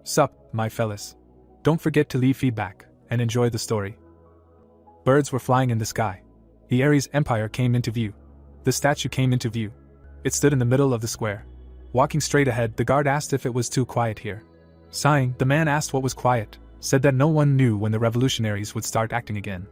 Sup, my fellas. Don't forget to leave feedback, and enjoy the story. Birds were flying in the sky. The Ares Empire came into view. The statue came into view. It stood in the middle of the square. Walking straight ahead, the guard asked if it was too quiet here. Sighing, the man asked what was quiet, said that no one knew when the revolutionaries would start acting again.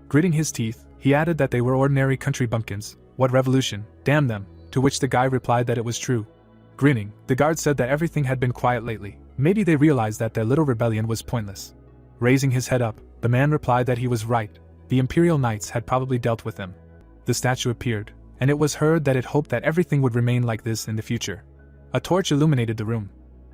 Gritting his teeth, he added that they were ordinary country bumpkins. What revolution, damn them, to which the guy replied that it was true. Grinning, the guard said that everything had been quiet lately. Maybe they realized that their little rebellion was pointless. Raising his head up, the man replied that he was right. The Imperial Knights had probably dealt with them. The statue appeared, and it was heard that it hoped that everything would remain like this in the future. A torch illuminated the room.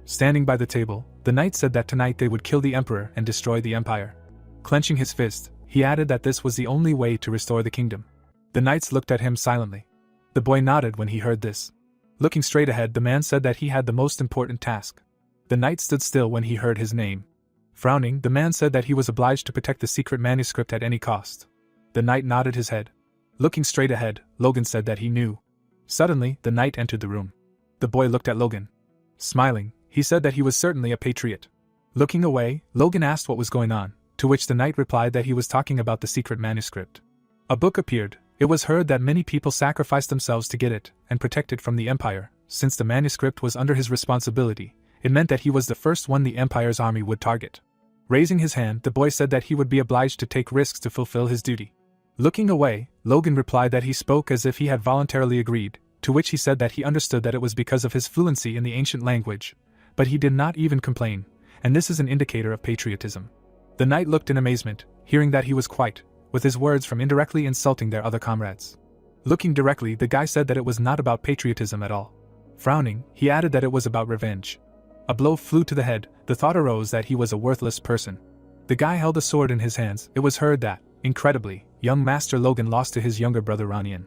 Standing by the table, the knight said that tonight they would kill the emperor and destroy the empire. Clenching his fist, he added that this was the only way to restore the kingdom. The knights looked at him silently. The boy nodded when he heard this. Looking straight ahead, the man said that he had the most important task. The knight stood still when he heard his name. Frowning, the man said that he was obliged to protect the secret manuscript at any cost. The knight nodded his head. Looking straight ahead, Logan said that he knew. Suddenly, the knight entered the room. The boy looked at Logan. Smiling, he said that he was certainly a patriot. Looking away, Logan asked what was going on, to which the knight replied that he was talking about the secret manuscript. A book appeared. It was heard that many people sacrificed themselves to get it and protect it from the empire. Since the manuscript was under his responsibility, it meant that he was the first one the empire's army would target. Raising his hand, the boy said that he would be obliged to take risks to fulfill his duty. Looking away, Logan replied that he spoke as if he had voluntarily agreed, to which he said that he understood that it was because of his fluency in the ancient language, but he did not even complain, and this is an indicator of patriotism. The knight looked in amazement, hearing that he was quite, with his words from indirectly insulting their other comrades. Looking directly, the guy said that it was not about patriotism at all. Frowning, he added that it was about revenge. A blow flew to the head. The thought arose that he was a worthless person. The guy held a sword in his hands. It was heard that, incredibly, young Master Logan lost to his younger brother Ranian.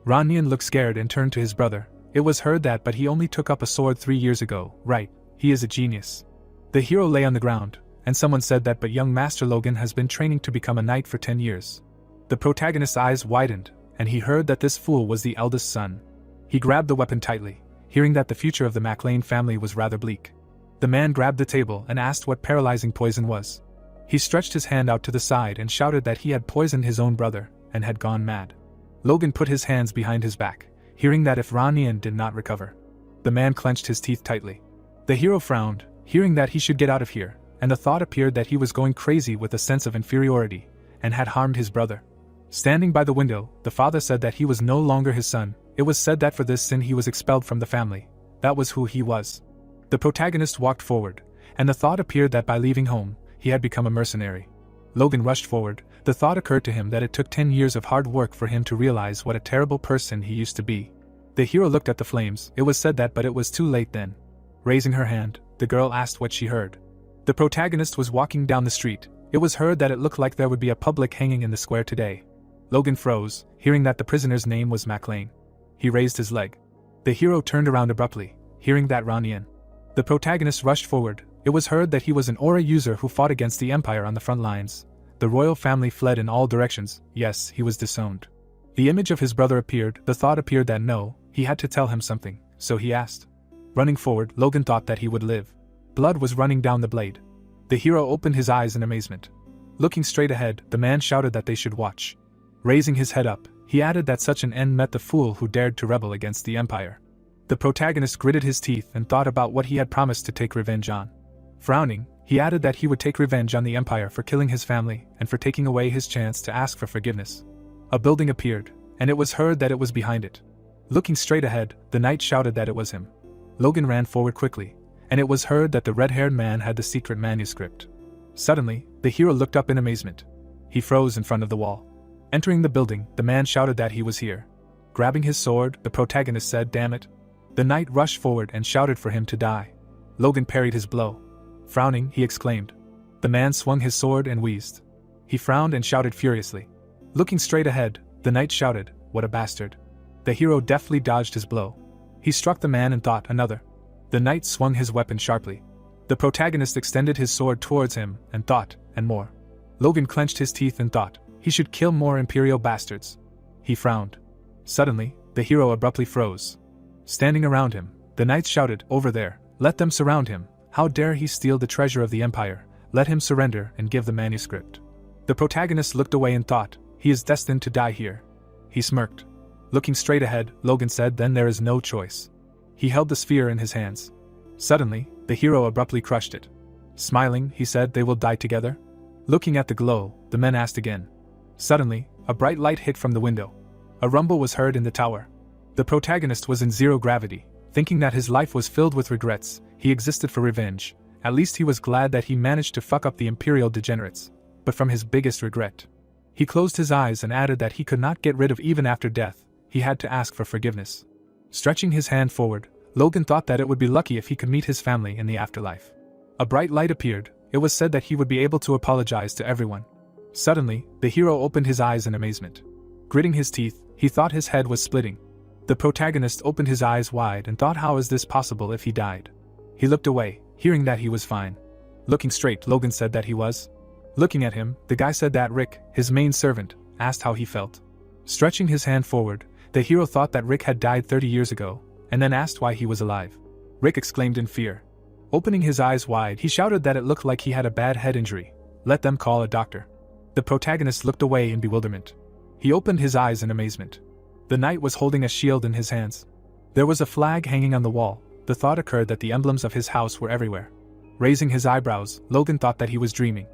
Ranian looked scared and turned to his brother. It was heard that but he only took up a sword 3 years ago. Right, he is a genius. The hero lay on the ground, and someone said that but young Master Logan has been training to become a knight for 10 years. The protagonist's eyes widened, and he heard that this fool was the eldest son. He grabbed the weapon tightly, hearing that the future of the MacLean family was rather bleak. The man grabbed the table and asked what paralyzing poison was. He stretched his hand out to the side and shouted that he had poisoned his own brother, and had gone mad. Logan put his hands behind his back, hearing that if Ranian did not recover. The man clenched his teeth tightly. The hero frowned, hearing that he should get out of here, and the thought appeared that he was going crazy with a sense of inferiority, and had harmed his brother. Standing by the window, the father said that he was no longer his son. It was said that for this sin he was expelled from the family. That was who he was. The protagonist walked forward, and the thought appeared that by leaving home, he had become a mercenary. Logan rushed forward. The thought occurred to him that it took 10 years of hard work for him to realize what a terrible person he used to be. The hero looked at the flames. It was said that but it was too late then. Raising her hand, the girl asked what she heard. The protagonist was walking down the street. It was heard that it looked like there would be a public hanging in the square today. Logan froze, hearing that the prisoner's name was MacLean. He raised his leg. The hero turned around abruptly, hearing that Ranian. The protagonist rushed forward. It was heard that he was an aura user who fought against the Empire on the front lines. The royal family fled in all directions. Yes, he was disowned. The image of his brother appeared. The thought appeared that no, he had to tell him something, so he asked. Running forward, Logan thought that he would live. Blood was running down the blade. The hero opened his eyes in amazement. Looking straight ahead, the man shouted that they should watch. Raising his head up, he added that such an end met the fool who dared to rebel against the Empire. The protagonist gritted his teeth and thought about what he had promised to take revenge on. Frowning, he added that he would take revenge on the Empire for killing his family and for taking away his chance to ask for forgiveness. A building appeared, and it was heard that it was behind it. Looking straight ahead, the knight shouted that it was him. Logan ran forward quickly, and it was heard that the red-haired man had the secret manuscript. Suddenly, the hero looked up in amazement. He froze in front of the wall. Entering the building, the man shouted that he was here. Grabbing his sword, the protagonist said, "Damn it." The knight rushed forward and shouted for him to die. Logan parried his blow. Frowning, he exclaimed. The man swung his sword and wheezed. He frowned and shouted furiously. Looking straight ahead, the knight shouted, "What a bastard." The hero deftly dodged his blow. He struck the man and thought, "Another." The knight swung his weapon sharply. The protagonist extended his sword towards him and thought, and more. Logan clenched his teeth and thought, he should kill more imperial bastards. He frowned. Suddenly, the hero abruptly froze. Standing around him, the knights shouted, "Over there, let them surround him, How dare he steal the treasure of the Empire? Let him surrender and give the manuscript. The protagonist looked away and thought, he is destined to die here. He smirked. Looking straight ahead, Logan said, then there is no choice. He held the sphere in his hands. Suddenly, the hero abruptly crushed it. Smiling, he said, they will die together? Looking at the glow, the men asked again. Suddenly, a bright light hit from the window. A rumble was heard in the tower. The protagonist was in zero gravity, thinking that his life was filled with regrets. He existed for revenge. At least he was glad that he managed to fuck up the Imperial degenerates. But from his biggest regret. He closed his eyes and added that he could not get rid of even after death. He had to ask for forgiveness. Stretching his hand forward, Logan thought that it would be lucky if he could meet his family in the afterlife. A bright light appeared. It was said that he would be able to apologize to everyone. Suddenly, the hero opened his eyes in amazement. Gritting his teeth, he thought his head was splitting. The protagonist opened his eyes wide and thought, how is this possible if he died? He looked away, hearing that he was fine. Looking straight, Logan said that he was. Looking at him, the guy said that Rick, his main servant, asked how he felt. Stretching his hand forward, the hero thought that Rick had died 30 years ago, and then asked why he was alive. Rick exclaimed in fear. Opening his eyes wide, he shouted that it looked like he had a bad head injury. Let them call a doctor. The protagonist looked away in bewilderment. He opened his eyes in amazement. The knight was holding a shield in his hands. There was a flag hanging on the wall. The thought occurred that the emblems of his house were everywhere. Raising his eyebrows, Logan thought that he was dreaming.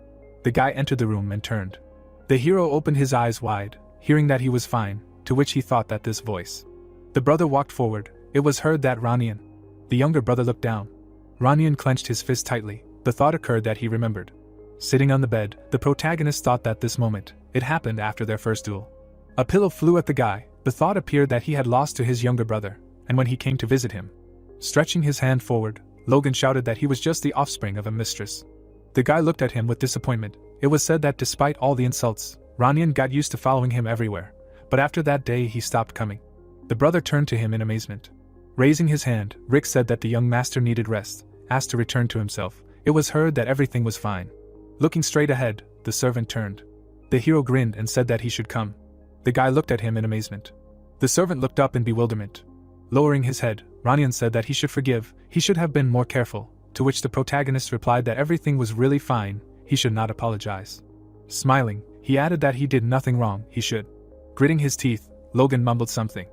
The guy entered the room and turned. The hero opened his eyes wide, hearing that he was fine, to which he thought that this voice. The brother walked forward. It was heard that Ranian. The younger brother looked down. Ranian clenched his fist tightly. The thought occurred that he remembered. Sitting on the bed, the protagonist thought that this moment, it happened after their first duel. A pillow flew at the guy. The thought appeared that he had lost to his younger brother, and when he came to visit him. Stretching his hand forward, Logan shouted that he was just the offspring of a mistress. The guy looked at him with disappointment. It was said that despite all the insults, Ranian got used to following him everywhere, but after that day he stopped coming. The brother turned to him in amazement. Raising his hand, Rick said that the young master needed rest, asked to return to himself. It was heard that everything was fine. Looking straight ahead, the servant turned. The hero grinned and said that he should come. The guy looked at him in amazement. The servant looked up in bewilderment. Lowering his head, Ranian said that he should forgive, he should have been more careful, to which the protagonist replied that everything was really fine, he should not apologize. Smiling, he added that he did nothing wrong, he should. Gritting his teeth, Logan mumbled something.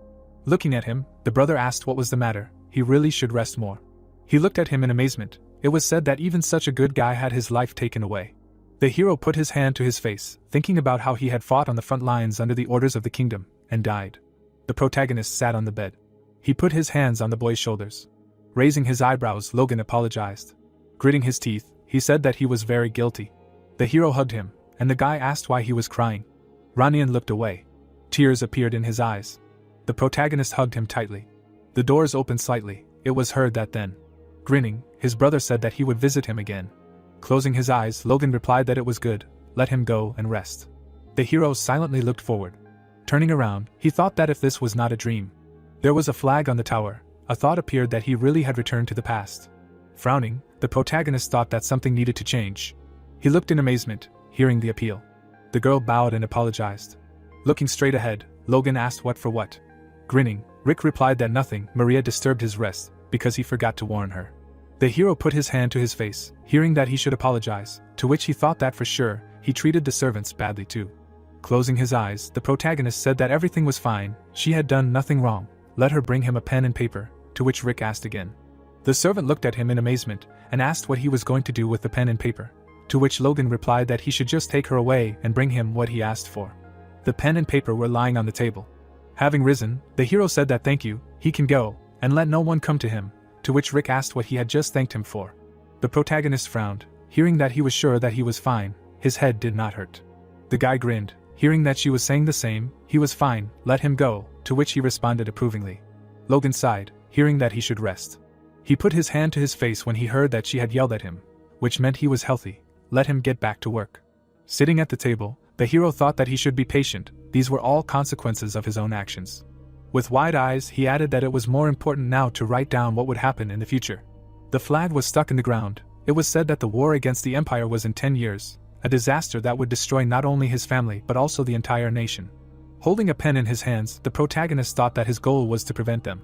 Looking at him, the brother asked what was the matter. He really should rest more. He looked at him in amazement. It was said that even such a good guy had his life taken away. The hero put his hand to his face, thinking about how he had fought on the front lines under the orders of the kingdom, and died. The protagonist sat on the bed. He put his hands on the boy's shoulders. Raising his eyebrows, Logan apologized. Gritting his teeth, he said that he was very guilty. The hero hugged him, and the guy asked why he was crying. Ranian looked away. Tears appeared in his eyes. The protagonist hugged him tightly. The doors opened slightly. It was heard that then. Grinning, his brother said that he would visit him again. Closing his eyes, Logan replied that it was good. Let him go and rest. The hero silently looked forward. Turning around, he thought that if this was not a dream. There was a flag on the tower. A thought appeared that he really had returned to the past. Frowning, the protagonist thought that something needed to change. He looked in amazement, hearing the appeal. The girl bowed and apologized. Looking straight ahead, Logan asked what for what. Grinning, Rick replied that nothing. Maria disturbed his rest, because he forgot to warn her. The hero put his hand to his face, hearing that he should apologize, to which he thought that for sure, he treated the servants badly too. Closing his eyes, the protagonist said that everything was fine, she had done nothing wrong. Let her bring him a pen and paper, to which Rick asked again. The servant looked at him in amazement, and asked what he was going to do with the pen and paper, to which Logan replied that he should just take her away and bring him what he asked for. The pen and paper were lying on the table. Having risen, the hero said that thank you, he can go, and let no one come to him, to which Rick asked what he had just thanked him for. The protagonist frowned, hearing that he was sure that he was fine, his head did not hurt. The guy grinned, hearing that she was saying the same, he was fine, let him go, to which he responded approvingly. Logan sighed, hearing that he should rest. He put his hand to his face when he heard that she had yelled at him, which meant he was healthy, let him get back to work. Sitting at the table, the hero thought that he should be patient, these were all consequences of his own actions. With wide eyes, he added that it was more important now to write down what would happen in the future. The flag was stuck in the ground. It was said that the war against the Empire was in 10 years, a disaster that would destroy not only his family but also the entire nation. Holding a pen in his hands, the protagonist thought that his goal was to prevent them.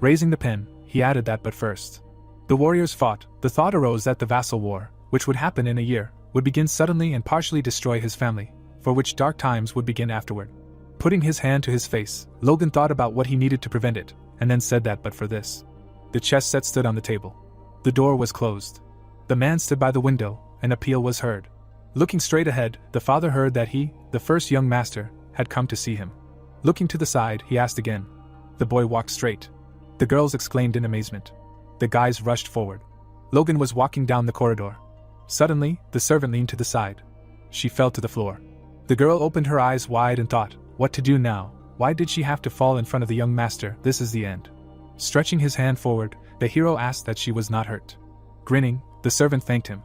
Raising the pen, he added that but first. The warriors fought. The thought arose that the vassal war, which would happen in a year, would begin suddenly and partially destroy his family, for which dark times would begin afterward. Putting his hand to his face, Logan thought about what he needed to prevent it, and then said that but for this. The chess set stood on the table. The door was closed. The man stood by the window. An appeal was heard. Looking straight ahead, the father heard that he, the first young master, had come to see him. Looking to the side, he asked again. The boy walked straight. The girls exclaimed in amazement. The guys rushed forward. Logan was walking down the corridor. Suddenly, the servant leaned to the side. She fell to the floor. The girl opened her eyes wide and thought, what to do now? Why did she have to fall in front of the young master? This is the end. Stretching his hand forward, the hero asked that she was not hurt. Grinning, the servant thanked him.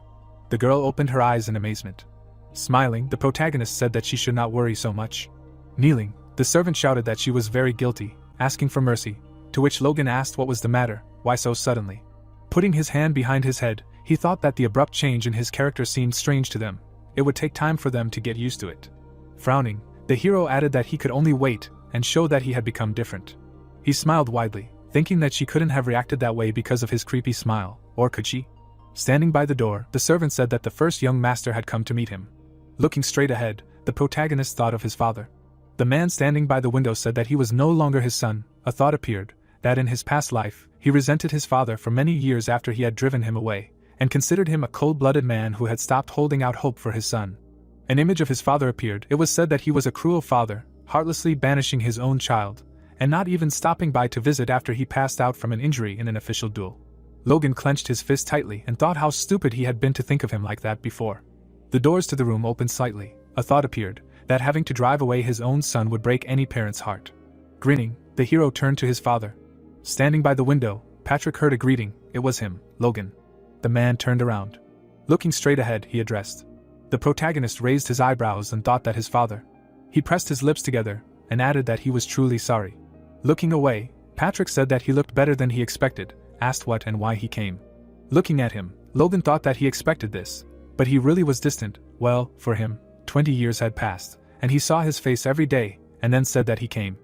The girl opened her eyes in amazement. Smiling, the protagonist said that she should not worry so much. Kneeling, the servant shouted that she was very guilty, asking for mercy, to which Logan asked what was the matter, why so suddenly. Putting his hand behind his head, he thought that the abrupt change in his character seemed strange to them. It would take time for them to get used to it. Frowning, the hero added that he could only wait and show that he had become different. He smiled widely, thinking that she couldn't have reacted that way because of his creepy smile, or could she? Standing by the door, the servant said that the first young master had come to meet him. Looking straight ahead, the protagonist thought of his father. The man standing by the window said that he was no longer his son. A thought appeared, that in his past life, he resented his father for many years after he had driven him away, and considered him a cold-blooded man who had stopped holding out hope for his son. An image of his father appeared. It was said that he was a cruel father, heartlessly banishing his own child, and not even stopping by to visit after he passed out from an injury in an official duel. Logan clenched his fist tightly and thought how stupid he had been to think of him like that before. The doors to the room opened slightly. A thought appeared, that having to drive away his own son would break any parent's heart. Grinning, the hero turned to his father. Standing by the window, Patrick heard a greeting. It was him, Logan. The man turned around. Looking straight ahead, he addressed. The protagonist raised his eyebrows and thought that his father. He pressed his lips together, and added that he was truly sorry. Looking away, Patrick said that he looked better than he expected, asked what and why he came. Looking at him, Logan thought that he expected this, but he really was distant. Well, for him, 20 years had passed, and he saw his face every day, and then said that he came.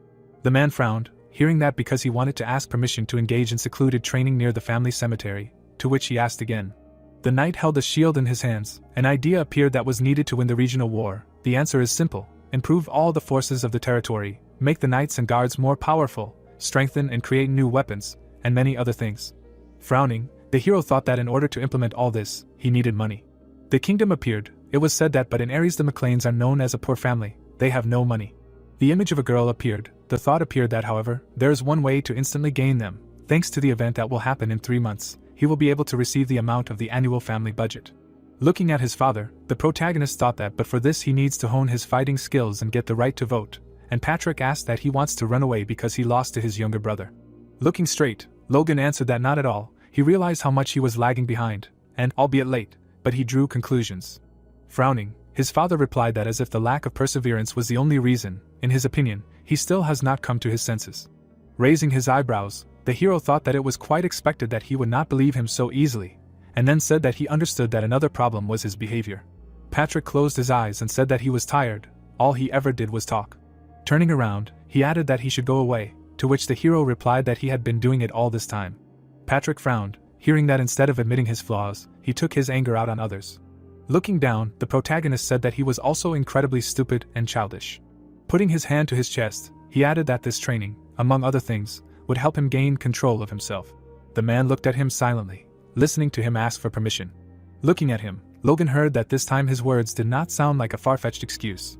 The man frowned, hearing that because he wanted to ask permission to engage in secluded training near the family cemetery, to which he asked again. The knight held a shield in his hands. An idea appeared that was needed to win the regional war. The answer is simple. Improve all the forces of the territory, make the knights and guards more powerful, strengthen and create new weapons, and many other things. Frowning, the hero thought that in order to implement all this, he needed money. The kingdom appeared. It was said that but in Ares the McLeans are known as a poor family. They have no money. The image of a girl appeared. The thought appeared that, however, there is one way to instantly gain them. Thanks to the event that will happen in 3 months, he will be able to receive the amount of the annual family budget. Looking at his father, the protagonist thought that but for this he needs to hone his fighting skills and get the right to vote, and Patrick asked that he wants to run away because he lost to his younger brother. Looking straight, Logan answered that not at all. He realized how much he was lagging behind, and, albeit late, but he drew conclusions. Frowning, his father replied that as if the lack of perseverance was the only reason, in his opinion, he still has not come to his senses. Raising his eyebrows, the hero thought that it was quite expected that he would not believe him so easily, and then said that he understood that another problem was his behavior. Patrick closed his eyes and said that he was tired. All he ever did was talk. Turning around, he added that he should go away, to which the hero replied that he had been doing it all this time. Patrick frowned, hearing that instead of admitting his flaws, he took his anger out on others. Looking down, the protagonist said that he was also incredibly stupid and childish. Putting his hand to his chest, he added that this training, among other things, would help him gain control of himself. The man looked at him silently, listening to him ask for permission. Looking at him, Logan heard that this time his words did not sound like a far-fetched excuse.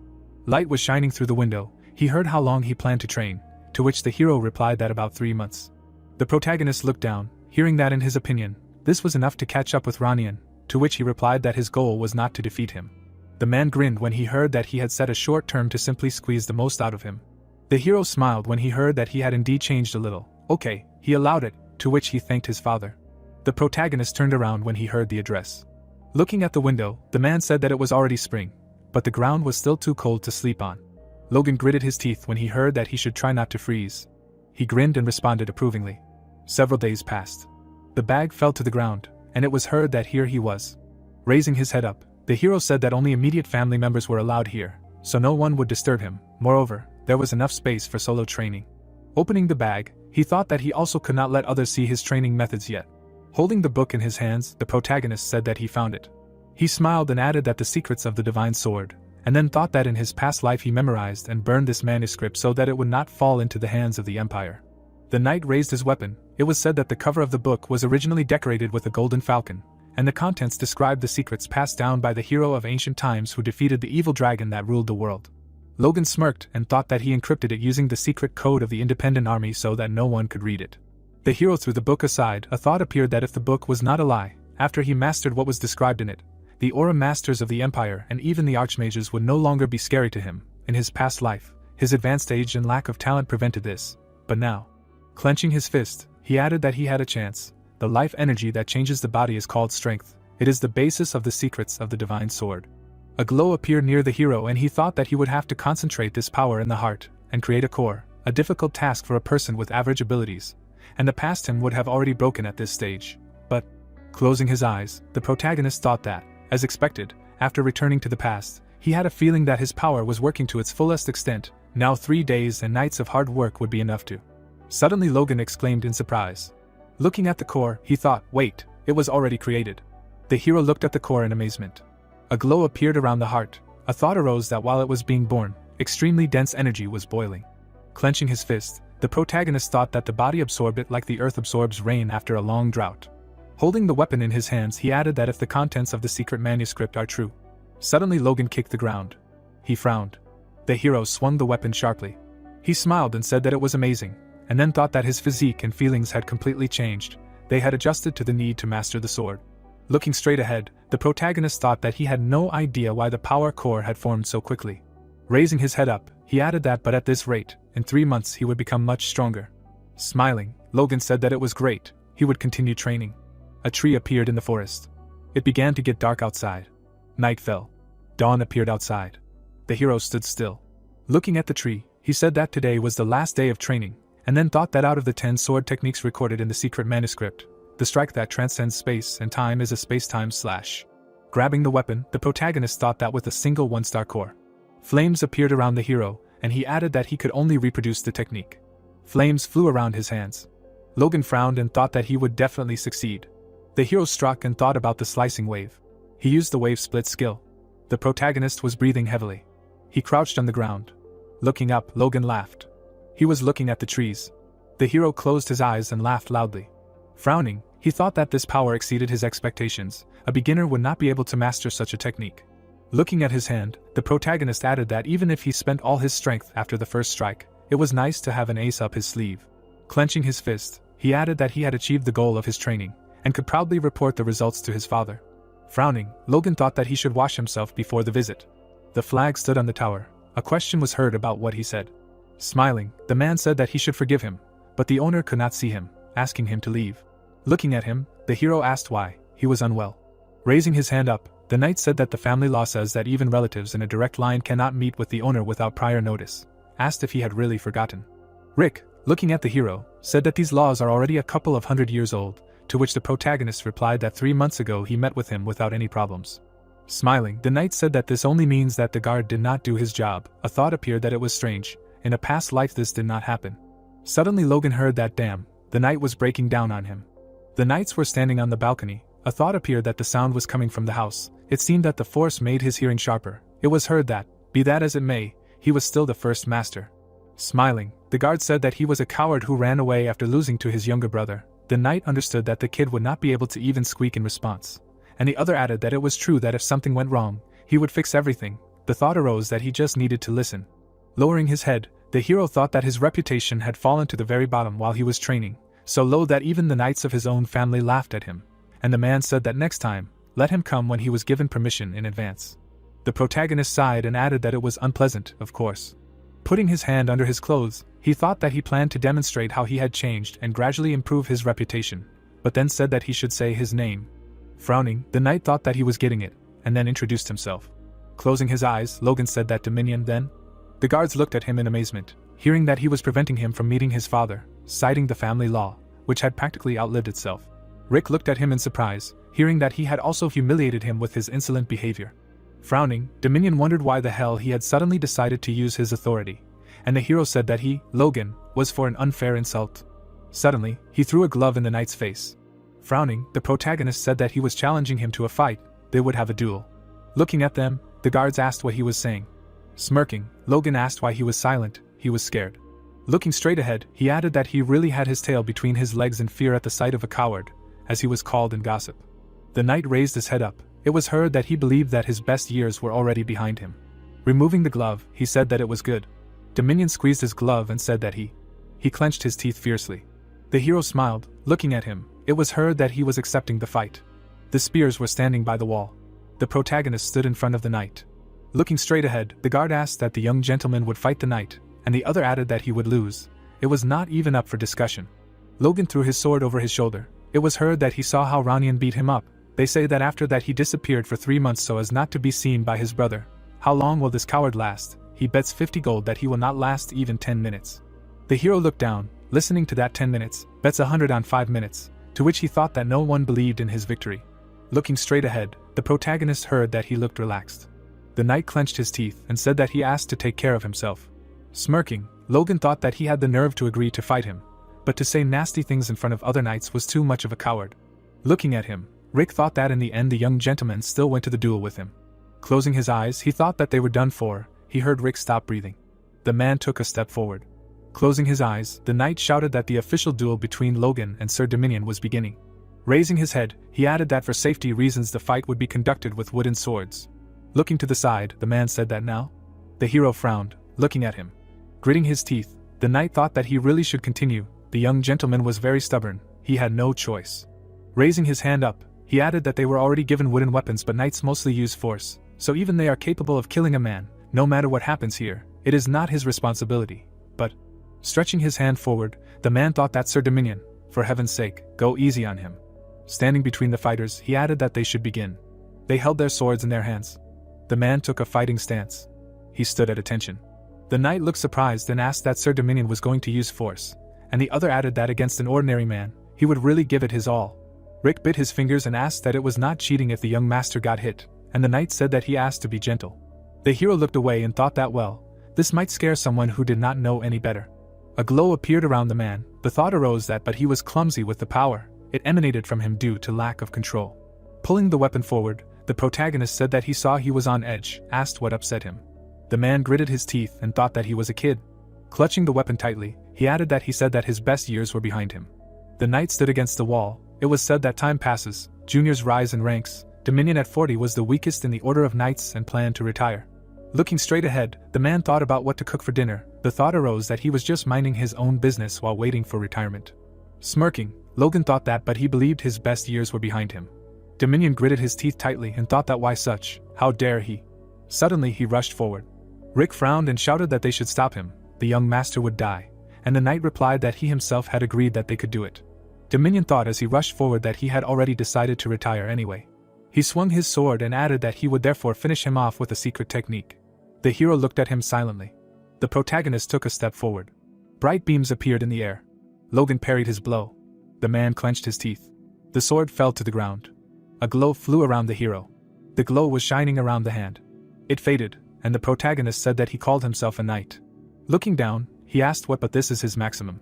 Light was shining through the window. He heard how long he planned to train, to which the hero replied that about 3 months. The protagonist looked down, hearing that in his opinion, this was enough to catch up with Ranian, to which he replied that his goal was not to defeat him. The man grinned when he heard that he had set a short term to simply squeeze the most out of him. The hero smiled when he heard that he had indeed changed a little. Okay, he allowed it, to which he thanked his father. The protagonist turned around when he heard the address. Looking at the window, the man said that it was already spring, but the ground was still too cold to sleep on. Logan gritted his teeth when he heard that he should try not to freeze. He grinned and responded approvingly. Several days passed. The bag fell to the ground, and it was heard that here he was. Raising his head up, the hero said that only immediate family members were allowed here, so no one would disturb him. Moreover, there was enough space for solo training. Opening the bag, he thought that he also could not let others see his training methods yet. Holding the book in his hands, the protagonist said that he found it. He smiled and added that the secrets of the divine sword, and then thought that in his past life he memorized and burned this manuscript so that it would not fall into the hands of the Empire. The knight raised his weapon. It was said that the cover of the book was originally decorated with a golden falcon, and the contents described the secrets passed down by the hero of ancient times who defeated the evil dragon that ruled the world. Logan smirked and thought that he encrypted it using the secret code of the Independent Army so that no one could read it. The hero threw the book aside. A thought appeared that if the book was not a lie, after he mastered what was described in it, the aura masters of the Empire and even the archmages would no longer be scary to him. In his past life, his advanced age and lack of talent prevented this, but now, clenching his fist, he added that he had a chance. The life energy that changes the body is called strength. It is the basis of the secrets of the divine sword. A glow appeared near the hero and he thought that he would have to concentrate this power in the heart and create a core, a difficult task for a person with average abilities, and the past him would have already broken at this stage. But, closing his eyes, the protagonist thought that, as expected, after returning to the past, he had a feeling that his power was working to its fullest extent. Now 3 days and nights of hard work would be enough to. Suddenly Logan exclaimed in surprise. Looking at the core, he thought, wait, it was already created. The hero looked at the core in amazement. A glow appeared around the heart. A thought arose that while it was being born, extremely dense energy was boiling. Clenching his fist, the protagonist thought that the body absorbed it like the earth absorbs rain after a long drought. Holding the weapon in his hands, he added that if the contents of the secret manuscript are true. Suddenly Logan kicked the ground. He frowned. The hero swung the weapon sharply. He smiled and said that it was amazing, and then thought that his physique and feelings had completely changed. They had adjusted to the need to master the sword. Looking straight ahead, the protagonist thought that he had no idea why the power core had formed so quickly. Raising his head up, he added that but at this rate, in 3 months he would become much stronger. Smiling, Logan said that it was great. He would continue training. A tree appeared in the forest. It began to get dark outside. Night fell. Dawn appeared outside. The hero stood still. Looking at the tree, he said that today was the last day of training, and then thought that out of the 10 sword techniques recorded in the secret manuscript, the strike that transcends space and time is a space-time slash. Grabbing the weapon, the protagonist thought that with a single 1-star core. Flames appeared around the hero, and he added that he could only reproduce the technique. Flames flew around his hands. Logan frowned and thought that he would definitely succeed. The hero struck and thought about the slicing wave. He used the wave split skill. The protagonist was breathing heavily. He crouched on the ground. Looking up, Logan laughed. He was looking at the trees. The hero closed his eyes and laughed loudly. Frowning, he thought that this power exceeded his expectations. A beginner would not be able to master such a technique. Looking at his hand, the protagonist added that even if he spent all his strength after the first strike, it was nice to have an ace up his sleeve. Clenching his fist, he added that he had achieved the goal of his training, and could proudly report the results to his father. Frowning, Logan thought that he should wash himself before the visit. The flag stood on the tower. A question was heard about what he said. Smiling, the man said that he should forgive him, but the owner could not see him, asking him to leave. Looking at him, the hero asked why. He was unwell. Raising his hand up, the knight said that the family law says that even relatives in a direct line cannot meet with the owner without prior notice. Asked if he had really forgotten. Rick, looking at the hero, said that these laws are already a couple of 100 years old, to which the protagonist replied that 3 months ago he met with him without any problems. Smiling, the knight said that this only means that the guard did not do his job. A thought appeared that it was strange. In a past life this did not happen. Suddenly Logan heard that damn, the night was breaking down on him. The knights were standing on the balcony. A thought appeared that the sound was coming from the house. It seemed that the force made his hearing sharper. It was heard that, be that as it may, he was still the first master. Smiling, the guard said that he was a coward who ran away after losing to his younger brother. The knight understood that the kid would not be able to even squeak in response. And the other added that it was true that if something went wrong, he would fix everything. The thought arose that he just needed to listen. Lowering his head, the hero thought that his reputation had fallen to the very bottom while he was training, so low that even the knights of his own family laughed at him. And the man said that next time, let him come when he was given permission in advance. The protagonist sighed and added that it was unpleasant, of course. Putting his hand under his clothes, he thought that he planned to demonstrate how he had changed and gradually improve his reputation, but then said that he should say his name. Frowning, the knight thought that he was getting it, and then introduced himself. Closing his eyes, Logan said that Dominion then. The guards looked at him in amazement, hearing that he was preventing him from meeting his father, citing the family law, which had practically outlived itself. Rick looked at him in surprise, hearing that he had also humiliated him with his insolent behavior. Frowning, Dominion wondered why the hell he had suddenly decided to use his authority, and the hero said that he, Logan, was for an unfair insult. Suddenly, he threw a glove in the knight's face. Frowning, the protagonist said that he was challenging him to a fight, they would have a duel. Looking at them, the guards asked what he was saying. Smirking, Logan asked why he was silent, he was scared. Looking straight ahead, he added that he really had his tail between his legs in fear at the sight of a coward, as he was called in gossip. The knight raised his head up. It was heard that he believed that his best years were already behind him. Removing the glove, he said that it was good. Dominion squeezed his glove and said that he clenched his teeth fiercely. The hero smiled, looking at him. It was heard that he was accepting the fight. The spears were standing by the wall. The protagonist stood in front of the knight. Looking straight ahead, the guard asked that the young gentleman would fight the knight, and the other added that he would lose. It was not even up for discussion. Logan threw his sword over his shoulder. It was heard that he saw how Ranian beat him up. They say that after that he disappeared for 3 months so as not to be seen by his brother. How long will this coward last? He bets 50 gold that he will not last even 10 minutes. The hero looked down, listening to that 10 minutes, bets 100 on 5 minutes, to which he thought that no one believed in his victory. Looking straight ahead, the protagonist heard that he looked relaxed. The knight clenched his teeth and said that he asked to take care of himself. Smirking, Logan thought that he had the nerve to agree to fight him, but to say nasty things in front of other knights was too much of a coward. Looking at him, Rick thought that in the end the young gentleman still went to the duel with him. Closing his eyes, he thought that they were done for. He heard Rick stop breathing. The man took a step forward. Closing his eyes, the knight shouted that the official duel between Logan and Sir Dominion was beginning. Raising his head, he added that for safety reasons the fight would be conducted with wooden swords. Looking to the side, the man said that now. The hero frowned, looking at him. Gritting his teeth, the knight thought that he really should continue. The young gentleman was very stubborn, he had no choice. Raising his hand up, he added that they were already given wooden weapons but knights mostly use force, so even they are capable of killing a man, no matter what happens here, it is not his responsibility. But, stretching his hand forward, the man thought that Sir Dominion, for heaven's sake, go easy on him. Standing between the fighters, he added that they should begin. They held their swords in their hands. The man took a fighting stance. He stood at attention. The knight looked surprised and asked that Sir Dominion was going to use force, and the other added that against an ordinary man, he would really give it his all. Rick bit his fingers and asked that it was not cheating if the young master got hit, and the knight said that he asked to be gentle. The hero looked away and thought that this might scare someone who did not know any better. A glow appeared around the man. The thought arose that but he was clumsy with the power. It emanated from him due to lack of control. Pulling the weapon forward, the protagonist said that he saw he was on edge, asked what upset him. The man gritted his teeth and thought that he was a kid. Clutching the weapon tightly, he added that he said that his best years were behind him. The knight stood against the wall. It was said that time passes, juniors rise in ranks. Dominion at 40 was the weakest in the order of knights and planned to retire. Looking straight ahead, the man thought about what to cook for dinner. The thought arose that he was just minding his own business while waiting for retirement. Smirking, Logan thought that but he believed his best years were behind him. Dominion gritted his teeth tightly and thought that why such, how dare he. Suddenly he rushed forward. Rick frowned and shouted that they should stop him, the young master would die, and the knight replied that he himself had agreed that they could do it. Dominion thought as he rushed forward that he had already decided to retire anyway. He swung his sword and added that he would therefore finish him off with a secret technique. The hero looked at him silently. The protagonist took a step forward. Bright beams appeared in the air. Logan parried his blow. The man clenched his teeth. The sword fell to the ground. A glow flew around the hero. The glow was shining around the hand. It faded, and the protagonist said that he called himself a knight. Looking down, he asked what but this is his maximum.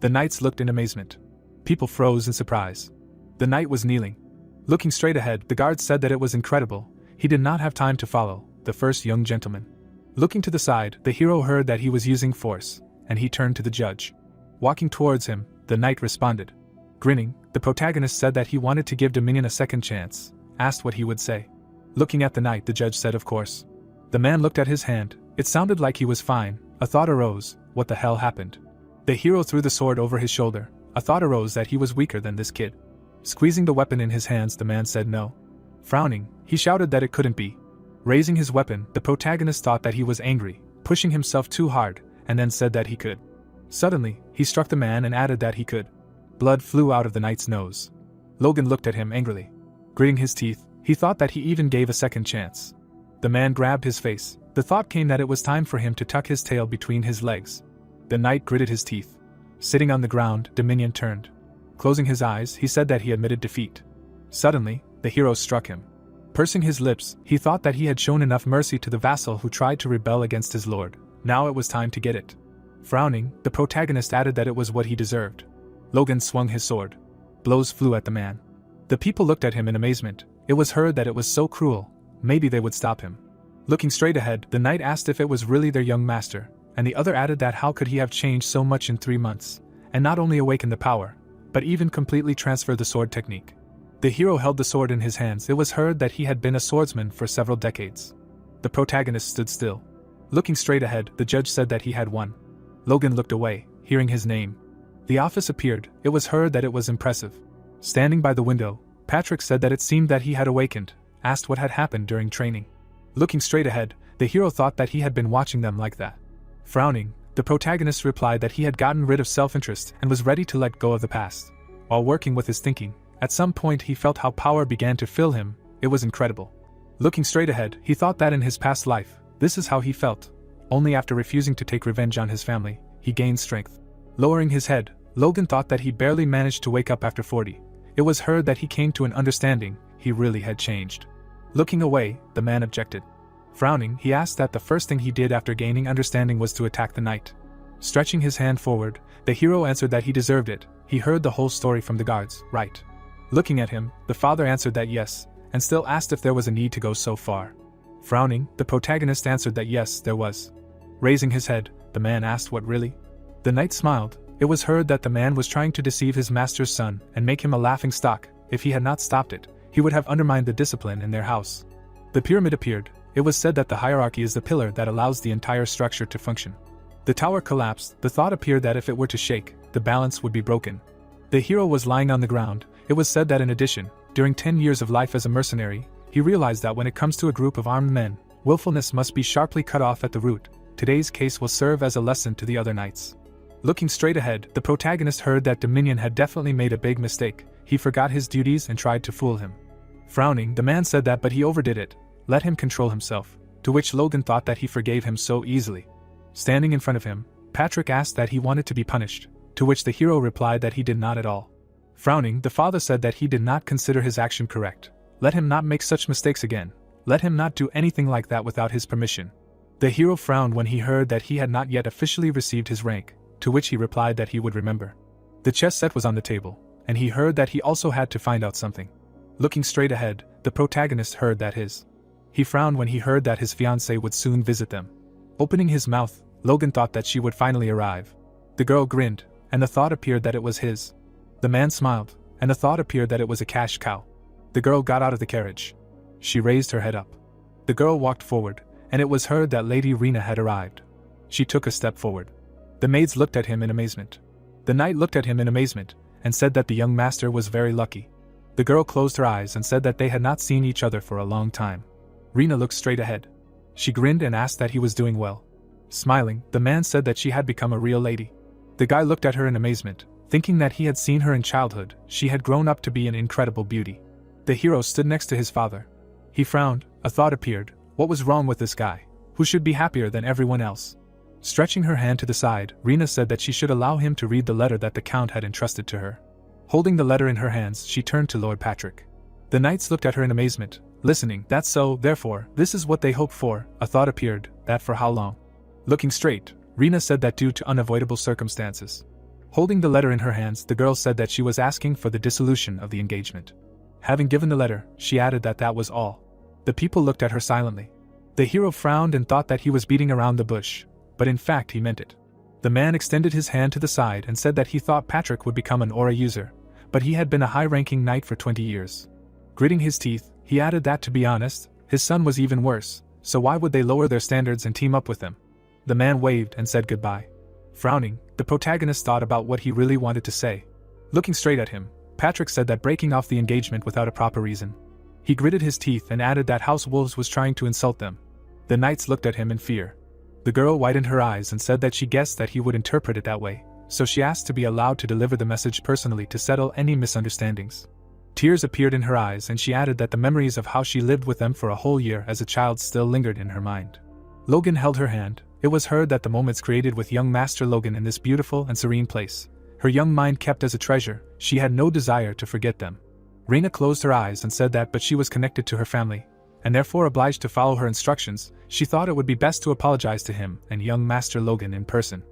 The knights looked in amazement. People froze in surprise. The knight was kneeling. Looking straight ahead, the guard said that it was incredible. He did not have time to follow the first young gentleman. Looking to the side, the hero heard that he was using force, and he turned to the judge. Walking towards him, the knight responded. Grinning, the protagonist said that he wanted to give Dominion a second chance, asked what he would say. Looking at the knight, the judge said of course. The man looked at his hand. It sounded like he was fine. A thought arose, what the hell happened? The hero threw the sword over his shoulder. A thought arose that he was weaker than this kid. Squeezing the weapon in his hands, the man said no. Frowning, he shouted that it couldn't be. Raising his weapon, the protagonist thought that he was angry, pushing himself too hard, and then said that he could. Suddenly, he struck the man and added that he could. Blood flew out of the knight's nose. Logan looked at him angrily. Gritting his teeth, he thought that he even gave a second chance. The man grabbed his face. The thought came that it was time for him to tuck his tail between his legs. The knight gritted his teeth. Sitting on the ground, Dominion turned. Closing his eyes, he said that he admitted defeat. Suddenly, the hero struck him. Pursing his lips, he thought that he had shown enough mercy to the vassal who tried to rebel against his lord. Now it was time to get it. Frowning, the protagonist added that it was what he deserved. Logan swung his sword. blows flew at the man. The people looked at him in amazement. It was heard that it was so cruel, maybe they would stop him. Looking straight ahead, the knight asked if it was really their young master, and the other added that how could he have changed so much in 3 months, and not only awaken the power, but even completely transfer the sword technique. The hero held the sword in his hands. It was heard that he had been a swordsman for several decades. The protagonist stood still. Looking straight ahead, the judge said that he had won. Logan looked away, hearing his name. The office appeared. It was heard that it was impressive. Standing by the window, Patrick said that it seemed that he had awakened, asked what had happened during training. Looking straight ahead, the hero thought that he had been watching them like that. Frowning, the protagonist replied that he had gotten rid of self-interest and was ready to let go of the past. While working with his thinking, at some point he felt how power began to fill him. It was incredible. Looking straight ahead, he thought that in his past life, this is how he felt. Only after refusing to take revenge on his family, he gained strength. Lowering his head, Logan thought that he barely managed to wake up after 40. It was heard that he came to an understanding, he really had changed. Looking away, the man objected. Frowning, he asked that the first thing he did after gaining understanding was to attack the knight. Stretching his hand forward, the hero answered that he deserved it. He heard the whole story from the guards, right? Looking at him, the father answered that yes, and still asked if there was a need to go so far. Frowning, the protagonist answered that yes, there was. Raising his head, the man asked what really? The knight smiled. It was heard that the man was trying to deceive his master's son and make him a laughingstock. If he had not stopped it, he would have undermined the discipline in their house. The pyramid appeared. It was said that the hierarchy is the pillar that allows the entire structure to function. The tower collapsed. The thought appeared that if it were to shake, the balance would be broken. The hero was lying on the ground. It was said that in addition, during 10 years of life as a mercenary, he realized that when it comes to a group of armed men, willfulness must be sharply cut off at the root. Today's case will serve as a lesson to the other knights. Looking straight ahead, the protagonist heard that Dominion had definitely made a big mistake. He forgot his duties and tried to fool him. Frowning, the man said that but he overdid it. Let him control himself, to which Logan thought that he forgave him so easily. Standing in front of him, Patrick asked that he wanted to be punished, to which the hero replied that he did not at all. Frowning, the father said that he did not consider his action correct. Let him not make such mistakes again. Let him not do anything like that without his permission. The hero frowned when he heard that he had not yet officially received his rank, to which he replied that he would remember. The chess set was on the table, and he heard that he also had to find out something. Looking straight ahead, the protagonist heard that He frowned when he heard that his fiancée would soon visit them. Opening his mouth, Logan thought that she would finally arrive. The girl grinned, and the thought appeared that it was his. The man smiled, and the thought appeared that it was a cash cow. The girl got out of the carriage. She raised her head up. The girl walked forward, and it was heard that Lady Rena had arrived. She took a step forward. The maids looked at him in amazement. The knight looked at him in amazement, and said that the young master was very lucky. The girl closed her eyes and said that they had not seen each other for a long time. Rena looked straight ahead. She grinned and asked that he was doing well. Smiling, the man said that she had become a real lady. The guy looked at her in amazement, thinking that he had seen her in childhood. She had grown up to be an incredible beauty. The hero stood next to his father. He frowned. A thought appeared. What was wrong with this guy? Who should be happier than everyone else? Stretching her hand to the side, Rena said that she should allow him to read the letter that the Count had entrusted to her. Holding the letter in her hands, she turned to Lord Patrick. The knights looked at her in amazement, listening. That's so, therefore, this is what they hoped for. A thought appeared. That for how long? Looking straight, Rena said that due to unavoidable circumstances. Holding the letter in her hands, the girl said that she was asking for the dissolution of the engagement. Having given the letter, she added that that was all. The people looked at her silently. The hero frowned and thought that he was beating around the bush, but in fact he meant it. The man extended his hand to the side and said that he thought Patrick would become an aura user, but he had been a high-ranking knight for 20 years. Gritting his teeth, he added that to be honest, his son was even worse, so why would they lower their standards and team up with him? The man waved and said goodbye. Frowning, the protagonist thought about what he really wanted to say. Looking straight at him, Patrick said that breaking off the engagement without a proper reason. He gritted his teeth and added that House Wolves was trying to insult them. The knights looked at him in fear. The girl widened her eyes and said that she guessed that he would interpret it that way, so she asked to be allowed to deliver the message personally to settle any misunderstandings. Tears appeared in her eyes and she added that the memories of how she lived with them for a whole year as a child still lingered in her mind. Logan held her hand. It was heard that the moments created with young Master Logan in this beautiful and serene place, her young mind kept as a treasure, she had no desire to forget them. Rena closed her eyes and said that but she was connected to her family, and therefore obliged to follow her instructions. She thought it would be best to apologize to him and young Master Logan in person.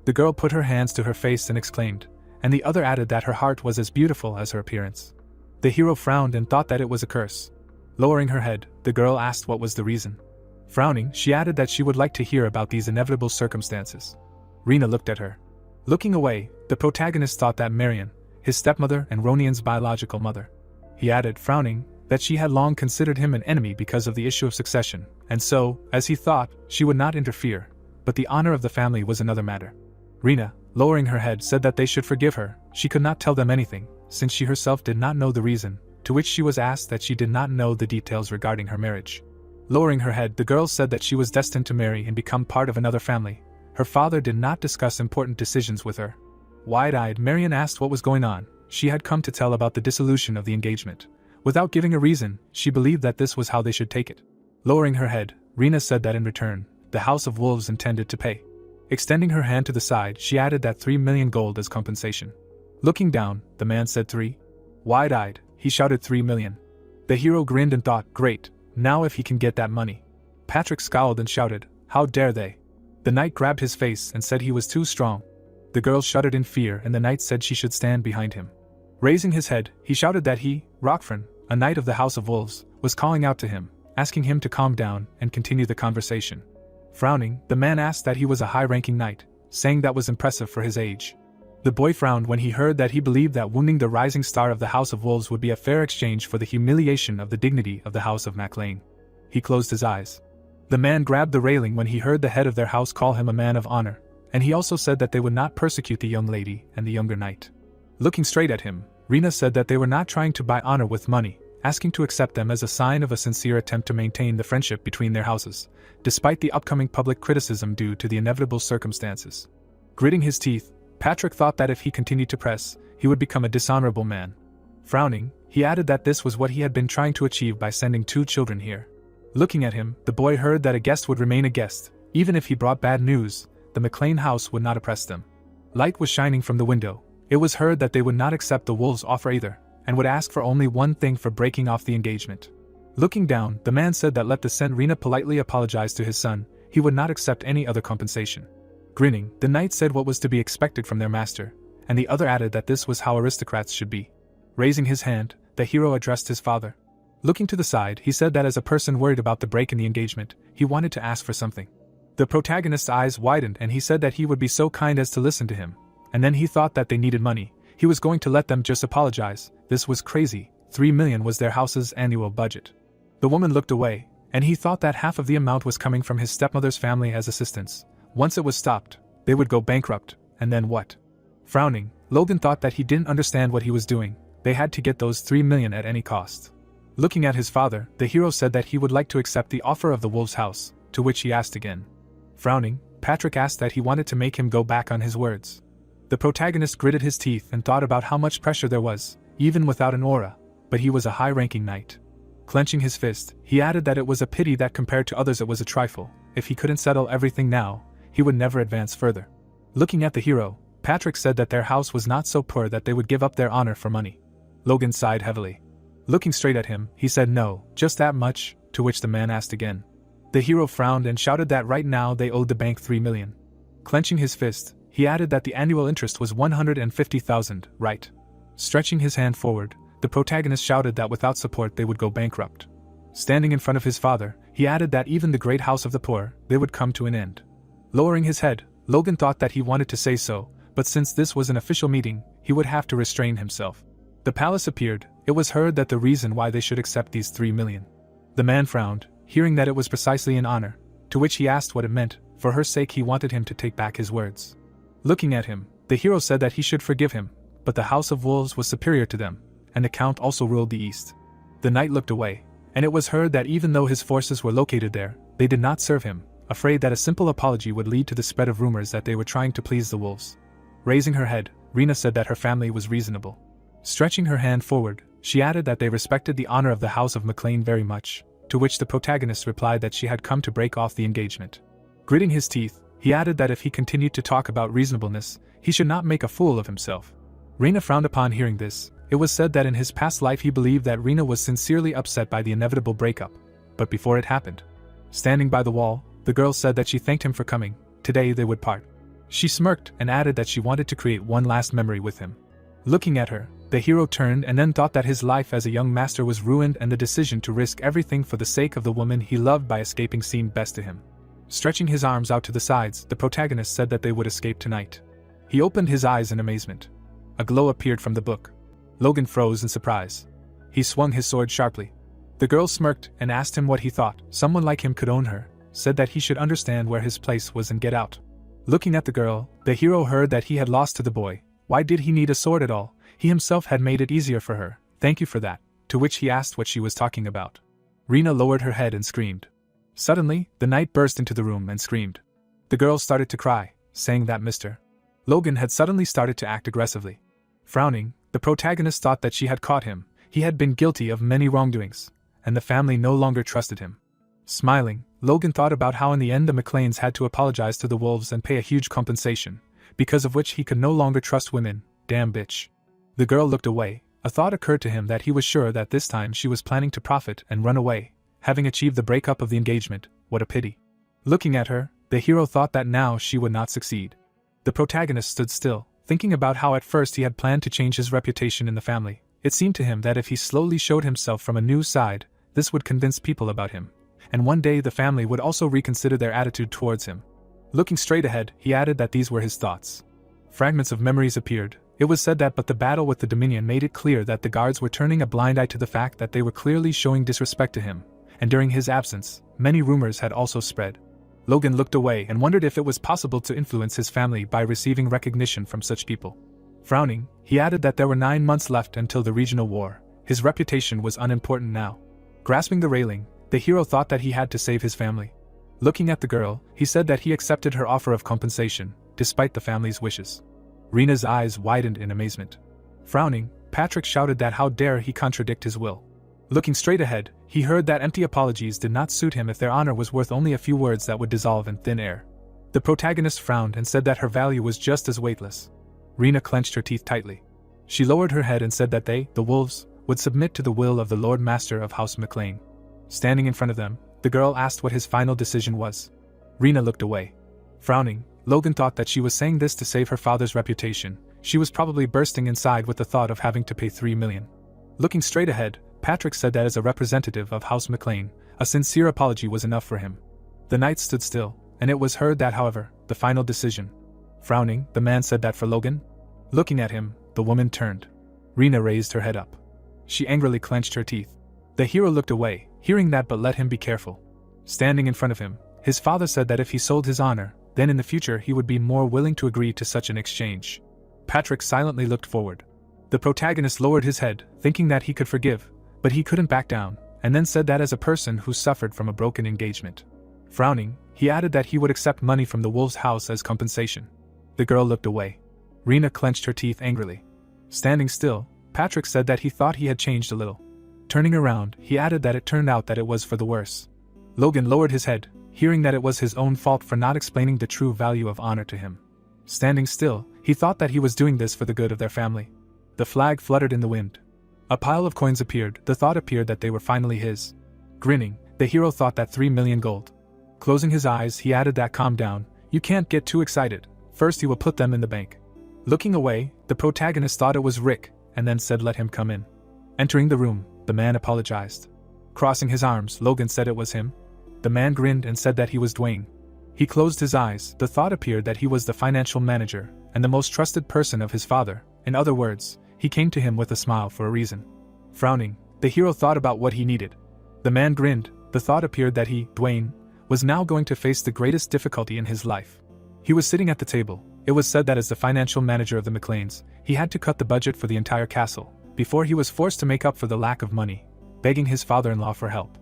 The girl put her hands to her face and exclaimed, and the other added that her heart was as beautiful as her appearance. The hero frowned and thought that it was a curse. Lowering her head, the girl asked what was the reason. Frowning, she added that she would like to hear about these inevitable circumstances. Rina looked at her. Looking away, the protagonist thought that Marion, his stepmother and Ronian's biological mother. He added, frowning, that she had long considered him an enemy because of the issue of succession, and so, as he thought, she would not interfere, but the honor of the family was another matter. Rina, lowering her head, said that they should forgive her. She could not tell them anything, since she herself did not know the reason, to which she was asked that she did not know the details regarding her marriage. Lowering her head, the girl said that she was destined to marry and become part of another family. Her father did not discuss important decisions with her. Wide-eyed, Marion asked what was going on. She had come to tell about the dissolution of the engagement. Without giving a reason, she believed that this was how they should take it. Lowering her head, Rina said that in return, the House of Wolves intended to pay. Extending her hand to the side, she added that 3 million gold as compensation. Looking down, the man said 3. Wide-eyed, he shouted 3 million. The hero grinned and thought, great, now if he can get that money. Patrick scowled and shouted, how dare they? The knight grabbed his face and said he was too strong. The girl shuddered in fear and the knight said she should stand behind him. Raising his head, he shouted that he, Rockfern, a knight of the House of Wolves, was calling out to him, asking him to calm down and continue the conversation. Frowning, the man asked that he was a high-ranking knight, saying that was impressive for his age. The boy frowned when he heard that he believed that wounding the rising star of the House of Wolves would be a fair exchange for the humiliation of the dignity of the House of MacLean. He closed his eyes. The man grabbed the railing when he heard the head of their house call him a man of honor, and he also said that they would not persecute the young lady and the younger knight. Looking straight at him, Rina said that they were not trying to buy honor with money, asking to accept them as a sign of a sincere attempt to maintain the friendship between their houses, despite the upcoming public criticism due to the inevitable circumstances. Gritting his teeth, Patrick thought that if he continued to press, he would become a dishonorable man. Frowning, he added that this was what he had been trying to achieve by sending 2 children here. Looking at him, the boy heard that a guest would remain a guest. Even if he brought bad news, the MacLean house would not oppress them. Light was shining from the window. It was heard that they would not accept the wolves' offer either, and would ask for only one thing for breaking off the engagement. Looking down, the man said that let the Saint Rina politely apologize to his son, he would not accept any other compensation. Grinning, the knight said what was to be expected from their master, and the other added that this was how aristocrats should be. Raising his hand, the hero addressed his father. Looking to the side, he said that as a person worried about the break in the engagement, he wanted to ask for something. The protagonist's eyes widened and he said that he would be so kind as to listen to him, and then he thought that they needed money. He was going to let them just apologize. This was crazy. 3 million was their house's annual budget. The woman looked away, and he thought that half of the amount was coming from his stepmother's family as assistance. Once it was stopped, they would go bankrupt, and then what? Frowning, Logan thought that he didn't understand what he was doing. They had to get those 3 million at any cost. Looking at his father, the hero said that he would like to accept the offer of the wolf's house, to which he asked again. Frowning, Patrick asked that he wanted to make him go back on his words. The protagonist gritted his teeth and thought about how much pressure there was, even without an aura, but he was a high-ranking knight. Clenching his fist, he added that it was a pity that compared to others it was a trifle. If he couldn't settle everything now, he would never advance further. Looking at the hero, Patrick said that their house was not so poor that they would give up their honor for money. Logan sighed heavily. Looking straight at him, he said no, just that much, to which the man asked again. The hero frowned and shouted that right now they owed the bank 3 million. Clenching his fist, he added that the annual interest was 150,000, right? Stretching his hand forward, the protagonist shouted that without support they would go bankrupt. Standing in front of his father, he added that even the great house of the poor, they would come to an end. Lowering his head, Logan thought that he wanted to say so, but since this was an official meeting, he would have to restrain himself. The palace appeared. It was heard that the reason why they should accept these 3 million. The man frowned, hearing that it was precisely in honor, to which he asked what it meant. For her sake he wanted him to take back his words. Looking at him, the hero said that he should forgive him, but the House of Wolves was superior to them, and the Count also ruled the East. The knight looked away, and it was heard that even though his forces were located there, they did not serve him, afraid that a simple apology would lead to the spread of rumors that they were trying to please the wolves. Raising her head, Rina said that her family was reasonable. Stretching her hand forward, she added that they respected the honor of the House of MacLean very much, to which the protagonist replied that she had come to break off the engagement. Gritting his teeth, he added that if he continued to talk about reasonableness, he should not make a fool of himself. Rina frowned upon hearing this. It was said that in his past life he believed that Rina was sincerely upset by the inevitable breakup, but before it happened. Standing by the wall, the girl said that she thanked him for coming. Today they would part. She smirked and added that she wanted to create one last memory with him. Looking at her, the hero turned and then thought that his life as a young master was ruined and the decision to risk everything for the sake of the woman he loved by escaping seemed best to him. Stretching his arms out to the sides, the protagonist said that they would escape tonight. He opened his eyes in amazement. A glow appeared from the book. Logan froze in surprise. He swung his sword sharply. The girl smirked and asked him what he thought. Someone like him could own her, said that he should understand where his place was and get out. Looking at the girl, the hero heard that he had lost to the boy. Why did he need a sword at all? He himself had made it easier for her. Thank you for that. To which he asked what she was talking about. Rena lowered her head and screamed. Suddenly, the knight burst into the room and screamed. The girl started to cry, saying that Mr. Logan had suddenly started to act aggressively. Frowning, the protagonist thought that she had caught him. He had been guilty of many wrongdoings, and the family no longer trusted him. Smiling, Logan thought about how in the end the McLeans had to apologize to the wolves and pay a huge compensation, because of which he could no longer trust women. Damn bitch. The girl looked away. A thought occurred to him that he was sure that this time she was planning to profit and run away, having achieved the breakup of the engagement. What a pity. Looking at her, the hero thought that now she would not succeed. The protagonist stood still, thinking about how at first he had planned to change his reputation in the family. It seemed to him that if he slowly showed himself from a new side, this would convince people about him, and one day the family would also reconsider their attitude towards him. Looking straight ahead, he added that these were his thoughts. Fragments of memories appeared. It was said that but the battle with the Dominion made it clear that the guards were turning a blind eye to the fact that they were clearly showing disrespect to him, and during his absence, many rumors had also spread. Logan looked away and wondered if it was possible to influence his family by receiving recognition from such people. Frowning, he added that there were 9 months left until the regional war. His reputation was unimportant now. Grasping the railing, the hero thought that he had to save his family. Looking at the girl, he said that he accepted her offer of compensation, despite the family's wishes. Rena's eyes widened in amazement. Frowning, Patrick shouted that how dare he contradict his will. Looking straight ahead, he heard that empty apologies did not suit him if their honor was worth only a few words that would dissolve in thin air. The protagonist frowned and said that her value was just as weightless. Rena clenched her teeth tightly. She lowered her head and said that they, the wolves, would submit to the will of the Lord Master of House McLean. Standing in front of them, the girl asked what his final decision was. Rena looked away. Frowning, Logan thought that she was saying this to save her father's reputation. She was probably bursting inside with the thought of having to pay $3 million. Looking straight ahead, Patrick said that as a representative of House McLean, a sincere apology was enough for him. The knight stood still, and it was heard that, however, the final decision. Frowning, the man said that for Logan. Looking at him, the woman turned. Rena raised her head up. She angrily clenched her teeth. The hero looked away, hearing that, but let him be careful. Standing in front of him, his father said that if he sold his honor, then in the future he would be more willing to agree to such an exchange. Patrick silently looked forward. The protagonist lowered his head, thinking that he could forgive, but he couldn't back down, and then said that as a person who suffered from a broken engagement. Frowning, he added that he would accept money from the wolf's house as compensation. The girl looked away. Rena clenched her teeth angrily. Standing still, Patrick said that he thought he had changed a little. Turning around, he added that it turned out that it was for the worse. Logan lowered his head, hearing that it was his own fault for not explaining the true value of honor to him. Standing still, he thought that he was doing this for the good of their family. The flag fluttered in the wind. A pile of coins appeared. The thought appeared that they were finally his. Grinning, the hero thought that 3 million gold. Closing his eyes, he added that calm down, you can't get too excited. First he will put them in the bank. Looking away, the protagonist thought it was Rick, and then said let him come in. Entering the room, the man apologized. Crossing his arms, Logan said it was him. The man grinned and said that he was Dwayne. He closed his eyes. The thought appeared that he was the financial manager, and the most trusted person of his father. In other words, he came to him with a smile for a reason. Frowning, the hero thought about what he needed. The man grinned. The thought appeared that he, Dwayne, was now going to face the greatest difficulty in his life. He was sitting at the table. It was said that as the financial manager of the McLeans, he had to cut the budget for the entire castle, before he was forced to make up for the lack of money, begging his father-in-law for help.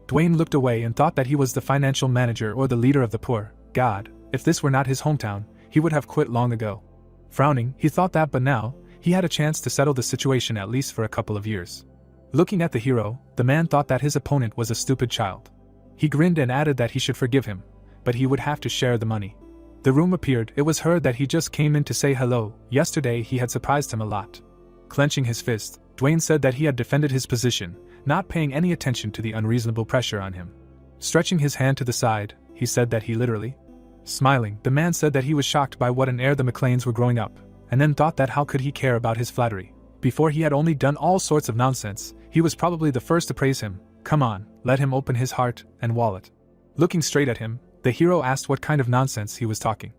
Dwayne looked away and thought that he was the financial manager or the leader of the poor. God, if this were not his hometown, he would have quit long ago. Frowning, he thought that, but now, he had a chance to settle the situation at least for a couple of years. Looking at the hero, the man thought that his opponent was a stupid child. He grinned and added that he should forgive him, but he would have to share the money. The room appeared. It was heard that he just came in to say hello. Yesterday he had surprised him a lot. Clenching his fist, Dwayne said that he had defended his position, not paying any attention to the unreasonable pressure on him. Stretching his hand to the side, he said that he literally Smiling, the man said that he was shocked by what an heir the McLeans were growing up, and then thought that how could he care about his flattery. Before he had only done all sorts of nonsense, he was probably the first to praise him. Come on, let him open his heart and wallet. Looking straight at him, the hero asked what kind of nonsense he was talking.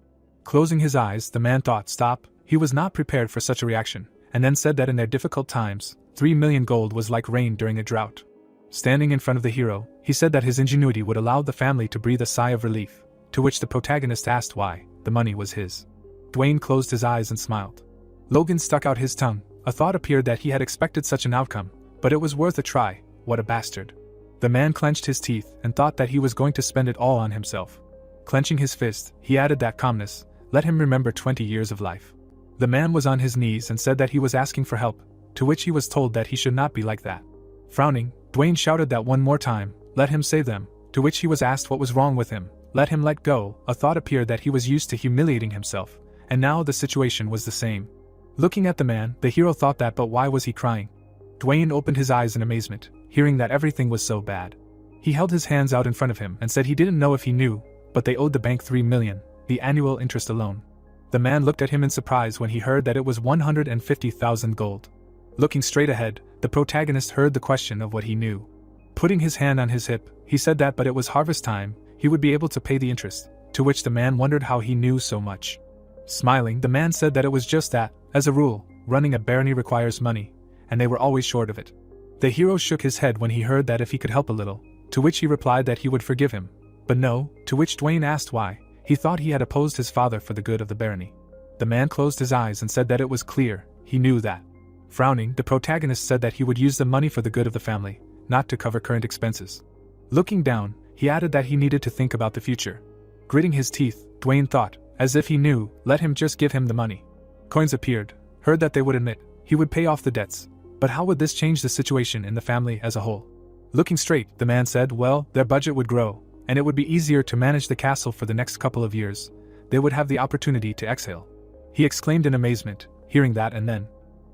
Closing his eyes, the man thought, stop, he was not prepared for such a reaction, and then said that in their difficult times, 3 million gold was like rain during a drought. Standing in front of the hero, he said that his ingenuity would allow the family to breathe a sigh of relief, to which the protagonist asked why. The money was his. Dwayne closed his eyes and smiled. Logan stuck out his tongue. A thought appeared that he had expected such an outcome, but it was worth a try. What a bastard. The man clenched his teeth and thought that he was going to spend it all on himself. Clenching his fist, he added that calmness, let him remember 20 years of life. The man was on his knees and said that he was asking for help, to which he was told that he should not be like that. Frowning, Dwayne shouted that one more time, let him save them, to which he was asked what was wrong with him. Let him let go. A thought appeared that he was used to humiliating himself, and now the situation was the same. Looking at the man, the hero thought that, but why was he crying? Dwayne opened his eyes in amazement, hearing that everything was so bad. He held his hands out in front of him and said he didn't know if he knew, but they owed the bank 3 million, the annual interest alone. The man looked at him in surprise when he heard that it was 150,000 gold. Looking straight ahead, the protagonist heard the question of what he knew. Putting his hand on his hip, he said that but it was harvest time, he would be able to pay the interest, to which the man wondered how he knew so much. Smiling, the man said that it was just that, as a rule, running a barony requires money, and they were always short of it. The hero shook his head when he heard that if he could help a little, to which he replied that he would forgive him. But no, to which Dwayne asked why. He thought he had opposed his father for the good of the barony. The man closed his eyes and said that it was clear, he knew that. Frowning, the protagonist said that he would use the money for the good of the family, not to cover current expenses. Looking down, he added that he needed to think about the future. Gritting his teeth, Dwayne thought, as if he knew, let him just give him the money. Coins appeared, heard that they would admit, he would pay off the debts, but how would this change the situation in the family as a whole? Looking straight, the man said, well, their budget would grow, and it would be easier to manage the castle for the next couple of years. They would have the opportunity to exhale. He exclaimed in amazement, hearing that, and then,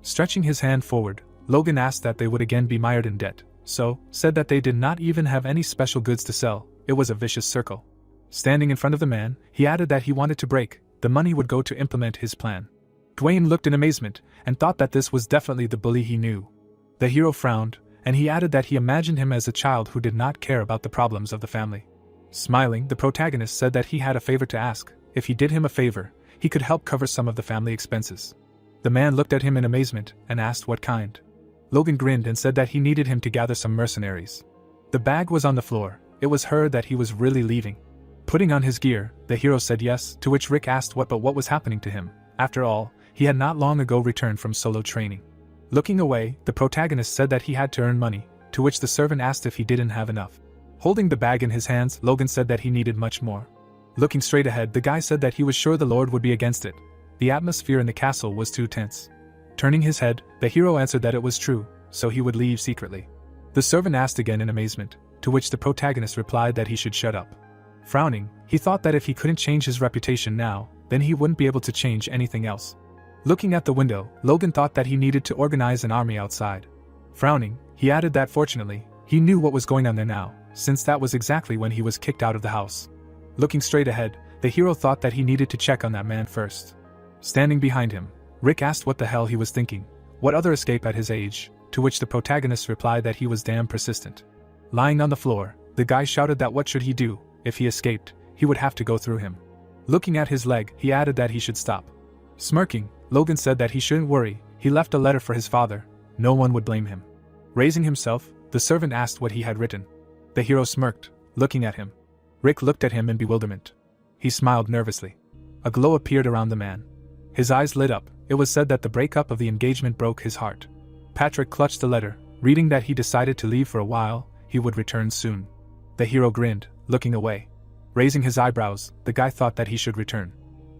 stretching his hand forward, Logan asked that they would again be mired in debt. So, said that they did not even have any special goods to sell. It was a vicious circle. Standing in front of the man, he added that he wanted to break, the money would go to implement his plan. Dwayne looked in amazement, and thought that this was definitely the bully he knew. The hero frowned, and he added that he imagined him as a child who did not care about the problems of the family. Smiling, the protagonist said that he had a favor to ask. If he did him a favor, he could help cover some of the family expenses. The man looked at him in amazement, and asked what kind. Logan grinned and said that he needed him to gather some mercenaries. The bag was on the floor. It was heard that he was really leaving. Putting on his gear, the hero said yes, to which Rick asked what was happening to him. After all, he had not long ago returned from solo training. Looking away, the protagonist said that he had to earn money, to which the servant asked if he didn't have enough. Holding the bag in his hands, Logan said that he needed much more. Looking straight ahead, the guy said that he was sure the Lord would be against it. The atmosphere in the castle was too tense. Turning his head, the hero answered that it was true, so he would leave secretly. The servant asked again in amazement, to which the protagonist replied that he should shut up. Frowning, he thought that if he couldn't change his reputation now, then he wouldn't be able to change anything else. Looking at the window, Logan thought that he needed to organize an army outside. Frowning, he added that fortunately, he knew what was going on there now, since that was exactly when he was kicked out of the house. Looking straight ahead, the hero thought that he needed to check on that man first. Standing behind him, Rick asked what the hell he was thinking. What other escape at his age? To which the protagonist replied that he was damn persistent. Lying on the floor, the guy shouted that what should he do? If he escaped, he would have to go through him. Looking at his leg, he added that he should stop. Smirking, Logan said that he shouldn't worry, he left a letter for his father. No one would blame him. Raising himself, the servant asked what he had written. The hero smirked, looking at him. Rick looked at him in bewilderment. He smiled nervously. A glow appeared around the man. His eyes lit up. It was said that the breakup of the engagement broke his heart. Patrick clutched the letter, reading that he decided to leave for a while, he would return soon. The hero grinned, looking away. Raising his eyebrows, the guy thought that he should return.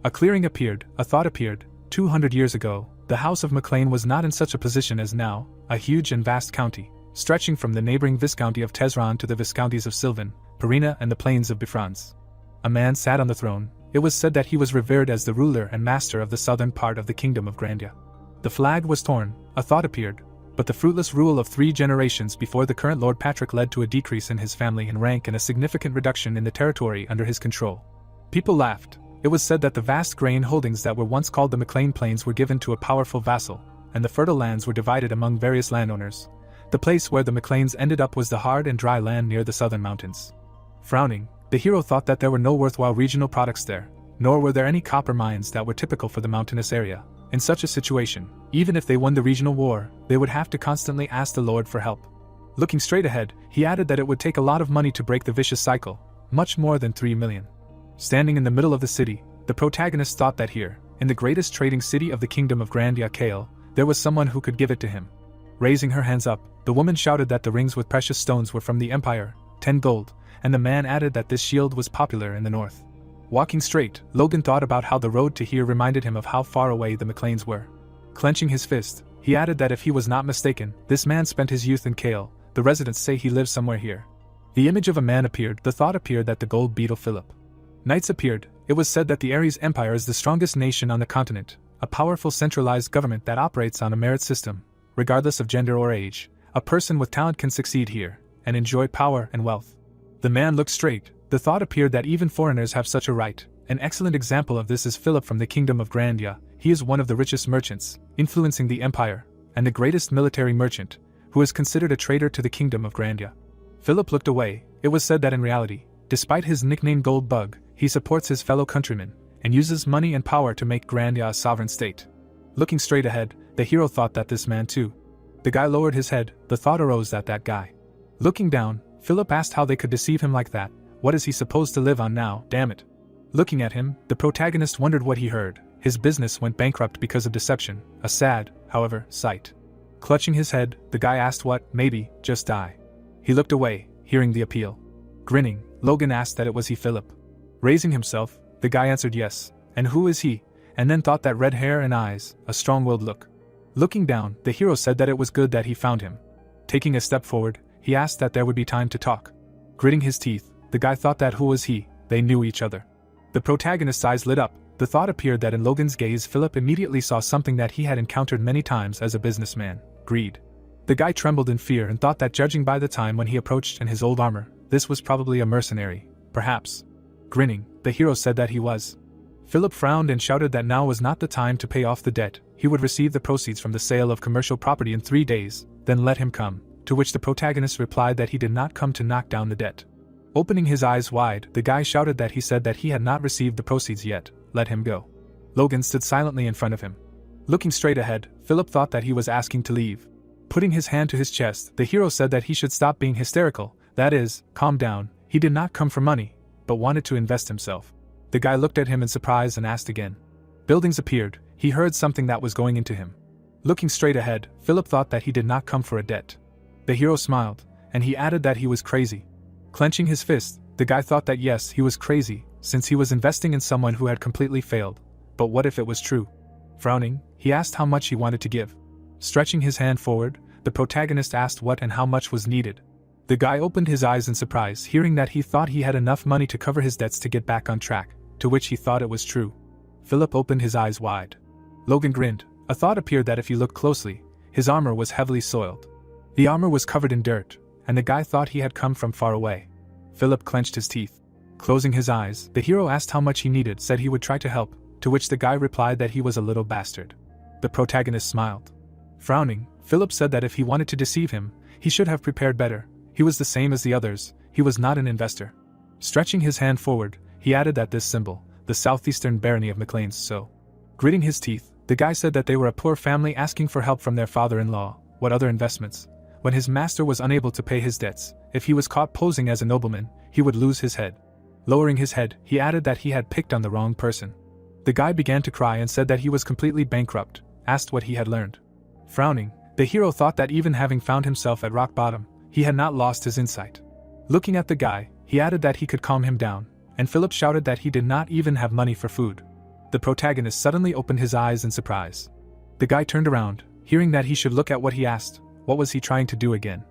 A clearing appeared, a thought appeared. 200 years ago, the House of McLean was not in such a position as now, a huge and vast county, stretching from the neighboring Viscounty of Tesron to the Viscounties of Sylvan, Perina and the plains of Bifrance. A man sat on the throne. It was said that he was revered as the ruler and master of the southern part of the kingdom of Grandia. The flag was torn, a thought appeared, but the fruitless rule of 3 generations before the current Lord Patrick led to a decrease in his family in rank and a significant reduction in the territory under his control. People laughed. It was said that the vast grain holdings that were once called the McLean Plains were given to a powerful vassal, and the fertile lands were divided among various landowners. The place where the McLeans ended up was the hard and dry land near the southern mountains. Frowning, the hero thought that there were no worthwhile regional products there, nor were there any copper mines that were typical for the mountainous area. In such a situation, even if they won the regional war, they would have to constantly ask the Lord for help. Looking straight ahead, he added that it would take a lot of money to break the vicious cycle, much more than 3 million. Standing in the middle of the city, the protagonist thought that here, in the greatest trading city of the kingdom of Grandia Kale, there was someone who could give it to him. Raising her hands up, the woman shouted that the rings with precious stones were from the Empire, 10 gold, and the man added that this shield was popular in the north. Walking straight, Logan thought about how the road to here reminded him of how far away the McLeans were. Clenching his fist, he added that if he was not mistaken, this man spent his youth in Kale. The residents say he lives somewhere here. The image of a man appeared. The thought appeared that the gold beetle Philip. Knights appeared. It was said that the Ares Empire is the strongest nation on the continent, a powerful centralized government that operates on a merit system. Regardless of gender or age, a person with talent can succeed here, and enjoy power and wealth. The man looked straight. The thought appeared that even foreigners have such a right. An excellent example of this is Philip from the kingdom of Grandia. He is one of the richest merchants, influencing the empire, and the greatest military merchant, who is considered a traitor to the kingdom of Grandia. Philip looked away. It was said that in reality, despite his nickname Gold Bug, he supports his fellow countrymen, and uses money and power to make Grandia a sovereign state. Looking straight ahead, the hero thought that this man too. The guy lowered his head. The thought arose that guy. Looking down, Philip asked how they could deceive him like that. What is he supposed to live on now, damn it? Looking at him, the protagonist wondered what he heard. His business went bankrupt because of deception, a sad, however, sight. Clutching his head, the guy asked what, maybe, just die. He looked away, hearing the appeal. Grinning, Logan asked that it was he Philip. Raising himself, the guy answered yes, and who is he? And then thought that red hair and eyes, a strong-willed look. Looking down, the hero said that it was good that he found him. Taking a step forward, he asked that there would be time to talk. Gritting his teeth, the guy thought that who was he? They knew each other. The protagonist's eyes lit up. The thought appeared that in Logan's gaze Philip immediately saw something that he had encountered many times as a businessman: greed. The guy trembled in fear and thought that judging by the time when he approached in his old armor, this was probably a mercenary, perhaps. Grinning, the hero said that he was. Philip frowned and shouted that now was not the time to pay off the debt. He would receive the proceeds from the sale of commercial property in 3 days, then let him come, to which the protagonist replied that he did not come to knock down the debt. Opening his eyes wide, the guy shouted that he said that he had not received the proceeds yet, let him go. Logan stood silently in front of him. Looking straight ahead, Philip thought that he was asking to leave. Putting his hand to his chest, the hero said that he should stop being hysterical, that is, calm down. He did not come for money, but wanted to invest himself. The guy looked at him in surprise and asked again. Buildings appeared. He heard something that was going into him. Looking straight ahead, Philip thought that he did not come for a debt. The hero smiled, and he added that he was crazy. Clenching his fist, the guy thought that yes, he was crazy, since he was investing in someone who had completely failed. But what if it was true? Frowning, he asked how much he wanted to give. Stretching his hand forward, the protagonist asked what and how much was needed. The guy opened his eyes in surprise, hearing that he thought he had enough money to cover his debts to get back on track, to which he thought it was true. Philip opened his eyes wide. Logan grinned. A thought appeared that if you looked closely, his armor was heavily soiled. The armor was covered in dirt, and the guy thought he had come from far away. Philip clenched his teeth. Closing his eyes, the hero asked how much he needed, said he would try to help, to which the guy replied that he was a little bastard. The protagonist smiled. Frowning, Philip said that if he wanted to deceive him, he should have prepared better. He was the same as the others, he was not an investor. Stretching his hand forward, he added that this symbol, the southeastern barony of McLean's, so. Gritting his teeth, the guy said that they were a poor family asking for help from their father-in-law. What other investments? When his master was unable to pay his debts, if he was caught posing as a nobleman, he would lose his head. Lowering his head, he added that he had picked on the wrong person. The guy began to cry and said that he was completely bankrupt, asked what he had learned. Frowning, the hero thought that even having found himself at rock bottom, he had not lost his insight. Looking at the guy, he added that he could calm him down, and Philip shouted that he did not even have money for food. The protagonist suddenly opened his eyes in surprise. The guy turned around, hearing that he should look at what he asked. What was he trying to do again?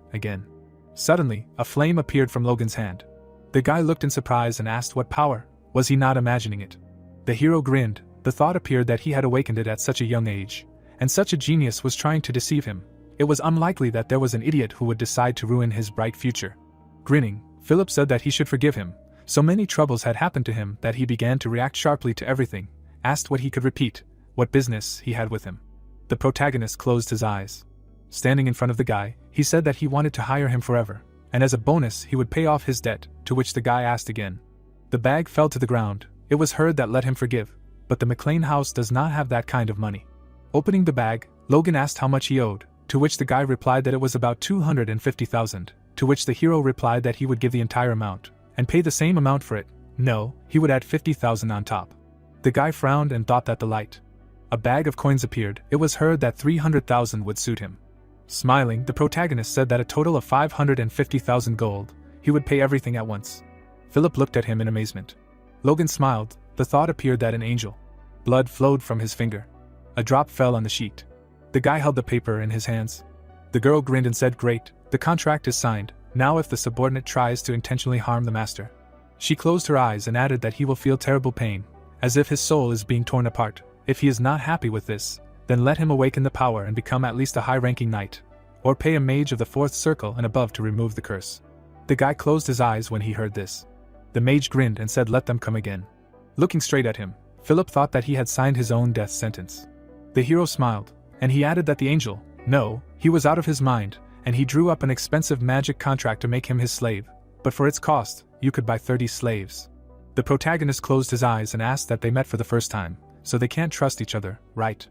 Suddenly, a flame appeared from Logan's hand. The guy looked in surprise and asked what power. Was he not imagining it? The hero grinned. The thought appeared that he had awakened it at such a young age, and such a genius was trying to deceive him. It was unlikely that there was an idiot who would decide to ruin his bright future. Grinning, Philip said that he should forgive him, So many troubles had happened to him that he began to react sharply to everything, asked what he could repeat, what business he had with him. The protagonist closed his eyes. Standing in front of the guy, he said that he wanted to hire him forever, and as a bonus he would pay off his debt, to which the guy asked again. The bag fell to the ground. It was heard that let him forgive, but the McLean house does not have that kind of money. Opening the bag, Logan asked how much he owed, to which the guy replied that it was about 250,000, to which the hero replied that he would give the entire amount, and pay the same amount for it. No, he would add 50,000 on top. The guy frowned and thought that the light. A bag of coins appeared. It was heard that 300,000 would suit him. Smiling, the protagonist said that a total of 550,000 gold, he would pay everything at once. Philip looked at him in amazement. Logan smiled. The thought appeared that an angel. Blood flowed from his finger. A drop fell on the sheet. The guy held the paper in his hands. The girl grinned and said, "Great, the contract is signed. Now if the subordinate tries to intentionally harm the master." She closed her eyes and added that he will feel terrible pain, as if his soul is being torn apart. If he is not happy with this, then let him awaken the power and become at least a high-ranking knight, or pay a mage of the 4th circle and above to remove the curse. The guy closed his eyes when he heard this. The mage grinned and said, "Let them come again." Looking straight at him, Philip thought that he had signed his own death sentence. The hero smiled, and he added that the angel, no, he was out of his mind, and he drew up an expensive magic contract to make him his slave, but for its cost, you could buy 30 slaves. The protagonist closed his eyes and asked that they met for the first time, so they can't trust each other, right?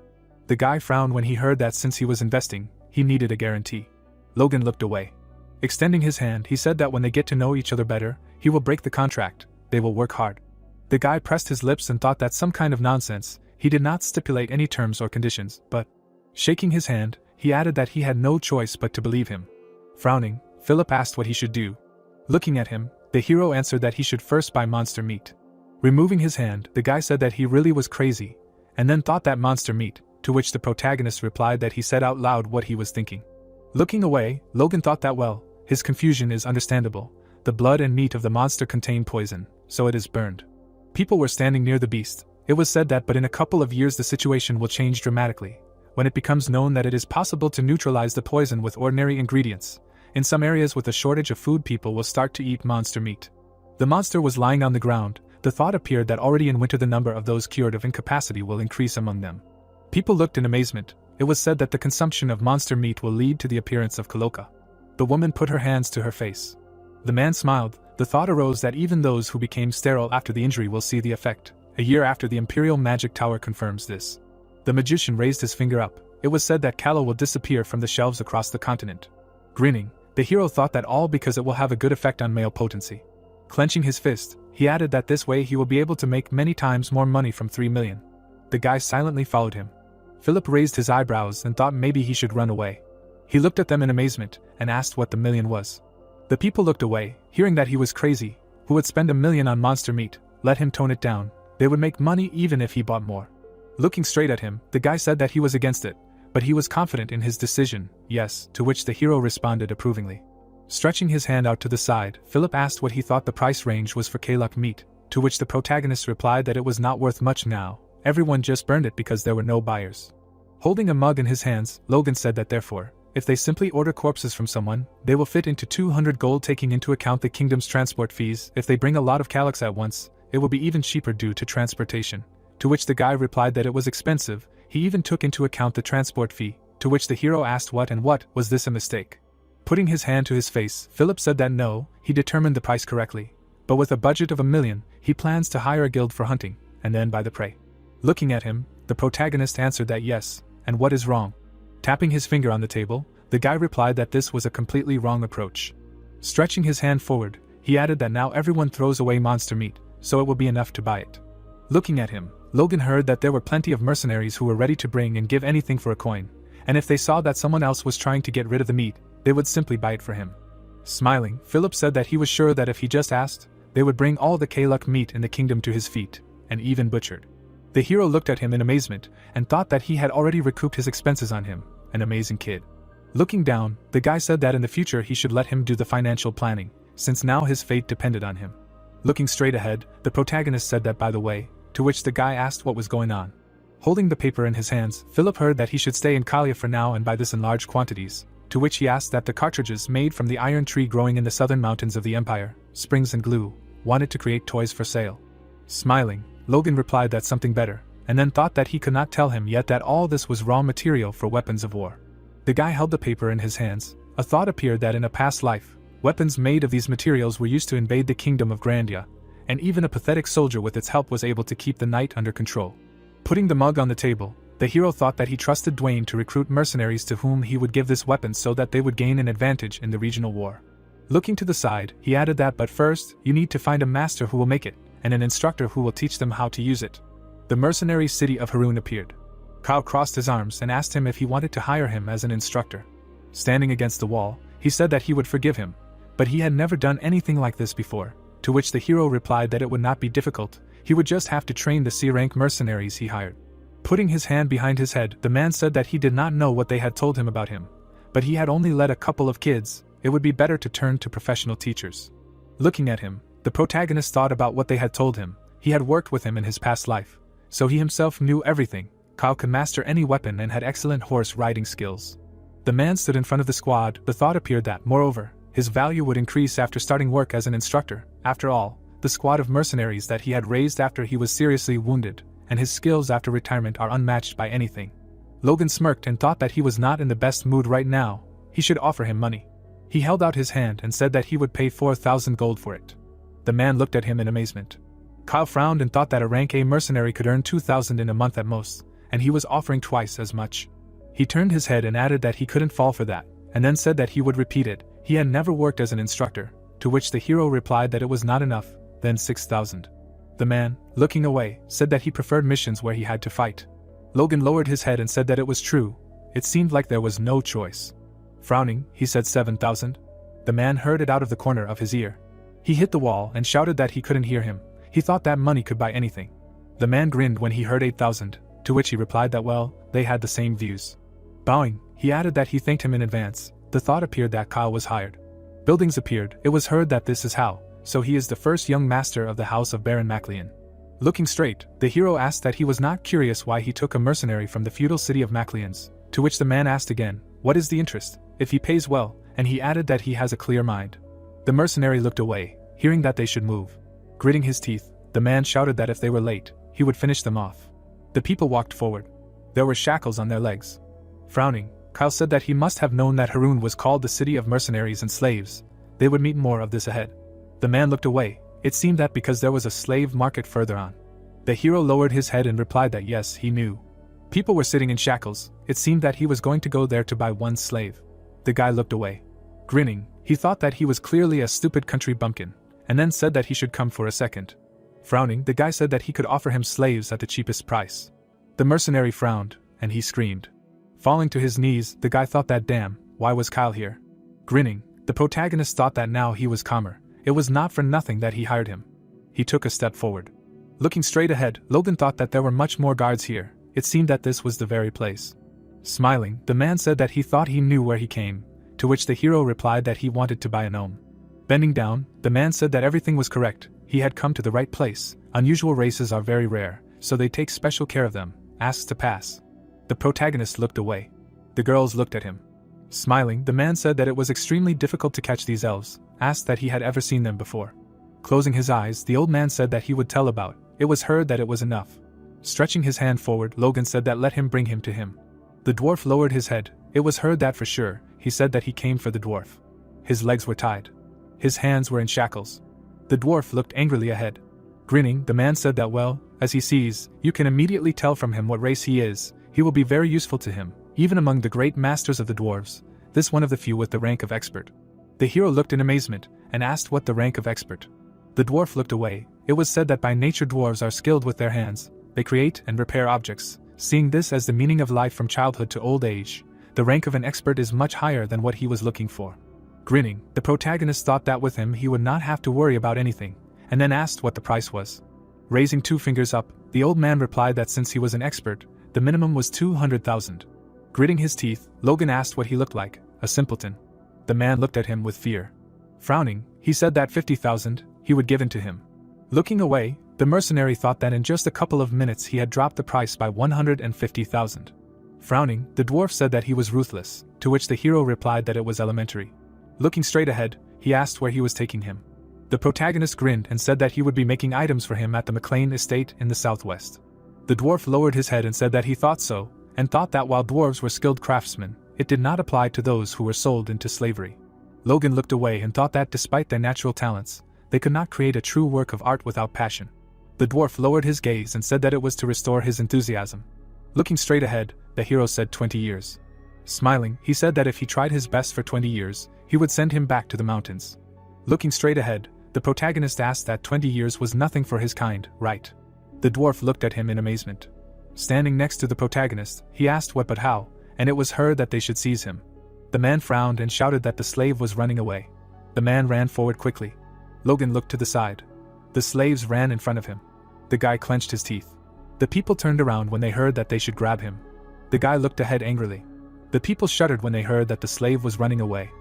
The guy frowned when he heard that since he was investing, he needed a guarantee. Logan looked away. Extending his hand, he said that when they get to know each other better, he will break the contract, they will work hard. The guy pressed his lips and thought that some kind of nonsense. He did not stipulate any terms or conditions, but, shaking his hand, he added that he had no choice but to believe him. Frowning, Philip asked what he should do. Looking at him, the hero answered that he should first buy monster meat. Removing his hand, the guy said that he really was crazy, and then thought that monster meat, to which the protagonist replied that he said out loud what he was thinking. Looking away, Logan thought that well, his confusion is understandable. The blood and meat of the monster contain poison, so it is burned. People were standing near the beast. It was said that but in a couple of years the situation will change dramatically, when it becomes known that it is possible to neutralize the poison with ordinary ingredients. In some areas with a shortage of food, people will start to eat monster meat. The monster was lying on the ground. The thought appeared that already in winter the number of those cured of incapacity will increase among them. People looked in amazement. It was said that the consumption of monster meat will lead to the appearance of Kaloka. The woman put her hands to her face. The man smiled. The thought arose that even those who became sterile after the injury will see the effect. A year after, the Imperial Magic Tower confirms this. The magician raised his finger up. It was said that Kalo will disappear from the shelves across the continent. Grinning, the hero thought that all because it will have a good effect on male potency. Clenching his fist, he added that this way he will be able to make many times more money from 3 million. The guy silently followed him. Philip raised his eyebrows and thought maybe he should run away. He looked at them in amazement and asked what the million was. The people looked away, hearing that he was crazy. Who would spend 1 million on monster meat? Let him tone it down. They would make money even if he bought more. Looking straight at him, the guy said that he was against it, but he was confident in his decision. Yes, to which the hero responded approvingly. Stretching his hand out to the side, Philip asked what he thought the price range was for Kaluk meat, to which the protagonist replied that it was not worth much now. Everyone just burned it because there were no buyers. Holding a mug in his hands, Logan said that therefore, if they simply order corpses from someone, they will fit into 200 gold, taking into account the kingdom's transport fees. If they bring a lot of Kaluks at once, it will be even cheaper due to transportation. To which the guy replied that it was expensive. He even took into account the transport fee, to which the hero asked what was this a mistake? Putting his hand to his face, Philip said that no, he determined the price correctly. But with a budget of 1 million, he plans to hire a guild for hunting, and then buy the prey. Looking at him, the protagonist answered that yes, and what is wrong? Tapping his finger on the table, the guy replied that this was a completely wrong approach. Stretching his hand forward, he added that now everyone throws away monster meat, so it will be enough to buy it. Looking at him, Logan heard that there were plenty of mercenaries who were ready to bring and give anything for a coin, and if they saw that someone else was trying to get rid of the meat, they would simply buy it for him. Smiling, Philip said that he was sure that if he just asked, they would bring all the Kaluk meat in the kingdom to his feet, and even butchered. The hero looked at him in amazement, and thought that he had already recouped his expenses on him, an amazing kid. Looking down, the guy said that in the future he should let him do the financial planning, since now his fate depended on him. Looking straight ahead, the protagonist said that by the way, to which the guy asked what was going on. Holding the paper in his hands, Philip heard that he should stay in Kalia for now and buy this in large quantities, to which he asked that the cartridges made from the iron tree growing in the southern mountains of the empire, springs and glue, wanted to create toys for sale. Smiling, Logan replied that something better, and then thought that he could not tell him yet that all this was raw material for weapons of war. The guy held the paper in his hands. A thought appeared that in a past life, weapons made of these materials were used to invade the kingdom of Grandia, and even a pathetic soldier with its help was able to keep the night under control. Putting the mug on the table, the hero thought that he trusted Dwayne to recruit mercenaries to whom he would give this weapon so that they would gain an advantage in the regional war. Looking to the side, he added that but first, you need to find a master who will make it, and an instructor who will teach them how to use it. The mercenary city of Haroon appeared. Kyle crossed his arms and asked him if he wanted to hire him as an instructor. Standing against the wall, he said that he would forgive him, but he had never done anything like this before, to which the hero replied that it would not be difficult, he would just have to train the C-rank mercenaries he hired. Putting his hand behind his head, the man said that he did not know what they had told him about him, but he had only led a couple of kids, it would be better to turn to professional teachers. Looking at him, the protagonist thought about what they had told him. He had worked with him in his past life, so he himself knew everything. Kyle could master any weapon and had excellent horse riding skills. The man stood in front of the squad. The thought appeared that, moreover, his value would increase after starting work as an instructor. After all, the squad of mercenaries that he had raised after he was seriously wounded, and his skills after retirement are unmatched by anything. Logan smirked and thought that he was not in the best mood right now. He should offer him money. He held out his hand and said that he would pay 4,000 gold for it. The man looked at him in amazement. Kyle frowned and thought that a rank A mercenary could earn 2,000 in a month at most, and he was offering twice as much. He turned his head and added that he couldn't fall for that, and then said that he would repeat it. He had never worked as an instructor, to which the hero replied that it was not enough, then 6,000. The man, looking away, said that he preferred missions where he had to fight. Logan lowered his head and said that it was true. It seemed like there was no choice. Frowning, he said 7,000. The man heard it out of the corner of his ear. He hit the wall and shouted that he couldn't hear him. He thought that money could buy anything. The man grinned when he heard 8,000, to which he replied that well, they had the same views. Bowing, he added that he thanked him in advance. The thought appeared that Kyle was hired. Buildings appeared. It was heard that this is how, so he is the first young master of the house of Baron Maclean. Looking straight, the hero asked that he was not curious why he took a mercenary from the feudal city of Macleans, to which the man asked again, what is the interest, if he pays well, and he added that he has a clear mind. The mercenary looked away, hearing that they should move. Gritting his teeth, the man shouted that if they were late, he would finish them off. The people walked forward. There were shackles on their legs. Frowning, Kyle said that he must have known that Haroon was called the city of mercenaries and slaves. They would meet more of this ahead. The man looked away. It seemed that because there was a slave market further on. The hero lowered his head and replied that yes, he knew. People were sitting in shackles. It seemed that he was going to go there to buy one slave. The guy looked away. Grinning, he thought that he was clearly a stupid country bumpkin, and then said that he should come for a second. Frowning, the guy said that he could offer him slaves at the cheapest price. The mercenary frowned, and he screamed. Falling to his knees, the guy thought that damn, why was Kyle here? Grinning, the protagonist thought that now he was calmer. It was not for nothing that he hired him. He took a step forward. Looking straight ahead, Logan thought that there were much more guards here. It seemed that this was the very place. Smiling, the man said that he thought he knew where he came, to which the hero replied that he wanted to buy a gnome. Bending down, the man said that everything was correct. He had come to the right place. Unusual races are very rare, so they take special care of them. Asked to pass. The protagonist looked away. The girls looked at him. Smiling, the man said that it was extremely difficult to catch these elves, asked that he had ever seen them before. Closing his eyes, the old man said that he would tell about. It was heard that it was enough. Stretching his hand forward, Logan said that let him bring him to him. The dwarf lowered his head. It was heard that for sure. He said that he came for the dwarf. His legs were tied. His hands were in shackles. The dwarf looked angrily ahead. Grinning, the man said that well, as he sees, you can immediately tell from him what race he is. He will be very useful to him, even among the great masters of the dwarves, this one of the few with the rank of expert. The hero looked in amazement, and asked what the rank of expert. The dwarf looked away. It was said that by nature dwarves are skilled with their hands. They create and repair objects. Seeing this as the meaning of life from childhood to old age, the rank of an expert is much higher than what he was looking for. Grinning, the protagonist thought that with him he would not have to worry about anything, and then asked what the price was. Raising 2 fingers up, the old man replied that since he was an expert, the minimum was 200,000. Gritting his teeth, Logan asked what he looked like, a simpleton. The man looked at him with fear. Frowning, he said that 50,000, he would give in to him. Looking away, the mercenary thought that in just a couple of minutes he had dropped the price by 150,000. Frowning, the dwarf said that he was ruthless, to which the hero replied that it was elementary. Looking straight ahead, he asked where he was taking him. The protagonist grinned and said that he would be making items for him at the McLean estate in the southwest. The dwarf lowered his head and said that he thought so, and thought that while dwarves were skilled craftsmen, it did not apply to those who were sold into slavery. Logan looked away and thought that despite their natural talents, they could not create a true work of art without passion. The dwarf lowered his gaze and said that it was to restore his enthusiasm. Looking straight ahead, the hero said 20 years. Smiling, he said that if he tried his best for 20 years, he would send him back to the mountains. Looking straight ahead, the protagonist asked that 20 years was nothing for his kind, right? The dwarf looked at him in amazement. Standing next to the protagonist, he asked what but how, and it was heard that they should seize him. The man frowned and shouted that the slave was running away. The man ran forward quickly. Logan looked to the side. The slaves ran in front of him. The guy clenched his teeth. The people turned around when they heard that they should grab him. The guy looked ahead angrily. The people shuddered when they heard that the slave was running away.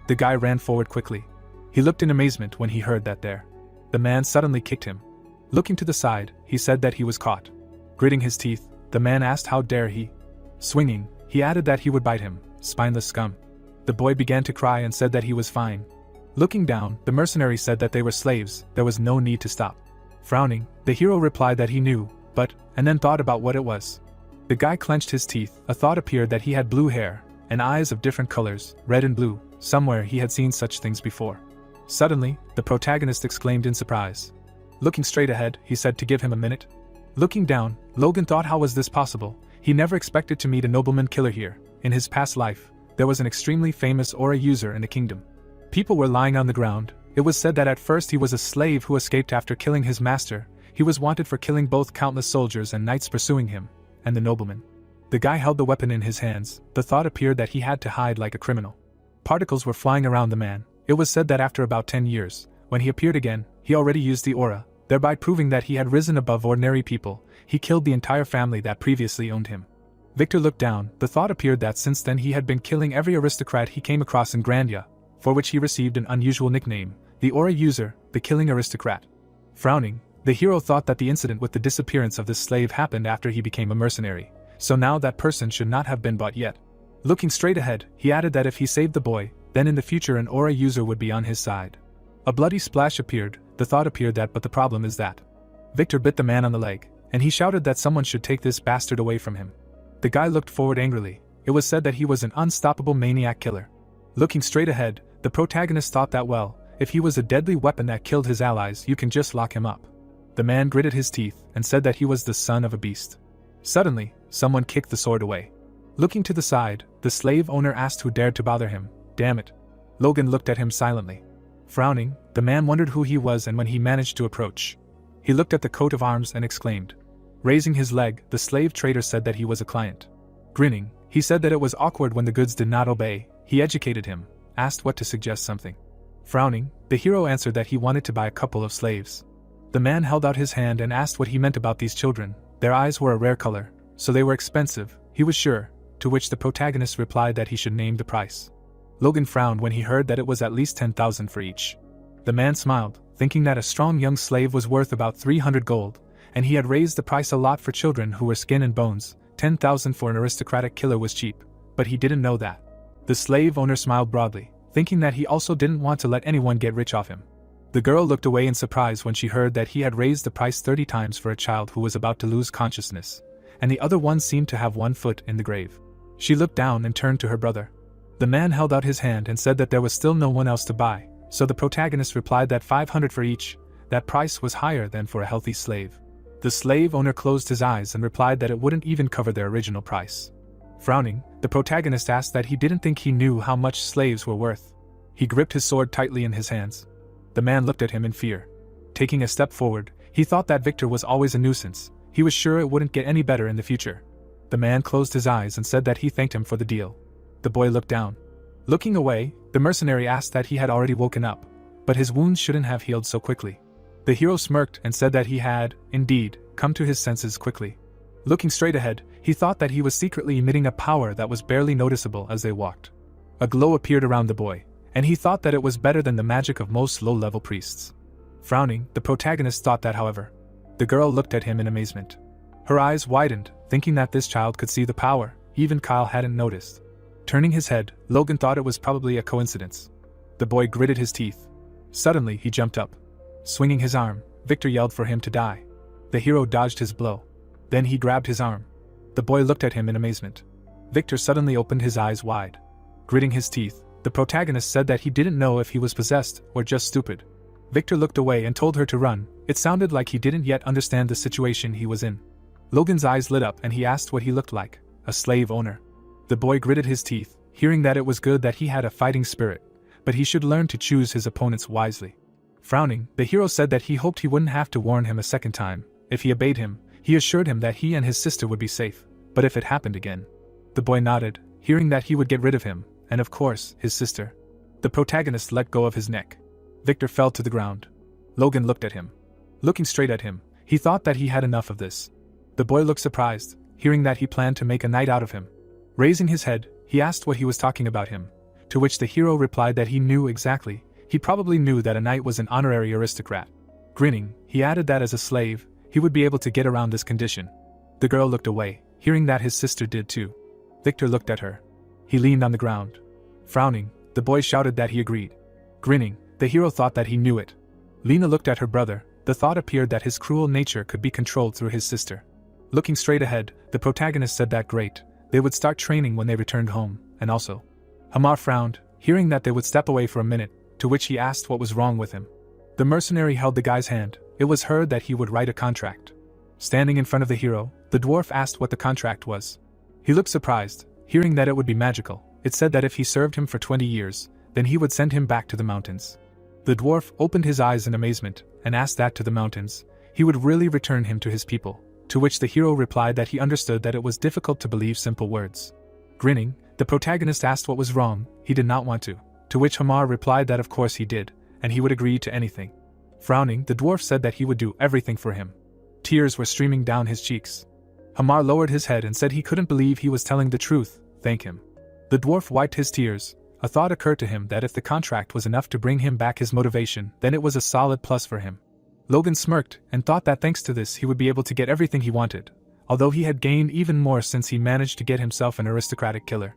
The guy ran forward quickly. He looked in amazement when he heard that there. The man suddenly kicked him. Looking to the side, he said that he was caught. Gritting his teeth, the man asked how dare he. Swinging, he added that he would bite him, spineless scum. The boy began to cry and said that he was fine. Looking down, the mercenary said that they were slaves, there was no need to stop. Frowning, the hero replied that he knew, and then thought about what it was. The guy clenched his teeth, a thought appeared that he had blue hair, and eyes of different colors, red and blue, somewhere he had seen such things before. Suddenly, the protagonist exclaimed in surprise. Looking straight ahead, he said to give him a minute. Looking down, Logan thought how was this possible, he never expected to meet a nobleman killer here. In his past life, there was an extremely famous aura user in the kingdom. People were lying on the ground. It was said that at first he was a slave who escaped after killing his master. He was wanted for killing both countless soldiers and knights pursuing him, and the nobleman. The guy held the weapon in his hands. The thought appeared that he had to hide like a criminal. Particles were flying around the man. It was said that after about 10 years, when he appeared again, he already used the aura, thereby proving that he had risen above ordinary people. He killed the entire family that previously owned him. Victor looked down. The thought appeared that since then he had been killing every aristocrat he came across in Grandia, for which he received an unusual nickname, the aura user, the killing aristocrat. Frowning, the hero thought that the incident with the disappearance of this slave happened after he became a mercenary, so now that person should not have been bought yet. Looking straight ahead, he added that if he saved the boy, then in the future an aura user would be on his side. A bloody splash appeared. The thought appeared that but the problem is that Victor bit the man on the leg, and he shouted that someone should take this bastard away from him. The guy looked forward angrily. It was said that he was an unstoppable maniac killer. Looking straight ahead, the protagonist thought that well, if he was a deadly weapon that killed his allies, you can just lock him up. The man gritted his teeth and said that he was the son of a beast. Suddenly, someone kicked the sword away. Looking to the side, the slave owner asked who dared to bother him. Damn it. Logan looked at him silently. Frowning, the man wondered who he was, and when he managed to approach, he looked at the coat of arms and exclaimed. Raising his leg, the slave trader said that he was a client. Grinning, he said that it was awkward when the goods did not obey. He educated him, asked what to suggest something. Frowning, the hero answered that he wanted to buy a couple of slaves. The man held out his hand and asked what he meant about these children. Their eyes were a rare color, so they were expensive, he was sure, to which the protagonist replied that he should name the price. Logan frowned when he heard that it was at least 10,000 for each. The man smiled, thinking that a strong young slave was worth about 300 gold, and he had raised the price a lot for children who were skin and bones. 10,000 for an aristocratic killer was cheap, but he didn't know that. The slave owner smiled broadly, thinking that he also didn't want to let anyone get rich off him. The girl looked away in surprise when she heard that he had raised the price 30 times for a child who was about to lose consciousness, and the other one seemed to have one foot in the grave. She looked down and turned to her brother. The man held out his hand and said that there was still no one else to buy, so the protagonist replied that 500 for each. That price was higher than for a healthy slave. The slave owner closed his eyes and replied that it wouldn't even cover their original price. Frowning, the protagonist asked that he didn't think he knew how much slaves were worth. He gripped his sword tightly in his hands. The man looked at him in fear. Taking a step forward, he thought that Victor was always a nuisance. He was sure it wouldn't get any better in the future. The man closed his eyes and said that he thanked him for the deal. The boy looked down. Looking away, the mercenary asked that he had already woken up, but his wounds shouldn't have healed so quickly. The hero smirked and said that he had, indeed, come to his senses quickly. Looking straight ahead, he thought that he was secretly emitting a power that was barely noticeable as they walked. A glow appeared around the boy, and he thought that it was better than the magic of most low-level priests. Frowning, the protagonist thought that, however. The girl looked at him in amazement. Her eyes widened, thinking that this child could see the power. Even Kyle hadn't noticed. Turning his head, Logan thought it was probably a coincidence. The boy gritted his teeth. Suddenly, he jumped up. Swinging his arm, Victor yelled for him to die. The hero dodged his blow. Then he grabbed his arm. The boy looked at him in amazement. Victor suddenly opened his eyes wide. Gritting his teeth, the protagonist said that he didn't know if he was possessed or just stupid. Victor looked away and told her to run. It sounded like he didn't yet understand the situation he was in. Logan's eyes lit up and he asked what he looked like. A slave owner. The boy gritted his teeth, hearing that it was good that he had a fighting spirit, but he should learn to choose his opponents wisely. Frowning, the hero said that he hoped he wouldn't have to warn him a second time. If he obeyed him, he assured him that he and his sister would be safe, but if it happened again. The boy nodded, hearing that he would get rid of him, and of course, his sister. The protagonist let go of his neck. Victor fell to the ground. Logan looked at him. Looking straight at him, he thought that he had enough of this. The boy looked surprised, hearing that he planned to make a night out of him. Raising his head, he asked what he was talking about him, to which the hero replied that he knew exactly. He probably knew that a knight was an honorary aristocrat. Grinning, he added that as a slave, he would be able to get around this condition. The girl looked away, hearing that his sister did too. Victor looked at her. He leaned on the ground. Frowning, the boy shouted that he agreed. Grinning, the hero thought that he knew it. Lena looked at her brother. The thought appeared that his cruel nature could be controlled through his sister. Looking straight ahead, the protagonist said that great, they would start training when they returned home, and also. Hamar frowned, hearing that they would step away for a minute, to which he asked what was wrong with him. The mercenary held the guy's hand. It was heard that he would write a contract. Standing in front of the hero, the dwarf asked what the contract was. He looked surprised, hearing that it would be magical. It said that if he served him for 20 years, then he would send him back to the mountains. The dwarf opened his eyes in amazement, and asked that to the mountains, he would really return him to his people, to which the hero replied that he understood that it was difficult to believe simple words. Grinning, the protagonist asked what was wrong. He did not want to which Hamar replied that of course he did, and he would agree to anything. Frowning, the dwarf said that he would do everything for him. Tears were streaming down his cheeks. Hamar lowered his head and said he couldn't believe he was telling the truth. Thank him. The dwarf wiped his tears. A thought occurred to him that if the contract was enough to bring him back his motivation, then it was a solid plus for him. Logan smirked and thought that thanks to this he would be able to get everything he wanted, although he had gained even more since he managed to get himself an aristocratic killer.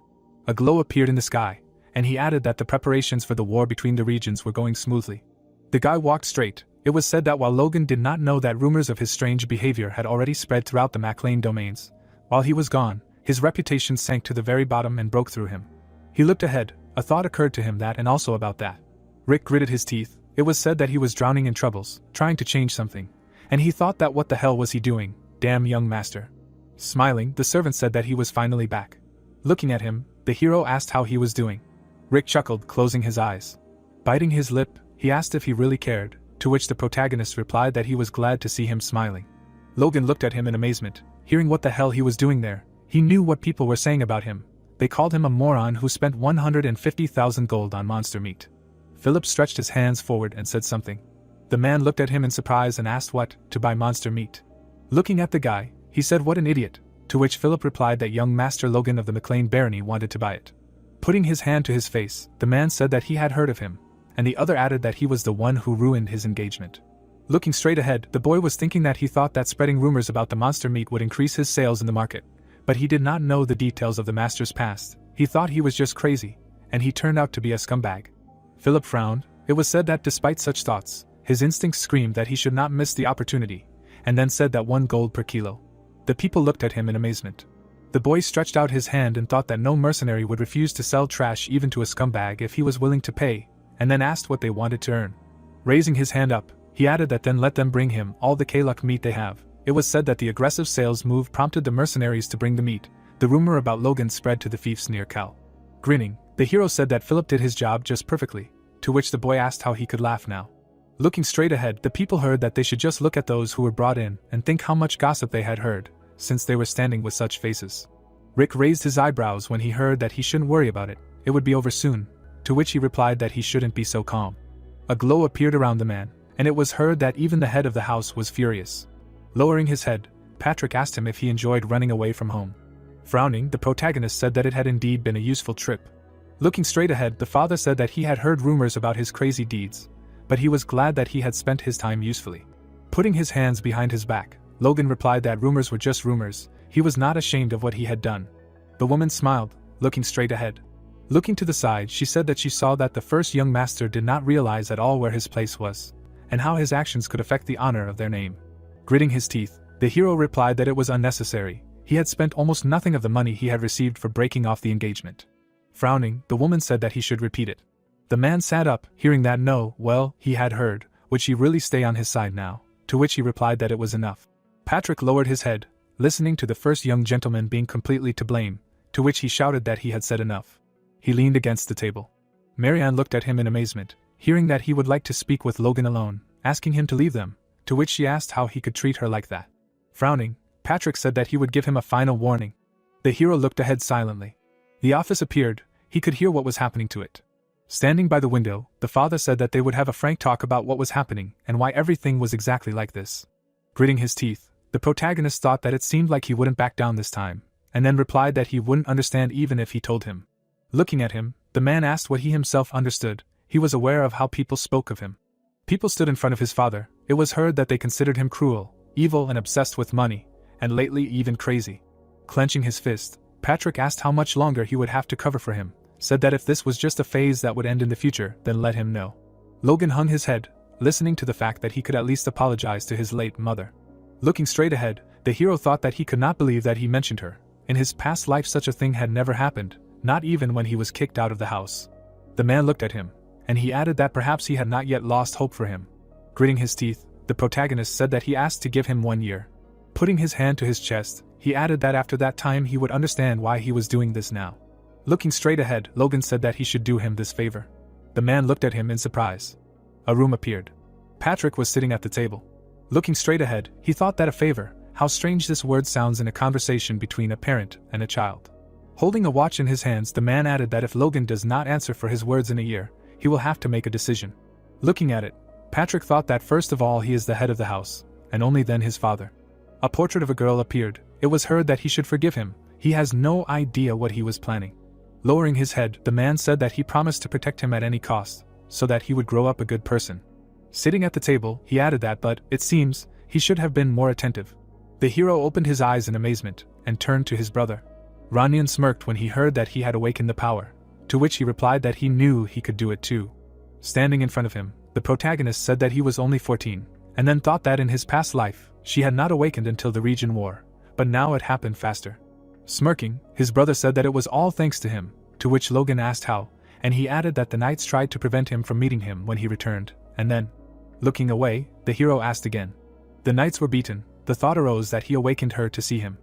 A glow appeared in the sky, and he added that the preparations for the war between the regions were going smoothly. The guy walked straight. It was said that while Logan did not know that rumors of his strange behavior had already spread throughout the MacLean domains, while he was gone, his reputation sank to the very bottom and broke through him. He looked ahead. A thought occurred to him that and also about that. Rick gritted his teeth. It was said that he was drowning in troubles, trying to change something, and he thought that what the hell was he doing, damn young master. Smiling, the servant said that he was finally back. Looking at him, the hero asked how he was doing. Rick chuckled, closing his eyes. Biting his lip, he asked if he really cared, to which the protagonist replied that he was glad to see him smiling. Logan looked at him in amazement, hearing what the hell he was doing there. He knew what people were saying about him. They called him a moron who spent 150,000 gold on monster meat. Philip stretched his hands forward and said something. The man looked at him in surprise and asked what, to buy monster meat. Looking at the guy, he said what an idiot, to which Philip replied that young Master Logan of the MacLean barony wanted to buy it. Putting his hand to his face, the man said that he had heard of him, and the other added that he was the one who ruined his engagement. Looking straight ahead, the boy was thinking that he thought that spreading rumors about the monster meat would increase his sales in the market, but he did not know the details of the master's past. He thought he was just crazy, and he turned out to be a scumbag. Philip frowned. It was said that despite such thoughts, his instincts screamed that he should not miss the opportunity, and then said that 1 gold per kilo. The people looked at him in amazement. The boy stretched out his hand and thought that no mercenary would refuse to sell trash even to a scumbag if he was willing to pay, and then asked what they wanted to earn. Raising his hand up, he added that then let them bring him all the Kaluk meat they have. It was said that the aggressive sales move prompted the mercenaries to bring the meat. The rumor about Logan spread to the fiefs near Cal. Grinning, the hero said that Philip did his job just perfectly, to which the boy asked how he could laugh now. Looking straight ahead, the people heard that they should just look at those who were brought in and think how much gossip they had heard, since they were standing with such faces. Rick raised his eyebrows when he heard that he shouldn't worry about it, it would be over soon, to which he replied that he shouldn't be so calm. A glow appeared around the man, and it was heard that even the head of the house was furious. Lowering his head, Patrick asked him if he enjoyed running away from home. Frowning, the protagonist said that it had indeed been a useful trip. Looking straight ahead, the father said that he had heard rumors about his crazy deeds, but he was glad that he had spent his time usefully. Putting his hands behind his back, Logan replied that rumors were just rumors. He was not ashamed of what he had done. The woman smiled, looking straight ahead. Looking to the side, she said that she saw that the first young master did not realize at all where his place was, and how his actions could affect the honor of their name. Gritting his teeth, the hero replied that it was unnecessary. He had spent almost nothing of the money he had received for breaking off the engagement. Frowning, the woman said that he should repeat it. The man sat up, hearing that he had heard. Would she really stay on his side now? To which he replied that it was enough. Patrick lowered his head, listening to the first young gentleman being completely to blame, to which he shouted that he had said enough. He leaned against the table. Marianne looked at him in amazement, hearing that he would like to speak with Logan alone, asking him to leave them, to which she asked how he could treat her like that. Frowning, Patrick said that he would give him a final warning. The hero looked ahead silently. The office appeared. He could hear what was happening to it. Standing by the window, the father said that they would have a frank talk about what was happening and why everything was exactly like this. Gritting his teeth, the protagonist thought that it seemed like he wouldn't back down this time, and then replied that he wouldn't understand even if he told him. Looking at him, the man asked what he himself understood. He was aware of how people spoke of him. People stood in front of his father. It was heard that they considered him cruel, evil and obsessed with money, and lately even crazy. Clenching his fist, Patrick asked how much longer he would have to cover for him, said that if this was just a phase that would end in the future, then let him know. Logan hung his head, listening to the fact that he could at least apologize to his late mother. Looking straight ahead, the hero thought that he could not believe that he mentioned her. In his past life such a thing had never happened, not even when he was kicked out of the house. The man looked at him, and he added that perhaps he had not yet lost hope for him. Gritting his teeth, the protagonist said that he asked to give him 1 year. Putting his hand to his chest, he added that after that time he would understand why he was doing this now. Looking straight ahead, Logan said that he should do him this favor. The man looked at him in surprise. A room appeared. Patrick was sitting at the table. Looking straight ahead, he thought that a favor. How strange this word sounds in a conversation between a parent and a child. Holding a watch in his hands, the man added that if Logan does not answer for his words in a year, he will have to make a decision. Looking at it, Patrick thought that first of all he is the head of the house, and only then his father. A portrait of a girl appeared. It was heard that he should forgive him. He has no idea what he was planning. Lowering his head, the man said that he promised to protect him at any cost, so that he would grow up a good person. Sitting at the table, he added that, but, it seems, he should have been more attentive. The hero opened his eyes in amazement, and turned to his brother. Ranyan smirked when he heard that he had awakened the power, to which he replied that he knew he could do it too. Standing in front of him, the protagonist said that he was only 14, and then thought that in his past life, she had not awakened until the region war, but now it happened faster. Smirking, his brother said that it was all thanks to him, to which Logan asked how, and he added that the knights tried to prevent him from meeting him when he returned, and then, looking away, the hero asked again. The knights were beaten. The thought arose that he awakened her to see him.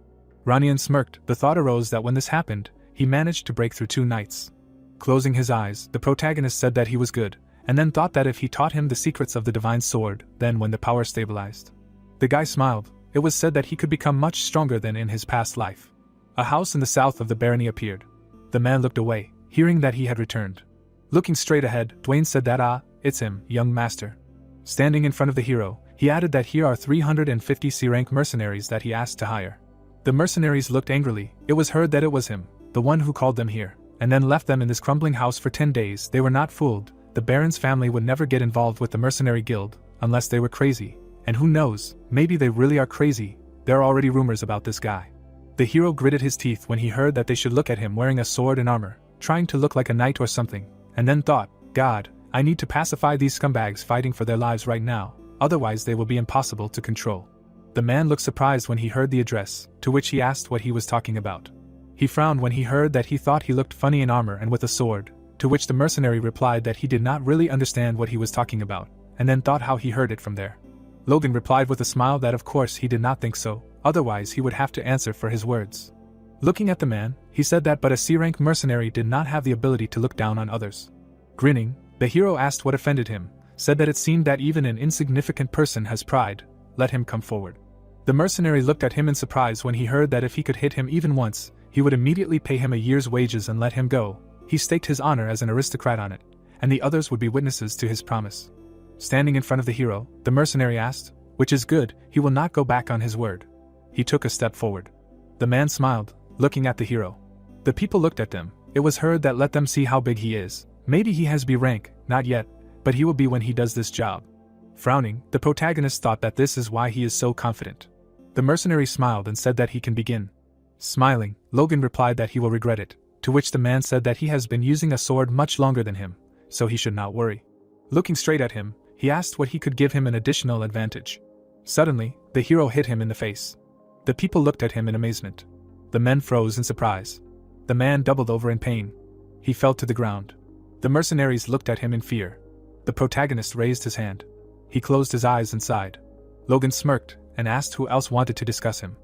Ranyan smirked. The thought arose that when this happened, he managed to break through 2 knights. Closing his eyes, the protagonist said that he was good, and then thought that if he taught him the secrets of the divine sword, then when the power stabilized. The guy smiled. It was said that he could become much stronger than in his past life. A house in the south of the barony appeared. The man looked away, hearing that he had returned. Looking straight ahead, Dwayne said that it's him, young master. Standing in front of the hero, he added that here are 350 C-rank mercenaries that he asked to hire. The mercenaries looked angrily. It was heard that it was him, the one who called them here, and then left them in this crumbling house for 10 days. They were not fooled. The Baron's family would never get involved with the mercenary guild, unless they were crazy. And who knows, maybe they really are crazy. There are already rumors about this guy. The hero gritted his teeth when he heard that they should look at him wearing a sword and armor, trying to look like a knight or something, and then thought, God, I need to pacify these scumbags fighting for their lives right now, otherwise they will be impossible to control. The man looked surprised when he heard the address, to which he asked what he was talking about. He frowned when he heard that he thought he looked funny in armor and with a sword, to which the mercenary replied that he did not really understand what he was talking about, and then thought how he heard it from there. Logan replied with a smile that of course he did not think so, otherwise he would have to answer for his words. Looking at the man, he said that but a C-rank mercenary did not have the ability to look down on others. Grinning, the hero asked what offended him, said that it seemed that even an insignificant person has pride. Let him come forward. The mercenary looked at him in surprise when he heard that if he could hit him even once, he would immediately pay him a year's wages and let him go. He staked his honor as an aristocrat on it, and the others would be witnesses to his promise. Standing in front of the hero, the mercenary asked, which is good, he will not go back on his word. He took a step forward. The man smiled, looking at the hero. The people looked at them. It was heard that let them see how big he is. Maybe he has B rank, not yet, but he will be when he does this job. Frowning, the protagonist thought that this is why he is so confident. The mercenary smiled and said that he can begin. Smiling, Logan replied that he will regret it, to which the man said that he has been using a sword much longer than him, so he should not worry. Looking straight at him, He asked what he could give him an additional advantage. Suddenly, the hero hit him in the face. The people looked at him in amazement. The men froze in surprise. The man doubled over in pain. He fell to the ground. The mercenaries looked at him in fear. The protagonist raised his hand. He closed his eyes and sighed. Logan smirked and asked who else wanted to discuss him.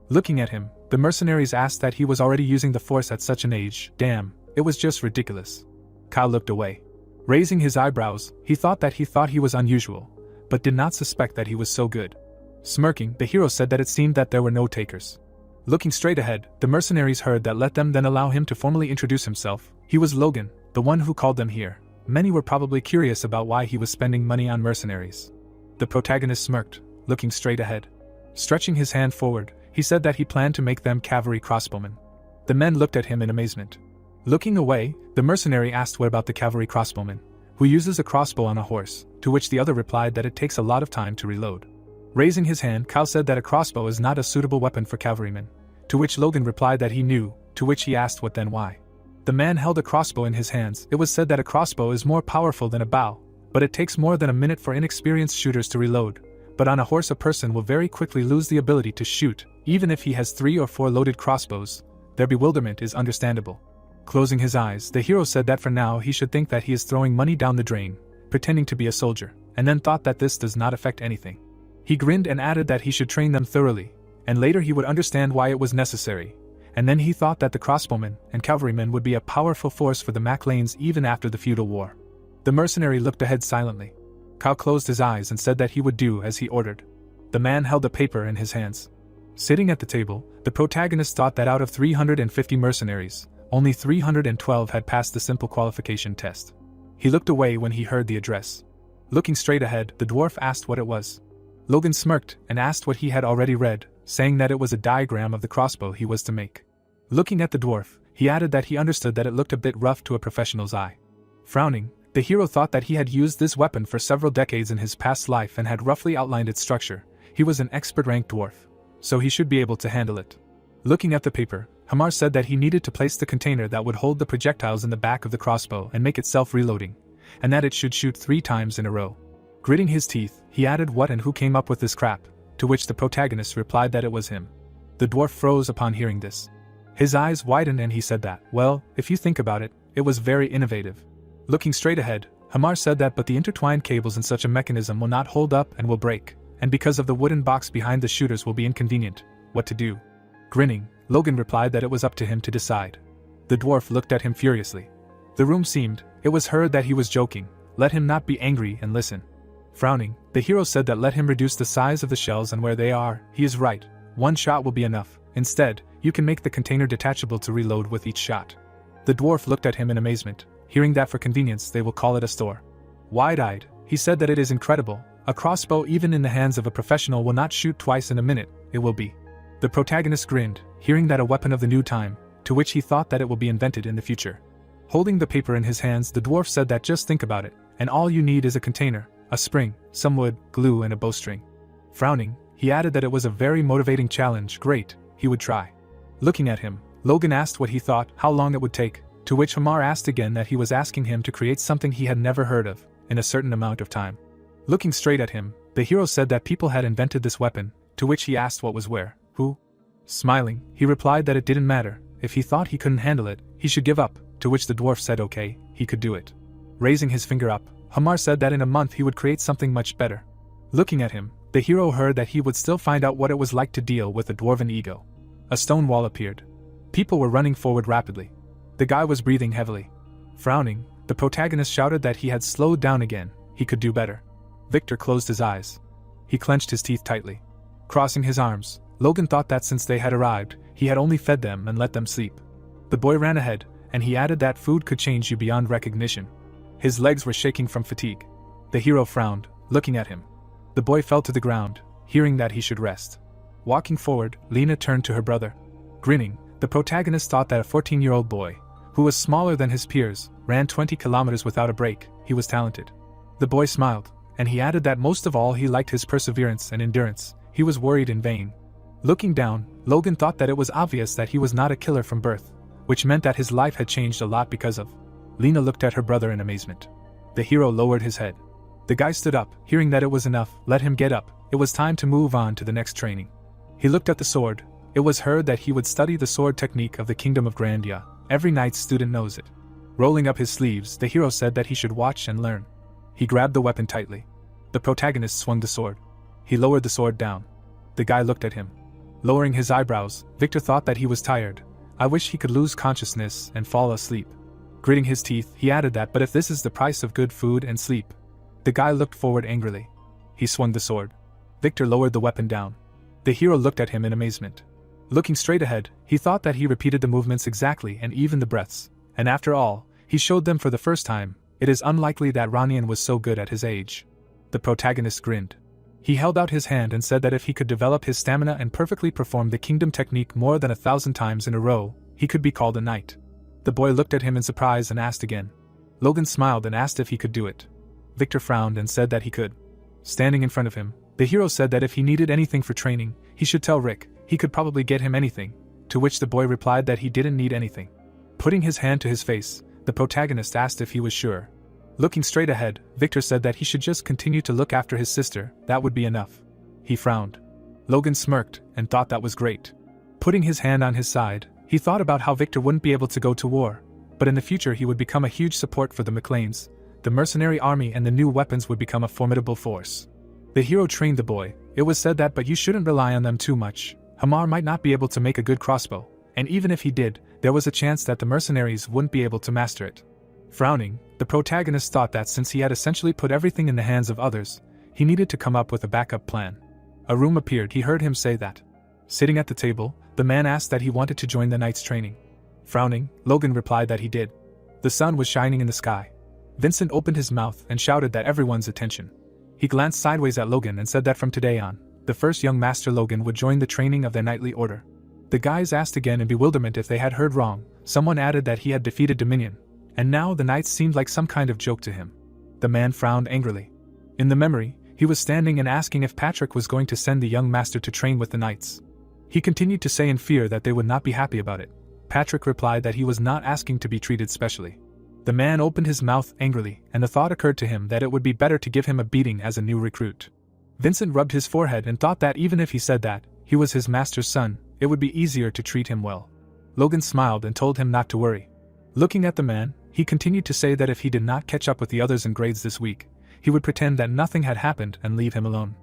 Looking at him, the mercenaries asked that he was already using the force at such an age. Damn, it was just ridiculous. Kyle looked away. Raising his eyebrows, he thought he was unusual, but did not suspect that he was so good. Smirking, the hero said that it seemed that there were no takers. Looking straight ahead, the mercenaries heard that let them then allow him to formally introduce himself. He was Logan, the one who called them here. Many were probably curious about why he was spending money on mercenaries. The protagonist smirked, looking straight ahead. Stretching his hand forward, he said that he planned to make them cavalry crossbowmen. The men looked at him in amazement. Looking away, the mercenary asked what about the cavalry crossbowman, who uses a crossbow on a horse, to which the other replied that it takes a lot of time to reload. Raising his hand, Kyle said that a crossbow is not a suitable weapon for cavalrymen, to which Logan replied that he knew, to which he asked what then why. The man held a crossbow in his hands. It was said that a crossbow is more powerful than a bow, but it takes more than a minute for inexperienced shooters to reload. But on a horse a person will very quickly lose the ability to shoot, even if he has 3 or 4 loaded crossbows. Their bewilderment is understandable. Closing his eyes, the hero said that for now he should think that he is throwing money down the drain, pretending to be a soldier, and then thought that this does not affect anything. He grinned and added that he should train them thoroughly, and later he would understand why it was necessary. And then he thought that the crossbowmen and cavalrymen would be a powerful force for the MacLanes even after the feudal war. The mercenary looked ahead silently. Kyle closed his eyes and said that he would do as he ordered. The man held a paper in his hands. Sitting at the table, the protagonist thought that out of 350 mercenaries, only 312 had passed the simple qualification test. He looked away when he heard the address. Looking straight ahead, the dwarf asked what it was. Logan smirked and asked what he had already read, saying that it was a diagram of the crossbow he was to make. Looking at the dwarf, he added that he understood that it looked a bit rough to a professional's eye. Frowning, the hero thought that he had used this weapon for several decades in his past life and had roughly outlined its structure. He was an expert-ranked dwarf, so he should be able to handle it. Looking at the paper, Hamar said that he needed to place the container that would hold the projectiles in the back of the crossbow and make it self-reloading, and that it should shoot 3 times in a row. Gritting his teeth, he added what and who came up with this crap, to which the protagonist replied that it was him. The dwarf froze upon hearing this. His eyes widened and he said that, well, if you think about it, it was very innovative. Looking straight ahead, Hamar said that but the intertwined cables in such a mechanism will not hold up and will break, and because of the wooden box behind the shooters will be inconvenient. What to do? Grinning, Logan replied that it was up to him to decide. The dwarf looked at him furiously. The room seemed, it was heard that he was joking. Let him not be angry and listen. Frowning, the hero said that let him reduce the size of the shells and where they are. He is right. 1 shot will be enough. Instead, you can make the container detachable to reload with each shot. The dwarf looked at him in amazement, hearing that for convenience they will call it a store. Wide-eyed, he said that it is incredible. A crossbow even in the hands of a professional will not shoot twice in a minute, it will be. The protagonist grinned, hearing that a weapon of the new time, to which he thought that it will be invented in the future. Holding the paper in his hands, the dwarf said that just think about it, and all you need is a container, a spring, some wood, glue and a bowstring. Frowning, he added that it was a very motivating challenge. Great, he would try. Looking at him, Logan asked what he thought, how long it would take, to which Hamar asked again that he was asking him to create something he had never heard of, in a certain amount of time. Looking straight at him, the hero said that people had invented this weapon, to which he asked what was where, who? Smiling, he replied that it didn't matter, if he thought he couldn't handle it, he should give up, to which the dwarf said okay, he could do it. Raising his finger up, Hamar said that in a month he would create something much better. Looking at him, the hero heard that he would still find out what it was like to deal with a dwarven ego. A stone wall appeared. People were running forward rapidly. The guy was breathing heavily. Frowning, the protagonist shouted that he had slowed down again, he could do better. Victor closed his eyes. He clenched his teeth tightly. Crossing his arms, Logan thought that since they had arrived, he had only fed them and let them sleep. The boy ran ahead, and he added that food could change you beyond recognition. His legs were shaking from fatigue. The hero frowned, looking at him. The boy fell to the ground, hearing that he should rest. Walking forward, Lena turned to her brother. Grinning, the protagonist thought that a 14-year-old boy, who was smaller than his peers, ran 20 kilometers without a break. He was talented. The boy smiled, and he added that most of all he liked his perseverance and endurance. He was worried in vain. Looking down, Logan thought that it was obvious that he was not a killer from birth, which meant that his life had changed a lot because of. Lena looked at her brother in amazement. The hero lowered his head. The guy stood up, hearing that it was enough, let him get up, it was time to move on to the next training. He looked at the sword. It was heard that he would study the sword technique of the Kingdom of Grandia. Every knight's student knows it. Rolling up his sleeves, the hero said that he should watch and learn. He grabbed the weapon tightly. The protagonist swung the sword. He lowered the sword down. The guy looked at him. Lowering his eyebrows, Victor thought that he was tired. I wish he could lose consciousness and fall asleep. Gritting his teeth, he added that, but if this is the price of good food and sleep. The guy looked forward angrily. He swung the sword. Victor lowered the weapon down. The hero looked at him in amazement. Looking straight ahead, he thought that he repeated the movements exactly and even the breaths, and after all, he showed them for the first time. It is unlikely that Ranian was so good at his age. The protagonist grinned. He held out his hand and said that if he could develop his stamina and perfectly perform the kingdom technique more than 1,000 times in a row, he could be called a knight. The boy looked at him in surprise and asked again. Logan smiled and asked if he could do it. Victor frowned and said that he could. Standing in front of him, the hero said that if he needed anything for training, he should tell Rick. He could probably get him anything, to which the boy replied that he didn't need anything. Putting his hand to his face, the protagonist asked if he was sure. Looking straight ahead, Victor said that he should just continue to look after his sister, that would be enough. He frowned. Logan smirked and thought that was great. Putting his hand on his side, he thought about how Victor wouldn't be able to go to war, but in the future he would become a huge support for the McLeans. The mercenary army and the new weapons would become a formidable force. The hero trained the boy. It was said that, but you shouldn't rely on them too much. Hamar might not be able to make a good crossbow, and even if he did, there was a chance that the mercenaries wouldn't be able to master it. Frowning, the protagonist thought that since he had essentially put everything in the hands of others, he needed to come up with a backup plan. A room appeared. He heard him say that. Sitting at the table, the man asked that he wanted to join the knight's training. Frowning, Logan replied that he did. The sun was shining in the sky. Vincent opened his mouth and shouted that everyone's attention. He glanced sideways at Logan and said that from today on, the first young master Logan would join the training of their knightly order. The guys asked again in bewilderment if they had heard wrong. Someone added that he had defeated Dominion, and now the knights seemed like some kind of joke to him. The man frowned angrily. In the memory, he was standing and asking if Patrick was going to send the young master to train with the knights. He continued to say in fear that they would not be happy about it. Patrick replied that he was not asking to be treated specially. The man opened his mouth angrily, and the thought occurred to him that it would be better to give him a beating as a new recruit. Vincent rubbed his forehead and thought that even if he said that he was his master's son, it would be easier to treat him well. Logan smiled and told him not to worry. Looking at the man, he continued to say that if he did not catch up with the others in grades this week, he would pretend that nothing had happened and leave him alone.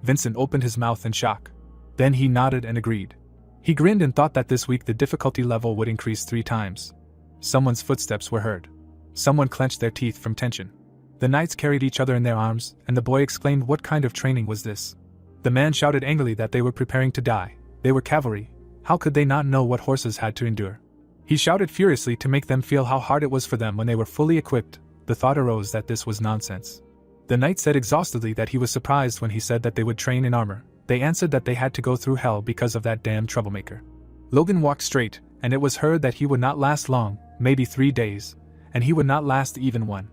Vincent opened his mouth in shock. Then he nodded and agreed. He grinned and thought that this week the difficulty level would increase 3 times. Someone's footsteps were heard. Someone clenched their teeth from tension. The knights carried each other in their arms, and the boy exclaimed, "What kind of training was this?" The man shouted angrily that they were preparing to die. They were cavalry. How could they not know what horses had to endure? He shouted furiously to make them feel how hard it was for them when they were fully equipped. The thought arose that this was nonsense. The knight said exhaustedly that he was surprised when he said that they would train in armor. They answered that they had to go through hell because of that damn troublemaker. Logan walked straight, and it was heard that he would not last long, maybe 3 days, and he would not last even 1.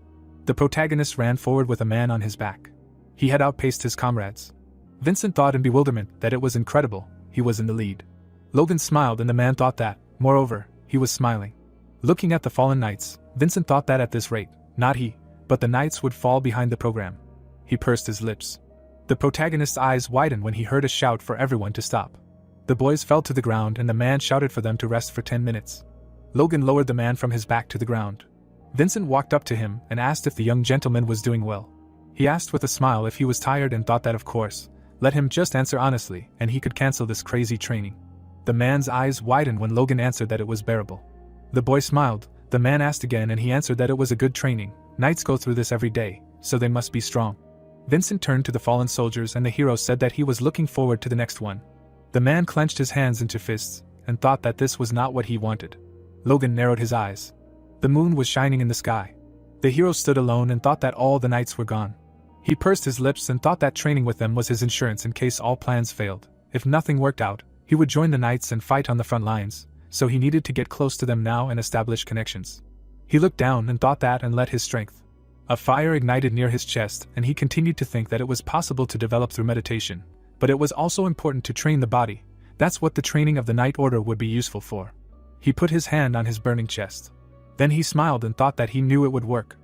The protagonist ran forward with a man on his back. He had outpaced his comrades. Vincent thought in bewilderment that it was incredible. He was in the lead. Logan smiled and the man thought that, moreover, he was smiling. Looking at the fallen knights, Vincent thought that at this rate, not he, but the knights would fall behind the program. He pursed his lips. The protagonist's eyes widened when he heard a shout for everyone to stop. The boys fell to the ground and the man shouted for them to rest for 10 minutes. Logan lowered the man from his back to the ground. Vincent walked up to him and asked if the young gentleman was doing well. He asked with a smile if he was tired and thought that of course, let him just answer honestly and he could cancel this crazy training. The man's eyes widened when Logan answered that it was bearable. The boy smiled. The man asked again and he answered that it was a good training. Knights go through this every day, so they must be strong. Vincent turned to the fallen soldiers and the hero said that he was looking forward to the next one. The man clenched his hands into fists and thought that this was not what he wanted. Logan narrowed his eyes. The moon was shining in the sky. The hero stood alone and thought that all the knights were gone. He pursed his lips and thought that training with them was his insurance in case all plans failed. If nothing worked out, he would join the knights and fight on the front lines, so he needed to get close to them now and establish connections. He looked down and thought that and let his strength. A fire ignited near his chest and he continued to think that it was possible to develop through meditation, but it was also important to train the body. That's what the training of the Knight Order would be useful for. He put his hand on his burning chest. Then he smiled and thought that he knew it would work.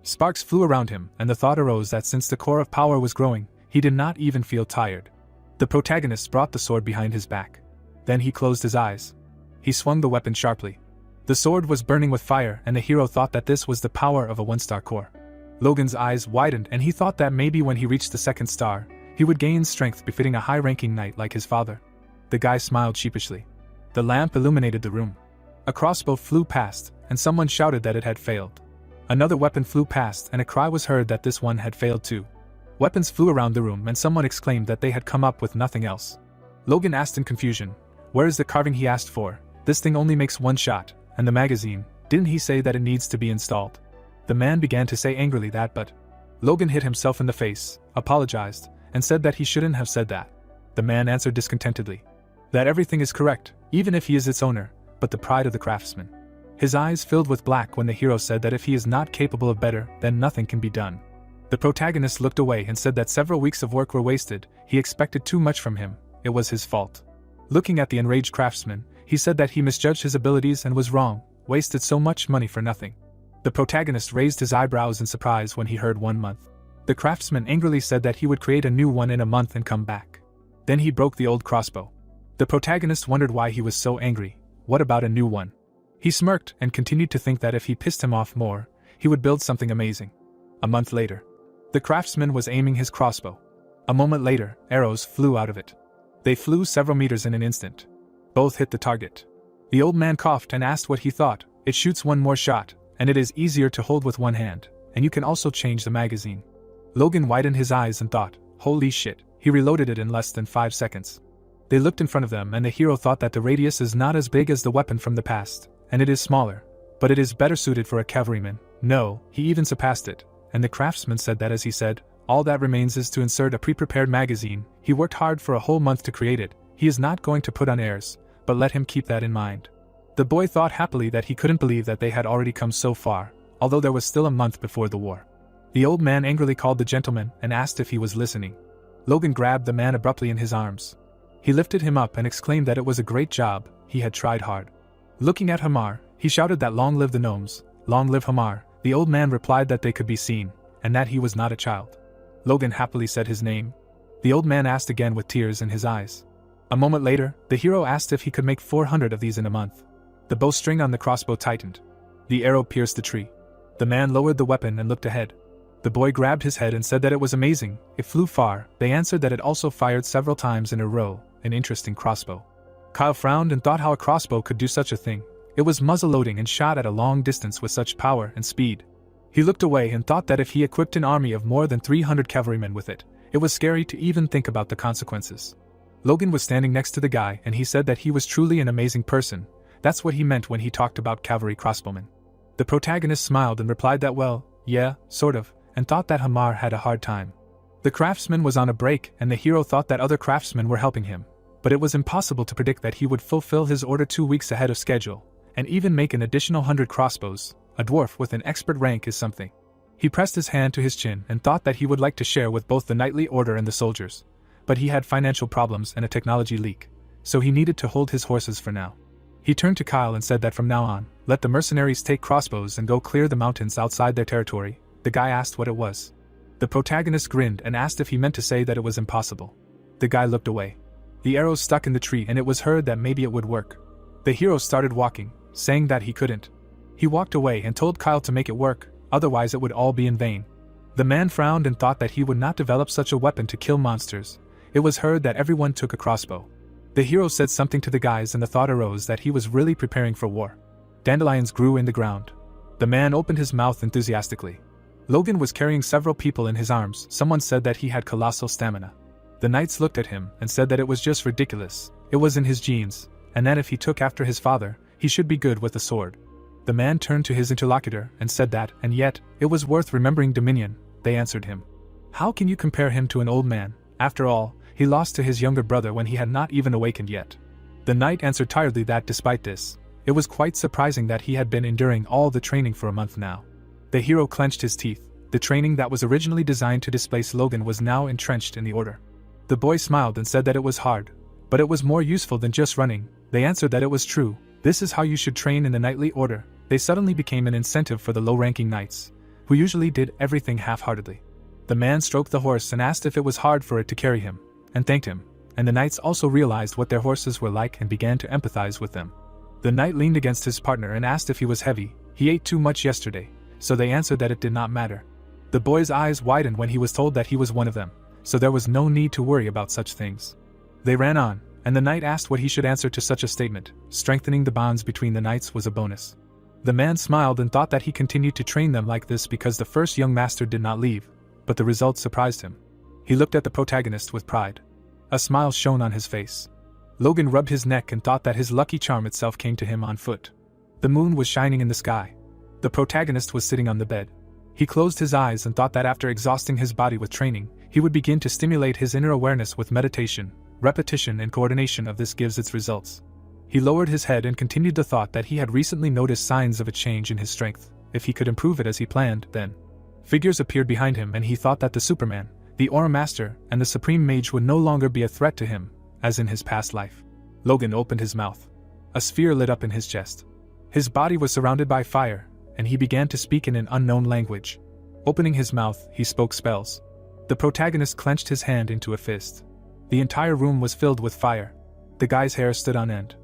Sparks flew around him, and the thought arose that since the core of power was growing, he did not even feel tired. The protagonist brought the sword behind his back. Then he closed his eyes. He swung the weapon sharply. The sword was burning with fire, and the hero thought that this was the power of a 1-star core. Logan's eyes widened, and he thought that maybe when he reached the 2nd star, he would gain strength befitting a high-ranking knight like his father. The guy smiled sheepishly. The lamp illuminated the room. A crossbow flew past, and someone shouted that it had failed. Another weapon flew past, and a cry was heard that this one had failed too. Weapons flew around the room, and someone exclaimed that they had come up with nothing else. Logan asked in confusion, "Where is the carving he asked for? This thing only makes 1 shot, and the magazine, didn't he say that it needs to be installed?" The man began to say angrily that, but Logan hit himself in the face, apologized, and said that he shouldn't have said that. The man answered discontentedly that everything is correct, even if he is its owner, but the pride of the craftsman. His eyes filled with black when the hero said that if he is not capable of better, then nothing can be done. The protagonist looked away and said that several weeks of work were wasted. He expected too much from him. It was his fault. Looking at the enraged craftsman, he said that he misjudged his abilities and was wrong, wasted so much money for nothing. The protagonist raised his eyebrows in surprise when he heard 1 month. The craftsman angrily said that he would create a new one in a month and come back. Then he broke the old crossbow. The protagonist wondered why he was so angry. What about a new one? He smirked and continued to think that if he pissed him off more, he would build something amazing. A month later, the craftsman was aiming his crossbow. A moment later, arrows flew out of it. They flew several meters in an instant. Both hit the target. The old man coughed and asked what he thought. "It shoots 1 more shot, and it is easier to hold with 1 hand, and you can also change the magazine." Logan widened his eyes and thought, "Holy shit," he reloaded it in less than 5 seconds. They looked in front of them, and the hero thought that the radius is not as big as the weapon from the past, and it is smaller, but it is better suited for a cavalryman. No, he even surpassed it, and the craftsman said that as he said, "All that remains is to insert a pre-prepared magazine. He worked hard for a whole month to create it. He is not going to put on airs, but let him keep that in mind." The boy thought happily that he couldn't believe that they had already come so far, although there was still a month before the war. The old man angrily called the gentleman and asked if he was listening. Logan grabbed the man abruptly in his arms. He lifted him up and exclaimed that it was a great job, he had tried hard. Looking at Hamar, he shouted that long live the gnomes, long live Hamar. The old man replied that they could be seen, and that he was not a child. Logan happily said his name. The old man asked again with tears in his eyes. A moment later, the hero asked if he could make 400 of these in a month. The bowstring on the crossbow tightened. The arrow pierced the tree. The man lowered the weapon and looked ahead. The boy grabbed his head and said that it was amazing, it flew far. They answered that it also fired several times in a row, an interesting crossbow. Kyle frowned and thought how a crossbow could do such a thing. It was muzzle-loading and shot at a long distance with such power and speed. He looked away and thought that if he equipped an army of more than 300 cavalrymen with it, it was scary to even think about the consequences. Logan was standing next to the guy and he said that he was truly an amazing person. That's what he meant when he talked about cavalry crossbowmen. The protagonist smiled and replied that well, yeah, sort of, and thought that Hamar had a hard time. The craftsman was on a break and the hero thought that other craftsmen were helping him, but it was impossible to predict that he would fulfill his order 2 weeks ahead of schedule, and even make an additional 100 crossbows. A dwarf with an expert rank is something. He pressed his hand to his chin and thought that he would like to share with both the knightly order and the soldiers, but he had financial problems and a technology leak, so he needed to hold his horses for now. He turned to Kyle and said that from now on, let the mercenaries take crossbows and go clear the mountains outside their territory. The guy asked what it was. The protagonist grinned and asked if he meant to say that it was impossible. The guy looked away. The arrow stuck in the tree and it was heard that maybe it would work. The hero started walking, saying that he couldn't. He walked away and told Kyle to make it work, otherwise it would all be in vain. The man frowned and thought that he would not develop such a weapon to kill monsters. It was heard that everyone took a crossbow. The hero said something to the guys and the thought arose that he was really preparing for war. Dandelions grew in the ground. The man opened his mouth enthusiastically. Logan was carrying several people in his arms. Someone said that he had colossal stamina. The knights looked at him and said that it was just ridiculous. It was in his genes, and that if he took after his father, he should be good with a sword. The man turned to his interlocutor and said that, and yet, it was worth remembering Dominion. They answered him. How can you compare him to an old man? After all, he lost to his younger brother when he had not even awakened yet. The knight answered tiredly that despite this, it was quite surprising that he had been enduring all the training for a month now. The hero clenched his teeth. The training that was originally designed to displace Logan was now entrenched in the order. The boy smiled and said that it was hard, but it was more useful than just running. They answered that it was true. This is how you should train in the knightly order. They suddenly became an incentive for the low-ranking knights. who usually did everything half-heartedly. The man stroked the horse and asked if it was hard for it to carry him, and thanked him, and the knights also realized what their horses were like and began to empathize with them. The knight leaned against his partner and asked if he was heavy. He ate too much yesterday, so they answered that it did not matter. The boy's eyes widened when he was told that he was one of them, so there was no need to worry about such things. They ran on, and the knight asked what he should answer to such a statement. Strengthening the bonds between the knights was a bonus. The man smiled and thought that he continued to train them like this because the first young master did not leave, but the result surprised him. He looked at the protagonist with pride. A smile shone on his face. Logan rubbed his neck and thought that his lucky charm itself came to him on foot. The moon was shining in the sky. The protagonist was sitting on the bed. He closed his eyes and thought that after exhausting his body with training, he would begin to stimulate his inner awareness with meditation. Repetition and coordination of this gives its results. He lowered his head and continued the thought that he had recently noticed signs of a change in his strength. If he could improve it as he planned, then figures appeared behind him and he thought that the Superman, the Aura Master, and the Supreme Mage would no longer be a threat to him, as in his past life. Logan opened his mouth. A sphere lit up in his chest. His body was surrounded by fire, and he began to speak in an unknown language. Opening his mouth, he spoke spells. The protagonist clenched his hand into a fist. The entire room was filled with fire. The guy's hair stood on end.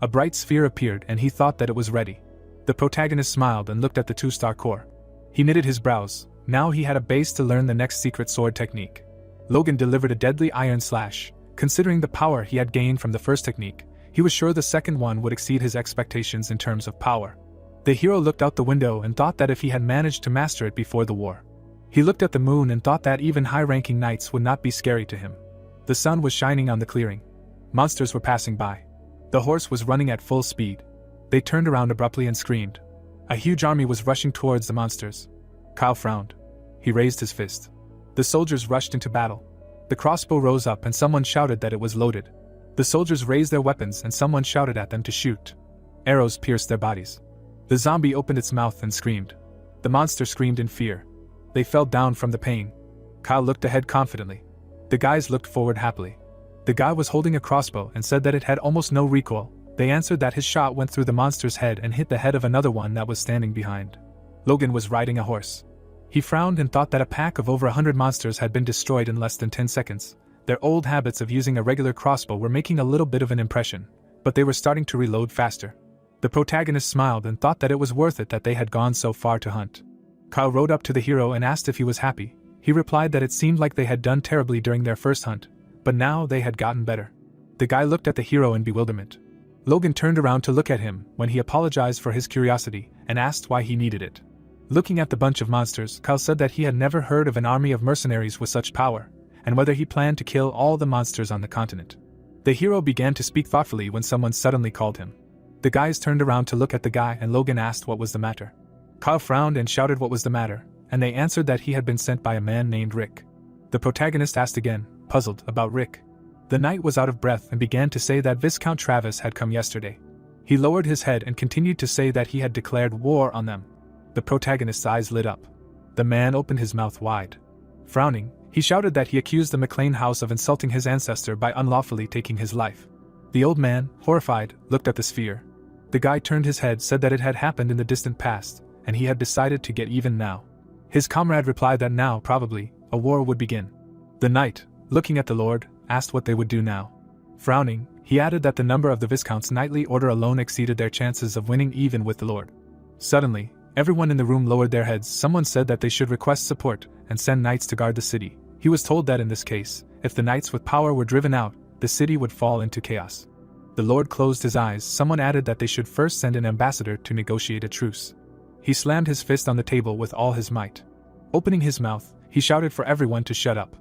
A bright sphere appeared and he thought that it was ready. The protagonist smiled and looked at the two-star core. He knitted his brows. Now he had a base to learn the next secret sword technique. Logan delivered a deadly iron slash. Considering the power he had gained from the first technique, he was sure the second one would exceed his expectations in terms of power. The hero looked out the window and thought that if he had managed to master it before the war. He looked at the moon and thought that even high-ranking knights would not be scary to him. The sun was shining on the clearing. Monsters were passing by. The horse was running at full speed. They turned around abruptly and screamed. A huge army was rushing towards the monsters. Kyle frowned. He raised his fist. The soldiers rushed into battle. The crossbow rose up and someone shouted that it was loaded. The soldiers raised their weapons and someone shouted at them to shoot. Arrows pierced their bodies. The zombie opened its mouth and screamed. The monster screamed in fear. They fell down from the pain. Kyle looked ahead confidently. The guys looked forward happily. The guy was holding a crossbow and said that it had almost no recoil. They answered that his shot went through the monster's head and hit the head of another one that was standing behind. Logan was riding a horse. He frowned and thought that a pack of over 100 monsters had been destroyed in less than 10 seconds. Their old habits of using a regular crossbow were making a little bit of an impression, but they were starting to reload faster. The protagonist smiled and thought that it was worth it that they had gone so far to hunt. Kyle rode up to the hero and asked if he was happy. He replied that it seemed like they had done terribly during their first hunt, but now they had gotten better. The guy looked at the hero in bewilderment. Logan turned around to look at him when he apologized for his curiosity and asked why he needed it. Looking at the bunch of monsters, Kyle said that he had never heard of an army of mercenaries with such power, and whether he planned to kill all the monsters on the continent. The hero began to speak thoughtfully when someone suddenly called him. The guys turned around to look at the guy and Logan asked what was the matter. Kyle frowned and shouted what was the matter, and they answered that he had been sent by a man named Rick. The protagonist asked again, puzzled about Rick. The knight was out of breath and began to say that Viscount Travis had come yesterday. He lowered his head and continued to say that he had declared war on them. The protagonist's eyes lit up. The man opened his mouth wide. Frowning, he shouted that he accused the McLean house of insulting his ancestor by unlawfully taking his life. The old man, horrified, looked at the sphere. The guy turned his head, said that it had happened in the distant past, and he had decided to get even now. His comrade replied that now, probably, a war would begin. The knight, looking at the lord, asked what they would do now. Frowning, he added that the number of the Viscount's knightly order alone exceeded their chances of winning even with the lord. Suddenly, everyone in the room lowered their heads. Someone said that they should request support and send knights to guard the city. He was told that in this case, if the knights with power were driven out, the city would fall into chaos. The lord closed his eyes. Someone added that they should first send an ambassador to negotiate a truce. He slammed his fist on the table with all his might. Opening his mouth, he shouted for everyone to shut up.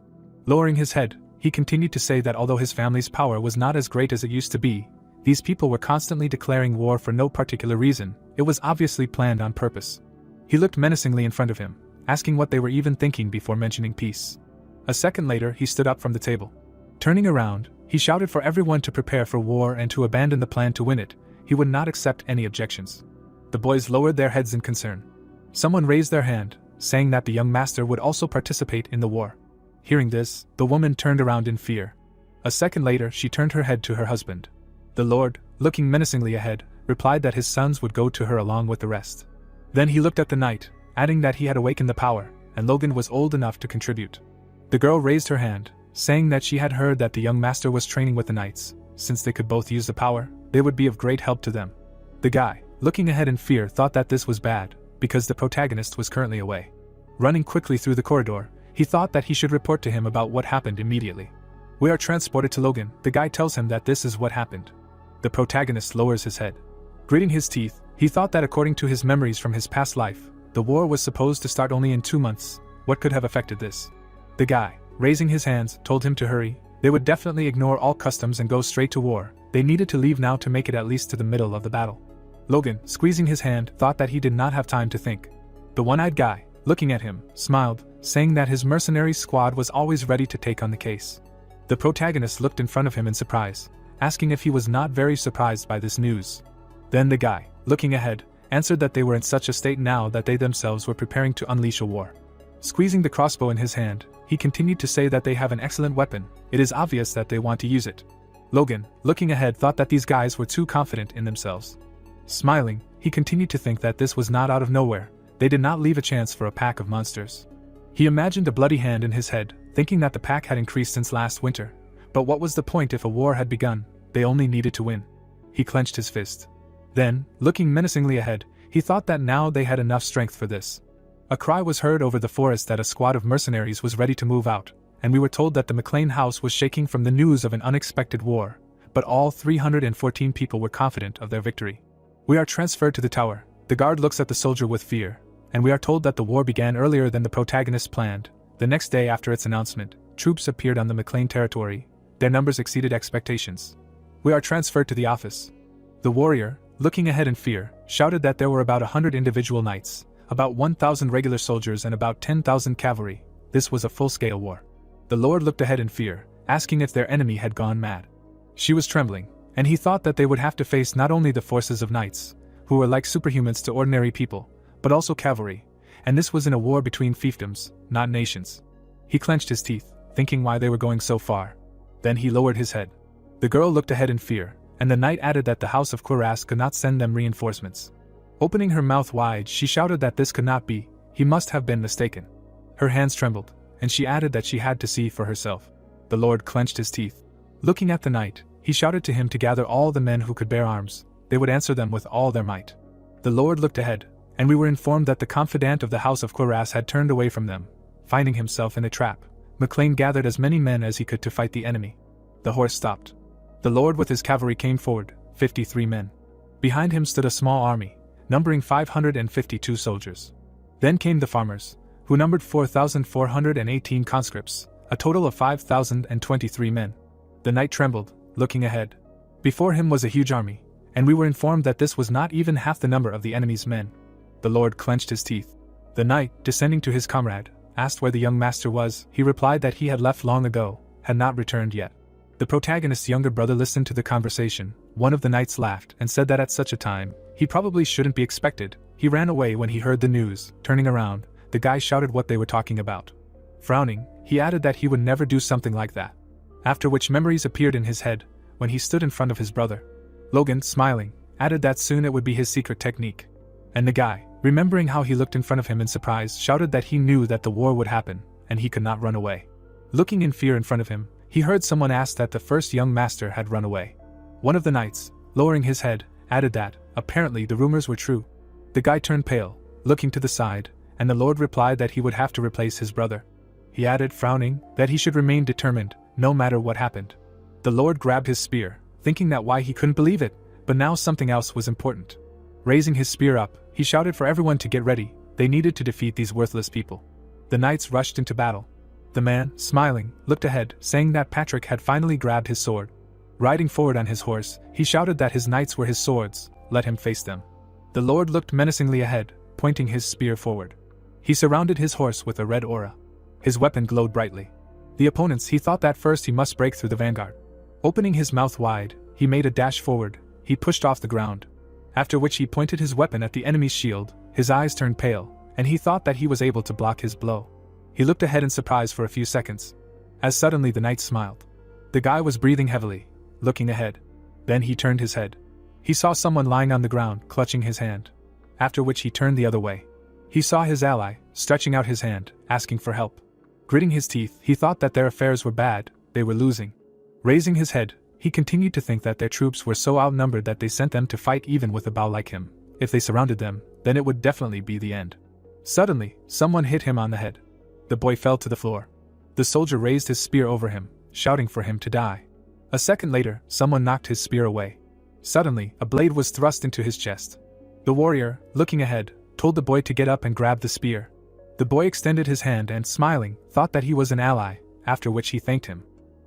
Lowering his head, he continued to say that although his family's power was not as great as it used to be, these people were constantly declaring war for no particular reason. It was obviously planned on purpose. He looked menacingly in front of him, asking what they were even thinking before mentioning peace. A second later, he stood up from the table. Turning around, he shouted for everyone to prepare for war and to abandon the plan to win it. He would not accept any objections. The boys lowered their heads in concern. Someone raised their hand, saying that the young master would also participate in the war. Hearing this, the woman turned around in fear. A second later, she turned her head to her husband. The lord, looking menacingly ahead, replied that his sons would go to her along with the rest. Then he looked at the knight, adding that he had awakened the power, and Logan was old enough to contribute. The girl raised her hand, saying that she had heard that the young master was training with the knights. Since they could both use the power, they would be of great help to them. The guy, looking ahead in fear, thought that this was bad, because the protagonist was currently away. Running quickly through the corridor, he thought that he should report to him about what happened immediately. We are transported to Logan. The guy tells him that this is what happened. The protagonist lowers his head. Gritting his teeth, he thought that according to his memories from his past life, the war was supposed to start only in 2 months. What could have affected this? The guy, raising his hands, told him to hurry. They would definitely ignore all customs and go straight to war. They needed to leave now to make it at least to the middle of the battle. Logan, squeezing his hand, thought that he did not have time to think. The one-eyed guy, looking at him, smiled, saying that his mercenary squad was always ready to take on the case. The protagonist looked in front of him in surprise, asking if he was not very surprised by this news. Then the guy, looking ahead, answered that they were in such a state now that they themselves were preparing to unleash a war. Squeezing the crossbow in his hand, he continued to say that they have an excellent weapon. It is obvious that they want to use it. Logan, looking ahead, thought that these guys were too confident in themselves. Smiling, he continued to think that this was not out of nowhere. They did not leave a chance for a pack of monsters. He imagined a bloody hand in his head, thinking that the pack had increased since last winter. But what was the point if a war had begun? They only needed to win. He clenched his fist. Then, looking menacingly ahead, he thought that now they had enough strength for this. A cry was heard over the forest that a squad of mercenaries was ready to move out, and we were told that the McLean house was shaking from the news of an unexpected war, but all 314 people were confident of their victory. We are transferred to the tower. The guard looks at the soldier with fear, and we are told that the war began earlier than the protagonist planned. The next day after its announcement, troops appeared on the McLean territory. Their numbers exceeded expectations. We are transferred to the office. The warrior, looking ahead in fear, shouted that there were about 100 individual knights, about 1,000 regular soldiers and about 10,000 cavalry. This was a full-scale war. The lord looked ahead in fear, asking if their enemy had gone mad. She was trembling, and he thought that they would have to face not only the forces of knights, who were like superhumans to ordinary people, but also cavalry, and this was in a war between fiefdoms, not nations. He clenched his teeth, thinking why they were going so far. Then he lowered his head. The girl looked ahead in fear, and the knight added that the house of Kuras could not send them reinforcements. Opening her mouth wide, she shouted that this could not be. He must have been mistaken. Her hands trembled, and she added that she had to see for herself. The lord clenched his teeth. Looking at the knight, he shouted to him to gather all the men who could bear arms. They would answer them with all their might. The lord looked ahead, and we were informed that the confidant of the house of Kuras had turned away from them. Finding himself in a trap, McLean gathered as many men as he could to fight the enemy. The horse stopped. The lord with his cavalry came forward, 53 men. Behind him stood a small army, numbering 552 soldiers. Then came the farmers, who numbered 4,418 conscripts, a total of 5,023 men. The knight trembled, looking ahead. Before him was a huge army, and we were informed that this was not even half the number of the enemy's men. The lord clenched his teeth. The knight, descending to his comrade, asked where the young master was. He replied that he had left long ago, had not returned yet. The protagonist's younger brother listened to the conversation. One of the knights laughed and said that at such a time, he probably shouldn't be expected. He ran away when he heard the news. Turning around, the guy shouted what they were talking about. Frowning, he added that he would never do something like that. After which memories appeared in his head, when he stood in front of his brother. Logan, smiling, added that soon it would be his secret technique. And the guy, remembering how he looked in front of him in surprise, shouted that he knew that the war would happen, and he could not run away. Looking in fear in front of him, he heard someone ask that the first young master had run away. One of the knights, lowering his head, added that, apparently the rumors were true. The guy turned pale, looking to the side, and the lord replied that he would have to replace his brother. He added, frowning, that he should remain determined, no matter what happened. The lord grabbed his spear, thinking that why he couldn't believe it, but now something else was important. Raising his spear up, he shouted for everyone to get ready. They needed to defeat these worthless people. The knights rushed into battle. The man, smiling, looked ahead, saying that Patrick had finally grabbed his sword. Riding forward on his horse, he shouted that his knights were his swords. Let him face them. The lord looked menacingly ahead, pointing his spear forward. He surrounded his horse with a red aura. His weapon glowed brightly. The opponents, he thought that first he must break through the vanguard. Opening his mouth wide, he made a dash forward. He pushed off the ground. After which he pointed his weapon at the enemy's shield. His eyes turned pale, and he thought that he was able to block his blow. He looked ahead in surprise for a few seconds. As suddenly the knight smiled. The guy was breathing heavily, looking ahead. Then he turned his head. He saw someone lying on the ground, clutching his hand. After which he turned the other way. He saw his ally, stretching out his hand, asking for help. Gritting his teeth, he thought that their affairs were bad, they were losing. Raising his head, he continued to think that their troops were so outnumbered that they sent them to fight even with a Bao like him. If they surrounded them, then it would definitely be the end. Suddenly, someone hit him on the head. The boy fell to the floor. The soldier raised his spear over him, shouting for him to die. A second later, someone knocked his spear away. Suddenly, a blade was thrust into his chest. The warrior, looking ahead, told the boy to get up and grab the spear. The boy extended his hand and, smiling, thought that he was an ally, after which he thanked him.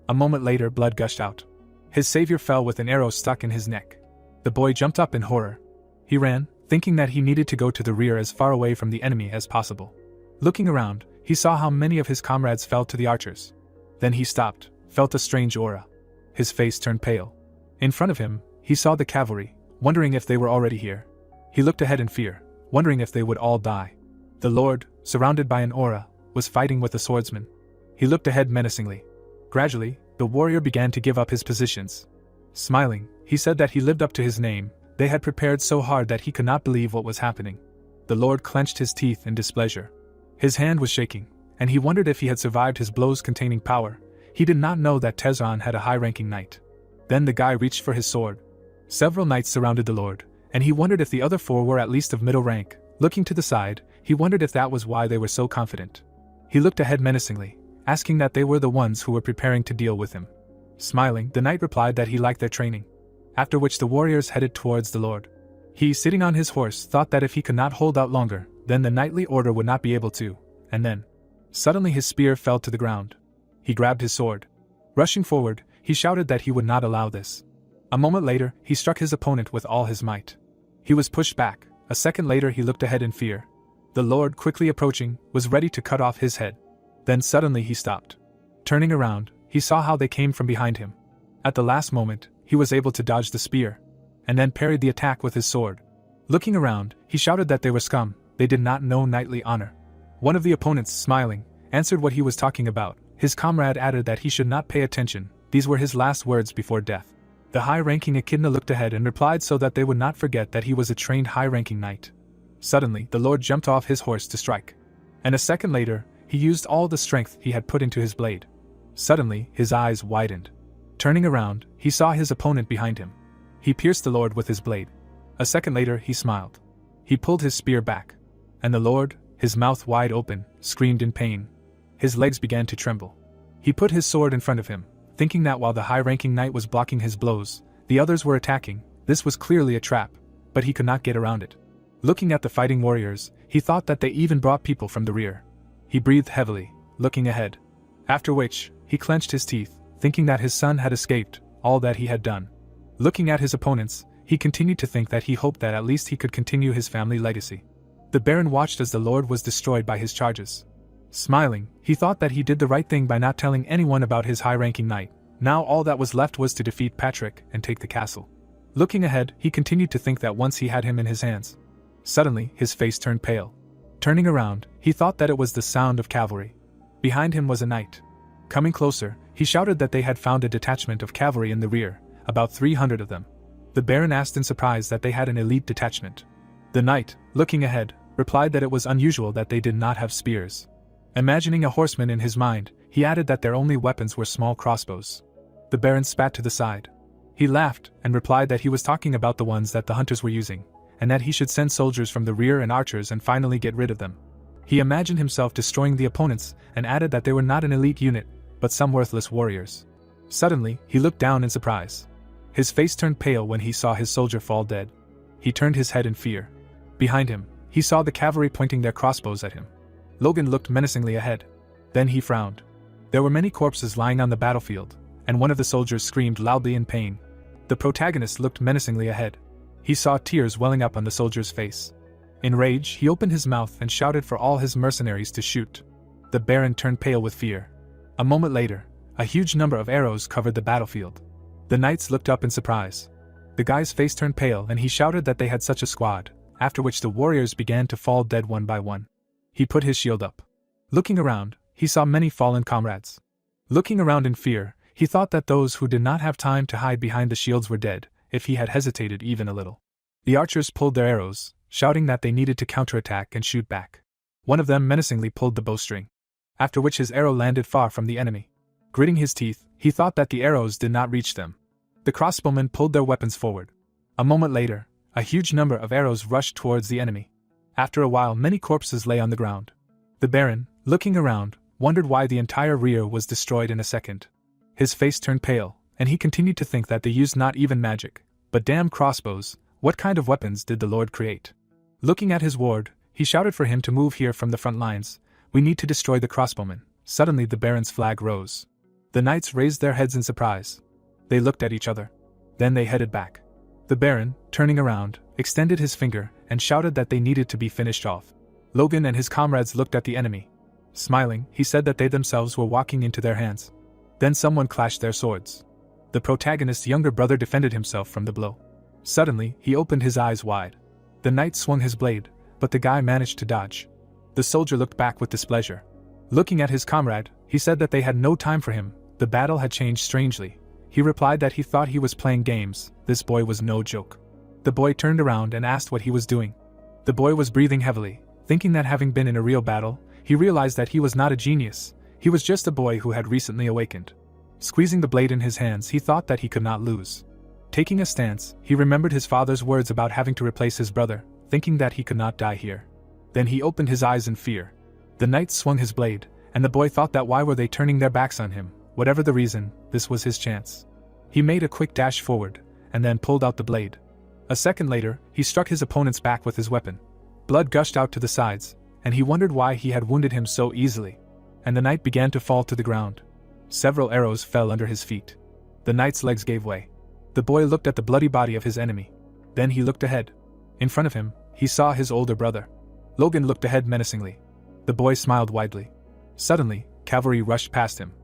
A moment later, blood gushed out. His savior fell with an arrow stuck in his neck. The boy jumped up in horror. He ran, thinking that he needed to go to the rear as far away from the enemy as possible. Looking around, he saw how many of his comrades fell to the archers. Then he stopped, felt a strange aura. His face turned pale. In front of him, he saw the cavalry, wondering if they were already here. He looked ahead in fear, wondering if they would all die. The Lord, surrounded by an aura, was fighting with a swordsman. He looked ahead menacingly. Gradually, the warrior began to give up his positions. Smiling, he said that he lived up to his name. They had prepared so hard that he could not believe what was happening. The Lord clenched his teeth in displeasure. His hand was shaking, and he wondered if he had survived his blows containing power. He did not know that Tezran had a high-ranking knight. Then the guy reached for his sword. Several knights surrounded the Lord, and he wondered if the other four were at least of middle rank. Looking to the side, he wondered if that was why they were so confident. He looked ahead menacingly, asking that they were the ones who were preparing to deal with him. Smiling, the knight replied that he liked their training. After which the warriors headed towards the Lord. He, sitting on his horse, thought that if he could not hold out longer, then the knightly order would not be able to, and then, suddenly his spear fell to the ground. He grabbed his sword. Rushing forward, he shouted that he would not allow this. A moment later, he struck his opponent with all his might. He was pushed back. A second later, he looked ahead in fear. The Lord, quickly approaching, was ready to cut off his head. Then suddenly he stopped. Turning around, he saw how they came from behind him. At the last moment, he was able to dodge the spear, and then parried the attack with his sword. Looking around, he shouted that they were scum, they did not know knightly honor. One of the opponents, smiling, answered what he was talking about. His comrade added that he should not pay attention. These were his last words before death. The high-ranking echidna looked ahead and replied so that they would not forget that he was a trained high-ranking knight. Suddenly, the Lord jumped off his horse to strike. And a second later, he used all the strength he had put into his blade. Suddenly, his eyes widened. Turning around, he saw his opponent behind him. He pierced the Lord with his blade. A second later, he smiled. He pulled his spear back. And the Lord, his mouth wide open, screamed in pain. His legs began to tremble. He put his sword in front of him, thinking that while the high-ranking knight was blocking his blows, the others were attacking. This was clearly a trap, but he could not get around it. Looking at the fighting warriors, he thought that they even brought people from the rear. He breathed heavily, looking ahead. After which, he clenched his teeth, thinking that his son had escaped all that he had done. Looking at his opponents, he continued to think that he hoped that at least he could continue his family legacy. The Baron watched as the Lord was destroyed by his charges. Smiling, he thought that he did the right thing by not telling anyone about his high-ranking knight. Now all that was left was to defeat Patrick and take the castle. Looking ahead, he continued to think that once he had him in his hands. Suddenly, his face turned pale. Turning around, he thought that it was the sound of cavalry. Behind him was a knight. Coming closer, he shouted that they had found a detachment of cavalry in the rear, about 300 of them. The Baron asked in surprise that they had an elite detachment. The knight, looking ahead, replied that it was unusual that they did not have spears. Imagining a horseman in his mind, he added that their only weapons were small crossbows. The Baron spat to the side. He laughed and replied that he was talking about the ones that the hunters were using, and that he should send soldiers from the rear and archers and finally get rid of them. He imagined himself destroying the opponents and added that they were not an elite unit, but some worthless warriors. Suddenly, he looked down in surprise. His face turned pale when he saw his soldier fall dead. He turned his head in fear. Behind him, he saw the cavalry pointing their crossbows at him. Logan looked menacingly ahead. Then he frowned. There were many corpses lying on the battlefield, and one of the soldiers screamed loudly in pain. The protagonist looked menacingly ahead. He saw tears welling up on the soldier's face. In rage, he opened his mouth and shouted for all his mercenaries to shoot. The Baron turned pale with fear. A moment later, a huge number of arrows covered the battlefield. The knights looked up in surprise. The guy's face turned pale and he shouted that they had such a squad, after which the warriors began to fall dead one by one. He put his shield up. Looking around, he saw many fallen comrades. Looking around in fear, he thought that those who did not have time to hide behind the shields were dead, if he had hesitated even a little. The archers pulled their arrows, shouting that they needed to counterattack and shoot back. One of them menacingly pulled the bowstring, after which his arrow landed far from the enemy. Gritting his teeth, he thought that the arrows did not reach them. The crossbowmen pulled their weapons forward. A moment later, a huge number of arrows rushed towards the enemy. After a while, many corpses lay on the ground. The Baron, looking around, wondered why the entire rear was destroyed in a second. His face turned pale, and he continued to think that they used not even magic, but damn crossbows. What kind of weapons did the Lord create? Looking at his ward, he shouted for him to move here from the front lines. We need to destroy the crossbowmen. Suddenly the Baron's flag rose. The knights raised their heads in surprise. They looked at each other. Then they headed back. The Baron, turning around, extended his finger and shouted that they needed to be finished off. Logan and his comrades looked at the enemy. Smiling, he said that they themselves were walking into their hands. Then someone clashed their swords. The protagonist's younger brother defended himself from the blow. Suddenly, he opened his eyes wide. The knight swung his blade, but the guy managed to dodge. The soldier looked back with displeasure. Looking at his comrade, he said that they had no time for him. The battle had changed strangely. He replied that he thought he was playing games. This boy was no joke. The boy turned around and asked what he was doing. The boy was breathing heavily, thinking that having been in a real battle, he realized that he was not a genius. He was just a boy who had recently awakened. Squeezing the blade in his hands, he thought that he could not lose. Taking a stance, he remembered his father's words about having to replace his brother, thinking that he could not die here. Then he opened his eyes in fear. The knight swung his blade, and the boy thought that why were they turning their backs on him? Whatever the reason, this was his chance. He made a quick dash forward, and then pulled out the blade. A second later, he struck his opponent's back with his weapon. Blood gushed out to the sides, and he wondered why he had wounded him so easily. And the knight began to fall to the ground. Several arrows fell under his feet. The knight's legs gave way. The boy looked at the bloody body of his enemy. Then he looked ahead. In front of him, he saw his older brother. Logan looked ahead menacingly. The boy smiled widely. Suddenly, cavalry rushed past him.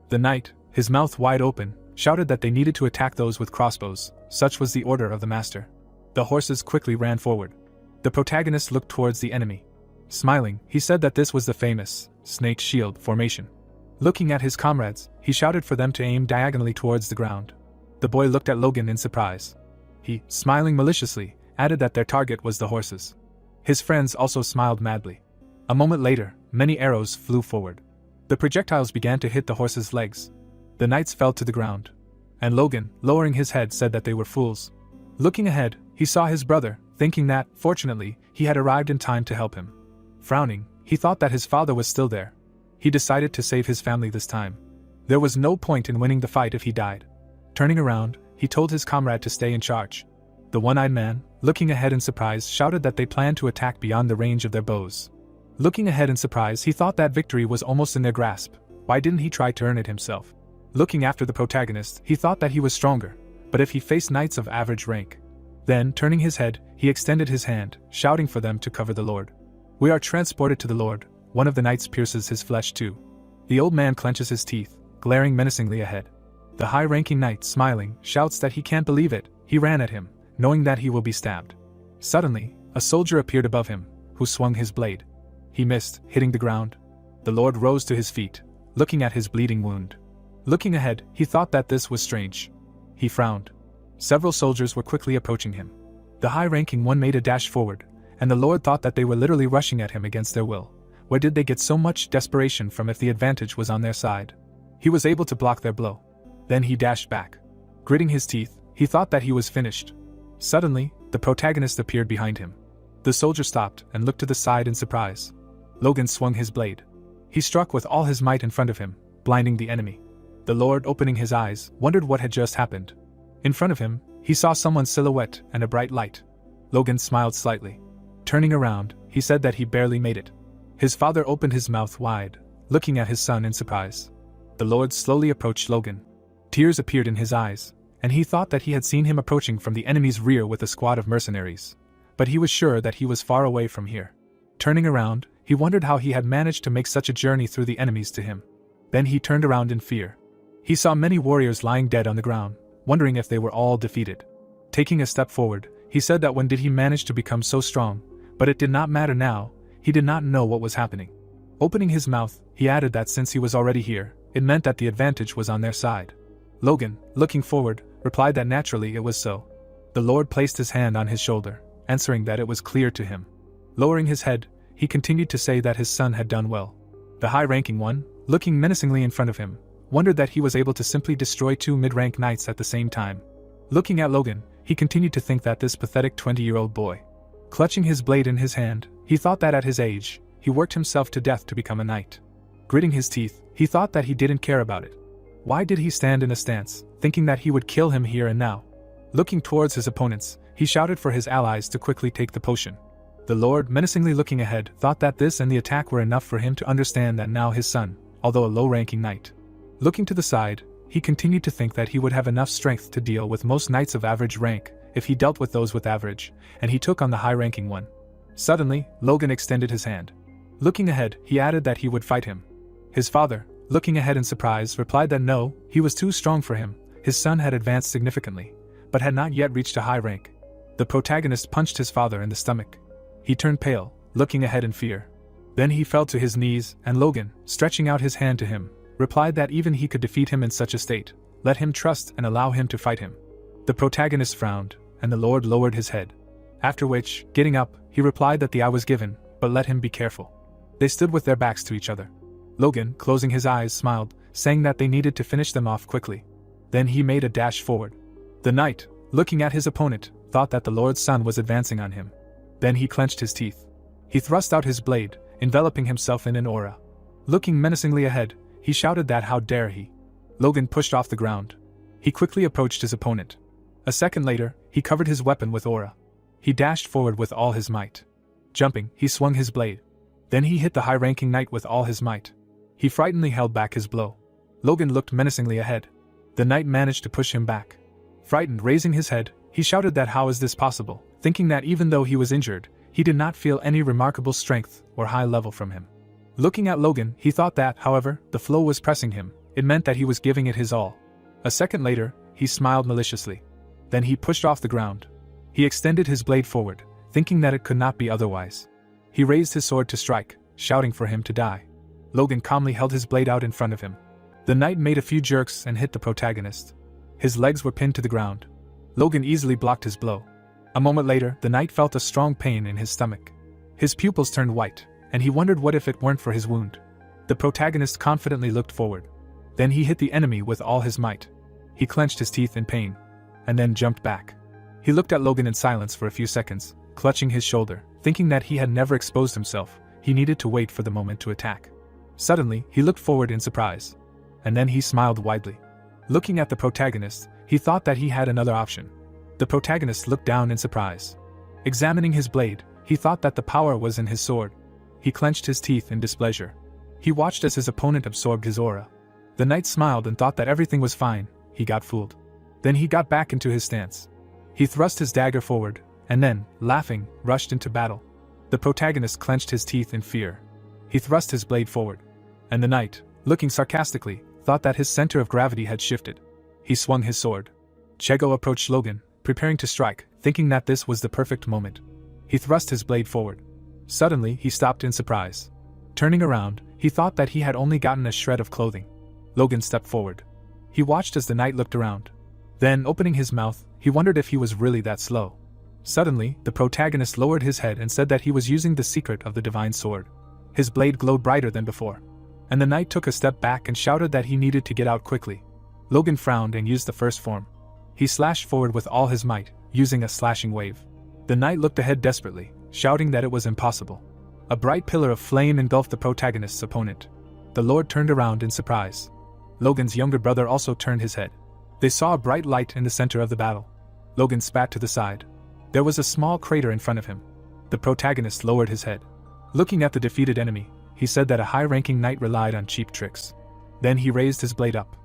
The knight, his mouth wide open, shouted that they needed to attack those with crossbows. Such was the order of the master. The horses quickly ran forward. The protagonist looked towards the enemy. Smiling, he said that this was the famous snake shield formation. Looking at his comrades, he shouted for them to aim diagonally towards the ground. The boy looked at Logan in surprise. He, smiling maliciously, added that their target was the horses. His friends also smiled madly. A moment later, many arrows flew forward. The projectiles began to hit the horses' legs. The knights fell to the ground. And Logan, lowering his head, said that they were fools. Looking ahead, he saw his brother, thinking that, fortunately, he had arrived in time to help him. Frowning, he thought that his father was still there. He decided to save his family this time. There was no point in winning the fight if he died. Turning around, he told his comrade to stay in charge. The one-eyed man, looking ahead in surprise, shouted that they planned to attack beyond the range of their bows. Looking ahead in surprise, he thought that victory was almost in their grasp. Why didn't he try to earn it himself? Looking after the protagonist, he thought that he was stronger, but if he faced knights of average rank. Then, turning his head, he extended his hand, shouting for them to cover the Lord. We are transported to the Lord. One of the knights pierces his flesh too. The old man clenches his teeth, glaring menacingly ahead. The high-ranking knight, smiling, shouts that he can't believe it. He ran at him, knowing that he will be stabbed. Suddenly, a soldier appeared above him, who swung his blade. He missed, hitting the ground. The Lord rose to his feet, looking at his bleeding wound. Looking ahead, he thought that this was strange. He frowned. Several soldiers were quickly approaching him. The high-ranking one made a dash forward, and the Lord thought that they were literally rushing at him against their will. Where did they get so much desperation from if the advantage was on their side? He was able to block their blow. Then he dashed back. Gritting his teeth, he thought that he was finished. Suddenly, the protagonist appeared behind him. The soldier stopped and looked to the side in surprise. Logan swung his blade. He struck with all his might in front of him, blinding the enemy. The Lord, opening his eyes, wondered what had just happened. In front of him, he saw someone's silhouette and a bright light. Logan smiled slightly. Turning around, he said that he barely made it. His father opened his mouth wide, looking at his son in surprise. The Lord slowly approached Logan. Tears appeared in his eyes, and he thought that he had seen him approaching from the enemy's rear with a squad of mercenaries. But he was sure that he was far away from here. Turning around, he wondered how he had managed to make such a journey through the enemies to him. Then he turned around in fear. He saw many warriors lying dead on the ground, wondering if they were all defeated. Taking a step forward, he said that when did he manage to become so strong, but it did not matter now. He did not know what was happening. Opening his mouth, he added that since he was already here, it meant that the advantage was on their side. Logan, looking forward, replied that naturally it was so. The Lord placed his hand on his shoulder, answering that it was clear to him. Lowering his head, he continued to say that his son had done well. The high-ranking one, looking menacingly in front of him, wondered that he was able to simply destroy 2 mid-rank knights at the same time. Looking at Logan, he continued to think that this pathetic 20-year-old boy. Clutching his blade in his hand, he thought that at his age, he worked himself to death to become a knight. Gritting his teeth, he thought that he didn't care about it. Why did he stand in a stance, thinking that he would kill him here and now? Looking towards his opponents, he shouted for his allies to quickly take the potion. The Lord, menacingly looking ahead, thought that this and the attack were enough for him to understand that now his son, although a low-ranking knight. Looking to the side, he continued to think that he would have enough strength to deal with most knights of average rank, if he dealt with those with average, and he took on the high-ranking one. Suddenly, Logan extended his hand. Looking ahead, he added that he would fight him. His father, looking ahead in surprise, replied that no, he was too strong for him. His son had advanced significantly, but had not yet reached a high rank. The protagonist punched his father in the stomach. He turned pale, looking ahead in fear. Then he fell to his knees, and Logan, stretching out his hand to him, replied that even he could defeat him in such a state. Let him trust and allow him to fight him. The protagonist frowned, and the Lord lowered his head. After which, getting up, he replied that the eye was given, but let him be careful. They stood with their backs to each other. Logan, closing his eyes, smiled, saying that they needed to finish them off quickly. Then he made a dash forward. The knight, looking at his opponent, thought that the Lord's son was advancing on him. Then he clenched his teeth. He thrust out his blade, enveloping himself in an aura. Looking menacingly ahead, he shouted that how dare he. Logan pushed off the ground. He quickly approached his opponent. A second later, he covered his weapon with aura. He dashed forward with all his might. Jumping, he swung his blade. Then he hit the high-ranking knight with all his might. He frighteningly held back his blow. Logan looked menacingly ahead. The knight managed to push him back. Frightened, raising his head, he shouted that how is this possible, thinking that even though he was injured, he did not feel any remarkable strength or high level from him. Looking at Logan, he thought that, however, the flow was pressing him. It meant that he was giving it his all. A second later, he smiled maliciously. Then he pushed off the ground. He extended his blade forward, thinking that it could not be otherwise. He raised his sword to strike, shouting for him to die. Logan calmly held his blade out in front of him. The knight made a few jerks and hit the protagonist. His legs were pinned to the ground. Logan easily blocked his blow. A moment later, the knight felt a strong pain in his stomach. His pupils turned white, and he wondered what if it weren't for his wound. The protagonist confidently looked forward. Then he hit the enemy with all his might. He clenched his teeth in pain, and then jumped back. He looked at Logan in silence for a few seconds, clutching his shoulder, thinking that he had never exposed himself. He needed to wait for the moment to attack. Suddenly, he looked forward in surprise. And then he smiled widely. Looking at the protagonist, he thought that he had another option. The protagonist looked down in surprise. Examining his blade, he thought that the power was in his sword. He clenched his teeth in displeasure. He watched as his opponent absorbed his aura. The knight smiled and thought that everything was fine. He got fooled. Then he got back into his stance. He thrust his dagger forward, and then, laughing, rushed into battle. The protagonist clenched his teeth in fear. He thrust his blade forward. And the knight, looking sarcastically, thought that his center of gravity had shifted. He swung his sword. Chego approached Logan, preparing to strike, thinking that this was the perfect moment. He thrust his blade forward. Suddenly, he stopped in surprise. Turning around, he thought that he had only gotten a shred of clothing. Logan stepped forward. He watched as the knight looked around. Then, opening his mouth, he wondered if he was really that slow. Suddenly, the protagonist lowered his head and said that he was using the secret of the divine sword. His blade glowed brighter than before. And the knight took a step back and shouted that he needed to get out quickly. Logan frowned and used the first form. He slashed forward with all his might, using a slashing wave. The knight looked ahead desperately, shouting that it was impossible. A bright pillar of flame engulfed the protagonist's opponent. The Lord turned around in surprise. Logan's younger brother also turned his head. They saw a bright light in the center of the battle. Logan spat to the side. There was a small crater in front of him. The protagonist lowered his head. Looking at the defeated enemy, he said that a high-ranking knight relied on cheap tricks. Then he raised his blade up.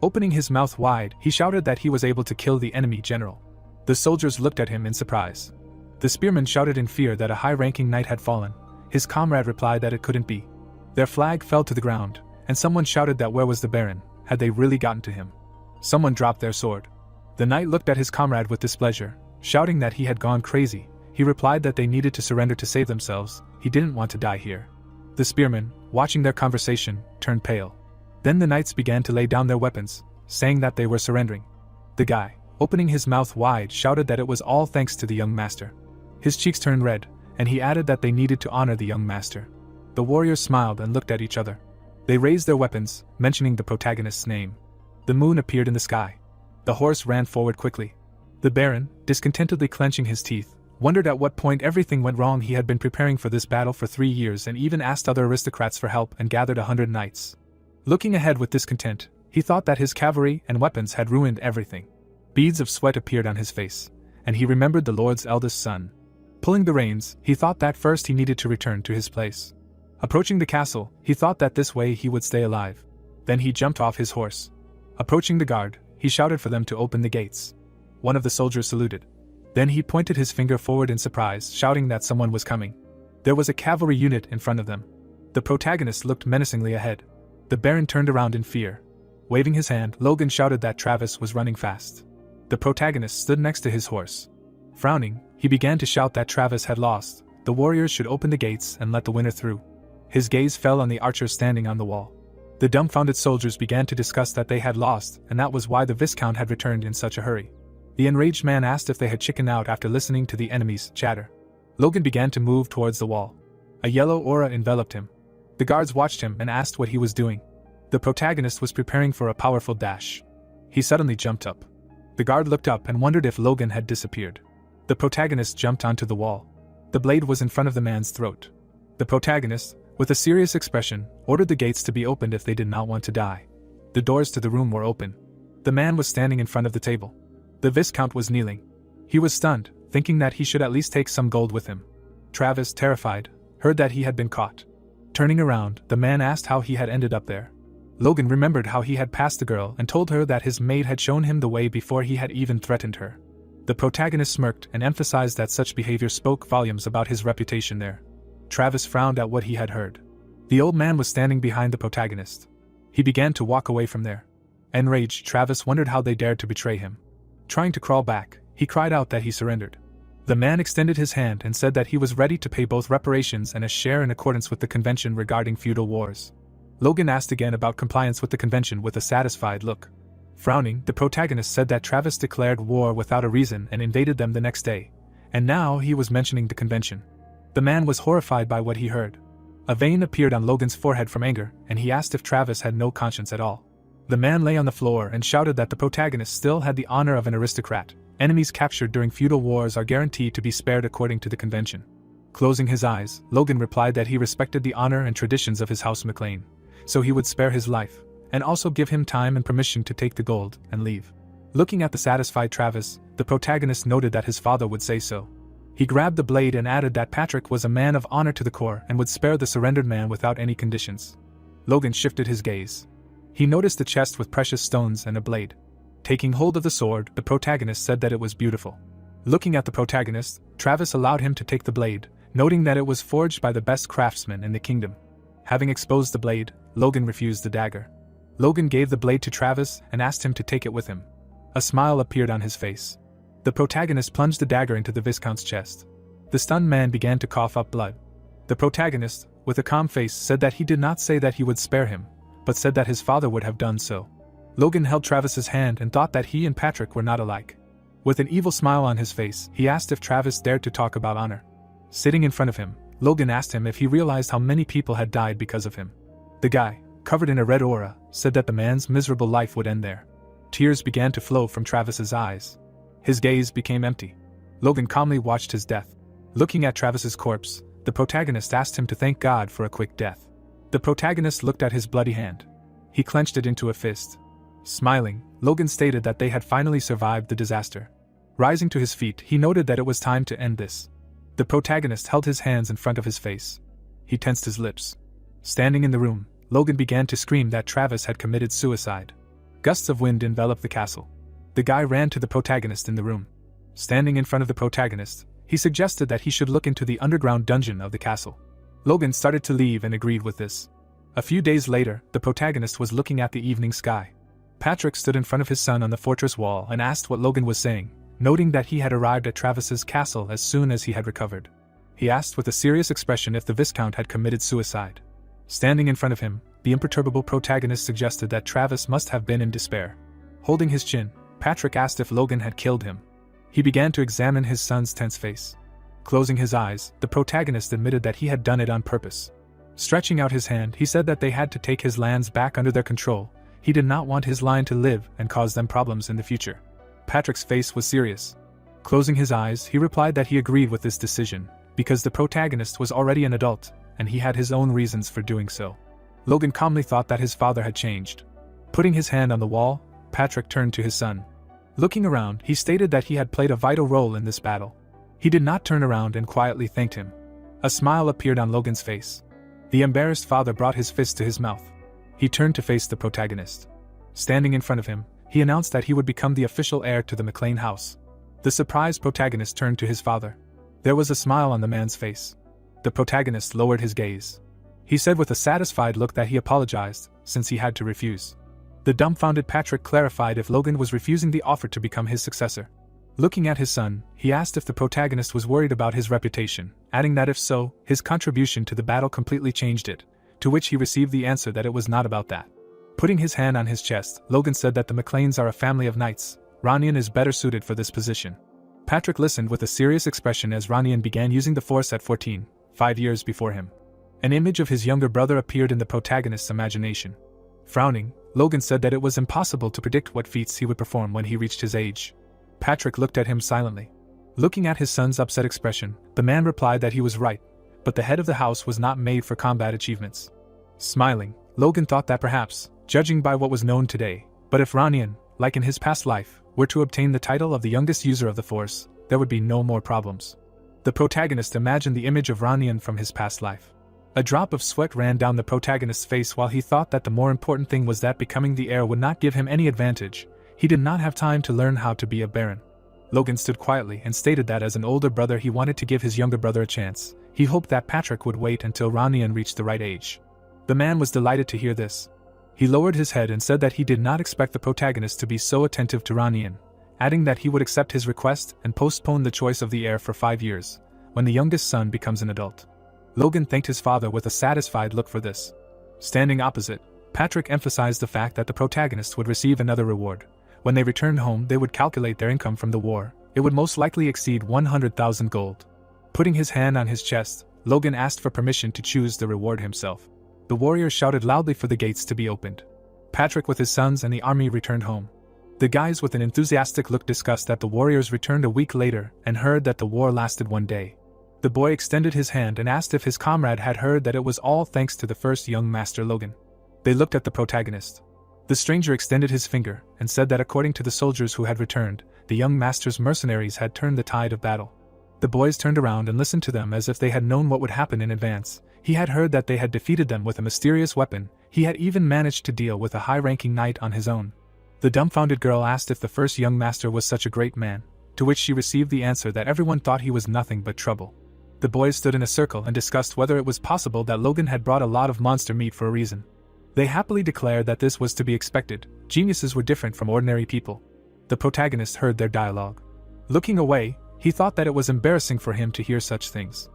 Opening his mouth wide, he shouted that he was able to kill the enemy general. The soldiers looked at him in surprise. The spearman shouted in fear that a high-ranking knight had fallen. His comrade replied that it couldn't be. Their flag fell to the ground, and someone shouted that where was the baron, had they really gotten to him? Someone dropped their sword. The knight looked at his comrade with displeasure, shouting that he had gone crazy. He replied that they needed to surrender to save themselves. He didn't want to die here. The spearmen, watching their conversation, turned pale. Then the knights began to lay down their weapons, saying that they were surrendering. The guy, opening his mouth wide, shouted that it was all thanks to the young master. His cheeks turned red, and he added that they needed to honor the young master. The warriors smiled and looked at each other. They raised their weapons, mentioning the protagonist's name. The moon appeared in the sky. The horse ran forward quickly. The Baron, discontentedly clenching his teeth, wondered at what point everything went wrong. He had been preparing for this battle for 3 years and even asked other aristocrats for help and gathered 100 knights. Looking ahead with discontent, he thought that his cavalry and weapons had ruined everything. Beads of sweat appeared on his face, and he remembered the lord's eldest son. Pulling the reins, he thought that first he needed to return to his place. Approaching the castle, he thought that this way he would stay alive. Then he jumped off his horse. Approaching the guard, he shouted for them to open the gates. One of the soldiers saluted. Then he pointed his finger forward in surprise, shouting that someone was coming. There was a cavalry unit in front of them. The protagonist looked menacingly ahead. The Baron turned around in fear. Waving his hand, Logan shouted that Travis was running fast. The protagonist stood next to his horse. Frowning, he began to shout that Travis had lost. The warriors should open the gates and let the winner through. His gaze fell on the archers standing on the wall. The dumbfounded soldiers began to discuss that they had lost, and that was why the Viscount had returned in such a hurry. The enraged man asked if they had chickened out after listening to the enemy's chatter. Logan began to move towards the wall. A yellow aura enveloped him. The guards watched him and asked what he was doing. The protagonist was preparing for a powerful dash. He suddenly jumped up. The guard looked up and wondered if Logan had disappeared. The protagonist jumped onto the wall. The blade was in front of the man's throat. The protagonist, with a serious expression, ordered the gates to be opened if they did not want to die. The doors to the room were open. The man was standing in front of the table. The Viscount was kneeling. He was stunned, thinking that he should at least take some gold with him. Travis, terrified, heard that he had been caught. Turning around, the man asked how he had ended up there. Logan remembered how he had passed the girl and told her that his maid had shown him the way before he had even threatened her. The protagonist smirked and emphasized that such behavior spoke volumes about his reputation there. Travis frowned at what he had heard. The old man was standing behind the protagonist. He began to walk away from there. Enraged, Travis wondered how they dared to betray him. Trying to crawl back, he cried out that he surrendered. The man extended his hand and said that he was ready to pay both reparations and a share in accordance with the convention regarding feudal wars. Logan asked again about compliance with the convention with a satisfied look. Frowning, the protagonist said that Travis declared war without a reason and invaded them the next day, and now he was mentioning the convention. The man was horrified by what he heard. A vein appeared on Logan's forehead from anger, and he asked if Travis had no conscience at all. The man lay on the floor and shouted that the protagonist still had the honor of an aristocrat. Enemies captured during feudal wars are guaranteed to be spared according to the convention. Closing his eyes, Logan replied that he respected the honor and traditions of his house McLean, so he would spare his life, and also give him time and permission to take the gold and leave. Looking at the satisfied Travis, the protagonist noted that his father would say so. He grabbed the blade and added that Patrick was a man of honor to the core and would spare the surrendered man without any conditions. Logan shifted his gaze. He noticed the chest with precious stones and a blade. Taking hold of the sword, the protagonist said that it was beautiful. Looking at the protagonist, Travis allowed him to take the blade, noting that it was forged by the best craftsman in the kingdom. Having exposed the blade, Logan refused the dagger. Logan gave the blade to Travis and asked him to take it with him. A smile appeared on his face. The protagonist plunged the dagger into the Viscount's chest. The stunned man began to cough up blood. The protagonist, with a calm face, said that he did not say that he would spare him, but said that his father would have done so. Logan held Travis's hand and thought that he and Patrick were not alike. With an evil smile on his face, he asked if Travis dared to talk about honor. Sitting in front of him, Logan asked him if he realized how many people had died because of him. The guy, covered in a red aura, said that the man's miserable life would end there. Tears began to flow from Travis's eyes. His gaze became empty. Logan calmly watched his death. Looking at Travis's corpse, the protagonist asked him to thank God for a quick death. The protagonist looked at his bloody hand. He clenched it into a fist. Smiling, Logan stated that they had finally survived the disaster. Rising to his feet, he noted that it was time to end this. The protagonist held his hands in front of his face. He tensed his lips. Standing in the room, Logan began to scream that Travis had committed suicide. Gusts of wind enveloped the castle. The guy ran to the protagonist in the room. Standing in front of the protagonist, he suggested that he should look into the underground dungeon of the castle. Logan started to leave and agreed with this. A few days later, the protagonist was looking at the evening sky. Patrick stood in front of his son on the fortress wall and asked what Logan was saying, noting that he had arrived at Travis's castle as soon as he had recovered. He asked with a serious expression if the Viscount had committed suicide. Standing in front of him, the imperturbable protagonist suggested that Travis must have been in despair. Holding his chin, Patrick asked if Logan had killed him. He began to examine his son's tense face. Closing his eyes, the protagonist admitted that he had done it on purpose. Stretching out his hand, he said that they had to take his lands back under their control. He did not want his line to live and cause them problems in the future. Patrick's face was serious. Closing his eyes, he replied that he agreed with this decision, because the protagonist was already an adult, and he had his own reasons for doing so. Logan calmly thought that his father had changed. Putting his hand on the wall, Patrick turned to his son. Looking around, he stated that he had played a vital role in this battle. He did not turn around and quietly thanked him. A smile appeared on Logan's face. The embarrassed father brought his fist to his mouth. He turned to face the protagonist. Standing in front of him, he announced that he would become the official heir to the McLean house. The surprised protagonist turned to his father. There was a smile on the man's face. The protagonist lowered his gaze. He said with a satisfied look that he apologized, since he had to refuse. The dumbfounded Patrick clarified if Logan was refusing the offer to become his successor. Looking at his son, he asked if the protagonist was worried about his reputation, adding that if so, his contribution to the battle completely changed it, to which he received the answer that it was not about that. Putting his hand on his chest, Logan said that the McLeans are a family of knights. Ranian is better suited for this position. Patrick listened with a serious expression as Ranian began using the Force at 14, 5 years before him. An image of his younger brother appeared in the protagonist's imagination. Frowning, Logan said that it was impossible to predict what feats he would perform when he reached his age. Patrick looked at him silently. Looking at his son's upset expression, the man replied that he was right, but the head of the house was not made for combat achievements. Smiling, Logan thought that perhaps, judging by what was known today, but if Ranian, like in his past life, were to obtain the title of the youngest user of the Force, there would be no more problems. The protagonist imagined the image of Ranian from his past life. A drop of sweat ran down the protagonist's face while he thought that the more important thing was that becoming the heir would not give him any advantage. He did not have time to learn how to be a baron. Logan stood quietly and stated that as an older brother he wanted to give his younger brother a chance. He hoped that Patrick would wait until Ranian reached the right age. The man was delighted to hear this. He lowered his head and said that he did not expect the protagonist to be so attentive to Ranian, adding that he would accept his request and postpone the choice of the heir for 5 years, when the youngest son becomes an adult. Logan thanked his father with a satisfied look for this. Standing opposite, Patrick emphasized the fact that the protagonist would receive another reward. When they returned home, they would calculate their income from the war. It would most likely exceed 100,000 gold. Putting his hand on his chest, Logan asked for permission to choose the reward himself. The warriors shouted loudly for the gates to be opened. Patrick with his sons and the army returned home. The guys with an enthusiastic look discussed that the warriors returned a week later and heard that the war lasted 1 day. The boy extended his hand and asked if his comrade had heard that it was all thanks to the first young master Logan. They looked at the protagonist. The stranger extended his finger and said that according to the soldiers who had returned, the young master's mercenaries had turned the tide of battle. The boys turned around and listened to them as if they had known what would happen in advance. He had heard that they had defeated them with a mysterious weapon. He had even managed to deal with a high-ranking knight on his own. The dumbfounded girl asked if the first young master was such a great man, to which she received the answer that everyone thought he was nothing but trouble. The boys stood in a circle and discussed whether it was possible that Logan had brought a lot of monster meat for a reason. They happily declared that this was to be expected. Geniuses were different from ordinary people. The protagonist heard their dialogue. Looking away, he thought that it was embarrassing for him to hear such things.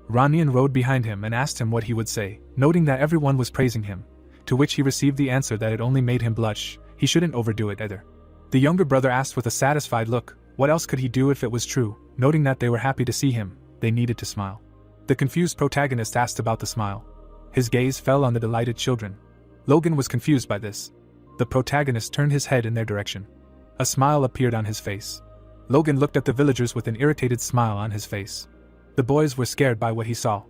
Ranian rode behind him and asked him what he would say, noting that everyone was praising him, to which he received the answer that it only made him blush. He shouldn't overdo it either. The younger brother asked with a satisfied look, what else could he do if it was true? Noting that they were happy to see him, they needed to smile. The confused protagonist asked about the smile. His gaze fell on the delighted children. Logan was confused by this. The protagonist turned his head in their direction. A smile appeared on his face. Logan looked at the villagers with an irritated smile on his face. The boys were scared by what he saw.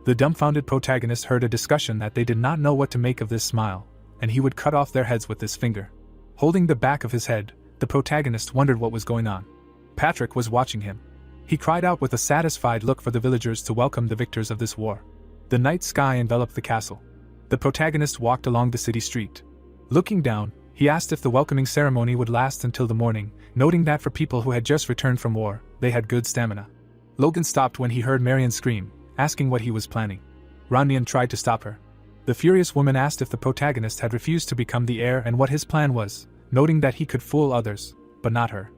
The dumbfounded protagonist heard a discussion that they did not know what to make of this smile, and he would cut off their heads with this finger. Holding the back of his head, the protagonist wondered what was going on. Patrick was watching him. He cried out with a satisfied look for the villagers to welcome the victors of this war. The night sky enveloped the castle. The protagonist walked along the city street. Looking down, he asked if the welcoming ceremony would last until the morning, noting that for people who had just returned from war, they had good stamina. Logan stopped when he heard Marion scream, asking what he was planning. Ranian tried to stop her. The furious woman asked if the protagonist had refused to become the heir and what his plan was, noting that he could fool others, but not her.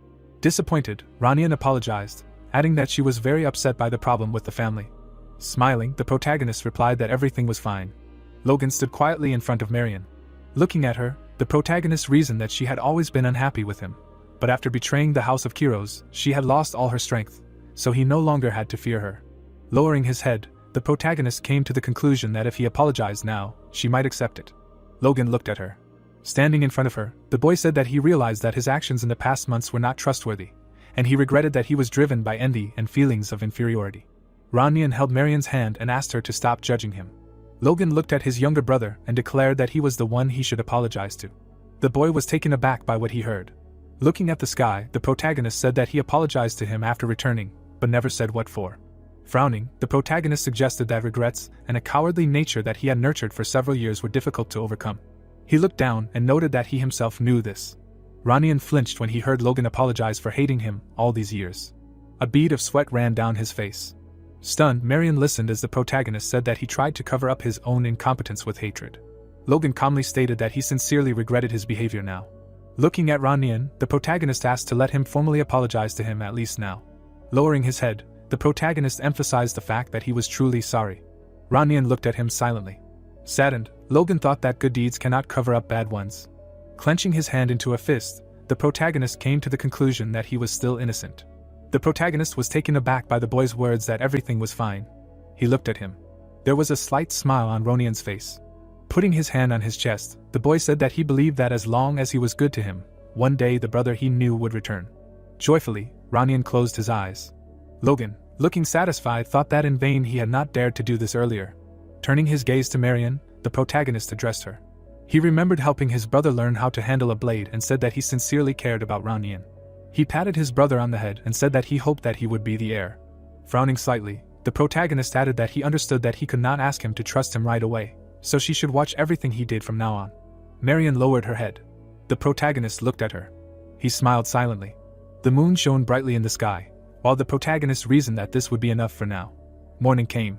Disappointed, Ranian apologized, adding that she was very upset by the problem with the family. Smiling, the protagonist replied that everything was fine. Logan stood quietly in front of Marion. Looking at her, the protagonist reasoned that she had always been unhappy with him, but after betraying the House of Kiros, she had lost all her strength. so he no longer had to fear her. Lowering his head, the protagonist came to the conclusion that if he apologized now, she might accept it. Logan looked at her. Standing in front of her, the boy said that he realized that his actions in the past months were not trustworthy, and he regretted that he was driven by envy and feelings of inferiority. Ranyan held Marian's hand and asked her to stop judging him. Logan looked at his younger brother and declared that he was the one he should apologize to. The boy was taken aback by what he heard. Looking at the sky, the protagonist said that he apologized to him after returning, but never said what for. Frowning, the protagonist suggested that regrets and a cowardly nature that he had nurtured for several years were difficult to overcome. He looked down and noted that he himself knew this. Ranyan flinched when he heard Logan apologize for hating him all these years. A bead of sweat ran down his face. Stunned, Marian listened as the protagonist said that he tried to cover up his own incompetence with hatred. Logan calmly stated that he sincerely regretted his behavior now. Looking at Ranyan, the protagonist asked to let him formally apologize to him at least now. Lowering his head, the protagonist emphasized the fact that he was truly sorry. Ranyan looked at him silently. Saddened, Logan thought that good deeds cannot cover up bad ones. Clenching his hand into a fist, the protagonist came to the conclusion that he was still innocent. The protagonist was taken aback by the boy's words that everything was fine. He looked at him. There was a slight smile on Ranyan's face. Putting his hand on his chest, the boy said that he believed that as long as he was good to him, one day the brother he knew would return. Joyfully, Ranyan closed his eyes. Logan, looking satisfied, thought that in vain he had not dared to do this earlier. Turning his gaze to Marian, the protagonist addressed her. He remembered helping his brother learn how to handle a blade and said that he sincerely cared about Ranyan. He patted his brother on the head and said that he hoped that he would be the heir. Frowning slightly, the protagonist added that he understood that he could not ask him to trust him right away, so she should watch everything he did from now on. Marian lowered her head. The protagonist looked at her. He smiled silently. The moon shone brightly in the sky, while the protagonist reasoned that this would be enough for now. Morning came.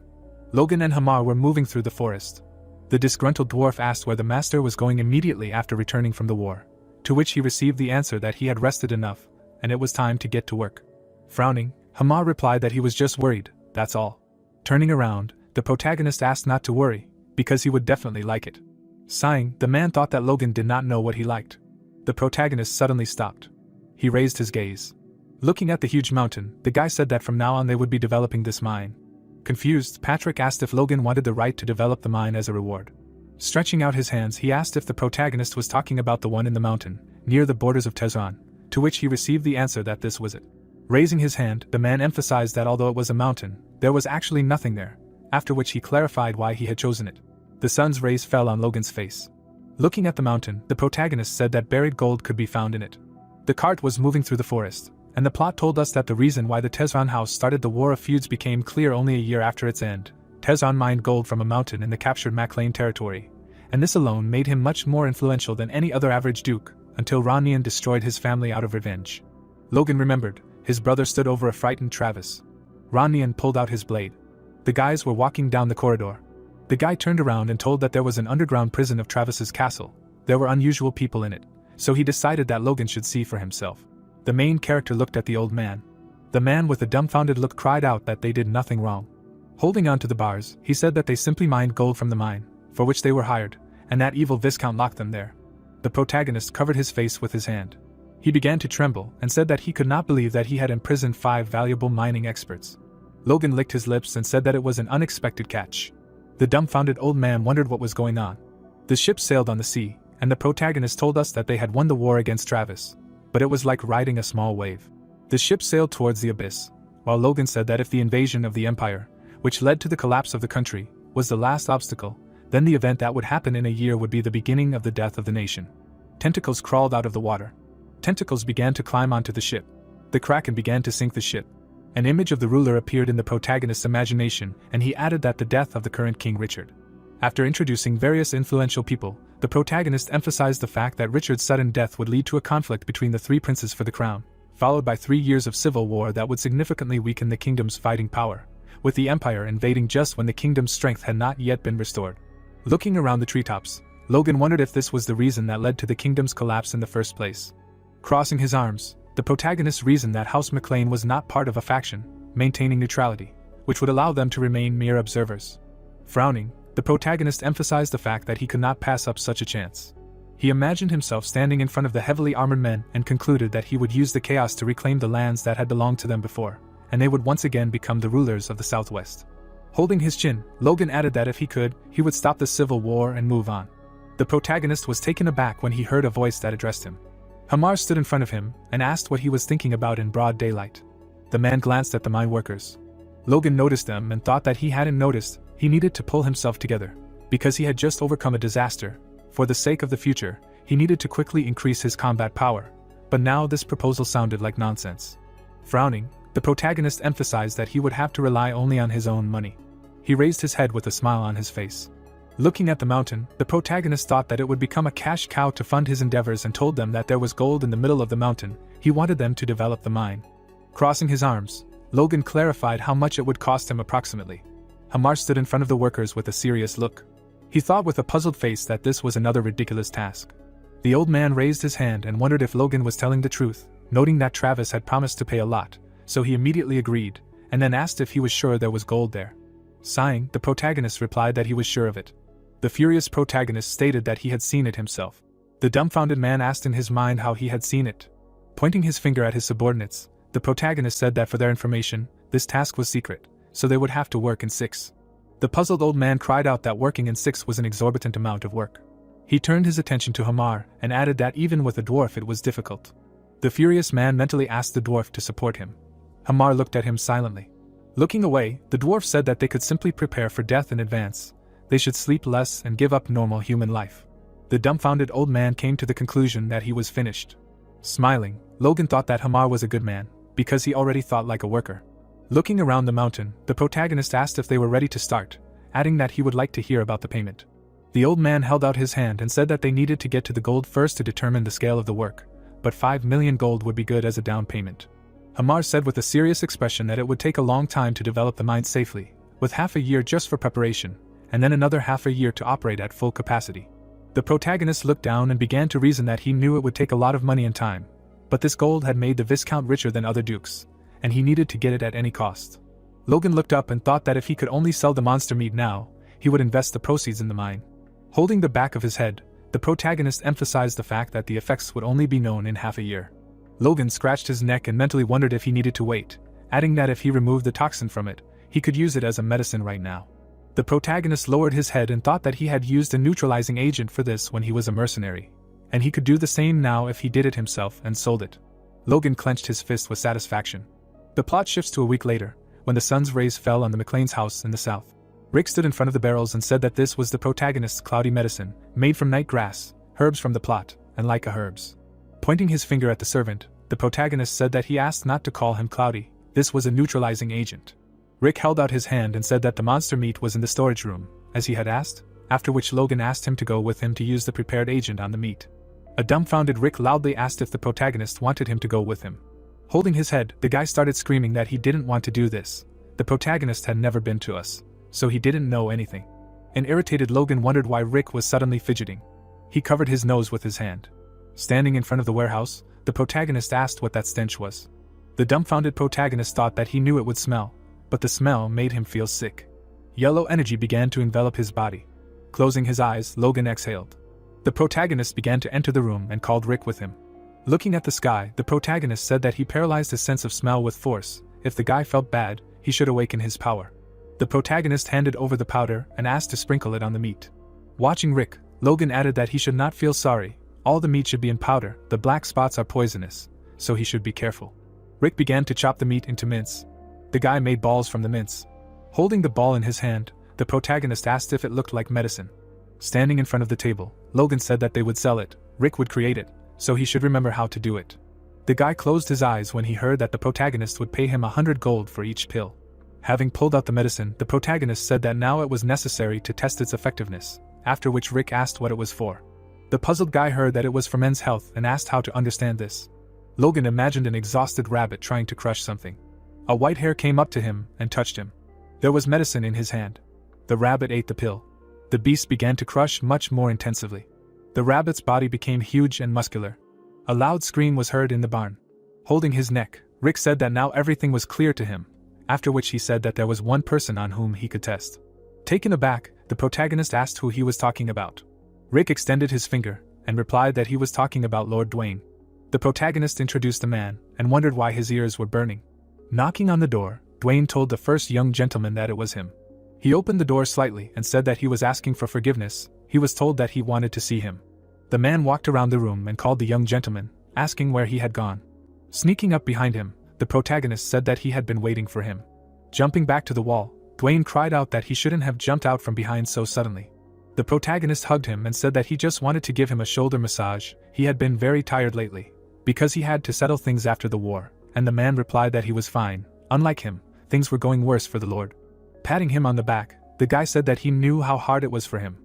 Logan and Hamar were moving through the forest. The disgruntled dwarf asked where the master was going immediately after returning from the war, to which he received the answer that he had rested enough, and it was time to get to work. Frowning, Hamar replied that he was just worried, that's all. Turning around, the protagonist asked not to worry, because he would definitely like it. Sighing, the man thought that Logan did not know what he liked. The protagonist suddenly stopped. He raised his gaze. Looking at the huge mountain, the guy said that from now on they would be developing this mine. Confused, Patrick asked if Logan wanted the right to develop the mine as a reward. Stretching out his hands, he asked if the protagonist was talking about the one in the mountain, near the borders of Tehran, to which he received the answer that this was it. Raising his hand, the man emphasized that although it was a mountain, there was actually nothing there, after which he clarified why he had chosen it. The sun's rays fell on Logan's face. Looking at the mountain, the protagonist said that buried gold could be found in it. The cart was moving through the forest, and the plot told us that the reason why the Tehran house started the War of Feuds became clear only a year after its end. Tehran mined gold from a mountain in the captured Maclane territory, and this alone made him much more influential than any other average duke, until Ranyan destroyed his family out of revenge. Logan remembered, his brother stood over a frightened Travis. Ranyan pulled out his blade. The guys were walking down the corridor. The guy turned around and told that there was an underground prison of Travis's castle. There were unusual people in it, so he decided that Logan should see for himself. The main character looked at the old man. The man with a dumbfounded look cried out that they did nothing wrong. Holding on to the bars, he said that they simply mined gold from the mine, for which they were hired, and that evil Viscount locked them there. The protagonist covered his face with his hand. He began to tremble and said that he could not believe that he had imprisoned 5 valuable mining experts. Logan licked his lips and said that it was an unexpected catch. The dumbfounded old man wondered what was going on. The ship sailed on the sea, and the protagonist told us that they had won the war against Travis, but it was like riding a small wave. The ship sailed towards the abyss, while Logan said that if the invasion of the Empire, which led to the collapse of the country, was the last obstacle, then the event that would happen in a year would be the beginning of the death of the nation. Tentacles crawled out of the water. Tentacles began to climb onto the ship. The Kraken began to sink the ship. An image of the ruler appeared in the protagonist's imagination, and he added that the death of the current King Richard. After introducing various influential people, the protagonist emphasized the fact that Richard's sudden death would lead to a conflict between the 3 princes for the crown, followed by 3 years of civil war that would significantly weaken the kingdom's fighting power, with the Empire invading just when the kingdom's strength had not yet been restored. Looking around the treetops, Logan wondered if this was the reason that led to the kingdom's collapse in the first place. Crossing his arms, the protagonist reasoned that House McLean was not part of a faction, maintaining neutrality, which would allow them to remain mere observers. Frowning, the protagonist emphasized the fact that he could not pass up such a chance. He imagined himself standing in front of the heavily armored men and concluded that he would use the chaos to reclaim the lands that had belonged to them before, and they would once again become the rulers of the Southwest. Holding his chin, Logan added that if he could, he would stop the civil war and move on. The protagonist was taken aback when he heard a voice that addressed him. Hamar stood in front of him and asked what he was thinking about in broad daylight. The man glanced at the mine workers. Logan noticed them and thought that he hadn't noticed. He needed to pull himself together. Because he had just overcome a disaster, for the sake of the future, he needed to quickly increase his combat power. But now this proposal sounded like nonsense. Frowning, the protagonist emphasized that he would have to rely only on his own money. He raised his head with a smile on his face. Looking at the mountain, the protagonist thought that it would become a cash cow to fund his endeavors and told them that there was gold in the middle of the mountain. He wanted them to develop the mine. Crossing his arms, Logan clarified how much it would cost him approximately. Hamar stood in front of the workers with a serious look. He thought with a puzzled face that this was another ridiculous task. The old man raised his hand and wondered if Logan was telling the truth, noting that Travis had promised to pay a lot, so he immediately agreed, and then asked if he was sure there was gold there. Sighing, the protagonist replied that he was sure of it. The furious protagonist stated that he had seen it himself. The dumbfounded man asked in his mind how he had seen it. Pointing his finger at his subordinates, the protagonist said that for their information, this task was secret, so they would have to work in 6. The puzzled old man cried out that working in 6 was an exorbitant amount of work. He turned his attention to Hamar and added that even with a dwarf it was difficult. The furious man mentally asked the dwarf to support him. Hamar looked at him silently. Looking away, the dwarf said that they could simply prepare for death in advance. They should sleep less and give up normal human life. The dumbfounded old man came to the conclusion that he was finished. Smiling, Logan thought that Hamar was a good man, because he already thought like a worker. Looking around the mountain, the protagonist asked if they were ready to start, adding that he would like to hear about the payment. The old man held out his hand and said that they needed to get to the gold first to determine the scale of the work, but 5 million gold would be good as a down payment. Hamar said with a serious expression that it would take a long time to develop the mine safely, with half a year just for preparation, and then another half a year to operate at full capacity. The protagonist looked down and began to reason that he knew it would take a lot of money and time, but this gold had made the Viscount richer than other dukes, and he needed to get it at any cost. Logan looked up and thought that if he could only sell the monster meat now, he would invest the proceeds in the mine. Holding the back of his head, the protagonist emphasized the fact that the effects would only be known in half a year. Logan scratched his neck and mentally wondered if he needed to wait, adding that if he removed the toxin from it, he could use it as a medicine right now. The protagonist lowered his head and thought that he had used a neutralizing agent for this when he was a mercenary, and he could do the same now if he did it himself and sold it. Logan clenched his fist with satisfaction. The plot shifts to a week later, when the sun's rays fell on the McLean's house in the south. Rick stood in front of the barrels and said that this was the protagonist's cloudy medicine, made from night grass, herbs from the plot, and Leica herbs. Pointing his finger at the servant, the protagonist said that he asked not to call him Cloudy. This was a neutralizing agent. Rick held out his hand and said that the monster meat was in the storage room, as he had asked, after which Logan asked him to go with him to use the prepared agent on the meat. A dumbfounded Rick loudly asked if the protagonist wanted him to go with him. Holding his head, the guy started screaming that he didn't want to do this. The protagonist had never been to us, so he didn't know anything. An irritated Logan wondered why Rick was suddenly fidgeting. He covered his nose with his hand. Standing in front of the warehouse, the protagonist asked what that stench was. The dumbfounded protagonist thought that he knew it would smell, but the smell made him feel sick. Yellow energy began to envelop his body. Closing his eyes, Logan exhaled. The protagonist began to enter the room and called Rick with him. Looking at the sky, the protagonist said that he paralyzed his sense of smell with force. If the guy felt bad, he should awaken his power. The protagonist handed over the powder and asked to sprinkle it on the meat. Watching Rick, Logan added that he should not feel sorry. All the meat should be in powder, the black spots are poisonous, so he should be careful. Rick began to chop the meat into mince. The guy made balls from the mince. Holding the ball in his hand, the protagonist asked if it looked like medicine. Standing in front of the table, Logan said that they would sell it, Rick would create it, so he should remember how to do it. The guy closed his eyes when he heard that the protagonist would pay him 100 gold for each pill. Having pulled out the medicine, the protagonist said that now it was necessary to test its effectiveness, after which Rick asked what it was for. The puzzled guy heard that it was for men's health and asked how to understand this. Logan imagined an exhausted rabbit trying to crush something. A white hare came up to him and touched him. There was medicine in his hand. The rabbit ate the pill. The beast began to crush much more intensively. The rabbit's body became huge and muscular. A loud scream was heard in the barn. Holding his neck, Rick said that now everything was clear to him, after which he said that there was one person on whom he could test. Taken aback, the protagonist asked who he was talking about. Rick extended his finger and replied that he was talking about Lord Dwayne. The protagonist introduced the man and wondered why his ears were burning. Knocking on the door, Dwayne told the first young gentleman that it was him. He opened the door slightly and said that he was asking for forgiveness. He was told that he wanted to see him. The man walked around the room and called the young gentleman, asking where he had gone. Sneaking up behind him, the protagonist said that he had been waiting for him. Jumping back to the wall, Dwayne cried out that he shouldn't have jumped out from behind so suddenly. The protagonist hugged him and said that he just wanted to give him a shoulder massage. He had been very tired lately, because he had to settle things after the war, and the man replied that he was fine. Unlike him, things were going worse for the Lord. Patting him on the back, the guy said that he knew how hard it was for him.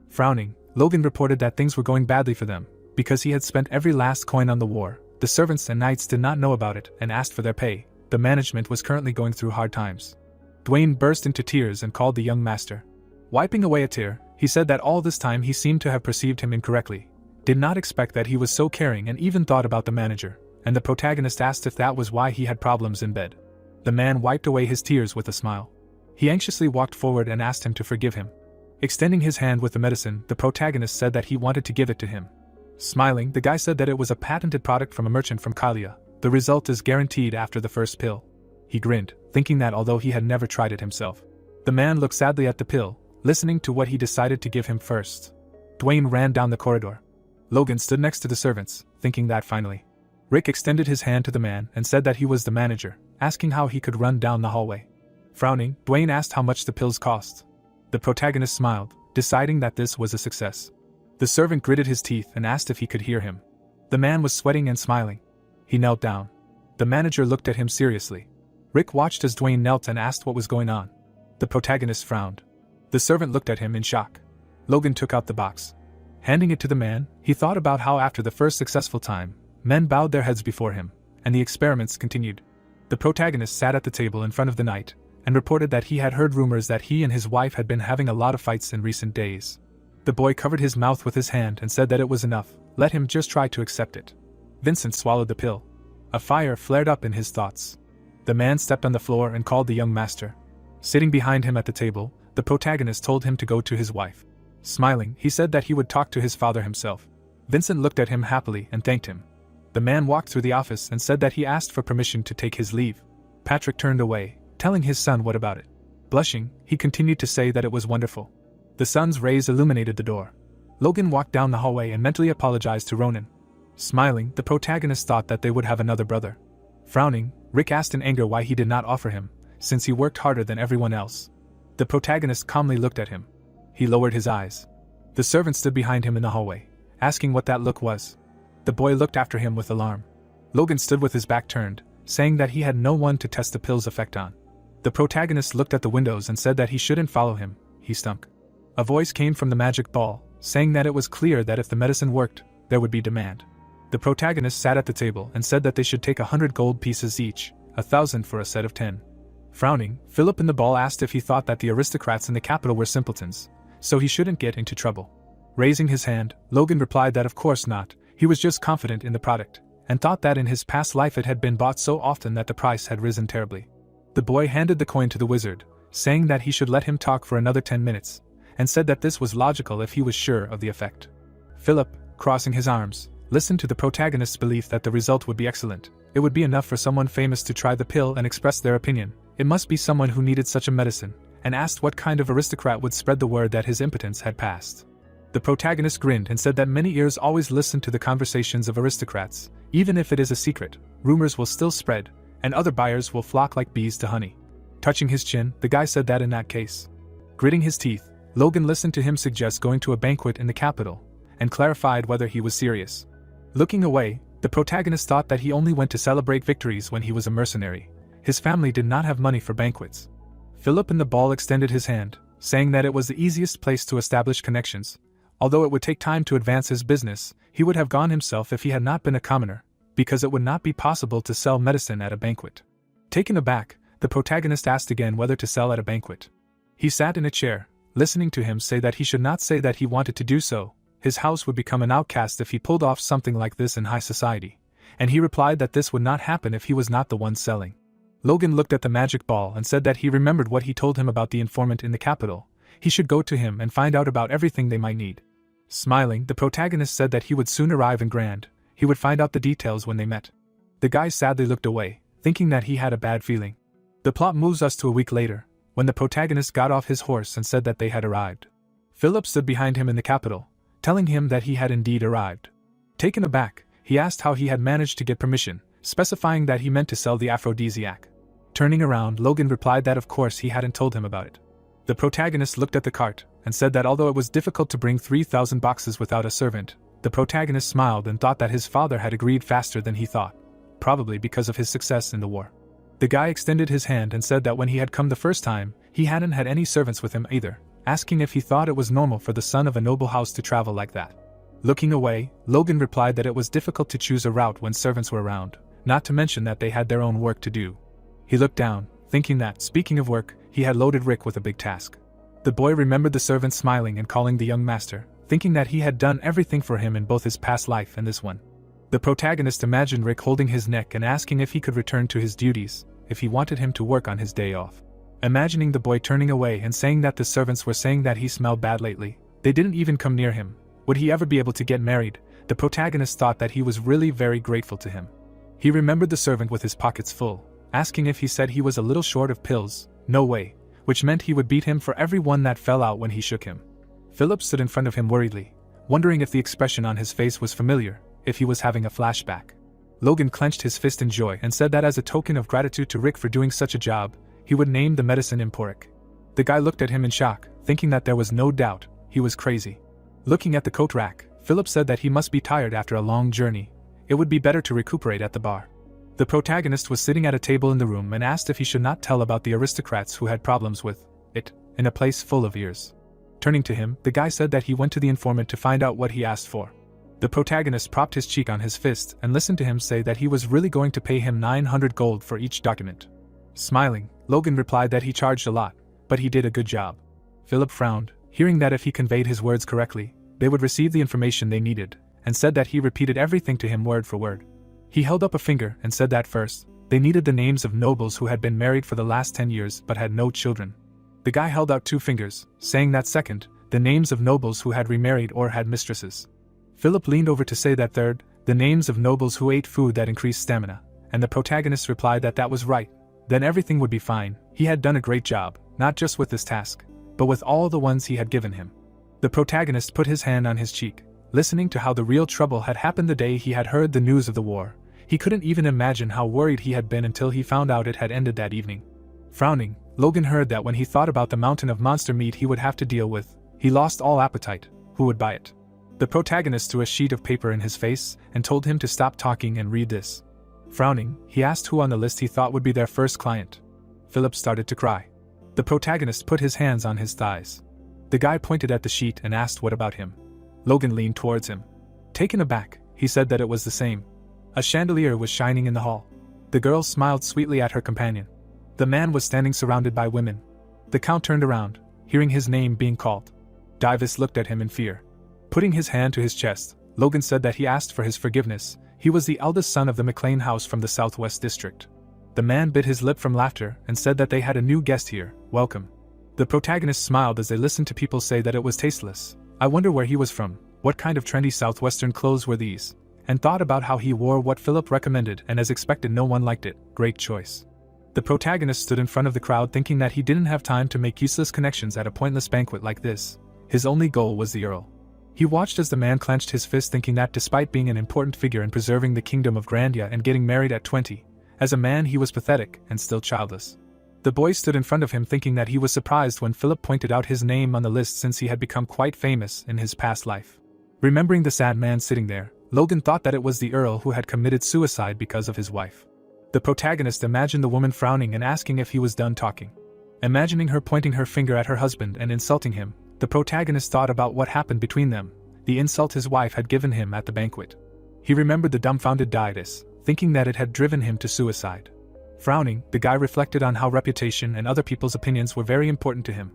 Frowning, Logan reported that things were going badly for them, because he had spent every last coin on the war. The servants and knights did not know about it and asked for their pay. The management was currently going through hard times. Dwayne burst into tears and called the young master. Wiping away a tear, he said that all this time he seemed to have perceived him incorrectly, did not expect that he was so caring, and even thought about the manager, and the protagonist asked if that was why he had problems in bed. The man wiped away his tears with a smile. He anxiously walked forward and asked him to forgive him. Extending his hand with the medicine, the protagonist said that he wanted to give it to him. Smiling, the guy said that it was a patented product from a merchant from Kalia. The result is guaranteed after the first pill. He grinned, thinking that although he had never tried it himself. The man looked sadly at the pill, listening to what he decided to give him first. Dwayne ran down the corridor. Logan stood next to the servants, thinking that finally. Rick extended his hand to the man and said that he was the manager, asking how he could run down the hallway. Frowning, Dwayne asked how much the pills cost. The protagonist smiled, deciding that this was a success. The servant gritted his teeth and asked if he could hear him. The man was sweating and smiling. He knelt down. The manager looked at him seriously. Rick watched as Dwayne knelt and asked what was going on. The protagonist frowned. The servant looked at him in shock. Logan took out the box. Handing it to the man, he thought about how after the first successful time, men bowed their heads before him, and the experiments continued. The protagonist sat at the table in front of the knight, and reported that he had heard rumors that he and his wife had been having a lot of fights in recent days. The boy covered his mouth with his hand and said that it was enough, let him just try to accept it. Vincent swallowed the pill. A fire flared up in his thoughts. The man stepped on the floor and called the young master. Sitting behind him at the table, the protagonist told him to go to his wife. Smiling, he said that he would talk to his father himself. Vincent looked at him happily and thanked him. The man walked through the office and said that he asked for permission to take his leave. Patrick turned away, telling his son what about it. Blushing, he continued to say that it was wonderful. The sun's rays illuminated the door. Logan walked down the hallway and mentally apologized to Ronan. Smiling, the protagonist thought that they would have another brother. Frowning, Rick asked in anger why he did not offer him, since he worked harder than everyone else. The protagonist calmly looked at him. He lowered his eyes. The servant stood behind him in the hallway, asking what that look was. The boy looked after him with alarm. Logan stood with his back turned, saying that he had no one to test the pill's effect on. The protagonist looked at the windows and said that he shouldn't follow him. He stunk. A voice came from the magic ball, saying that it was clear that if the medicine worked, there would be demand. The protagonist sat at the table and said that they should take 100 gold pieces each, 1,000 for a set of 10. Frowning, Philip in the ball asked if he thought that the aristocrats in the capital were simpletons, so he shouldn't get into trouble. Raising his hand, Logan replied that of course not, he was just confident in the product, and thought that in his past life it had been bought so often that the price had risen terribly. The boy handed the coin to the wizard, saying that he should let him talk for another 10 minutes, and said that this was logical if he was sure of the effect. Philip, crossing his arms, listened to the protagonist's belief that the result would be excellent. It would be enough for someone famous to try the pill and express their opinion. It must be someone who needed such a medicine, and asked what kind of aristocrat would spread the word that his impotence had passed. The protagonist grinned and said that many ears always listen to the conversations of aristocrats. Even if it is a secret, rumors will still spread, and other buyers will flock like bees to honey. Touching his chin, the guy said that in that case. Gritting his teeth, Logan listened to him suggest going to a banquet in the capital, and clarified whether he was serious. Looking away, the protagonist thought that he only went to celebrate victories when he was a mercenary. His family did not have money for banquets. Philip in the ball extended his hand, saying that it was the easiest place to establish connections. Although it would take time to advance his business, he would have gone himself if he had not been a commoner, because it would not be possible to sell medicine at a banquet. Taken aback, the protagonist asked again whether to sell at a banquet. He sat in a chair, listening to him say that he should not say that he wanted to do so. His house would become an outcast if he pulled off something like this in high society, and he replied that this would not happen if he was not the one selling. Logan looked at the magic ball and said that he remembered what he told him about the informant in the capital. He should go to him and find out about everything they might need. Smiling, the protagonist said that he would soon arrive in Grand. He would find out the details when they met. The guy sadly looked away, thinking that he had a bad feeling. The plot moves us to a week later, when the protagonist got off his horse and said that they had arrived. Philip stood behind him in the capital, telling him that he had indeed arrived. Taken aback, he asked how he had managed to get permission, specifying that he meant to sell the aphrodisiac. Turning around, Logan replied that of course he hadn't told him about it. The protagonist looked at the cart and said that although it was difficult to bring 3,000 boxes without a servant, the protagonist smiled and thought that his father had agreed faster than he thought, probably because of his success in the war. The guy extended his hand and said that when he had come the first time, he hadn't had any servants with him either, asking if he thought it was normal for the son of a noble house to travel like that. Looking away, Logan replied that it was difficult to choose a route when servants were around, not to mention that they had their own work to do. He looked down, thinking that, speaking of work, he had loaded Rick with a big task. The boy remembered the servant smiling and calling the young master, thinking that he had done everything for him in both his past life and this one. The protagonist imagined Rick holding his neck and asking if he could return to his duties, if he wanted him to work on his day off. Imagining the boy turning away and saying that the servants were saying that he smelled bad lately, they didn't even come near him. Would he ever be able to get married? The protagonist thought that he was really very grateful to him. He remembered the servant with his pockets full, asking if he said he was a little short of pills. No way, which meant he would beat him for every one that fell out when he shook him. Philip stood in front of him worriedly, wondering if the expression on his face was familiar, if he was having a flashback. Logan clenched his fist in joy and said that as a token of gratitude to Rick for doing such a job, he would name the medicine Emporic. The guy looked at him in shock, thinking that there was no doubt he was crazy. Looking at the coat rack, Philip said that he must be tired after a long journey. It would be better to recuperate at the bar. The protagonist was sitting at a table in the room and asked if he should not tell about the aristocrats who had problems with it, in a place full of ears. Turning to him, the guy said that he went to the informant to find out what he asked for. The protagonist propped his cheek on his fist and listened to him say that he was really going to pay him 900 gold for each document. Smiling, Logan replied that he charged a lot, but he did a good job. Philip frowned, hearing that if he conveyed his words correctly, they would receive the information they needed, and said that he repeated everything to him word for word. He held up a finger and said that first, they needed the names of nobles who had been married for the last 10 years but had no children. The guy held out 2 fingers, saying that second, the names of nobles who had remarried or had mistresses. Philip leaned over to say that third, the names of nobles who ate food that increased stamina, and the protagonist replied that that was right. Then everything would be fine. He had done a great job, not just with this task, but with all the ones he had given him. The protagonist put his hand on his cheek, listening to how the real trouble had happened the day he had heard the news of the war. He couldn't even imagine how worried he had been until he found out it had ended that evening. Frowning, Logan heard that when he thought about the mountain of monster meat he would have to deal with, he lost all appetite. Who would buy it? The protagonist threw a sheet of paper in his face and told him to stop talking and read this. Frowning, he asked who on the list he thought would be their first client. Philip started to cry. The protagonist put his hands on his thighs. The guy pointed at the sheet and asked what about him. Logan leaned towards him. Taken aback, he said that it was the same. A chandelier was shining in the hall. The girl smiled sweetly at her companion. The man was standing surrounded by women. The count turned around, hearing his name being called. Divis looked at him in fear. Putting his hand to his chest, Logan said that he asked for his forgiveness. He was the eldest son of the McLean house from the Southwest District. The man bit his lip from laughter and said that they had a new guest here, welcome. The protagonist smiled as they listened to people say that it was tasteless. I wonder where he was from, what kind of trendy Southwestern clothes were these, and thought about how he wore what Philip recommended, and as expected no one liked it. Great choice. The protagonist stood in front of the crowd thinking that he didn't have time to make useless connections at a pointless banquet like this. His only goal was the Earl. He watched as the man clenched his fist, thinking that despite being an important figure in preserving the kingdom of Grandia and getting married at 20, as a man he was pathetic and still childless. The boy stood in front of him thinking that he was surprised when Philip pointed out his name on the list since he had become quite famous in his past life. Remembering the sad man sitting there, Logan thought that it was the Earl who had committed suicide because of his wife. The protagonist imagined the woman frowning and asking if he was done talking. Imagining her pointing her finger at her husband and insulting him, the protagonist thought about what happened between them, the insult his wife had given him at the banquet. He remembered the dumbfounded Divis, thinking that it had driven him to suicide. Frowning, the guy reflected on how reputation and other people's opinions were very important to him.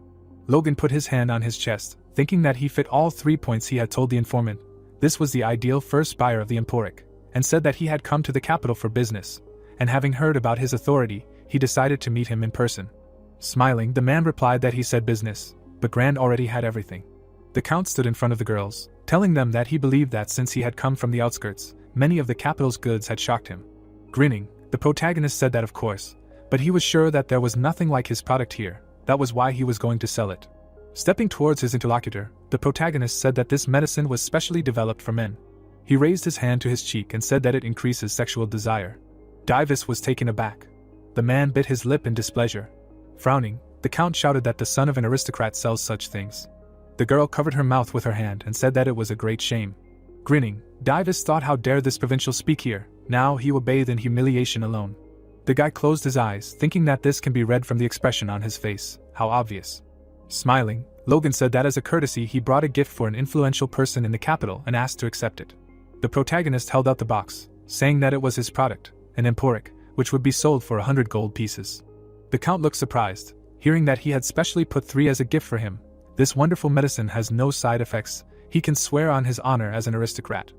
Logan put his hand on his chest, thinking that he fit all 3 points he had told the informant. This was the ideal first buyer of the Emporic, and said that he had come to the capital for business, and having heard about his authority, he decided to meet him in person. Smiling, the man replied that he said business, but Grand already had everything. The count stood in front of the girls, telling them that he believed that since he had come from the outskirts, many of the capital's goods had shocked him. Grinning, The protagonist said that of course, but he was sure that there was nothing like his product here, that was why he was going to sell it. Stepping towards his interlocutor, the protagonist said that this medicine was specially developed for men. He raised his hand to his cheek and said that it increases sexual desire. Divis was taken aback. The man bit his lip in displeasure. Frowning, the count shouted that the son of an aristocrat sells such things. The girl covered her mouth with her hand and said that it was a great shame. Grinning, Divis thought, how dare this provincial speak here, now he will bathe in humiliation alone. The guy closed his eyes, thinking that this can be read from the expression on his face, how obvious. Smiling, Logan said that as a courtesy he brought a gift for an influential person in the capital and asked to accept it. The protagonist held out the box, saying that it was his product, an emporic, which would be sold for 100 gold pieces. The count looked surprised, hearing that he had specially put 3 as a gift for him. This wonderful medicine has no side effects, he can swear on his honor as an aristocrat.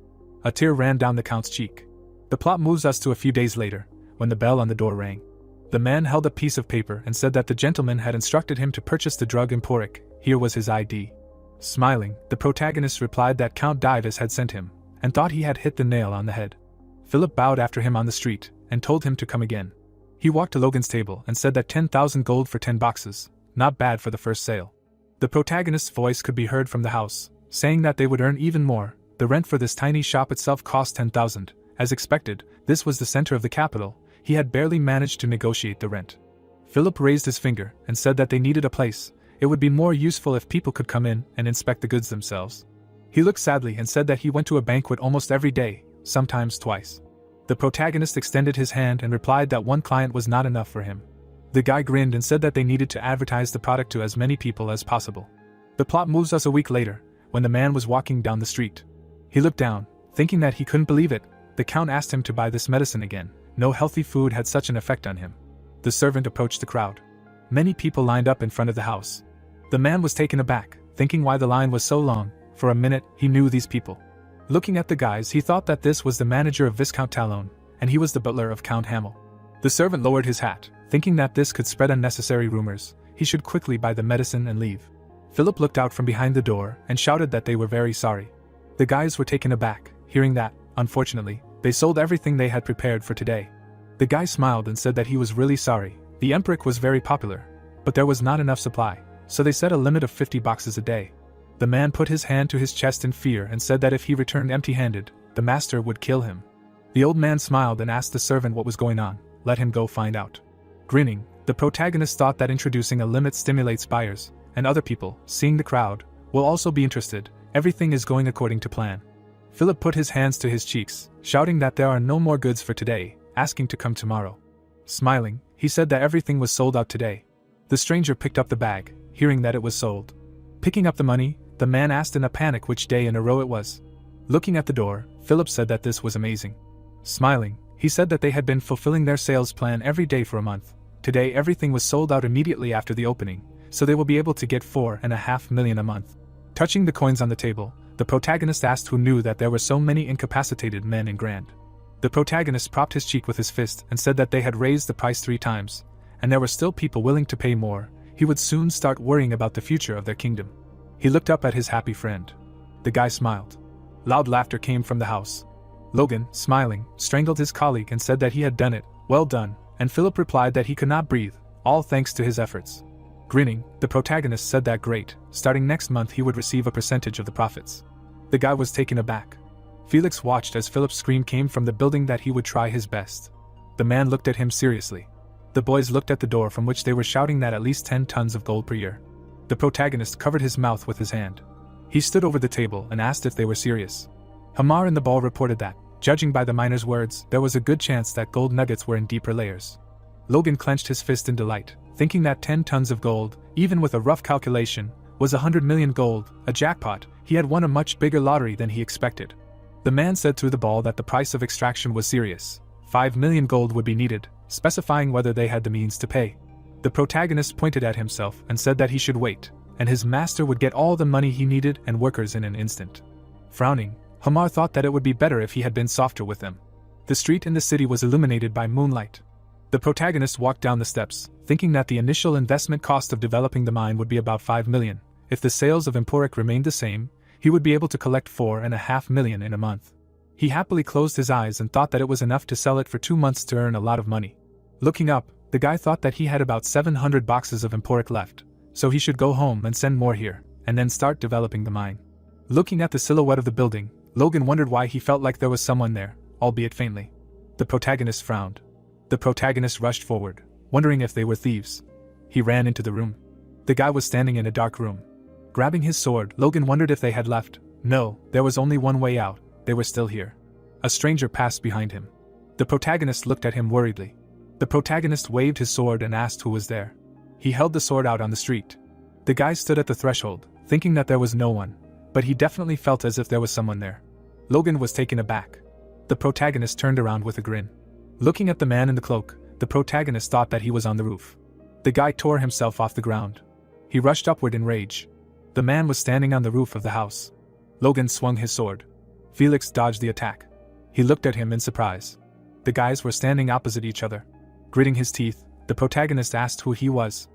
A tear ran down the count's cheek. The plot moves us to a few days later, when the bell on the door rang. The man held a piece of paper and said that the gentleman had instructed him to purchase the drug emporic. Here was his ID. Smiling, the protagonist replied that Count Divis had sent him, and thought he had hit the nail on the head. Philip bowed after him on the street, and told him to come again. He walked to Logan's table and said that 10,000 gold for 10 boxes, not bad for the first sale. The protagonist's voice could be heard from the house, saying that they would earn even more. The rent for this tiny shop itself cost 10,000. As expected, this was the center of the capital. He had barely managed to negotiate the rent. Philip raised his finger and said that they needed a place. It would be more useful if people could come in and inspect the goods themselves. He looked sadly and said that he went to a banquet almost every day, sometimes twice. The protagonist extended his hand and replied that one client was not enough for him. The guy grinned and said that they needed to advertise the product to as many people as possible. The plot moves us a week later, when the man was walking down the street. He looked down, thinking that he couldn't believe it. The count asked him to buy this medicine again. No healthy food had such an effect on him. The servant approached the crowd. Many people lined up in front of the house. The man was taken aback, thinking why the line was so long. For a minute, he knew these people. Looking at the guys, he thought that this was the manager of Viscount Talon, and he was the butler of Count Hamel. The servant lowered his hat, thinking that this could spread unnecessary rumors. He should quickly buy the medicine and leave. Philip looked out from behind the door and shouted that they were very sorry. The guys were taken aback, hearing that, unfortunately, they sold everything they had prepared for today. The guy smiled and said that he was really sorry. The empiric was very popular, but there was not enough supply, so they set a limit of 50 boxes a day. The man put his hand to his chest in fear and said that if he returned empty-handed, the master would kill him. The old man smiled and asked the servant what was going on. Let him go find out. Grinning, the protagonist thought that introducing a limit stimulates buyers, and other people, seeing the crowd, will also be interested. Everything is going according to plan. Philip put his hands to his cheeks, shouting that there are no more goods for today, asking to come tomorrow. Smiling, he said that everything was sold out today. The stranger picked up the bag, hearing that it was sold. Picking up the money, the man asked in a panic which day in a row it was. Looking at the door, Philip said that this was amazing. Smiling, he said that they had been fulfilling their sales plan every day for a month. Today everything was sold out immediately after the opening, so they will be able to get 4.5 million a month. Touching the coins on the table, the protagonist asked who knew that there were so many incapacitated men in Grand. The protagonist propped his cheek with his fist and said that they had raised the price 3 times, and there were still people willing to pay more. He would soon start worrying about the future of their kingdom. He looked up at his happy friend. The guy smiled. Loud laughter came from the house. Logan, smiling, strangled his colleague and said that he had done it. Well done, and Philip replied that he could not breathe, all thanks to his efforts. Grinning, the protagonist said that great, starting next month he would receive a percentage of the profits. The guy was taken aback. Felix watched as Philip's scream came from the building that he would try his best. The man looked at him seriously. The boys looked at the door from which they were shouting that at least 10 tons of gold per year. The protagonist covered his mouth with his hand. He stood over the table and asked if they were serious. Hamar in the ball reported that, judging by the miner's words, there was a good chance that gold nuggets were in deeper layers. Logan clenched his fist in delight, thinking that 10 tons of gold, even with a rough calculation, was 100 million gold, a jackpot. He had won a much bigger lottery than he expected. The man said through the ball that the price of extraction was serious. 5 million gold would be needed, specifying whether they had the means to pay. The protagonist pointed at himself and said that he should wait, and his master would get all the money he needed and workers in an instant. Frowning, Hamar thought that it would be better if he had been softer with them. The street in the city was illuminated by moonlight. The protagonist walked down the steps, thinking that the initial investment cost of developing the mine would be about 5 million. If the sales of emporic remained the same, he would be able to collect 4.5 million in a month. He happily closed his eyes and thought that it was enough to sell it for 2 months to earn a lot of money. Looking up, the guy thought that he had about 700 boxes of emporic left, so he should go home and send more here, and then start developing the mine. Looking at the silhouette of the building, Logan wondered why he felt like there was someone there, albeit faintly. The protagonist frowned. The protagonist rushed forward, wondering if they were thieves. He ran into the room. The guy was standing in a dark room. Grabbing his sword, Logan wondered if they had left. No, there was only one way out. They were still here. A stranger passed behind him. The protagonist looked at him worriedly. The protagonist waved his sword and asked who was there. He held the sword out on the street. The guy stood at the threshold, thinking that there was no one, but he definitely felt as if there was someone there. Logan was taken aback. The protagonist turned around with a grin. Looking at the man in the cloak, the protagonist thought that he was on the roof. The guy tore himself off the ground. He rushed upward in rage. The man was standing on the roof of the house. Logan swung his sword. Felix dodged the attack. He looked at him in surprise. The guys were standing opposite each other. Gritting his teeth, the protagonist asked who he was.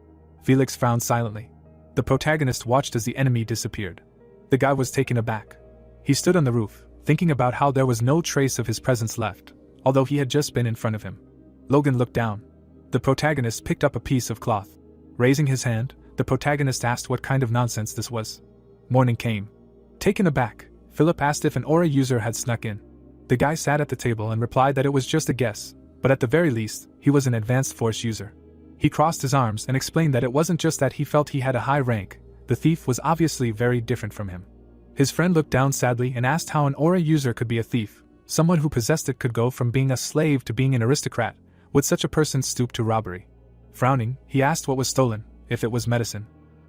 Felix frowned silently. The protagonist watched as the enemy disappeared. The guy was taken aback. He stood on the roof, thinking about how there was no trace of his presence left, although he had just been in front of him. Logan looked down. The protagonist picked up a piece of cloth. Raising his hand, the protagonist asked what kind of nonsense this was. Morning came. Taken aback, Philip asked if an aura user had snuck in. The guy sat at the table and replied that it was just a guess, but at the very least, he was an advanced force user. He crossed his arms and explained that it wasn't just that he felt he had a high rank, the thief was obviously very different from him. His friend looked down sadly and asked how an aura user could be a thief. Someone who possessed it could go from being a slave to being an aristocrat. Would such a person stoop to robbery? Frowning, he asked what was stolen, if it was medicine.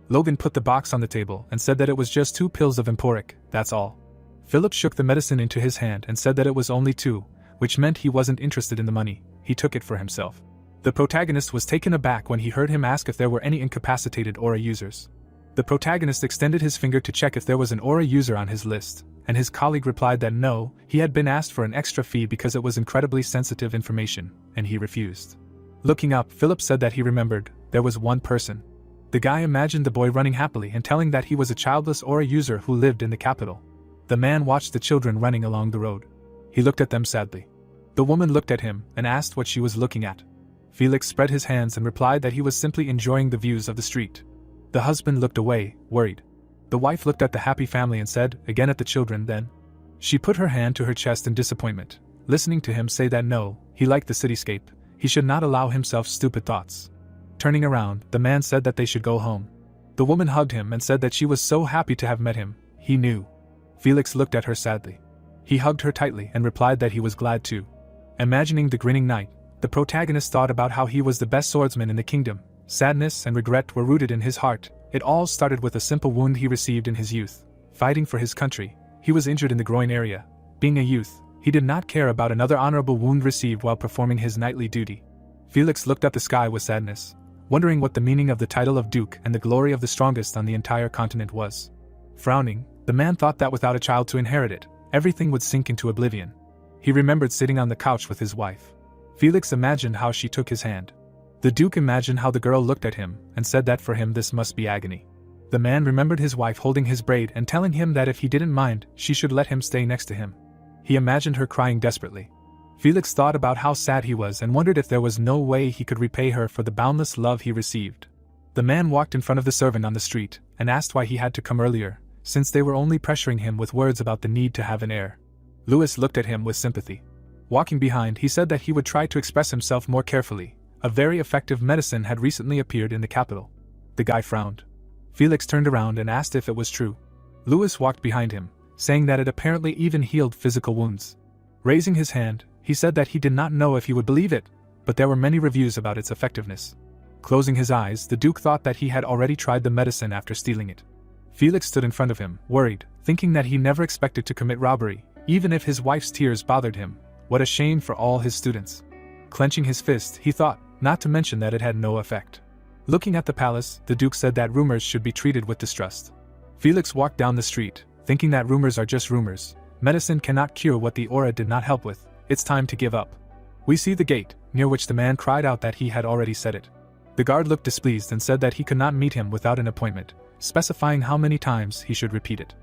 Logan put the box on the table and said that it was just 2 pills of emporic, that's all. Philip shook the medicine into his hand and said that it was only 2, which meant he wasn't interested in the money. He took it for himself. The protagonist was taken aback when he heard him ask if there were any incapacitated aura users. The protagonist extended his finger to check if there was an aura user on his list, and his colleague replied that no, he had been asked for an extra fee because it was incredibly sensitive information, and he refused. Looking up, Philip said that he remembered, there was one person. The guy imagined the boy running happily and telling that he was a childless aura user who lived in the capital. The man watched the children running along the road. He looked at them sadly. The woman looked at him and asked what she was looking at. Felix spread his hands and replied that he was simply enjoying the views of the street. The husband looked away, worried. The wife looked at the happy family and said, again at the children, then. She put her hand to her chest in disappointment, listening to him say that no, he liked the cityscape, he should not allow himself stupid thoughts. Turning around, the man said that they should go home. The woman hugged him and said that she was so happy to have met him, he knew. Felix looked at her sadly. He hugged her tightly and replied that he was glad too. Imagining the grinning knight, the protagonist thought about how he was the best swordsman in the kingdom. Sadness and regret were rooted in his heart. It all started with a simple wound he received in his youth. Fighting for his country, he was injured in the groin area. Being a youth, he did not care about another honorable wound received while performing his knightly duty. Felix looked at the sky with sadness, wondering what the meaning of the title of Duke and the glory of the strongest on the entire continent was. Frowning, the man thought that without a child to inherit it, everything would sink into oblivion. He remembered sitting on the couch with his wife. Felix imagined how she took his hand. The Duke imagined how the girl looked at him and said that for him this must be agony. The man remembered his wife holding his braid and telling him that if he didn't mind, she should let him stay next to him. He imagined her crying desperately. Felix thought about how sad he was and wondered if there was no way he could repay her for the boundless love he received. The man walked in front of the servant on the street and asked why he had to come earlier, since they were only pressuring him with words about the need to have an heir. Louis looked at him with sympathy. Walking behind, he said that he would try to express himself more carefully. A very effective medicine had recently appeared in the capital. The guy frowned. Felix turned around and asked if it was true. Louis walked behind him, saying that it apparently even healed physical wounds. Raising his hand, he said that he did not know if he would believe it, but there were many reviews about its effectiveness. Closing his eyes, the Duke thought that he had already tried the medicine after stealing it. Felix stood in front of him, worried, thinking that he never expected to commit robbery, even if his wife's tears bothered him. What a shame for all his students. Clenching his fist, he thought, not to mention that it had no effect. Looking at the palace, the Duke said that rumors should be treated with distrust. Felix walked down the street, thinking that rumors are just rumors. Medicine cannot cure what the aura did not help with. It's time to give up. We see the gate, near which the man cried out that he had already said it. The guard looked displeased and said that he could not meet him without an appointment, specifying how many times he should repeat it.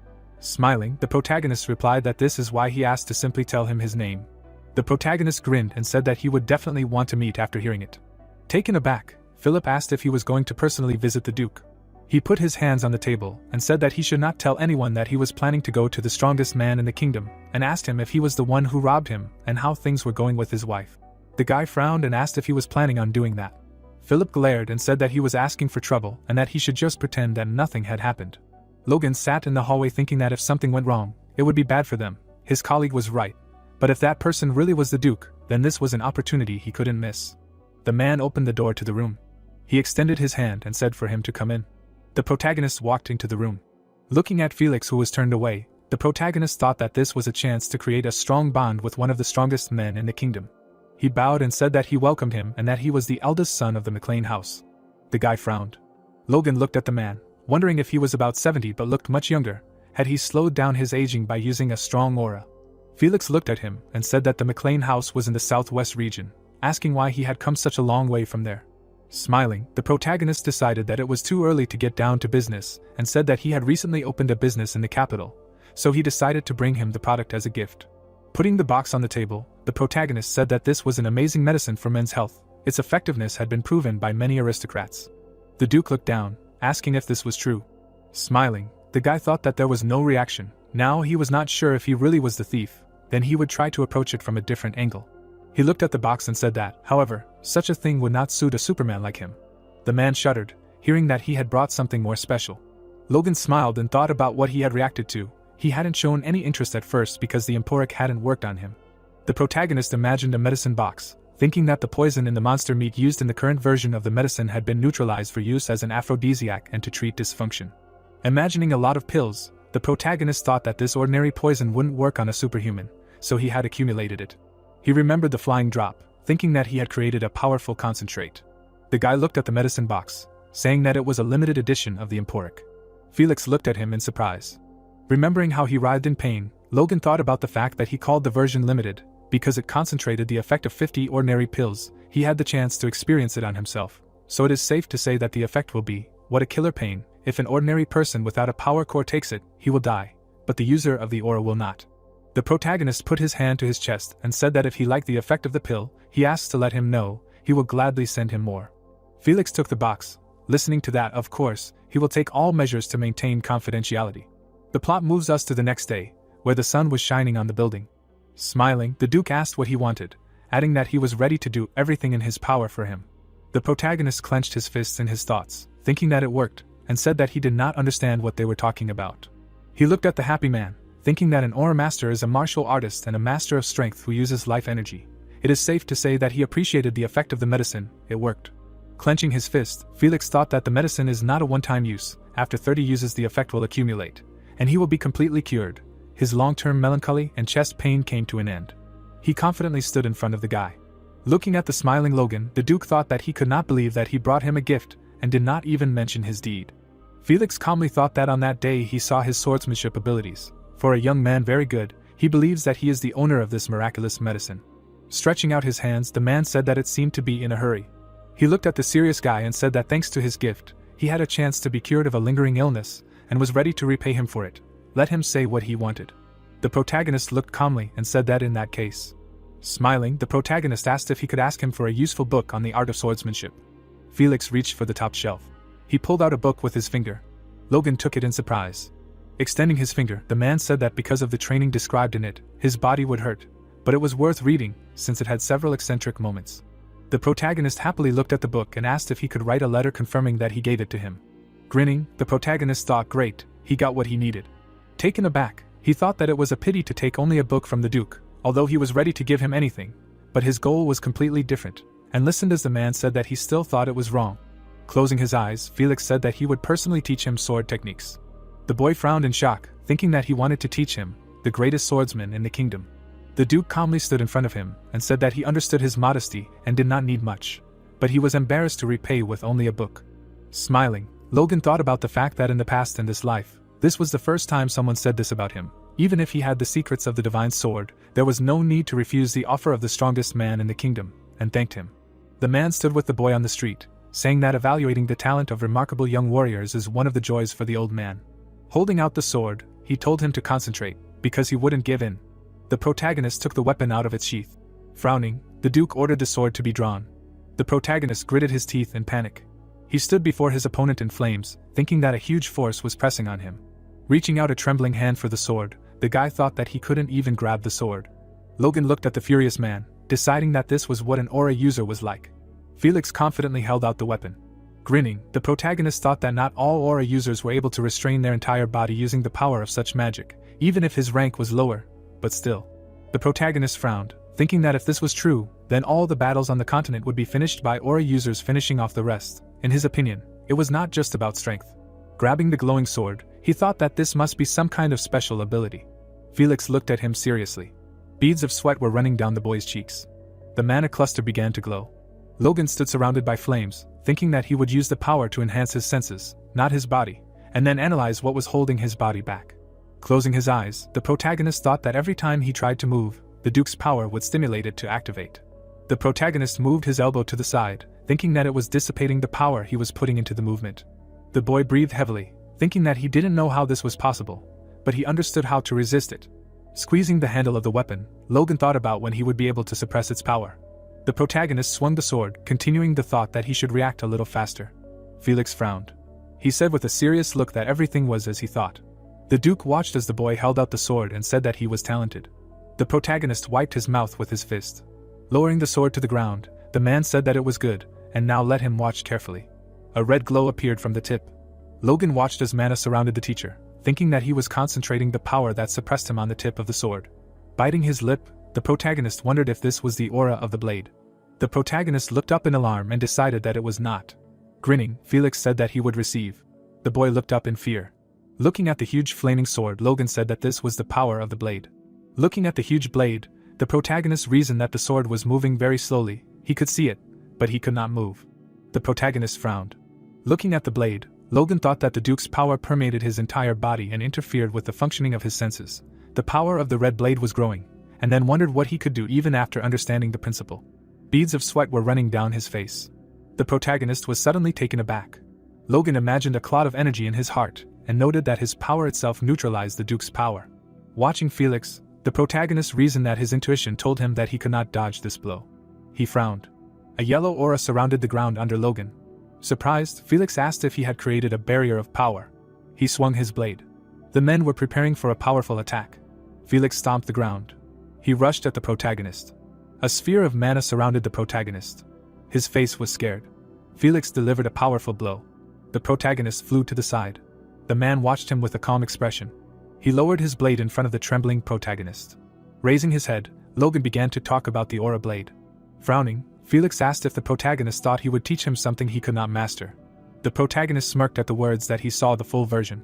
Smiling, the protagonist replied that this is why he asked to simply tell him his name. The protagonist grinned and said that he would definitely want to meet after hearing it. Taken aback, Philip asked if he was going to personally visit the Duke. He put his hands on the table and said that he should not tell anyone that he was planning to go to the strongest man in the kingdom, and asked him if he was the one who robbed him and how things were going with his wife. The guy frowned and asked if he was planning on doing that. Philip glared and said that he was asking for trouble and that he should just pretend that nothing had happened. Logan sat in the hallway thinking that if something went wrong, it would be bad for them. His colleague was right. But if that person really was the Duke, then this was an opportunity he couldn't miss. The man opened the door to the room. He extended his hand and said for him to come in. The protagonist walked into the room. Looking at Felix, who was turned away, the protagonist thought that this was a chance to create a strong bond with one of the strongest men in the kingdom. He bowed and said that he welcomed him and that he was the eldest son of the McLean house. The guy frowned. Logan looked at the man, wondering if he was about 70 but looked much younger. Had he slowed down his aging by using a strong aura? Felix looked at him and said that the McLean house was in the southwest region, asking why he had come such a long way from there. Smiling, the protagonist decided that it was too early to get down to business and said that he had recently opened a business in the capital, so he decided to bring him the product as a gift. Putting the box on the table, the protagonist said that this was an amazing medicine for men's health. Its effectiveness had been proven by many aristocrats. The Duke looked down, asking if this was true. Smiling, the guy thought that there was no reaction. Now he was not sure if he really was the thief, then he would try to approach it from a different angle. He looked at the box and said that, however, such a thing would not suit a Superman like him. The man shuddered, hearing that he had brought something more special. Logan smiled and thought about what he had reacted to. He hadn't shown any interest at first because the emporic hadn't worked on him. The protagonist imagined a medicine box, thinking that the poison in the monster meat used in the current version of the medicine had been neutralized for use as an aphrodisiac and to treat dysfunction. Imagining a lot of pills, the protagonist thought that this ordinary poison wouldn't work on a superhuman, so he had accumulated it. He remembered the flying drop, thinking that he had created a powerful concentrate. The guy looked at the medicine box, saying that it was a limited edition of the emporic. Felix looked at him in surprise. Remembering how he writhed in pain, Logan thought about the fact that he called the version limited, because it concentrated the effect of 50 ordinary pills. He had the chance to experience it on himself, so it is safe to say that the effect will be, what a killer pain. If an ordinary person without a power core takes it, he will die, but the user of the aura will not. The protagonist put his hand to his chest and said that if he liked the effect of the pill, he asked to let him know, he will gladly send him more. Felix took the box. Listening to that, of course, he will take all measures to maintain confidentiality. The plot moves us to the next day, where the sun was shining on the building. Smiling, the Duke asked what he wanted, adding that he was ready to do everything in his power for him. The protagonist clenched his fists in his thoughts, thinking that it worked, and said that he did not understand what they were talking about. He looked at the happy man, thinking that an aura master is a martial artist and a master of strength who uses life energy. It is safe to say that he appreciated the effect of the medicine. It worked. Clenching his fist, Felix thought that the medicine is not a one-time use. After 30 uses the effect will accumulate, and he will be completely cured. His long-term melancholy and chest pain came to an end. He confidently stood in front of the guy. Looking at the smiling Logan, the Duke thought that he could not believe that he brought him a gift, and did not even mention his deed. Felix calmly thought that on that day he saw his swordsmanship abilities. For a young man very good, he believes that he is the owner of this miraculous medicine. Stretching out his hands, the man said that it seemed to be in a hurry. He looked at the serious guy and said that thanks to his gift, he had a chance to be cured of a lingering illness, and was ready to repay him for it. Let him say what he wanted. The protagonist looked calmly and said that in that case. Smiling, the protagonist asked if he could ask him for a useful book on the art of swordsmanship. Felix reached for the top shelf. He pulled out a book with his finger. Logan took it in surprise. Extending his finger, the man said that because of the training described in it, his body would hurt, but it was worth reading, since it had several eccentric moments. The protagonist happily looked at the book and asked if he could write a letter confirming that he gave it to him. Grinning, the protagonist thought great, he got what he needed. Taken aback, he thought that it was a pity to take only a book from the Duke, although he was ready to give him anything, but his goal was completely different, and listened as the man said that he still thought it was wrong. Closing his eyes, Felix said that he would personally teach him sword techniques. The boy frowned in shock, thinking that he wanted to teach him, the greatest swordsman in the kingdom. The Duke calmly stood in front of him and said that he understood his modesty and did not need much, but he was embarrassed to repay with only a book. Smiling, Logan thought about the fact that in the past in this life, this was the first time someone said this about him. Even if he had the secrets of the divine sword, there was no need to refuse the offer of the strongest man in the kingdom, and thanked him. The man stood with the boy on the street, saying that evaluating the talent of remarkable young warriors is one of the joys for the old man. Holding out the sword, he he told him to concentrate, because he wouldn't give in. The protagonist took the weapon out of its sheath. Frowning, the Duke ordered the sword to be drawn. The protagonist gritted his teeth in panic. He stood before his opponent in flames, thinking that a huge force was pressing on him. Reaching out a trembling hand for the sword, the guy thought that he couldn't even grab the sword. Logan looked at the furious man, deciding that this was what an aura user was like. Felix confidently held out the weapon. Grinning, the protagonist thought that not all aura users were able to restrain their entire body using the power of such magic, even if his rank was lower, but still. The protagonist frowned, thinking that if this was true, then all the battles on the continent would be finished by aura users finishing off the rest. In his opinion, it was not just about strength. Grabbing the glowing sword, he thought that this must be some kind of special ability. Felix looked at him seriously. Beads of sweat were running down the boy's cheeks. The mana cluster began to glow. Logan stood surrounded by flames, thinking that he would use the power to enhance his senses, not his body, and then analyze what was holding his body back. Closing his eyes, the protagonist thought that every time he tried to move, the Duke's power would stimulate it to activate. The protagonist moved his elbow to the side, thinking that it was dissipating the power he was putting into the movement. The boy breathed heavily, thinking that he didn't know how this was possible, but he understood how to resist it. Squeezing the handle of the weapon, Logan thought about when he would be able to suppress its power. The protagonist swung the sword, continuing the thought that he should react a little faster. Felix frowned. He said with a serious look that everything was as he thought. The Duke watched as the boy held out the sword and said that he was talented. The protagonist wiped his mouth with his fist. Lowering the sword to the ground, the man said that it was good, and now let him watch carefully. A red glow appeared from the tip. Logan watched as mana surrounded the teacher, thinking that he was concentrating the power that suppressed him on the tip of the sword. Biting his lip, the protagonist wondered if this was the aura of the blade. The protagonist looked up in alarm and decided that it was not. Grinning, Felix said that he would receive. The boy looked up in fear. Looking at the huge flaming sword, Logan said that this was the power of the blade. Looking at the huge blade, the protagonist reasoned that the sword was moving very slowly. He could see it, but he could not move. The protagonist frowned. Looking at the blade, Logan thought that the Duke's power permeated his entire body and interfered with the functioning of his senses. The power of the red blade was growing, and then wondered what he could do even after understanding the principle. Beads of sweat were running down his face. The protagonist was suddenly taken aback. Logan imagined a cloud of energy in his heart, and noted that his power itself neutralized the Duke's power. Watching Felix, the protagonist reasoned that his intuition told him that he could not dodge this blow. He frowned. A yellow aura surrounded the ground under Logan. Surprised, Felix asked if he had created a barrier of power. He swung his blade. The men were preparing for a powerful attack. Felix stomped the ground. He rushed at the protagonist. A sphere of mana surrounded the protagonist. His face was scared. Felix delivered a powerful blow. The protagonist flew to the side. The man watched him with a calm expression. He lowered his blade in front of the trembling protagonist. Raising his head, Logan began to talk about the aura blade. Frowning, Felix asked if the protagonist thought he would teach him something he could not master. The protagonist smirked at the words that he saw the full version.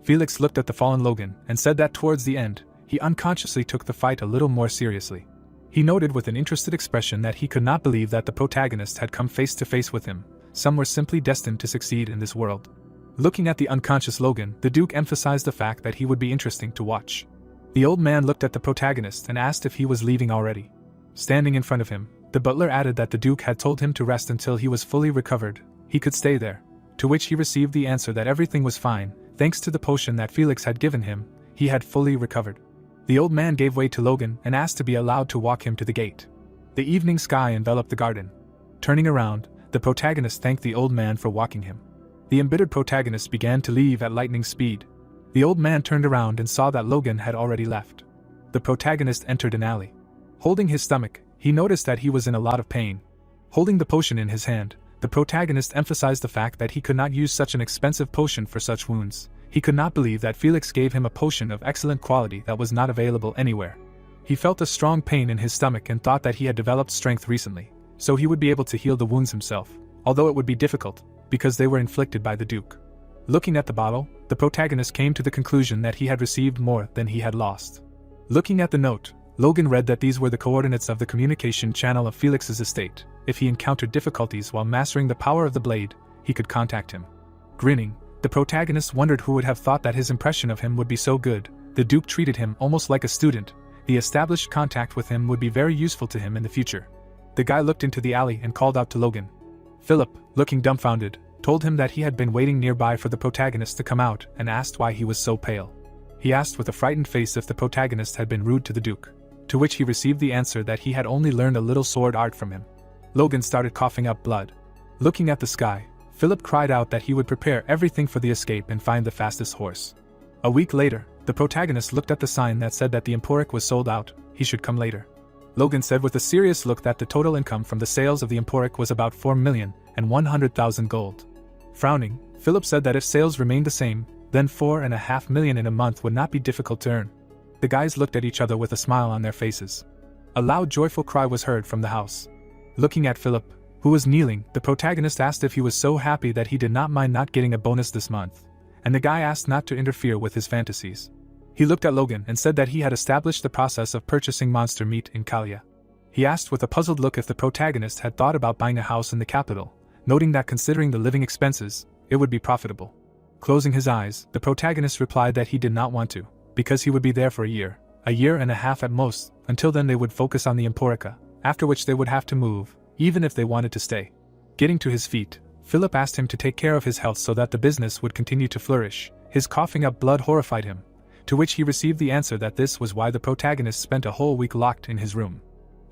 Felix looked at the fallen Logan and said that towards the end, he unconsciously took the fight a little more seriously. He noted with an interested expression that he could not believe that the protagonist had come face to face with him. Some were simply destined to succeed in this world. Looking at the unconscious Logan, the Duke emphasized the fact that he would be interesting to watch. The old man looked at the protagonist and asked if he was leaving already. Standing in front of him, the butler added that the Duke had told him to rest until he was fully recovered. He could stay there. To which he received the answer that everything was fine, thanks to the potion that Felix had given him. He had fully recovered. The old man gave way to Logan and asked to be allowed to walk him to the gate. The evening sky enveloped the garden. Turning around, the protagonist thanked the old man for walking him. The embittered protagonist began to leave at lightning speed. The old man turned around and saw that Logan had already left. The protagonist entered an alley. Holding his stomach, he noticed that he was in a lot of pain. Holding the potion in his hand, the protagonist emphasized the fact that he could not use such an expensive potion for such wounds. He could not believe that Felix gave him a potion of excellent quality that was not available anywhere. He felt a strong pain in his stomach and thought that he had developed strength recently, so he would be able to heal the wounds himself, although it would be difficult, because they were inflicted by the Duke. Looking at the bottle, the protagonist came to the conclusion that he had received more than he had lost. Looking at the note, Logan read that these were the coordinates of the communication channel of Felix's estate. If he encountered difficulties while mastering the power of the blade, he could contact him. Grinning, the protagonist wondered who would have thought that his impression of him would be so good. The Duke treated him almost like a student. The established contact with him would be very useful to him in the future. The guy looked into the alley and called out to Logan. Philip, looking dumbfounded, told him that he had been waiting nearby for the protagonist to come out and asked why he was so pale. He asked with a frightened face if the protagonist had been rude to the Duke, to which he received the answer that he had only learned a little sword art from him. Logan started coughing up blood. Looking at the sky, Philip cried out that he would prepare everything for the escape and find the fastest horse. A week later, the protagonist looked at the sign that said that the Emporic was sold out, he should come later. Logan said with a serious look that the total income from the sales of the Emporic was about 4,100,000 gold. Frowning, Philip said that if sales remained the same, then 4.5 million in a month would not be difficult to earn. The guys looked at each other with a smile on their faces. A loud joyful cry was heard from the house. Looking at Philip, who was kneeling, the protagonist asked if he was so happy that he did not mind not getting a bonus this month, and the guy asked not to interfere with his fantasies. He looked at Logan and said that he had established the process of purchasing monster meat in Kalia. He asked with a puzzled look if the protagonist had thought about buying a house in the capital, noting that considering the living expenses, it would be profitable. Closing his eyes, the protagonist replied that he did not want to, because he would be there for a year and a half at most, until then they would focus on the Emporica, after which they would have to move, even if they wanted to stay. Getting to his feet, Philip asked him to take care of his health so that the business would continue to flourish. His coughing up blood horrified him, to which he received the answer that this was why the protagonist spent a whole week locked in his room.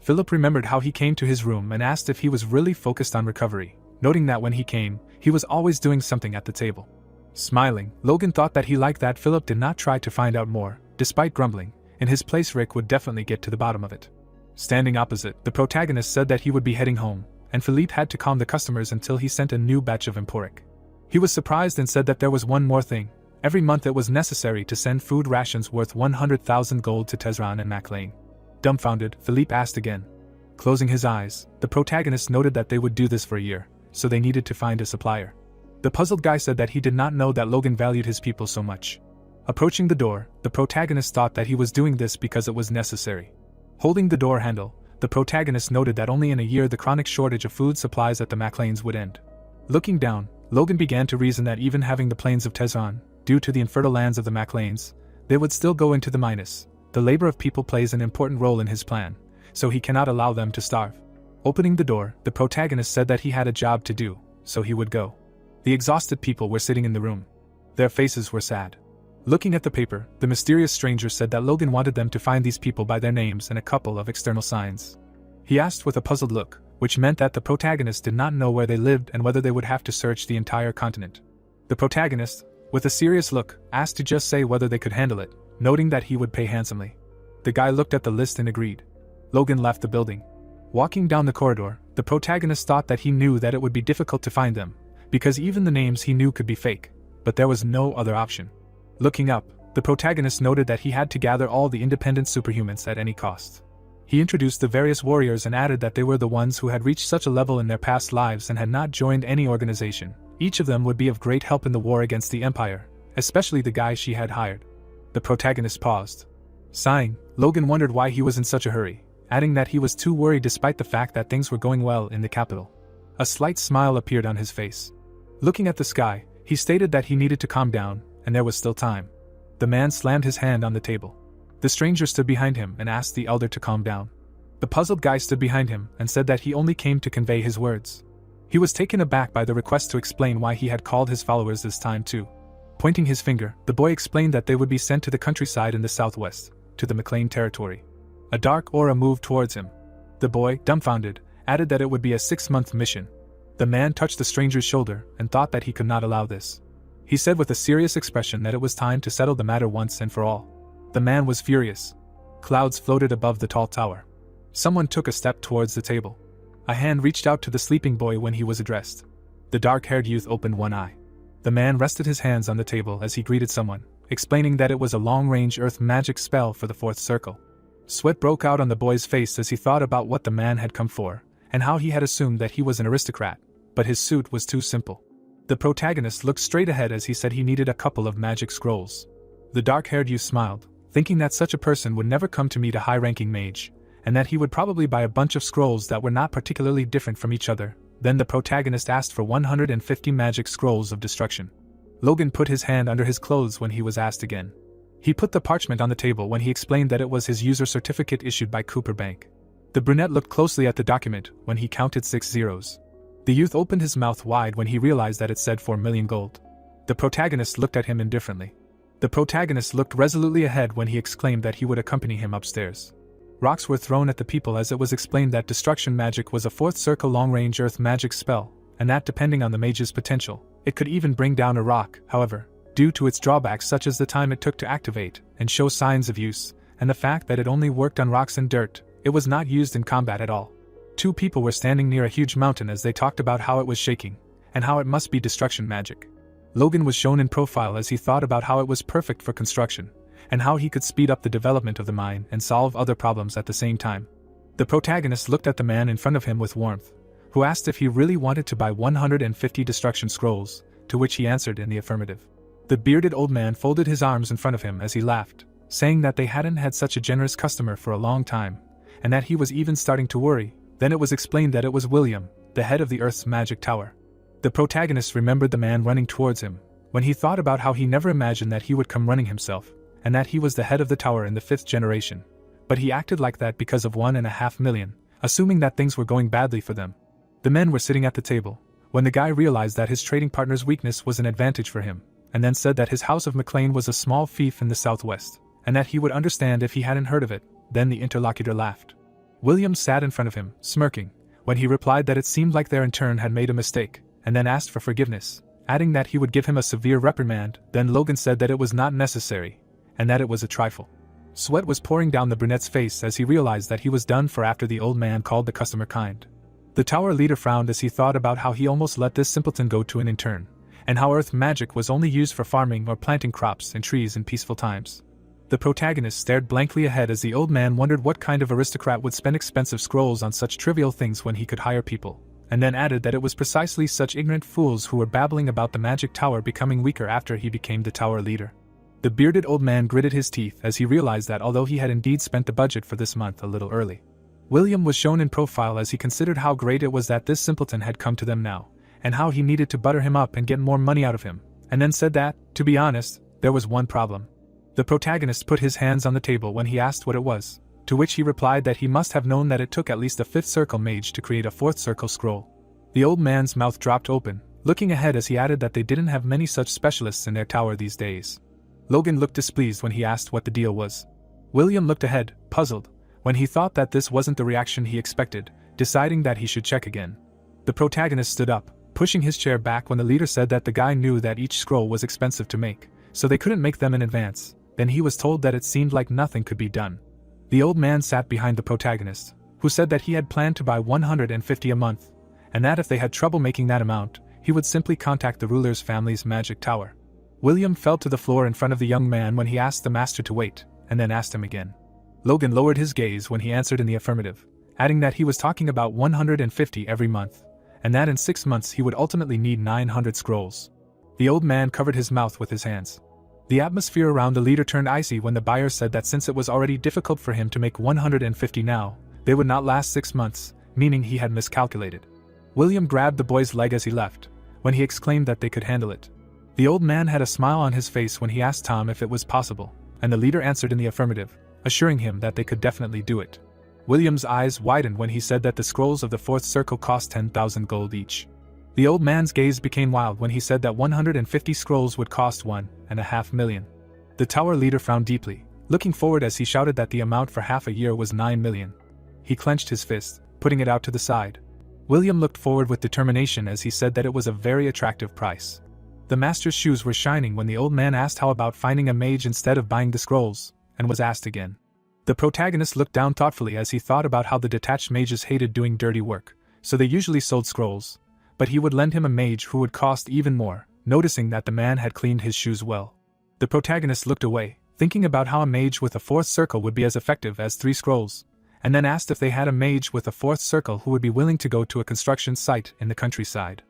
Philip remembered how he came to his room and asked if he was really focused on recovery, noting that when he came, he was always doing something at the table. Smiling, Logan thought that he liked that Philip did not try to find out more, despite grumbling. In his place, Rick would definitely get to the bottom of it. Standing opposite, the protagonist said that he would be heading home, and Philippe had to calm the customers until he sent a new batch of Emporic. He was surprised and said that there was one more thing. Every month it was necessary to send food rations worth 100,000 gold to Tesran and MacLean. Dumbfounded, Philippe asked again. Closing his eyes, the protagonist noted that they would do this for a year, so they needed to find a supplier. The puzzled guy said that he did not know that Logan valued his people so much. Approaching the door, the protagonist thought that he was doing this because it was necessary. Holding the door handle, the protagonist noted that only in a year the chronic shortage of food supplies at the MacLanes would end. Looking down, Logan began to reason that even having the plains of Tesran, due to the infertile lands of the MacLanes, they would still go into the minus. The labor of people plays an important role in his plan, so he cannot allow them to starve. Opening the door, the protagonist said that he had a job to do, so he would go. The exhausted people were sitting in the room. Their faces were sad. Looking at the paper, the mysterious stranger said that Logan wanted them to find these people by their names and a couple of external signs. He asked with a puzzled look, which meant that the protagonist did not know where they lived and whether they would have to search the entire continent. The protagonist, with a serious look, asked to just say whether they could handle it, noting that he would pay handsomely. The guy looked at the list and agreed. Logan left the building. Walking down the corridor, the protagonist thought that he knew that it would be difficult to find them, because even the names he knew could be fake, but there was no other option. Looking up, the protagonist noted that he had to gather all the independent superhumans at any cost. He introduced the various warriors and added that they were the ones who had reached such a level in their past lives and had not joined any organization. Each of them would be of great help in the war against the Empire, especially the guy she had hired. The protagonist paused. Sighing, Logan wondered why he was in such a hurry, adding that he was too worried despite the fact that things were going well in the capital. A slight smile appeared on his face. Looking at the sky, he stated that he needed to calm down, and there was still time. The man slammed his hand on the table. The stranger stood behind him and asked the elder to calm down. The puzzled guy stood behind him and said that he only came to convey his words. He was taken aback by the request to explain why he had called his followers this time too. Pointing his finger, the boy explained that they would be sent to the countryside in the southwest, to the MacLean territory. A dark aura moved towards him. The boy, dumbfounded, added that it would be a 6-month mission. The man touched the stranger's shoulder and thought that he could not allow this. He said with a serious expression that it was time to settle the matter once and for all. The man was furious. Clouds floated above the tall tower. Someone took a step towards the table. A hand reached out to the sleeping boy when he was addressed. The dark-haired youth opened one eye. The man rested his hands on the table as he greeted someone, explaining that it was a long-range earth magic spell for the 4th circle. Sweat broke out on the boy's face as he thought about what the man had come for, and how he had assumed that he was an aristocrat, but his suit was too simple. The protagonist looked straight ahead as he said he needed a couple of magic scrolls. The dark-haired youth smiled, thinking that such a person would never come to meet a high-ranking mage, and that he would probably buy a bunch of scrolls that were not particularly different from each other. Then the protagonist asked for 150 magic scrolls of destruction. Logan put his hand under his clothes when he was asked again. He put the parchment on the table when he explained that it was his user certificate issued by Cooper Bank. The brunette looked closely at the document when he counted 6 zeros. The youth opened his mouth wide when he realized that it said 4 million gold. The protagonist looked at him indifferently. The protagonist looked resolutely ahead when he exclaimed that he would accompany him upstairs. Rocks were thrown at the people as it was explained that destruction magic was a fourth circle long-range earth magic spell, and that depending on the mage's potential, it could even bring down a rock. However, due to its drawbacks such as the time it took to activate and show signs of use, and the fact that it only worked on rocks and dirt, it was not used in combat at all. Two people were standing near a huge mountain as they talked about how it was shaking, and how it must be destruction magic. Logan was shown in profile as he thought about how it was perfect for construction, and how he could speed up the development of the mine and solve other problems at the same time. The protagonist looked at the man in front of him with warmth, who asked if he really wanted to buy 150 destruction scrolls, to which he answered in the affirmative. The bearded old man folded his arms in front of him as he laughed, saying that they hadn't had such a generous customer for a long time, and that he was even starting to worry. Then it was explained that it was William, the head of the Earth's magic tower. The protagonist remembered the man running towards him, when he thought about how he never imagined that he would come running himself, and that he was the head of the tower in the 5th generation. But he acted like that because of 1.5 million, assuming that things were going badly for them. The men were sitting at the table, when the guy realized that his trading partner's weakness was an advantage for him, and then said that his house of McLean was a small fief in the southwest, and that he would understand if he hadn't heard of it. Then the interlocutor laughed. William sat in front of him, smirking, when he replied that it seemed like their intern had made a mistake, and then asked for forgiveness, adding that he would give him a severe reprimand. Then Logan said that it was not necessary, and that it was a trifle. Sweat was pouring down the brunette's face as he realized that he was done for after the old man called the customer kind. The tower leader frowned as he thought about how he almost let this simpleton go to an intern, and how earth magic was only used for farming or planting crops and trees in peaceful times. The protagonist stared blankly ahead as the old man wondered what kind of aristocrat would spend expensive scrolls on such trivial things when he could hire people, and then added that it was precisely such ignorant fools who were babbling about the magic tower becoming weaker after he became the tower leader. The bearded old man gritted his teeth as he realized that although he had indeed spent the budget for this month a little early, William was shown in profile as he considered how great it was that this simpleton had come to them now, and how he needed to butter him up and get more money out of him, and then said that, to be honest, there was one problem. The protagonist put his hands on the table when he asked what it was, to which he replied that he must have known that it took at least a 5th circle mage to create a 4th circle scroll. The old man's mouth dropped open, looking ahead as he added that they didn't have many such specialists in their tower these days. Logan looked displeased when he asked what the deal was. William looked ahead, puzzled, when he thought that this wasn't the reaction he expected, deciding that he should check again. The protagonist stood up, pushing his chair back when the leader said that the guy knew that each scroll was expensive to make, so they couldn't make them in advance. Then he was told that it seemed like nothing could be done. The old man sat behind the protagonist, who said that he had planned to buy 150 a month, and that if they had trouble making that amount, he would simply contact the ruler's family's magic tower. William fell to the floor in front of the young man when he asked the master to wait, and then asked him again. Logan lowered his gaze when he answered in the affirmative, adding that he was talking about 150 every month, and that in 6 months he would ultimately need 900 scrolls. The old man covered his mouth with his hands. The atmosphere around the leader turned icy when the buyer said that since it was already difficult for him to make 150 now, they would not last 6 months, meaning he had miscalculated. William grabbed the boy's leg as he left, when he exclaimed that they could handle it. The old man had a smile on his face when he asked Tom if it was possible, and the leader answered in the affirmative, assuring him that they could definitely do it. William's eyes widened when he said that the scrolls of the 4th circle cost 10,000 gold each. The old man's gaze became wild when he said that 150 scrolls would cost 1.5 million. The tower leader frowned deeply, looking forward as he shouted that the amount for half a year was 9 million. He clenched his fist, putting it out to the side. William looked forward with determination as he said that it was a very attractive price. The master's shoes were shining when the old man asked how about finding a mage instead of buying the scrolls, and was asked again. The protagonist looked down thoughtfully as he thought about how the detached mages hated doing dirty work, so they usually sold scrolls, but he would lend him a mage who would cost even more, noticing that the man had cleaned his shoes well. The protagonist looked away, thinking about how a mage with a 4th circle would be as effective as 3 scrolls, and then asked if they had a mage with a 4th circle who would be willing to go to a construction site in the countryside.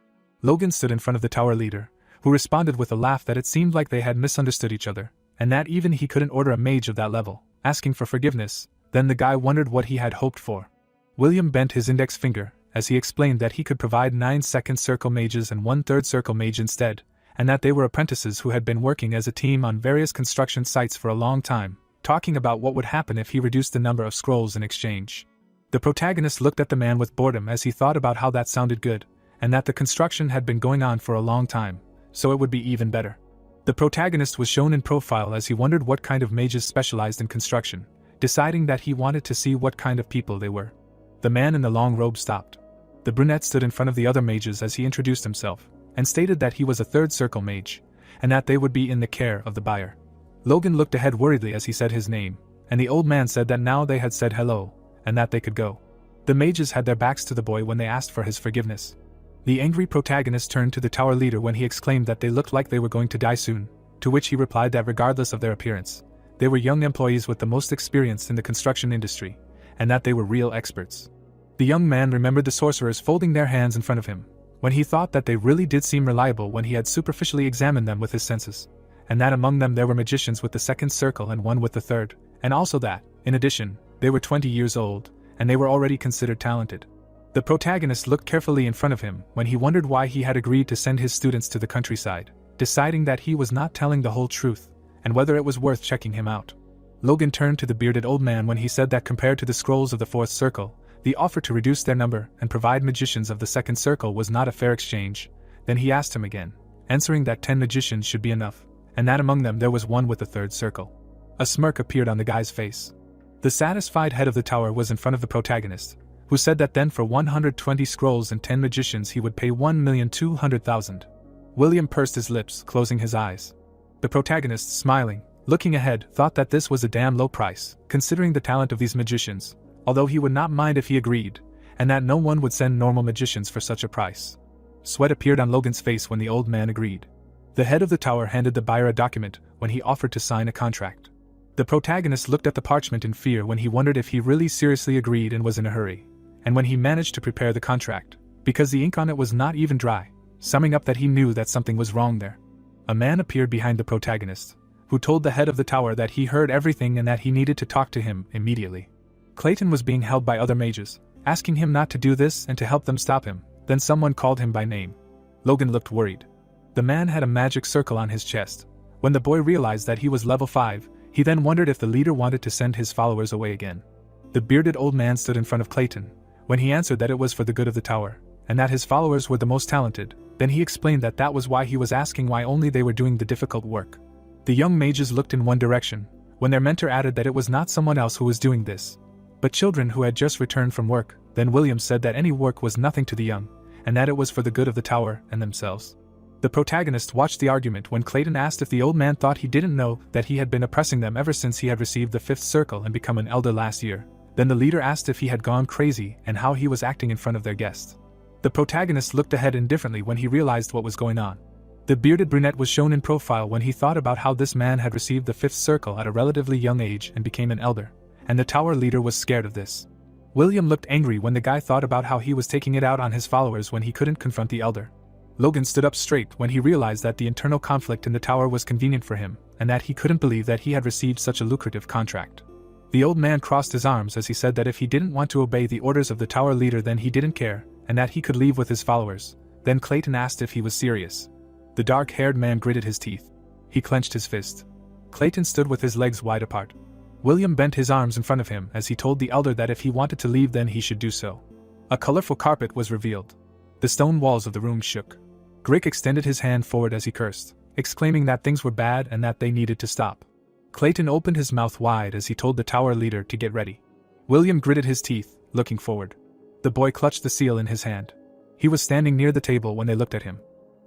Logan stood in front of the tower leader, who responded with a laugh that it seemed like they had misunderstood each other, and that even he couldn't order a mage of that level, asking for forgiveness. Then the guy wondered what he had hoped for. William bent his index finger, as he explained that he could provide 9 2nd circle mages and 1 3rd circle mage instead, and that they were apprentices who had been working as a team on various construction sites for a long time, talking about what would happen if he reduced the number of scrolls in exchange. The protagonist looked at the man with boredom as he thought about how that sounded good, and that the construction had been going on for a long time, so it would be even better. The protagonist was shown in profile as he wondered what kind of mages specialized in construction, deciding that he wanted to see what kind of people they were. The man in the long robe stopped. The brunette stood in front of the other mages as he introduced himself, and stated that he was a third circle mage, and that they would be in the care of the buyer. Logan looked ahead worriedly as he said his name, and the old man said that now they had said hello, and that they could go. The mages had their backs to the boy when they asked for his forgiveness. The angry protagonist turned to the tower leader when he exclaimed that they looked like they were going to die soon, to which he replied that regardless of their appearance, they were young employees with the most experience in the construction industry, and that they were real experts. The young man remembered the sorcerers folding their hands in front of him, when he thought that they really did seem reliable when he had superficially examined them with his senses, and that among them there were magicians with the second circle and one with the third, and also that, in addition, they were 20 years old, and they were already considered talented. The protagonist looked carefully in front of him when he wondered why he had agreed to send his students to the countryside, deciding that he was not telling the whole truth, and whether it was worth checking him out. Logan turned to the bearded old man when he said that compared to the scrolls of the fourth circle, the offer to reduce their number and provide magicians of the second circle was not a fair exchange. Then he asked him again, answering that 10 magicians should be enough, and that among them there was one with the third circle. A smirk appeared on the guy's face. The satisfied head of the tower was in front of the protagonist, who said that then for 120 scrolls and 10 magicians he would pay 1,200,000. William pursed his lips, closing his eyes. The protagonist, smiling, looking ahead, thought that this was a damn low price, considering the talent of these magicians, although he would not mind if he agreed, and that no one would send normal magicians for such a price. Sweat appeared on Logan's face when the old man agreed. The head of the tower handed the buyer a document when he offered to sign a contract. The protagonist looked at the parchment in fear when he wondered if he really seriously agreed and was in a hurry, and when he managed to prepare the contract, because the ink on it was not even dry, summing up that he knew that something was wrong there. A man appeared behind the protagonist, who told the head of the tower that he heard everything and that he needed to talk to him immediately. Clayton was being held by other mages, asking him not to do this and to help them stop him. Then someone called him by name. Logan looked worried. The man had a magic circle on his chest. When the boy realized that he was level 5, he then wondered if the leader wanted to send his followers away again. The bearded old man stood in front of Clayton. When he answered that it was for the good of the tower, and that his followers were the most talented, then he explained that that was why he was asking why only they were doing the difficult work. The young mages looked in one direction, when their mentor added that it was not someone else who was doing this, but children who had just returned from work. Then William said that any work was nothing to the young, and that it was for the good of the tower and themselves. The protagonist watched the argument when Clayton asked if the old man thought he didn't know that he had been oppressing them ever since he had received the 5th circle and become an elder last year. Then the leader asked if he had gone crazy and how he was acting in front of their guests. The protagonist looked ahead indifferently when he realized what was going on. The bearded brunette was shown in profile when he thought about how this man had received the 5th circle at a relatively young age and became an elder, and the tower leader was scared of this. William looked angry when the guy thought about how he was taking it out on his followers when he couldn't confront the elder. Logan stood up straight when he realized that the internal conflict in the tower was convenient for him, and that he couldn't believe that he had received such a lucrative contract. The old man crossed his arms as he said that if he didn't want to obey the orders of the tower leader then he didn't care, and that he could leave with his followers. Then Clayton asked if he was serious. The dark-haired man gritted his teeth. He clenched his fist. Clayton stood with his legs wide apart. William bent his arms in front of him as he told the elder that if he wanted to leave then he should do so. A colorful carpet was revealed. The stone walls of the room shook. Grick extended his hand forward as he cursed, exclaiming that things were bad and that they needed to stop. Clayton opened his mouth wide as he told the tower leader to get ready. William gritted his teeth, looking forward. The boy clutched the seal in his hand. He was standing near the table when they looked at him.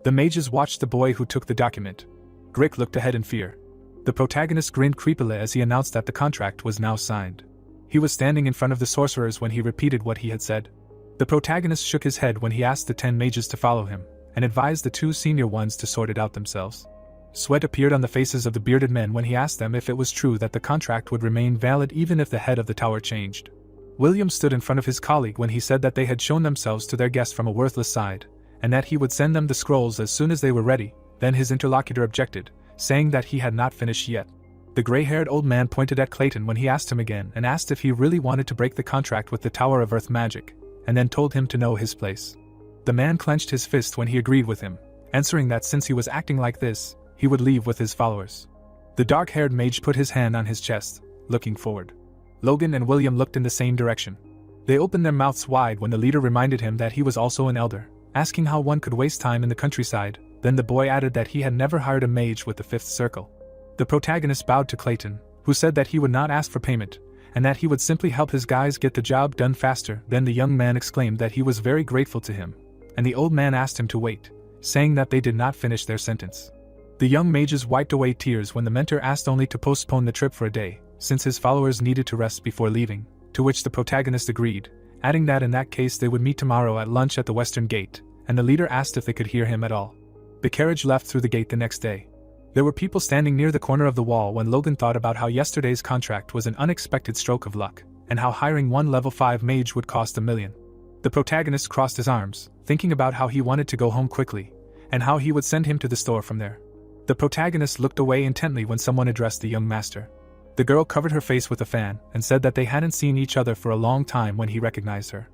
The mages watched the boy who took the document. Grick looked ahead in fear. The protagonist grinned creepily as he announced that the contract was now signed. He was standing in front of the sorcerers when he repeated what he had said. The protagonist shook his head when he asked the 10 mages to follow him, and advised the 2 senior ones to sort it out themselves. Sweat appeared on the faces of the bearded men when he asked them if it was true that the contract would remain valid even if the head of the tower changed. William stood in front of his colleague when he said that they had shown themselves to their guests from a worthless side, and that he would send them the scrolls as soon as they were ready. Then his interlocutor objected, saying that he had not finished yet. The gray-haired old man pointed at Clayton when he asked him again and asked if he really wanted to break the contract with the Tower of Earth Magic, and then told him to know his place. The man clenched his fist when he agreed with him, answering that since he was acting like this, he would leave with his followers. The dark-haired mage put his hand on his chest, looking forward. Logan and William looked in the same direction. They opened their mouths wide when the leader reminded him that he was also an elder, asking how one could waste time in the countryside Then the boy added that he had never hired a mage with the 5th circle. The protagonist bowed to Clayton, who said that he would not ask for payment, and that he would simply help his guys get the job done faster. Then the young man exclaimed that he was very grateful to him, and the old man asked him to wait, saying that they did not finish their sentence. The young mages wiped away tears when the mentor asked only to postpone the trip for a day, since his followers needed to rest before leaving, to which the protagonist agreed, adding that in that case they would meet tomorrow at lunch at the western gate, and the leader asked if they could hear him at all. The carriage left through the gate the next day. There were people standing near the corner of the wall when Logan thought about how yesterday's contract was an unexpected stroke of luck, and how hiring one level 5 mage would cost $1 million. The protagonist crossed his arms, thinking about how he wanted to go home quickly, and how he would send him to the store from there. The protagonist looked away intently when someone addressed the young master. The girl covered her face with a fan and said that they hadn't seen each other for a long time when he recognized her.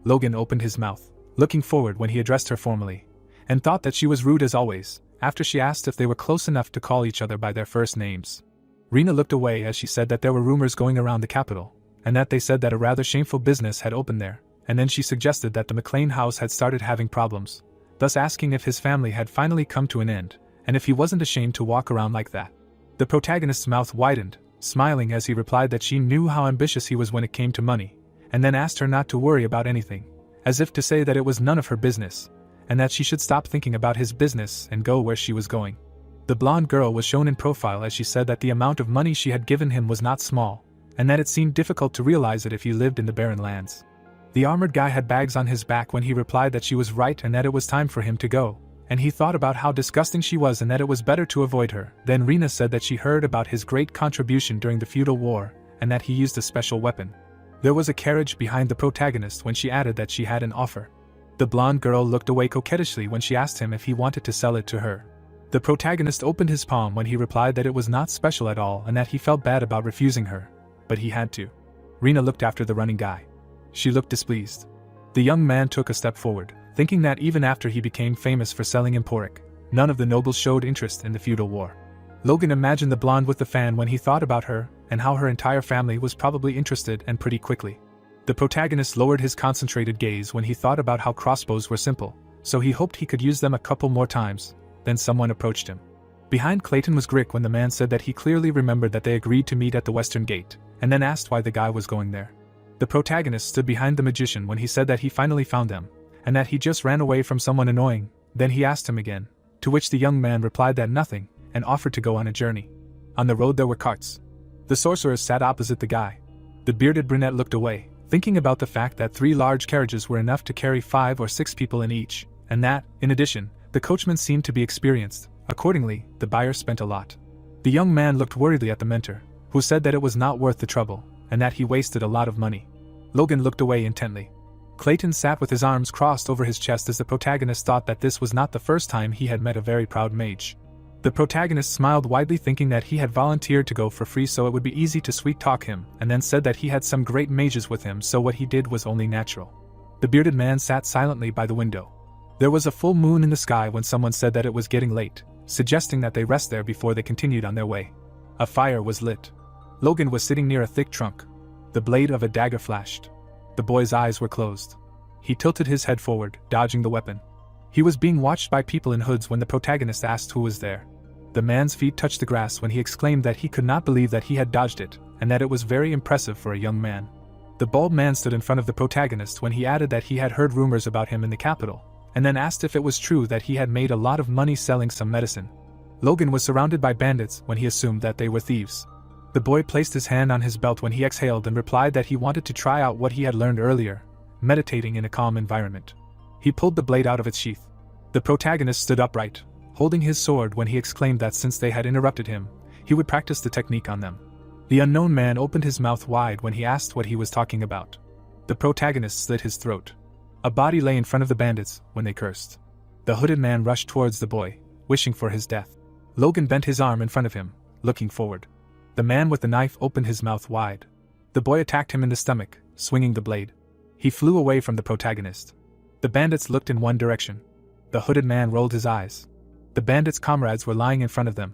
Logan opened his mouth, looking forward when he addressed her formally, and thought that she was rude as always, after she asked if they were close enough to call each other by their first names. Rena looked away as she said that there were rumors going around the capital, and that they said that a rather shameful business had opened there, and then she suggested that the McLean house had started having problems, thus asking if his family had finally come to an end, and if he wasn't ashamed to walk around like that. The protagonist's mouth widened, smiling as he replied that she knew how ambitious he was when it came to money, and then asked her not to worry about anything, as if to say that it was none of her business, and that she should stop thinking about his business and go where she was going. The blonde girl was shown in profile as she said that the amount of money she had given him was not small, and that it seemed difficult to realize it if he lived in the barren lands. The armored guy had bags on his back when he replied that she was right and that it was time for him to go, and he thought about how disgusting she was and that it was better to avoid her. Then Rena said that she heard about his great contribution during the feudal war, and that he used a special weapon. There was a carriage behind the protagonist when she added that she had an offer. The blonde girl looked away coquettishly when she asked him if he wanted to sell it to her. The protagonist opened his palm when he replied that it was not special at all and that he felt bad about refusing her, but he had to. Rena looked after the running guy. She looked displeased. The young man took a step forward, thinking that even after he became famous for selling emporic, none of the nobles showed interest in the feudal war. Logan imagined the blonde with the fan when he thought about her, and how her entire family was probably interested, and pretty quickly. The protagonist lowered his concentrated gaze when he thought about how crossbows were simple, so he hoped he could use them a couple more times. Then someone approached him. Behind Clayton was Grick when the man said that he clearly remembered that they agreed to meet at the western gate, and then asked why the guy was going there. The protagonist stood behind the magician when he said that he finally found them, and that he just ran away from someone annoying. Then he asked him again, to which the young man replied that nothing, and offered to go on a journey. On the road there were carts. The sorceress sat opposite the guy. The bearded brunette looked away, thinking about the fact that 3 large carriages were enough to carry 5 or 6 people in each, and that, in addition, the coachman seemed to be experienced. Accordingly, the buyer spent a lot. The young man looked worriedly at the mentor, who said that it was not worth the trouble, and that he wasted a lot of money. Logan looked away intently. Clayton sat with his arms crossed over his chest as the protagonist thought that this was not the first time he had met a very proud mage. The protagonist smiled widely, thinking that he had volunteered to go for free so it would be easy to sweet-talk him, and then said that he had some great mages with him, so what he did was only natural. The bearded man sat silently by the window. There was a full moon in the sky when someone said that it was getting late, suggesting that they rest there before they continued on their way. A fire was lit. Logan was sitting near a thick trunk. The blade of a dagger flashed. The boy's eyes were closed. He tilted his head forward, dodging the weapon. He was being watched by people in hoods when the protagonist asked who was there. The man's feet touched the grass when he exclaimed that he could not believe that he had dodged it, and that it was very impressive for a young man. The bald man stood in front of the protagonist when he added that he had heard rumors about him in the capital, and then asked if it was true that he had made a lot of money selling some medicine. Logan was surrounded by bandits when he assumed that they were thieves. The boy placed his hand on his belt when he exhaled and replied that he wanted to try out what he had learned earlier, meditating in a calm environment. He pulled the blade out of its sheath. The protagonist stood upright, holding his sword when he exclaimed that since they had interrupted him, he would practice the technique on them. The unknown man opened his mouth wide when he asked what he was talking about. The protagonist slit his throat. A body lay in front of the bandits when they cursed. The hooded man rushed towards the boy, wishing for his death. Logan bent his arm in front of him, looking forward. The man with the knife opened his mouth wide. The boy attacked him in the stomach, swinging the blade. He flew away from the protagonist. The bandits looked in one direction. The hooded man rolled his eyes. The bandits' comrades were lying in front of them.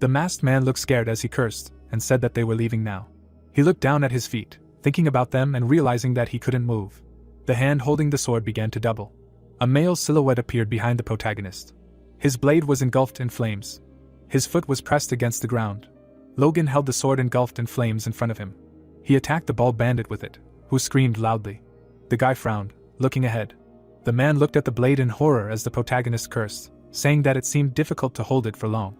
The masked man looked scared as he cursed, and said that they were leaving now. He looked down at his feet, thinking about them and realizing that he couldn't move. The hand holding the sword began to double. A male silhouette appeared behind the protagonist. His blade was engulfed in flames. His foot was pressed against the ground. Logan held the sword engulfed in flames in front of him. He attacked the bald bandit with it, who screamed loudly. The guy frowned, looking ahead. The man looked at the blade in horror as the protagonist cursed, saying that it seemed difficult to hold it for long.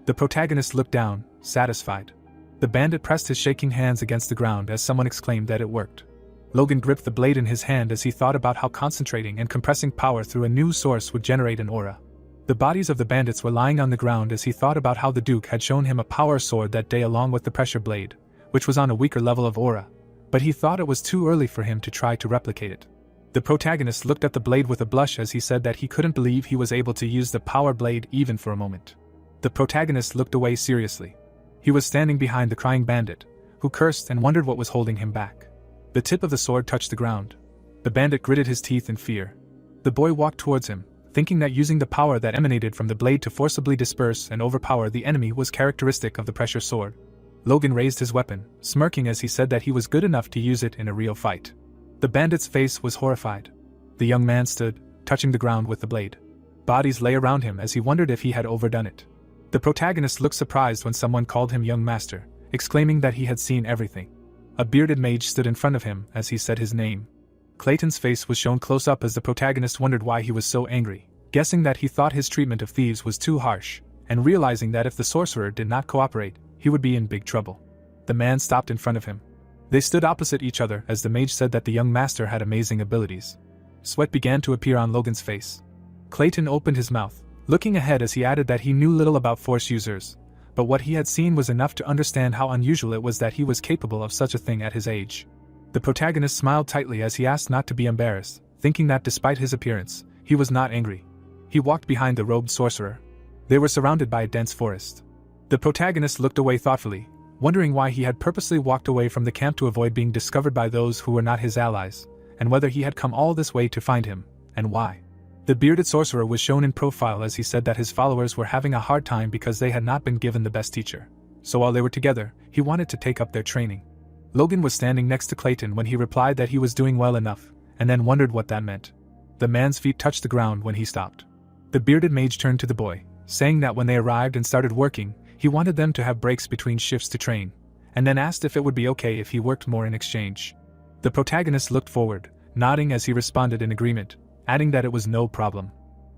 The protagonist looked down, satisfied. The bandit pressed his shaking hands against the ground as someone exclaimed that it worked. Logan gripped the blade in his hand as he thought about how concentrating and compressing power through a new source would generate an aura. The bodies of the bandits were lying on the ground as he thought about how the Duke had shown him a power sword that day along with the pressure blade, which was on a weaker level of aura, but he thought it was too early for him to try to replicate it. The protagonist looked at the blade with a blush as he said that he couldn't believe he was able to use the power blade even for a moment. The protagonist looked away seriously. He was standing behind the crying bandit, who cursed and wondered what was holding him back. The tip of the sword touched the ground. The bandit gritted his teeth in fear. The boy walked towards him, thinking that using the power that emanated from the blade to forcibly disperse and overpower the enemy was characteristic of the pressure sword. Logan raised his weapon, smirking as he said that he was good enough to use it in a real fight. The bandit's face was horrified. The young man stood, touching the ground with the blade. Bodies lay around him as he wondered if he had overdone it. The protagonist looked surprised when someone called him young master, exclaiming that he had seen everything. A bearded mage stood in front of him as he said his name. Clayton's face was shown close up as the protagonist wondered why he was so angry, guessing that he thought his treatment of thieves was too harsh, and realizing that if the sorcerer did not cooperate, he would be in big trouble. The man stopped in front of him. They stood opposite each other as the mage said that the young master had amazing abilities. Sweat began to appear on Logan's face. Clayton opened his mouth, looking ahead as he added that he knew little about force users, but what he had seen was enough to understand how unusual it was that he was capable of such a thing at his age. The protagonist smiled tightly as he asked not to be embarrassed, thinking that despite his appearance, he was not angry. He walked behind the robed sorcerer. They were surrounded by a dense forest. The protagonist looked away thoughtfully, wondering why he had purposely walked away from the camp to avoid being discovered by those who were not his allies, and whether he had come all this way to find him, and why. The bearded sorcerer was shown in profile as he said that his followers were having a hard time because they had not been given the best teacher. So while they were together, he wanted to take up their training. Logan was standing next to Clayton when he replied that he was doing well enough, and then wondered what that meant. The man's feet touched the ground when he stopped. The bearded mage turned to the boy, saying that when they arrived and started working, he wanted them to have breaks between shifts to train, and then asked if it would be okay if he worked more in exchange. The protagonist looked forward, nodding as he responded in agreement, adding that it was no problem.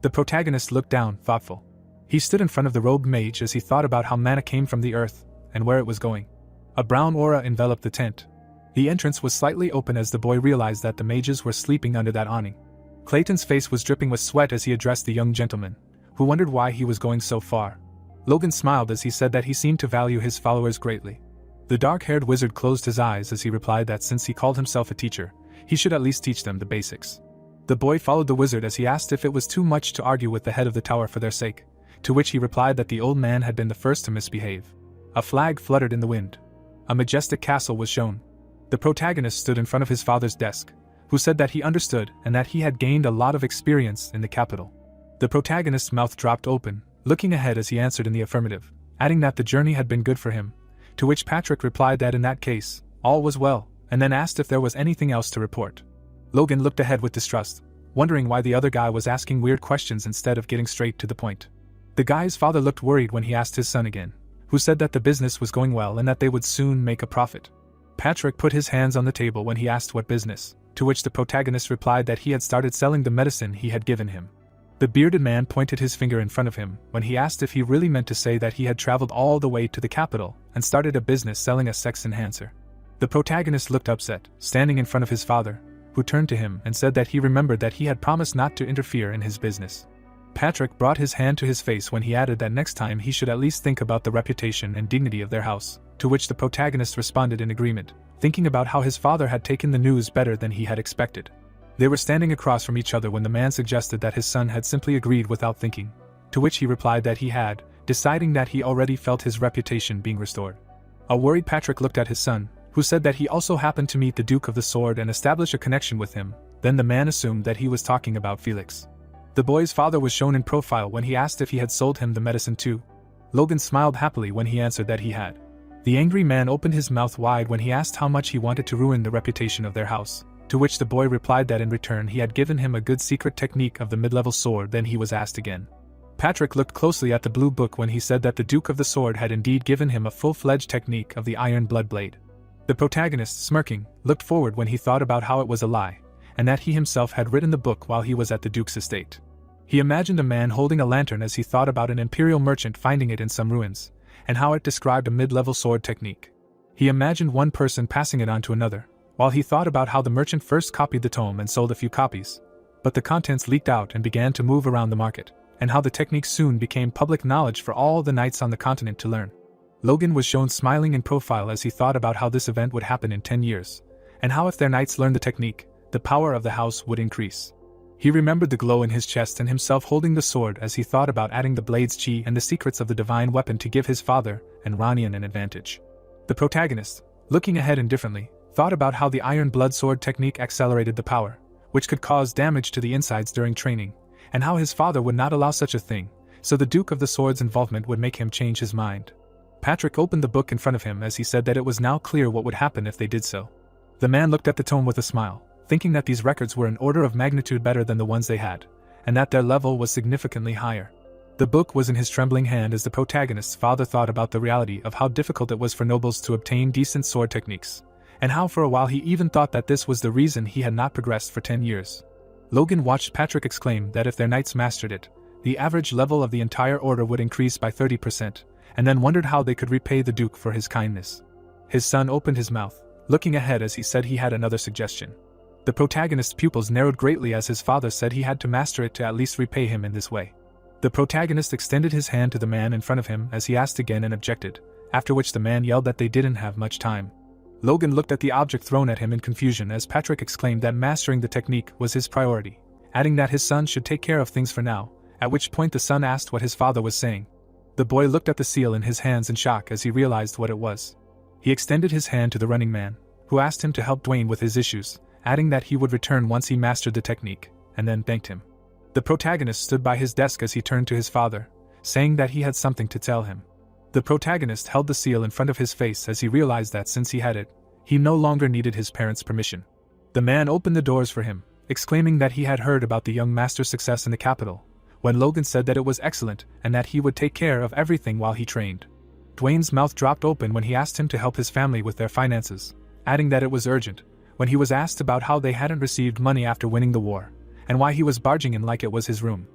The protagonist looked down, thoughtful. He stood in front of the robed mage as he thought about how mana came from the earth, and where it was going. A brown aura enveloped the tent. The entrance was slightly open as the boy realized that the mages were sleeping under that awning. Clayton's face was dripping with sweat as he addressed the young gentleman, who wondered why he was going so far. Logan smiled as he said that he seemed to value his followers greatly. The dark-haired wizard closed his eyes as he replied that since he called himself a teacher, he should at least teach them the basics. The boy followed the wizard as he asked if it was too much to argue with the head of the tower for their sake, to which he replied that the old man had been the first to misbehave. A flag fluttered in the wind. A majestic castle was shown. The protagonist stood in front of his father's desk, who said that he understood and that he had gained a lot of experience in the capital. The protagonist's mouth dropped open, looking ahead as he answered in the affirmative, adding that the journey had been good for him, to which Patrick replied that in that case, all was well, and then asked if there was anything else to report. Logan looked ahead with distrust, wondering why the other guy was asking weird questions instead of getting straight to the point. The guy's father looked worried when he asked his son again, who said that the business was going well and that they would soon make a profit. Patrick put his hands on the table when he asked what business, to which the protagonist replied that he had started selling the medicine he had given him. The bearded man pointed his finger in front of him when he asked if he really meant to say that he had traveled all the way to the capital and started a business selling a sex enhancer. The protagonist looked upset, standing in front of his father, who turned to him and said that he remembered that he had promised not to interfere in his business. Patrick brought his hand to his face when he added that next time he should at least think about the reputation and dignity of their house, to which the protagonist responded in agreement, thinking about how his father had taken the news better than he had expected. They were standing across from each other when the man suggested that his son had simply agreed without thinking, to which he replied that he had, deciding that he already felt his reputation being restored. A worried Patrick looked at his son, who said that he also happened to meet the Duke of the Sword and establish a connection with him. Then the man assumed that he was talking about Felix. The boy's father was shown in profile when he asked if he had sold him the medicine too. Logan smiled happily when he answered that he had. The angry man opened his mouth wide when he asked how much he wanted to ruin the reputation of their house, to which the boy replied that in return he had given him a good secret technique of the mid-level sword. Then he was asked again. Patrick looked closely at the blue book when he said that the Duke of the Sword had indeed given him a full-fledged technique of the Iron Blood Blade. The protagonist, smirking, looked forward when he thought about how it was a lie, and that he himself had written the book while he was at the Duke's estate. He imagined a man holding a lantern as he thought about an imperial merchant finding it in some ruins, and how it described a mid-level sword technique. He imagined one person passing it on to another, while he thought about how the merchant first copied the tome and sold a few copies, but the contents leaked out and began to move around the market, and how the technique soon became public knowledge for all the knights on the continent to learn. Logan was shown smiling in profile as he thought about how this event would happen in 10 years, and how if their knights learned the technique, the power of the house would increase. He remembered the glow in his chest and himself holding the sword as he thought about adding the blade's chi and the secrets of the divine weapon to give his father and Ranian an advantage. The protagonist, looking ahead indifferently, thought about how the Iron Blood Sword technique accelerated the power, which could cause damage to the insides during training, and how his father would not allow such a thing, so the Duke of the Sword's involvement would make him change his mind. Patrick opened the book in front of him as he said that it was now clear what would happen if they did so. The man looked at the tome with a smile, thinking that these records were an order of magnitude better than the ones they had, and that their level was significantly higher. The book was in his trembling hand as the protagonist's father thought about the reality of how difficult it was for nobles to obtain decent sword techniques, and how for a while he even thought that this was the reason he had not progressed for 10 years. Logan watched Patrick exclaim that if their knights mastered it, the average level of the entire order would increase by 30%, and then wondered how they could repay the Duke for his kindness. His son opened his mouth, looking ahead as he said he had another suggestion. The protagonist's pupils narrowed greatly as his father said he had to master it to at least repay him in this way. The protagonist extended his hand to the man in front of him as he asked again and objected, after which the man yelled that they didn't have much time. Logan looked at the object thrown at him in confusion as Patrick exclaimed that mastering the technique was his priority, adding that his son should take care of things for now, at which point the son asked what his father was saying. The boy looked at the seal in his hands in shock as he realized what it was. He extended his hand to the running man, who asked him to help Dwayne with his issues, adding that he would return once he mastered the technique, and then thanked him. The protagonist stood by his desk as he turned to his father, saying that he had something to tell him. The protagonist held the seal in front of his face as he realized that since he had it, he no longer needed his parents' permission. The man opened the doors for him, exclaiming that he had heard about the young master's success in the capital, when Logan said that it was excellent and that he would take care of everything while he trained. Dwayne's mouth dropped open when he asked him to help his family with their finances, adding that it was urgent, when he was asked about how they hadn't received money after winning the war, and why he was barging in like it was his room.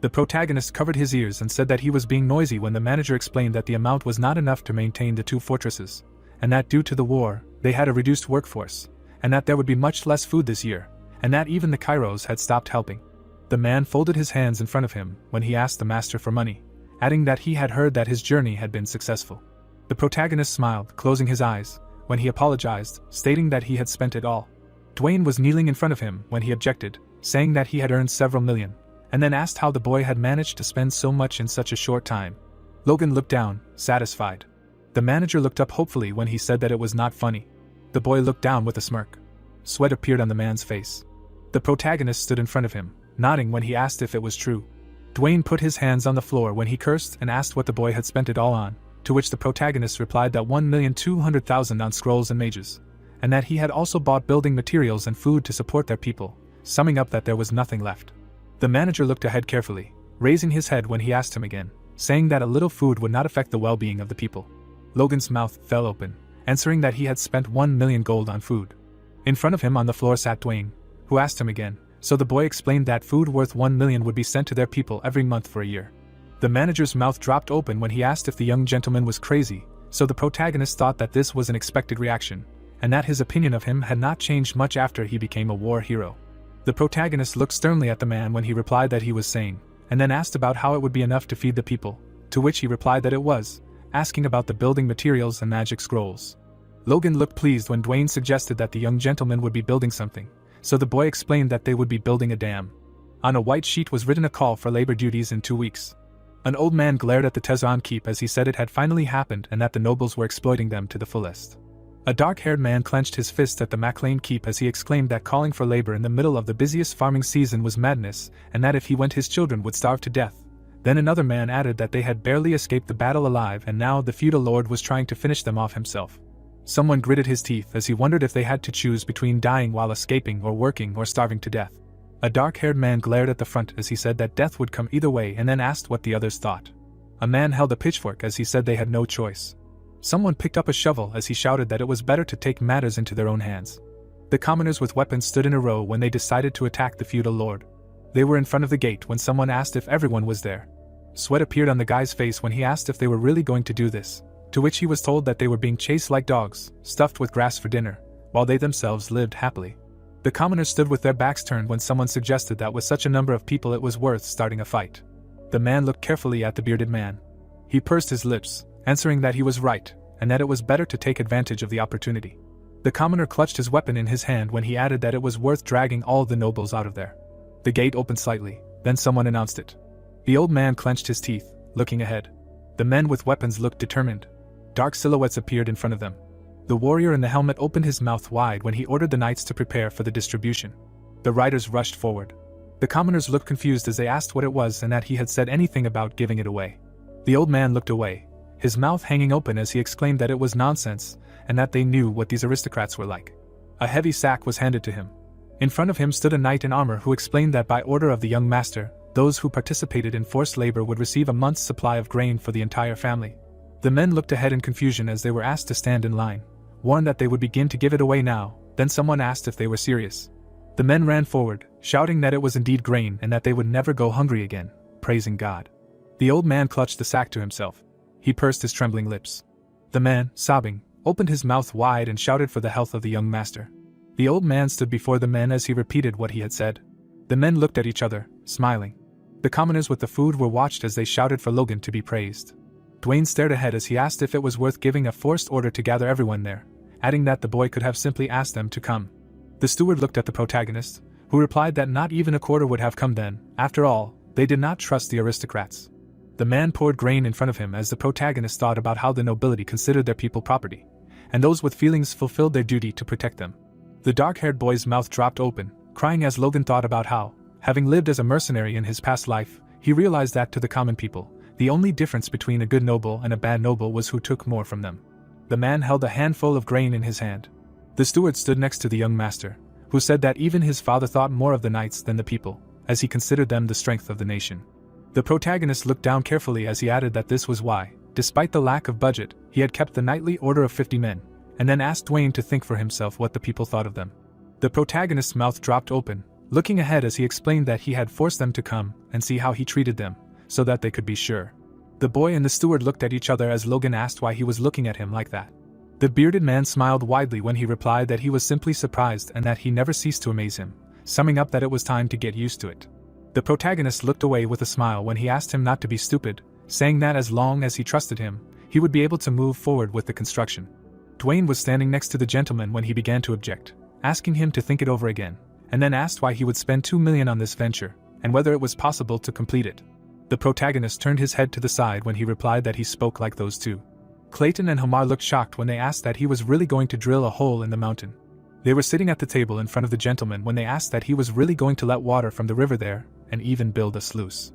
The protagonist covered his ears and said that he was being noisy when the manager explained that the amount was not enough to maintain the two fortresses, and that due to the war, they had a reduced workforce, and that there would be much less food this year, and that even the Kairos had stopped helping. The man folded his hands in front of him when he asked the master for money, adding that he had heard that his journey had been successful. The protagonist smiled, closing his eyes, when he apologized, stating that he had spent it all. Dwayne was kneeling in front of him when he objected, saying that he had earned several million, and then asked how the boy had managed to spend so much in such a short time. Logan looked down, satisfied. The manager looked up hopefully when he said that it was not funny. The boy looked down with a smirk. Sweat appeared on the man's face. The protagonist stood in front of him, nodding when he asked if it was true. Dwayne put his hands on the floor when he cursed and asked what the boy had spent it all on, to which the protagonist replied that 1,200,000 on scrolls and mages, and that he had also bought building materials and food to support their people, summing up that there was nothing left. The manager looked ahead carefully, raising his head when he asked him again, saying that a little food would not affect the well-being of the people. Logan's mouth fell open, answering that he had spent 1 million gold on food. In front of him on the floor sat Dwayne, who asked him again, so the boy explained that food worth 1 million would be sent to their people every month for a year. The manager's mouth dropped open when he asked if the young gentleman was crazy, so the protagonist thought that this was an expected reaction, and that his opinion of him had not changed much after he became a war hero. The protagonist looked sternly at the man when he replied that he was sane, and then asked about how it would be enough to feed the people, to which he replied that it was, asking about the building materials and magic scrolls. Logan looked pleased when Dwayne suggested that the young gentleman would be building something, so the boy explained that they would be building a dam. On a white sheet was written a call for labor duties in 2 weeks. An old man glared at the Tezon keep as he said it had finally happened and that the nobles were exploiting them to the fullest. A dark-haired man clenched his fist at the MacLean keep as he exclaimed that calling for labor in the middle of the busiest farming season was madness, and that if he went his children would starve to death. Then another man added that they had barely escaped the battle alive and now the feudal lord was trying to finish them off himself. Someone gritted his teeth as he wondered if they had to choose between dying while escaping or working or starving to death. A dark-haired man glared at the front as he said that death would come either way and then asked what the others thought. A man held a pitchfork as he said they had no choice. Someone picked up a shovel as he shouted that it was better to take matters into their own hands. The commoners with weapons stood in a row when they decided to attack the feudal lord. They were in front of the gate when someone asked if everyone was there. Sweat appeared on the guy's face when he asked if they were really going to do this, to which he was told that they were being chased like dogs, stuffed with grass for dinner, while they themselves lived happily. The commoners stood with their backs turned when someone suggested that with such a number of people it was worth starting a fight. The man looked carefully at the bearded man. He pursed his lips, answering that he was right, and that it was better to take advantage of the opportunity. The commoner clutched his weapon in his hand when he added that it was worth dragging all the nobles out of there. The gate opened slightly, then someone announced it. The old man clenched his teeth, looking ahead. The men with weapons looked determined. Dark silhouettes appeared in front of them. The warrior in the helmet opened his mouth wide when he ordered the knights to prepare for the distribution. The riders rushed forward. The commoners looked confused as they asked what it was and that he had said anything about giving it away. The old man looked away, his mouth hanging open as he exclaimed that it was nonsense, and that they knew what these aristocrats were like. A heavy sack was handed to him. In front of him stood a knight in armor who explained that by order of the young master, those who participated in forced labor would receive a month's supply of grain for the entire family. The men looked ahead in confusion as they were asked to stand in line, warned that they would begin to give it away now. Then someone asked if they were serious. The men ran forward, shouting that it was indeed grain and that they would never go hungry again, praising God. The old man clutched the sack to himself. He pursed his trembling lips. The man, sobbing, opened his mouth wide and shouted for the health of the young master. The old man stood before the men as he repeated what he had said. The men looked at each other, smiling. The commoners with the food were watched as they shouted for Logan to be praised. Dwayne stared ahead as he asked if it was worth giving a forced order to gather everyone there, adding that the boy could have simply asked them to come. The steward looked at the protagonist, who replied that not even a quarter would have come then. After all, they did not trust the aristocrats. The man poured grain in front of him as the protagonist thought about how the nobility considered their people property, and those with feelings fulfilled their duty to protect them. The dark-haired boy's mouth dropped open, crying as Logan thought about how, having lived as a mercenary in his past life, he realized that to the common people, the only difference between a good noble and a bad noble was who took more from them. The man held a handful of grain in his hand. The steward stood next to the young master, who said that even his father thought more of the knights than the people, as he considered them the strength of the nation. The protagonist looked down carefully as he added that this was why, despite the lack of budget, he had kept the knightly order of 50 men, and then asked Dwayne to think for himself what the people thought of them. The protagonist's mouth dropped open, looking ahead as he explained that he had forced them to come and see how he treated them, so that they could be sure. The boy and the steward looked at each other as Logan asked why he was looking at him like that. The bearded man smiled widely when he replied that he was simply surprised and that he never ceased to amaze him, summing up that it was time to get used to it. The protagonist looked away with a smile when he asked him not to be stupid, saying that as long as he trusted him, he would be able to move forward with the construction. Dwayne was standing next to the gentleman when he began to object, asking him to think it over again, and then asked why he would spend $2 million on this venture, and whether it was possible to complete it. The protagonist turned his head to the side when he replied that he spoke like those two. Clayton and Hamar looked shocked when they asked that he was really going to drill a hole in the mountain. They were sitting at the table in front of the gentleman when they asked that he was really going to let water from the river there, and even build a sluice.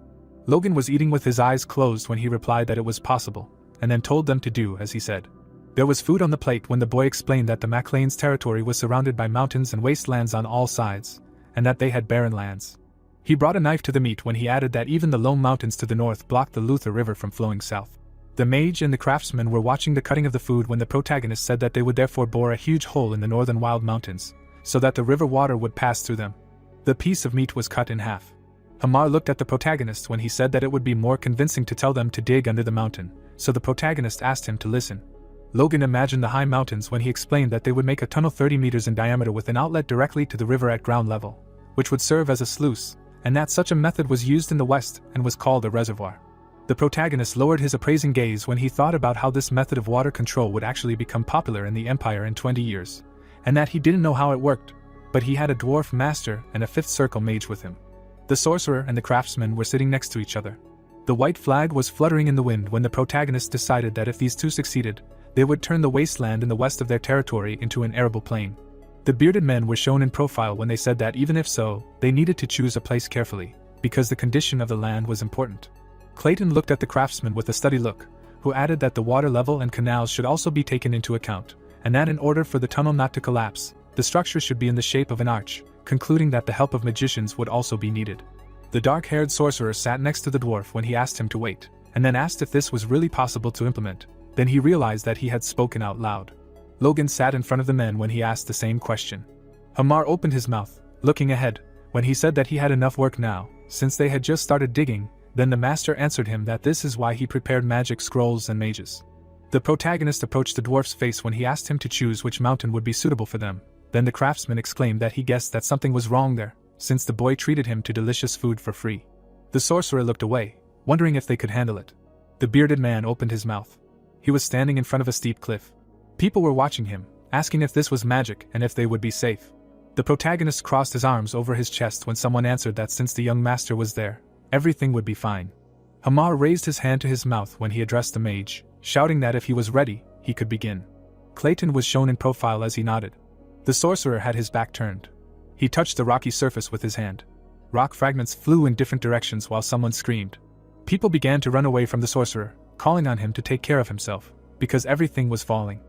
Logan was eating with his eyes closed when he replied that it was possible, and then told them to do as he said. There was food on the plate when the boy explained that the MacLane's territory was surrounded by mountains and wastelands on all sides, and that they had barren lands. He brought a knife to the meat when he added that even the lone mountains to the north blocked the Luther River from flowing south. The mage and the craftsman were watching the cutting of the food when the protagonist said that they would therefore bore a huge hole in the northern wild mountains, so that the river water would pass through them. The piece of meat was cut in half. Hamar looked at the protagonist when he said that it would be more convincing to tell them to dig under the mountain, so the protagonist asked him to listen. Logan imagined the high mountains when he explained that they would make a tunnel 30 meters in diameter with an outlet directly to the river at ground level, which would serve as a sluice, and that such a method was used in the West and was called a reservoir. The protagonist lowered his appraising gaze when he thought about how this method of water control would actually become popular in the Empire in 20 years, and that he didn't know how it worked, but he had a dwarf master and a fifth circle mage with him. The sorcerer and the craftsman were sitting next to each other. The white flag was fluttering in the wind when the protagonist decided that if these two succeeded, they would turn the wasteland in the west of their territory into an arable plain. The bearded men were shown in profile when they said that even if so, they needed to choose a place carefully, because the condition of the land was important. Clayton looked at the craftsman with a steady look, who added that the water level and canals should also be taken into account, and that in order for the tunnel not to collapse, the structure should be in the shape of an arch, concluding that the help of magicians would also be needed. The dark-haired sorcerer sat next to the dwarf when he asked him to wait, and then asked if this was really possible to implement. Then he realized that he had spoken out loud. Logan sat in front of the men when he asked the same question. Hamar opened his mouth, looking ahead, when he said that he had enough work now, since they had just started digging. Then the master answered him that this is why he prepared magic scrolls and mages. The protagonist approached the dwarf's face when he asked him to choose which mountain would be suitable for them. Then the craftsman exclaimed that he guessed that something was wrong there, since the boy treated him to delicious food for free. The sorcerer looked away, wondering if they could handle it. The bearded man opened his mouth. He was standing in front of a steep cliff. People were watching him, asking if this was magic and if they would be safe. The protagonist crossed his arms over his chest when someone answered that since the young master was there, everything would be fine. Hamar raised his hand to his mouth when he addressed the mage, shouting that if he was ready, he could begin. Clayton was shown in profile as he nodded. The sorcerer had his back turned. He touched the rocky surface with his hand. Rock fragments flew in different directions while someone screamed. People began to run away from the sorcerer, calling on him to take care of himself, because everything was falling.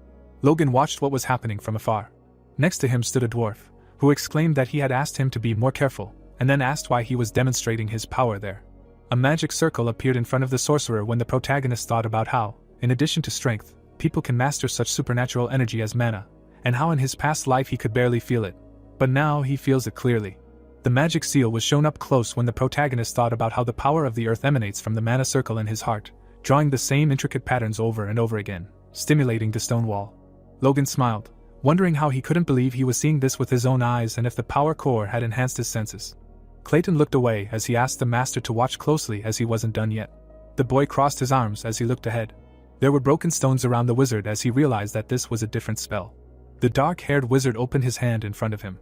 Logan watched what was happening from afar. Next to him stood a dwarf, who exclaimed that he had asked him to be more careful, and then asked why he was demonstrating his power there. A magic circle appeared in front of the sorcerer when the protagonist thought about how, in addition to strength, people can master such supernatural energy as mana, and how in his past life he could barely feel it. But now he feels it clearly. The magic seal was shown up close when the protagonist thought about how the power of the earth emanates from the mana circle in his heart, drawing the same intricate patterns over and over again, stimulating the stone wall. Logan smiled, wondering how he couldn't believe he was seeing this with his own eyes and if the power core had enhanced his senses. Clayton looked away as he asked the master to watch closely as he wasn't done yet. The boy crossed his arms as he looked ahead. There were broken stones around the wizard as he realized that this was a different spell. The dark-haired wizard opened his hand in front of him.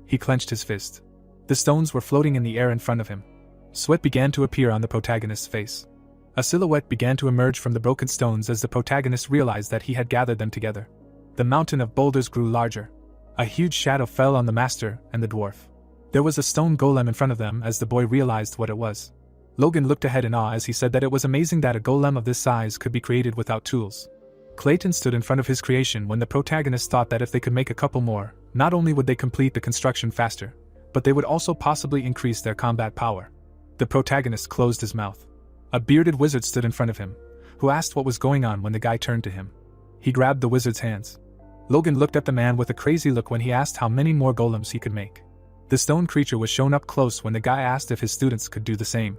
He clenched his fist. The stones were floating in the air in front of him. Sweat began to appear on the protagonist's face. A silhouette began to emerge from the broken stones as the protagonist realized that he had gathered them together. The mountain of boulders grew larger. A huge shadow fell on the master and the dwarf. There was a stone golem in front of them as the boy realized what it was. Logan looked ahead in awe as he said that it was amazing that a golem of this size could be created without tools. Clayton stood in front of his creation when the protagonist thought that if they could make a couple more, not only would they complete the construction faster, but they would also possibly increase their combat power. The protagonist closed his mouth. A bearded wizard stood in front of him, who asked what was going on when the guy turned to him. He grabbed the wizard's hands. Logan looked at the man with a crazy look when he asked how many more golems he could make. The stone creature was shown up close when the guy asked if his students could do the same.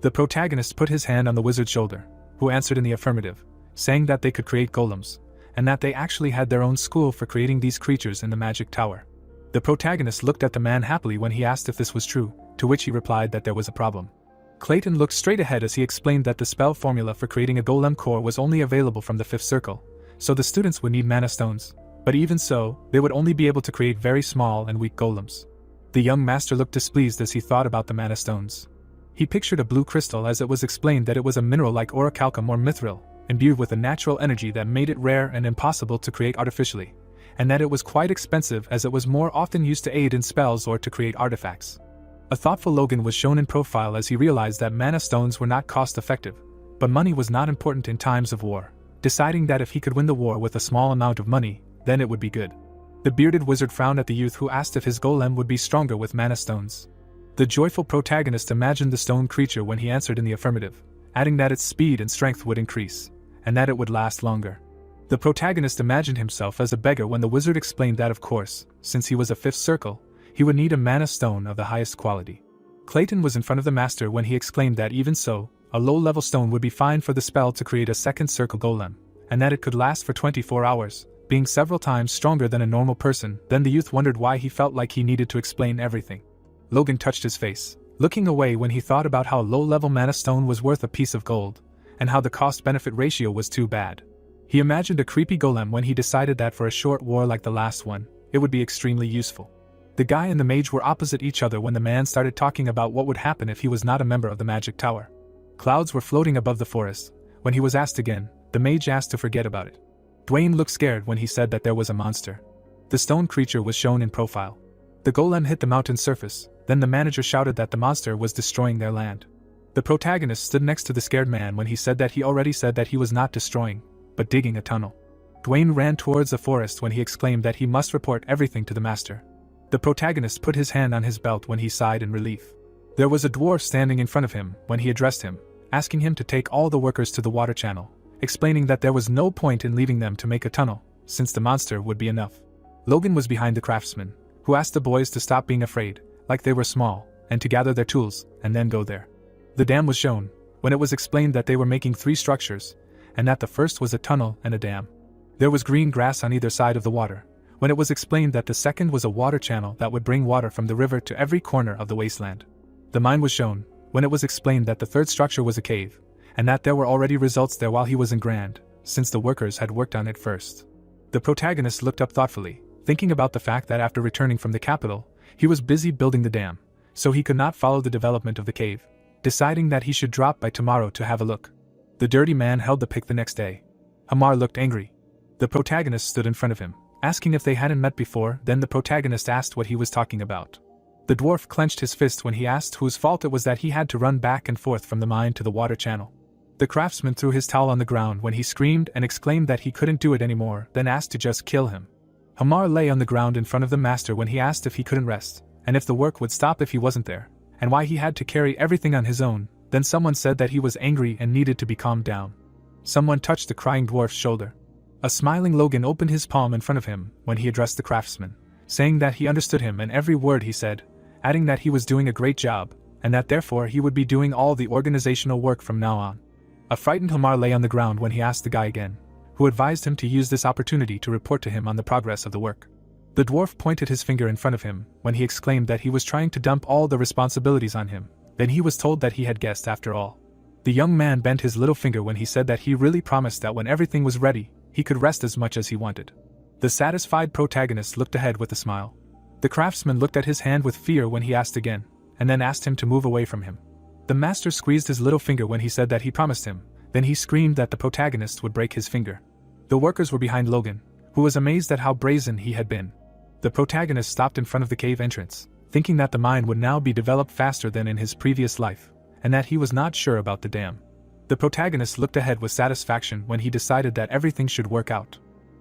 The protagonist put his hand on the wizard's shoulder, who answered in the affirmative, saying that they could create golems, and that they actually had their own school for creating these creatures in the magic tower. The protagonist looked at the man happily when he asked if this was true, to which he replied that there was a problem. Clayton looked straight ahead as he explained that the spell formula for creating a golem core was only available from the fifth circle, so the students would need mana stones, but even so, they would only be able to create very small and weak golems. The young master looked displeased as he thought about the mana stones. He pictured a blue crystal as it was explained that it was a mineral like orichalcum or mithril, imbued with a natural energy that made it rare and impossible to create artificially, and that it was quite expensive as it was more often used to aid in spells or to create artifacts. A thoughtful Logan was shown in profile as he realized that mana stones were not cost-effective, but money was not important in times of war, deciding that if he could win the war with a small amount of money, then it would be good. The bearded wizard frowned at the youth who asked if his golem would be stronger with mana stones. The joyful protagonist imagined the stone creature when he answered in the affirmative, adding that its speed and strength would increase, and that it would last longer. The protagonist imagined himself as a beggar when the wizard explained that of course, since he was a fifth circle, he would need a mana stone of the highest quality. Clayton was in front of the master when he exclaimed that even so, a low-level stone would be fine for the spell to create a second circle golem, and that it could last for 24 hours, being several times stronger than a normal person. Then the youth wondered why he felt like he needed to explain everything. Logan touched his face, looking away when he thought about how low-level mana stone was worth a piece of gold, and how the cost-benefit ratio was too bad. He imagined a creepy golem when he decided that for a short war like the last one, it would be extremely useful. The guy and the mage were opposite each other when the man started talking about what would happen if he was not a member of the magic tower. Clouds were floating above the forest. When he was asked again, the mage asked to forget about it. Dwayne looked scared when he said that there was a monster. The stone creature was shown in profile. The golem hit the mountain surface, then the manager shouted that the monster was destroying their land. The protagonist stood next to the scared man when he said that he already said that he was not destroying, but digging a tunnel. Dwayne ran towards the forest when he exclaimed that he must report everything to the master. The protagonist put his hand on his belt when he sighed in relief. There was a dwarf standing in front of him when he addressed him, asking him to take all the workers to the water channel, explaining that there was no point in leaving them to make a tunnel, since the monster would be enough. Logan was behind the craftsman, who asked the boys to stop being afraid, like they were small, and to gather their tools, and then go there. The dam was shown, when it was explained that they were making 3 structures, and that the first was a tunnel and a dam. There was green grass on either side of the water, when it was explained that the second was a water channel that would bring water from the river to every corner of the wasteland. The mine was shown, when it was explained that the third structure was a cave, and that there were already results there while he was in Grand, since the workers had worked on it first. The protagonist looked up thoughtfully, thinking about the fact that after returning from the capital, he was busy building the dam, so he could not follow the development of the cave, deciding that he should drop by tomorrow to have a look. The dirty man held the pick the next day. Hamar looked angry. The protagonist stood in front of him, asking if they hadn't met before. Then the protagonist asked what he was talking about. The dwarf clenched his fist when he asked whose fault it was that he had to run back and forth from the mine to the water channel. The craftsman threw his towel on the ground when he screamed and exclaimed that he couldn't do it anymore, then asked to just kill him. Hamar lay on the ground in front of the master when he asked if he couldn't rest, and if the work would stop if he wasn't there, and why he had to carry everything on his own. Then someone said that he was angry and needed to be calmed down. Someone touched the crying dwarf's shoulder. A smiling Logan opened his palm in front of him when he addressed the craftsman, saying that he understood him and every word he said, adding that he was doing a great job, and that therefore he would be doing all the organizational work from now on. A frightened Hamar lay on the ground when he asked the guy again, who advised him to use this opportunity to report to him on the progress of the work. The dwarf pointed his finger in front of him when he exclaimed that he was trying to dump all the responsibilities on him. Then he was told that he had guessed after all. The young man bent his little finger when he said that he really promised that when everything was ready, he could rest as much as he wanted. The satisfied protagonist looked ahead with a smile. The craftsman looked at his hand with fear when he asked again, and then asked him to move away from him. The master squeezed his little finger when he said that he promised him, then he screamed that the protagonist would break his finger. The workers were behind Logan, who was amazed at how brazen he had been. The protagonist stopped in front of the cave entrance, thinking that the mine would now be developed faster than in his previous life, and that he was not sure about the dam. The protagonist looked ahead with satisfaction when he decided that everything should work out.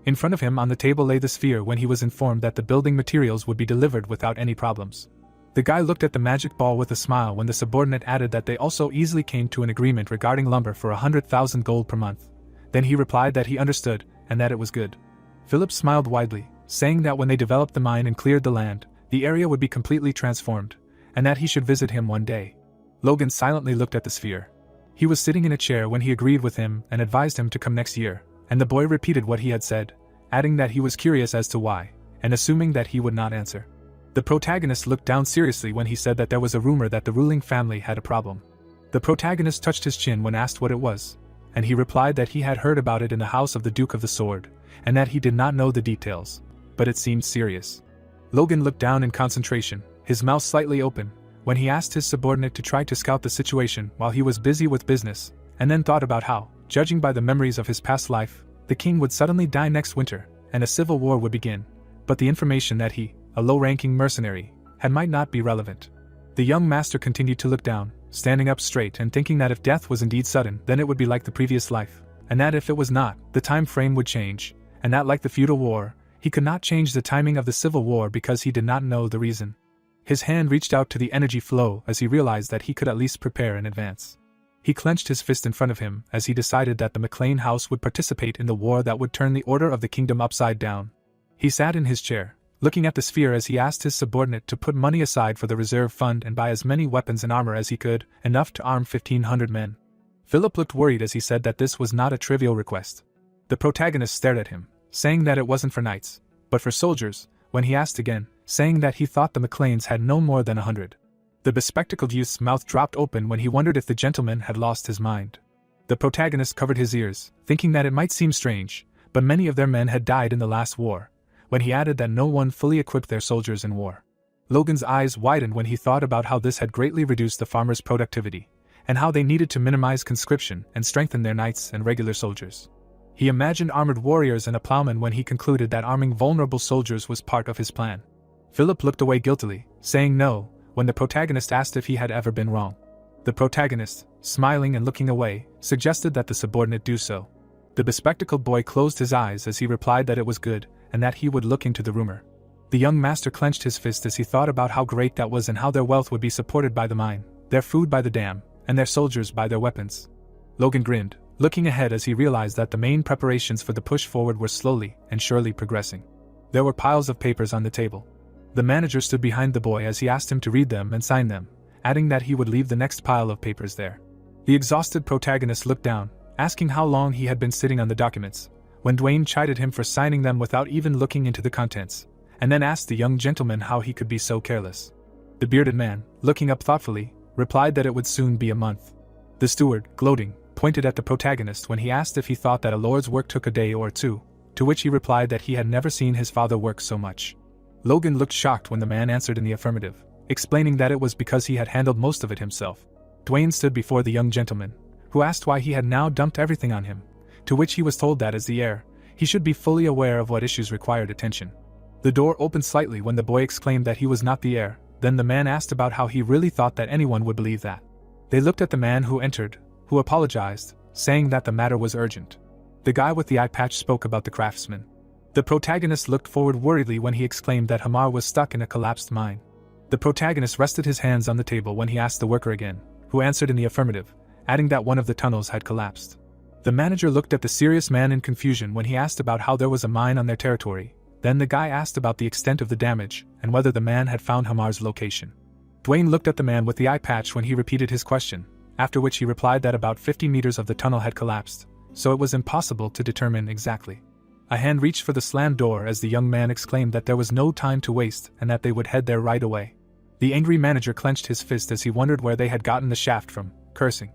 In front of him on the table lay the sphere when he was informed that the building materials would be delivered without any problems. The guy looked at the magic ball with a smile when the subordinate added that they also easily came to an agreement regarding lumber for 100,000 gold per month. Then he replied that he understood, and that it was good. Philip smiled widely, saying that when they developed the mine and cleared the land, the area would be completely transformed, and that he should visit him one day. Logan silently looked at the sphere. He was sitting in a chair when he agreed with him and advised him to come next year, and the boy repeated what he had said, adding that he was curious as to why, and assuming that he would not answer. The protagonist looked down seriously when he said that there was a rumor that the ruling family had a problem. The protagonist touched his chin when asked what it was, and he replied that he had heard about it in the house of the Duke of the Sword, and that he did not know the details, but it seemed serious. Logan looked down in concentration, his mouth slightly open, when he asked his subordinate to try to scout the situation while he was busy with business, and then thought about how, judging by the memories of his past life, the king would suddenly die next winter, and a civil war would begin, but the information that he, a low-ranking mercenary, had might not be relevant. The young master continued to look down, standing up straight and thinking that if death was indeed sudden, then it would be like the previous life, and that if it was not, the time frame would change, and that like the feudal war, he could not change the timing of the civil war because he did not know the reason. His hand reached out to the energy flow as he realized that he could at least prepare in advance. He clenched his fist in front of him as he decided that the McLean house would participate in the war that would turn the order of the kingdom upside down. He sat in his chair, looking at the sphere as he asked his subordinate to put money aside for the reserve fund and buy as many weapons and armor as he could, enough to arm 1,500 men. Philip looked worried as he said that this was not a trivial request. The protagonist stared at him, saying that it wasn't for knights, but for soldiers, when he asked again, saying that he thought the McLeans had no more than 100. The bespectacled youth's mouth dropped open when he wondered if the gentleman had lost his mind. The protagonist covered his ears, thinking that it might seem strange, but many of their men had died in the last war, when he added that no one fully equipped their soldiers in war. Logan's eyes widened when he thought about how this had greatly reduced the farmers' productivity, and how they needed to minimize conscription and strengthen their knights and regular soldiers. He imagined armored warriors and a plowman when he concluded that arming vulnerable soldiers was part of his plan. Philip looked away guiltily, saying no, when the protagonist asked if he had ever been wrong. The protagonist, smiling and looking away, suggested that the subordinate do so. The bespectacled boy closed his eyes as he replied that it was good, and that he would look into the rumor. The young master clenched his fist as he thought about how great that was and how their wealth would be supported by the mine, their food by the dam, and their soldiers by their weapons. Logan grinned, looking ahead as he realized that the main preparations for the push forward were slowly and surely progressing. There were piles of papers on the table. The manager stood behind the boy as he asked him to read them and sign them, adding that he would leave the next pile of papers there. The exhausted protagonist looked down, asking how long he had been sitting on the documents, when Dwayne chided him for signing them without even looking into the contents, and then asked the young gentleman how he could be so careless. The bearded man, looking up thoughtfully, replied that it would soon be a month. The steward, gloating, pointed at the protagonist when he asked if he thought that a lord's work took a day or two, to which he replied that he had never seen his father work so much. Logan looked shocked when the man answered in the affirmative, explaining that it was because he had handled most of it himself. Dwayne stood before the young gentleman, who asked why he had now dumped everything on him, to which he was told that as the heir, he should be fully aware of what issues required attention. The door opened slightly when the boy exclaimed that he was not the heir. Then the man asked about how he really thought that anyone would believe that. They looked at the man who entered, who apologized, saying that the matter was urgent. The guy with the eye patch spoke about the craftsman. The protagonist looked forward worriedly when he exclaimed that Hamar was stuck in a collapsed mine. The protagonist rested his hands on the table when he asked the worker again, who answered in the affirmative, adding that one of the tunnels had collapsed. The manager looked at the serious man in confusion when he asked about how there was a mine on their territory. Then the guy asked about the extent of the damage and whether the man had found Hamar's location. Dwayne looked at the man with the eye patch when he repeated his question, after which he replied that about 50 meters of the tunnel had collapsed, so it was impossible to determine exactly. A hand reached for the slammed door as the young man exclaimed that there was no time to waste and that they would head there right away. The angry manager clenched his fist as he wondered where they had gotten the shaft from, cursing.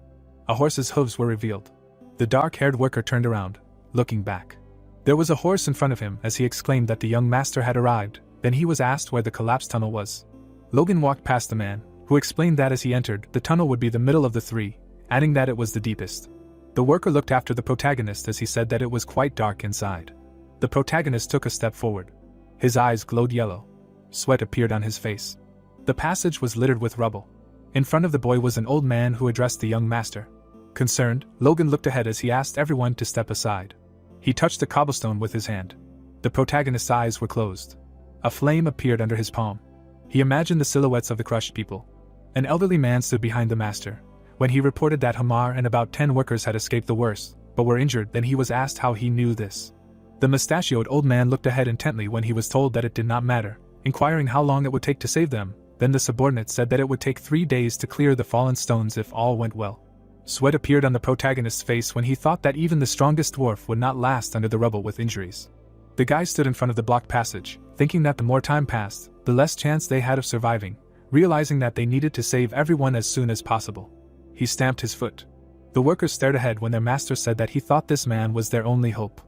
A horse's hooves were revealed. The dark-haired worker turned around, looking back. There was a horse in front of him as he exclaimed that the young master had arrived. Then he was asked where the collapsed tunnel was. Logan walked past the man, who explained that as he entered, the tunnel would be the middle of the three, adding that it was the deepest. The worker looked after the protagonist as he said that it was quite dark inside. The protagonist took a step forward. His eyes glowed yellow. Sweat appeared on his face. The passage was littered with rubble. In front of the boy was an old man who addressed the young master. Concerned, Logan looked ahead as he asked everyone to step aside. He touched the cobblestone with his hand. The protagonist's eyes were closed. A flame appeared under his palm. He imagined the silhouettes of the crushed people. An elderly man stood behind the master. When he reported that Hamar and about 10 workers had escaped the worst, but were injured, then he was asked how he knew this. The mustachioed old man looked ahead intently when he was told that it did not matter, inquiring how long it would take to save them. Then the subordinate said that it would take 3 days to clear the fallen stones if all went well. Sweat appeared on the protagonist's face when he thought that even the strongest dwarf would not last under the rubble with injuries. The guy stood in front of the blocked passage, thinking that the more time passed, the less chance they had of surviving, realizing that they needed to save everyone as soon as possible. He stamped his foot. The workers stared ahead when their master said that he thought this man was their only hope.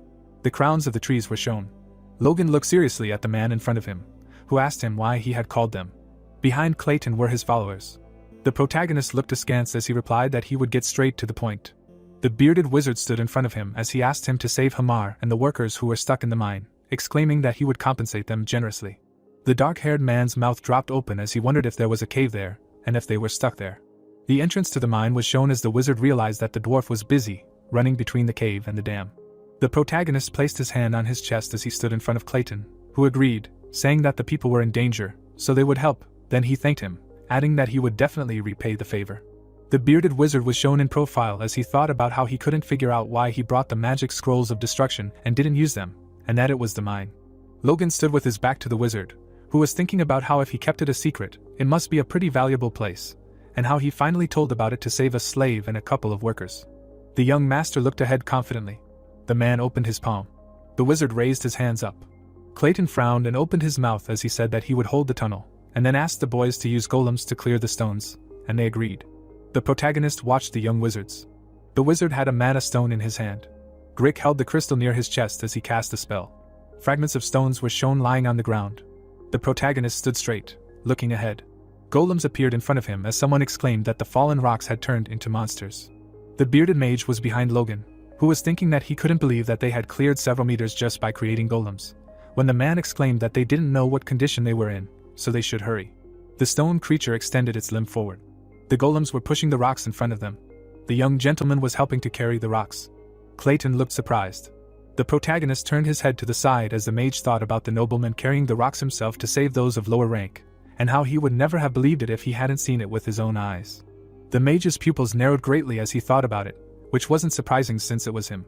The crowns of the trees were shown. Logan looked seriously at the man in front of him, who asked him why he had called them. Behind Clayton were his followers. The protagonist looked askance as he replied that he would get straight to the point. The bearded wizard stood in front of him as he asked him to save Hamar and the workers who were stuck in the mine, exclaiming that he would compensate them generously. The dark-haired man's mouth dropped open as he wondered if there was a cave there, and if they were stuck there. The entrance to the mine was shown as the wizard realized that the dwarf was busy, running between the cave and the dam. The protagonist placed his hand on his chest as he stood in front of Clayton, who agreed, saying that the people were in danger, so they would help. Then he thanked him, adding that he would definitely repay the favor. The bearded wizard was shown in profile as he thought about how he couldn't figure out why he brought the magic scrolls of destruction and didn't use them, and that it was the mine. Logan stood with his back to the wizard, who was thinking about how if he kept it a secret, it must be a pretty valuable place, and how he finally told about it to save a slave and a couple of workers. The young master looked ahead confidently. The man opened his palm. The wizard raised his hands up. Clayton frowned and opened his mouth as he said that he would hold the tunnel, and then asked the boys to use golems to clear the stones, and they agreed. The protagonist watched the young wizards. The wizard had a mana stone in his hand. Grick held the crystal near his chest as he cast the spell. Fragments of stones were shown lying on the ground. The protagonist stood straight, looking ahead. Golems appeared in front of him as someone exclaimed that the fallen rocks had turned into monsters. The bearded mage was behind Logan, who was thinking that he couldn't believe that they had cleared several meters just by creating golems, when the man exclaimed that they didn't know what condition they were in, so they should hurry. The stone creature extended its limb forward. The golems were pushing the rocks in front of them. The young gentleman was helping to carry the rocks. Clayton looked surprised. The protagonist turned his head to the side as the mage thought about the nobleman carrying the rocks himself to save those of lower rank, and how he would never have believed it if he hadn't seen it with his own eyes. The mage's pupils narrowed greatly as he thought about it, which wasn't surprising since it was him.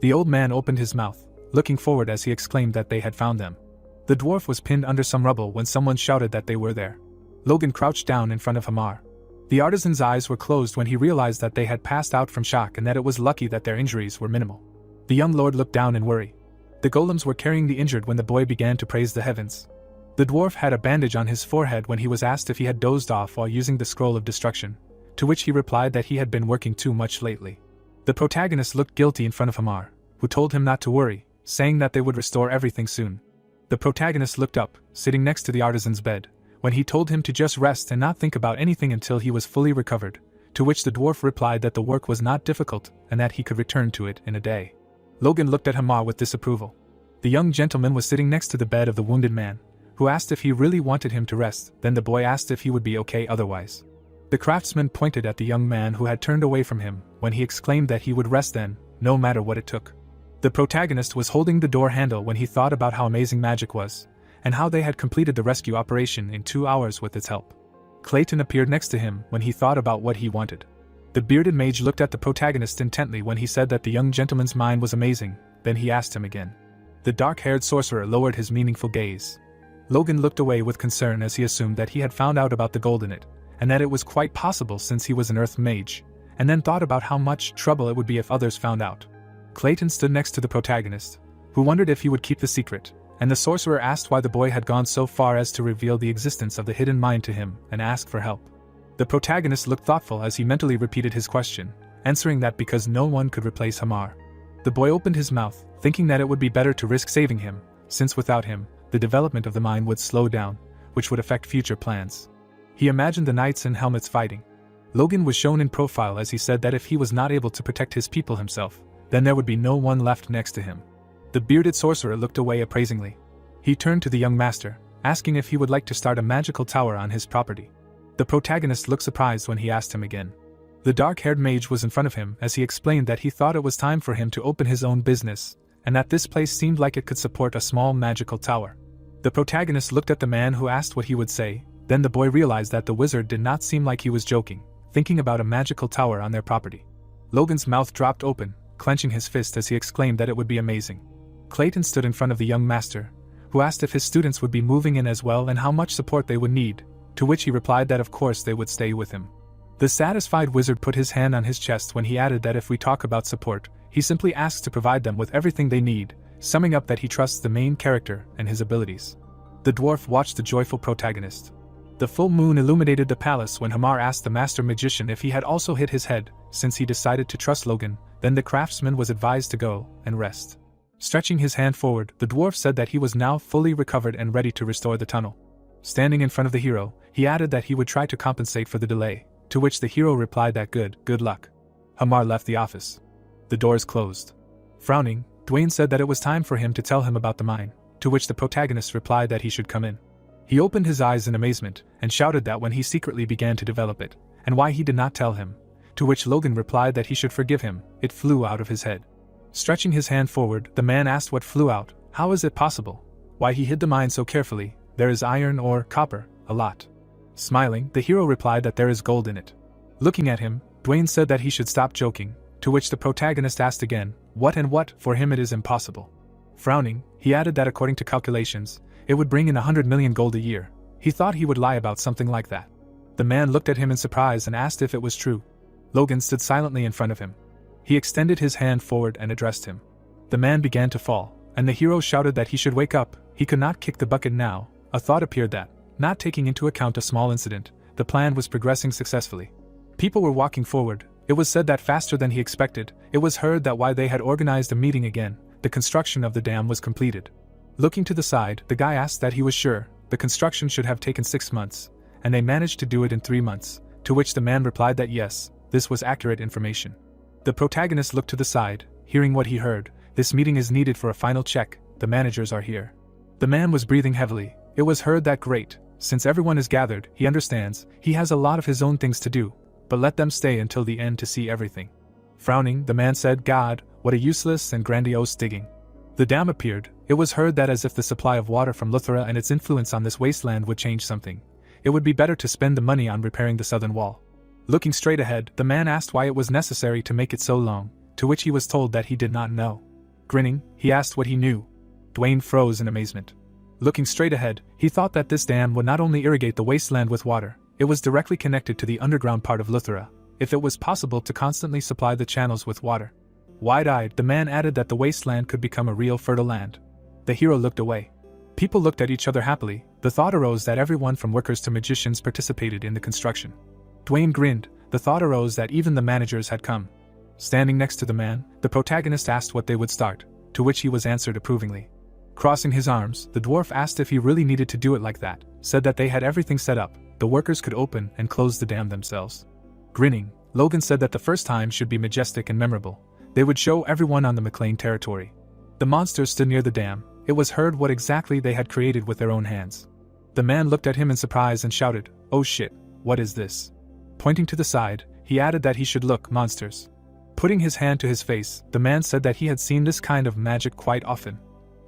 The old man opened his mouth, looking forward as he exclaimed that they had found them. The dwarf was pinned under some rubble when someone shouted that they were there. Logan crouched down in front of Hamar. The artisan's eyes were closed when he realized that they had passed out from shock and that it was lucky that their injuries were minimal. The young lord looked down in worry. The golems were carrying the injured when the boy began to praise the heavens. The dwarf had a bandage on his forehead when he was asked if he had dozed off while using the scroll of destruction, to which he replied that he had been working too much lately. The protagonist looked guilty in front of Hamar, who told him not to worry, saying that they would restore everything soon. The protagonist looked up, sitting next to the artisan's bed, when he told him to just rest and not think about anything until he was fully recovered, to which the dwarf replied that the work was not difficult and that he could return to it in a day. Logan looked at Hamar with disapproval. The young gentleman was sitting next to the bed of the wounded man, who asked if he really wanted him to rest. Then the boy asked if he would be okay otherwise. The craftsman pointed at the young man who had turned away from him when he exclaimed that he would rest then, no matter what it took. The protagonist was holding the door handle when he thought about how amazing magic was, and how they had completed the rescue operation in 2 hours with its help. Clayton appeared next to him when he thought about what he wanted. The bearded mage looked at the protagonist intently when he said that the young gentleman's mind was amazing, then he asked him again. The dark-haired sorcerer lowered his meaningful gaze. Logan looked away with concern as he assumed that he had found out about the gold in it, and that it was quite possible since he was an earth mage, and then thought about how much trouble it would be if others found out. Clayton stood next to the protagonist, who wondered if he would keep the secret, and the sorcerer asked why the boy had gone so far as to reveal the existence of the hidden mine to him and ask for help. The protagonist looked thoughtful as he mentally repeated his question, answering that because no one could replace Hamar. The boy opened his mouth, thinking that it would be better to risk saving him, since without him, the development of the mine would slow down, which would affect future plans. He imagined the knights in helmets fighting. Logan was shown in profile as he said that if he was not able to protect his people himself, then there would be no one left next to him. The bearded sorcerer looked away appraisingly. He turned to the young master, asking if he would like to start a magical tower on his property. The protagonist looked surprised when he asked him again. The dark-haired mage was in front of him as he explained that he thought it was time for him to open his own business, and that this place seemed like it could support a small magical tower. The protagonist looked at the man who asked what he would say, then the boy realized that the wizard did not seem like he was joking, thinking about a magical tower on their property. Logan's mouth dropped open, clenching his fist as he exclaimed that it would be amazing. Clayton stood in front of the young master, who asked if his students would be moving in as well and how much support they would need, to which he replied that of course they would stay with him. The satisfied wizard put his hand on his chest when he added that if we talk about support, he simply asks to provide them with everything they need, summing up that he trusts the main character and his abilities. The dwarf watched the joyful protagonist. The full moon illuminated the palace when Hamar asked the master magician if he had also hit his head, since he decided to trust Logan. Then the craftsman was advised to go and rest. Stretching his hand forward, the dwarf said that he was now fully recovered and ready to restore the tunnel. Standing in front of the hero, he added that he would try to compensate for the delay, to which the hero replied that good luck. Hamar left the office. The doors closed. Frowning, Dwayne said that it was time for him to tell him about the mine, to which the protagonist replied that he should come in. He opened his eyes in amazement and shouted that when he secretly began to develop it, and why he did not tell him, to which Logan replied that he should forgive him. It flew out of his head. Stretching his hand forward, the man asked what flew out. How is it possible? Why he hid the mine so carefully? There is iron or copper, a lot. Smiling, the hero replied that there is gold in it. Looking at him, Dwayne said that he should stop joking, to which the protagonist asked again, what and what? For him it is impossible. Frowning, he added that according to calculations, it would bring in 100 million gold a year. He thought he would lie about something like that. The man looked at him in surprise and asked if it was true. Logan stood silently in front of him. He extended his hand forward and addressed him. The man began to fall, and the hero shouted that he should wake up. He could not kick the bucket now. A thought appeared that, not taking into account a small incident, the plan was progressing successfully. People were walking forward. It was said that faster than he expected. It was heard that while they had organized a meeting again, the construction of the dam was completed. Looking to the side, the guy asked that he was sure the construction should have taken 6 months, and they managed to do it in 3 months, to which the man replied that yes, this was accurate information. The protagonist looked to the side, hearing what he heard. This meeting is needed for a final check. The managers are here. The man was breathing heavily. It was heard that great, since everyone is gathered, he understands, he has a lot of his own things to do, but let them stay until the end to see everything. Frowning, the man said, God, what a useless and grandiose digging. The dam appeared. It was heard that as if the supply of water from Luthra and its influence on this wasteland would change something, it would be better to spend the money on repairing the southern wall. Looking straight ahead, the man asked why it was necessary to make it so long, to which he was told that he did not know. Grinning, he asked what he knew. Dwayne froze in amazement. Looking straight ahead, he thought that this dam would not only irrigate the wasteland with water, it was directly connected to the underground part of Luthra, if it was possible to constantly supply the channels with water. Wide-eyed, the man added that the wasteland could become a real fertile land. The hero looked away. People looked at each other happily. The thought arose that everyone from workers to magicians participated in the construction. Dwayne grinned. The thought arose that even the managers had come. Standing next to the man, the protagonist asked what they would start, to which he was answered approvingly. Crossing his arms, the dwarf asked if he really needed to do it like that, said that they had everything set up, the workers could open and close the dam themselves. Grinning, Logan said that the first time should be majestic and memorable. They would show everyone on the McLean territory. The monsters stood near the dam. It was heard what exactly they had created with their own hands. The man looked at him in surprise and shouted, "Oh shit, what is this?" Pointing to the side, he added that he should look, monsters. Putting his hand to his face, the man said that he had seen this kind of magic quite often.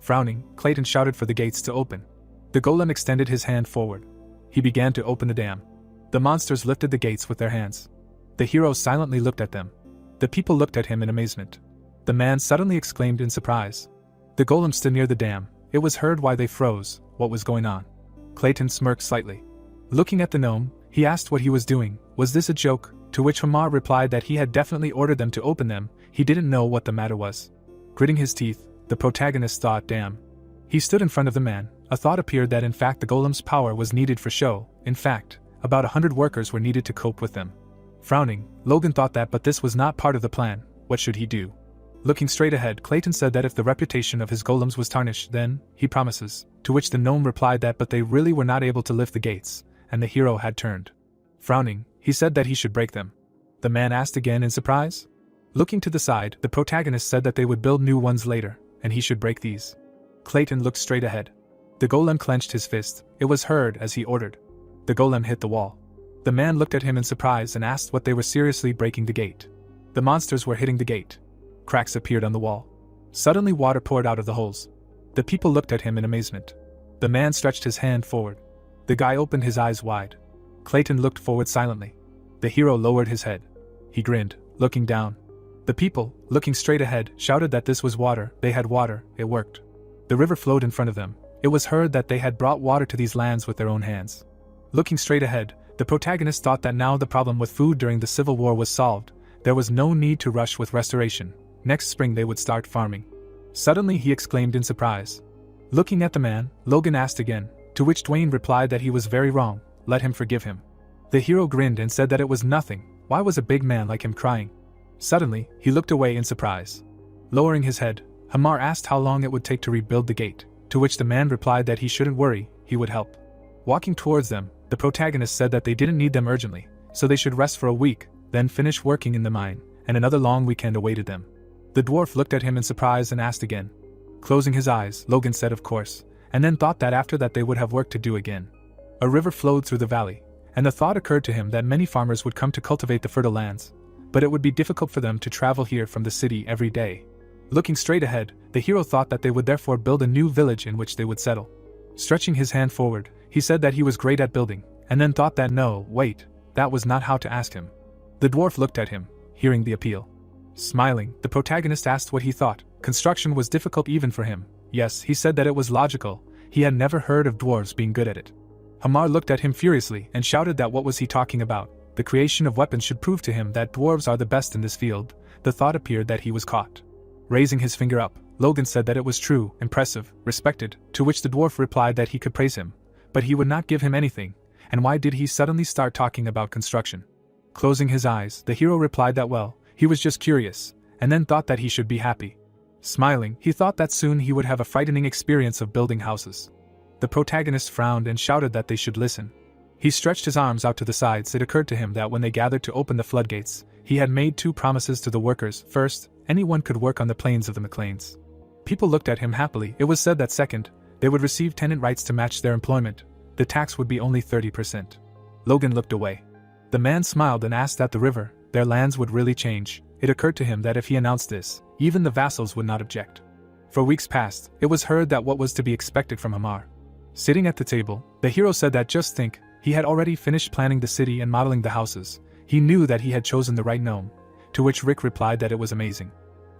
Frowning, Clayton shouted for the gates to open. The golem extended his hand forward. He began to open the dam. The monsters lifted the gates with their hands. The hero silently looked at them. The people looked at him in amazement. The man suddenly exclaimed in surprise. The golem stood near the dam. It was heard why they froze, what was going on. Clayton smirked slightly. Looking at the gnome, he asked what he was doing. Was this a joke? To which Hamar replied that he had definitely ordered them to open them. He didn't know what the matter was. Gritting his teeth, the protagonist thought, damn. He stood in front of the man. A thought appeared that in fact the golem's power was needed for show. In fact, about 100 workers were needed to cope with them. Frowning, Logan thought that but this was not part of the plan. What should he do? Looking straight ahead, Clayton said that if the reputation of his golems was tarnished, then, he promises, to which the gnome replied that but they really were not able to lift the gates, and the hero had turned. Frowning, he said that he should break them. The man asked again in surprise. Looking to the side, the protagonist said that they would build new ones later, and he should break these. Clayton looked straight ahead. The golem clenched his fist. It was heard as he ordered. The golem hit the wall. The man looked at him in surprise and asked what they were seriously breaking the gate. The monsters were hitting the gate. Cracks appeared on the wall. Suddenly water poured out of the holes. The people looked at him in amazement. The man stretched his hand forward. The guy opened his eyes wide. Clayton looked forward silently. The hero lowered his head. He grinned, looking down. The people, looking straight ahead, shouted that this was water. They had water, it worked. The river flowed in front of them. It was heard that they had brought water to these lands with their own hands. Looking straight ahead, the protagonist thought that now the problem with food during the Civil War was solved. There was no need to rush with restoration. Next spring they would start farming. Suddenly he exclaimed in surprise. Looking at the man, Logan asked again, to which Dwayne replied that he was very wrong, let him forgive him. The hero grinned and said that it was nothing. Why was a big man like him crying? Suddenly, he looked away in surprise. Lowering his head, Hamar asked how long it would take to rebuild the gate, to which the man replied that he shouldn't worry, he would help. Walking towards them, the protagonist said that they didn't need them urgently, so they should rest for a week, then finish working in the mine, and another long weekend awaited them. The dwarf looked at him in surprise and asked again. Closing his eyes, Logan said of course, and then thought that after that they would have work to do again. A river flowed through the valley, and the thought occurred to him that many farmers would come to cultivate the fertile lands, but it would be difficult for them to travel here from the city every day. Looking straight ahead, the hero thought that they would therefore build a new village in which they would settle. Stretching his hand forward, he said that he was great at building, and then thought that no, wait, that was not how to ask him. The dwarf looked at him, hearing the appeal. Smiling, the protagonist asked what he thought. Construction was difficult even for him. Yes, he said that it was logical. He had never heard of dwarves being good at it. Hamar looked at him furiously and shouted that what was he talking about? The creation of weapons should prove to him that dwarves are the best in this field. The thought appeared that he was caught. Raising his finger up, Logan said that it was true, impressive, respected, to which the dwarf replied that he could praise him, but he would not give him anything, and why did he suddenly start talking about construction? Closing his eyes, the hero replied that well, he was just curious, and then thought that he should be happy. Smiling, he thought that soon he would have a frightening experience of building houses. The protagonist frowned and shouted that they should listen. He stretched his arms out to the sides. It occurred to him that when they gathered to open the floodgates, he had made two promises to the workers. First, anyone could work on the plains of the McLeans. People looked at him happily. It was said that second, they would receive tenant rights to match their employment. The tax would be only 30%. Logan looked away. The man smiled and asked that the river, their lands would really change. It occurred to him that if he announced this, even the vassals would not object. For weeks past, it was heard that what was to be expected from Hamar. Sitting at the table, the hero said that just think, he had already finished planning the city and modeling the houses. He knew that he had chosen the right gnome. To which Rick replied that it was amazing.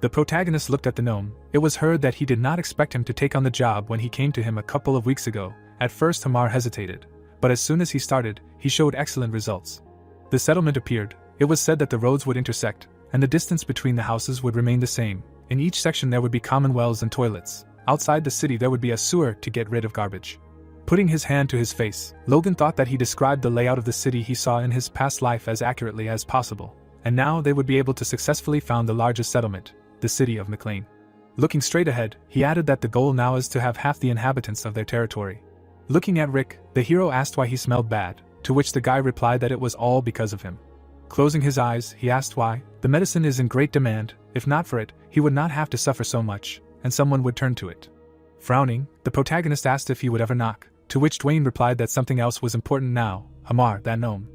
The protagonist looked at the gnome. It was heard that he did not expect him to take on the job when he came to him a couple of weeks ago. At first Hamar hesitated, but as soon as he started, he showed excellent results. The settlement appeared. It was said that the roads would intersect, and the distance between the houses would remain the same. In each section there would be common wells and toilets. Outside the city there would be a sewer to get rid of garbage. Putting his hand to his face, Logan thought that he described the layout of the city he saw in his past life as accurately as possible, and now they would be able to successfully found the largest settlement, the city of McLean. Looking straight ahead, he added that the goal now is to have half the inhabitants of their territory. Looking at Rick, the hero asked why he smelled bad, to which the guy replied that it was all because of him. Closing his eyes, he asked why. The medicine is in great demand. If not for it, he would not have to suffer so much, and someone would turn to it. Frowning, the protagonist asked if he would ever knock, to which Dwayne replied that something else was important now, Hamar, that gnome.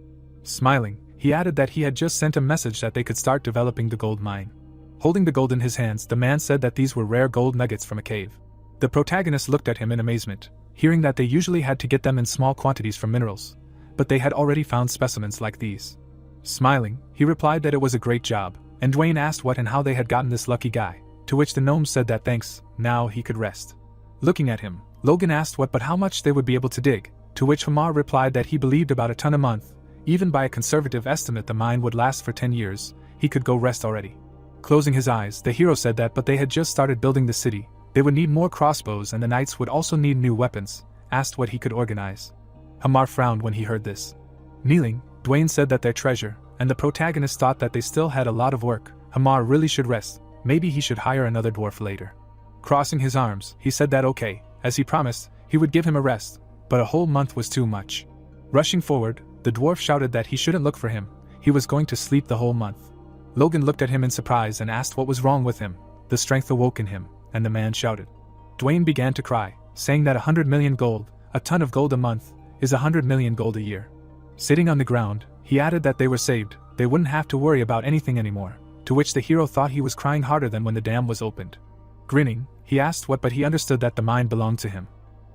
Smiling, he added that he had just sent a message that they could start developing the gold mine. Holding the gold in his hands, the man said that these were rare gold nuggets from a cave. The protagonist looked at him in amazement, hearing that they usually had to get them in small quantities from minerals, but they had already found specimens like these. Smiling, he replied that it was a great job, and Dwayne asked what and how they had gotten this lucky guy, to which the gnome said that thanks, now he could rest. Looking at him, Logan asked what but how much they would be able to dig, to which Hamar replied that he believed about a ton a month. Even by a conservative estimate the mine would last for 10 years, he could go rest already. Closing his eyes, the hero said that but they had just started building the city, they would need more crossbows and the knights would also need new weapons, asked what he could organize. Hamar frowned when he heard this. Kneeling, Dwayne said that their treasure, and the protagonist thought that they still had a lot of work. Hamar really should rest, maybe he should hire another dwarf later. Crossing his arms, he said that okay, as he promised, he would give him a rest, but a whole month was too much. Rushing forward, the dwarf shouted that he shouldn't look for him, he was going to sleep the whole month. Logan looked at him in surprise and asked what was wrong with him. The strength awoke in him, and the man shouted. Dwayne began to cry, saying that 100 million gold, a ton of gold a month, is 100 million gold a year. Sitting on the ground, he added that they were saved, they wouldn't have to worry about anything anymore, to which the hero thought he was crying harder than when the dam was opened. Grinning, he asked what but he understood that the mine belonged to him.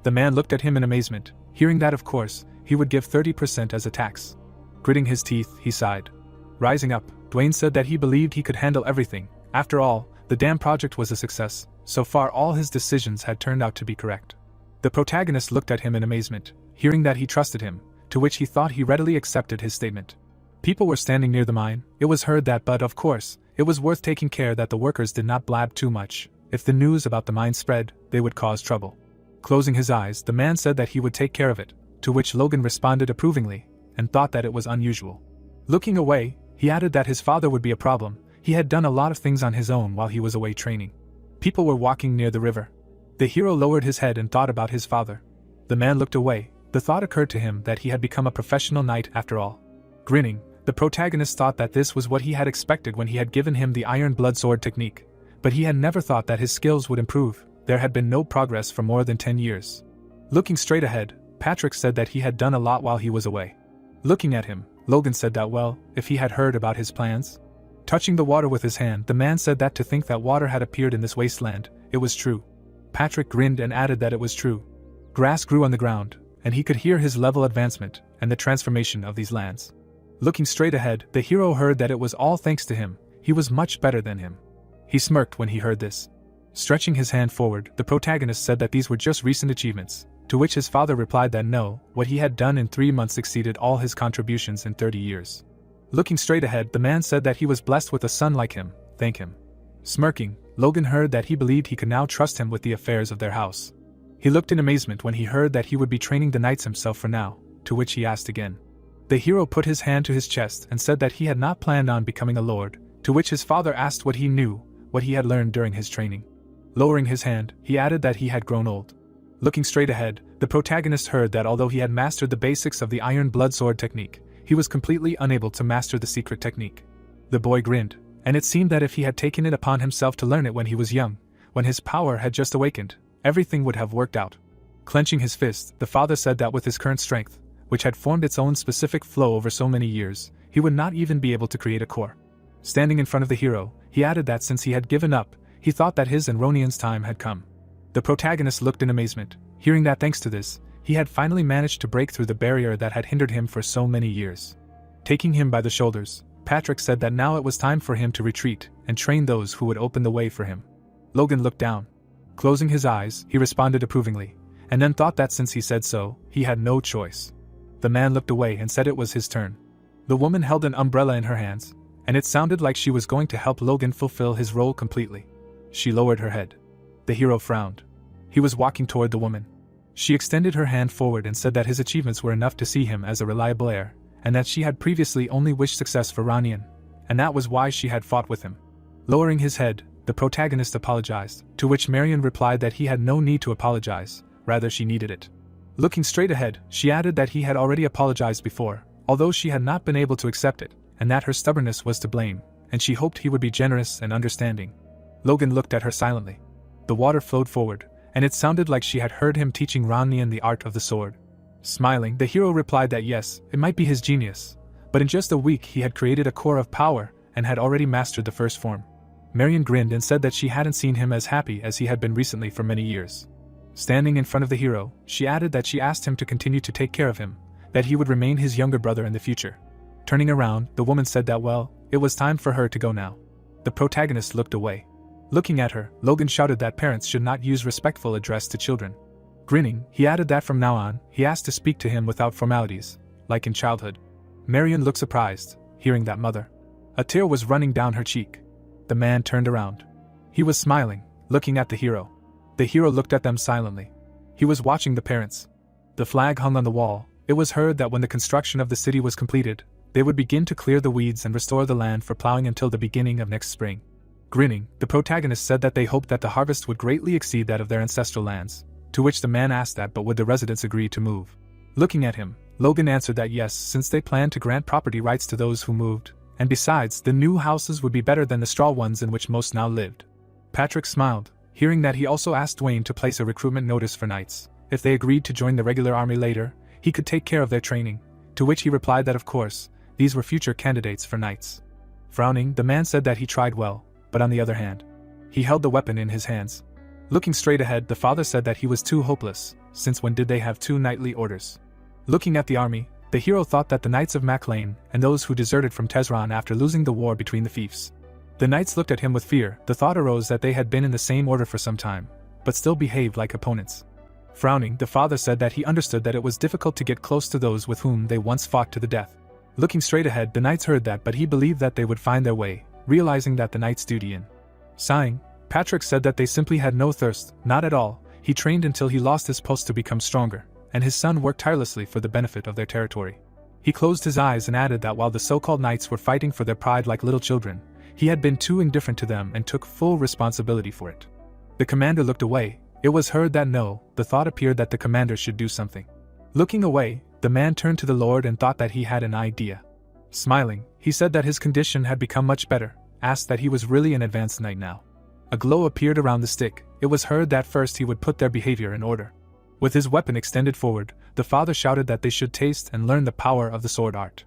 The man looked at him in amazement, hearing that of course, he would give 30% as a tax. Gritting his teeth, he sighed. Rising up, Dwayne said that he believed he could handle everything. After all, the dam project was a success, so far all his decisions had turned out to be correct. The protagonist looked at him in amazement, hearing that he trusted him, to which he thought he readily accepted his statement. People were standing near the mine. It was heard that but of course, it was worth taking care that the workers did not blab too much. If the news about the mine spread, they would cause trouble. Closing his eyes, the man said that he would take care of it, to which Logan responded approvingly, and thought that it was unusual. Looking away, he added that his father would be a problem. He had done a lot of things on his own while he was away training. People were walking near the river. The hero lowered his head and thought about his father. The man looked away. The thought occurred to him that he had become a professional knight after all. Grinning, the protagonist thought that this was what he had expected when he had given him the iron blood sword technique, but he had never thought that his skills would improve. There had been no progress for more than 10 years. Looking straight ahead, Patrick said that he had done a lot while he was away. Looking at him, Logan said that well, if he had heard about his plans. Touching the water with his hand, the man said that to think that water had appeared in this wasteland, it was true. Patrick grinned and added that it was true. Grass grew on the ground, and he could hear his level advancement and the transformation of these lands. Looking straight ahead, the hero heard that it was all thanks to him. He was much better than him. He smirked when he heard this. Stretching his hand forward, the protagonist said that these were just recent achievements, to which his father replied that no, what he had done in 3 months exceeded all his contributions in 30 years. Looking straight ahead, the man said that he was blessed with a son like him, thank him. Smirking, Logan heard that he believed he could now trust him with the affairs of their house. He looked in amazement when he heard that he would be training the knights himself for now, to which he asked again. The hero put his hand to his chest and said that he had not planned on becoming a lord, to which his father asked what he knew, what he had learned during his training. Lowering his hand, he added that he had grown old. Looking straight ahead, the protagonist heard that although he had mastered the basics of the iron blood sword technique, he was completely unable to master the secret technique. The boy grinned, and it seemed that if he had taken it upon himself to learn it when he was young, when his power had just awakened, everything would have worked out. Clenching his fist, the father said that with his current strength, which had formed its own specific flow over so many years, he would not even be able to create a core. Standing in front of the hero, he added that since he had given up, he thought that his and Ronian's time had come. The protagonist looked in amazement, hearing that thanks to this, he had finally managed to break through the barrier that had hindered him for so many years. Taking him by the shoulders, Patrick said that now it was time for him to retreat and train those who would open the way for him. Logan looked down. Closing his eyes, he responded approvingly, and then thought that since he said so, he had no choice. The man looked away and said it was his turn. The woman held an umbrella in her hands, and it sounded like she was going to help Logan fulfill his role completely. She lowered her head. The hero frowned. He was walking toward the woman. She extended her hand forward and said that his achievements were enough to see him as a reliable heir, and that she had previously only wished success for Ronian, and that was why she had fought with him. Lowering his head, the protagonist apologized, to which Marion replied that he had no need to apologize, rather she needed it. Looking straight ahead, she added that he had already apologized before, although she had not been able to accept it, and that her stubbornness was to blame, and she hoped he would be generous and understanding. Logan looked at her silently. The water flowed forward, and it sounded like she had heard him teaching Ronian the art of the sword. Smiling, the hero replied that yes, it might be his genius, but in just a week he had created a core of power and had already mastered the first form. Marion grinned and said that she hadn't seen him as happy as he had been recently for many years. Standing in front of the hero, she added that she asked him to continue to take care of him, that he would remain his younger brother in the future. Turning around, the woman said that well, it was time for her to go now. The protagonist looked away. Looking at her, Logan shouted that parents should not use respectful address to children. Grinning, he added that from now on, he asked to speak to him without formalities, like in childhood. Marion looked surprised, hearing that mother. A tear was running down her cheek. The man turned around. He was smiling, looking at the hero. The hero looked at them silently. He was watching the parents. The flag hung on the wall. It was heard that when the construction of the city was completed, they would begin to clear the weeds and restore the land for plowing until the beginning of next spring. Grinning, the protagonist said that they hoped that the harvest would greatly exceed that of their ancestral lands, to which the man asked that but would the residents agree to move. Looking at him, Logan answered that yes, since they planned to grant property rights to those who moved, and besides, the new houses would be better than the straw ones in which most now lived. Patrick smiled, hearing that he also asked Dwayne to place a recruitment notice for knights. If they agreed to join the regular army later, he could take care of their training, to which he replied that of course, these were future candidates for knights. Frowning, the man said that he tried well, but on the other hand, he held the weapon in his hands. Looking straight ahead, the father said that he was too hopeless, since when did they have 2 knightly orders? Looking at the army, the hero thought that the Knights of Maclane and those who deserted from Tezron after losing the war between the fiefs. The knights looked at him with fear. The thought arose that they had been in the same order for some time, but still behaved like opponents. Frowning, the father said that he understood that it was difficult to get close to those with whom they once fought to the death. Looking straight ahead, the knights heard that, but he believed that they would find their way, realizing that the knight's duty in. Sighing, Patrick said that they simply had no thirst, not at all. He trained until he lost his pulse to become stronger, and his son worked tirelessly for the benefit of their territory. He closed his eyes and added that while the so-called knights were fighting for their pride like little children, he had been too indifferent to them and took full responsibility for it. The commander looked away. It was heard that no, the thought appeared that the commander should do something. Looking away, the man turned to the Lord and thought that he had an idea. Smiling, he said that his condition had become much better, asked that he was really an advanced knight now. A glow appeared around the stick. It was heard that first he would put their behavior in order. With his weapon extended forward, the father shouted that they should taste and learn the power of the sword art.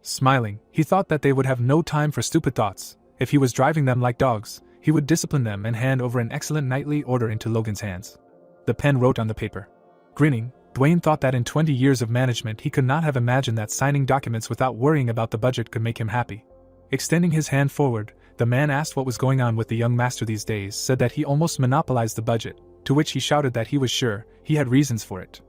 Smiling, he thought that they would have no time for stupid thoughts. If he was driving them like dogs, he would discipline them and hand over an excellent knightly order into Logan's hands. The pen wrote on the paper. Grinning, Dwayne thought that in 20 years of management he could not have imagined that signing documents without worrying about the budget could make him happy. Extending his hand forward, the man asked what was going on with the young master these days, said that he almost monopolized the budget, to which he shouted that he was sure he had reasons for it.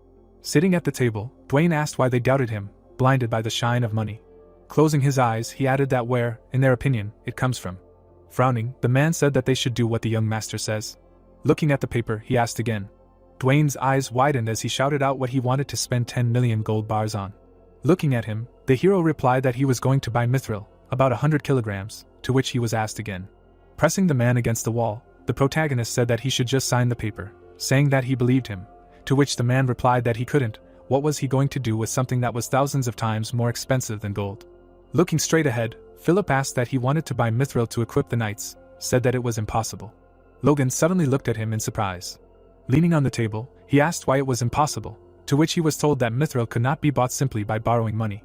Sitting at the table, Dwayne asked why they doubted him, blinded by the shine of money. Closing his eyes, he added that where, in their opinion, it comes from. Frowning, the man said that they should do what the young master says. Looking at the paper, he asked again. Dwayne's eyes widened as he shouted out what he wanted to spend 10 million gold bars on. Looking at him, the hero replied that he was going to buy mithril, about 100 kilograms, to which he was asked again. Pressing the man against the wall, the protagonist said that he should just sign the paper, saying that he believed him, to which the man replied that he couldn't. What was he going to do with something that was thousands of times more expensive than gold? Looking straight ahead, Philip asked that he wanted to buy mithril to equip the knights, said that it was impossible. Logan suddenly looked at him in surprise. Leaning on the table, he asked why it was impossible, to which he was told that mithril could not be bought simply by borrowing money.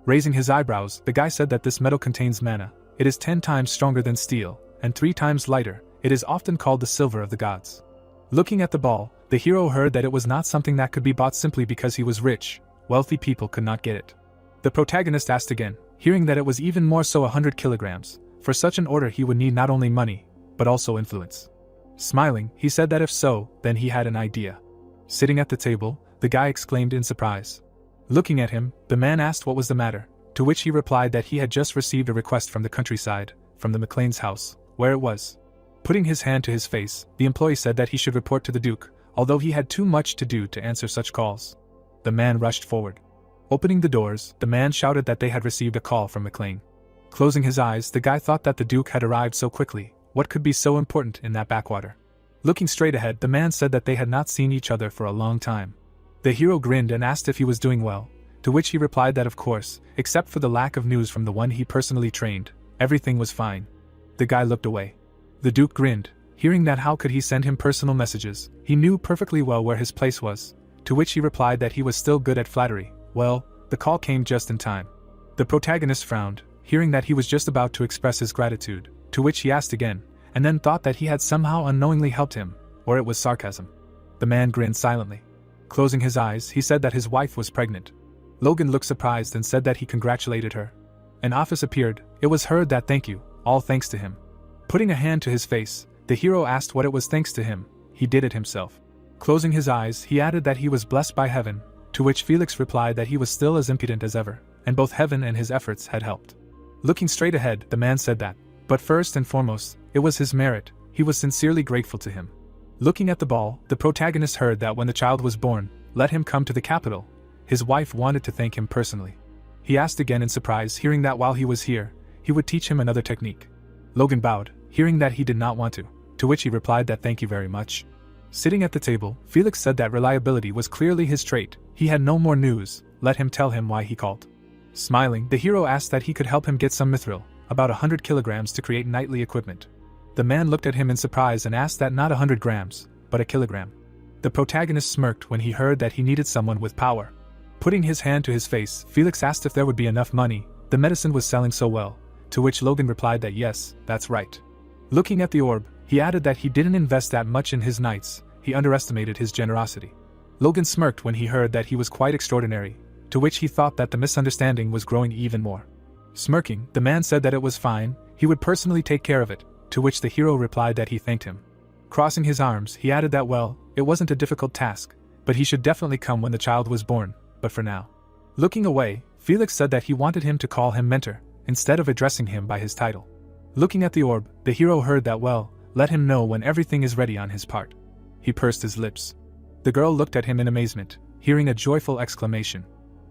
Raising his eyebrows, the guy said that this metal contains mana. It is 10 times stronger than steel, and 3 times lighter. It is often called the silver of the gods. Looking at the ball, the hero heard that it was not something that could be bought simply because he was rich. Wealthy people could not get it. The protagonist asked again, hearing that it was even more so 100 kilograms. For such an order he would need not only money, but also influence. Smiling, he said that if so, then he had an idea. Sitting at the table, the guy exclaimed in surprise. Looking at him, the man asked what was the matter, to which he replied that he had just received a request from the countryside, from the McLean's house, where it was. Putting his hand to his face, the employee said that he should report to the Duke, although he had too much to do to answer such calls. The man rushed forward. Opening the doors, the man shouted that they had received a call from McLean. Closing his eyes, the guy thought that the Duke had arrived so quickly. What could be so important in that backwater? Looking straight ahead, the man said that they had not seen each other for a long time. The hero grinned and asked if he was doing well, to which he replied that of course, except for the lack of news from the one he personally trained, everything was fine. The guy looked away. The Duke grinned, hearing that how could he send him personal messages. He knew perfectly well where his place was, to which he replied that he was still good at flattery. Well, the call came just in time. The protagonist frowned, hearing that he was just about to express his gratitude, to which he asked again, and then thought that he had somehow unknowingly helped him, or it was sarcasm. The man grinned silently. Closing his eyes, he said that his wife was pregnant. Logan looked surprised and said that he congratulated her. An office appeared. It was heard that thank you, all thanks to him. Putting a hand to his face, the hero asked what it was thanks to him. He did it himself. Closing his eyes, he added that he was blessed by heaven, to which Felix replied that he was still as impudent as ever, and both heaven and his efforts had helped. Looking straight ahead, the man said that, but first and foremost, it was his merit. He was sincerely grateful to him. Looking at the ball, the protagonist heard that when the child was born, let him come to the capital. His wife wanted to thank him personally. He asked again in surprise, hearing that while he was here, he would teach him another technique. Logan bowed, hearing that he did not want to which he replied that thank you very much. Sitting at the table, Felix said that reliability was clearly his trait. He had no more news, let him tell him why he called. Smiling, the hero asked that he could help him get some mithril, about 100 kilograms to create knightly equipment. The man looked at him in surprise and asked that not 100 grams, but a kilogram. The protagonist smirked when he heard that he needed someone with power. Putting his hand to his face, Felix asked if there would be enough money. The medicine was selling so well, to which Logan replied that yes, that's right. Looking at the orb, he added that he didn't invest that much in his knights. He underestimated his generosity. Logan smirked when he heard that he was quite extraordinary, to which he thought that the misunderstanding was growing even more. Smirking, the man said that it was fine, he would personally take care of it, to which the hero replied that he thanked him. Crossing his arms, he added that well, it wasn't a difficult task, but he should definitely come when the child was born, but for now. Looking away, Felix said that he wanted him to call him mentor, instead of addressing him by his title. Looking at the orb, the hero heard that well, let him know when everything is ready on his part. He pursed his lips. The girl looked at him in amazement, hearing a joyful exclamation.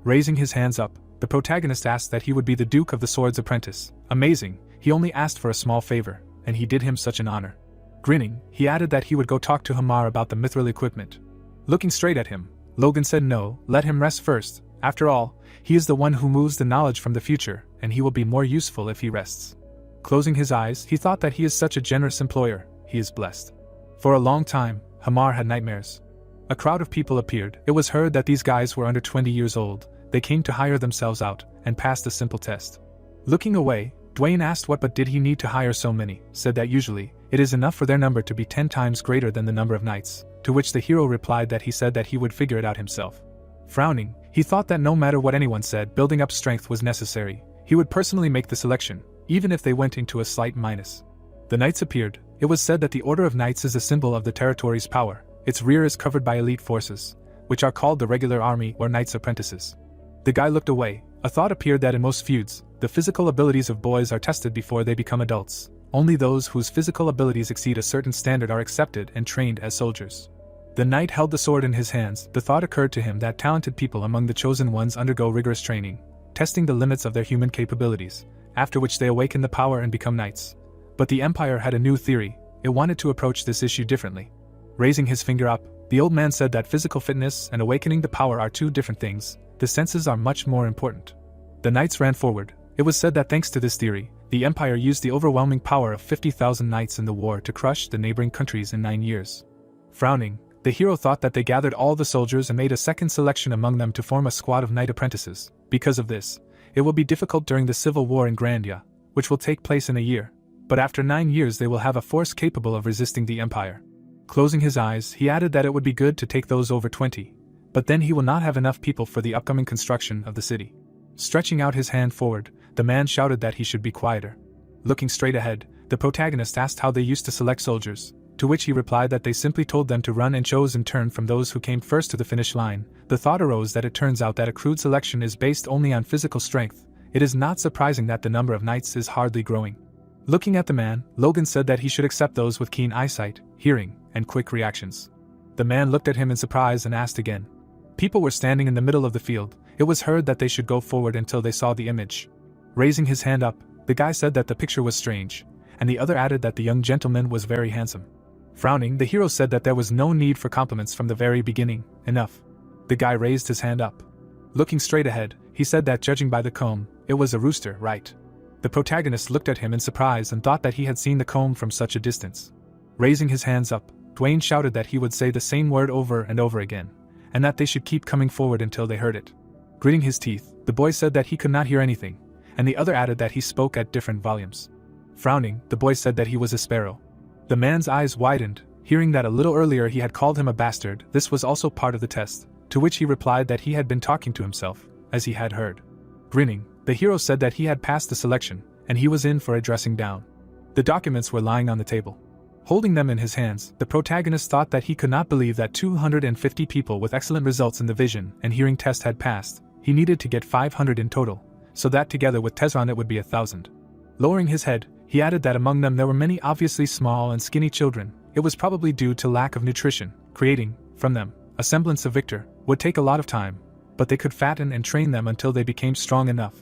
Raising his hands up, the protagonist asked that he would be the Duke of the Sword's apprentice. Amazing, he only asked for a small favor, and he did him such an honor. Grinning, he added that he would go talk to Hamar about the mithril equipment. Looking straight at him, Logan said no, let him rest first. After all, he is the one who moves the knowledge from the future, and he will be more useful if he rests. Closing his eyes, he thought that he is such a generous employer, he is blessed. For a long time, Hamar had nightmares. A crowd of people appeared. It was heard that these guys were under 20 years old. They came to hire themselves out, and passed a simple test. Looking away, Dwayne asked what but did he need to hire so many, said that usually, it is enough for their number to be 10 times greater than the number of knights, to which the hero replied that he said that he would figure it out himself. Frowning, he thought that no matter what anyone said, building up strength was necessary. He would personally make the selection, even if they went into a slight minus. The knights appeared. It was said that the Order of Knights is a symbol of the territory's power. Its rear is covered by elite forces, which are called the regular army or knights' apprentices. The guy looked away. A thought appeared that in most feuds, the physical abilities of boys are tested before they become adults. Only those whose physical abilities exceed a certain standard are accepted and trained as soldiers. The knight held the sword in his hands. The thought occurred to him that talented people among the chosen ones undergo rigorous training, testing the limits of their human capabilities, after which they awaken the power and become knights. But the Empire had a new theory. It wanted to approach this issue differently. Raising his finger up, the old man said that physical fitness and awakening the power are two different things. The senses are much more important. The knights ran forward. It was said that thanks to this theory, the Empire used the overwhelming power of 50,000 knights in the war to crush the neighboring countries in 9 years. Frowning, the hero thought that they gathered all the soldiers and made a second selection among them to form a squad of knight apprentices. Because of this, it will be difficult during the civil war in Grandia, which will take place in a year. but after 9 years they will have a force capable of resisting the Empire. Closing his eyes, he added that it would be good to take those over 20, but then he will not have enough people for the upcoming construction of the city. Stretching out his hand forward, the man shouted that he should be quieter. Looking straight ahead, the protagonist asked how they used to select soldiers, to which he replied that they simply told them to run and chose in turn from those who came first to the finish line. The thought arose that it turns out that a crude selection is based only on physical strength. It is not surprising that the number of knights is hardly growing. Looking at the man, Logan said that he should accept those with keen eyesight, hearing, and quick reactions. The man looked at him in surprise and asked again. People were standing in the middle of the field. It was heard that they should go forward until they saw the image. Raising his hand up, the guy said that the picture was strange, and the other added that the young gentleman was very handsome. Frowning, the hero said that there was no need for compliments from the very beginning. Enough. The guy raised his hand up. Looking straight ahead, he said that judging by the comb, it was a rooster, right? The protagonist looked at him in surprise and thought that he had seen the comb from such a distance. Raising his hands up, Dwayne shouted that he would say the same word over and over again, and that they should keep coming forward until they heard it. Gritting his teeth, the boy said that he could not hear anything, and the other added that he spoke at different volumes. Frowning, the boy said that he was a sparrow. The man's eyes widened, hearing that a little earlier he had called him a bastard. This was also part of the test, to which he replied that he had been talking to himself, as he had heard. Grinning, the hero said that he had passed the selection, and he was in for a dressing down. The documents were lying on the table. Holding them in his hands, the protagonist thought that he could not believe that 250 people with excellent results in the vision and hearing test had passed. He needed to get 500 in total, so that together with Tezron it would be 1,000. Lowering his head, he added that among them there were many obviously small and skinny children. It was probably due to lack of nutrition. Creating, from them, a semblance of Victor would take a lot of time, but they could fatten and train them until they became strong enough.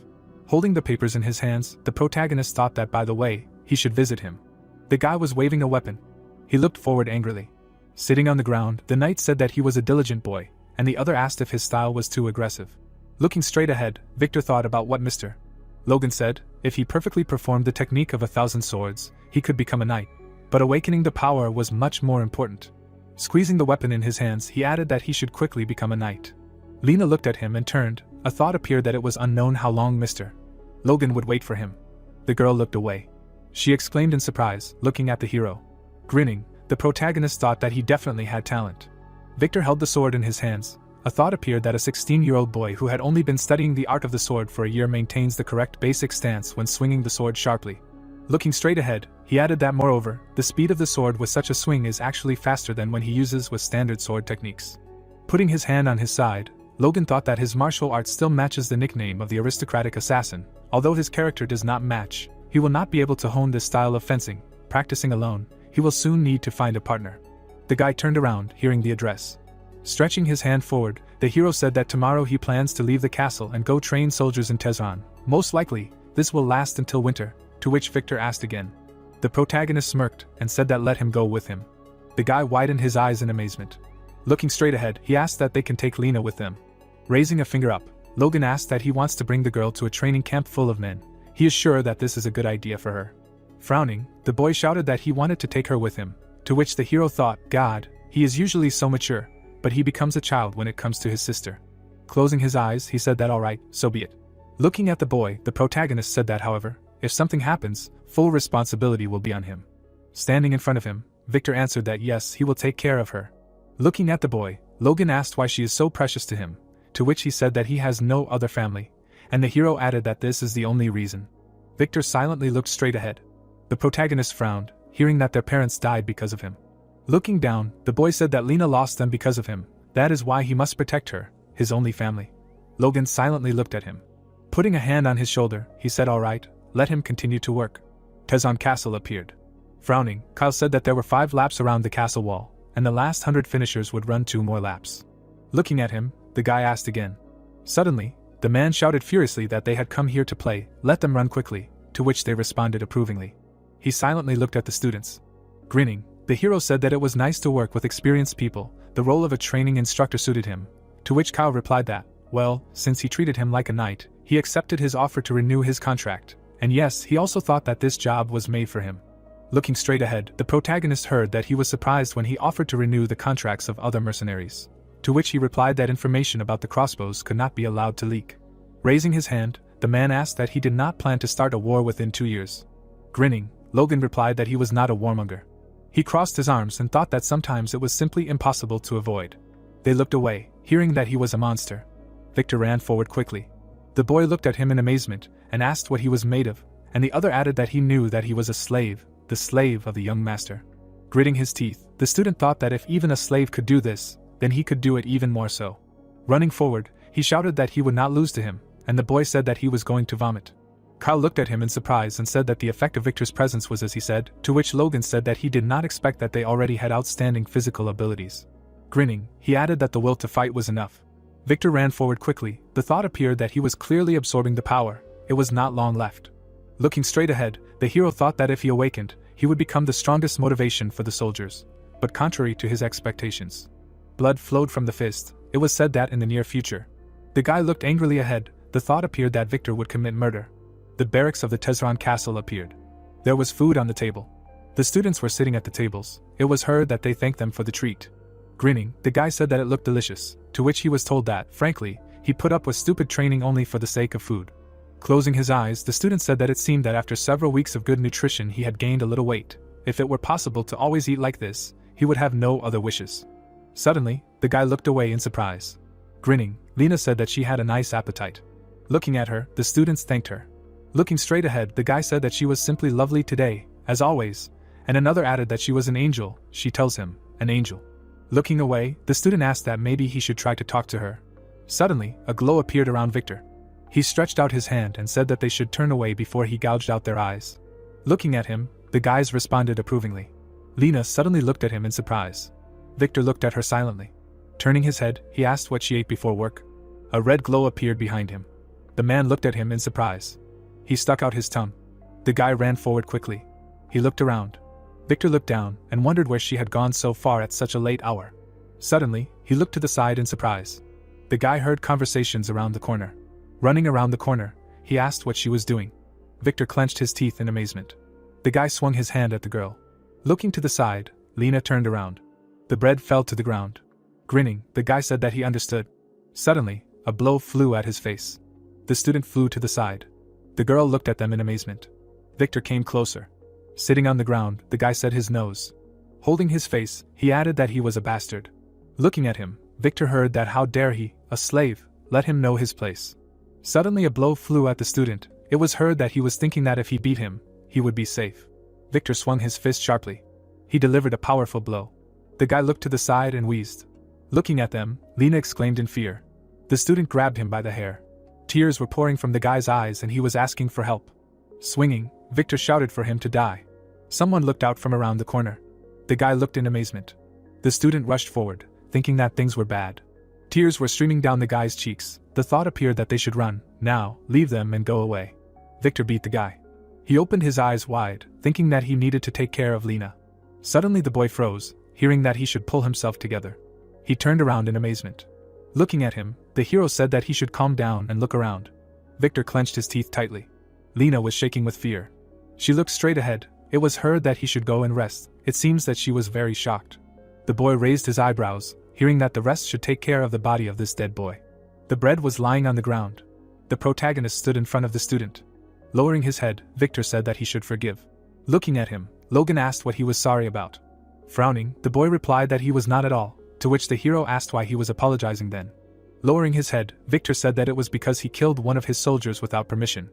Holding the papers in his hands, the protagonist thought that, by the way, he should visit him. The guy was waving a weapon. He looked forward angrily. Sitting on the ground, the knight said that he was a diligent boy, and the other asked if his style was too aggressive. Looking straight ahead, Victor thought about what Mr. Logan said. If he perfectly performed the technique of 1,000 swords, he could become a knight. But awakening the power was much more important. Squeezing the weapon in his hands, he added that he should quickly become a knight. Lena looked at him and turned. A thought appeared that it was unknown how long Mr. Logan would wait for him. The girl looked away. She exclaimed in surprise, looking at the hero. Grinning, the protagonist thought that he definitely had talent. Victor held the sword in his hands. A thought appeared that a 16-year-old boy who had only been studying the art of the sword for a year maintains the correct basic stance when swinging the sword sharply. Looking straight ahead, he added that moreover, the speed of the sword with such a swing is actually faster than when he uses with standard sword techniques. Putting his hand on his side, Logan thought that his martial art still matches the nickname of the aristocratic assassin. Although his character does not match, he will not be able to hone this style of fencing. Practicing alone, he will soon need to find a partner. The guy turned around, hearing the address. Stretching his hand forward, the hero said that tomorrow he plans to leave the castle and go train soldiers in Tezron. Most likely, this will last until winter, to which Victor asked again. The protagonist smirked and said that let him go with him. The guy widened his eyes in amazement. Looking straight ahead, he asked that they can take Lena with them. Raising a finger up, Logan asked that he wants to bring the girl to a training camp full of men. He is sure that this is a good idea for her. Frowning, the boy shouted that he wanted to take her with him, to which the hero thought, God, he is usually so mature, but he becomes a child when it comes to his sister. Closing his eyes, he said that alright, so be it. Looking at the boy, the protagonist said that however, if something happens, full responsibility will be on him. Standing in front of him, Victor answered that yes, he will take care of her. Looking at the boy, Logan asked why she is so precious to him, to which he said that he has no other family, and the hero added that this is the only reason. Victor silently looked straight ahead. The protagonist frowned, hearing that their parents died because of him. Looking down, the boy said that Lena lost them because of him. That is why he must protect her, his only family. Logan silently looked at him. Putting a hand on his shoulder, he said alright, let him continue to work. Tezron Castle appeared. Frowning, Kyle said that there were 5 laps around the castle wall, and the last 100 finishers would run 2 more laps. Looking at him, the guy asked again. Suddenly, the man shouted furiously that they had come here to play, let them run quickly, to which they responded approvingly. He silently looked at the students. Grinning, the hero said that it was nice to work with experienced people, the role of a training instructor suited him, to which Kyle replied that, well, since he treated him like a knight, he accepted his offer to renew his contract, and yes, he also thought that this job was made for him. Looking straight ahead, the protagonist heard that he was surprised when he offered to renew the contracts of other mercenaries, to which he replied that information about the crossbows could not be allowed to leak. Raising his hand, the man asked that he did not plan to start a war within 2 years. Grinning, Logan replied that he was not a warmonger. He crossed his arms and thought that sometimes it was simply impossible to avoid. They looked away, hearing that he was a monster. Victor ran forward quickly. The boy looked at him in amazement and asked what he was made of, and the other added that he knew that he was a slave, the slave of the young master. Gritting his teeth, the student thought that if even a slave could do this, then he could do it even more so. Running forward, he shouted that he would not lose to him, and the boy said that he was going to vomit. Kyle looked at him in surprise and said that the effect of Victor's presence was as he said, to which Logan said that he did not expect that they already had outstanding physical abilities. Grinning, he added that the will to fight was enough. Victor ran forward quickly. The thought appeared that he was clearly absorbing the power. It was not long left. Looking straight ahead, the hero thought that if he awakened, he would become the strongest motivation for the soldiers. But contrary to his expectations, blood flowed from the fist. It was said that in the near future. The guy looked angrily ahead. The thought appeared that Victor would commit murder. The barracks of the Tesron castle appeared. There was food on the table. The students were sitting at the tables. It was heard that they thanked them for the treat. Grinning, the guy said that it looked delicious, to which he was told that, frankly, he put up with stupid training only for the sake of food. Closing his eyes, the student said that it seemed that after several weeks of good nutrition he had gained a little weight. If it were possible to always eat like this, he would have no other wishes. Suddenly, the guy looked away in surprise. Grinning, Lena said that she had a nice appetite. Looking at her, the students thanked her. Looking straight ahead, the guy said that she was simply lovely today, as always, and another added that she was an angel. She tells him, an angel. Looking away, the student asked that maybe he should try to talk to her. Suddenly, a glow appeared around Victor. He stretched out his hand and said that they should turn away before he gouged out their eyes. Looking at him, the guys responded approvingly. Lena suddenly looked at him in surprise. Victor looked at her silently. Turning his head, he asked what she ate before work. A red glow appeared behind him. The man looked at him in surprise. He stuck out his tongue. The guy ran forward quickly. He looked around. Victor looked down and wondered where she had gone so far at such a late hour. Suddenly, he looked to the side in surprise. The guy heard conversations around the corner. Running around the corner, he asked what she was doing. Victor clenched his teeth in amazement. The guy swung his hand at the girl. Looking to the side, Lena turned around. The bread fell to the ground. Grinning, the guy said that he understood. Suddenly, a blow flew at his face. The student flew to the side. The girl looked at them in amazement. Victor came closer. Sitting on the ground, the guy said his nose. Holding his face, he added that he was a bastard. Looking at him, Victor heard that how dare he, a slave, let him know his place. Suddenly a blow flew at the student. It was heard that he was thinking that if he beat him, he would be safe. Victor swung his fist sharply. He delivered a powerful blow. The guy looked to the side and wheezed. Looking at them, Lena exclaimed in fear. The student grabbed him by the hair. Tears were pouring from the guy's eyes and he was asking for help. Swinging, Victor shouted for him to die. Someone looked out from around the corner. The guy looked in amazement. The student rushed forward, thinking that things were bad. Tears were streaming down the guy's cheeks. The thought appeared that they should run, now, leave them and go away. Victor beat the guy. He opened his eyes wide, thinking that he needed to take care of Lena. Suddenly the boy froze, hearing that he should pull himself together. He turned around in amazement. Looking at him, the hero said that he should calm down and look around. Victor clenched his teeth tightly. Lena was shaking with fear. She looked straight ahead. It was heard that he should go and rest. It seems that she was very shocked. The boy raised his eyebrows, hearing that the rest should take care of the body of this dead boy. The bread was lying on the ground. The protagonist stood in front of the student. Lowering his head, Victor said that he should forgive. Looking at him, Logan asked what he was sorry about. Frowning, the boy replied that he was not at all, to which the hero asked why he was apologizing then. Lowering his head, Victor said that it was because he killed one of his soldiers without permission.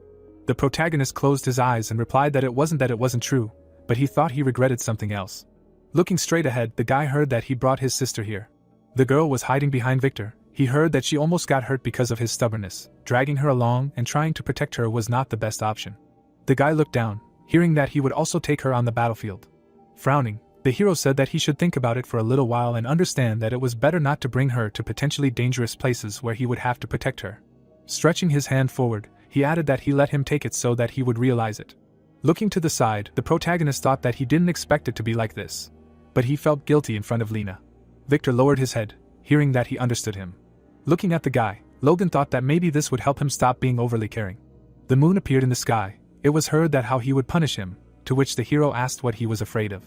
The protagonist closed his eyes and replied that it wasn't true, but he thought he regretted something else. Looking straight ahead, the guy heard that he brought his sister here. The girl was hiding behind Victor. He heard that she almost got hurt because of his stubbornness. Dragging her along and trying to protect her was not the best option. The guy looked down, hearing that he would also take her on the battlefield. Frowning, the hero said that he should think about it for a little while and understand that it was better not to bring her to potentially dangerous places where he would have to protect her. Stretching his hand forward, he added that he let him take it so that he would realize it. Looking to the side, the protagonist thought that he didn't expect it to be like this. But he felt guilty in front of Lena. Victor lowered his head, hearing that he understood him. Looking at the guy, Logan thought that maybe this would help him stop being overly caring. The moon appeared in the sky. It was heard that how he would punish him, to which the hero asked what he was afraid of.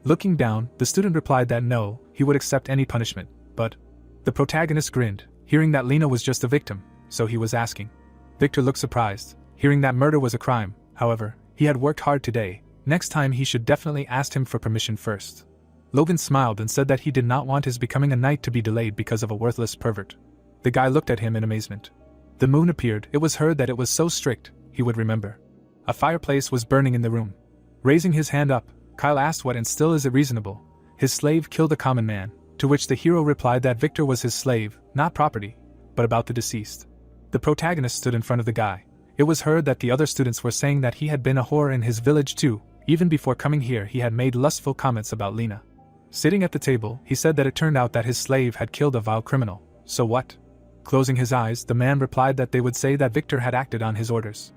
Looking down, the student replied that no, he would accept any punishment, but... The protagonist grinned, hearing that Lena was just a victim, so he was asking. Victor looked surprised, hearing that murder was a crime. However, he had worked hard today. Next time he should definitely ask him for permission first. Logan smiled and said that he did not want his becoming a knight to be delayed because of a worthless pervert. The guy looked at him in amazement. The moon appeared. It was heard that it was so strict, he would remember. A fireplace was burning in the room. Raising his hand up, Kyle asked what and still is it reasonable? His slave killed a common man, to which the hero replied that Victor was his slave, not property, but about the deceased. The protagonist stood in front of the guy. It was heard that the other students were saying that he had been a whore in his village too. Even before coming here he had made lustful comments about Lena. Sitting at the table, he said that it turned out that his slave had killed a vile criminal. So what? Closing his eyes, the man replied that they would say that Victor had acted on his orders.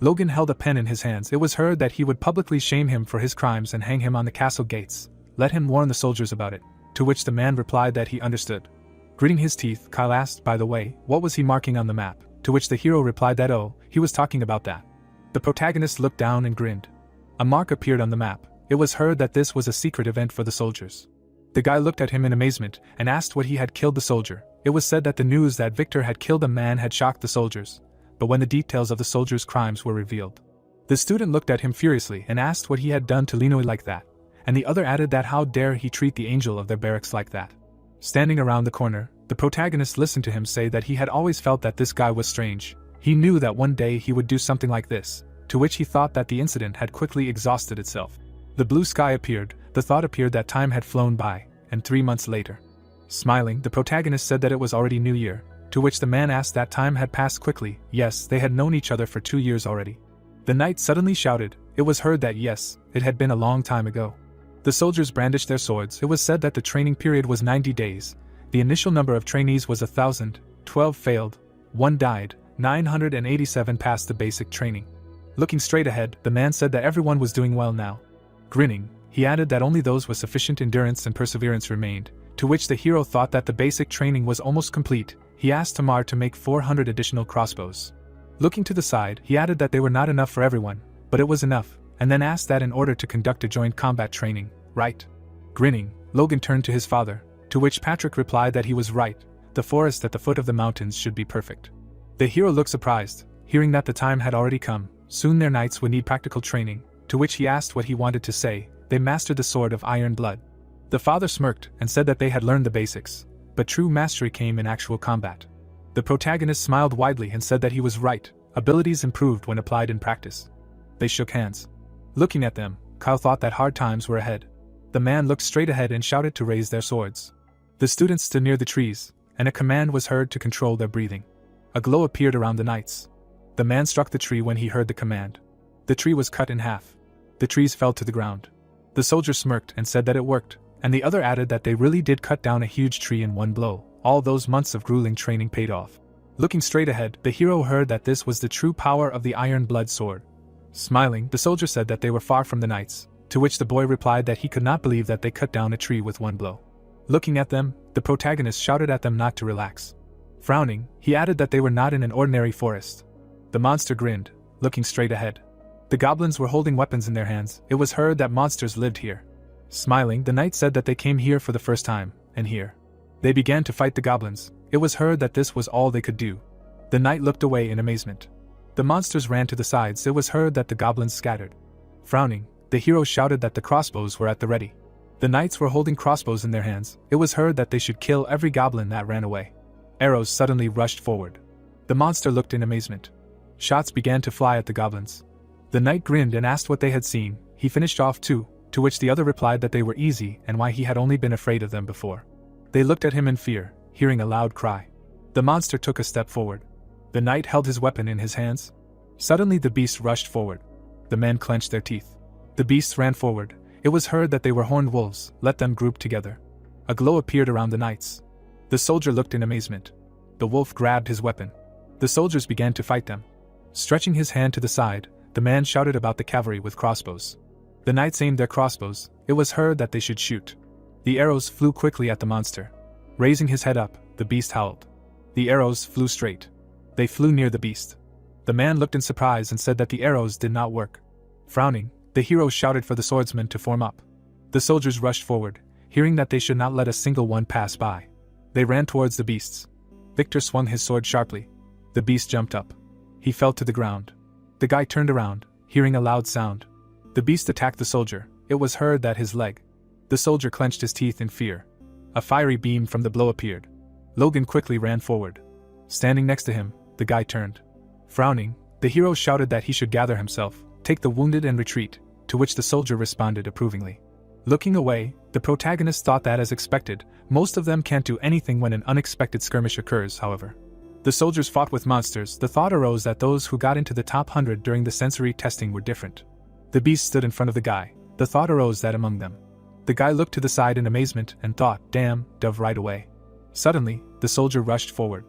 Logan held a pen in his hands. It was heard that he would publicly shame him for his crimes and hang him on the castle gates. Let him warn the soldiers about it. To which the man replied that he understood. Gritting his teeth, Kyle asked, by the way, what was he marking on the map? To which the hero replied that he was talking about that. The protagonist looked down and grinned. A mark appeared on the map. It was heard that this was a secret event for the soldiers. The guy looked at him in amazement and asked what he had killed the soldier. It was said that the news that Victor had killed a man had shocked the soldiers, but when the details of the soldiers' crimes were revealed, the student looked at him furiously and asked what he had done to Linoy like that, and the other added that how dare he treat the angel of their barracks like that. Standing around the corner, the protagonist listened to him say that he had always felt that this guy was strange. He knew that one day he would do something like this, to which he thought that the incident had quickly exhausted itself. The blue sky appeared. The thought appeared that time had flown by, and 3 months later. Smiling, the protagonist said that it was already New Year, to which the man asked that time had passed quickly. Yes, they had known each other for 2 years already. The knight suddenly shouted. It was heard that yes, it had been a long time ago. The soldiers brandished their swords. It was said that the training period was 90 days. The initial number of trainees was 1,000, 12 failed, 1 died, 987 passed the basic training. Looking straight ahead, the man said that everyone was doing well now. Grinning, he added that only those with sufficient endurance and perseverance remained, to which the hero thought that the basic training was almost complete. He asked Tamar to make 400 additional crossbows. Looking to the side, he added that they were not enough for everyone, but it was enough, and then asked that in order to conduct a joint combat training, right? Grinning, Logan turned to his father, to which Patrick replied that he was right. The forest at the foot of the mountains should be perfect. The hero looked surprised, hearing that the time had already come. Soon their knights would need practical training, to which he asked what he wanted to say. They mastered the sword of iron blood. The father smirked and said that they had learned the basics, but true mastery came in actual combat. The protagonist smiled widely and said that he was right. Abilities improved when applied in practice. They shook hands. Looking at them, Kyle thought that hard times were ahead. The man looked straight ahead and shouted to raise their swords. The students stood near the trees, and a command was heard to control their breathing. A glow appeared around the knights. The man struck the tree when he heard the command. The tree was cut in half. The trees fell to the ground. The soldier smirked and said that it worked, and the other added that they really did cut down a huge tree in one blow. All those months of grueling training paid off. Looking straight ahead, the hero heard that this was the true power of the iron blood sword. Smiling, the soldier said that they were far from the knights, to which the boy replied that he could not believe that they cut down a tree with one blow. Looking at them, the protagonist shouted at them not to relax. Frowning, he added that they were not in an ordinary forest. The monster grinned, looking straight ahead. The goblins were holding weapons in their hands. It was heard that monsters lived here. Smiling, the knight said that they came here for the first time, and here. They began to fight the goblins. It was heard that this was all they could do. The knight looked away in amazement. The monsters ran to the sides. It was heard that the goblins scattered. Frowning, the hero shouted that the crossbows were at the ready. The knights were holding crossbows in their hands. It was heard that they should kill every goblin that ran away. Arrows suddenly rushed forward. The monster looked in amazement. Shots began to fly at the goblins. The knight grinned and asked what they had seen. He finished off too, to which the other replied that they were easy and why he had only been afraid of them before. They looked at him in fear, hearing a loud cry. The monster took a step forward. The knight held his weapon in his hands. Suddenly the beast rushed forward. The men clenched their teeth. The beasts ran forward. It was heard that they were horned wolves. Let them group together. A glow appeared around the knights. The soldier looked in amazement. The wolf grabbed his weapon. The soldiers began to fight them. Stretching his hand to the side, the man shouted about the cavalry with crossbows. The knights aimed their crossbows. It was heard that they should shoot. The arrows flew quickly at the monster. Raising his head up, the beast howled. The arrows flew straight. They flew near the beast. The man looked in surprise and said that the arrows did not work. Frowning, the hero shouted for the swordsmen to form up. The soldiers rushed forward, hearing that they should not let a single one pass by. They ran towards the beasts. Victor swung his sword sharply. The beast jumped up. He fell to the ground. The guy turned around, hearing a loud sound. The beast attacked the soldier. It was heard that his leg. The soldier clenched his teeth in fear. A fiery beam from the blow appeared. Logan quickly ran forward. Standing next to him, the guy turned. Frowning, the hero shouted that he should gather himself, take the wounded and retreat, to which the soldier responded approvingly. Looking away, the protagonist thought that as expected, most of them can't do anything when an unexpected skirmish occurs, however. The soldiers fought with monsters. The thought arose that those who got into the top 100 during the sensory testing were different. The beast stood in front of the guy. The thought arose that among them. The guy looked to the side in amazement and thought, damn, dove right away. Suddenly, the soldier rushed forward.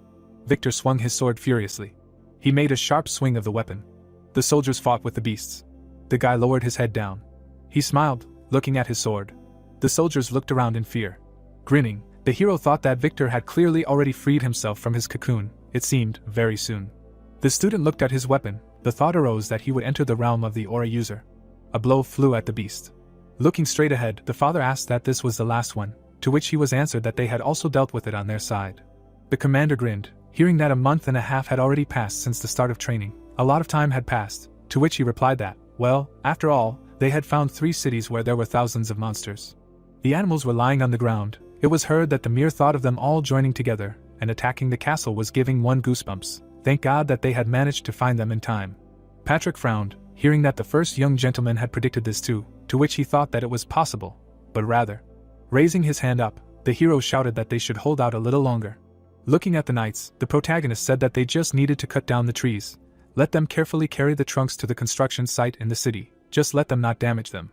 Victor swung his sword furiously. He made a sharp swing of the weapon. The soldiers fought with the beasts. The guy lowered his head down. He smiled, looking at his sword. The soldiers looked around in fear. Grinning, the hero thought that Victor had clearly already freed himself from his cocoon, it seemed, very soon. The student looked at his weapon. The thought arose that he would enter the realm of the aura user. A blow flew at the beast. Looking straight ahead, the father asked that this was the last one, to which he was answered that they had also dealt with it on their side. The commander grinned, hearing that a month and a half had already passed since the start of training. A lot of time had passed, to which he replied that, well, after all, they had found 3 cities where there were thousands of monsters. The animals were lying on the ground. It was heard that the mere thought of them all joining together and attacking the castle was giving one goosebumps. Thank God that they had managed to find them in time. Patrick frowned, hearing that the first young gentleman had predicted this too, to which he thought that it was possible, but rather. Raising his hand up, the hero shouted that they should hold out a little longer. Looking at the knights, the protagonist said that they just needed to cut down the trees. Let them carefully carry the trunks to the construction site in the city, just let them not damage them.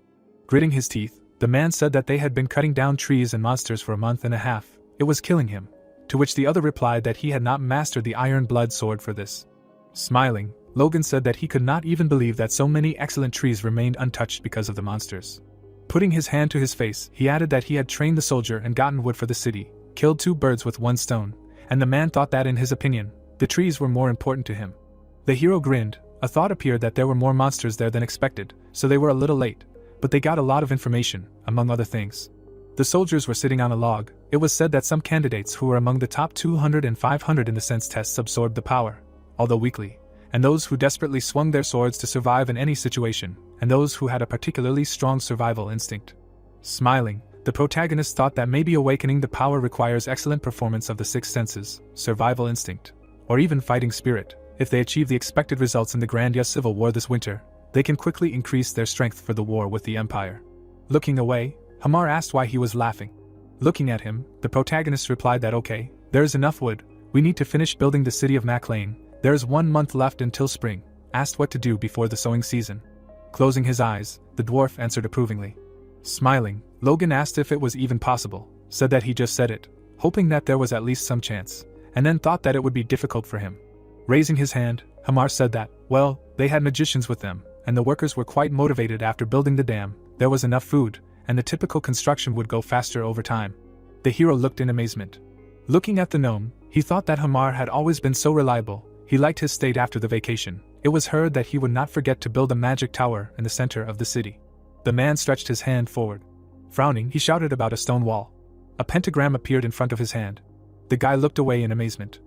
Gritting his teeth, the man said that they had been cutting down trees and monsters for a month and a half. It was killing him. To which the other replied that he had not mastered the iron blood sword for this. Smiling, Logan said that he could not even believe that so many excellent trees remained untouched because of the monsters. Putting his hand to his face, he added that he had trained the soldier and gotten wood for the city, killed 2 birds with 1 stone, and the man thought that in his opinion, the trees were more important to him. The hero grinned. A thought appeared that there were more monsters there than expected, so they were a little late, but they got a lot of information, among other things. The soldiers were sitting on a log. It was said that some candidates who were among the top 200 and 500 in the sense tests absorbed the power, although weakly, and those who desperately swung their swords to survive in any situation, and those who had a particularly strong survival instinct. Smiling, the protagonist thought that maybe awakening the power requires excellent performance of the 6 senses, survival instinct, or even fighting spirit. If they achieve the expected results in the Grandia Civil War this winter, they can quickly increase their strength for the war with the Empire. Looking away, Hamar asked why he was laughing. Looking at him, the protagonist replied that okay, there is enough wood, we need to finish building the city of Maclane, there is 1 month left until spring, asked what to do before the sowing season. Closing his eyes, the dwarf answered approvingly. Smiling, Logan asked if it was even possible, said that he just said it, hoping that there was at least some chance, and then thought that it would be difficult for him. Raising his hand, Hamar said that, well, they had magicians with them, and the workers were quite motivated after building the dam, there was enough food, and the typical construction would go faster over time. The hero looked in amazement. Looking at the gnome, he thought that Hamar had always been so reliable. He liked his state after the vacation. It was heard that he would not forget to build a magic tower in the center of the city. The man stretched his hand forward. Frowning, he shouted about a stone wall. A pentagram appeared in front of his hand. The guy looked away in amazement.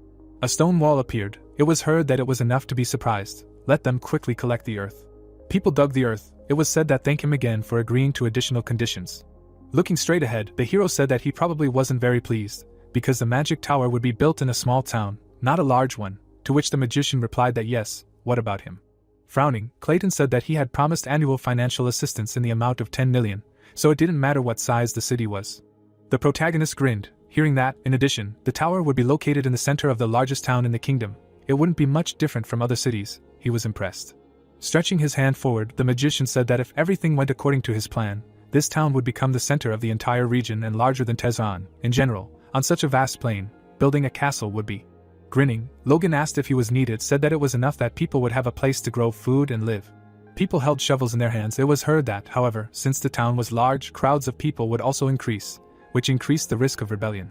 A stone wall appeared. It was heard that it was enough to be surprised. Let them quickly collect the earth. People dug the earth. It was said that thank him again for agreeing to additional conditions. Looking straight ahead, the hero said that he probably wasn't very pleased, because the magic tower would be built in a small town, not a large one, to which the magician replied that yes, what about him? Frowning, Clayton said that he had promised annual financial assistance in the amount of 10 million, so it didn't matter what size the city was. The protagonist grinned, hearing that, in addition, the tower would be located in the center of the largest town in the kingdom. It wouldn't be much different from other cities. He was impressed. Stretching his hand forward, the magician said that if everything went according to his plan, this town would become the center of the entire region and larger than Tehran. In general, on such a vast plain, building a castle would be. Grinning, Logan asked if he was needed, said that it was enough that people would have a place to grow food and live. People held shovels in their hands. It was heard that, however, since the town was large, crowds of people would also increase, which increased the risk of rebellion.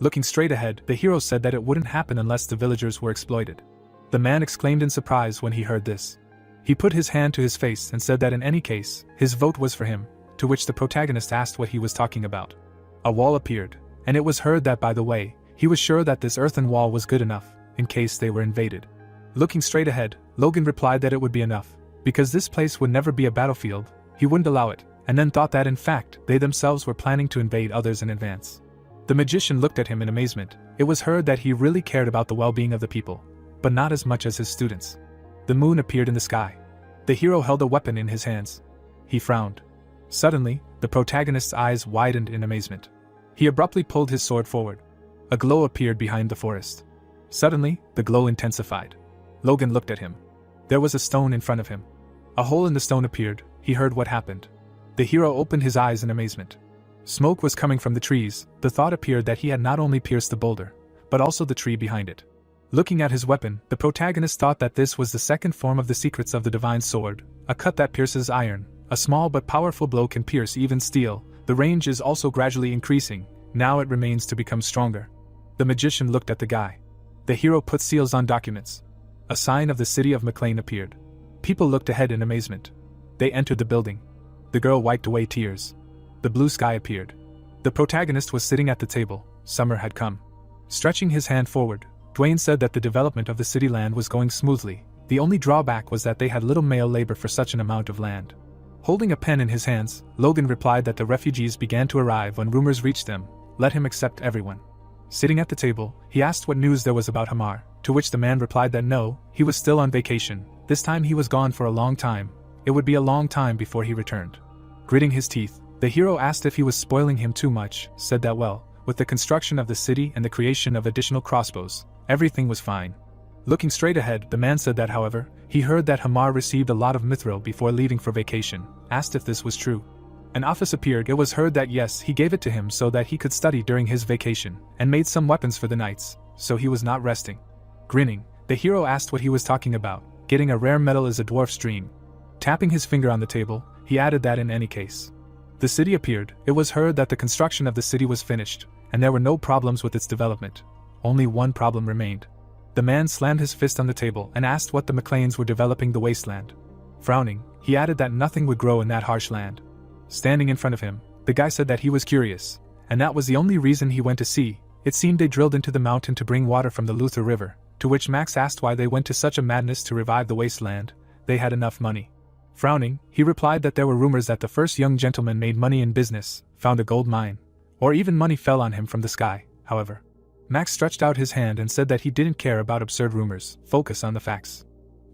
Looking straight ahead, the hero said that it wouldn't happen unless the villagers were exploited. The man exclaimed in surprise when he heard this. He put his hand to his face and said that in any case, his vote was for him, to which the protagonist asked what he was talking about. A wall appeared, and it was heard that, by the way, he was sure that this earthen wall was good enough, in case they were invaded. Looking straight ahead, Logan replied that it would be enough, because this place would never be a battlefield, he wouldn't allow it, and then thought that in fact they themselves were planning to invade others in advance. The magician looked at him in amazement. It was heard that he really cared about the well-being of the people, but not as much as his students. The moon appeared in the sky. The hero held a weapon in his hands. He frowned. Suddenly, the protagonist's eyes widened in amazement. He abruptly pulled his sword forward. A glow appeared behind the forest. Suddenly, the glow intensified. Logan looked at him. There was a stone in front of him. A hole in the stone appeared. He heard what happened. The hero opened his eyes in amazement. Smoke was coming from the trees. The thought appeared that he had not only pierced the boulder, but also the tree behind it. Looking at his weapon, the protagonist thought that this was the second form of the secrets of the divine sword, a cut that pierces iron. A small but powerful blow can pierce even steel. The range is also gradually increasing. Now it remains to become stronger. The magician looked at the guy. The hero put seals on documents. A sign of the city of McLean appeared. People looked ahead in amazement. They entered the building. The girl wiped away tears. The blue sky appeared. The protagonist was sitting at the table. Summer had come. Stretching his hand forward, Dwayne said that the development of the city land was going smoothly. The only drawback was that they had little male labor for such an amount of land. Holding a pen in his hands, Logan replied that the refugees began to arrive when rumors reached them. Let him accept everyone. Sitting at the table, he asked what news there was about Hamar, to which the man replied that no, he was still on vacation. This time he was gone for a long time. It would be a long time before he returned. Gritting his teeth, the hero asked if he was spoiling him too much, said that well, with the construction of the city and the creation of additional crossbows, everything was fine. Looking straight ahead, the man said that however, he heard that Hamar received a lot of mithril before leaving for vacation, asked if this was true. An office appeared. It was heard that yes, he gave it to him so that he could study during his vacation, and made some weapons for the knights, so he was not resting. Grinning, the hero asked what he was talking about. Getting a rare metal is a dwarf's dream. Tapping his finger on the table, he added that in any case. The city appeared. It was heard that the construction of the city was finished, and there were no problems with its development. Only one problem remained. The man slammed his fist on the table and asked what the McLeans were developing the wasteland. Frowning, he added that nothing would grow in that harsh land. Standing in front of him, the guy said that he was curious, and that was the only reason he went to see. It seemed they drilled into the mountain to bring water from the Luther River, to which Max asked why they went to such a madness to revive the wasteland. They had enough money. Frowning, he replied that there were rumors that the first young gentleman made money in business, found a gold mine, or even money fell on him from the sky. However, Max stretched out his hand and said that he didn't care about absurd rumors, focus on the facts.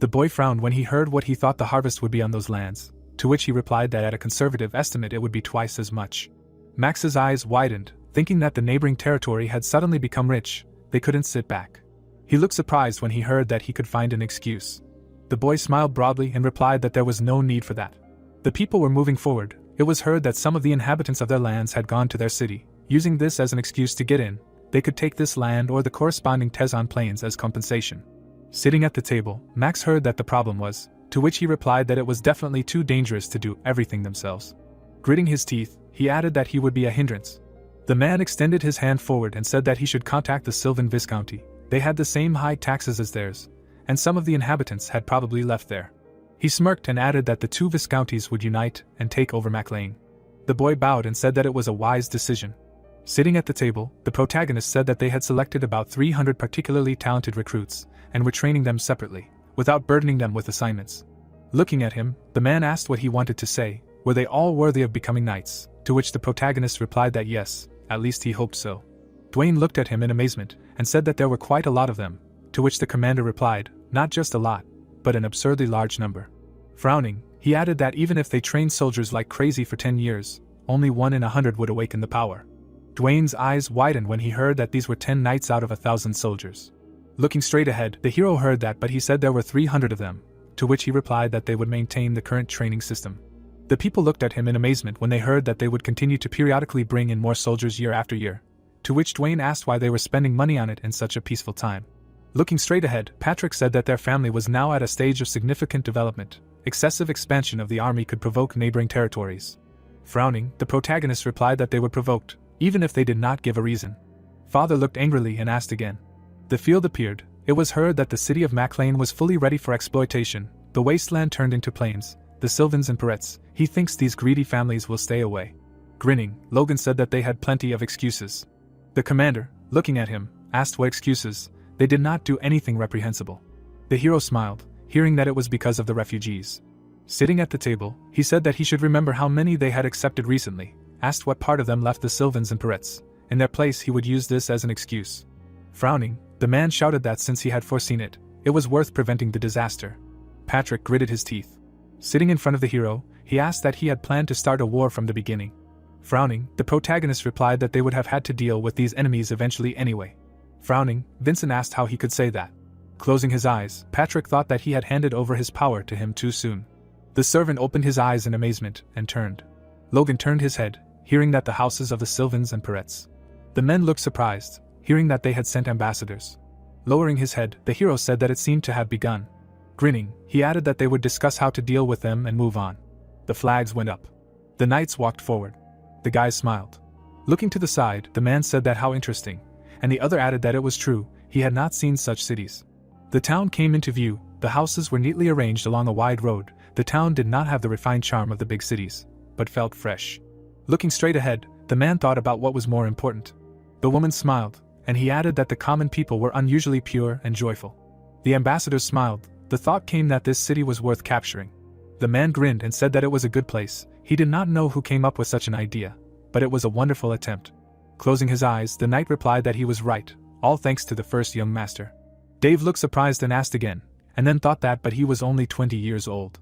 The boy frowned when he heard what he thought the harvest would be on those lands, to which he replied that at a conservative estimate it would be twice as much. Max's eyes widened, thinking that the neighboring territory had suddenly become rich. They couldn't sit back. He looked surprised when he heard that he could find an excuse. The boy smiled broadly and replied that there was no need for that. The people were moving forward. It was heard that some of the inhabitants of their lands had gone to their city, using this as an excuse to get in. They could take this land or the corresponding Tezon plains as compensation. Sitting at the table, Max heard that the problem was, to which he replied that it was definitely too dangerous to do everything themselves. Gritting his teeth, he added that he would be a hindrance. The man extended his hand forward and said that he should contact the Sylvan Viscounty. They had the same high taxes as theirs, and some of the inhabitants had probably left there. He smirked and added that the two Viscounties would unite and take over McLean. The boy bowed and said that it was a wise decision. Sitting at the table, the protagonist said that they had selected about 300 particularly talented recruits, and were training them separately, without burdening them with assignments. Looking at him, the man asked what he wanted to say. Were they all worthy of becoming knights? To which the protagonist replied that yes, at least he hoped so. Dwayne looked at him in amazement, and said that there were quite a lot of them, to which the commander replied, not just a lot, but an absurdly large number. Frowning, he added that even if they trained soldiers like crazy for 10 years, only 1 in 100 would awaken the power. Dwayne's eyes widened when he heard that these were 10 knights out of 1,000 soldiers. Looking straight ahead, the hero heard that, but he said there were 300 of them, to which he replied that they would maintain the current training system. The people looked at him in amazement when they heard that they would continue to periodically bring in more soldiers year after year, to which Dwayne asked why they were spending money on it in such a peaceful time. Looking straight ahead, Patrick said that their family was now at a stage of significant development. Excessive expansion of the army could provoke neighboring territories. Frowning, the protagonist replied that they were provoked, even if they did not give a reason. Father looked angrily and asked again. The field appeared. It was heard that the city of McLean was fully ready for exploitation. The wasteland turned into plains, the Sylvans and Peretz. He thinks these greedy families will stay away. Grinning, Logan said that they had plenty of excuses. The commander, looking at him, asked what excuses. They did not do anything reprehensible. The hero smiled, hearing that it was because of the refugees. Sitting at the table, he said that he should remember how many they had accepted recently, asked what part of them left the Sylvans and Perettes. In their place he would use this as an excuse. Frowning, the man shouted that since he had foreseen it, it was worth preventing the disaster. Patrick gritted his teeth. Sitting in front of the hero, he asked that he had planned to start a war from the beginning. Frowning, the protagonist replied that they would have had to deal with these enemies eventually anyway. Frowning, Vincent asked how he could say that. Closing his eyes, Patrick thought that he had handed over his power to him too soon. The servant opened his eyes in amazement and turned. Logan turned his head, hearing that the houses of the Sylvans and Perettes. The men looked surprised, hearing that they had sent ambassadors. Lowering his head, the hero said that it seemed to have begun. Grinning, he added that they would discuss how to deal with them and move on. The flags went up. The knights walked forward. The guys smiled. Looking to the side, the man said that how interesting, and the other added that it was true, he had not seen such cities. The town came into view, the houses were neatly arranged along a wide road. The town did not have the refined charm of the big cities, but felt fresh. Looking straight ahead, the man thought about what was more important. The woman smiled, and he added that the common people were unusually pure and joyful. The ambassadors smiled, the thought came that this city was worth capturing. The man grinned and said that it was a good place. He did not know who came up with such an idea, but it was a wonderful attempt. Closing his eyes, the knight replied that he was right, all thanks to the first young master. Dave looked surprised and asked again, and then thought that but he was only 20 years old.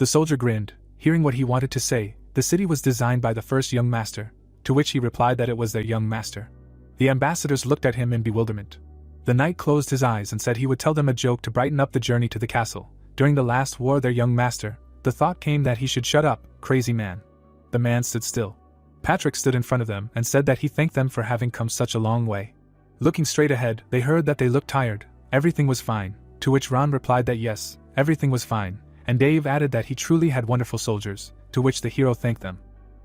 The soldier grinned, hearing what he wanted to say. The city was designed by the first young master, to which he replied that it was their young master. The ambassadors looked at him in bewilderment. The knight closed his eyes and said he would tell them a joke to brighten up the journey to the castle. During the last war their young master, the thought came that he should shut up, crazy man. The man stood still. Patrick stood in front of them and said that he thanked them for having come such a long way. Looking straight ahead, they heard that they looked tired. Everything was fine, to which Ron replied that yes, everything was fine, and Dave added that he truly had wonderful soldiers, to which the hero thanked them.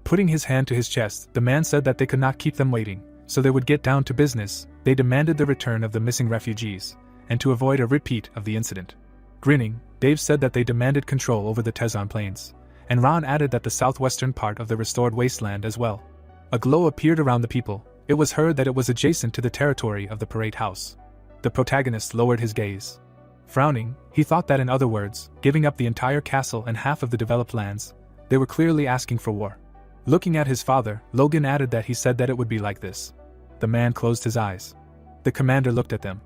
Putting his hand to his chest, the man said that they could not keep them waiting, so they would get down to business. They demanded the return of the missing refugees, and to avoid a repeat of the incident. Grinning, Dave said that they demanded control over the Tezon Plains, and Ron added that the southwestern part of the restored wasteland as well. A glow appeared around the people. It was heard that it was adjacent to the territory of the Parade House. The protagonist lowered his gaze. Frowning, he thought that in other words, giving up the entire castle and half of the developed lands, they were clearly asking for war. Looking at his father, Logan added that he said that it would be like this. The man closed his eyes. The commander looked at them.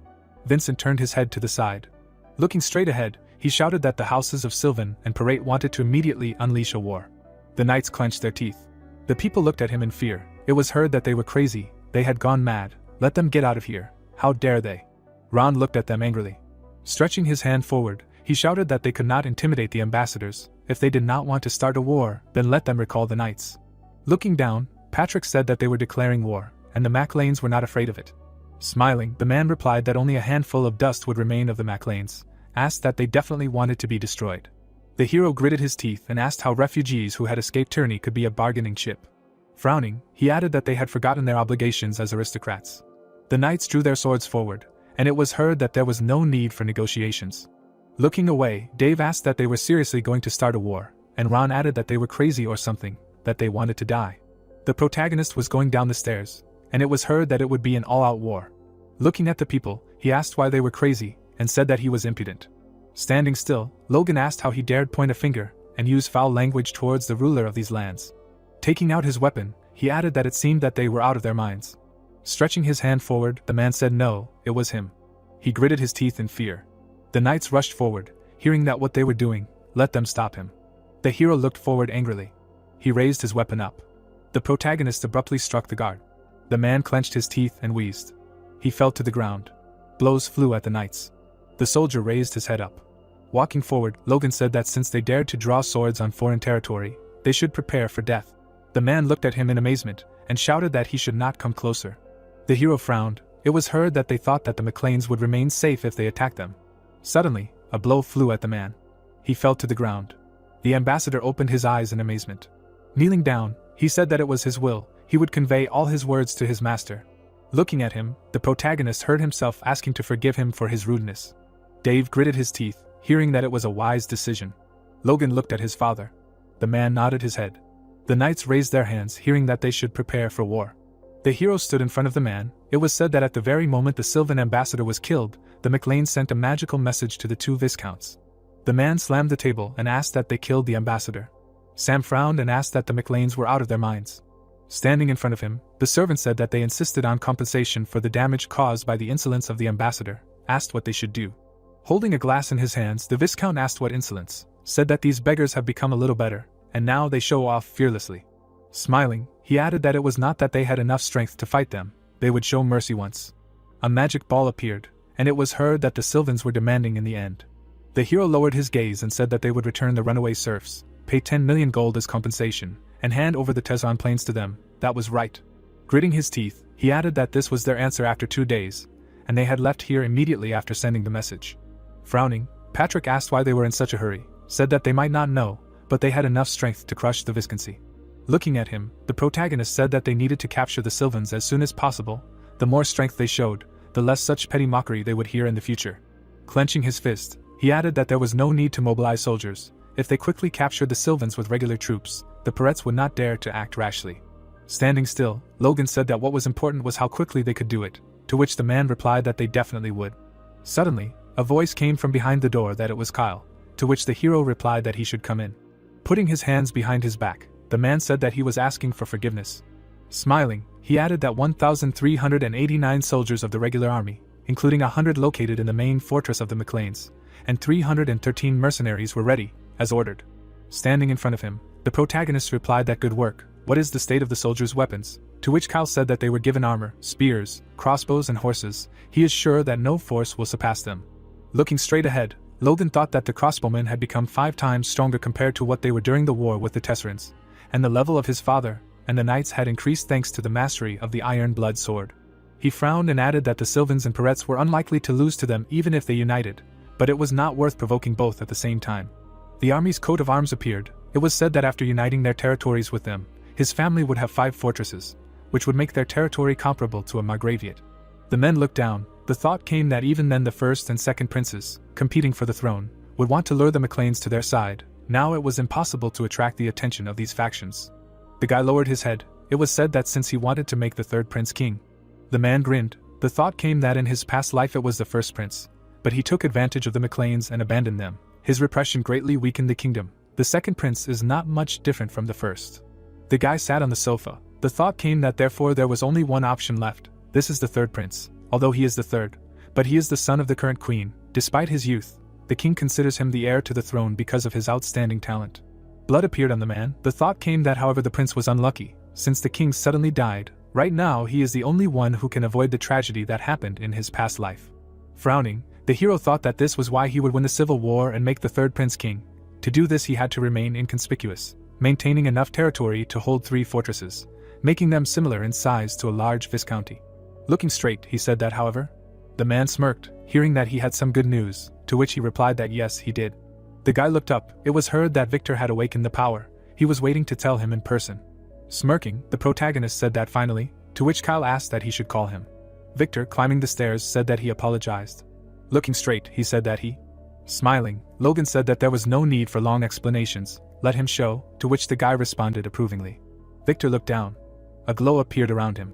Vincent turned his head to the side. Looking straight ahead, he shouted that the houses of Sylvan and Parade wanted to immediately unleash a war. The knights clenched their teeth. The people looked at him in fear. It was heard that they were crazy, they had gone mad. Let them get out of here. How dare they? Ron looked at them angrily. Stretching his hand forward, he shouted that they could not intimidate the ambassadors. If they did not want to start a war, then let them recall the knights. Looking down, Patrick said that they were declaring war, and the MacLanes were not afraid of it. Smiling, the man replied that only a handful of dust would remain of the MacLanes, asked that they definitely wanted to be destroyed. The hero gritted his teeth and asked how refugees who had escaped tyranny could be a bargaining chip. Frowning, he added that they had forgotten their obligations as aristocrats. The knights drew their swords forward, and it was heard that there was no need for negotiations. Looking away, Dave asked that they were seriously going to start a war, and Ron added that they were crazy or something, that they wanted to die. The protagonist was going down the stairs, and it was heard that it would be an all-out war. Looking at the people, he asked why they were crazy, and said that he was impudent. Standing still, Logan asked how he dared point a finger and use foul language towards the ruler of these lands. Taking out his weapon, he added that it seemed that they were out of their minds. Stretching his hand forward, the man said no, it was him. He gritted his teeth in fear. The knights rushed forward, hearing that what they were doing, let them stop him. The hero looked forward angrily. He raised his weapon up. The protagonist abruptly struck the guard. The man clenched his teeth and wheezed. He fell to the ground. Blows flew at the knights. The soldier raised his head up. Walking forward, Logan said that since they dared to draw swords on foreign territory, they should prepare for death. The man looked at him in amazement, and shouted that he should not come closer. The hero frowned. It was heard that they thought that the MacLanes would remain safe if they attacked them. Suddenly, a blow flew at the man. He fell to the ground. The ambassador opened his eyes in amazement. Kneeling down, he said that it was his will, he would convey all his words to his master. Looking at him, the protagonist heard himself asking to forgive him for his rudeness. Dave gritted his teeth, hearing that it was a wise decision. Logan looked at his father. The man nodded his head. The knights raised their hands, hearing that they should prepare for war. The hero stood in front of the man. It was said that at the very moment the Sylvan ambassador was killed, the MacLanes sent a magical message to the two viscounts. The man slammed the table and asked that they killed the ambassador. Sam frowned and asked that the McLeans were out of their minds. Standing in front of him, the servant said that they insisted on compensation for the damage caused by the insolence of the ambassador, asked what they should do. Holding a glass in his hands, the Viscount asked what insolence, said that these beggars have become a little better, and now they show off fearlessly. Smiling, he added that it was not that they had enough strength to fight them, they would show mercy once. A magic ball appeared, and it was heard that the Sylvans were demanding in the end. The hero lowered his gaze and said that they would return the runaway serfs, pay 10 million gold as compensation, and hand over the Tezron plains to them. That was right. Gritting his teeth, he added that this was their answer after 2 days, and they had left here immediately after sending the message. Frowning, Patrick asked why they were in such a hurry, said that they might not know, but they had enough strength to crush the Viscountcy. Looking at him, the protagonist said that they needed to capture the Sylvans as soon as possible. The more strength they showed, the less such petty mockery they would hear in the future. Clenching his fist, he added that there was no need to mobilize soldiers. If they quickly captured the Sylvans with regular troops, the Perettes would not dare to act rashly. Standing still, Logan said that what was important was how quickly they could do it, to which the man replied that they definitely would. Suddenly, a voice came from behind the door that it was Kyle, to which the hero replied that he should come in. Putting his hands behind his back, the man said that he was asking for forgiveness. Smiling, he added that 1,389 soldiers of the regular army, including 100 located in the main fortress of the McLeans, and 313 mercenaries were ready, as ordered. Standing in front of him, the protagonist replied that good work, what is the state of the soldiers' weapons? To which Kyle said that they were given armor, spears, crossbows and horses. He is sure that no force will surpass them. Looking straight ahead, Logan thought that the crossbowmen had become 5 times stronger compared to what they were during the war with the Tesserans, and the level of his father and the knights had increased thanks to the mastery of the Iron Blood sword. He frowned and added that the Sylvans and Perettes were unlikely to lose to them even if they united, but it was not worth provoking both at the same time. The army's coat of arms appeared. It was said that after uniting their territories with them, his family would have 5 fortresses, which would make their territory comparable to a margraviate. The men looked down. The thought came that even then the first and second princes, competing for the throne, would want to lure the McLeans to their side. Now it was impossible to attract the attention of these factions. The guy lowered his head. It was said that since he wanted to make the third prince king. The man grinned. The thought came that in his past life it was the first prince, but he took advantage of the McLeans and abandoned them. His repression greatly weakened the kingdom. The second prince is not much different from the first. The guy sat on the sofa. The thought came that therefore there was only one option left. This is the third prince, although he is the third, but he is the son of the current queen. Despite his youth, the king considers him the heir to the throne because of his outstanding talent. Blood appeared on the man. The thought came that however the prince was unlucky, since the king suddenly died. Right now he is the only one who can avoid the tragedy that happened in his past life. Frowning, the hero thought that this was why he would win the civil war and make the third prince king. To do this he had to remain inconspicuous, maintaining enough territory to hold 3 fortresses, making them similar in size to a large viscounty. Looking straight, he said that however. The man smirked, hearing that he had some good news, to which he replied that yes, he did. The guy looked up. It was heard that Victor had awakened the power. He was waiting to tell him in person. Smirking, the protagonist said that finally, to which Kyle asked that he should call him. Victor, climbing the stairs, said that he apologized. Looking straight, he said that he. Smiling, Logan said that there was no need for long explanations. Let him show, to which the guy responded approvingly. Victor looked down. A glow appeared around him.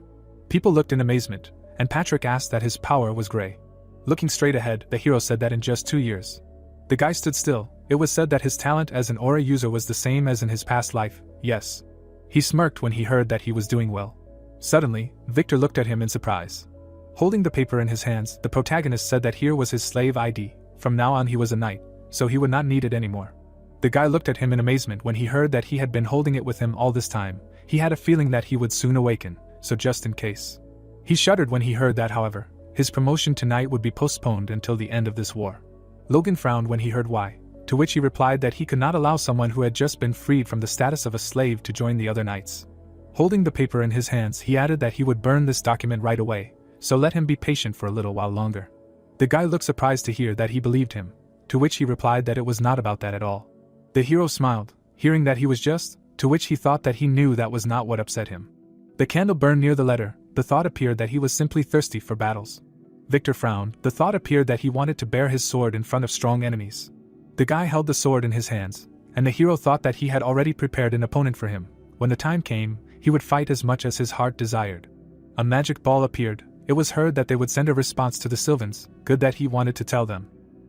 People looked in amazement, and Patrick asked that his power was gray. Looking straight ahead, the hero said that in just 2 years. The guy stood still. It was said that his talent as an aura user was the same as in his past life. Yes. He smirked when he heard that he was doing well. Suddenly, Victor looked at him in surprise. Holding the paper in his hands, the protagonist said that here was his slave ID. From now on he was a knight, so he would not need it anymore. The guy looked at him in amazement when he heard that he had been holding it with him all this time. He had a feeling that he would soon awaken, so just in case. He shuddered when he heard that however, his promotion to knight would be postponed until the end of this war. Logan frowned when he heard why, to which he replied that he could not allow someone who had just been freed from the status of a slave to join the other knights. Holding the paper in his hands, he added that he would burn this document right away, so let him be patient for a little while longer. The guy looked surprised to hear that he believed him, to which he replied that it was not about that at all. The hero smiled, hearing that he was just, to which he thought that he knew that was not what upset him. The candle burned near the letter. The thought appeared that he was simply thirsty for battles. Victor frowned. The thought appeared that he wanted to bear his sword in front of strong enemies. The guy held the sword in his hands, and the hero thought that he had already prepared an opponent for him. When the time came, he would fight as much as his heart desired. A magic ball appeared. It was heard that they would send a response to the Sylvans. Good that he wanted to tell them.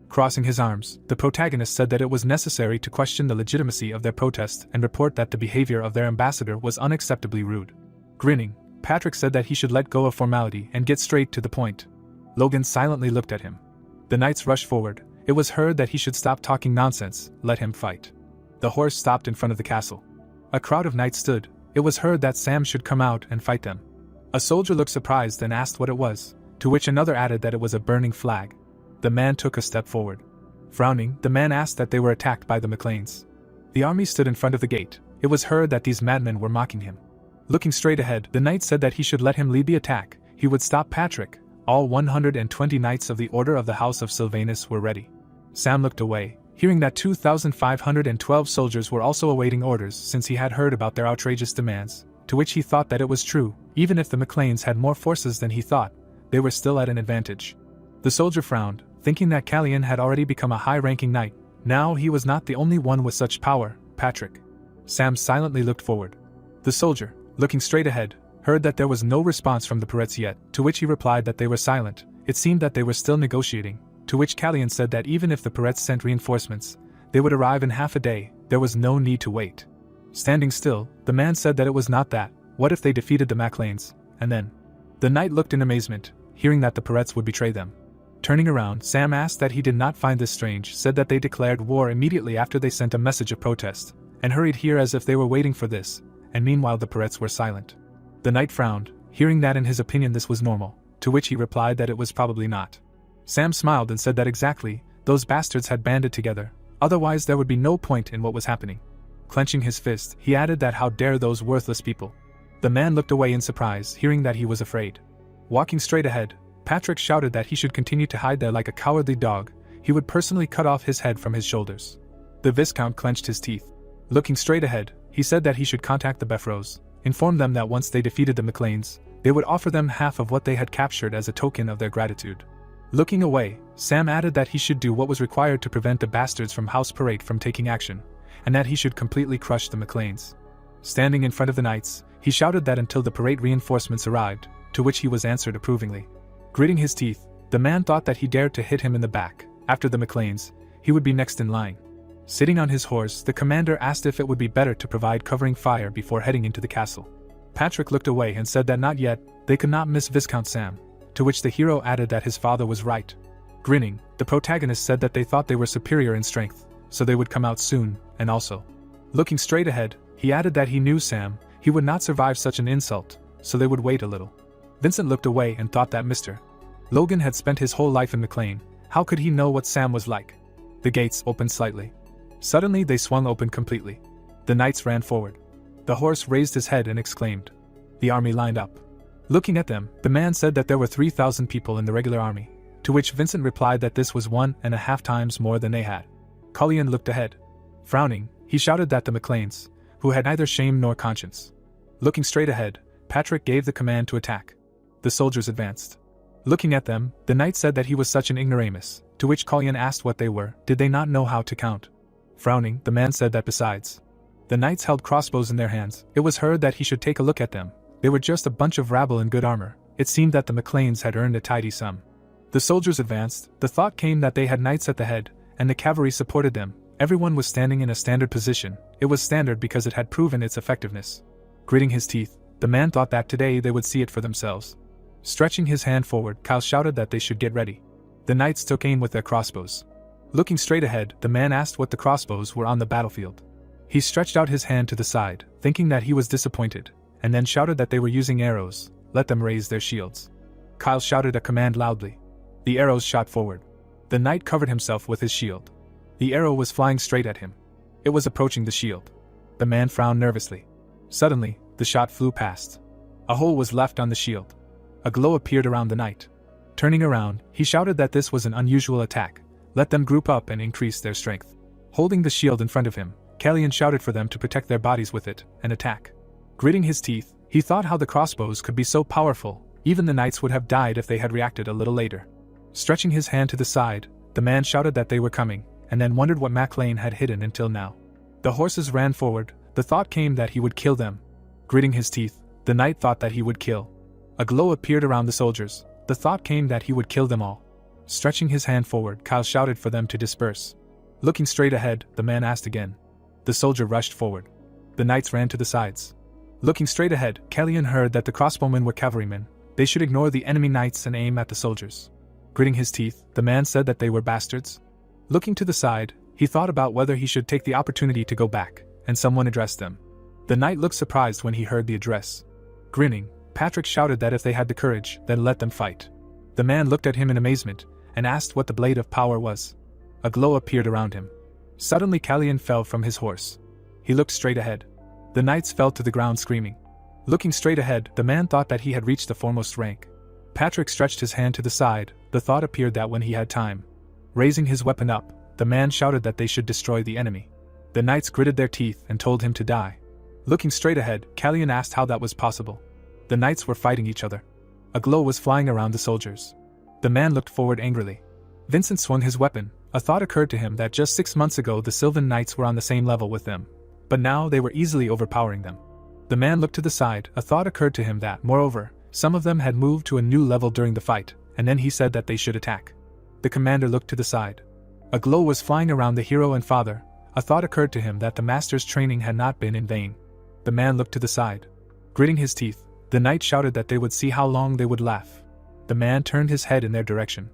Crossing his arms, the protagonist said that it was necessary to question the legitimacy of their protest and report that the behavior of their ambassador was unacceptably rude. Grinning, Patrick said that he should let go of formality and get straight to the point. Logan silently looked at him. The knights rushed forward. It was heard that he should stop talking nonsense, let him fight. The horse stopped in front of the castle. A crowd of knights stood. It was heard that Sam should come out and fight them. A soldier looked surprised and asked what it was, to which another added that it was a burning flag. The man took a step forward. Frowning, the man asked that they were attacked by the McLeans. The army stood in front of the gate. It was heard that these madmen were mocking him. Looking straight ahead, the knight said that he should let him lead the attack. He would stop Patrick. All 120 knights of the Order of the House of Sylvanus were ready. Sam looked away, hearing that 2,512 soldiers were also awaiting orders since he had heard about their outrageous demands, to which he thought that it was true. Even if the McLeans had more forces than he thought, they were still at an advantage. The soldier frowned, thinking that Callian had already become a high-ranking knight. Now he was not the only one with such power, Patrick. Sam silently looked forward. The soldier, looking straight ahead, heard that there was no response from the Peretz yet, to which he replied that they were silent. It seemed that they were still negotiating, to which Callian said that even if the Peretz sent reinforcements, they would arrive in half a day. There was no need to wait. Standing still, the man said that it was not that. What if they defeated the MacLanes, and then? The knight looked in amazement, hearing that the Peretz would betray them. Turning around, Sam asked that he did not find this strange, said that they declared war immediately after they sent a message of protest, and hurried here as if they were waiting for this, and meanwhile the Peretz were silent. The knight frowned, hearing that in his opinion this was normal, to which he replied that it was probably not. Sam smiled and said that exactly, those bastards had banded together, otherwise there would be no point in what was happening. Clenching his fist, he added that how dare those worthless people. The man looked away in surprise, hearing that he was afraid. Walking straight ahead, Patrick shouted that he should continue to hide there like a cowardly dog. He would personally cut off his head from his shoulders. The Viscount clenched his teeth. Looking straight ahead, he said that he should contact the Beffros, inform them that once they defeated the McLeans, they would offer them half of what they had captured as a token of their gratitude. Looking away, Sam added that he should do what was required to prevent the bastards from House Parade from taking action, and that he should completely crush the McLeans. Standing in front of the knights, he shouted that until the parade reinforcements arrived, to which he was answered approvingly. Gritting his teeth, the man thought that he dared to hit him in the back. After the McLeans, he would be next in line. Sitting on his horse, the commander asked if it would be better to provide covering fire before heading into the castle. Patrick looked away and said that not yet, they could not miss Viscount Sam, to which the hero added that his father was right. Grinning, the protagonist said that they thought they were superior in strength, so they would come out soon, and also. Looking straight ahead, he added that he knew Sam, he would not survive such an insult, so they would wait a little. Vincent looked away and thought that Mr. Logan had spent his whole life in McLean. How could he know what Sam was like? The gates opened slightly. Suddenly they swung open completely. The knights ran forward. The horse raised his head and exclaimed. The army lined up. Looking at them, the man said that there were 3,000 people in the regular army, to which Vincent replied that this was 1.5 times more than they had. Cullion looked ahead. Frowning, he shouted that the McLeans, who had neither shame nor conscience. Looking straight ahead, Patrick gave the command to attack. The soldiers advanced. Looking at them, the knight said that he was such an ignoramus, to which Cullion asked what they were. Did they not know how to count? Frowning, the man said that besides. The knights held crossbows in their hands. It was heard that he should take a look at them. They were just a bunch of rabble in good armor. It seemed that the McLeans had earned a tidy sum. The soldiers advanced. The thought came that they had knights at the head, and the cavalry supported them. Everyone was standing in a standard position. It was standard because it had proven its effectiveness. Gritting his teeth, the man thought that today they would see it for themselves. Stretching his hand forward, Kyle shouted that they should get ready. The knights took aim with their crossbows. Looking straight ahead, the man asked what the crossbows were on the battlefield. He stretched out his hand to the side, thinking that he was disappointed, and then shouted that they were using arrows. Let them raise their shields. Kyle shouted a command loudly. The arrows shot forward. The knight covered himself with his shield. The arrow was flying straight at him. It was approaching the shield. The man frowned nervously. Suddenly, the shot flew past. A hole was left on the shield. A glow appeared around the knight. Turning around, he shouted that this was an unusual attack. Let them group up and increase their strength. Holding the shield in front of him, Callian shouted for them to protect their bodies with it and attack. Gritting his teeth, he thought how the crossbows could be so powerful. Even the knights would have died if they had reacted a little later. Stretching his hand to the side, the man shouted that they were coming, and then wondered what MacLane had hidden until now. The horses ran forward. The thought came that he would kill them. Gritting his teeth, the knight thought that he would kill. A glow appeared around the soldiers. The thought came that he would kill them all. Stretching his hand forward, Kyle shouted for them to disperse. Looking straight ahead, the man asked again. The soldier rushed forward. The knights ran to the sides. Looking straight ahead, Kellyan heard that the crossbowmen were cavalrymen. They should ignore the enemy knights and aim at the soldiers. Gritting his teeth, the man said that they were bastards. Looking to the side, he thought about whether he should take the opportunity to go back, and someone addressed them. The knight looked surprised when he heard the address. Grinning, Patrick shouted that if they had the courage, then let them fight. The man looked at him in amazement, and asked what the blade of power was. A glow appeared around him. Suddenly Kellyan fell from his horse. He looked straight ahead. The knights fell to the ground screaming. Looking straight ahead, the man thought that he had reached the foremost rank. Patrick stretched his hand to the side. The thought appeared that when he had time. Raising his weapon up, the man shouted that they should destroy the enemy. The knights gritted their teeth and told him to die. Looking straight ahead, Kellyan asked how that was possible. The knights were fighting each other. A glow was flying around the soldiers. The man looked forward angrily. Vincent swung his weapon. A thought occurred to him that just 6 months ago the Sylvan Knights were on the same level with them. But now they were easily overpowering them. The man looked to the side. A thought occurred to him that, moreover, some of them had moved to a new level during the fight, and then he said that they should attack. The commander looked to the side. A glow was flying around the hero and father. A thought occurred to him that the master's training had not been in vain. The man looked to the side. Gritting his teeth, the knight shouted that they would see how long they would laugh. The man turned his head in their direction.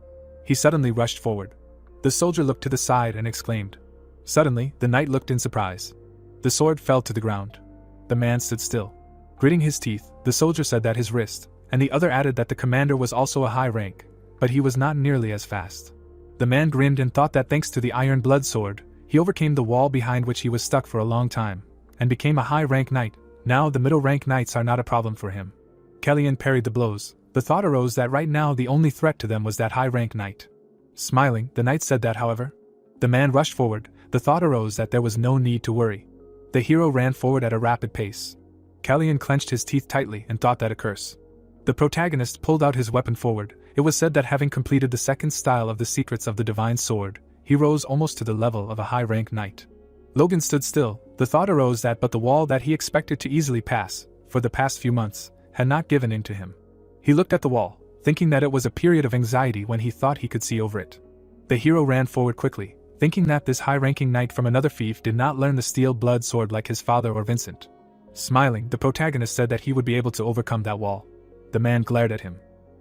He suddenly rushed forward. The soldier looked to the side and exclaimed. Suddenly, the knight looked in surprise. The sword fell to the ground. The man stood still. Gritting his teeth, the soldier said that his wrist, and the other added that the commander was also a high rank, but he was not nearly as fast. The man grinned and thought that thanks to the iron blood sword, he overcame the wall behind which he was stuck for a long time, and became a high-rank knight. Now the middle-rank knights are not a problem for him. Kellyan parried the blows. The thought arose that right now the only threat to them was that high-rank knight. Smiling, the knight said that however. The man rushed forward. The thought arose that there was no need to worry. The hero ran forward at a rapid pace. Kellyan clenched his teeth tightly and thought that a curse. The protagonist pulled out his weapon forward. It was said that having completed the second style of the secrets of the divine sword, he rose almost to the level of a high-rank knight. Logan stood still. The thought arose that but the wall that he expected to easily pass, for the past few months, had not given in to him. He looked at the wall, thinking that it was a period of anxiety when he thought he could see over it. The hero ran forward quickly, thinking that this high-ranking knight from another fief did not learn the steel blood sword like his father or Vincent. Smiling, the protagonist said that he would be able to overcome that wall. The man glared at him.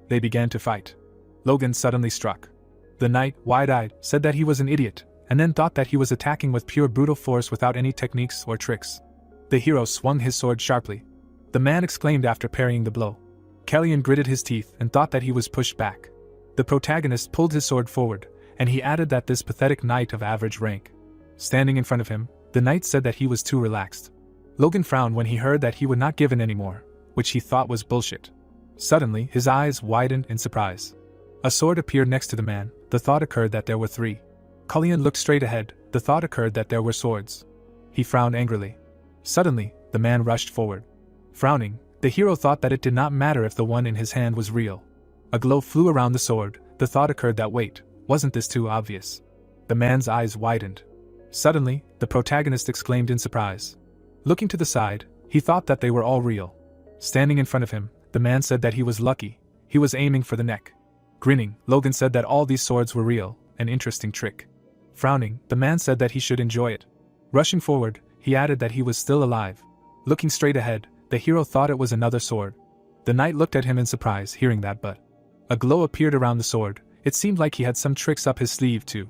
They began to fight. Logan suddenly struck. The knight, wide-eyed, said that he was an idiot, and then thought that he was attacking with pure brutal force without any techniques or tricks. The hero swung his sword sharply. The man exclaimed after parrying the blow. Kellyan gritted his teeth and thought that he was pushed back. The protagonist pulled his sword forward, and he added that this pathetic knight of average rank. Standing in front of him, the knight said that he was too relaxed. Logan frowned when he heard that he would not give in anymore, which he thought was bullshit. Suddenly, his eyes widened in surprise. A sword appeared next to the man. The thought occurred that there were 3. Kellyan looked straight ahead. The thought occurred that there were swords. He frowned angrily. Suddenly, the man rushed forward. Frowning, the hero thought that it did not matter if the one in his hand was real. A glow flew around the sword. The thought occurred that wait, wasn't this too obvious? The man's eyes widened. Suddenly, the protagonist exclaimed in surprise. Looking to the side, he thought that they were all real. Standing in front of him, the man said that he was lucky. He was aiming for the neck. Grinning, Logan said that all these swords were real, an interesting trick. Frowning, the man said that he should enjoy it. Rushing forward, he added that he was still alive. Looking straight ahead, the hero thought it was another sword. The knight looked at him in surprise hearing that, but a glow appeared around the sword. It seemed like he had some tricks up his sleeve too.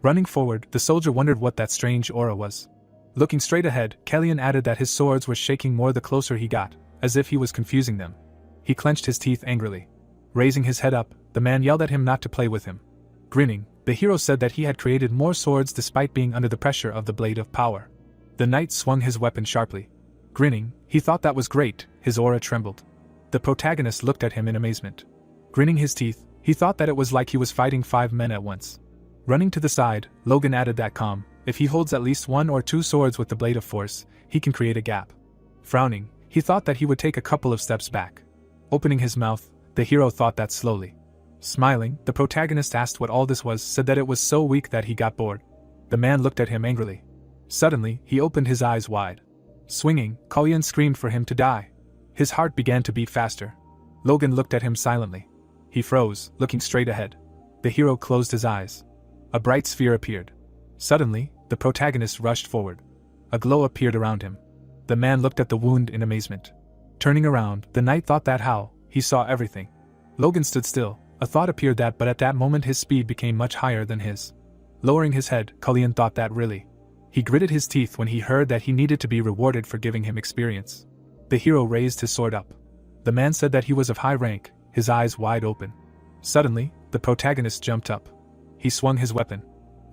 Running forward, the soldier wondered what that strange aura was. Looking straight ahead, Kellyan added that his swords were shaking more the closer he got, as if he was confusing them. He clenched his teeth angrily. Raising his head up, the man yelled at him not to play with him. Grinning, the hero said that he had created more swords despite being under the pressure of the blade of power. The knight swung his weapon sharply. Grinning, he thought that was great. His aura trembled. The protagonist looked at him in amazement. Grinning his teeth, he thought that it was like he was fighting 5 men at once. Running to the side, Logan added that if he holds at least 1 or 2 swords with the blade of force, he can create a gap. Frowning, he thought that he would take a couple of steps back. Opening his mouth, the hero thought that slowly. Smiling, the protagonist asked what all this was, said that it was so weak that he got bored. The man looked at him angrily. Suddenly, he opened his eyes wide. Swinging, Kellyan screamed for him to die. His heart began to beat faster. Logan looked at him silently. He froze, looking straight ahead. The hero closed his eyes. A bright sphere appeared. Suddenly, the protagonist rushed forward. A glow appeared around him. The man looked at the wound in amazement. Turning around, the knight thought that he saw everything. Logan stood still. A thought appeared but at that moment his speed became much higher than his. Lowering his head, Cullion thought that really. He gritted his teeth when he heard that he needed to be rewarded for giving him experience. The hero raised his sword up. The man said that he was of high rank, his eyes wide open. Suddenly, the protagonist jumped up. He swung his weapon.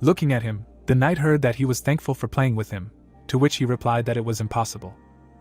Looking at him, the knight heard that he was thankful for playing with him, to which he replied that it was impossible.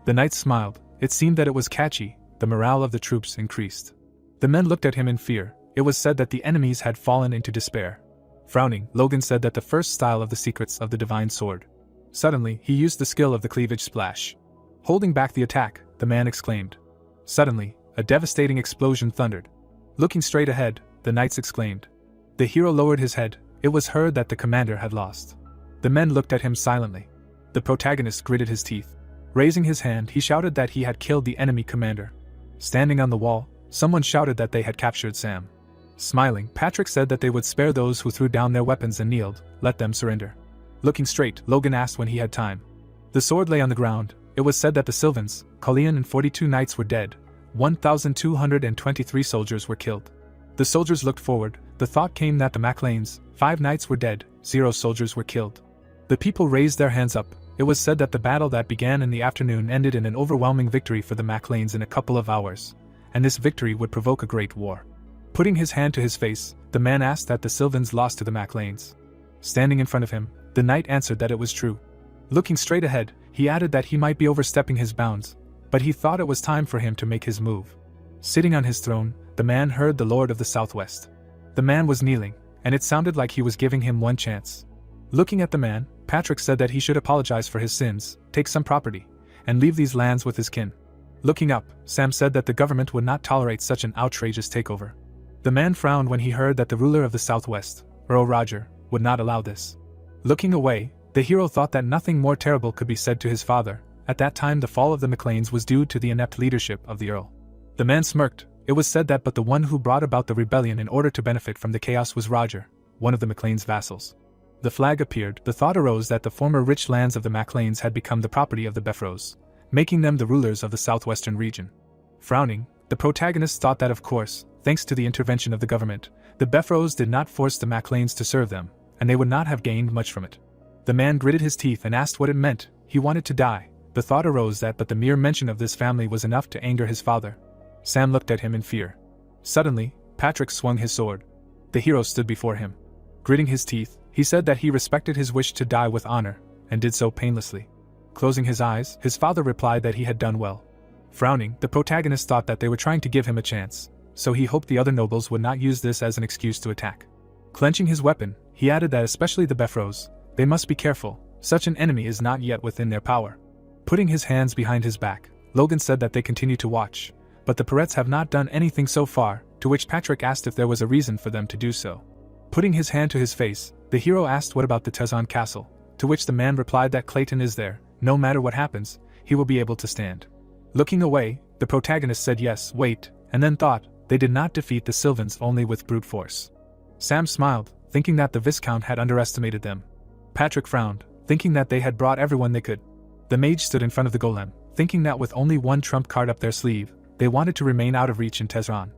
The knight smiled. It seemed that it was catchy. The morale of the troops increased. The men looked at him in fear. It was said that the enemies had fallen into despair. Frowning, Logan said that the first style of the secrets of the divine sword. Suddenly, he used the skill of the cleavage splash. Holding back the attack, the man exclaimed. Suddenly, a devastating explosion thundered. Looking straight ahead, the knights exclaimed. The hero lowered his head. It was heard that the commander had lost. The men looked at him silently. The protagonist gritted his teeth. Raising his hand, he shouted that he had killed the enemy commander. Standing on the wall, someone shouted that they had captured Sam. Smiling, Patrick said that they would spare those who threw down their weapons and kneeled, let them surrender. Looking straight, Logan asked when he had time. The sword lay on the ground. It was said that the Sylvans, Cullion and 42 knights were dead. 1,223 soldiers were killed. The soldiers looked forward. The thought came that the Macleans, 5 knights were dead, 0 soldiers were killed. The people raised their hands up. It was said that the battle that began in the afternoon ended in an overwhelming victory for the Macleans in a couple of hours, and this victory would provoke a great war. Putting his hand to his face, the man asked that the Sylvans lost to the Macleans. Standing in front of him, the knight answered that it was true. Looking straight ahead, he added that he might be overstepping his bounds, but he thought it was time for him to make his move. Sitting on his throne, the man heard the Lord of the Southwest. The man was kneeling, and it sounded like he was giving him one chance. Looking at the man, Patrick said that he should apologize for his sins, take some property, and leave these lands with his kin. Looking up, Sam said that the government would not tolerate such an outrageous takeover. The man frowned when he heard that the ruler of the Southwest, Earl Roger, would not allow this. Looking away, the hero thought that nothing more terrible could be said to his father. At that time the fall of the Macleans was due to the inept leadership of the Earl. The man smirked. It was said that but the one who brought about the rebellion in order to benefit from the chaos was Roger, one of the Macleans' vassals. The flag appeared. The thought arose that the former rich lands of the Macleans had become the property of the Beffros, making them the rulers of the southwestern region. Frowning, the protagonist thought that of course, thanks to the intervention of the government, the Beffros did not force the Macleans to serve them, and they would not have gained much from it. The man gritted his teeth and asked what it meant. He wanted to die. The thought arose that but the mere mention of this family was enough to anger his father. Sam looked at him in fear. Suddenly, Patrick swung his sword. The hero stood before him. Gritting his teeth, he said that he respected his wish to die with honor, and did so painlessly. Closing his eyes, his father replied that he had done well. Frowning, the protagonist thought that they were trying to give him a chance, so he hoped the other nobles would not use this as an excuse to attack. Clenching his weapon, he added that especially the Beffros, they must be careful, such an enemy is not yet within their power. Putting his hands behind his back, Logan said that they continue to watch, but the Perettes have not done anything so far, to which Patrick asked if there was a reason for them to do so. Putting his hand to his face, the hero asked what about the Tezon castle, to which the man replied that Clayton is there, no matter what happens, he will be able to stand. Looking away, the protagonist said yes, wait, and then thought, they did not defeat the Sylvans only with brute force. Sam smiled, thinking that the Viscount had underestimated them. Patrick frowned, thinking that they had brought everyone they could. The mage stood in front of the golem, thinking that with only one trump card up their sleeve, they wanted to remain out of reach in Tezron.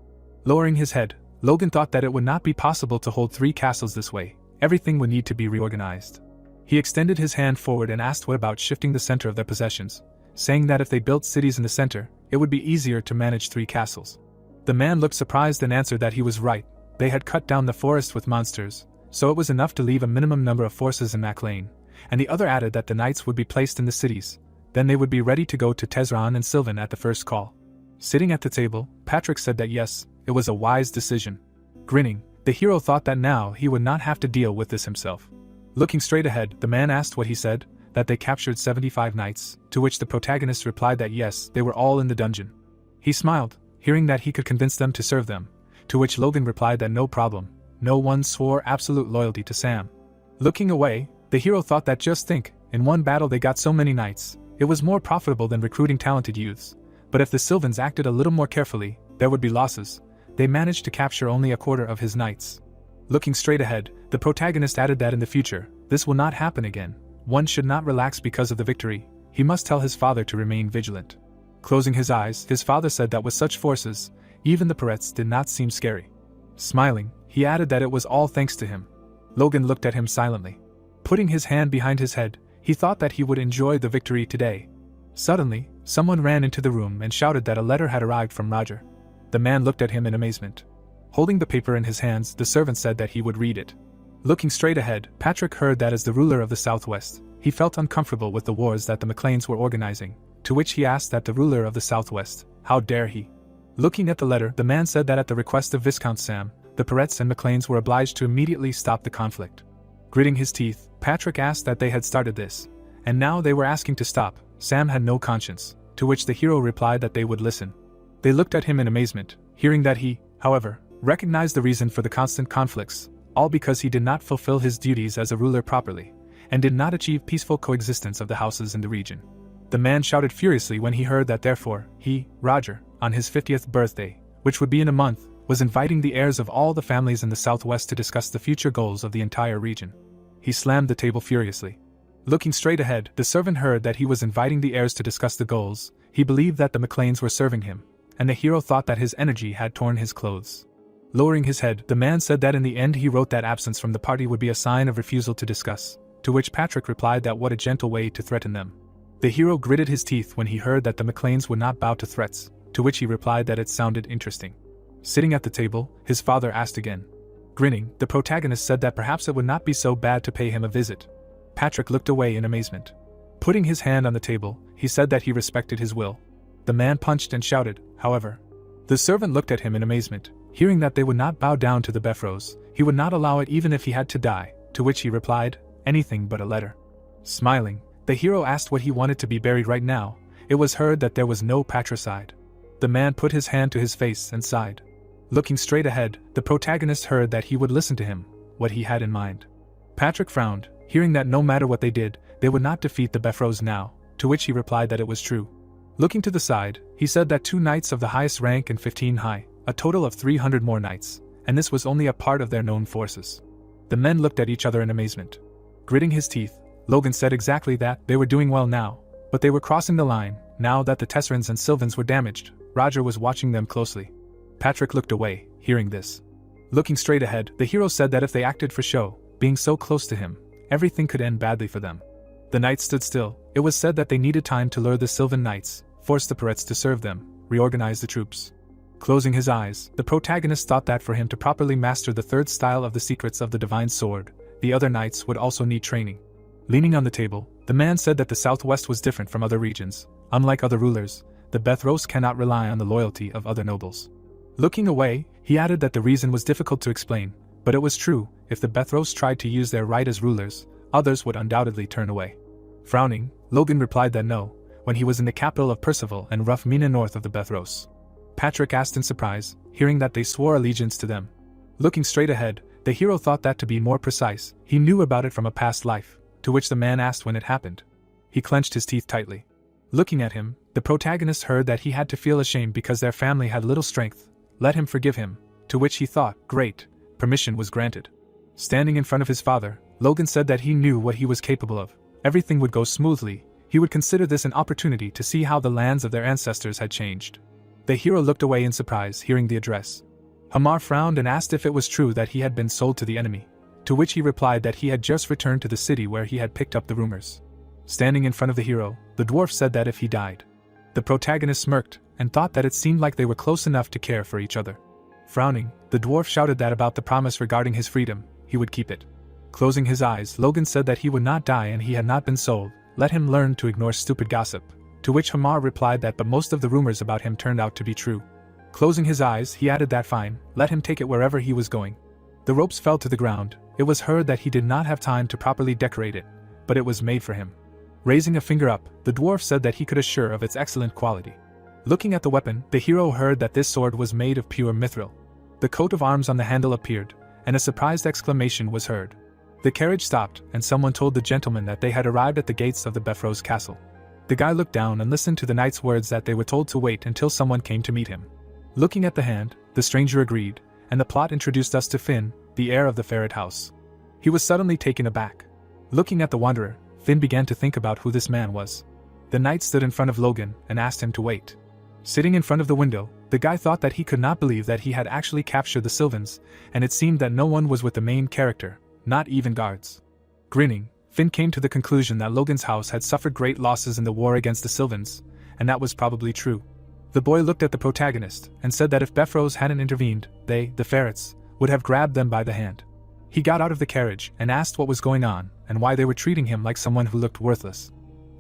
Lowering his head, Logan thought that it would not be possible to hold 3 castles this way, everything would need to be reorganized. He extended his hand forward and asked what about shifting the center of their possessions, saying that if they built cities in the center, it would be easier to manage 3 castles. The man looked surprised and answered that he was right. They had cut down the forest with monsters, so it was enough to leave a minimum number of forces in Maclean, and the other added that the knights would be placed in the cities, then they would be ready to go to Tezron and Sylvan at the first call. Sitting at the table, Patrick said that yes, it was a wise decision. Grinning, the hero thought that now he would not have to deal with this himself. Looking straight ahead, the man asked what he said, that they captured 75 knights, to which the protagonist replied that yes, they were all in the dungeon. He smiled, hearing that he could convince them to serve them, to which Logan replied that no problem. No one swore absolute loyalty to Sam. Looking away, the hero thought that just think, in one battle they got so many knights, it was more profitable than recruiting talented youths, but if the Sylvans acted a little more carefully, there would be losses. They managed to capture only a quarter of his knights. Looking straight ahead, the protagonist added that in the future, this will not happen again. One should not relax because of the victory. He must tell his father to remain vigilant. Closing his eyes, his father said that with such forces, even the pirates did not seem scary. Smiling, he added that it was all thanks to him. Logan looked at him silently. Putting his hand behind his head, he thought that he would enjoy the victory today. Suddenly, someone ran into the room and shouted that a letter had arrived from Roger. The man looked at him in amazement. Holding the paper in his hands, the servant said that he would read it. Looking straight ahead, Patrick heard that as the ruler of the Southwest, he felt uncomfortable with the wars that the McLeans were organizing, to which he asked that the ruler of the Southwest, how dare he? Looking at the letter, the man said that at the request of Viscount Sam, the Peretz and McLeans were obliged to immediately stop the conflict. Gritting his teeth, Patrick asked that they had started this, and now they were asking to stop. Sam had no conscience, to which the hero replied that they would listen. They looked at him in amazement, hearing that he, however, recognized the reason for the constant conflicts, all because he did not fulfill his duties as a ruler properly, and did not achieve peaceful coexistence of the houses in the region. The man shouted furiously when he heard that therefore, he, Roger, on his 50th birthday, which would be in a month, was inviting the heirs of all the families in the Southwest to discuss the future goals of the entire region. He slammed the table furiously. Looking straight ahead, the servant heard that he was inviting the heirs to discuss the goals. He believed that the McLeans were serving him, and the hero thought that his energy had torn his clothes. Lowering his head, the man said that in the end he wrote that absence from the party would be a sign of refusal to discuss, to which Patrick replied that what a gentle way to threaten them. The hero gritted his teeth when he heard that the McLeans would not bow to threats, to which he replied that it sounded interesting. Sitting at the table, his father asked again. Grinning, the protagonist said that perhaps it would not be so bad to pay him a visit. Patrick looked away in amazement. Putting his hand on the table, he said that he respected his will. The man punched and shouted, however. The servant looked at him in amazement, hearing that they would not bow down to the Befros. He would not allow it even if he had to die, to which he replied, anything but a letter. Smiling, the hero asked what he wanted to be buried right now. It was heard that there was no patricide. The man put his hand to his face and sighed. Looking straight ahead, the protagonist heard that he would listen to him, what he had in mind. Patrick frowned, hearing that no matter what they did, they would not defeat the Befros now, to which he replied that it was true. Looking to the side, he said that 2 knights of the highest rank and 15 high, a total of 300 more knights, and this was only a part of their known forces. The men looked at each other in amazement. Gritting his teeth, Logan said exactly that they were doing well now, but they were crossing the line. Now that the Tesserans and Sylvans were damaged, Roger was watching them closely. Patrick looked away, hearing this. Looking straight ahead, the hero said that if they acted for show, being so close to him, everything could end badly for them. The knights stood still. It was said that they needed time to lure the Sylvan knights, force the Peretz to serve them, reorganize the troops. Closing his eyes, the protagonist thought that for him to properly master the 3rd style of the secrets of the divine sword, the other knights would also need training. Leaning on the table, the man said that the Southwest was different from other regions. Unlike other rulers, the Bethros cannot rely on the loyalty of other nobles. Looking away, he added that the reason was difficult to explain, but it was true. If the Bethros tried to use their right as rulers, others would undoubtedly turn away. Frowning, Logan replied that no, when he was in the capital of Percival and Rough Mina north of the Bethros. Patrick asked in surprise, hearing that they swore allegiance to them. Looking straight ahead, the hero thought that to be more precise, he knew about it from a past life, to which the man asked when it happened. He clenched his teeth tightly. Looking at him, the protagonist heard that he had to feel ashamed because their family had little strength. Let him forgive him, to which he thought, great, permission was granted. Standing in front of his father, Logan said that he knew what he was capable of. Everything would go smoothly. He would consider this an opportunity to see how the lands of their ancestors had changed. The hero looked away in surprise, hearing the address. Hamar frowned and asked if it was true that he had been sold to the enemy, to which he replied that he had just returned to the city where he had picked up the rumors. Standing in front of the hero, the dwarf said that if he died. The protagonist smirked, and thought that it seemed like they were close enough to care for each other. Frowning, the dwarf shouted that about the promise regarding his freedom, he would keep it. Closing his eyes, Logan said that he would not die and he had not been sold. Let him learn to ignore stupid gossip, to which Hamar replied that but most of the rumors about him turned out to be true. Closing his eyes, he added that fine, let him take it wherever he was going. The ropes fell to the ground. It was heard that he did not have time to properly decorate it, but it was made for him. Raising a finger up, the dwarf said that he could assure of its excellent quality. Looking at the weapon, the hero heard that this sword was made of pure mithril. The coat of arms on the handle appeared, and a surprised exclamation was heard. The carriage stopped, and someone told the gentleman that they had arrived at the gates of the Befros castle. The guy looked down and listened to the knight's words that they were told to wait until someone came to meet him. Looking at the hand, the stranger agreed, and the plot introduced us to Finn, the heir of the ferret house. He was suddenly taken aback. Looking at the wanderer, Finn began to think about who this man was. The knight stood in front of Logan and asked him to wait. Sitting in front of the window, the guy thought that he could not believe that he had actually captured the Sylvans, and it seemed that no one was with the main character, not even guards. Grinning, Finn came to the conclusion that Logan's house had suffered great losses in the war against the Sylvans, and that was probably true. The boy looked at the protagonist and said that if Befros hadn't intervened, they, the ferrets, would have grabbed them by the hand. He got out of the carriage and asked what was going on and why they were treating him like someone who looked worthless.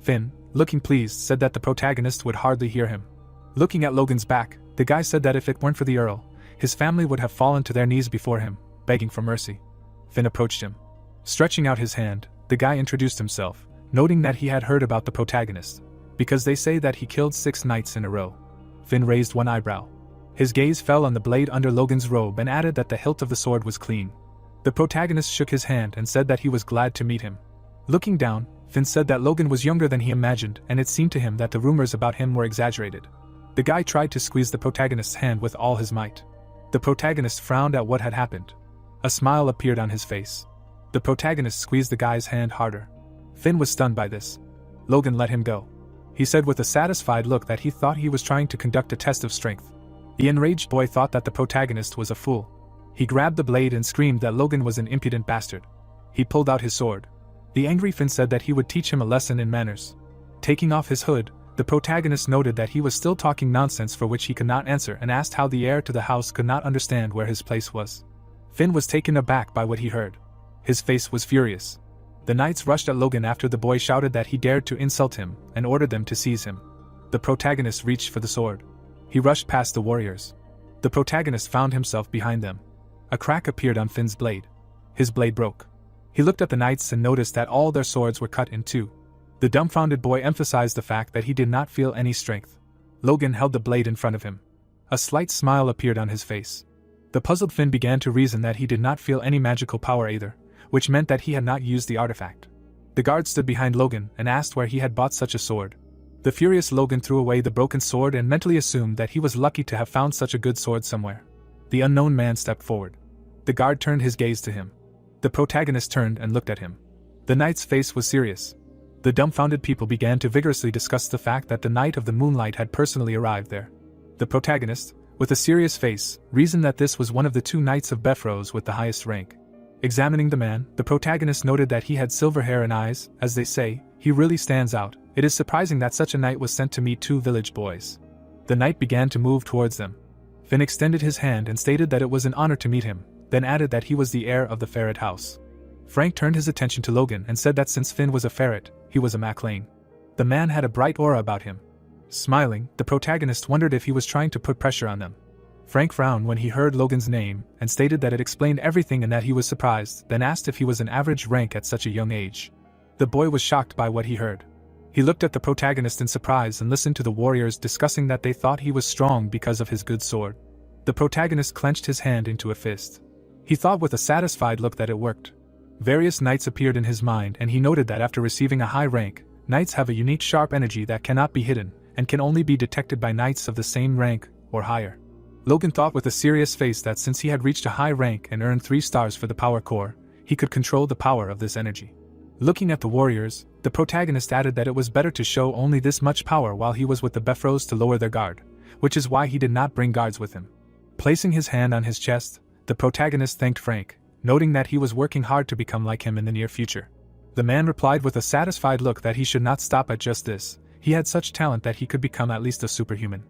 Finn, looking pleased, said that the protagonist would hardly hear him. Looking at Logan's back, the guy said that if it weren't for the Earl, his family would have fallen to their knees before him, begging for mercy. Finn approached him. Stretching out his hand, the guy introduced himself, noting that he had heard about the protagonist, because they say that he killed 6 knights in a row. Finn raised one eyebrow. His gaze fell on the blade under Logan's robe and added that the hilt of the sword was clean. The protagonist shook his hand and said that he was glad to meet him. Looking down, Finn said that Logan was younger than he imagined, and it seemed to him that the rumors about him were exaggerated. The guy tried to squeeze the protagonist's hand with all his might. The protagonist frowned at what had happened. A smile appeared on his face. The protagonist squeezed the guy's hand harder. Finn was stunned by this. Logan let him go. He said with a satisfied look that he thought he was trying to conduct a test of strength. The enraged boy thought that the protagonist was a fool. He grabbed the blade and screamed that Logan was an impudent bastard. He pulled out his sword. The angry Finn said that he would teach him a lesson in manners. Taking off his hood, the protagonist noted that he was still talking nonsense for which he could not answer and asked how the heir to the house could not understand where his place was. Finn was taken aback by what he heard. His face was furious. The knights rushed at Logan after the boy shouted that he dared to insult him and ordered them to seize him. The protagonist reached for the sword. He rushed past the warriors. The protagonist found himself behind them. A crack appeared on Finn's blade. His blade broke. He looked at the knights and noticed that all their swords were cut in two. The dumbfounded boy emphasized the fact that he did not feel any strength. Logan held the blade in front of him. A slight smile appeared on his face. The puzzled Finn began to reason that he did not feel any magical power either, which meant that he had not used the artifact. The guard stood behind Logan and asked where he had bought such a sword. The furious Logan threw away the broken sword and mentally assumed that he was lucky to have found such a good sword somewhere. The unknown man stepped forward. The guard turned his gaze to him. The protagonist turned and looked at him. The knight's face was serious. The dumbfounded people began to vigorously discuss the fact that the Knight of the Moonlight had personally arrived there. The protagonist, with a serious face, reasoned that this was one of the 2 knights of Befros with the highest rank. Examining the man, the protagonist noted that he had silver hair and eyes. As they say, he really stands out. It is surprising that such a knight was sent to meet 2 village boys. The knight began to move towards them. Finn extended his hand and stated that it was an honor to meet him, then added that he was the heir of the ferret house. Frank turned his attention to Logan and said that since Finn was a ferret, he was a MacLean. The man had a bright aura about him. Smiling, the protagonist wondered if he was trying to put pressure on them. Frank frowned when he heard Logan's name and stated that it explained everything and that he was surprised, then asked if he was an average rank at such a young age. The boy was shocked by what he heard. He looked at the protagonist in surprise and listened to the warriors discussing that they thought he was strong because of his good sword. The protagonist clenched his hand into a fist. He thought with a satisfied look that it worked. Various knights appeared in his mind and he noted that after receiving a high rank, knights have a unique sharp energy that cannot be hidden and can only be detected by knights of the same rank or higher. Logan thought with a serious face that since he had reached a high rank and earned 3 stars for the power core, he could control the power of this energy. Looking at the warriors, the protagonist added that it was better to show only this much power while he was with the Befros to lower their guard, which is why he did not bring guards with him. Placing his hand on his chest, the protagonist thanked Frank, noting that he was working hard to become like him in the near future. The man replied with a satisfied look that he should not stop at just this. He had such talent that he could become at least a superhuman.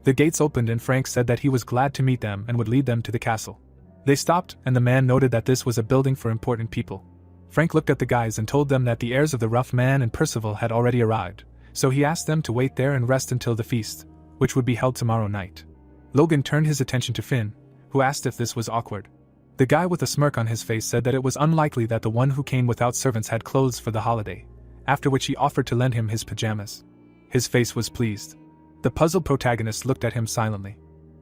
The gates opened and Frank said that he was glad to meet them and would lead them to the castle. They stopped and the man noted that this was a building for important people. Frank looked at the guys and told them that the heirs of the Rough Man and Percival had already arrived, so he asked them to wait there and rest until the feast, which would be held tomorrow night. Logan turned his attention to Finn, who asked if this was awkward. The guy with a smirk on his face said that it was unlikely that the one who came without servants had clothes for the holiday, after which he offered to lend him his pajamas. His face was pleased. The puzzled protagonist looked at him silently.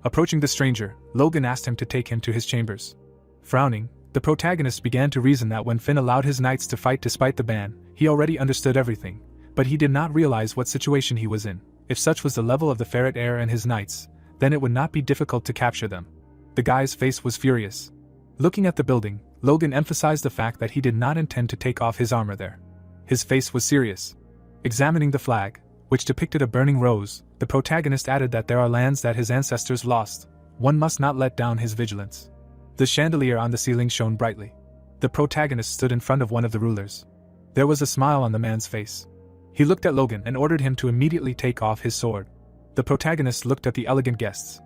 Approaching the stranger, Logan asked him to take him to his chambers. Frowning, the protagonist began to reason that when Finn allowed his knights to fight despite the ban, he already understood everything, but he did not realize what situation he was in. If such was the level of the ferret heir and his knights, then it would not be difficult to capture them. The guy's face was furious. Looking at the building, Logan emphasized the fact that he did not intend to take off his armor there. His face was serious. Examining the flag, which depicted a burning rose, the protagonist added that there are lands that his ancestors lost. One must not let down his vigilance. The chandelier on the ceiling shone brightly. The protagonist stood in front of one of the rulers. There was a smile on the man's face. He looked at Logan and ordered him to immediately take off his sword. The protagonist looked at the elegant guests.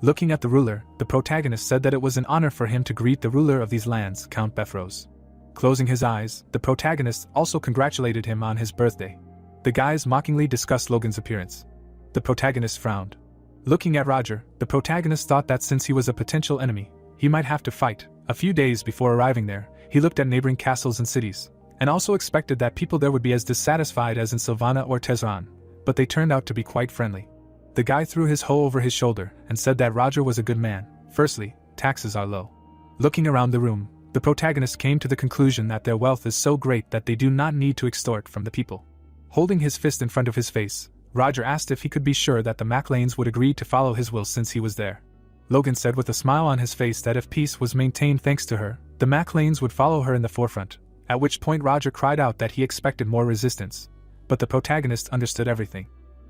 Looking at the ruler, the protagonist said that it was an honor for him to greet the ruler of these lands, Count Befros. Closing his eyes, the protagonist also congratulated him on his birthday. The guys mockingly discussed Logan's appearance. The protagonist frowned. Looking at Roger, the protagonist thought that since he was a potential enemy, he might have to fight. A few days before arriving there, he looked at neighboring castles and cities, and also expected that people there would be as dissatisfied as in Sylvana or Tehran, but they turned out to be quite friendly. The guy threw his hoe over his shoulder and said that Roger was a good man. Firstly, taxes are low. Looking around the room, the protagonist came to the conclusion that their wealth is so great that they do not need to extort from the people. Holding his fist in front of his face, Roger asked if he could be sure that the MacLanes would agree to follow his will since he was there. Logan said with a smile on his face that if peace was maintained thanks to her, the MacLanes would follow her in the forefront, at which point Roger cried out that he expected more resistance. But the protagonist understood everything.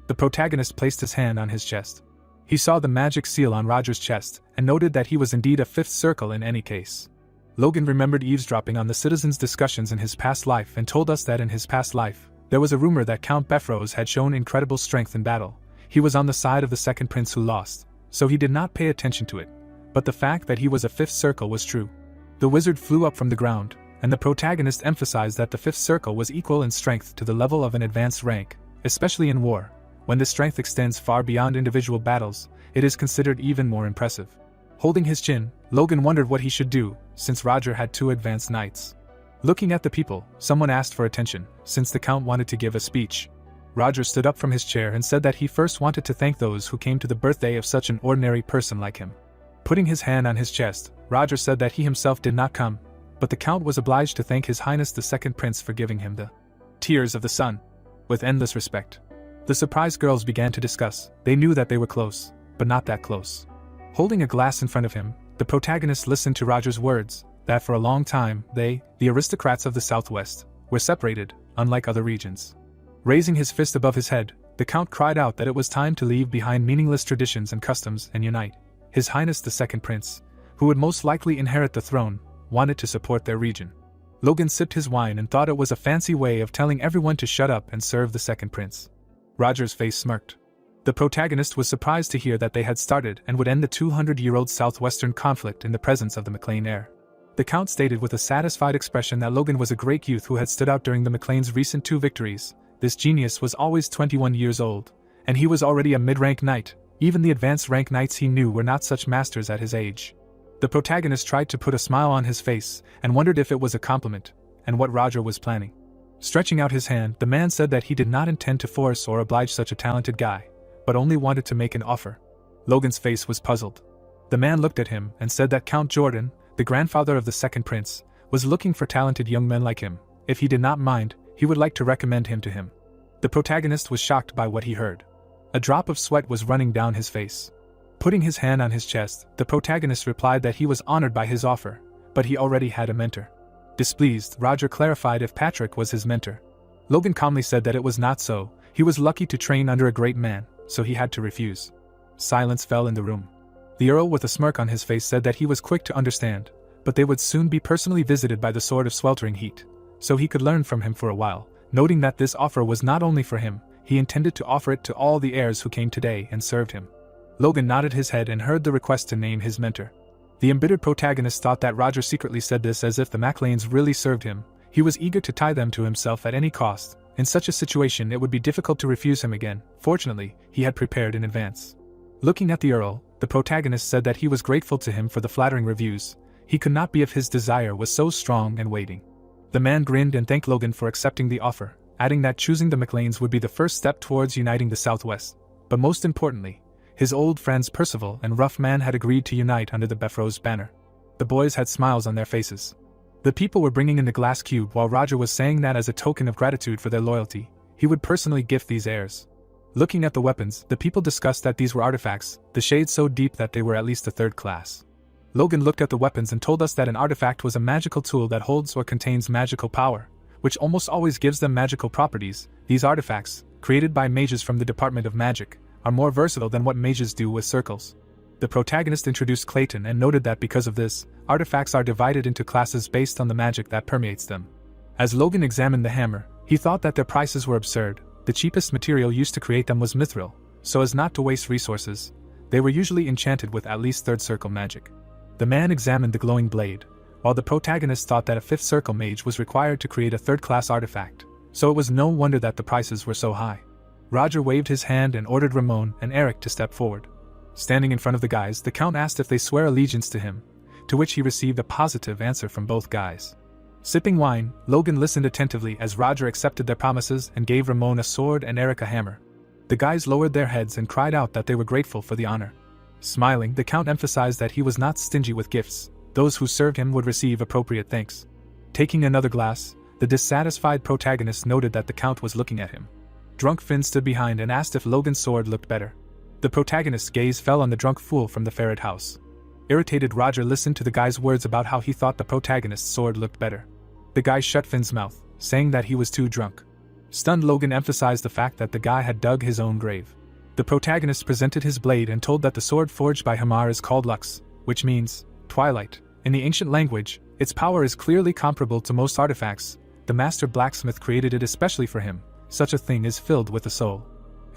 The protagonist placed his hand on his chest. He saw the magic seal on Roger's chest and noted that he was indeed a fifth circle in any case. Logan remembered eavesdropping on the citizens' discussions in his past life and told us that in his past life, there was a rumor that Count Befros had shown incredible strength in battle. He was on the side of the second prince who lost, so he did not pay attention to it. But the fact that he was a fifth circle was true. The wizard flew up from the ground, and the protagonist emphasized that the fifth circle was equal in strength to the level of an advanced rank, especially in war. When this strength extends far beyond individual battles, it is considered even more impressive. Holding his chin, Logan wondered what he should do, since Roger had 2 advanced knights. Looking at the people, someone asked for attention, since the Count wanted to give a speech. Roger stood up from his chair and said that he first wanted to thank those who came to the birthday of such an ordinary person like him. Putting his hand on his chest, Roger said that he himself did not come, but the Count was obliged to thank His Highness the Second Prince for giving him the tears of the sun, with endless respect. The surprised girls began to discuss. They knew that they were close, but not that close. Holding a glass in front of him, the protagonist listened to Roger's words, that for a long time they, the aristocrats of the Southwest, were separated, unlike other regions. Raising his fist above his head, the Count cried out that it was time to leave behind meaningless traditions and customs and unite. His Highness the Second Prince, who would most likely inherit the throne, wanted to support their region. Logan sipped his wine and thought it was a fancy way of telling everyone to shut up and serve the Second Prince. Roger's face smirked. The protagonist was surprised to hear that they had started and would end the 200-year-old southwestern conflict in the presence of the MacLane heir. The Count stated with a satisfied expression that Logan was a great youth who had stood out during the MacLane's recent 2 victories. This genius was always 21 years old, and he was already a mid-rank knight. Even the advanced rank knights he knew were not such masters at his age. The protagonist tried to put a smile on his face and wondered if it was a compliment, and what Roger was planning. Stretching out his hand, the man said that he did not intend to force or oblige such a talented guy, but only wanted to make an offer. Logan's face was puzzled. The man looked at him and said that Count Jordan, the grandfather of the Second Prince, was looking for talented young men like him. If he did not mind, he would like to recommend him to him. The protagonist was shocked by what he heard. A drop of sweat was running down his face. Putting his hand on his chest, the protagonist replied that he was honored by his offer, but he already had a mentor. Displeased, Roger clarified if Patrick was his mentor. Logan calmly said that it was not so. He was lucky to train under a great man, so he had to refuse. Silence fell in the room. The Earl with a smirk on his face said that he was quick to understand, but they would soon be personally visited by the Sword of Sweltering Heat, so he could learn from him for a while. Noting that this offer was not only for him, he intended to offer it to all the heirs who came today and served him. Logan nodded his head and heard the request to name his mentor. The embittered protagonist thought that Roger secretly said this as if the MacLanes really served him. He was eager to tie them to himself at any cost. In such a situation it would be difficult to refuse him again. Fortunately, he had prepared in advance. Looking at the Earl, the protagonist said that he was grateful to him for the flattering reviews. He could not be if his desire was so strong and waiting. The man grinned and thanked Logan for accepting the offer, adding that choosing the MacLanes would be the first step towards uniting the Southwest. But most importantly, his old friends Percival and Rough Man had agreed to unite under the Befros banner. The boys had smiles on their faces. The people were bringing in the glass cube while Roger was saying that as a token of gratitude for their loyalty, he would personally gift these heirs. Looking at the weapons, the people discussed that these were artifacts, the shades so deep that they were at least a 3rd class. Logan looked at the weapons and told us that an artifact was a magical tool that holds or contains magical power, which almost always gives them magical properties. These artifacts, created by mages from the Department of Magic, are more versatile than what mages do with circles. The protagonist introduced Clayton and noted that because of this, artifacts are divided into classes based on the magic that permeates them. As Logan examined the hammer, he thought that their prices were absurd. The cheapest material used to create them was mithril, so as not to waste resources. They were usually enchanted with at least third circle magic. The man examined the glowing blade, while the protagonist thought that a fifth circle mage was required to create a third-class artifact, so it was no wonder that the prices were so high. Roger waved his hand and ordered Ramon and Eric to step forward. Standing in front of the guys, the Count asked if they swear allegiance to him, to which he received a positive answer from both guys. Sipping wine, Logan listened attentively as Roger accepted their promises and gave Ramon a sword and Eric a hammer. The guys lowered their heads and cried out that they were grateful for the honor. Smiling, the Count emphasized that he was not stingy with gifts. Those who served him would receive appropriate thanks. Taking another glass, the dissatisfied protagonist noted that the Count was looking at him. Drunk Finn stood behind and asked if Logan's sword looked better. The protagonist's gaze fell on the drunk fool from the ferret house. Irritated, Roger listened to the guy's words about how he thought the protagonist's sword looked better. The guy shut Finn's mouth, saying that he was too drunk. Stunned, Logan emphasized the fact that the guy had dug his own grave. The protagonist presented his blade and told that the sword forged by Hamar is called Lux, which means twilight. In the ancient language, its power is clearly comparable to most artifacts. The master blacksmith created it especially for him. Such a thing is filled with a soul.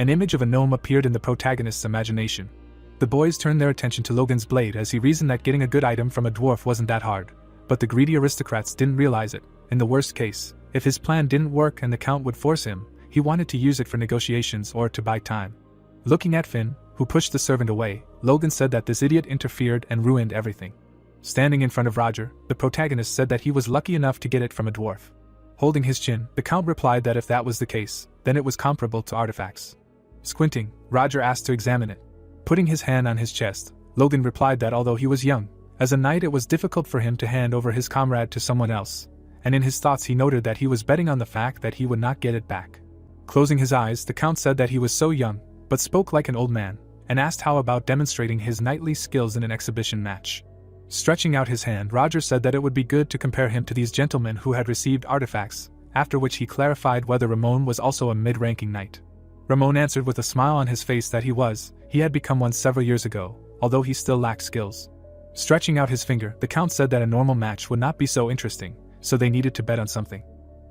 An image of a gnome appeared in the protagonist's imagination. The boys turned their attention to Logan's blade as he reasoned that getting a good item from a dwarf wasn't that hard. But the greedy aristocrats didn't realize it. In the worst case, if his plan didn't work and the Count would force him, he wanted to use it for negotiations or to buy time. Looking at Finn, who pushed the servant away, Logan said that this idiot interfered and ruined everything. Standing in front of Roger, the protagonist said that he was lucky enough to get it from a dwarf. Holding his chin, the Count replied that if that was the case, then it was comparable to artifacts. Squinting, Roger asked to examine it. Putting his hand on his chest, Logan replied that although he was young, as a knight it was difficult for him to hand over his comrade to someone else, and in his thoughts he noted that he was betting on the fact that he would not get it back. Closing his eyes, the Count said that he was so young, but spoke like an old man, and asked how about demonstrating his knightly skills in an exhibition match. Stretching out his hand, Roger said that it would be good to compare him to these gentlemen who had received artifacts, after which he clarified whether Ramon was also a mid-ranking knight. Ramon answered with a smile on his face that he had become one several years ago, although he still lacked skills. Stretching out his finger, the Count said that a normal match would not be so interesting, so they needed to bet on something.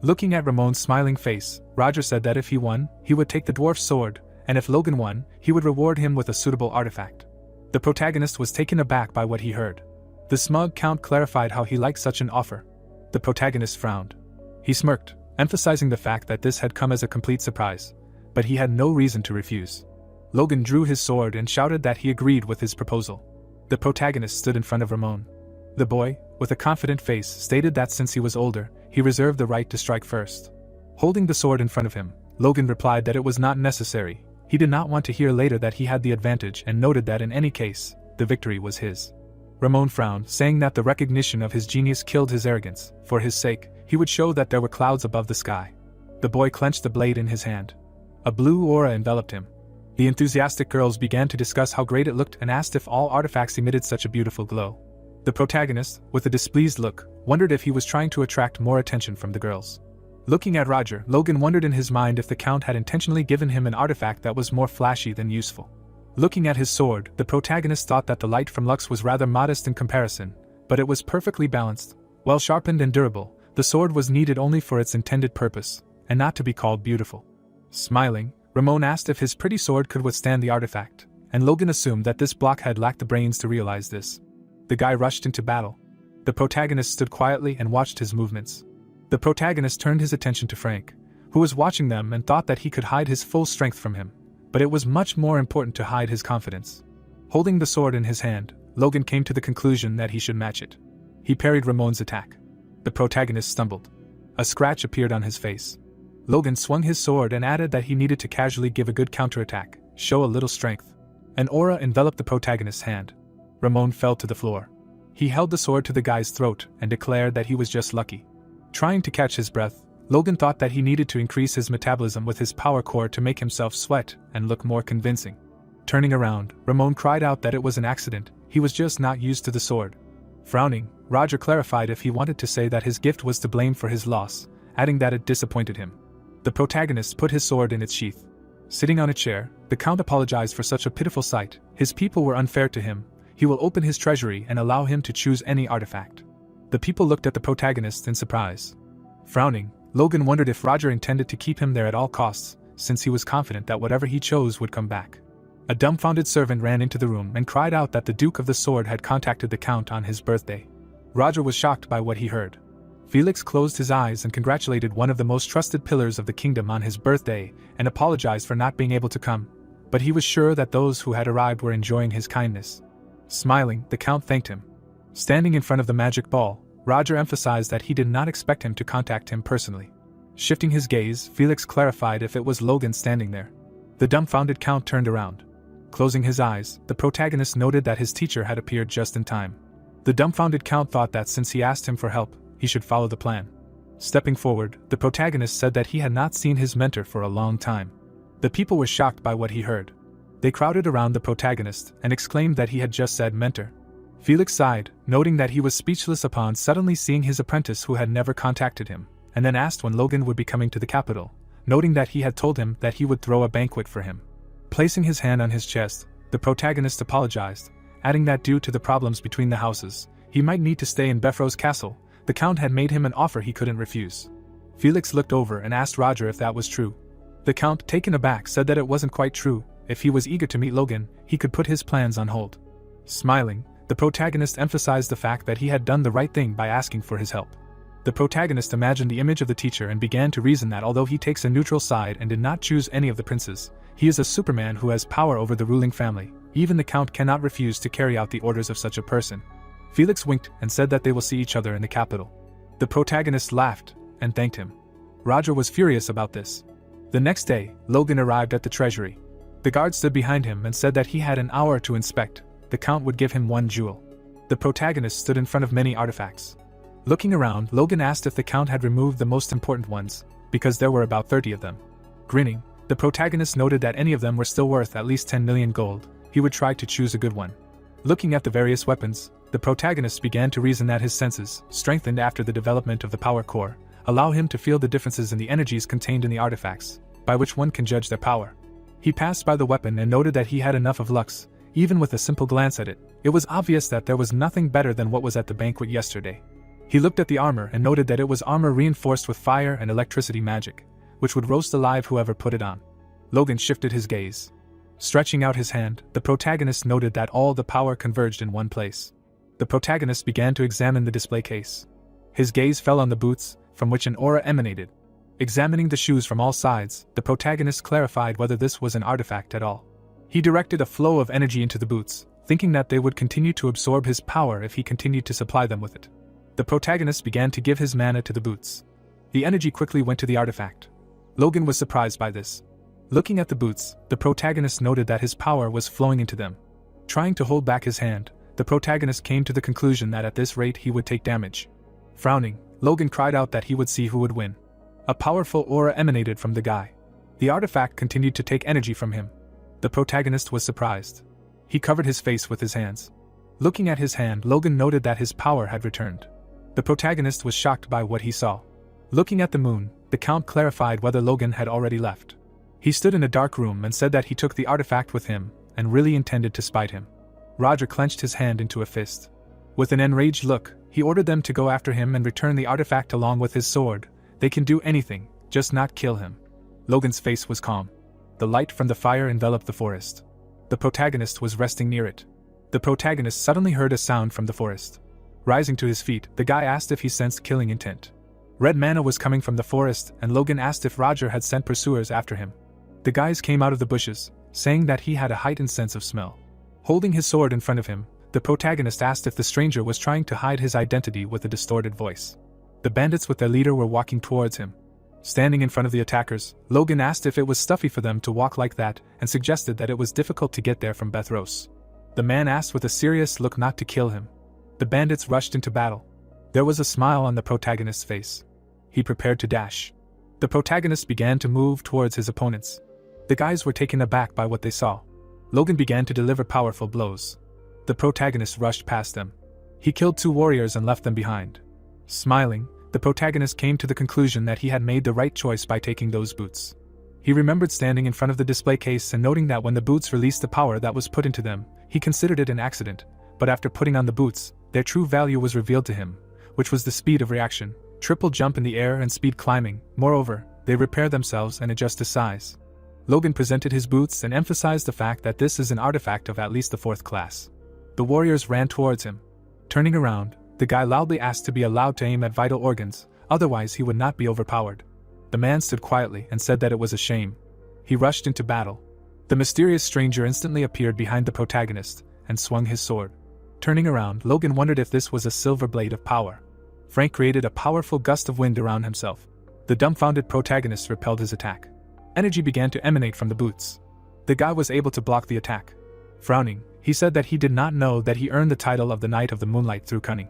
Looking at Ramon's smiling face, Roger said that if he won, he would take the dwarf's sword, and if Logan won, he would reward him with a suitable artifact. The protagonist was taken aback by what he heard. The smug Count clarified how he liked such an offer. The protagonist frowned. He smirked, emphasizing the fact that this had come as a complete surprise, but he had no reason to refuse. Logan drew his sword and shouted that he agreed with his proposal. The protagonist stood in front of Ramon. The boy, with a confident face, stated that since he was older, he reserved the right to strike first. Holding the sword in front of him, Logan replied that it was not necessary. He did not want to hear later that he had the advantage and noted that in any case, the victory was his. Ramon frowned, saying that the recognition of his genius killed his arrogance. For his sake, he would show that there were clouds above the sky. The boy clenched the blade in his hand. A blue aura enveloped him. The enthusiastic girls began to discuss how great it looked and asked if all artifacts emitted such a beautiful glow. The protagonist, with a displeased look, wondered if he was trying to attract more attention from the girls. Looking at Roger, Logan wondered in his mind if the Count had intentionally given him an artifact that was more flashy than useful. Looking at his sword, the protagonist thought that the light from Lux was rather modest in comparison, but it was perfectly balanced. Well sharpened and durable, the sword was needed only for its intended purpose, and not to be called beautiful. Smiling, Ramon asked if his pretty sword could withstand the artifact, and Logan assumed that this blockhead lacked the brains to realize this. The guy rushed into battle. The protagonist stood quietly and watched his movements. The protagonist turned his attention to Frank, who was watching them and thought that he could hide his full strength from him, but it was much more important to hide his confidence. Holding the sword in his hand, Logan came to the conclusion that he should match it. He parried Ramon's attack. The protagonist stumbled. A scratch appeared on his face. Logan swung his sword and added that he needed to casually give a good counterattack, show a little strength. An aura enveloped the protagonist's hand. Ramon fell to the floor. He held the sword to the guy's throat and declared that he was just lucky. Trying to catch his breath, Logan thought that he needed to increase his metabolism with his power core to make himself sweat and look more convincing. Turning around, Ramon cried out that it was an accident. he was just not used to the sword. Frowning, Roger clarified if he wanted to say that his gift was to blame for his loss, adding that it disappointed him. The protagonist put his sword in its sheath. Sitting on a chair, the Count apologized for such a pitiful sight. His people were unfair to him. He will open his treasury and allow him to choose any artifact. The people looked at the protagonist in surprise. Frowning, Logan wondered if Roger intended to keep him there at all costs, since he was confident that whatever he chose would come back. A dumbfounded servant ran into the room and cried out that the Duke of the Sword had contacted the Count on his birthday. Roger was shocked by what he heard. Felix closed his eyes and congratulated one of the most trusted pillars of the kingdom on his birthday and apologized for not being able to come, but he was sure that those who had arrived were enjoying his kindness. Smiling, the Count thanked him. Standing in front of the magic ball, Roger emphasized that he did not expect him to contact him personally. Shifting his gaze, Felix clarified if it was Logan standing there. The dumbfounded Count turned around. Closing his eyes, the protagonist noted that his teacher had appeared just in time. The dumbfounded Count thought that since he asked him for help, he should follow the plan. Stepping forward, the protagonist said that he had not seen his mentor for a long time. The people were shocked by what he heard. They crowded around the protagonist and exclaimed that he had just said mentor. Felix sighed, noting that he was speechless upon suddenly seeing his apprentice who had never contacted him, and then asked when Logan would be coming to the capital, noting that he had told him that he would throw a banquet for him. Placing his hand on his chest, the protagonist apologized, adding that due to the problems between the houses, he might need to stay in Befro's castle. The Count had made him an offer he couldn't refuse. Felix looked over and asked Roger if that was true. The Count, taken aback, said that it wasn't quite true. If he was eager to meet Logan, he could put his plans on hold. Smiling, the protagonist emphasized the fact that he had done the right thing by asking for his help. The protagonist imagined the image of the teacher and began to reason that although he takes a neutral side and did not choose any of the princes, he is a Superman who has power over the ruling family. Even the Count cannot refuse to carry out the orders of such a person. Felix winked and said that they will see each other in the capital. The protagonist laughed and thanked him. Roger was furious about this. The next day, Logan arrived at the treasury. The guard stood behind him and said that he had an hour to inspect. The Count would give him one jewel. The protagonist stood in front of many artifacts. Looking around, Logan asked if the Count had removed the most important ones, because there were about 30 of them. Grinning, the protagonist noted that any of them were still worth at least 10 million gold. He would try to choose a good one. Looking at the various weapons, the protagonist began to reason that his senses, strengthened after the development of the power core, allow him to feel the differences in the energies contained in the artifacts, by which one can judge their power. He passed by the weapon and noted that he had enough of lux. Even with a simple glance at it, it was obvious that there was nothing better than what was at the banquet yesterday. He looked at the armor and noted that it was armor reinforced with fire and electricity magic, which would roast alive whoever put it on. Logan shifted his gaze. Stretching out his hand, the protagonist noted that all the power converged in one place. The protagonist began to examine the display case. His gaze fell on the boots, from which an aura emanated. Examining the shoes from all sides, the protagonist clarified whether this was an artifact at all. He directed a flow of energy into the boots, thinking that they would continue to absorb his power if he continued to supply them with it. The protagonist began to give his mana to the boots. The energy quickly went to the artifact. Logan was surprised by this. Looking at the boots, the protagonist noted that his power was flowing into them. Trying to hold back his hand, the protagonist came to the conclusion that at this rate he would take damage. Frowning, Logan cried out that he would see who would win. A powerful aura emanated from the guy. The artifact continued to take energy from him. The protagonist was surprised. He covered his face with his hands. Looking at his hand, Logan noted that his power had returned. The protagonist was shocked by what he saw. Looking at the moon, the Count clarified whether Logan had already left. He stood in a dark room and said that he took the artifact with him and really intended to spite him. Roger clenched his hand into a fist. With an enraged look, he ordered them to go after him and return the artifact along with his sword. They can do anything, just not kill him. Logan's face was calm. The light from the fire enveloped the forest. The protagonist was resting near it. The protagonist suddenly heard a sound from the forest. Rising to his feet, the guy asked if he sensed killing intent. Red mana was coming from the forest, and Logan asked if Roger had sent pursuers after him. The guys came out of the bushes, saying that he had a heightened sense of smell. Holding his sword in front of him, the protagonist asked if the stranger was trying to hide his identity with a distorted voice. The bandits with their leader were walking towards him. Standing in front of the attackers, Logan asked if it was stuffy for them to walk like that and suggested that it was difficult to get there from Bethros. The man asked with a serious look not to kill him. The bandits rushed into battle. There was a smile on the protagonist's face. He prepared to dash. The protagonist began to move towards his opponents. The guys were taken aback by what they saw. Logan began to deliver powerful blows. The protagonist rushed past them. He killed 2 warriors and left them behind. Smiling, the protagonist came to the conclusion that he had made the right choice by taking those boots. He remembered standing in front of the display case and noting that when the boots released the power that was put into them, he considered it an accident, but after putting on the boots, their true value was revealed to him, which was the speed of reaction, triple jump in the air and speed climbing. Moreover, they repair themselves and adjust to size. Logan presented his boots and emphasized the fact that this is an artifact of at least the 4th class. The warriors ran towards him. Turning around, the guy loudly asked to be allowed to aim at vital organs, otherwise he would not be overpowered. The man stood quietly and said that it was a shame. He rushed into battle. The mysterious stranger instantly appeared behind the protagonist and swung his sword. Turning around, Logan wondered if this was a silver blade of power. Frank created a powerful gust of wind around himself. The dumbfounded protagonist repelled his attack. Energy began to emanate from the boots. The guy was able to block the attack. Frowning, he said that he did not know that he earned the title of the Knight of the Moonlight through cunning.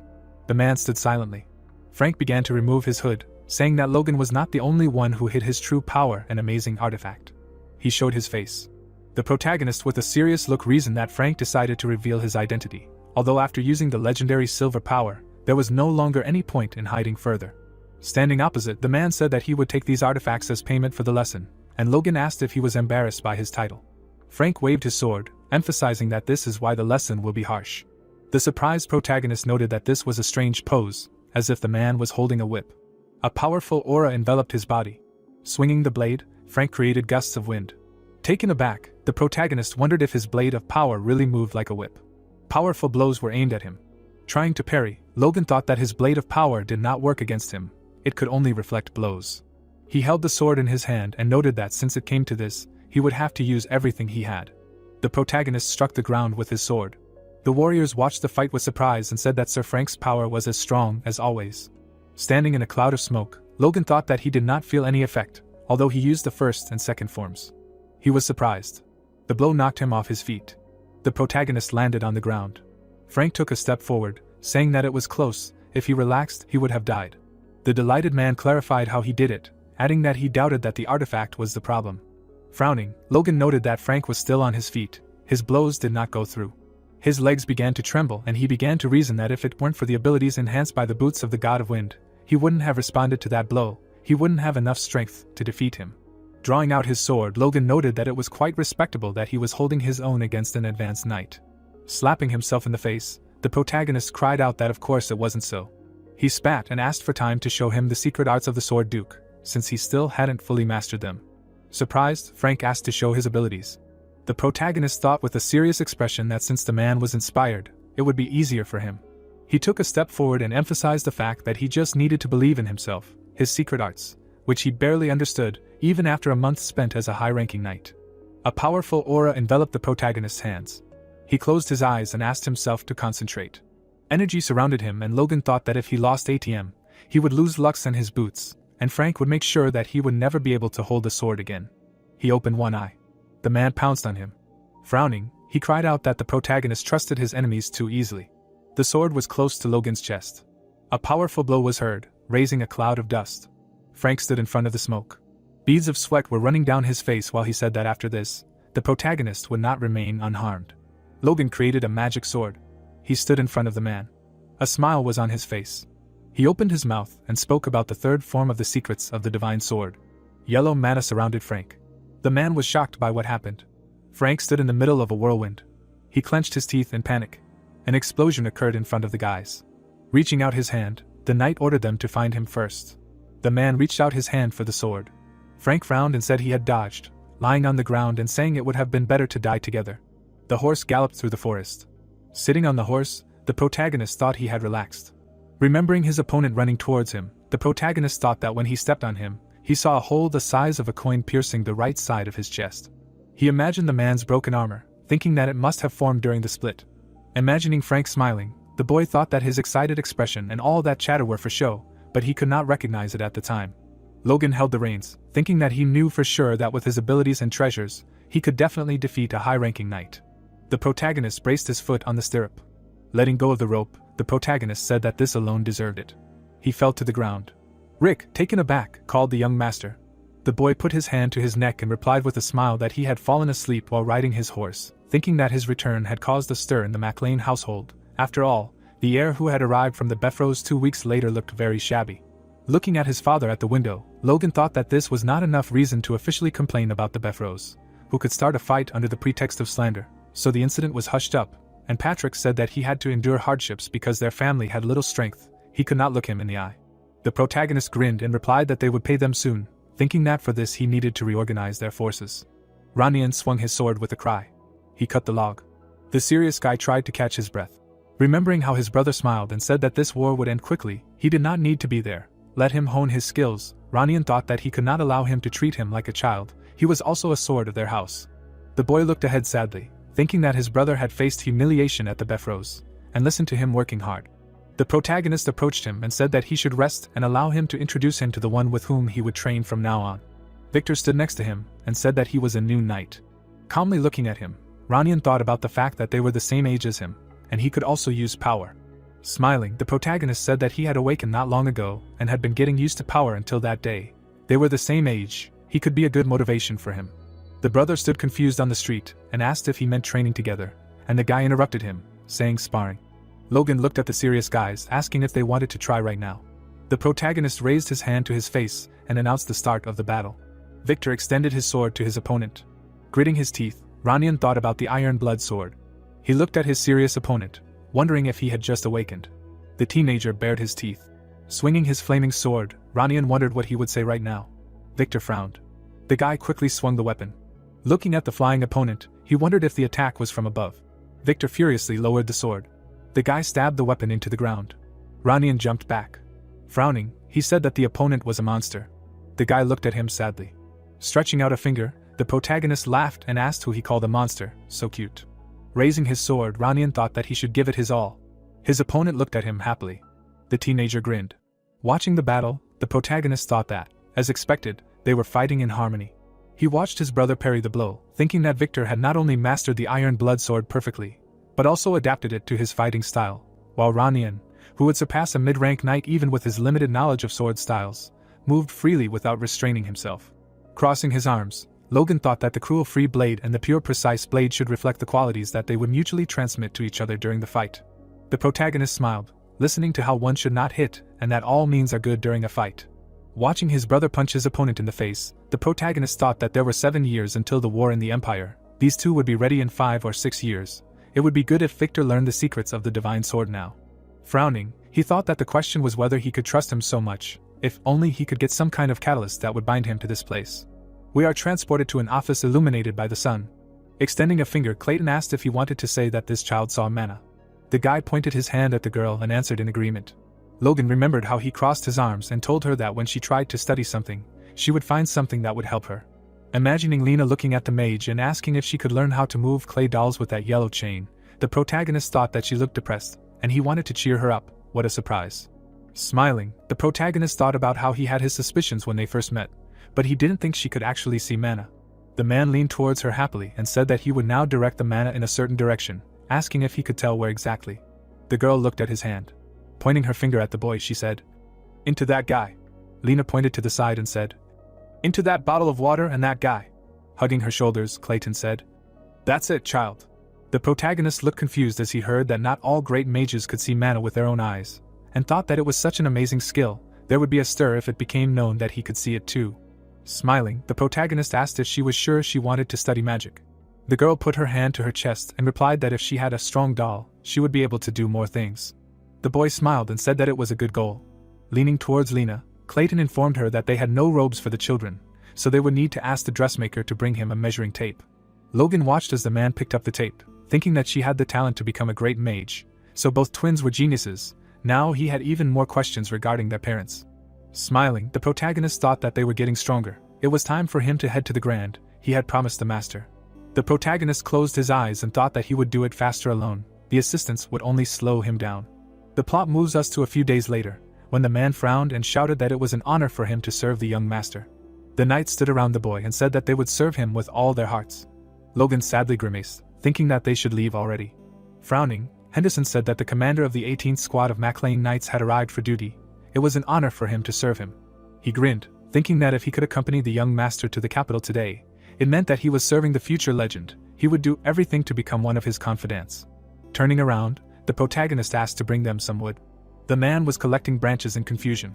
The man stood silently. Frank began to remove his hood, saying that Logan was not the only one who hid his true power and amazing artifact. He showed his face. The protagonist with a serious look reasoned that Frank decided to reveal his identity, although after using the legendary silver power, there was no longer any point in hiding further. Standing opposite, the man said that he would take these artifacts as payment for the lesson, and Logan asked if he was embarrassed by his title. Frank waved his sword, emphasizing that this is why the lesson will be harsh. The surprised protagonist noted that this was a strange pose, as if the man was holding a whip. A powerful aura enveloped his body. Swinging the blade, Frank created gusts of wind. Taken aback, the protagonist wondered if his blade of power really moved like a whip. Powerful blows were aimed at him. Trying to parry, Logan thought that his blade of power did not work against him. It could only reflect blows. He held the sword in his hand and noted that since it came to this, he would have to use everything he had. The protagonist struck the ground with his sword. The warriors watched the fight with surprise and said that Sir Frank's power was as strong as always. Standing in a cloud of smoke, Logan thought that he did not feel any effect, although he used the 1st and 2nd forms. He was surprised. The blow knocked him off his feet. The protagonist landed on the ground. Frank took a step forward, saying that it was close. If he relaxed, he would have died. The delighted man clarified how he did it, adding that he doubted that the artifact was the problem. Frowning, Logan noted that Frank was still on his feet. His blows did not go through. His legs began to tremble and he began to reason that if it weren't for the abilities enhanced by the boots of the God of Wind, he wouldn't have responded to that blow. He wouldn't have enough strength to defeat him. Drawing out his sword, Logan noted that it was quite respectable that he was holding his own against an advanced knight. Slapping himself in the face, the protagonist cried out that of course it wasn't so. He spat and asked for time to show him the secret arts of the sword duke, since he still hadn't fully mastered them. Surprised, Frank asked to show his abilities. The protagonist thought with a serious expression that since the man was inspired, it would be easier for him. He took a step forward and emphasized the fact that he just needed to believe in himself, his secret arts, which he barely understood, even after a month spent as a high-ranking knight. A powerful aura enveloped the protagonist's hands. He closed his eyes and asked himself to concentrate. Energy surrounded him and Logan thought that if he lost ATM, he would lose Lux and his boots, and Frank would make sure that he would never be able to hold the sword again. He opened one eye. The man pounced on him. Frowning, he cried out that the protagonist trusted his enemies too easily. The sword was close to Logan's chest. A powerful blow was heard, raising a cloud of dust. Frank stood in front of the smoke. Beads of sweat were running down his face while he said that after this, the protagonist would not remain unharmed. Logan created a magic sword. He stood in front of the man. A smile was on his face. He opened his mouth and spoke about the 3rd form of the secrets of the divine sword. Yellow mana surrounded Frank. The man was shocked by what happened. Frank stood in the middle of a whirlwind. He clenched his teeth in panic. An explosion occurred in front of the guys. Reaching out his hand, the knight ordered them to find him first. The man reached out his hand for the sword. Frank frowned and said he had dodged, lying on the ground and saying it would have been better to die together. The horse galloped through the forest. Sitting on the horse, the protagonist thought he had relaxed. Remembering his opponent running towards him, the protagonist thought that when he stepped on him, he saw a hole the size of a coin piercing the right side of his chest. He imagined the man's broken armor, thinking that it must have formed during the split. Imagining Frank smiling, the boy thought that his excited expression and all that chatter were for show, but he could not recognize it at the time. Logan held the reins, thinking that he knew for sure that with his abilities and treasures, he could definitely defeat a high-ranking knight. The protagonist braced his foot on the stirrup. Letting go of the rope, the protagonist said that this alone deserved it. He fell to the ground. "Rick, taken aback," called the young master. The boy put his hand to his neck and replied with a smile that he had fallen asleep while riding his horse, thinking that his return had caused a stir in the MacLean household. After all, the heir who had arrived from the Beffros 2 weeks later looked very shabby. Looking at his father at the window, Logan thought that this was not enough reason to officially complain about the Beffros, who could start a fight under the pretext of slander, so the incident was hushed up, and Patrick said that he had to endure hardships because their family had little strength. He could not look him in the eye. The protagonist grinned and replied that they would pay them soon, thinking that for this he needed to reorganize their forces. Ranian swung his sword with a cry. He cut the log. The serious guy tried to catch his breath. Remembering how his brother smiled and said that this war would end quickly, he did not need to be there. Let him hone his skills. Ranian thought that he could not allow him to treat him like a child. He was also a sword of their house. The boy looked ahead sadly, thinking that his brother had faced humiliation at the Beffros, and listened to him working hard. The protagonist approached him and said that he should rest and allow him to introduce him to the one with whom he would train from now on. Victor stood next to him and said that he was a new knight. Calmly looking at him, Ranian thought about the fact that they were the same age as him, and he could also use power. Smiling, the protagonist said that he had awakened not long ago and had been getting used to power until that day. They were the same age, he could be a good motivation for him. The brother stood confused on the street and asked if he meant training together, and the guy interrupted him, saying sparring. Logan looked at the serious guys, asking if they wanted to try right now. The protagonist raised his hand to his face and announced the start of the battle. Victor extended his sword to his opponent. Gritting his teeth, Ranian thought about the iron blood sword. He looked at his serious opponent, wondering if he had just awakened. The teenager bared his teeth. Swinging his flaming sword, Ranian wondered what he would say right now. Victor frowned. The guy quickly swung the weapon. Looking at the flying opponent, he wondered if the attack was from above. Victor furiously lowered the sword. The guy stabbed the weapon into the ground. Ranian jumped back. Frowning, he said that the opponent was a monster. The guy looked at him sadly. Stretching out a finger, the protagonist laughed and asked who he called a monster. So cute. Raising his sword, Ranian thought that he should give it his all. His opponent looked at him happily. The teenager grinned. Watching the battle, the protagonist thought that, as expected, they were fighting in harmony. He watched his brother parry the blow, thinking that Victor had not only mastered the iron blood sword perfectly, but also adapted it to his fighting style, while Ranian, who would surpass a mid-rank knight even with his limited knowledge of sword styles, moved freely without restraining himself. Crossing his arms, Logan thought that the cruel free blade and the pure precise blade should reflect the qualities that they would mutually transmit to each other during the fight. The protagonist smiled, listening to how one should not hit and that all means are good during a fight. Watching his brother punch his opponent in the face, the protagonist thought that there were 7 years until the war in the Empire. These two would be ready in 5 or 6 years. It would be good if Victor learned the secrets of the divine sword now. Frowning, he thought that the question was whether he could trust him so much, if only he could get some kind of catalyst that would bind him to this place. We are transported to an office illuminated by the sun. Extending a finger, Clayton asked if he wanted to say that this child saw manna. The guy pointed his hand at the girl and answered in agreement. Logan remembered how he crossed his arms and told her that when she tried to study something, she would find something that would help her. Imagining Lena looking at the mage and asking if she could learn how to move clay dolls with that yellow chain, the protagonist thought that she looked depressed, and he wanted to cheer her up. What a surprise. Smiling, the protagonist thought about how he had his suspicions when they first met, but he didn't think she could actually see mana. The man leaned towards her happily and said that he would now direct the mana in a certain direction, asking if he could tell where exactly. The girl looked at his hand. Pointing her finger at the boy, she said, "Into that guy." Lena pointed to the side and said, "Into that bottle of water and that guy." Hugging her shoulders, Clayton said, "That's it, child." The protagonist looked confused as he heard that not all great mages could see mana with their own eyes, and thought that it was such an amazing skill. There would be a stir if it became known that he could see it too. Smiling, the protagonist asked if she was sure she wanted to study magic. The girl put her hand to her chest and replied that if she had a strong doll, she would be able to do more things. The boy smiled and said that it was a good goal. Leaning towards Lena, Clayton informed her that they had no robes for the children, so they would need to ask the dressmaker to bring him a measuring tape. Logan watched as the man picked up the tape, thinking that she had the talent to become a great mage, so both twins were geniuses. Now he had even more questions regarding their parents. Smiling, the protagonist thought that they were getting stronger. It was time for him to head to the Grand. He had promised the master. The protagonist closed his eyes and thought that he would do it faster alone. The assistance would only slow him down. The plot moves us to a few days later, when the man frowned and shouted that it was an honor for him to serve the young master. The knights stood around the boy and said that they would serve him with all their hearts. Logan sadly grimaced, thinking that they should leave already. Frowning, Henderson said that the commander of the 18th squad of MacLean Knights had arrived for duty. It was an honor for him to serve him. He grinned, thinking that if he could accompany the young master to the capital today, it meant that he was serving the future legend. he would do everything to become one of his confidants. Turning around, the protagonist asked to bring them some wood. The man was collecting branches in confusion.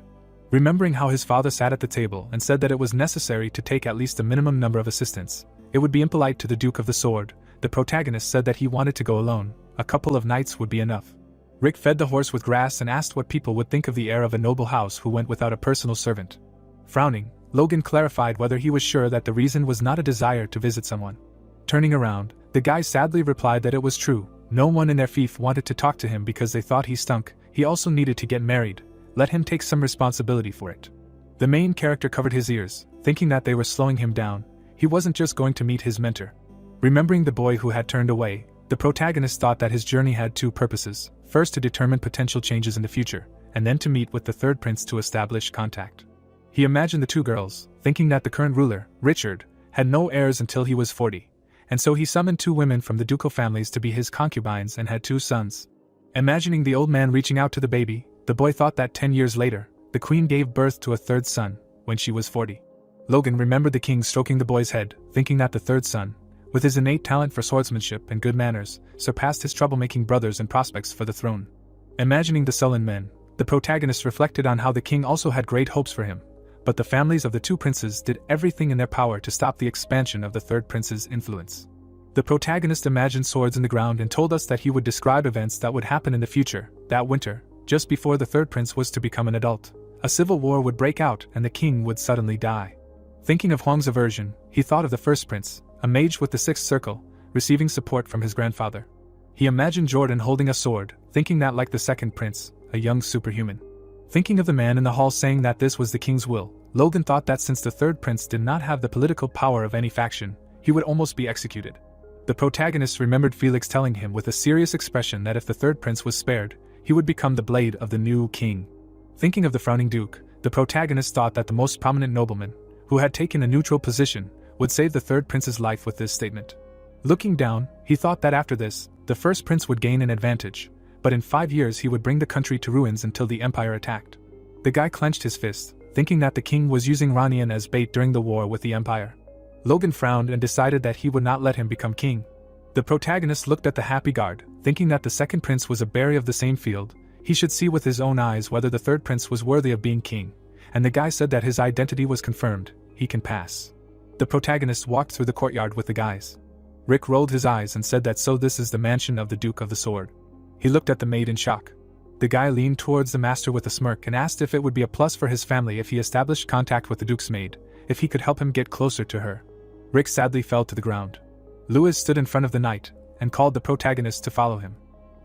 Remembering how his father sat at the table and said that it was necessary to take at least a minimum number of assistants, it would be impolite to the Duke of the Sword, the protagonist said that he wanted to go alone. A couple of nights would be enough. Rick fed the horse with grass and asked what people would think of the heir of a noble house who went without a personal servant. Frowning, Logan clarified whether he was sure that the reason was not a desire to visit someone. Turning around, the guy sadly replied that it was true. No one in their fief wanted to talk to him because they thought he stunk. He also needed to get married. Let him take some responsibility for it. The main character covered his ears, thinking that they were slowing him down. He wasn't just going to meet his mentor. Remembering the boy who had turned away, the protagonist thought that his journey had two purposes: first to determine potential changes in the future, and then to meet with the third prince to establish contact. He imagined the two girls, thinking that the current ruler, Richard, had no heirs until he was 40, and so he summoned two women from the ducal families to be his concubines and had two sons. Imagining the old man reaching out to the baby, the boy thought that 10 years later, the queen gave birth to a third son, when she was 40. Logan remembered the king stroking the boy's head, thinking that the third son, with his innate talent for swordsmanship and good manners, surpassed his troublemaking brothers in prospects for the throne. Imagining the sullen men, the protagonist reflected on how the king also had great hopes for him, but the families of the two princes did everything in their power to stop the expansion of the third prince's influence. The protagonist imagined swords in the ground and told us that he would describe events that would happen in the future. That winter, just before the third prince was to become an adult, a civil war would break out and the king would suddenly die. Thinking of Huang's aversion, he thought of the first prince, a mage with the sixth circle, receiving support from his grandfather. He imagined Jordan holding a sword, thinking that like the second prince, a young superhuman. Thinking of the man in the hall saying that this was the king's will, Logan thought that since the third prince did not have the political power of any faction, he would almost be executed. The protagonist remembered Felix telling him with a serious expression that if the third prince was spared, he would become the blade of the new king. Thinking of the frowning duke, the protagonist thought that the most prominent nobleman, who had taken a neutral position, would save the third prince's life with this statement. Looking down, he thought that after this, the first prince would gain an advantage, but in 5 years he would bring the country to ruins until the empire attacked. The guy clenched his fist, thinking that the king was using Ranian as bait during the war with the empire. Logan frowned and decided that he would not let him become king. The protagonist looked at the happy guard, thinking that the second prince was a berry of the same field. He should see with his own eyes whether the third prince was worthy of being king, and the guy said that his identity was confirmed. He can pass. The protagonist walked through the courtyard with the guys. Rick rolled his eyes and said that so this is the mansion of the Duke of the Sword. He looked at the maid in shock. The guy leaned towards the master with a smirk and asked if it would be a plus for his family if he established contact with the Duke's maid, if he could help him get closer to her. Rick sadly fell to the ground. Lewis stood in front of the knight and called the protagonist to follow him.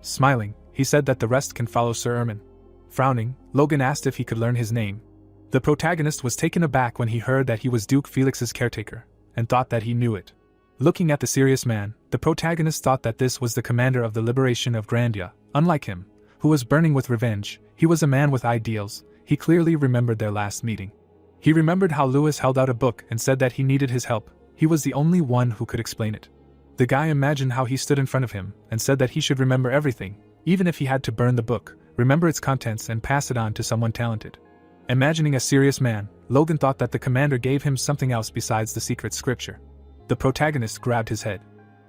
Smiling, he said that the rest can follow Sir Ermin. Frowning, Logan asked if he could learn his name. The protagonist was taken aback when he heard that he was Duke Felix's caretaker, and thought that he knew it. Looking at the serious man, the protagonist thought that this was the commander of the liberation of Grandia. Unlike him, who was burning with revenge, he was a man with ideals. He clearly remembered their last meeting. He remembered how Lewis held out a book and said that he needed his help. He was the only one who could explain it. The guy imagined how he stood in front of him and said that he should remember everything, even if he had to burn the book, remember its contents and pass it on to someone talented. Imagining a serious man, Logan thought that the commander gave him something else besides the secret scripture. The protagonist grabbed his head.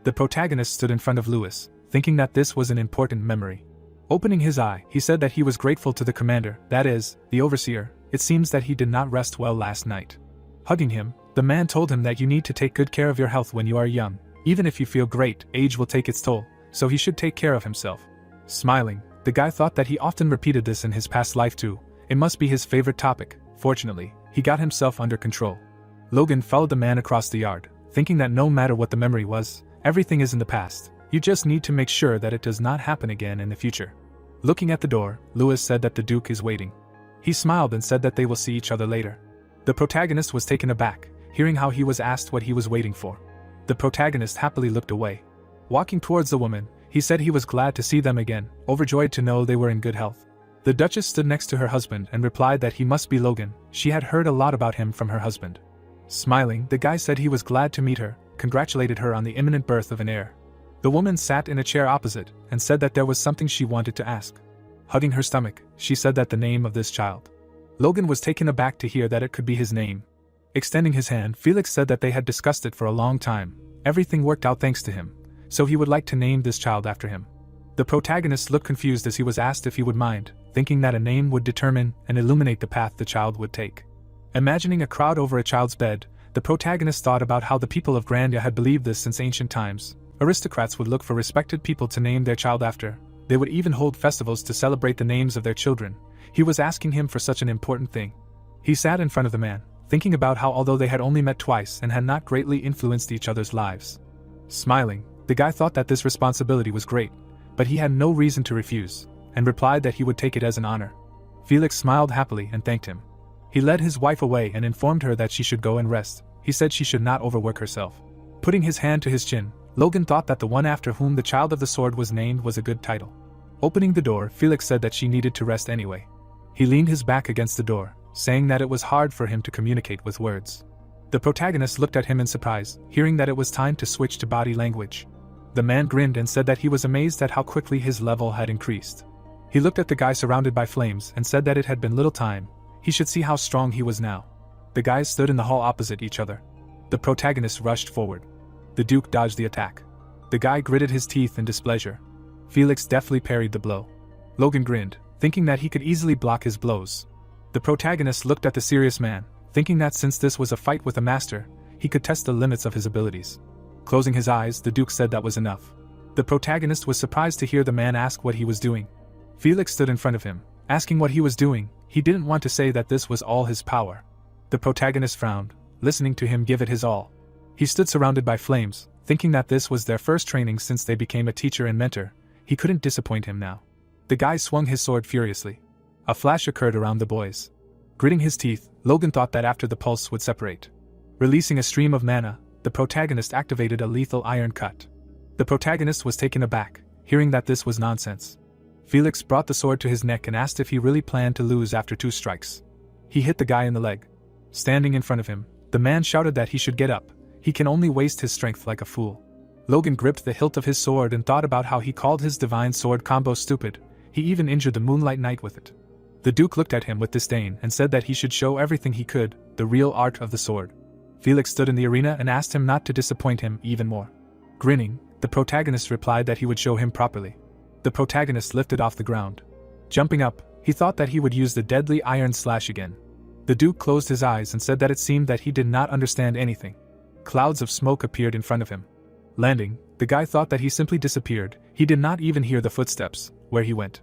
The protagonist stood in front of Lewis, thinking that this was an important memory. Opening his eye, he said that he was grateful to the commander, that is, the overseer. It seems that he did not rest well last night. Hugging him, the man told him that you need to take good care of your health when you are young. Even if you feel great, age will take its toll, so he should take care of himself. Smiling, the guy thought that he often repeated this in his past life too. It must be his favorite topic. Fortunately, he got himself under control. Logan followed the man across the yard, thinking that no matter what the memory was, everything is in the past. You just need to make sure that it does not happen again in the future. Looking at the door, Lewis said that the Duke is waiting. He smiled and said that they will see each other later. The protagonist was taken aback, hearing how he was asked what he was waiting for. The protagonist happily looked away. Walking towards the woman, he said he was glad to see them again, overjoyed to know they were in good health. The Duchess stood next to her husband and replied that he must be Logan. She had heard a lot about him from her husband. Smiling, the guy said he was glad to meet her, congratulated her on the imminent birth of an heir. The woman sat in a chair opposite and said that there was something she wanted to ask. Hugging her stomach, she said that the name of this child. Logan was taken aback to hear that it could be his name. Extending his hand, Felix said that they had discussed it for a long time. Everything worked out thanks to him, so he would like to name this child after him. The protagonist looked confused as he was asked if he would mind, thinking that a name would determine and illuminate the path the child would take. Imagining a crowd over a child's bed, the protagonist thought about how the people of Grandia had believed this since ancient times. Aristocrats would look for respected people to name their child after. They would even hold festivals to celebrate the names of their children. He was asking him for such an important thing. He sat in front of the man, thinking about how although they had only met twice and had not greatly influenced each other's lives. Smiling, the guy thought that this responsibility was great, but he had no reason to refuse, and replied that he would take it as an honor. Felix smiled happily and thanked him. He led his wife away and informed her that she should go and rest. He said she should not overwork herself. Putting his hand to his chin, Logan thought that the one after whom the child of the sword was named was a good title. Opening the door, Felix said that she needed to rest anyway. He leaned his back against the door, saying that it was hard for him to communicate with words. The protagonist looked at him in surprise, hearing that it was time to switch to body language. The man grinned and said that he was amazed at how quickly his level had increased. He looked at the guy surrounded by flames and said that it had been little time. He should see how strong he was now. The guys stood in the hall opposite each other. The protagonist rushed forward. The Duke dodged the attack. The guy gritted his teeth in displeasure. Felix deftly parried the blow. Logan grinned, thinking that he could easily block his blows. The protagonist looked at the serious man, thinking that since this was a fight with a master, he could test the limits of his abilities. Closing his eyes, the Duke said that was enough. The protagonist was surprised to hear the man ask what he was doing. Felix stood in front of him, asking what he was doing. He didn't want to say that this was all his power. The protagonist frowned, listening to him give it his all. He stood surrounded by flames, thinking that this was their first training since they became a teacher and mentor. He couldn't disappoint him now. The guy swung his sword furiously. A flash occurred around the boys. Gritting his teeth, Logan thought that after the pulse would separate. Releasing a stream of mana, the protagonist activated a lethal iron cut. The protagonist was taken aback, hearing that this was nonsense. Felix brought the sword to his neck and asked if he really planned to lose after 2 strikes. He hit the guy in the leg. Standing in front of him, the man shouted that he should get up. He can only waste his strength like a fool. Logan gripped the hilt of his sword and thought about how he called his divine sword combo stupid. He even injured the Moonlight Knight with it. The Duke looked at him with disdain and said that he should show everything he could, the real art of the sword. Felix stood in the arena and asked him not to disappoint him even more. Grinning, the protagonist replied that he would show him properly. The protagonist lifted off the ground. Jumping up, he thought that he would use the deadly iron slash again. The Duke closed his eyes and said that it seemed that he did not understand anything. Clouds of smoke appeared in front of him. Landing, the guy thought that he simply disappeared. He did not even hear the footsteps, where he went.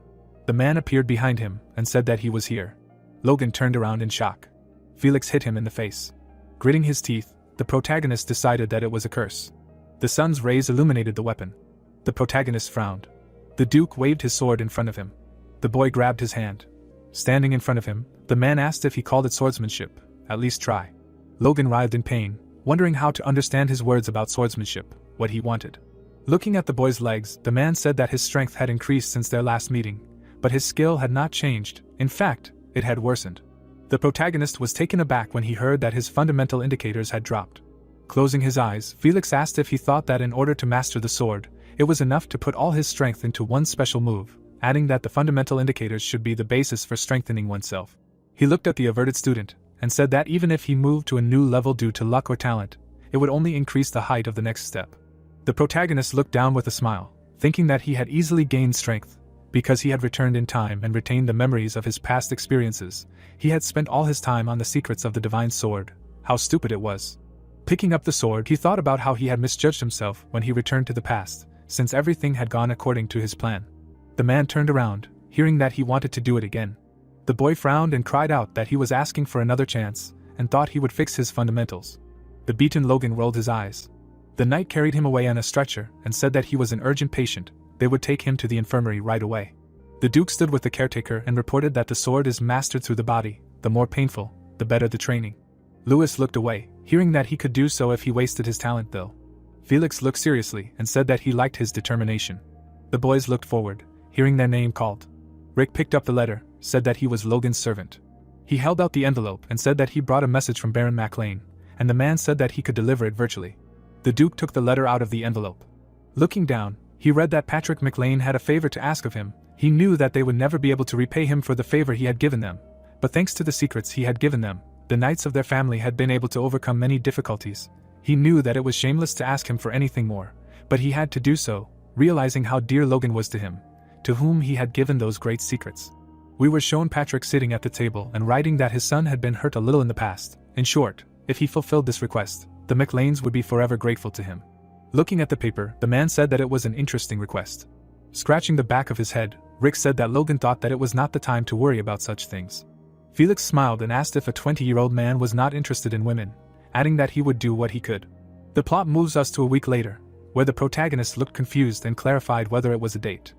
The man appeared behind him and said that he was here. Logan turned around in shock. Felix hit him in the face. Gritting his teeth, the protagonist decided that it was a curse. The sun's rays illuminated the weapon. The protagonist frowned. The Duke waved his sword in front of him. The boy grabbed his hand. Standing in front of him, the man asked if he called it swordsmanship. At least try. Logan writhed in pain, wondering how to understand his words about swordsmanship, what he wanted. Looking at the boy's legs, the man said that his strength had increased since their last meeting, but his skill had not changed. In fact, it had worsened. The protagonist was taken aback when he heard that his fundamental indicators had dropped. Closing his eyes, Felix asked if he thought that in order to master the sword, it was enough to put all his strength into one special move, adding that the fundamental indicators should be the basis for strengthening oneself. He looked at the averted student, and said that even if he moved to a new level due to luck or talent, it would only increase the height of the next step. The protagonist looked down with a smile, thinking that he had easily gained strength. Because he had returned in time and retained the memories of his past experiences, he had spent all his time on the secrets of the divine sword. How stupid it was. Picking up the sword, he thought about how he had misjudged himself when he returned to the past, since everything had gone according to his plan. The man turned around, hearing that he wanted to do it again. The boy frowned and cried out that he was asking for another chance, and thought he would fix his fundamentals. The beaten Logan rolled his eyes. The knight carried him away on a stretcher and said that he was an urgent patient. They would take him to the infirmary right away. The Duke stood with the caretaker and reported that the sword is mastered through the body. The more painful, the better the training. Louis looked away, hearing that he could do so if he wasted his talent though. Felix looked seriously and said that he liked his determination. The boys looked forward, hearing their name called. Rick picked up the letter, said that he was Logan's servant. He held out the envelope and said that he brought a message from Baron MacLean, and the man said that he could deliver it virtually. The Duke took the letter out of the envelope. Looking down, he read that Patrick MacLean had a favor to ask of him. He knew that they would never be able to repay him for the favor he had given them, but thanks to the secrets he had given them, the knights of their family had been able to overcome many difficulties. He knew that it was shameless to ask him for anything more, but he had to do so, realizing how dear Logan was to him, to whom he had given those great secrets. We were shown Patrick sitting at the table and writing that his son had been hurt a little in the past. In short, if he fulfilled this request, the McLeans would be forever grateful to him. Looking at the paper, the man said that it was an interesting request. Scratching the back of his head, Rick said that Logan thought that it was not the time to worry about such things. Felix smiled and asked if a 20-year-old man was not interested in women, adding that he would do what he could. The plot moves us to a week later, where the protagonist looked confused and clarified whether it was a date.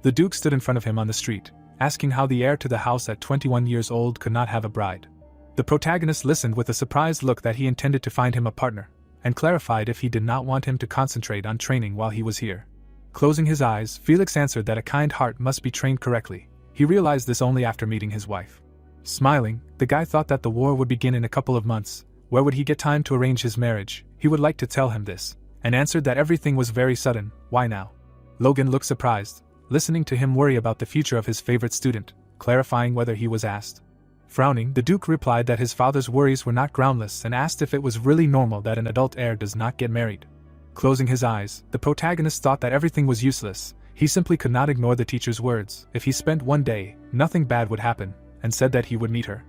The Duke stood in front of him on the street, asking how the heir to the house at 21 years old could not have a bride. The protagonist listened with a surprised look that he intended to find him a partner, and clarified if he did not want him to concentrate on training while he was here. Closing his eyes, Felix answered that a kind heart must be trained correctly. He realized this only after meeting his wife. Smiling, the guy thought that the war would begin in a couple of months. Where would he get time to arrange his marriage? He would like to tell him this, and answered that everything was very sudden. Why now? Logan looked surprised, listening to him worry about the future of his favorite student, clarifying whether he was asked. Frowning, the Duke replied that his father's worries were not groundless and asked if it was really normal that an adult heir does not get married. Closing his eyes, the protagonist thought that everything was useless. He simply could not ignore the teacher's words. If he spent one day, nothing bad would happen, and said that he would meet her.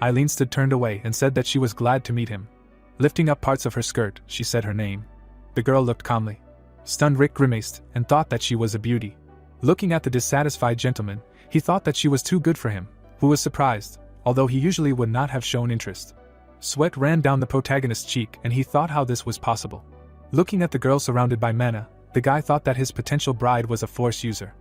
Eileen stood turned away and said that she was glad to meet him. Lifting up parts of her skirt, she said her name. The girl looked calmly. Stunned, Rick grimaced and thought that she was a beauty. Looking at the dissatisfied gentleman, he thought that she was too good for him, who was surprised, although he usually would not have shown interest. Sweat ran down the protagonist's cheek and he thought how this was possible. Looking at the girl surrounded by mana, the guy thought that his potential bride was a force user.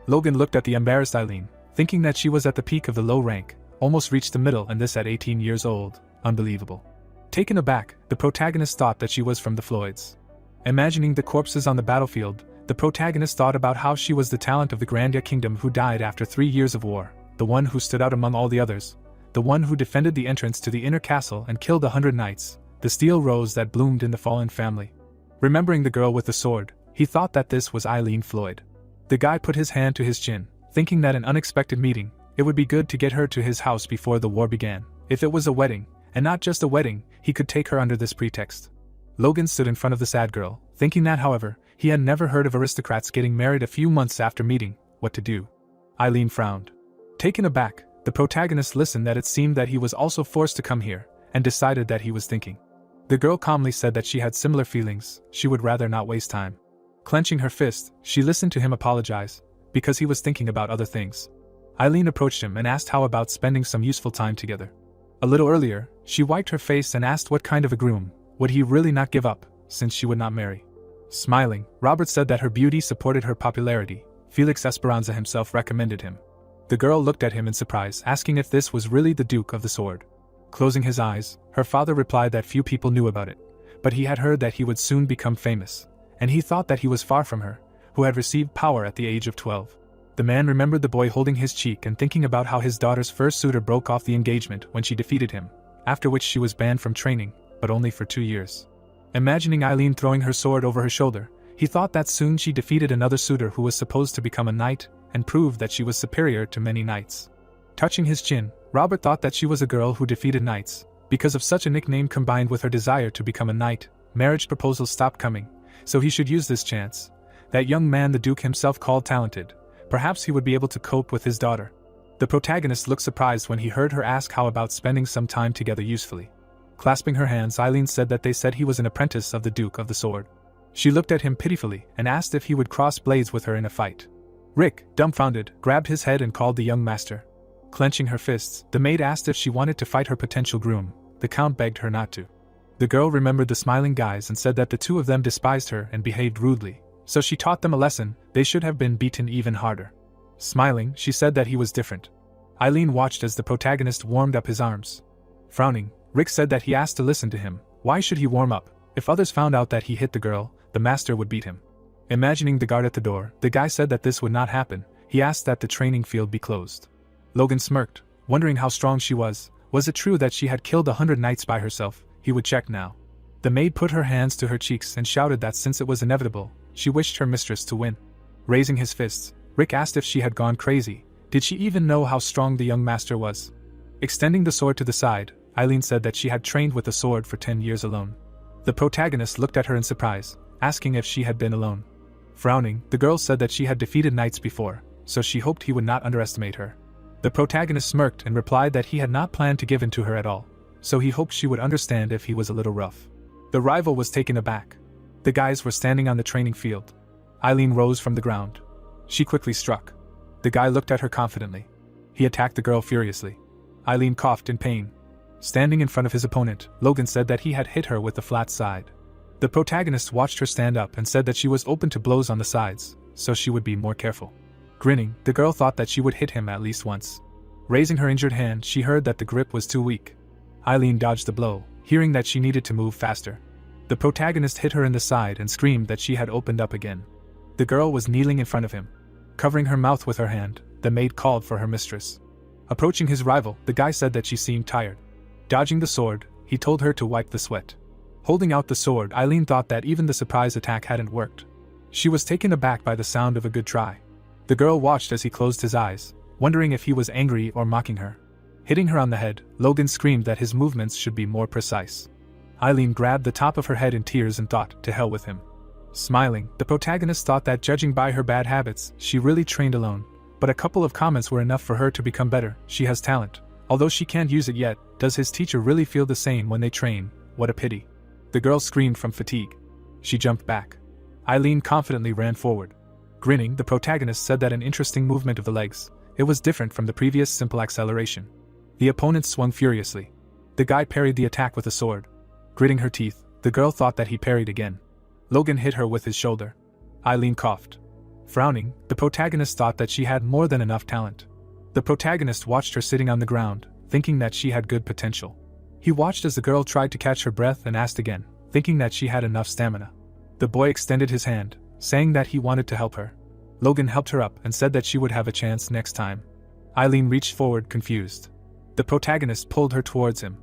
Logan looked at the embarrassed Eileen, thinking that she was at the peak of the low rank, almost reached the middle, and this at 18 years old. Unbelievable. Taken aback, the protagonist thought that she was from the Floyds. Imagining the corpses on the battlefield, the protagonist thought about how she was the talent of the Grandia Kingdom who died after 3 years of war, the one who stood out among all the others, the one who defended the entrance to the inner castle and killed 100 knights, the steel rose that bloomed in the fallen family. Remembering the girl with the sword, he thought that this was Eileen Floyd. The guy put his hand to his chin, thinking that an unexpected meeting, it would be good to get her to his house before the war began. If it was a wedding, and not just a wedding, he could take her under this pretext. Logan stood in front of the sad girl, thinking that, however, he had never heard of aristocrats getting married a few months after meeting. What to do? Eileen frowned. Taken aback, the protagonist listened that it seemed that he was also forced to come here, and decided that he was thinking. The girl calmly said that she had similar feelings, she would rather not waste time. Clenching her fist, she listened to him apologize, because he was thinking about other things. Eileen approached him and asked how about spending some useful time together. A little earlier, she wiped her face and asked what kind of a groom would he really not give up, since she would not marry. Smiling, Robert said that her beauty supported her popularity. Felix Esperanza himself recommended him. The girl looked at him in surprise, asking if this was really the Duke of the Sword. Closing his eyes, her father replied that few people knew about it, but he had heard that he would soon become famous, and he thought that he was far from her, who had received power at the age of 12. The man remembered the boy holding his cheek and thinking about how his daughter's first suitor broke off the engagement when she defeated him, after which she was banned from training, but only for 2 years. Imagining Eileen throwing her sword over her shoulder, he thought that soon she defeated another suitor who was supposed to become a knight, and proved that she was superior to many knights. Touching his chin, Robert thought that she was a girl who defeated knights. Because of such a nickname combined with her desire to become a knight, marriage proposals stopped coming, so he should use this chance. That young man the Duke himself called talented. Perhaps he would be able to cope with his daughter. The protagonist looked surprised when he heard her ask how about spending some time together usefully. Clasping her hands, Eileen said that they said he was an apprentice of the Duke of the Sword. She looked at him pitifully and asked if he would cross blades with her in a fight. Rick, dumbfounded, grabbed his head and called the young master. Clenching her fists, the maid asked if she wanted to fight her potential groom. The count begged her not to. The girl remembered the smiling guys and said that the two of them despised her and behaved rudely, so she taught them a lesson. They should have been beaten even harder. Smiling, she said that he was different. Eileen watched as the protagonist warmed up his arms. Frowning, Rick said that he asked to listen to him. Why should he warm up? If others found out that he hit the girl, the master would beat him. Imagining the guard at the door, the guy said that this would not happen. He asked that the training field be closed. Logan smirked, wondering how strong she was. Was it true that she had killed 100 knights by herself? He would check now. The maid put her hands to her cheeks and shouted that since it was inevitable, she wished her mistress to win. Raising his fists, Rick asked if she had gone crazy. Did she even know how strong the young master was? Extending the sword to the side, Eileen said that she had trained with the sword for 10 years alone. The protagonist looked at her in surprise, asking if she had been alone. Frowning, the girl said that she had defeated knights before, so she hoped he would not underestimate her. The protagonist smirked and replied that he had not planned to give in to her at all, so he hoped she would understand if he was a little rough. The rival was taken aback. The guys were standing on the training field. Eileen rose from the ground. She quickly struck. The guy looked at her confidently. He attacked the girl furiously. Eileen coughed in pain. Standing in front of his opponent, Logan said that he had hit her with the flat side. The protagonist watched her stand up and said that she was open to blows on the sides, so she would be more careful. Grinning, the girl thought that she would hit him at least once. Raising her injured hand, she heard that the grip was too weak. Eileen dodged the blow, hearing that she needed to move faster. The protagonist hit her in the side and screamed that she had opened up again. The girl was kneeling in front of him. Covering her mouth with her hand, the maid called for her mistress. Approaching his rival, the guy said that she seemed tired. Dodging the sword, he told her to wipe the sweat. Holding out the sword, Eileen thought that even the surprise attack hadn't worked. She was taken aback by the sound of a good try. The girl watched as he closed his eyes, wondering if he was angry or mocking her. Hitting her on the head, Logan screamed that his movements should be more precise. Eileen grabbed the top of her head in tears and thought, to hell with him. Smiling, the protagonist thought that judging by her bad habits, she really trained alone. But a couple of comments were enough for her to become better. She has talent. Although she can't use it yet, does his teacher really feel the same when they train? What a pity. The girl screamed from fatigue. She jumped back. Eileen confidently ran forward. Grinning, the protagonist said that an interesting movement of the legs. It was different from the previous simple acceleration. The opponent swung furiously. The guy parried the attack with a sword. Gritting her teeth, the girl thought that he parried again. Logan hit her with his shoulder. Eileen coughed. Frowning, the protagonist thought that she had more than enough talent. The protagonist watched her sitting on the ground, thinking that she had good potential. He watched as the girl tried to catch her breath and asked again, thinking that she had enough stamina. The boy extended his hand, saying that he wanted to help her. Logan helped her up and said that she would have a chance next time. Eileen reached forward, confused. The protagonist pulled her towards him.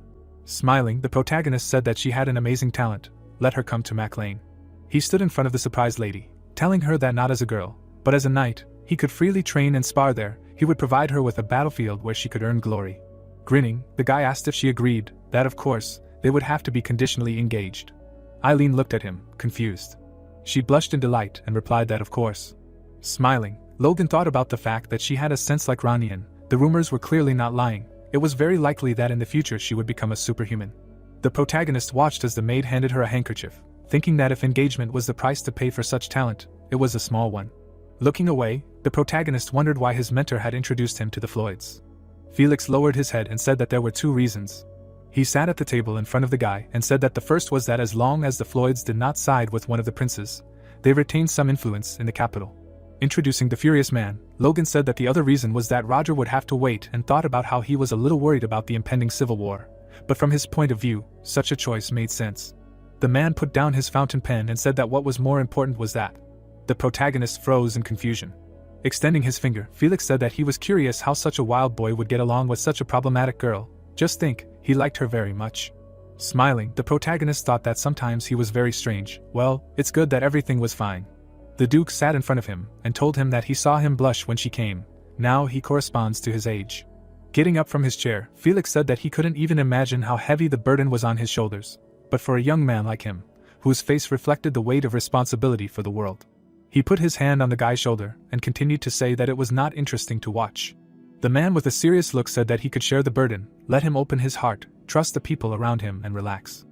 Smiling, the protagonist said that she had an amazing talent. Let her come to Mac Lane. He stood in front of the surprised lady, telling her that not as a girl, but as a knight, he could freely train and spar there. He would provide her with a battlefield where she could earn glory. Grinning, the guy asked if she agreed, that of course, they would have to be conditionally engaged. Eileen looked at him, confused. She blushed in delight and replied that of course. Smiling, Logan thought about the fact that she had a sense like Ranyan. The rumors were clearly not lying. It was very likely that in the future she would become a superhuman. The protagonist watched as the maid handed her a handkerchief, thinking that if engagement was the price to pay for such talent, it was a small one. Looking away, the protagonist wondered why his mentor had introduced him to the Floyds. Felix lowered his head and said that there were two reasons. He sat at the table in front of the guy and said that the first was that as long as the Floyds did not side with one of the princes, they retained some influence in the capital. Introducing the furious man, Logan said that the other reason was that Roger would have to wait and thought about how he was a little worried about the impending civil war. But from his point of view, such a choice made sense. The man put down his fountain pen and said that what was more important was that. The protagonist froze in confusion. Extending his finger, Felix said that he was curious how such a wild boy would get along with such a problematic girl. Just think, he liked her very much. Smiling, the protagonist thought that sometimes he was very strange. Well, it's good that everything was fine. The Duke sat in front of him and told him that he saw him blush when she came. Now he corresponds to his age. Getting up from his chair, Felix said that he couldn't even imagine how heavy the burden was on his shoulders. But for a young man like him, whose face reflected the weight of responsibility for the world. He put his hand on the guy's shoulder and continued to say that it was not interesting to watch. The man with a serious look said that he could share the burden, let him open his heart, trust the people around him and relax.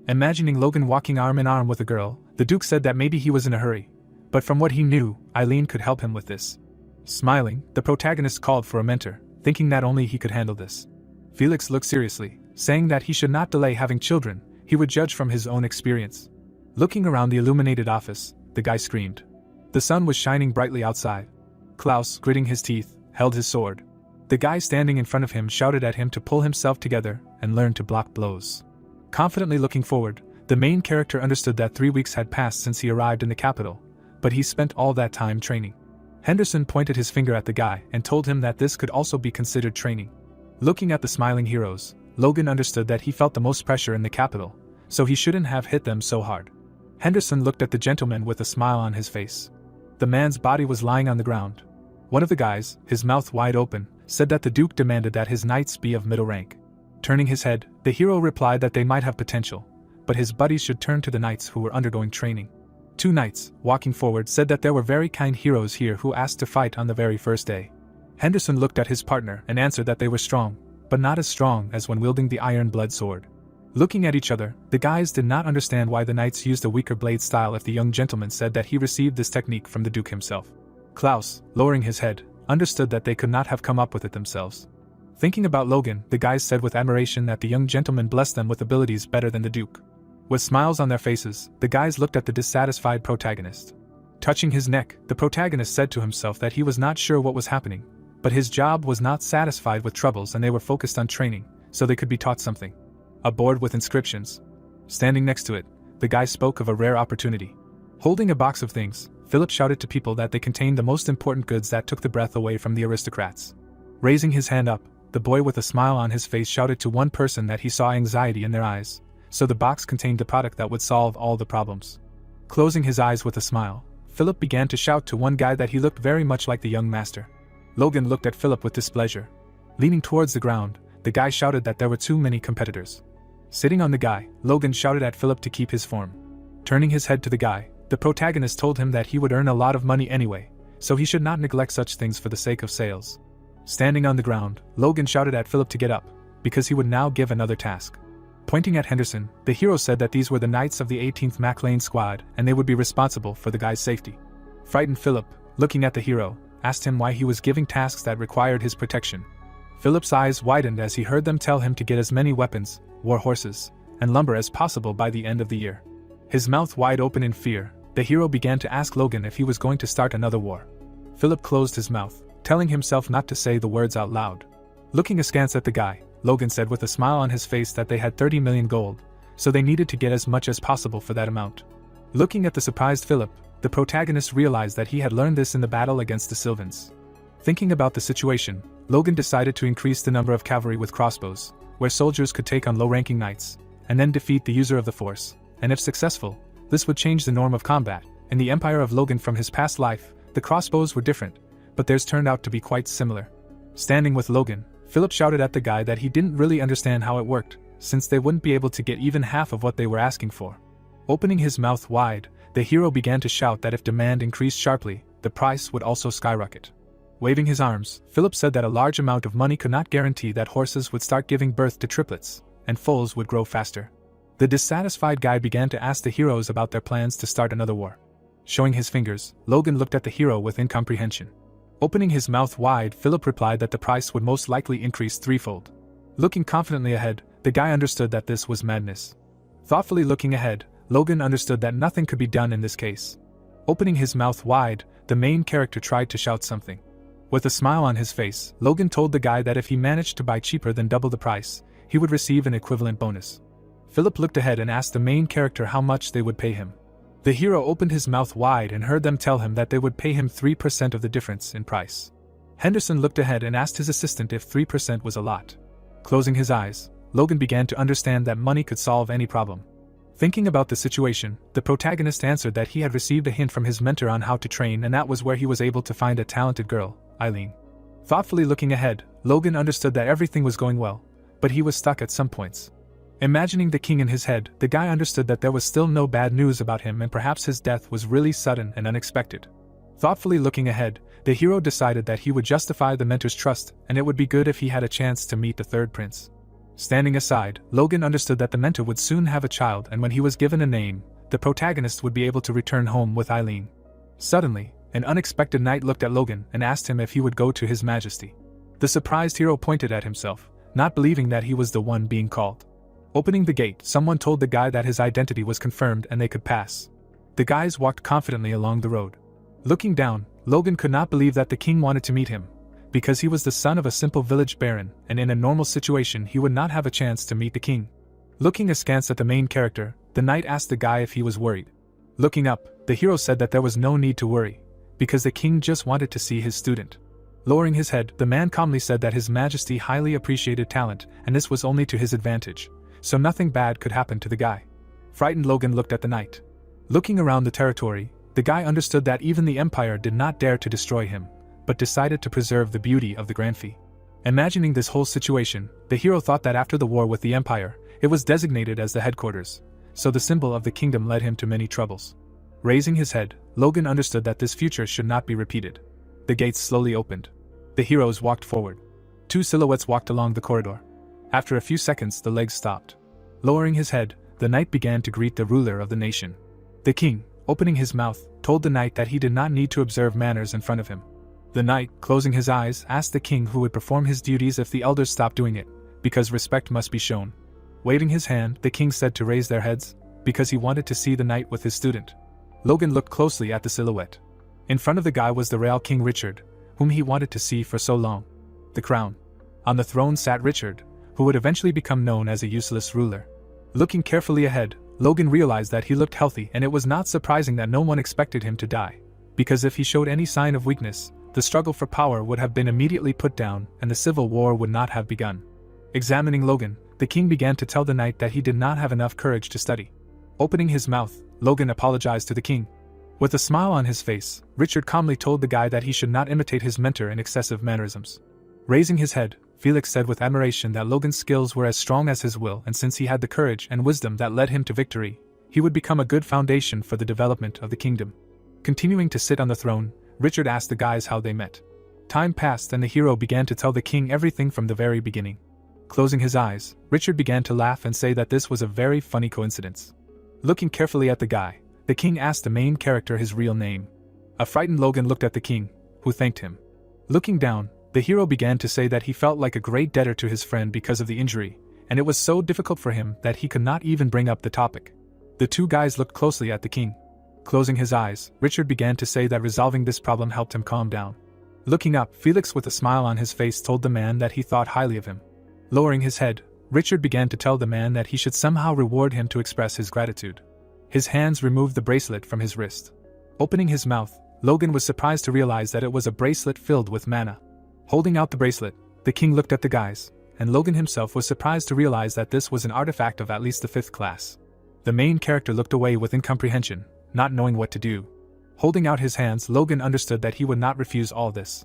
Imagining Logan walking arm in arm with a girl, the Duke said that maybe he was in a hurry. But from what he knew, Eileen could help him with this. Smiling, the protagonist called for a mentor, thinking that only he could handle this. Felix looked seriously, saying that he should not delay having children, he would judge from his own experience. Looking around the illuminated office, the guy screamed. The sun was shining brightly outside. Klaus, gritting his teeth, held his sword. The guy standing in front of him shouted at him to pull himself together and learn to block blows. Confidently looking forward, the main character understood that 3 weeks had passed since he arrived in the capital, but he spent all that time training. Henderson pointed his finger at the guy and told him that this could also be considered training. Looking at the smiling heroes, Logan understood that he felt the most pressure in the capital, so he shouldn't have hit them so hard. Henderson looked at the gentleman with a smile on his face. The man's body was lying on the ground. One of the guys, his mouth wide open, said that the Duke demanded that his knights be of middle rank. Turning his head, the hero replied that they might have potential, but his buddies should turn to the knights who were undergoing training. 2 knights, walking forward, said that there were very kind heroes here who asked to fight on the very first day. Henderson looked at his partner and answered that they were strong, but not as strong as when wielding the iron blood sword. Looking at each other, the guys did not understand why the knights used a weaker blade style if the young gentleman said that he received this technique from the Duke himself. Klaus, lowering his head, understood that they could not have come up with it themselves. Thinking about Logan, the guys said with admiration that the young gentleman blessed them with abilities better than the Duke. With smiles on their faces, the guys looked at the dissatisfied protagonist. Touching his neck, the protagonist said to himself that he was not sure what was happening, but his job was not satisfied with troubles and they were focused on training, so they could be taught something. A board with inscriptions. Standing next to it, the guy spoke of a rare opportunity. Holding a box of things, Philip shouted to people that they contained the most important goods that took the breath away from the aristocrats. Raising his hand up, the boy with a smile on his face shouted to one person that he saw anxiety in their eyes, so the box contained the product that would solve all the problems. Closing his eyes with a smile, Philip began to shout to one guy that he looked very much like the young master. Logan looked at Philip with displeasure. Leaning towards the ground, the guy shouted that there were too many competitors. Sitting on the guy, Logan shouted at Philip to keep his form. Turning his head to the guy, the protagonist told him that he would earn a lot of money anyway, so he should not neglect such things for the sake of sales. Standing on the ground, Logan shouted at Philip to get up, because he would now give another task. Pointing at Henderson, the hero said that these were the knights of the 18th Mac Lane squad and they would be responsible for the guy's safety. Frightened Philip, looking at the hero, asked him why he was giving tasks that required his protection. Philip's eyes widened as he heard them tell him to get as many weapons, war horses, and lumber as possible by the end of the year. His mouth wide open in fear, the hero began to ask Logan if he was going to start another war. Philip closed his mouth, telling himself not to say the words out loud. Looking askance at the guy, Logan said with a smile on his face that they had 30 million gold, so they needed to get as much as possible for that amount. Looking at the surprised Philip, the protagonist realized that he had learned this in the battle against the Sylvans. Thinking about the situation, Logan decided to increase the number of cavalry with crossbows, where soldiers could take on low-ranking knights, and then defeat the user of the force, and if successful, this would change the norm of combat. In the empire of Logan from his past life, the crossbows were different, but theirs turned out to be quite similar. Standing with Logan, Philip shouted at the guy that he didn't really understand how it worked, since they wouldn't be able to get even half of what they were asking for. Opening his mouth wide, the hero began to shout that if demand increased sharply, the price would also skyrocket. Waving his arms, Philip said that a large amount of money could not guarantee that horses would start giving birth to triplets, and foals would grow faster. The dissatisfied guy began to ask the heroes about their plans to start another war. Showing his fingers, Logan looked at the hero with incomprehension. Opening his mouth wide, Philip replied that the price would most likely increase threefold. Looking confidently ahead, the guy understood that this was madness. Thoughtfully looking ahead, Logan understood that nothing could be done in this case. Opening his mouth wide, the main character tried to shout something. With a smile on his face, Logan told the guy that if he managed to buy cheaper than double the price, he would receive an equivalent bonus. Philip looked ahead and asked the main character how much they would pay him. The hero opened his mouth wide and heard them tell him that they would pay him 3% of the difference in price. Henderson looked ahead and asked his assistant if 3% was a lot. Closing his eyes, Logan began to understand that money could solve any problem. Thinking about the situation, the protagonist answered that he had received a hint from his mentor on how to train, and that was where he was able to find a talented girl, Eileen. Thoughtfully looking ahead, Logan understood that everything was going well, but he was stuck at some points. Imagining the king in his head, the guy understood that there was still no bad news about him and perhaps his death was really sudden and unexpected. Thoughtfully looking ahead, the hero decided that he would justify the mentor's trust and it would be good if he had a chance to meet the third prince. Standing aside, Logan understood that the mentor would soon have a child, and when he was given a name, the protagonist would be able to return home with Eileen. Suddenly, an unexpected knight looked at Logan and asked him if he would go to His Majesty. The surprised hero pointed at himself, not believing that he was the one being called. Opening the gate, someone told the guy that his identity was confirmed and they could pass. The guys walked confidently along the road. Looking down, Logan could not believe that the king wanted to meet him, because he was the son of a simple village baron, and in a normal situation he would not have a chance to meet the king. Looking askance at the main character, the knight asked the guy if he was worried. Looking up, the hero said that there was no need to worry, because the king just wanted to see his student. Lowering his head, the man calmly said that His Majesty highly appreciated talent, and this was only to his advantage, so nothing bad could happen to the guy. Frightened Logan looked at the knight. Looking around the territory, the guy understood that even the Empire did not dare to destroy him, but decided to preserve the beauty of the Grandfee. Imagining this whole situation, the hero thought that after the war with the Empire, it was designated as the headquarters, so the symbol of the kingdom led him to many troubles. Raising his head, Logan understood that this future should not be repeated. The gates slowly opened. The heroes walked forward. Two silhouettes walked along the corridor. After a few seconds, the legs stopped. Lowering his head, the knight began to greet the ruler of the nation. The king, opening his mouth, told the knight that he did not need to observe manners in front of him. The knight, closing his eyes, asked the king who would perform his duties if the elders stopped doing it, because respect must be shown. Waving his hand, the king said to raise their heads, because he wanted to see the knight with his student. Logan looked closely at the silhouette. In front of the guy was the real King Richard, whom he wanted to see for so long. The crown. On the throne sat Richard, who would eventually become known as a useless ruler. Looking carefully ahead, Logan realized that he looked healthy, and it was not surprising that no one expected him to die, because if he showed any sign of weakness, the struggle for power would have been immediately put down and the civil war would not have begun. Examining Logan, the king began to tell the knight that he did not have enough courage to study. Opening his mouth, Logan apologized to the king. With a smile on his face, Richard calmly told the guy that he should not imitate his mentor in excessive mannerisms. Raising his head, Felix said with admiration that Logan's skills were as strong as his will, and since he had the courage and wisdom that led him to victory, he would become a good foundation for the development of the kingdom. Continuing to sit on the throne, Richard asked the guys how they met. Time passed and the hero began to tell the king everything from the very beginning. Closing his eyes, Richard began to laugh and say that this was a very funny coincidence. Looking carefully at the guy, the king asked the main character his real name. A frightened Logan looked at the king, who thanked him. Looking down, the hero began to say that he felt like a great debtor to his friend because of the injury, and it was so difficult for him that he could not even bring up the topic. The two guys looked closely at the king. Closing his eyes, Richard began to say that resolving this problem helped him calm down. Looking up, Felix with a smile on his face told the man that he thought highly of him. Lowering his head, Richard began to tell the man that he should somehow reward him to express his gratitude. His hands removed the bracelet from his wrist. Opening his mouth, Logan was surprised to realize that it was a bracelet filled with mana. Holding out the bracelet, the king looked at the guys, and Logan himself was surprised to realize that this was an artifact of at least the 5th class. The main character looked away with incomprehension, not knowing what to do. Holding out his hands, Logan understood that he would not refuse all this.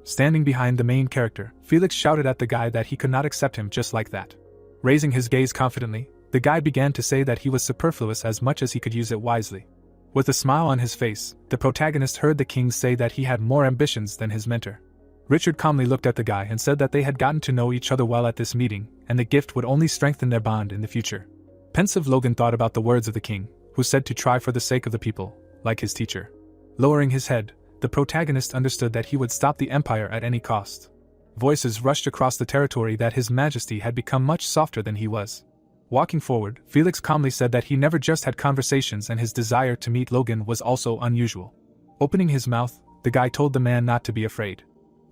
Standing behind the main character, Felix shouted at the guy that he could not accept him just like that. Raising his gaze confidently, the guy began to say that he was superfluous as much as he could use it wisely. With a smile on his face, the protagonist heard the king say that he had more ambitions than his mentor. Richard calmly looked at the guy and said that they had gotten to know each other well at this meeting, and the gift would only strengthen their bond in the future. Pensive Logan thought about the words of the king, who said to try for the sake of the people, like his teacher. Lowering his head, the protagonist understood that he would stop the empire at any cost. Voices rushed across the territory that His Majesty had become much softer than he was. Walking forward, Felix calmly said that he never just had conversations and his desire to meet Logan was also unusual. Opening his mouth, the guy told the man not to be afraid.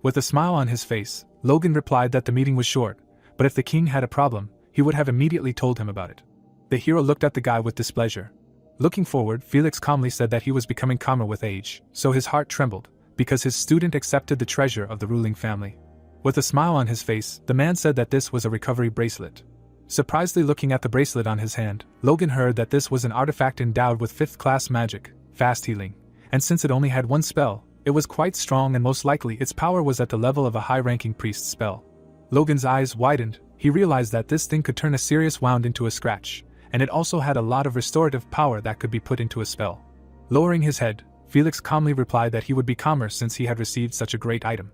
With a smile on his face, Logan replied that the meeting was short, but if the king had a problem, he would have immediately told him about it. The hero looked at the guy with displeasure. Looking forward, Felix calmly said that he was becoming calmer with age, so his heart trembled, because his student accepted the treasure of the ruling family. With a smile on his face, the man said that this was a recovery bracelet. Surprisedly looking at the bracelet on his hand, Logan heard that this was an artifact endowed with 5th class magic, fast healing, and since it only had one spell, it was quite strong and most likely its power was at the level of a high-ranking priest's spell. Logan's eyes widened. He realized that this thing could turn a serious wound into a scratch, and it also had a lot of restorative power that could be put into a spell. Lowering his head, Felix calmly replied that he would be calmer since he had received such a great item.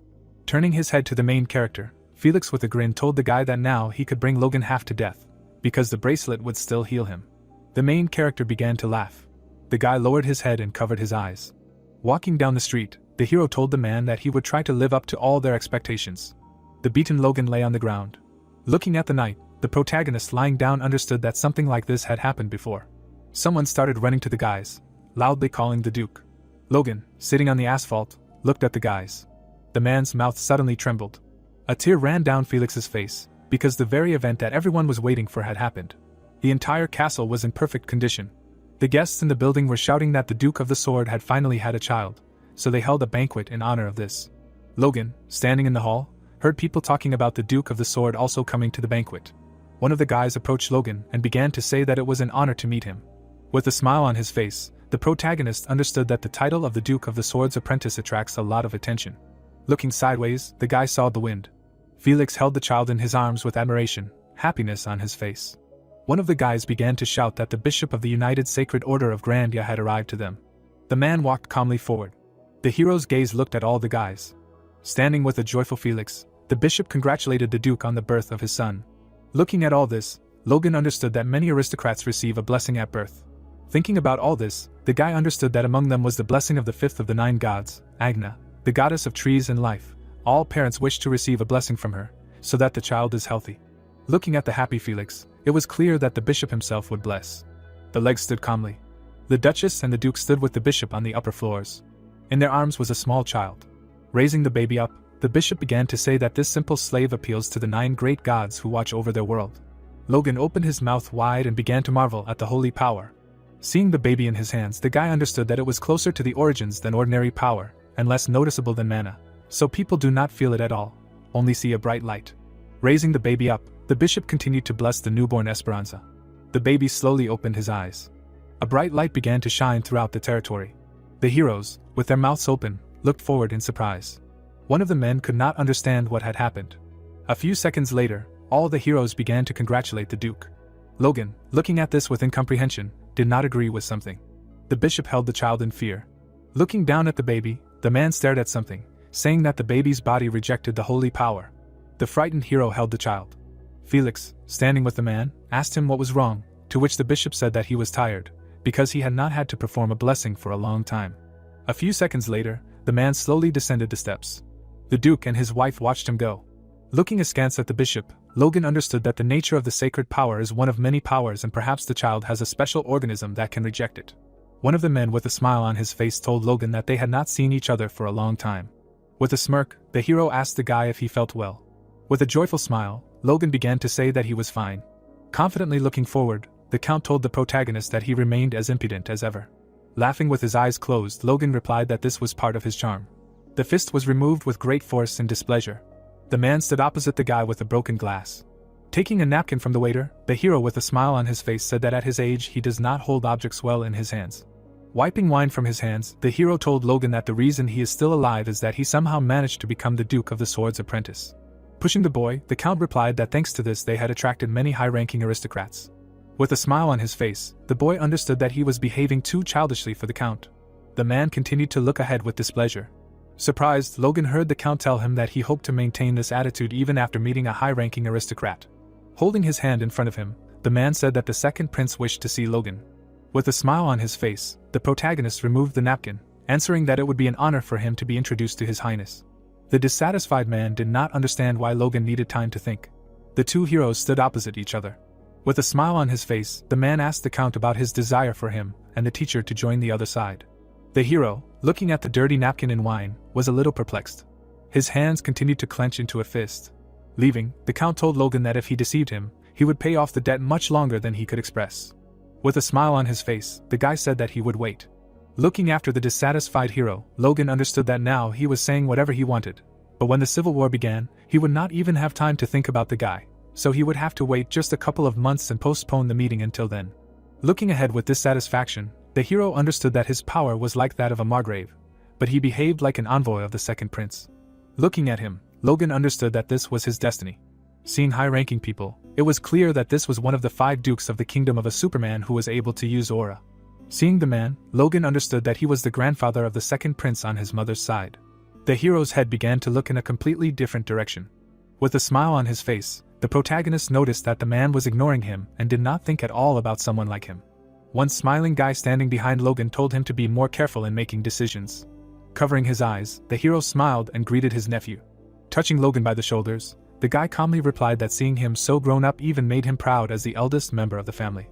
Turning his head to the main character, Felix with a grin told the guy that now he could bring Logan half to death, because the bracelet would still heal him. The main character began to laugh. The guy lowered his head and covered his eyes. Walking down the street, the hero told the man that he would try to live up to all their expectations. The beaten Logan lay on the ground. Looking at the knight, the protagonist lying down understood that something like this had happened before. Someone started running to the guys, loudly calling the Duke. Logan, sitting on the asphalt, looked at the guys. The man's mouth suddenly trembled. A tear ran down Felix's face, because the very event that everyone was waiting for had happened. The entire castle was in perfect condition. The guests in the building were shouting that the Duke of the Sword had finally had a child, so they held a banquet in honor of this. Logan, standing in the hall, heard people talking about the Duke of the Sword also coming to the banquet. One of the guys approached Logan and began to say that it was an honor to meet him. With a smile on his face, the protagonist understood that the title of the Duke of the Sword's apprentice attracts a lot of attention. Looking sideways, the guy saw the wind. Felix held the child in his arms with admiration, happiness on his face. One of the guys began to shout that the bishop of the United Sacred Order of Grandia had arrived to them. The man walked calmly forward. The hero's gaze looked at all the guys. Standing with a joyful Felix, the bishop congratulated the duke on the birth of his son. Looking at all this, Logan understood that many aristocrats receive a blessing at birth. Thinking about all this, the guy understood that among them was the blessing of the fifth of the 9 gods, Agna, the goddess of trees and life. All parents wish to receive a blessing from her, so that the child is healthy. Looking at the happy Felix, it was clear that the bishop himself would bless. The legs stood calmly. The duchess and the duke stood with the bishop on the upper floors. In their arms was a small child. Raising the baby up, the bishop began to say that this simple slave appeals to the 9 great gods who watch over their world. Logan opened his mouth wide and began to marvel at the holy power. Seeing the baby in his hands, the guy understood that it was closer to the origins than ordinary power, and less noticeable than mana, so people do not feel it at all, only see a bright light. Raising the baby up, the bishop continued to bless the newborn Esperanza. The baby slowly opened his eyes. A bright light began to shine throughout the territory. The heroes, with their mouths open, looked forward in surprise. One of the men could not understand what had happened. A few seconds later, all the heroes began to congratulate the duke. Logan, looking at this with incomprehension, did not agree with something. The bishop held the child in fear. Looking down at the baby, the man stared at something, saying that the baby's body rejected the holy power. The frightened hero held the child. Felix, standing with the man, asked him what was wrong, to which the bishop said that he was tired, because he had not had to perform a blessing for a long time. A few seconds later, the man slowly descended the steps. The duke and his wife watched him go. Looking askance at the bishop, Logan understood that the nature of the sacred power is one of many powers, and perhaps the child has a special organism that can reject it. One of the men with a smile on his face told Logan that they had not seen each other for a long time. With a smirk, the hero asked the guy if he felt well. With a joyful smile, Logan began to say that he was fine. Confidently looking forward, the count told the protagonist that he remained as impudent as ever. Laughing with his eyes closed, Logan replied that this was part of his charm. The fist was removed with great force and displeasure. The man stood opposite the guy with the broken glass. Taking a napkin from the waiter, the hero with a smile on his face said that at his age he does not hold objects well in his hands. Wiping wine from his hands, the hero told Logan that the reason he is still alive is that he somehow managed to become the Duke of the Sword's apprentice. Pushing the boy, the count replied that thanks to this they had attracted many high-ranking aristocrats. With a smile on his face, the boy understood that he was behaving too childishly for the count. The man continued to look ahead with displeasure. Surprised, Logan heard the count tell him that he hoped to maintain this attitude even after meeting a high-ranking aristocrat. Holding his hand in front of him, the man said that the second prince wished to see Logan. With a smile on his face, the protagonist removed the napkin, answering that it would be an honor for him to be introduced to His Highness. The dissatisfied man did not understand why Logan needed time to think. The two heroes stood opposite each other. With a smile on his face, the man asked the count about his desire for him and the teacher to join the other side. The hero, looking at the dirty napkin and wine, was a little perplexed. His hands continued to clench into a fist. Leaving, the count told Logan that if he deceived him, he would pay off the debt much longer than he could express. With a smile on his face, the guy said that he would wait. Looking after the dissatisfied hero, Logan understood that now he was saying whatever he wanted. But when the Civil War began, he would not even have time to think about the guy, so he would have to wait just a couple of months and postpone the meeting until then. Looking ahead with dissatisfaction, the hero understood that his power was like that of a margrave, but he behaved like an envoy of the second prince. Looking at him, Logan understood that this was his destiny. Seeing high-ranking people, it was clear that this was one of the 5 dukes of the kingdom of a Superman who was able to use aura. Seeing the man, Logan understood that he was the grandfather of the second prince on his mother's side. The hero's head began to look in a completely different direction. With a smile on his face, the protagonist noticed that the man was ignoring him and did not think at all about someone like him. One smiling guy standing behind Logan told him to be more careful in making decisions. Covering his eyes, the hero smiled and greeted his nephew. Touching Logan by the shoulders, the guy calmly replied that seeing him so grown up even made him proud as the eldest member of the family.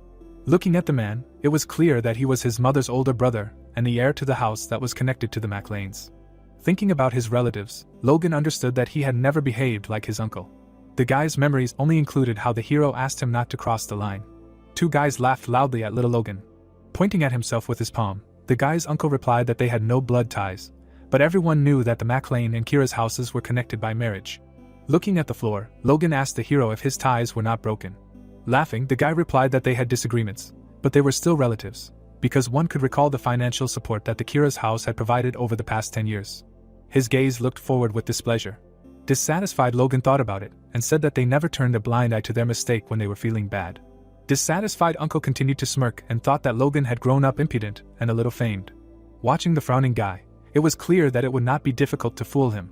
Looking at the man, it was clear that he was his mother's older brother and the heir to the house that was connected to the MacLanes. Thinking about his relatives, Logan understood that he had never behaved like his uncle. The guy's memories only included how the hero asked him not to cross the line. 2 guys laughed loudly at little Logan. Pointing at himself with his palm, the guy's uncle replied that they had no blood ties, but everyone knew that the MacLane and Kira's houses were connected by marriage. Looking at the floor, Logan asked the hero if his ties were not broken. Laughing, the guy replied that they had disagreements, but they were still relatives, because one could recall the financial support that the Kira's house had provided over the past 10 years. His gaze looked forward with displeasure. Dissatisfied, Logan thought about it, and said that they never turned a blind eye to their mistake when they were feeling bad. Dissatisfied uncle continued to smirk and thought that Logan had grown up impudent and a little famed. Watching the frowning guy, it was clear that it would not be difficult to fool him.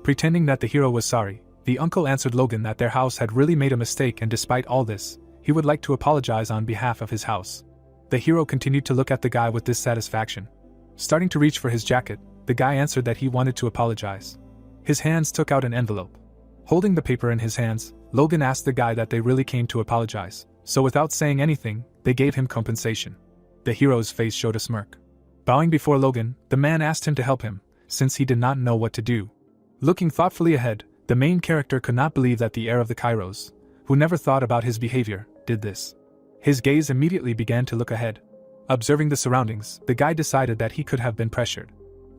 Pretending that the hero was sorry, the uncle answered Logan that their house had really made a mistake, and despite all this, he would like to apologize on behalf of his house. The hero continued to look at the guy with dissatisfaction. Starting to reach for his jacket, the guy answered that he wanted to apologize. His hands took out an envelope. Holding the paper in his hands, Logan asked the guy that they really came to apologize, so without saying anything, they gave him compensation. The hero's face showed a smirk. Bowing before Logan, the man asked him to help him, since he did not know what to do. Looking thoughtfully ahead, the main character could not believe that the heir of the Kairos, who never thought about his behavior, did this. His gaze immediately began to look ahead. Observing the surroundings, the guy decided that he could have been pressured.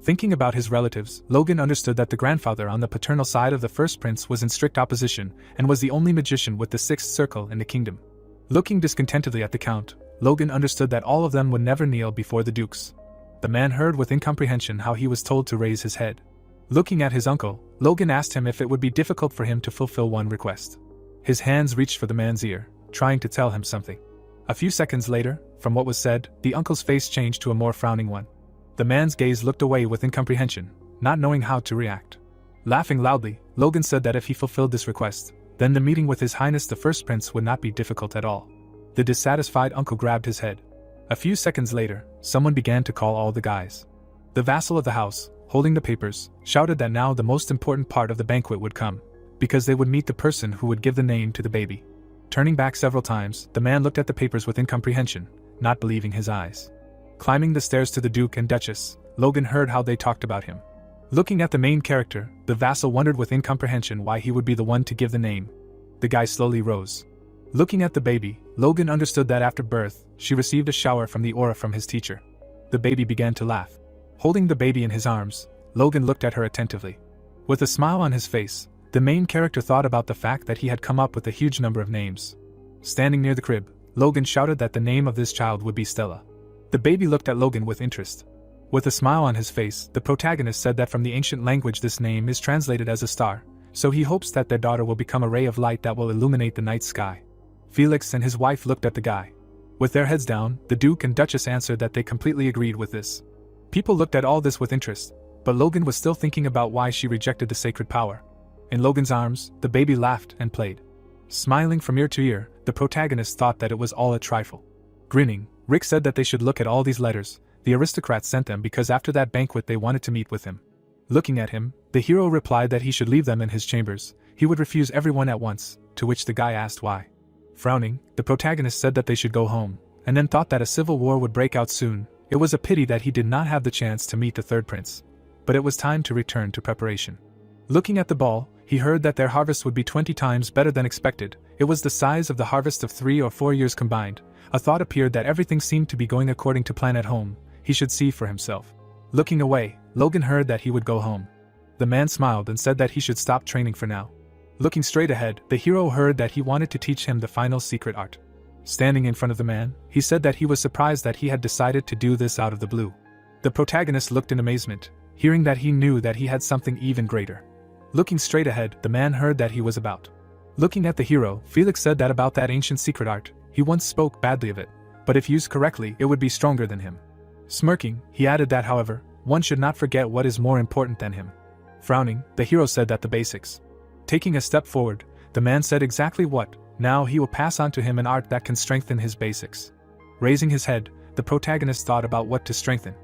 Thinking about his relatives, Logan understood that the grandfather on the paternal side of the first prince was in strict opposition and was the only magician with the sixth circle in the kingdom. Looking discontentedly at the count, Logan understood that all of them would never kneel before the dukes. The man heard with incomprehension how he was told to raise his head. Looking at his uncle, Logan asked him if it would be difficult for him to fulfill one request. His hands reached for the man's ear, trying to tell him something. A few seconds later, from what was said, the uncle's face changed to a more frowning one. The man's gaze looked away with incomprehension, not knowing how to react. Laughing loudly, Logan said that if he fulfilled this request, then the meeting with His Highness the First Prince would not be difficult at all. The dissatisfied uncle grabbed his head. A few seconds later, someone began to call all the guys. The vassal of the house, holding the papers, shouted that now the most important part of the banquet would come, because they would meet the person who would give the name to the baby. Turning back several times, the man looked at the papers with incomprehension, not believing his eyes. Climbing the stairs to the Duke and Duchess, Logan heard how they talked about him. Looking at the main character, the vassal wondered with incomprehension why he would be the one to give the name. The guy slowly rose. Looking at the baby, Logan understood that after birth, she received a shower from the aura from his teacher. The baby began to laugh. Holding the baby in his arms, Logan looked at her attentively. With a smile on his face, the main character thought about the fact that he had come up with a huge number of names. Standing near the crib, Logan shouted that the name of this child would be Stella. The baby looked at Logan with interest. With a smile on his face, the protagonist said that from the ancient language this name is translated as a star, so he hopes that their daughter will become a ray of light that will illuminate the night sky. Felix and his wife looked at the guy. With their heads down, the Duke and Duchess answered that they completely agreed with this. People looked at all this with interest, but Logan was still thinking about why she rejected the sacred power. In Logan's arms, the baby laughed and played. Smiling from ear to ear, the protagonist thought that it was all a trifle. Grinning, Rick said that they should look at all these letters. The aristocrats sent them because after that banquet they wanted to meet with him. Looking at him, the hero replied that he should leave them in his chambers. He would refuse everyone at once, to which the guy asked why. Frowning, the protagonist said that they should go home, and then thought that a civil war would break out soon. It was a pity that he did not have the chance to meet the third prince. But it was time to return to preparation. Looking at the ball, he heard that their harvest would be 20 times better than expected. It was the size of the harvest of 3 or 4 years combined. A thought appeared that everything seemed to be going according to plan at home. He should see for himself. Looking away, Logan heard that he would go home. The man smiled and said that he should stop training for now. Looking straight ahead, the hero heard that he wanted to teach him the final secret art. Standing in front of the man, he said that he was surprised that he had decided to do this out of the blue. The protagonist looked in amazement, hearing that he knew that he had something even greater. Looking straight ahead, the man heard that he was about. Looking at the hero, Felix said that about that ancient secret art, he once spoke badly of it, but if used correctly, it would be stronger than him. Smirking, he added that however, one should not forget what is more important than him. Frowning, the hero said that the basics. Taking a step forward, the man said exactly what. Now he will pass on to him an art that can strengthen his basics. Raising his head, the protagonist thought about what to strengthen.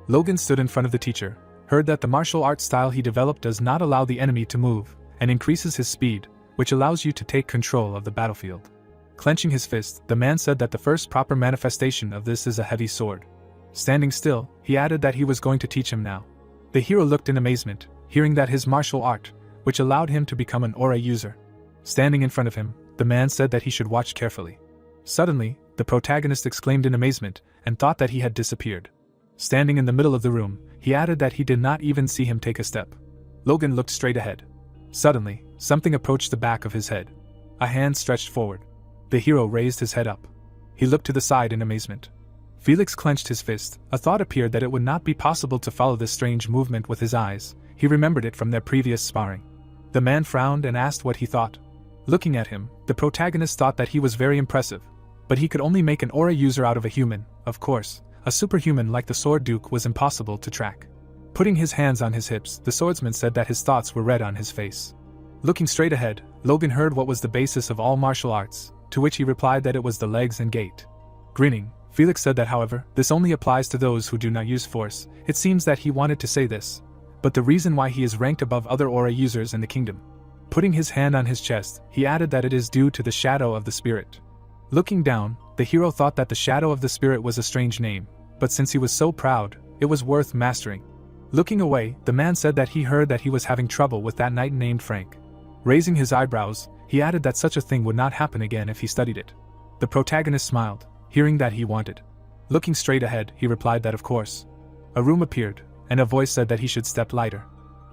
Logan stood in front of the teacher, heard that the martial art style he developed does not allow the enemy to move, and increases his speed, which allows you to take control of the battlefield. Clenching his fist, the man said that the first proper manifestation of this is a heavy sword. Standing still, he added that he was going to teach him now. The hero looked in amazement, hearing that his martial art, which allowed him to become an aura user. Standing in front of him, the man said that he should watch carefully. Suddenly, the protagonist exclaimed in amazement, and thought that he had disappeared. Standing in the middle of the room, he added that he did not even see him take a step. Logan looked straight ahead. Suddenly, something approached the back of his head. A hand stretched forward. The hero raised his head up. He looked to the side in amazement. Felix clenched his fist. A thought appeared that it would not be possible to follow this strange movement with his eyes. He remembered it from their previous sparring. The man frowned and asked what he thought. Looking at him, the protagonist thought that he was very impressive, but he could only make an aura user out of a human. Of course, a superhuman like the Sword Duke was impossible to track. Putting his hands on his hips, the swordsman said that his thoughts were read on his face. Looking straight ahead, Logan heard what was the basis of all martial arts, to which he replied that it was the legs and gait. Grinning, Felix said that however, this only applies to those who do not use force. It seems that he wanted to say this, but the reason why he is ranked above other aura users in the kingdom. Putting his hand on his chest, he added that it is due to the shadow of the spirit. Looking down, the hero thought that the shadow of the spirit was a strange name, but since he was so proud, it was worth mastering. Looking away, the man said that he heard that he was having trouble with that knight named Frank. Raising his eyebrows, he added that such a thing would not happen again if he studied it. The protagonist smiled, hearing that he wanted. Looking straight ahead, he replied that of course. A room appeared, and a voice said that he should step lighter.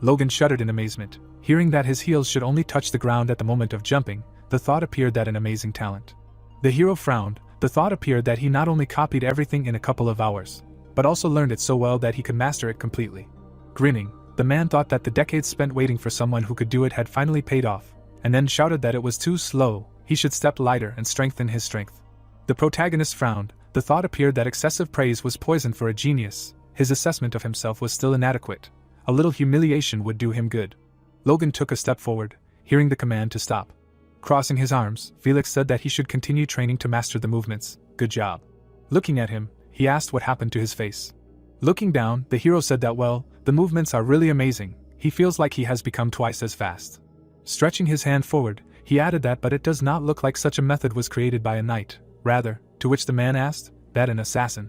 Logan shuddered in amazement, hearing that his heels should only touch the ground at the moment of jumping. The thought appeared that an amazing talent. The hero frowned. The thought appeared that he not only copied everything in a couple of hours, but also learned it so well that he could master it completely. Grinning, the man thought that the decades spent waiting for someone who could do it had finally paid off, and then shouted that it was too slow, he should step lighter and strengthen his strength. The protagonist frowned. The thought appeared that excessive praise was poison for a genius. His assessment of himself was still inadequate. A little humiliation would do him good. Logan took a step forward, hearing the command to stop. Crossing his arms, Felix said that he should continue training to master the movements. Good job. Looking at him, he asked what happened to his face. Looking down, the hero said that well, the movements are really amazing. He feels like he has become twice as fast. Stretching his hand forward, he added that but it does not look like such a method was created by a knight, rather, to which the man asked, that an assassin.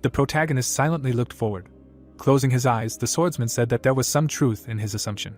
The protagonist silently looked forward. Closing his eyes, the swordsman said that there was some truth in his assumption.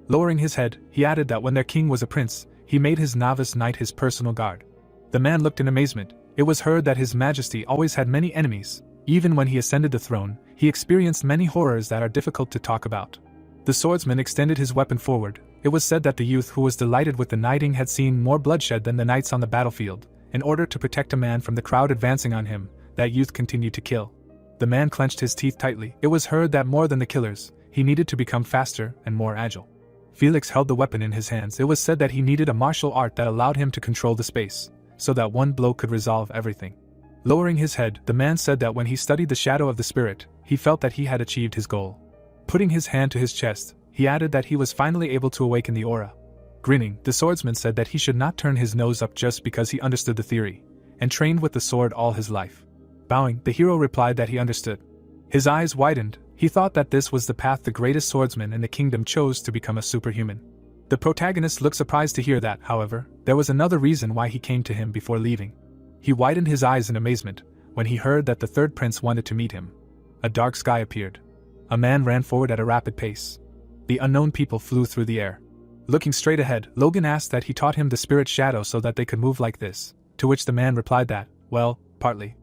Lowering his head, he added that when their king was a prince, he made his novice knight his personal guard. The man looked in amazement. It was heard that his majesty always had many enemies. Even when he ascended the throne, he experienced many horrors that are difficult to talk about. The swordsman extended his weapon forward. It was said that the youth who was delighted with the knighting had seen more bloodshed than the knights on the battlefield. In order to protect a man from the crowd advancing on him, that youth continued to kill. The man clenched his teeth tightly. It was heard that more than the killers, he needed to become faster and more agile. Felix held the weapon in his hands. It was said that he needed a martial art that allowed him to control the space, so that one blow could resolve everything. Lowering his head, the man said that when he studied the shadow of the spirit, he felt that he had achieved his goal. Putting his hand to his chest, he added that he was finally able to awaken the aura. Grinning, the swordsman said that he should not turn his nose up just because he understood the theory, and trained with the sword all his life. Bowing, the hero replied that he understood. His eyes widened. He thought that this was the path the greatest swordsman in the kingdom chose to become a superhuman. The protagonist looked surprised to hear that, however, there was another reason why he came to him before leaving. He widened his eyes in amazement when he heard that the third prince wanted to meet him. A dark sky appeared. A man ran forward at a rapid pace. The unknown people flew through the air. Looking straight ahead, Logan asked that he taught him the spirit shadow so that they could move like this, to which the man replied that, well, partly.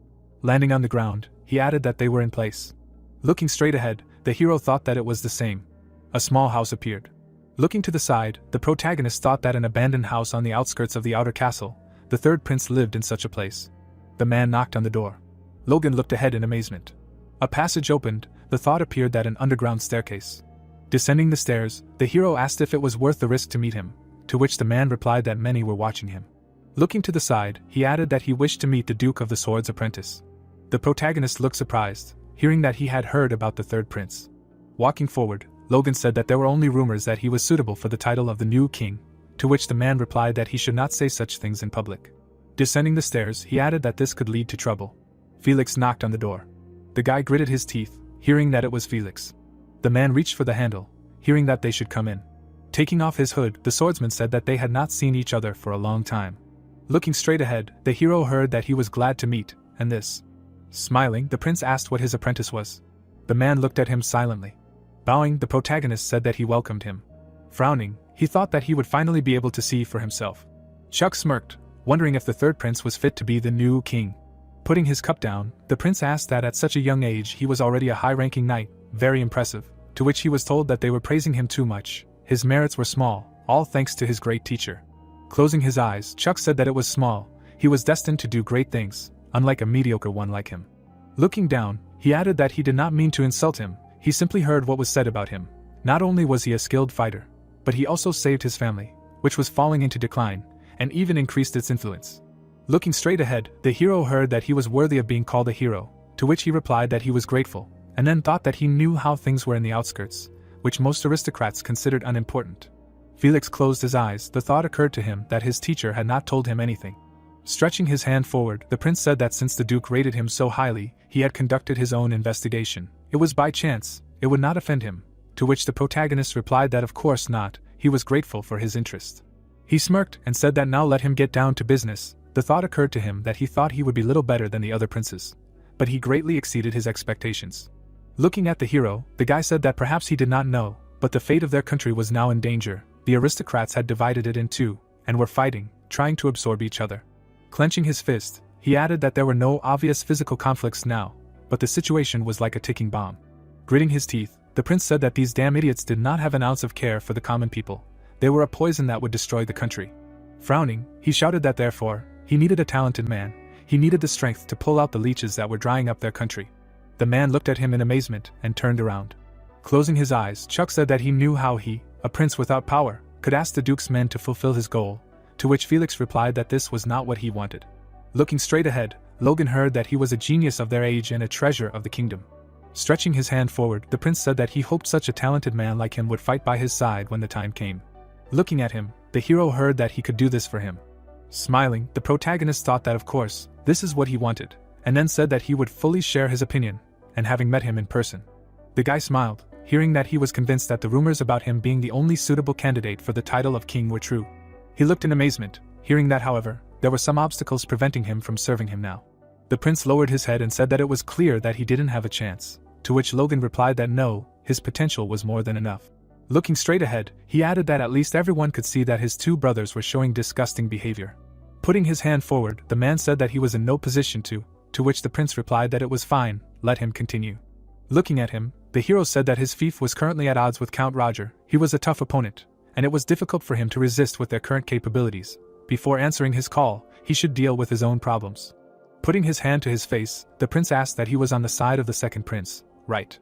Landing on the ground, he added that they were in place. Looking straight ahead, the hero thought that it was the same. A small house appeared. Looking to the side, the protagonist thought that an abandoned house on the outskirts of the outer castle, the third prince lived in such a place. The man knocked on the door. Logan looked ahead in amazement. A passage opened. The thought appeared that an underground staircase. Descending the stairs, the hero asked if it was worth the risk to meet him, to which the man replied that many were watching him. Looking to the side, he added that he wished to meet the Duke of the Sword's apprentice. The protagonist looked surprised, hearing that he had heard about the third prince. Walking forward, Logan said that there were only rumors that he was suitable for the title of the new king, to which the man replied that he should not say such things in public. Descending the stairs, he added that this could lead to trouble. Felix knocked on the door. The guy gritted his teeth, hearing that it was Felix. The man reached for the handle, hearing that they should come in. Taking off his hood, the swordsman said that they had not seen each other for a long time. Looking straight ahead, the hero heard that he was glad to meet, and this. Smiling, the prince asked what his apprentice was. The man looked at him silently. Bowing, the protagonist said that he welcomed him. Frowning, he thought that he would finally be able to see for himself. Chuck smirked, wondering if the third prince was fit to be the new king. Putting his cup down, the prince asked that at such a young age he was already a high-ranking knight, very impressive, to which he was told that they were praising him too much. His merits were small, all thanks to his great teacher. Closing his eyes, Chuck said that it was small. He was destined to do great things, unlike a mediocre one like him. Looking down, he added that he did not mean to insult him. He simply heard what was said about him. Not only was he a skilled fighter, but he also saved his family, which was falling into decline, and even increased its influence. Looking straight ahead, the hero heard that he was worthy of being called a hero, to which he replied that he was grateful, and then thought that he knew how things were in the outskirts, which most aristocrats considered unimportant. Felix closed his eyes. The thought occurred to him that his teacher had not told him anything. Stretching his hand forward, the prince said that since the duke rated him so highly, he had conducted his own investigation. It was by chance, it would not offend him, to which the protagonist replied that of course not, he was grateful for his interest. He smirked and said that now let him get down to business. The thought occurred to him that he thought he would be little better than the other princes, but he greatly exceeded his expectations. Looking at the hero, the guy said that perhaps he did not know, but the fate of their country was now in danger. The aristocrats had divided it in two, and were fighting, trying to absorb each other. Clenching his fist, he added that there were no obvious physical conflicts now, but the situation was like a ticking bomb. Gritting his teeth, the prince said that these damn idiots did not have an ounce of care for the common people. They were a poison that would destroy the country. Frowning, he shouted that therefore, he needed a talented man. He needed the strength to pull out the leeches that were drying up their country. The man looked at him in amazement and turned around. Closing his eyes, Chuck said that he knew how he, a prince without power, could ask the duke's men to fulfill his goal, to which Felix replied that this was not what he wanted. Looking straight ahead, Logan heard that he was a genius of their age and a treasure of the kingdom. Stretching his hand forward, the prince said that he hoped such a talented man like him would fight by his side when the time came. Looking at him, the hero heard that he could do this for him. Smiling, the protagonist thought that of course, this is what he wanted, and then said that he would fully share his opinion, and having met him in person. The guy smiled, hearing that he was convinced that the rumors about him being the only suitable candidate for the title of king were true. He looked in amazement, hearing that however, there were some obstacles preventing him from serving him now. The prince lowered his head and said that it was clear that he didn't have a chance, to which Logan replied that no, his potential was more than enough. Looking straight ahead, he added that at least everyone could see that his two brothers were showing disgusting behavior. Putting his hand forward, the man said that he was in no position to which the prince replied that it was fine, let him continue. Looking at him, the hero said that his fief was currently at odds with Count Roger. He was a tough opponent, and it was difficult for him to resist with their current capabilities. Before answering his call, he should deal with his own problems. Putting his hand to his face, the prince asked that he was on the side of the second prince, right?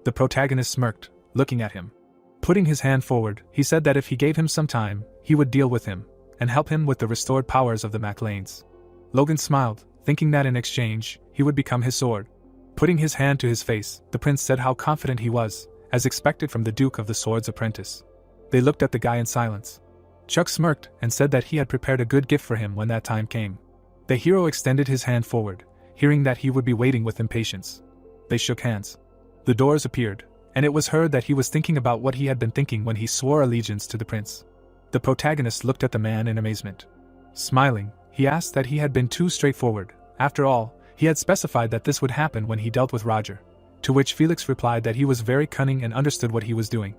The protagonist smirked, looking at him. Putting his hand forward, he said that if he gave him some time, he would deal with him, and help him with the restored powers of the Maclanes. Logan smiled, thinking that in exchange, he would become his sword. Putting his hand to his face, the prince said how confident he was, as expected from the Duke of the Sword's apprentice. They looked at the guy in silence. Chuck smirked and said that he had prepared a good gift for him when that time came. The hero extended his hand forward, hearing that he would be waiting with impatience. They shook hands. The doors appeared, and it was heard that he was thinking about what he had been thinking when he swore allegiance to the prince. The protagonist looked at the man in amazement. Smiling, he asked that he had been too straightforward. After all, he had specified that this would happen when he dealt with Roger, to which Felix replied that he was very cunning and understood what he was doing.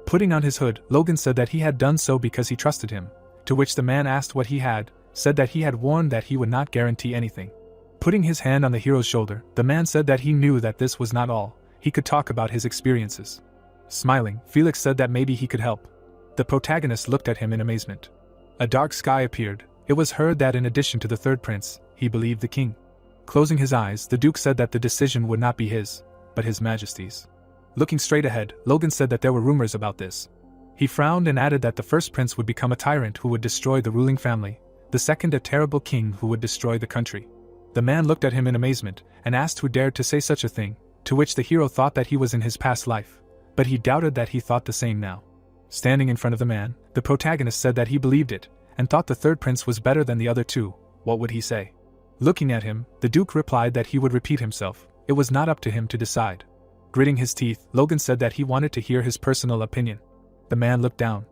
Putting on his hood, Logan said that he had done so because he trusted him, to which the man asked what he had, said that he had warned that he would not guarantee anything. Putting his hand on the hero's shoulder, the man said that he knew that this was not all. He could talk about his experiences. Smiling, Felix said that maybe he could help. The protagonist looked at him in amazement. A dark sky appeared. It was heard that in addition to the third prince, he believed the king. Closing his eyes, the duke said that the decision would not be his, but his majesty's. Looking straight ahead, Logan said that there were rumors about this. He frowned and added that the first prince would become a tyrant who would destroy the ruling family, the second a terrible king who would destroy the country. The man looked at him in amazement and asked who dared to say such a thing, to which the hero thought that he was in his past life, but he doubted that he thought the same now. Standing in front of the man, the protagonist said that he believed it, and thought the third prince was better than the other two. What would he say? Looking at him, the duke replied that he would repeat himself. It was not up to him to decide. Gritting his teeth, Logan said that he wanted to hear his personal opinion. The man looked down.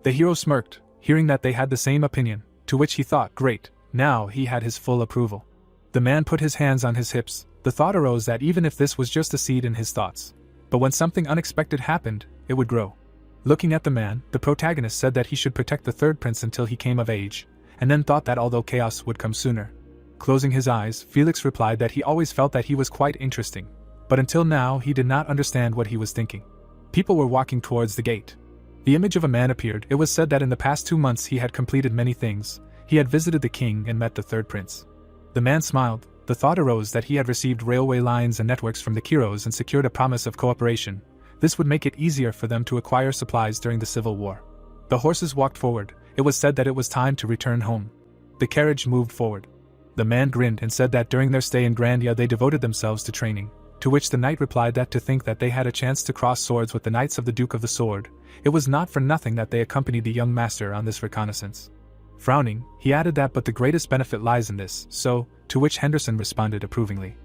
The hero smirked, hearing that they had the same opinion, to which he thought, great, now he had his full approval. The man put his hands on his hips. The thought arose that even if this was just a seed in his thoughts, but when something unexpected happened, it would grow. Looking at the man, the protagonist said that he should protect the third prince until he came of age, and then thought that although chaos would come sooner. Closing his eyes, Felix replied that he always felt that he was quite interesting, but until now he did not understand what he was thinking. People were walking towards the gate. The image of a man appeared. It was said that in the past 2 months he had completed many things. He had visited the king and met the third prince. The man smiled. The thought arose that he had received railway lines and networks from the Kiros and secured a promise of cooperation. This would make it easier for them to acquire supplies during the Civil War. The horses walked forward. It was said that it was time to return home. The carriage moved forward. The man grinned and said that during their stay in Grandia they devoted themselves to training, to which the knight replied that to think that they had a chance to cross swords with the knights of the Duke of the Sword, it was not for nothing that they accompanied the young master on this reconnaissance. Frowning, he added that but the greatest benefit lies in this, so, to which Henderson responded approvingly.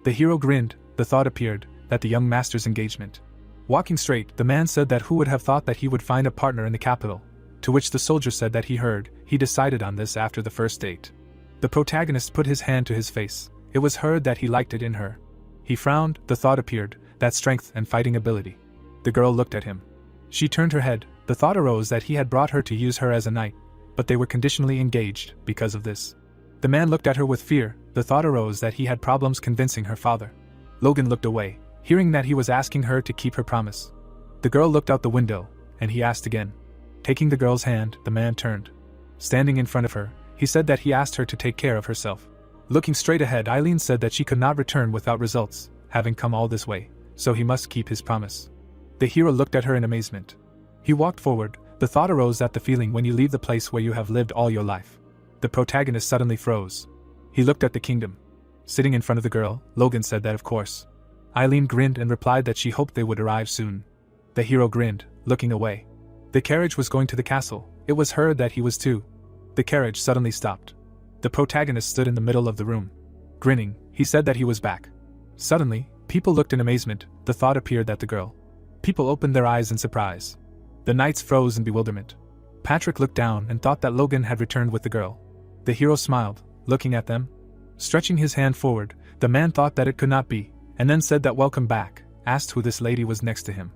The hero grinned, the thought appeared, that the young master's engagement. Walking straight, the man said that who would have thought that he would find a partner in the capital, to which the soldier said that he decided on this after the first date. The protagonist put his hand to his face, it was heard that he liked it in her. He frowned, the thought appeared, that strength and fighting ability. The girl looked at him. She turned her head, the thought arose that he had brought her to use her as a knight, but they were conditionally engaged because of this. The man looked at her with fear, the thought arose that he had problems convincing her father. Logan looked away, hearing that he was asking her to keep her promise. The girl looked out the window, and he asked again. Taking the girl's hand, the man turned. Standing in front of her, he said that he asked her to take care of herself. Looking straight ahead, Eileen said that she could not return without results, having come all this way, so he must keep his promise. The hero looked at her in amazement. He walked forward, the thought arose that the feeling when you leave the place where you have lived all your life. The protagonist suddenly froze. He looked at the kingdom. Sitting in front of the girl, Logan said that of course. Eileen grinned and replied that she hoped they would arrive soon. The hero grinned, looking away. The carriage was going to the castle, it was heard that he was too. The carriage suddenly stopped. The protagonist stood in the middle of the room. Grinning, he said that he was back. Suddenly, people looked in amazement, the thought appeared that the girl. People opened their eyes in surprise. The knights froze in bewilderment. Patrick looked down and thought that Logan had returned with the girl. The hero smiled, looking at them. Stretching his hand forward, the man thought that it could not be, and then said that welcome back, asked who this lady was next to him.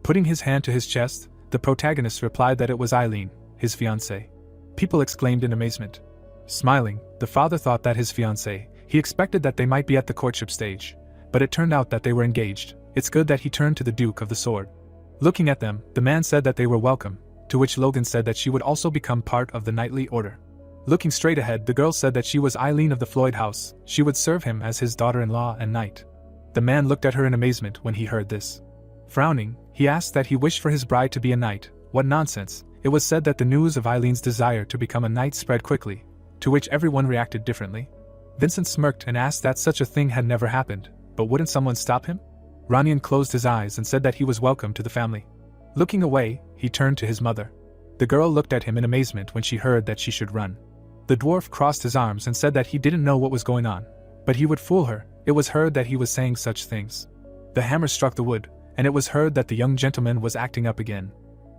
Putting his hand to his chest, the protagonist replied that it was Eileen, his fiancée. People exclaimed in amazement. Smiling, the father thought that his fiancée, he expected that they might be at the courtship stage, but it turned out that they were engaged. It's good that he turned to the Duke of the Sword. Looking at them, the man said that they were welcome, to which Logan said that she would also become part of the knightly order. Looking straight ahead, the girl said that she was Eileen of the Floyd house, she would serve him as his daughter-in-law and knight. The man looked at her in amazement when he heard this. Frowning, he asked that he wished for his bride to be a knight. What nonsense! It was said that the news of Eileen's desire to become a knight spread quickly, to which everyone reacted differently. Vincent smirked and asked that such a thing had never happened, but wouldn't someone stop him? Ranian closed his eyes and said that he was welcome to the family. Looking away, he turned to his mother. The girl looked at him in amazement when she heard that she should run. The dwarf crossed his arms and said that he didn't know what was going on, but he would fool her. It was heard that he was saying such things. The hammer struck the wood, and it was heard that the young gentleman was acting up again.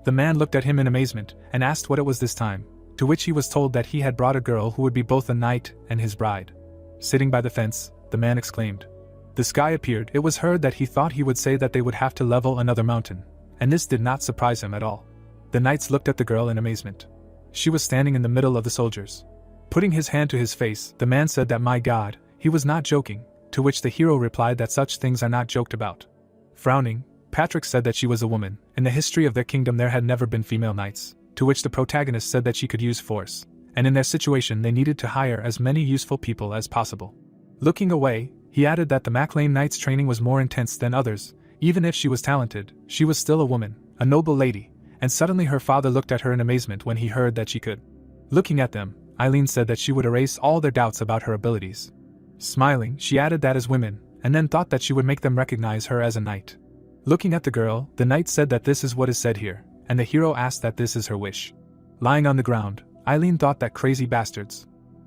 The man looked at him in amazement and asked what it was this time, to which he was told that he had brought a girl who would be both a knight and his bride. Sitting by the fence, the man exclaimed. The sky appeared. It was heard that he thought he would say that they would have to level another mountain, and this did not surprise him at all. The knights looked at the girl in amazement. She was standing in the middle of the soldiers. Putting his hand to his face, the man said that my God, he was not joking, to which the hero replied that such things are not joked about. Frowning, Patrick said that she was a woman. In the history of their kingdom there had never been female knights, to which the protagonist said that she could use force, and in their situation they needed to hire as many useful people as possible. Looking away, he added that the MacLean Knight's training was more intense than others. Even if she was talented, she was still a woman, a noble lady, and suddenly her father looked at her in amazement when he heard that she could. Looking at them, Eileen said that she would erase all their doubts about her abilities. Smiling, she added that as women, and then thought that she would make them recognize her as a knight. Looking at the girl, the knight said that this is what is said here, and the hero asked that this is her wish. Lying on the ground, Eileen thought that crazy bastards.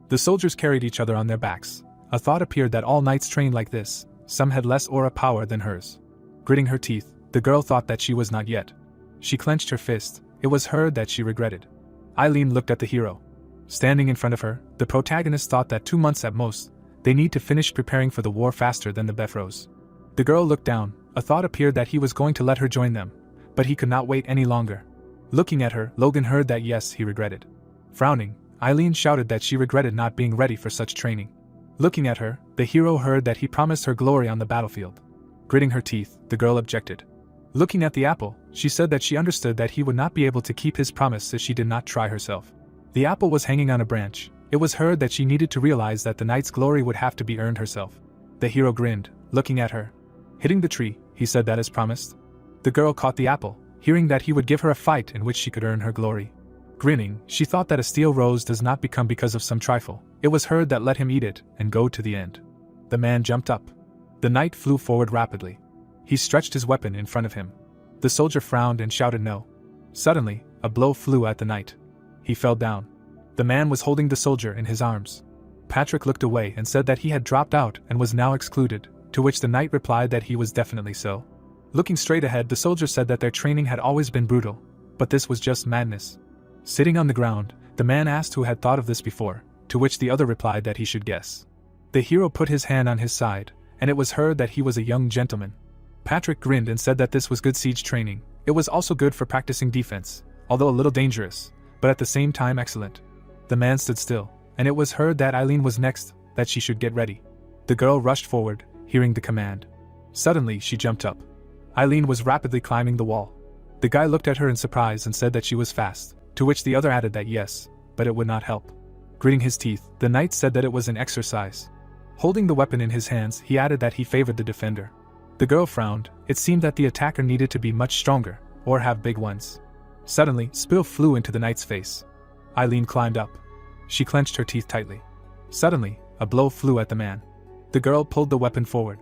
The soldiers carried each other on their backs. A thought appeared that all knights trained like this, some had less aura power than hers. Gritting her teeth, the girl thought that she was not yet. She clenched her fist. It was heard that she regretted. Eileen looked at the hero. Standing in front of her, the protagonist thought that 2 months at most, they need to finish preparing for the war faster than the Befros. The girl looked down. A thought appeared that he was going to let her join them, but he could not wait any longer. Looking at her, Logan heard that yes, he regretted. Frowning, Eileen shouted that she regretted not being ready for such training. Looking at her, the hero heard that he promised her glory on the battlefield. Gritting her teeth, the girl objected. Looking at the apple, she said that she understood that he would not be able to keep his promise if she did not try herself. The apple was hanging on a branch. It was heard that she needed to realize that the knight's glory would have to be earned herself. The hero grinned, looking at her. Hitting the tree, he said that as promised. The girl caught the apple, hearing that he would give her a fight in which she could earn her glory. Grinning, she thought that a steel rose does not become because of some trifle, It was her that let him eat it and go to the end. The man jumped up. The knight flew forward rapidly. He stretched his weapon in front of him. The soldier frowned and shouted no. Suddenly, a blow flew at the knight. He fell down. The man was holding the soldier in his arms. Patrick looked away and said that he had dropped out and was now excluded, to which the knight replied that he was definitely so. Looking straight ahead, the soldier said that their training had always been brutal, but this was just madness. Sitting on the ground, the man asked who had thought of this before, to which the other replied that he should guess. The hero put his hand on his side, and it was heard that he was a young gentleman. Patrick grinned and said that this was good siege training. It was also good for practicing defense, although a little dangerous, but at the same time excellent. The man stood still, and it was heard that Eileen was next, that she should get ready. The girl rushed forward, hearing the command. Suddenly, she jumped up. Eileen was rapidly climbing the wall. The guy looked at her in surprise and said that she was fast, to which the other added that yes, but it would not help. Gritting his teeth, the knight said that it was an exercise. Holding the weapon in his hands, he added that he favored the defender. The girl frowned. It seemed that the attacker needed to be much stronger, or have big ones. Suddenly, spill flew into the knight's face. Eileen climbed up. She clenched her teeth tightly. Suddenly, a blow flew at the man. The girl pulled the weapon forward.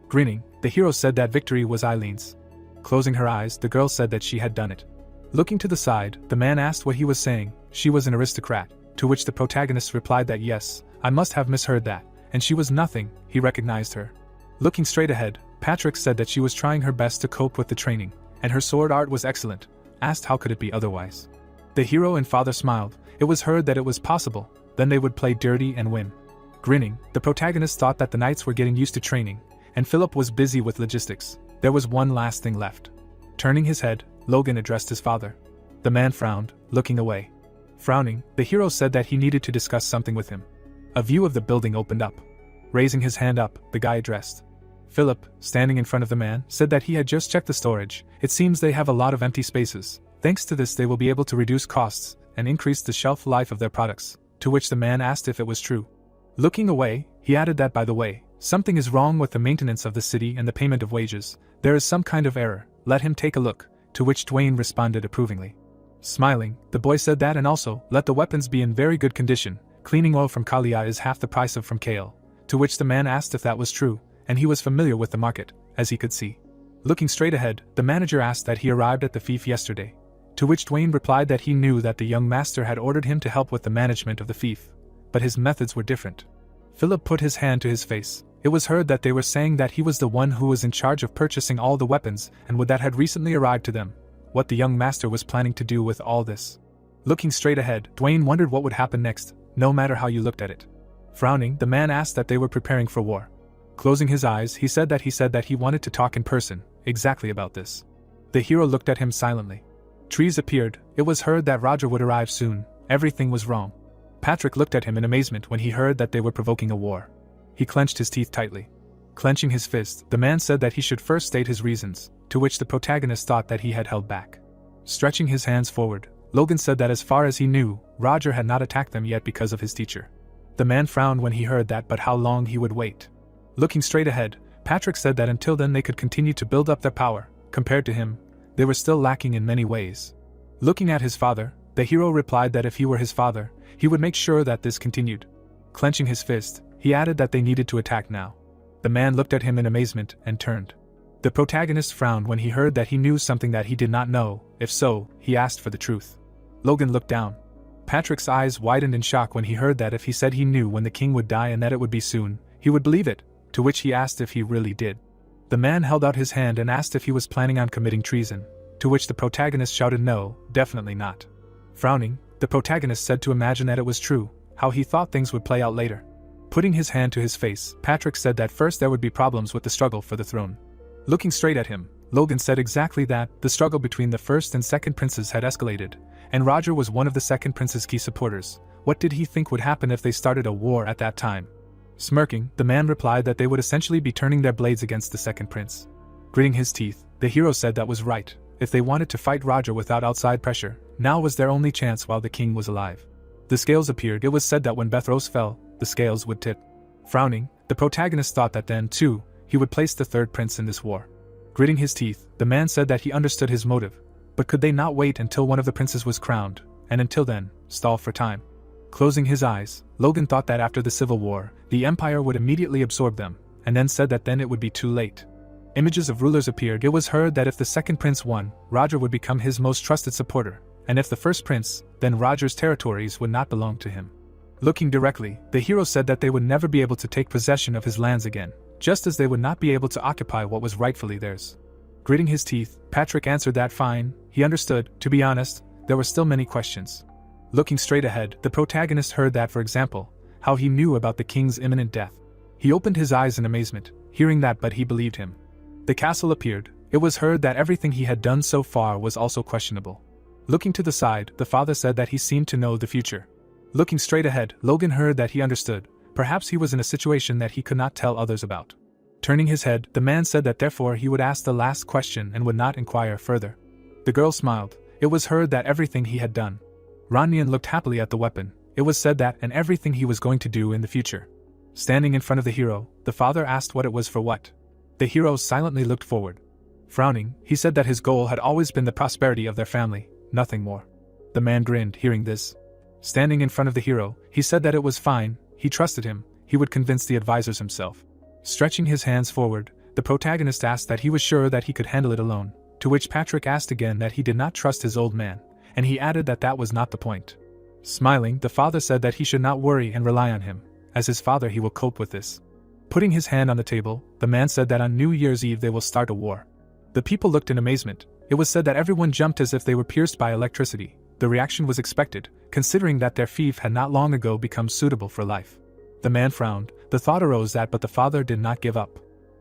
Grinning, the hero said that victory was Eileen's. Closing her eyes, the girl said that she had done it. Looking to the side, the man asked what he was saying. She was an aristocrat, to which the protagonist replied that yes, I must have misheard that, and she was nothing. He recognized her. Looking straight ahead, Patrick said that she was trying her best to cope with the training, and her sword art was excellent. Asked how could it be otherwise. The hero and father smiled. It was heard that it was possible, then they would play dirty and win. Grinning, the protagonist thought that the knights were getting used to training, and Philip was busy with logistics. There was one last thing left. Turning his head, Logan addressed his father. The man frowned, looking away. Frowning, the hero said that he needed to discuss something with him. A view of the building opened up. Raising his hand up, the guy addressed. Philip, standing in front of the man, said that he had just checked the storage. It seems they have a lot of empty spaces. Thanks to this, they will be able to reduce costs and increase the shelf life of their products, to which the man asked if it was true. Looking away, he added that by the way, something is wrong with the maintenance of the city and the payment of wages. There is some kind of error. Let him take a look, to which Dwayne responded approvingly. Smiling, the boy said that and also, let the weapons be in very good condition. Cleaning oil from Kalia is half the price of from Kale, to which the man asked if that was true, and he was familiar with the market, as he could see. Looking straight ahead, the manager asked that he arrived at the fief yesterday, to which Dwayne replied that he knew that the young master had ordered him to help with the management of the fief, but his methods were different. Philip put his hand to his face. It was heard that they were saying that he was the one who was in charge of purchasing all the weapons and what that had recently arrived to them, what the young master was planning to do with all this. Looking straight ahead, Dwayne wondered what would happen next, no matter how you looked at it. Frowning, the man asked that they were preparing for war. Closing his eyes, he said that he wanted to talk in person, exactly about this. The hero looked at him silently. Trees appeared. It was heard that Roger would arrive soon. Everything was wrong. Patrick looked at him in amazement when he heard that they were provoking a war. He clenched his teeth tightly. Clenching his fist, the man said that he should first state his reasons, to which the protagonist thought that he had held back. Stretching his hands forward, Logan said that as far as he knew, Roger had not attacked them yet because of his teacher. The man frowned when he heard that, but how long he would wait. Looking straight ahead, Patrick said that until then they could continue to build up their power. Compared to him, they were still lacking in many ways. Looking at his father, the hero replied that if he were his father, he would make sure that this continued. Clenching his fist, he added that they needed to attack now. The man looked at him in amazement and turned. The protagonist frowned when he heard that he knew something that he did not know. If so, he asked for the truth. Logan looked down. Patrick's eyes widened in shock when he heard that if he said he knew when the king would die and that it would be soon, he would believe it, to which he asked if he really did. The man held out his hand and asked if he was planning on committing treason, to which the protagonist shouted no, definitely not. Frowning, the protagonist said to imagine that it was true, how he thought things would play out later. Putting his hand to his face, Patrick said that first there would be problems with the struggle for the throne. Looking straight at him, Logan said exactly that. The struggle between the first and second princes had escalated, and Roger was one of the second prince's key supporters. What did he think would happen if they started a war at that time? Smirking, the man replied that they would essentially be turning their blades against the second prince. Gritting his teeth, the hero said that was right. If they wanted to fight Roger without outside pressure, now was their only chance while the king was alive. The scales appeared. It was said that when Bethros fell, the scales would tip. Frowning, the protagonist thought that then, too, he would place the third prince in this war. Gritting his teeth, the man said that he understood his motive, but could they not wait until one of the princes was crowned, and until then, stall for time? Closing his eyes, Logan thought that after the Civil War, the Empire would immediately absorb them, and then said that then it would be too late. Images of rulers appeared. It was heard that if the second prince won, Roger would become his most trusted supporter, and if the first prince, then Roger's territories would not belong to him. Looking directly, the hero said that they would never be able to take possession of his lands again, just as they would not be able to occupy what was rightfully theirs. Gritting his teeth, Patrick answered that fine, he understood. To be honest, there were still many questions. Looking straight ahead, the protagonist heard that, for example, how he knew about the king's imminent death. He opened his eyes in amazement, hearing that, but he believed him. The castle appeared. It was heard that everything he had done so far was also questionable. Looking to the side, the father said that he seemed to know the future. Looking straight ahead, Logan heard that he understood. Perhaps he was in a situation that he could not tell others about. Turning his head, the man said that therefore he would ask the last question and would not inquire further. The girl smiled. It was heard that everything he had done. Ranyan looked happily at the weapon. It was said that and everything he was going to do in the future. Standing in front of the hero, the father asked what it was for what. The hero silently looked forward. Frowning, he said that his goal had always been the prosperity of their family, nothing more. The man grinned, hearing this. Standing in front of the hero, he said that it was fine, he trusted him, he would convince the advisors himself. Stretching his hands forward, the protagonist asked that he was sure that he could handle it alone, to which Patrick asked again that he did not trust his old man, and he added that that was not the point. Smiling, the father said that he should not worry and rely on him. As his father, he will cope with this. Putting his hand on the table, the man said that on New Year's Eve they will start a war. The people looked in amazement. It was said that everyone jumped as if they were pierced by electricity. The reaction was expected, considering that their fief had not long ago become suitable for life. The man frowned. The thought arose that but the father did not give up.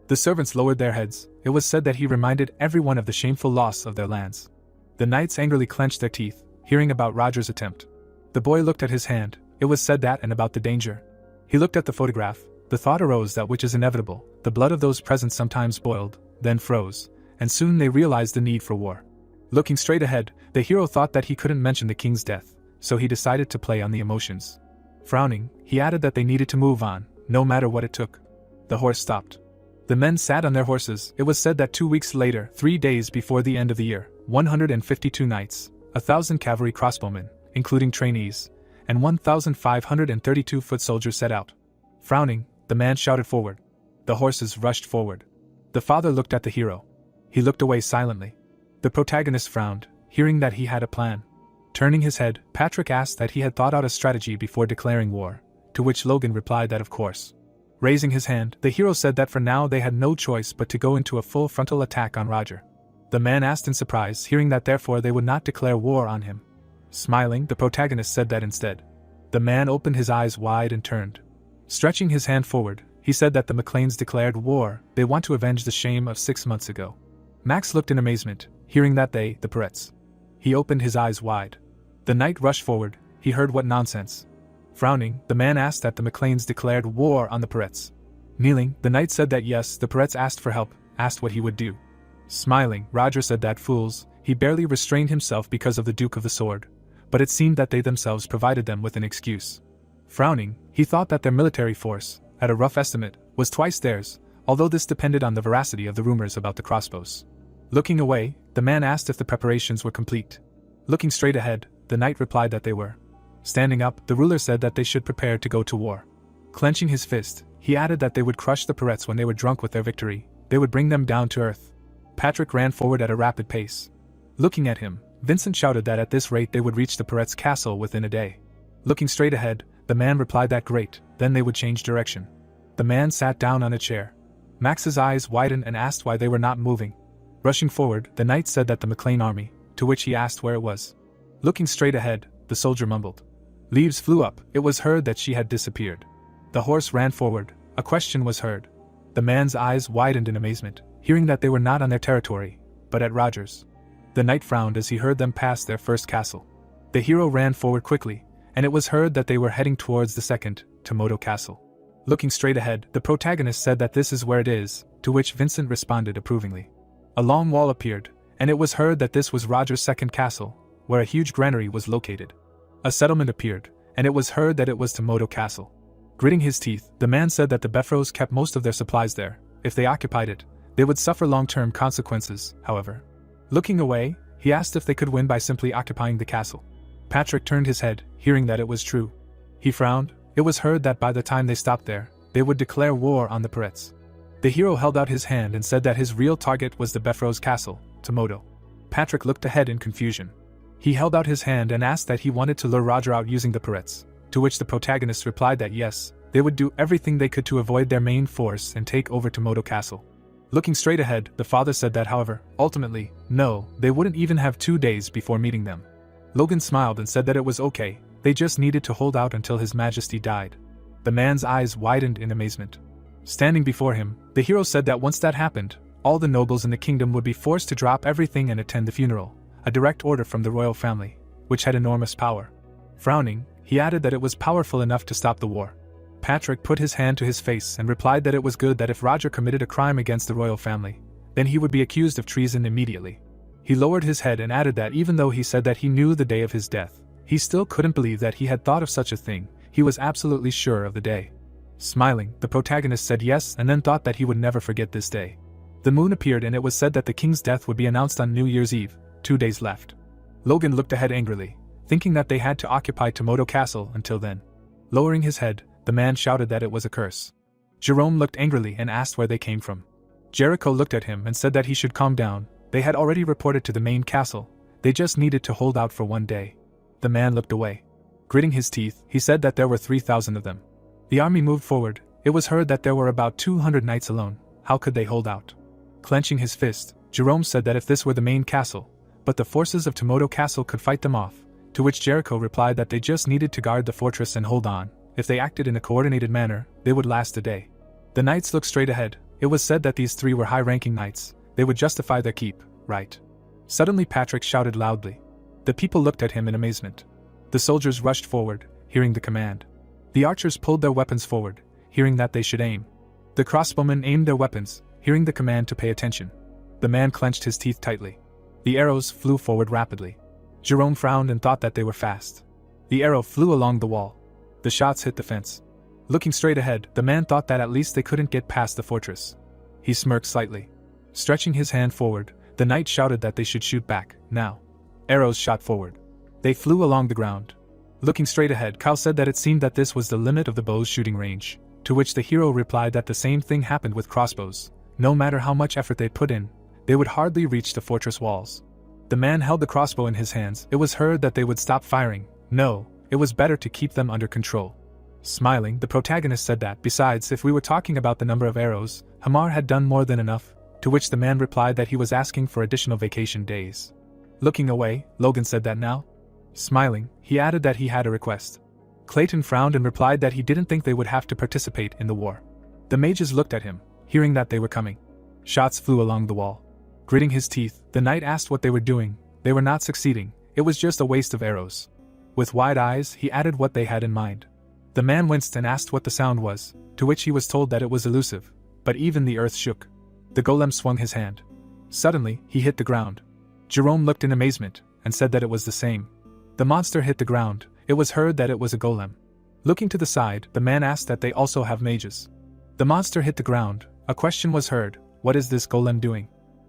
The servants lowered their heads. It was said that he reminded everyone of the shameful loss of their lands. The knights angrily clenched their teeth, hearing about Roger's attempt. The boy looked at his hand. It was said that and about the danger. He looked at the photograph. The thought arose that which is inevitable. The blood of those present sometimes boiled, then froze, and soon they realized the need for war. Looking straight ahead, the hero thought that he couldn't mention the king's death, so he decided to play on the emotions. Frowning, he added that they needed to move on, no matter what it took. The horse stopped. The men sat on their horses. It was said that 2 weeks later, 3 days before the end of the year, 152 knights, 1,000 cavalry crossbowmen, including trainees, and 1,532 foot soldiers set out. Frowning, the man shouted forward. The horses rushed forward. The father looked at the hero. He looked away silently. The protagonist frowned, hearing that he had a plan. Turning his head, Patrick asked that he had thought out a strategy before declaring war, to which Logan replied that of course. Raising his hand, the hero said that for now they had no choice but to go into a full frontal attack on Roger. The man asked in surprise, hearing that therefore they would not declare war on him. Smiling, the protagonist said that instead. The man opened his eyes wide and turned. Stretching his hand forward, he said that the McLeans declared war. They want to avenge the shame of 6 months ago. Max looked in amazement, hearing that they, the Peretz. He opened his eyes wide. The knight rushed forward. He heard what nonsense. Frowning, the man asked that the McLeans declared war on the Peretz. Kneeling, the knight said that yes, the Peretz asked for help, asked what he would do. Smiling, Roger said that fools, he barely restrained himself because of the Duke of the Sword, but it seemed that they themselves provided them with an excuse. Frowning, he thought that their military force, at a rough estimate, was twice theirs, although this depended on the veracity of the rumors about the crossbows. Looking away, the man asked if the preparations were complete. Looking straight ahead, the knight replied that they were. Standing up, the ruler said that they should prepare to go to war. Clenching his fist, he added that they would crush the Peretz when they were drunk with their victory. They would bring them down to earth. Patrick ran forward at a rapid pace. Looking at him, Vincent shouted that at this rate they would reach the Peretz castle within a day. Looking straight ahead, the man replied that great, then they would change direction. The man sat down on a chair. Max's eyes widened and asked why they were not moving. Rushing forward, the knight said that the McLean army, to which he asked where it was. Looking straight ahead, the soldier mumbled. Leaves flew up. It was heard that she had disappeared. The horse ran forward. A question was heard. The man's eyes widened in amazement, hearing that they were not on their territory, but at Roger's. The knight frowned as he heard them pass their first castle. The hero ran forward quickly, and it was heard that they were heading towards the second, Tomoto Castle. Looking straight ahead, the protagonist said that this is where it is, to which Vincent responded approvingly. A long wall appeared, and it was heard that this was Roger's second castle, where a huge granary was located. A settlement appeared, and it was heard that it was Tomoto Castle. Gritting his teeth, the man said that the Befros kept most of their supplies there. If they occupied it, they would suffer long-term consequences, however. Looking away, he asked if they could win by simply occupying the castle. Patrick turned his head, hearing that it was true. He frowned. It was heard that by the time they stopped there, they would declare war on the pirates. The hero held out his hand and said that his real target was the Befro's castle, Tomoto. Patrick looked ahead in confusion. He held out his hand and asked that he wanted to lure Roger out using the pirates, to which the protagonist replied that yes, they would do everything they could to avoid their main force and take over Tomoto Castle. Looking straight ahead, the father said that however, ultimately, no, they wouldn't even have 2 days before meeting them. Logan smiled and said that it was okay, they just needed to hold out until His Majesty died. The man's eyes widened in amazement. Standing before him, the hero said that once that happened, all the nobles in the kingdom would be forced to drop everything and attend the funeral, a direct order from the royal family, which had enormous power. Frowning, he added that it was powerful enough to stop the war. Patrick put his hand to his face and replied that it was good that if Roger committed a crime against the royal family, then he would be accused of treason immediately. He lowered his head and added that even though he said that he knew the day of his death, he still couldn't believe that he had thought of such a thing. He was absolutely sure of the day. Smiling, the protagonist said yes and then thought that he would never forget this day. The moon appeared and it was said that the king's death would be announced on New Year's Eve, 2 days left. Logan looked ahead angrily, thinking that they had to occupy Tomoto Castle until then. Lowering his head, the man shouted that it was a curse. Jerome looked angrily and asked where they came from. Jericho looked at him and said that he should calm down. They had already reported to the main castle, they just needed to hold out for 1 day. The man looked away. Gritting his teeth, he said that there were 3,000 of them. The army moved forward. It was heard that there were about 200 knights alone. How could they hold out? Clenching his fist, Jerome said that if this were the main castle, but the forces of Tomoto Castle could fight them off, to which Jericho replied that they just needed to guard the fortress and hold on. If they acted in a coordinated manner, they would last a day. The knights looked straight ahead. It was said that these 3 were high-ranking knights. They would justify their keep, right? Suddenly Patrick shouted loudly. The people looked at him in amazement. The soldiers rushed forward, hearing the command. The archers pulled their weapons forward, hearing that they should aim. The crossbowmen aimed their weapons, hearing the command to pay attention. The man clenched his teeth tightly. The arrows flew forward rapidly. Jerome frowned and thought that they were fast. The arrow flew along the wall. The shots hit the fence. Looking straight ahead, the man thought that at least they couldn't get past the fortress. He smirked slightly. Stretching his hand forward, the knight shouted that they should shoot back, now. Arrows shot forward. They flew along the ground. Looking straight ahead, Kyle said that it seemed that this was the limit of the bow's shooting range, to which the hero replied that the same thing happened with crossbows. No matter how much effort they put in, they would hardly reach the fortress walls. The man held the crossbow in his hands. It was heard that they would stop firing. No, it was better to keep them under control. Smiling, the protagonist said that, besides, if we were talking about the number of arrows, Hamar had done more than enough, to which the man replied that he was asking for additional vacation days. Looking away, Logan said that now. Smiling, he added that he had a request. Clayton frowned and replied that he didn't think they would have to participate in the war. The mages looked at him, hearing that they were coming. Shots flew along the wall. Gritting his teeth, the knight asked what they were doing. They were not succeeding, it was just a waste of arrows. With wide eyes, he added what they had in mind. The man winced and asked what the sound was, to which he was told that it was elusive, but even the earth shook. The golem swung his hand. Suddenly, he hit the ground. Jerome looked in amazement, and said that it was the same. The monster hit the ground. It was heard that it was a golem. Looking to the side, the man asked that they also have mages. The monster hit the ground. A question was heard, what is this golem doing?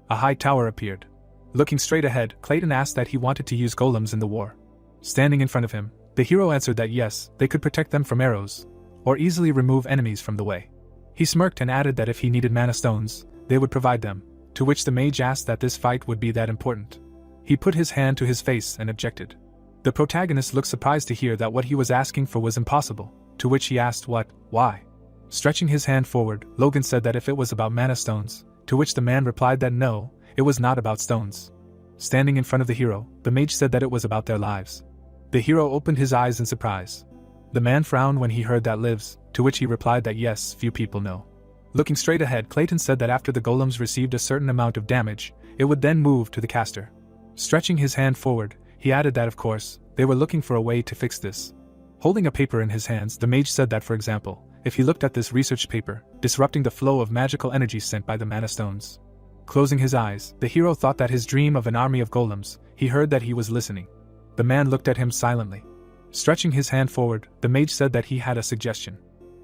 A high tower appeared. Looking straight ahead, Clayton asked that he wanted to use golems in the war. Standing in front of him, the hero answered that yes, they could protect them from arrows, or easily remove enemies from the way. He smirked and added that if he needed mana stones, they would provide them, to which the mage asked that this fight would be that important. He put his hand to his face and objected. The protagonist looked surprised to hear that what he was asking for was impossible, to which he asked what, why. Stretching his hand forward, Logan said that if it was about mana stones, to which the man replied that no, it was not about stones. Standing in front of the hero, the mage said that it was about their lives. The hero opened his eyes in surprise. The man frowned when he heard that lives, to which he replied that yes, few people know. Looking straight ahead, Clayton said that after the golems received a certain amount of damage, it would then move to the caster. Stretching his hand forward, he added that of course, they were looking for a way to fix this. Holding a paper in his hands, the mage said that for example, if he looked at this research paper, disrupting the flow of magical energy sent by the mana stones. Closing his eyes, the hero thought that his dream of an army of golems, he heard that he was listening. The man looked at him silently. Stretching his hand forward, the mage said that he had a suggestion.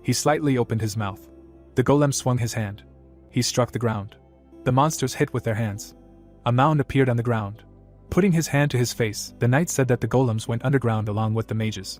He slightly opened his mouth. The golem swung his hand. He struck the ground. The monsters hit with their hands. A mound appeared on the ground. Putting his hand to his face, the knight said that the golems went underground along with the mages.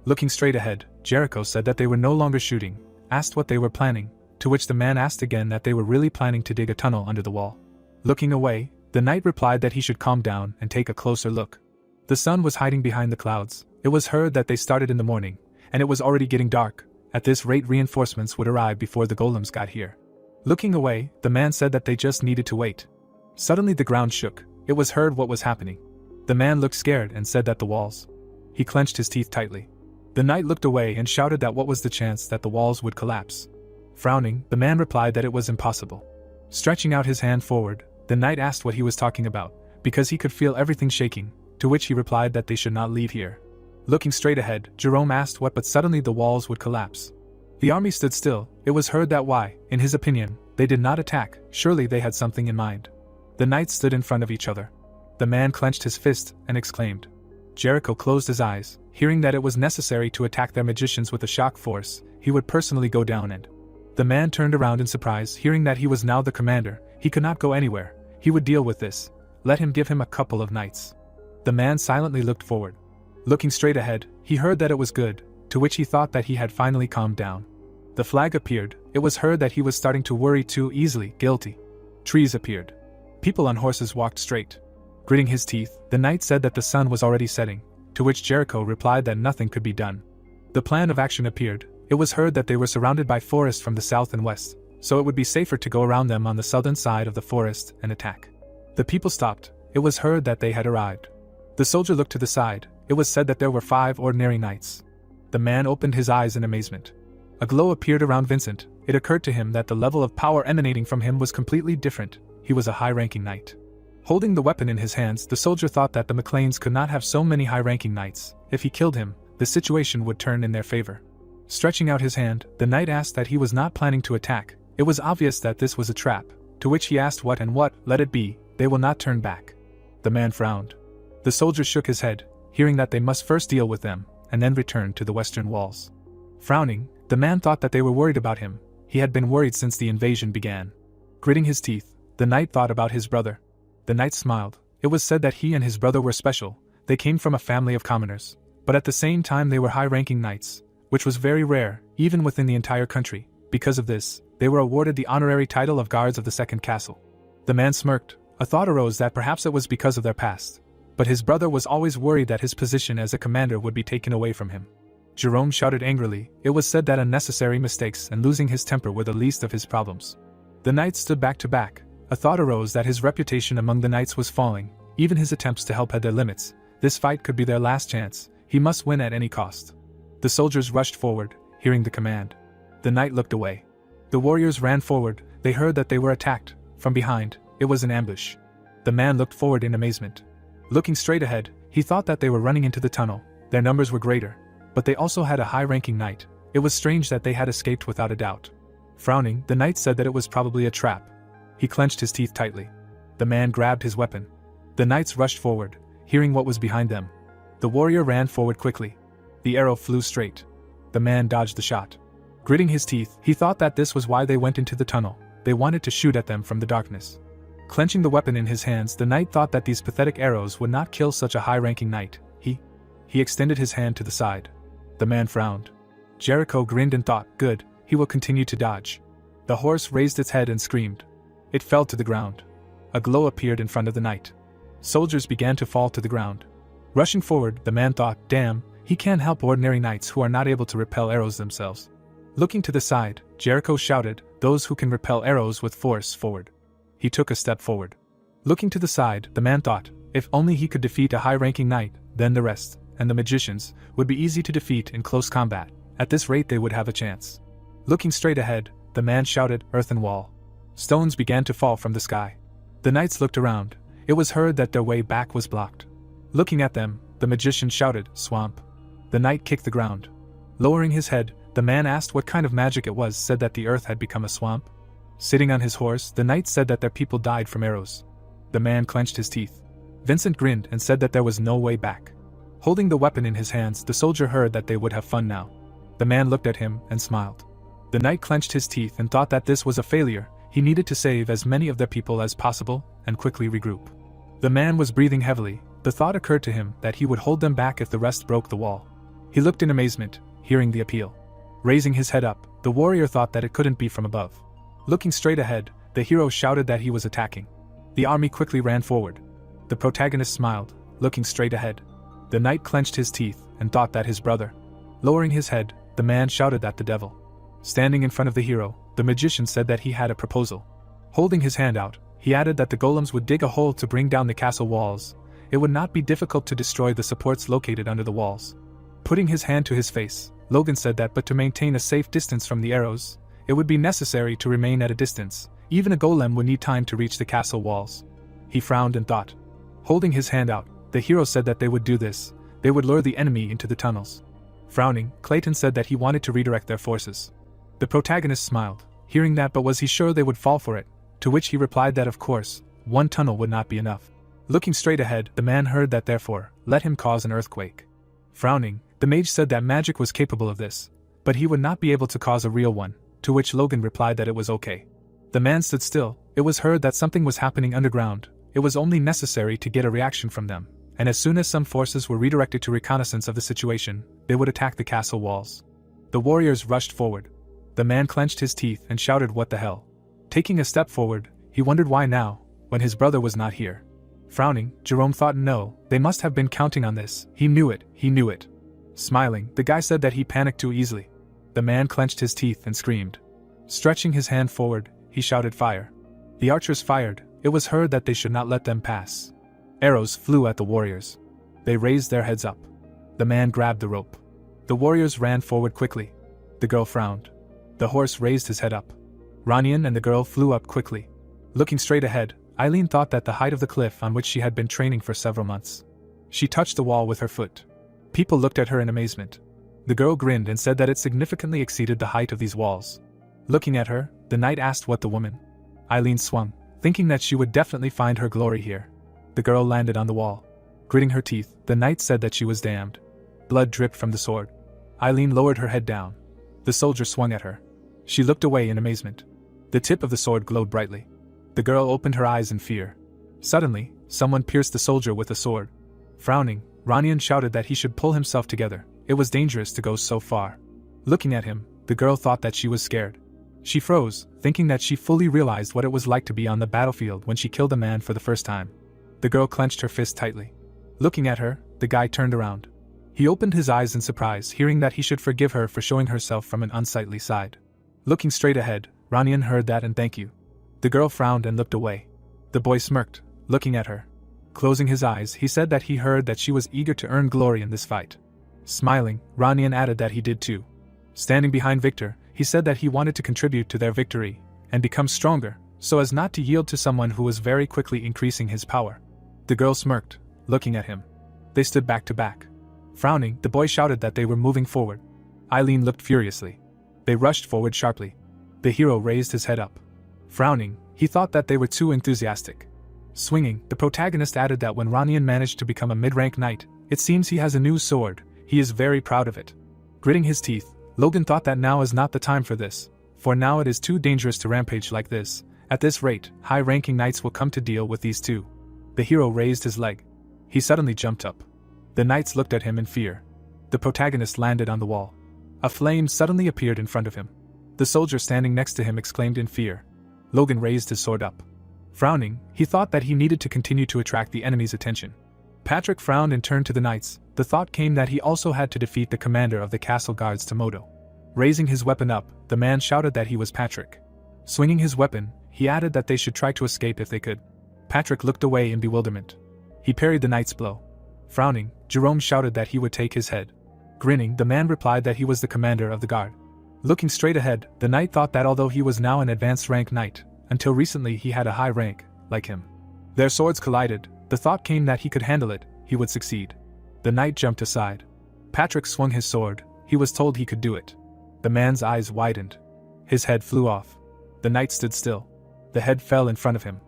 Looking straight ahead, Jericho said that they were no longer shooting, asked what they were planning, to which the man asked again that they were really planning to dig a tunnel under the wall. Looking away, the knight replied that he should calm down and take a closer look. The sun was hiding behind the clouds. It was heard that they started in the morning, and it was already getting dark. At this rate, reinforcements would arrive before the golems got here. Looking away, the man said that they just needed to wait. Suddenly the ground shook. It was heard what was happening. The man looked scared and said that the walls. He clenched his teeth tightly. The knight looked away and shouted that what was the chance that the walls would collapse. Frowning, the man replied that it was impossible. Stretching out his hand forward, the knight asked what he was talking about, because he could feel everything shaking, to which he replied that they should not leave here. Looking straight ahead, Jerome asked what, but suddenly the walls would collapse. The army stood still. It was heard that why, in his opinion, they did not attack. Surely they had something in mind. The knights stood in front of each other. The man clenched his fist and exclaimed. Jericho closed his eyes, hearing that it was necessary to attack their magicians with a shock force. He would personally go down and. The man turned around in surprise, hearing that he was now the commander. He could not go anywhere. He would deal with this. Let him give him a couple of nights. The man silently looked forward. Looking straight ahead, he heard that it was good, to which he thought that he had finally calmed down. The flag appeared. It was heard that he was starting to worry too easily. Guilty. Trees appeared. People on horses walked straight. Gritting his teeth, the knight said that the sun was already setting, to which Jericho replied that nothing could be done. The plan of action appeared. It was heard that they were surrounded by forests from the south and west, so it would be safer to go around them on the southern side of the forest and attack. The people stopped. It was heard that they had arrived. The soldier looked to the side. It was said that there were 5 ordinary knights. The man opened his eyes in amazement. A glow appeared around Vincent. It occurred to him that the level of power emanating from him was completely different. He was a high-ranking knight. Holding the weapon in his hands, the soldier thought that the McLeans could not have so many high-ranking knights. If he killed him, the situation would turn in their favor. Stretching out his hand, the knight asked that he was not planning to attack. It was obvious that this was a trap, to which he asked what and what. Let it be, they will not turn back. The man frowned. The soldier shook his head, hearing that they must first deal with them, and then return to the western walls. Frowning, the man thought that they were worried about him. He had been worried since the invasion began. Gritting his teeth, the knight thought about his brother. The knight smiled. It was said that he and his brother were special. They came from a family of commoners, but at the same time they were high-ranking knights, which was very rare, even within the entire country. Because of this, they were awarded the honorary title of Guards of the Second Castle. The man smirked. A thought arose that perhaps it was because of their past. But his brother was always worried that his position as a commander would be taken away from him. Jerome shouted angrily. It was said that unnecessary mistakes and losing his temper were the least of his problems. The knights stood back to back. A thought arose that his reputation among the knights was falling. Even his attempts to help had their limits. This fight could be their last chance. He must win at any cost. The soldiers rushed forward, hearing the command. The knight looked away. The warriors ran forward. They heard that they were attacked. From behind, it was an ambush. The man looked forward in amazement. Looking straight ahead, he thought that they were running into the tunnel. Their numbers were greater, but they also had a high-ranking knight. It was strange that they had escaped without a doubt. Frowning, the knight said that it was probably a trap. He clenched his teeth tightly. The man grabbed his weapon. The knights rushed forward, hearing what was behind them. The warrior ran forward quickly. The arrow flew straight. The man dodged the shot. Gritting his teeth, he thought that this was why they went into the tunnel. They wanted to shoot at them from the darkness. Clenching the weapon in his hands, the knight thought that these pathetic arrows would not kill such a high-ranking knight. He extended his hand to the side. The man frowned. Jericho grinned and thought, good, he will continue to dodge. The horse raised its head and screamed. It fell to the ground. A glow appeared in front of the knight. Soldiers began to fall to the ground. Rushing forward, the man thought, damn, he can't help ordinary knights who are not able to repel arrows themselves. Looking to the side, Jericho shouted, those who can repel arrows with force, forward. He took a step forward. Looking to the side, the man thought, if only he could defeat a high-ranking knight, then the rest, and the magicians, would be easy to defeat in close combat. At this rate they would have a chance. Looking straight ahead, the man shouted, earthen wall. Stones began to fall from the sky. The knights looked around. It was heard that their way back was blocked. Looking at them, the magician shouted, swamp. The knight kicked the ground. Lowering his head, the man asked what kind of magic it was, said that the earth had become a swamp. Sitting on his horse, the knight said that their people died from arrows. The man clenched his teeth. Vincent grinned and said that there was no way back. Holding the weapon in his hands, the soldier heard that they would have fun now. The man looked at him and smiled. The knight clenched his teeth and thought that this was a failure. He needed to save as many of their people as possible and quickly regroup. The man was breathing heavily. The thought occurred to him that he would hold them back if the rest broke the wall. He looked in amazement, hearing the appeal. Raising his head up, the warrior thought that it couldn't be from above. Looking straight ahead, the hero shouted that he was attacking. The army quickly ran forward. The protagonist smiled, looking straight ahead. The knight clenched his teeth and thought that his brother. Lowering his head, the man shouted at the devil. Standing in front of the hero, the magician said that he had a proposal. Holding his hand out, he added that the golems would dig a hole to bring down the castle walls. It would not be difficult to destroy the supports located under the walls. Putting his hand to his face, Logan said that but to maintain a safe distance from the arrows, it would be necessary to remain at a distance. Even a golem would need time to reach the castle walls. He frowned and thought. Holding his hand out, the hero said that they would do this. They would lure the enemy into the tunnels. Frowning, Clayton said that he wanted to redirect their forces. The protagonist smiled, hearing that, but was he sure they would fall for it? To which he replied that of course, one tunnel would not be enough. Looking straight ahead, the man heard that therefore, let him cause an earthquake. Frowning, the mage said that magic was capable of this, but he would not be able to cause a real one, to which Logan replied that it was okay. The man stood still. It was heard that something was happening underground. It was only necessary to get a reaction from them, and as soon as some forces were redirected to reconnaissance of the situation, they would attack the castle walls. The warriors rushed forward. The man clenched his teeth and shouted, "What the hell?" Taking a step forward, he wondered why now, when his brother was not here. Frowning, Jerome thought no, they must have been counting on this. He knew it. Smiling, the guy said that he panicked too easily. The man clenched his teeth and screamed. Stretching his hand forward, he shouted, "Fire." The archers fired. It was heard that they should not let them pass. Arrows flew at the warriors. They raised their heads up. The man grabbed the rope. The warriors ran forward quickly. The girl frowned. The horse raised his head up. Ranian and the girl flew up quickly. Looking straight ahead, Eileen thought that the height of the cliff on which she had been training for several months. She touched the wall with her foot. People looked at her in amazement. The girl grinned and said that it significantly exceeded the height of these walls. Looking at her, the knight asked what the woman. Eileen swung, thinking that she would definitely find her glory here. The girl landed on the wall. Gritting her teeth, the knight said that she was damned. Blood dripped from the sword. Eileen lowered her head down. The soldier swung at her. She looked away in amazement. The tip of the sword glowed brightly. The girl opened her eyes in fear. Suddenly, someone pierced the soldier with a sword. Frowning, Ranian shouted that he should pull himself together. It was dangerous to go so far. Looking at him, the girl thought that she was scared. She froze, thinking that she fully realized what it was like to be on the battlefield when she killed a man for the first time. The girl clenched her fist tightly. Looking at her, the guy turned around. He opened his eyes in surprise, hearing that he should forgive her for showing herself from an unsightly side. Looking straight ahead, Ranian heard that and thank you. The girl frowned and looked away. The boy smirked, looking at her. Closing his eyes, he said that he heard that she was eager to earn glory in this fight. Smiling, Ranian added that he did too. Standing behind Victor, he said that he wanted to contribute to their victory and become stronger, so as not to yield to someone who was very quickly increasing his power. The girl smirked, looking at him. They stood back to back. Frowning, the boy shouted that they were moving forward. Eileen looked furiously. They rushed forward sharply. The hero raised his head up. Frowning, he thought that they were too enthusiastic. Swinging, the protagonist added that when Ranian managed to become a mid-rank knight, it seems he has a new sword. He is very proud of it. Gritting his teeth, Logan thought that now is not the time for this, for now it is too dangerous to rampage like this. At this rate, high-ranking knights will come to deal with these two. The hero raised his leg. He suddenly jumped up. The knights looked at him in fear. The protagonist landed on the wall. A flame suddenly appeared in front of him. The soldier standing next to him exclaimed in fear. Logan raised his sword up. Frowning, he thought that he needed to continue to attract the enemy's attention. Patrick frowned and turned to the knights. The thought came that he also had to defeat the commander of the castle guards, Tomoto. Raising his weapon up, the man shouted that he was Patrick. Swinging his weapon, he added that they should try to escape if they could. Patrick looked away in bewilderment. He parried the knight's blow. Frowning, Jerome shouted that he would take his head. Grinning, the man replied that he was the commander of the guard. Looking straight ahead, the knight thought that although he was now an advanced rank knight, until recently he had a high rank, like him. Their swords collided. The thought came that he could handle it, he would succeed. The knight jumped aside. Patrick swung his sword. He was told he could do it. The man's eyes widened. His head flew off. The knight stood still. The head fell in front of him.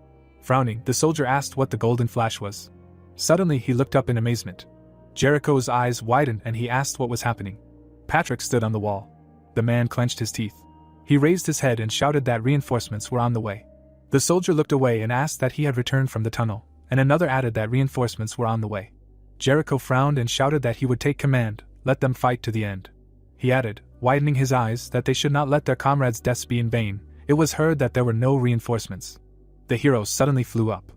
Frowning, the soldier asked what the golden flash was. Suddenly he looked up in amazement. Jericho's eyes widened and he asked what was happening. Patrick stood on the wall. The man clenched his teeth. He raised his head and shouted that reinforcements were on the way. The soldier looked away and asked that he had returned from the tunnel, and another added that reinforcements were on the way. Jericho frowned and shouted that he would take command. let them fight to the end. He added, widening his eyes, that they should not let their comrades' deaths be in vain. It was heard that there were no reinforcements. The hero suddenly flew up.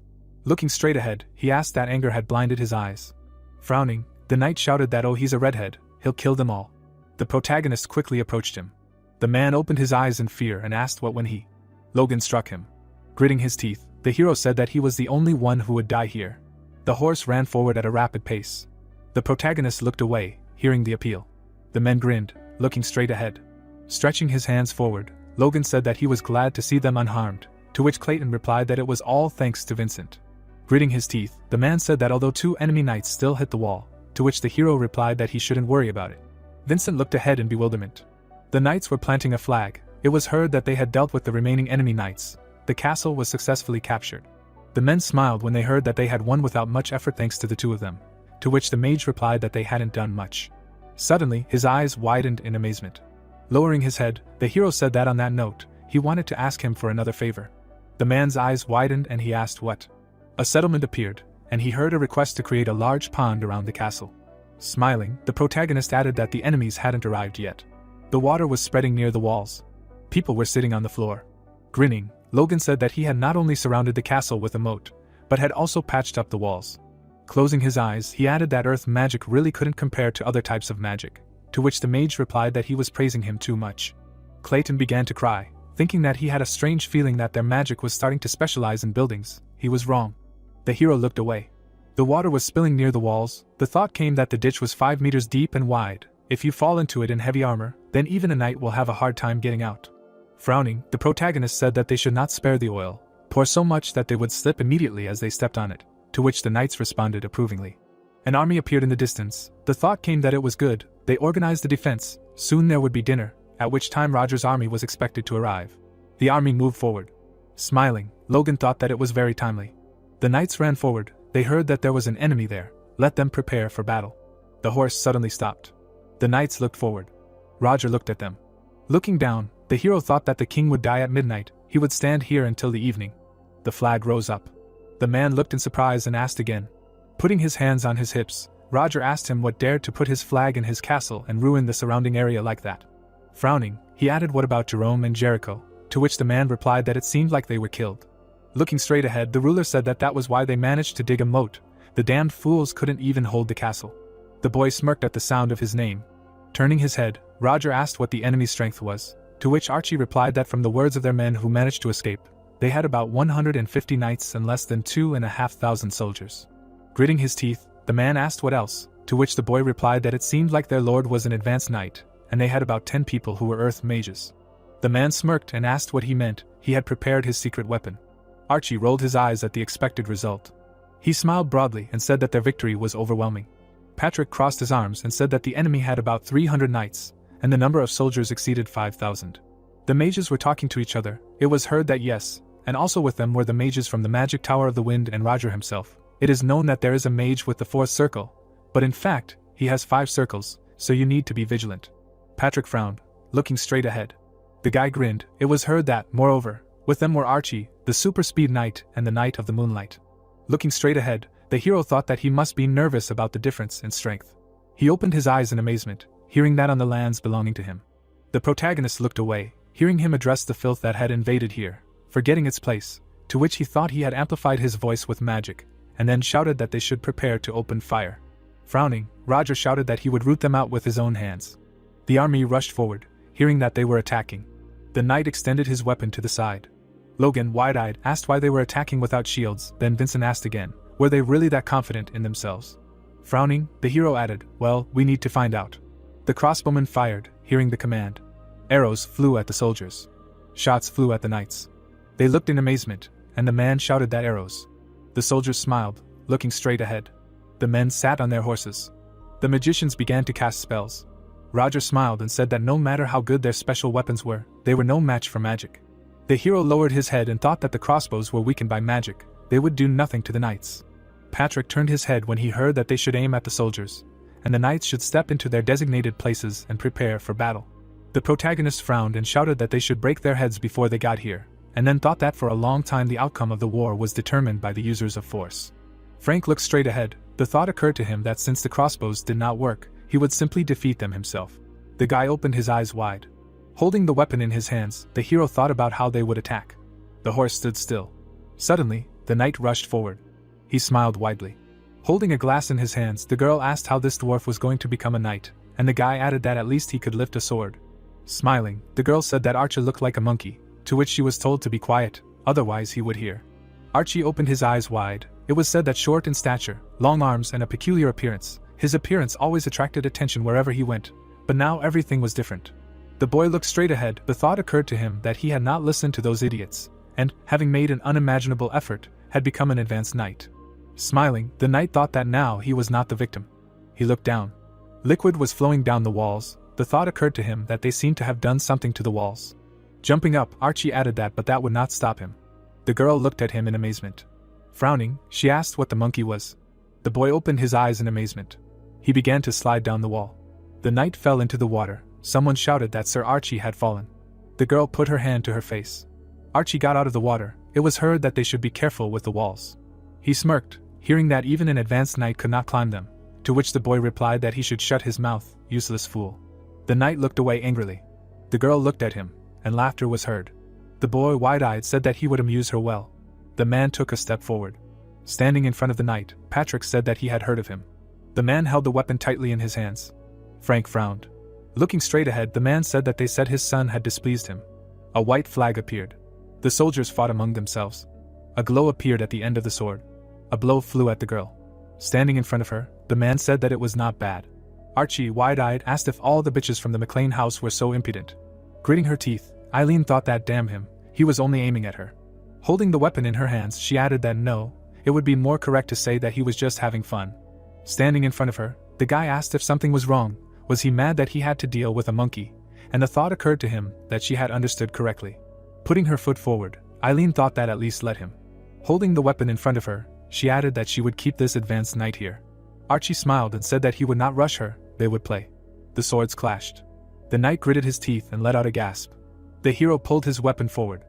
Looking straight ahead, he asked that anger had blinded his eyes. Frowning, the knight shouted that oh, he's a redhead, he'll kill them all. The protagonist quickly approached him. The man opened his eyes in fear and asked what when he. Logan struck him. Gritting his teeth, the hero said that he was the only one who would die here. The horse ran forward at a rapid pace. The protagonist looked away, hearing the appeal. The men grinned, looking straight ahead. Stretching his hands forward, Logan said that he was glad to see them unharmed, to which Clayton replied that it was all thanks to Vincent. Gritting his teeth, the man said that although 2 enemy knights still hit the wall, to which the hero replied that he shouldn't worry about it. Vincent looked ahead in bewilderment. The knights were planting a flag. It was heard that they had dealt with the remaining enemy knights. The castle was successfully captured. The men smiled when they heard that they had won without much effort thanks to the 2 of them, to which the mage replied that they hadn't done much. Suddenly, his eyes widened in amazement. Lowering his head, the hero said that on that note, he wanted to ask him for another favor. The man's eyes widened and he asked what. A settlement appeared, and he heard a request to create a large pond around the castle. Smiling, the protagonist added that the enemies hadn't arrived yet. The water was spreading near the walls. People were sitting on the floor. Grinning, Logan said that he had not only surrounded the castle with a moat, but had also patched up the walls. Closing his eyes, he added that earth magic really couldn't compare to other types of magic, to which the mage replied that he was praising him too much. Clayton began to cry, thinking that he had a strange feeling that their magic was starting to specialize in buildings. He was wrong. The hero looked away. The water was spilling near the walls. The thought came that the ditch was 5 meters deep and wide. If you fall into it in heavy armor, then even a knight will have a hard time getting out. Frowning, the protagonist said that they should not spare the oil, pour so much that they would slip immediately as they stepped on it, to which the knights responded approvingly. An army appeared in the distance. The thought came that it was good. They organized a defense. Soon there would be dinner, at which time Roger's army was expected to arrive. The army moved forward. Smiling, Logan thought that it was very timely. The knights ran forward. They heard that there was an enemy there. Let them prepare for battle. The horse suddenly stopped. The knights looked forward. Roger looked at them. Looking down, the hero thought that the king would die at midnight. He would stand here until the evening. The flag rose up. The man looked in surprise and asked again. Putting his hands on his hips, Roger asked him what dared to put his flag in his castle and ruin the surrounding area like that. Frowning, he added what about Jerome and Jericho, to which the man replied that it seemed like they were killed. Looking straight ahead, the ruler said that that was why they managed to dig a moat. The damned fools couldn't even hold the castle. The boy smirked at the sound of his name. Turning his head, Roger asked what the enemy's strength was, to which Archie replied that from the words of their men who managed to escape, they had about 150 knights and less than 2,500 soldiers. Gritting his teeth, the man asked what else, to which the boy replied that it seemed like their lord was an advanced knight, and they had about 10 people who were earth mages. The man smirked and asked what he meant. He had prepared his secret weapon. Archie rolled his eyes at the expected result. He smiled broadly and said that their victory was overwhelming. Patrick crossed his arms and said that the enemy had about 300 knights, and the number of soldiers exceeded 5,000. The mages were talking to each other. It was heard that yes, and also with them were the mages from the Magic Tower of the Wind and Roger himself. It is known that there is a mage with the 4th circle, but in fact, he has 5 circles, so you need to be vigilant. Patrick frowned, looking straight ahead. The guy grinned. It was heard that, moreover, with them were Archie, the super speed knight, and the Knight of the Moonlight. Looking straight ahead, the hero thought that he must be nervous about the difference in strength. He opened his eyes in amazement, hearing that on the lands belonging to him. The protagonist looked away, hearing him address the filth that had invaded here, forgetting its place, to which he thought he had amplified his voice with magic, and then shouted that they should prepare to open fire. Frowning, Roger shouted that he would root them out with his own hands. The army rushed forward, hearing that they were attacking. The knight extended his weapon to the side. Logan, wide-eyed, asked why they were attacking without shields. Then Vincent asked again, were they really that confident in themselves? Frowning, the hero added, well, we need to find out. The crossbowman fired, hearing the command. Arrows flew at the soldiers. Shots flew at the knights. They looked in amazement, and the man shouted that arrows. The soldiers smiled, looking straight ahead. The men sat on their horses. The magicians began to cast spells. Roger smiled and said that no matter how good their special weapons were, they were no match for magic. The hero lowered his head and thought that the crossbows were weakened by magic. They would do nothing to the knights. Patrick turned his head when he heard that they should aim at the soldiers, and the knights should step into their designated places and prepare for battle. The protagonist frowned and shouted that they should break their heads before they got here, and then thought that for a long time the outcome of the war was determined by the users of force. Frank looked straight ahead. The thought occurred to him that since the crossbows did not work, he would simply defeat them himself. The guy opened his eyes wide. Holding the weapon in his hands, the hero thought about how they would attack. The horse stood still. Suddenly, the knight rushed forward. He smiled widely. Holding a glass in his hands, the girl asked how this dwarf was going to become a knight, and the guy added that at least he could lift a sword. Smiling, the girl said that Archie looked like a monkey, to which she was told to be quiet, otherwise he would hear. Archie opened his eyes wide. It was said that short in stature, long arms and a peculiar appearance, his appearance always attracted attention wherever he went, but now everything was different. The boy looked straight ahead. The thought occurred to him that he had not listened to those idiots, and, having made an unimaginable effort, had become an advanced knight. Smiling, the knight thought that now he was not the victim. He looked down. Liquid was flowing down the walls. The thought occurred to him that they seemed to have done something to the walls. Jumping up, Archie added that, but that would not stop him. The girl looked at him in amazement. Frowning, she asked what the monkey was. The boy opened his eyes in amazement. He began to slide down the wall. The knight fell into the water. Someone shouted that Sir Archie had fallen. The girl put her hand to her face. Archie got out of the water. It was heard that they should be careful with the walls. He smirked, hearing that even an advanced knight could not climb them, to which the boy replied that he should shut his mouth, useless fool. The knight looked away angrily. The girl looked at him, and laughter was heard. The boy, wide-eyed, said that he would amuse her well. The man took a step forward. Standing in front of the knight, Patrick said that he had heard of him. The man held the weapon tightly in his hands. Frank frowned. Looking straight ahead, the man said that they said his son had displeased him. A white flag appeared. The soldiers fought among themselves. A glow appeared at the end of the sword. A blow flew at the girl. Standing in front of her, the man said that it was not bad. Archie, wide-eyed, asked if all the bitches from the McLean house were so impudent. Gritting her teeth, Eileen thought that damn him, he was only aiming at her. Holding the weapon in her hands, she added that no, it would be more correct to say that he was just having fun. Standing in front of her, the guy asked if something was wrong. Was he mad that he had to deal with a monkey? And the thought occurred to him that she had understood correctly. Putting her foot forward, Eileen thought that at least let him. Holding the weapon in front of her, she added that she would keep this advanced knight here. Archie smiled and said that he would not rush her, they would play. The swords clashed. The knight gritted his teeth and let out a gasp. The hero pulled his weapon forward.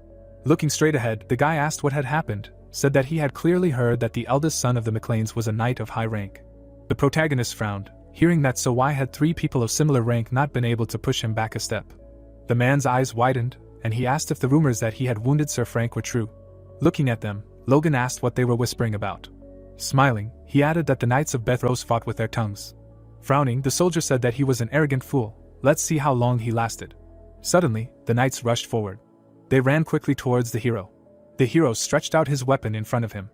Looking straight ahead, the guy asked what had happened, said that he had clearly heard that the eldest son of the McLeans was a knight of high rank. The protagonist frowned, hearing that, so why had 3 people of similar rank not been able to push him back a step? The man's eyes widened, and he asked if the rumors that he had wounded Sir Frank were true. Looking at them, Logan asked what they were whispering about. Smiling, he added that the Knights of Beth Rose fought with their tongues. Frowning, the soldier said that he was an arrogant fool. Let's see how long he lasted. Suddenly, the knights rushed forward. They ran quickly towards the hero. The hero stretched out his weapon in front of him.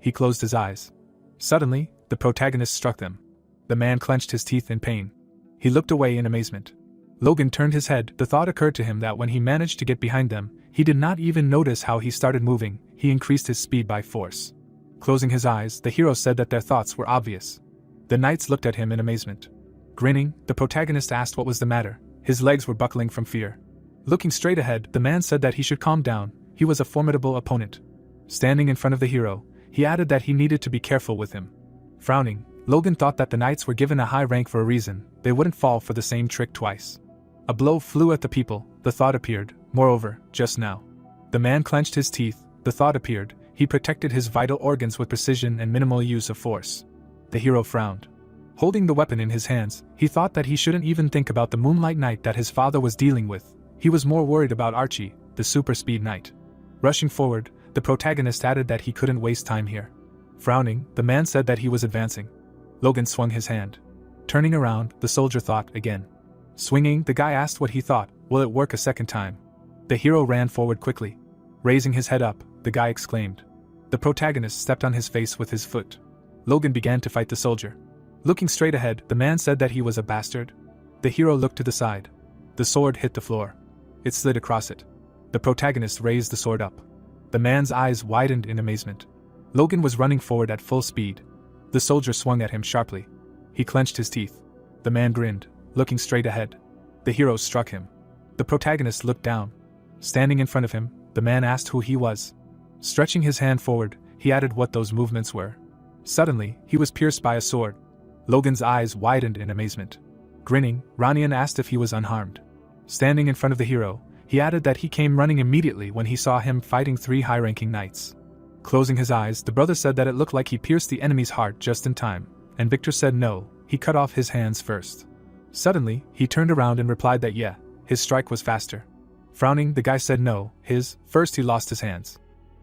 He closed his eyes. Suddenly, the protagonist struck them. The man clenched his teeth in pain. He looked away in amazement. Logan turned his head. The thought occurred to him that when he managed to get behind them, he did not even notice how he started moving. He increased his speed by force. Closing his eyes, the hero said that their thoughts were obvious. The knights looked at him in amazement. Grinning, the protagonist asked what was the matter. His legs were buckling from fear. Looking straight ahead, the man said that he should calm down. He was a formidable opponent. Standing in front of the hero, he added that he needed to be careful with him. Frowning, Logan thought that the knights were given a high rank for a reason. They wouldn't fall for the same trick twice. A blow flew at the people. The thought appeared. Moreover, just now. The man clenched his teeth. The thought appeared. He protected his vital organs with precision and minimal use of force. The hero frowned. Holding the weapon in his hands, he thought that he shouldn't even think about the Moonlight Knight that his father was dealing with. He was more worried about Archie, the super speed knight. Rushing forward, the protagonist added that he couldn't waste time here. Frowning, the man said that he was advancing. Logan swung his hand. Turning around, the soldier thought again. Swinging, the guy asked what he thought. Will it work a second time? The hero ran forward quickly. Raising his head up, the guy exclaimed. The protagonist stepped on his face with his foot. Logan began to fight the soldier. Looking straight ahead, the man said that he was a bastard. The hero looked to the side. The sword hit the floor. It slid across it. The protagonist raised the sword up. The man's eyes widened in amazement. Logan was running forward at full speed. The soldier swung at him sharply. He clenched his teeth. The man grinned, looking straight ahead. The hero struck him. The protagonist looked down. Standing in front of him, the man asked who he was. Stretching his hand forward, he added what those movements were. Suddenly, he was pierced by a sword. Logan's eyes widened in amazement. Grinning, Ranian asked if he was unharmed. Standing in front of the hero, he added that he came running immediately when he saw him fighting 3 high-ranking knights. Closing his eyes, the brother said that it looked like he pierced the enemy's heart just in time, and Victor said no, he cut off his hands first. Suddenly, he turned around and replied that yeah, his strike was faster. Frowning, the guy said no, first he lost his hands.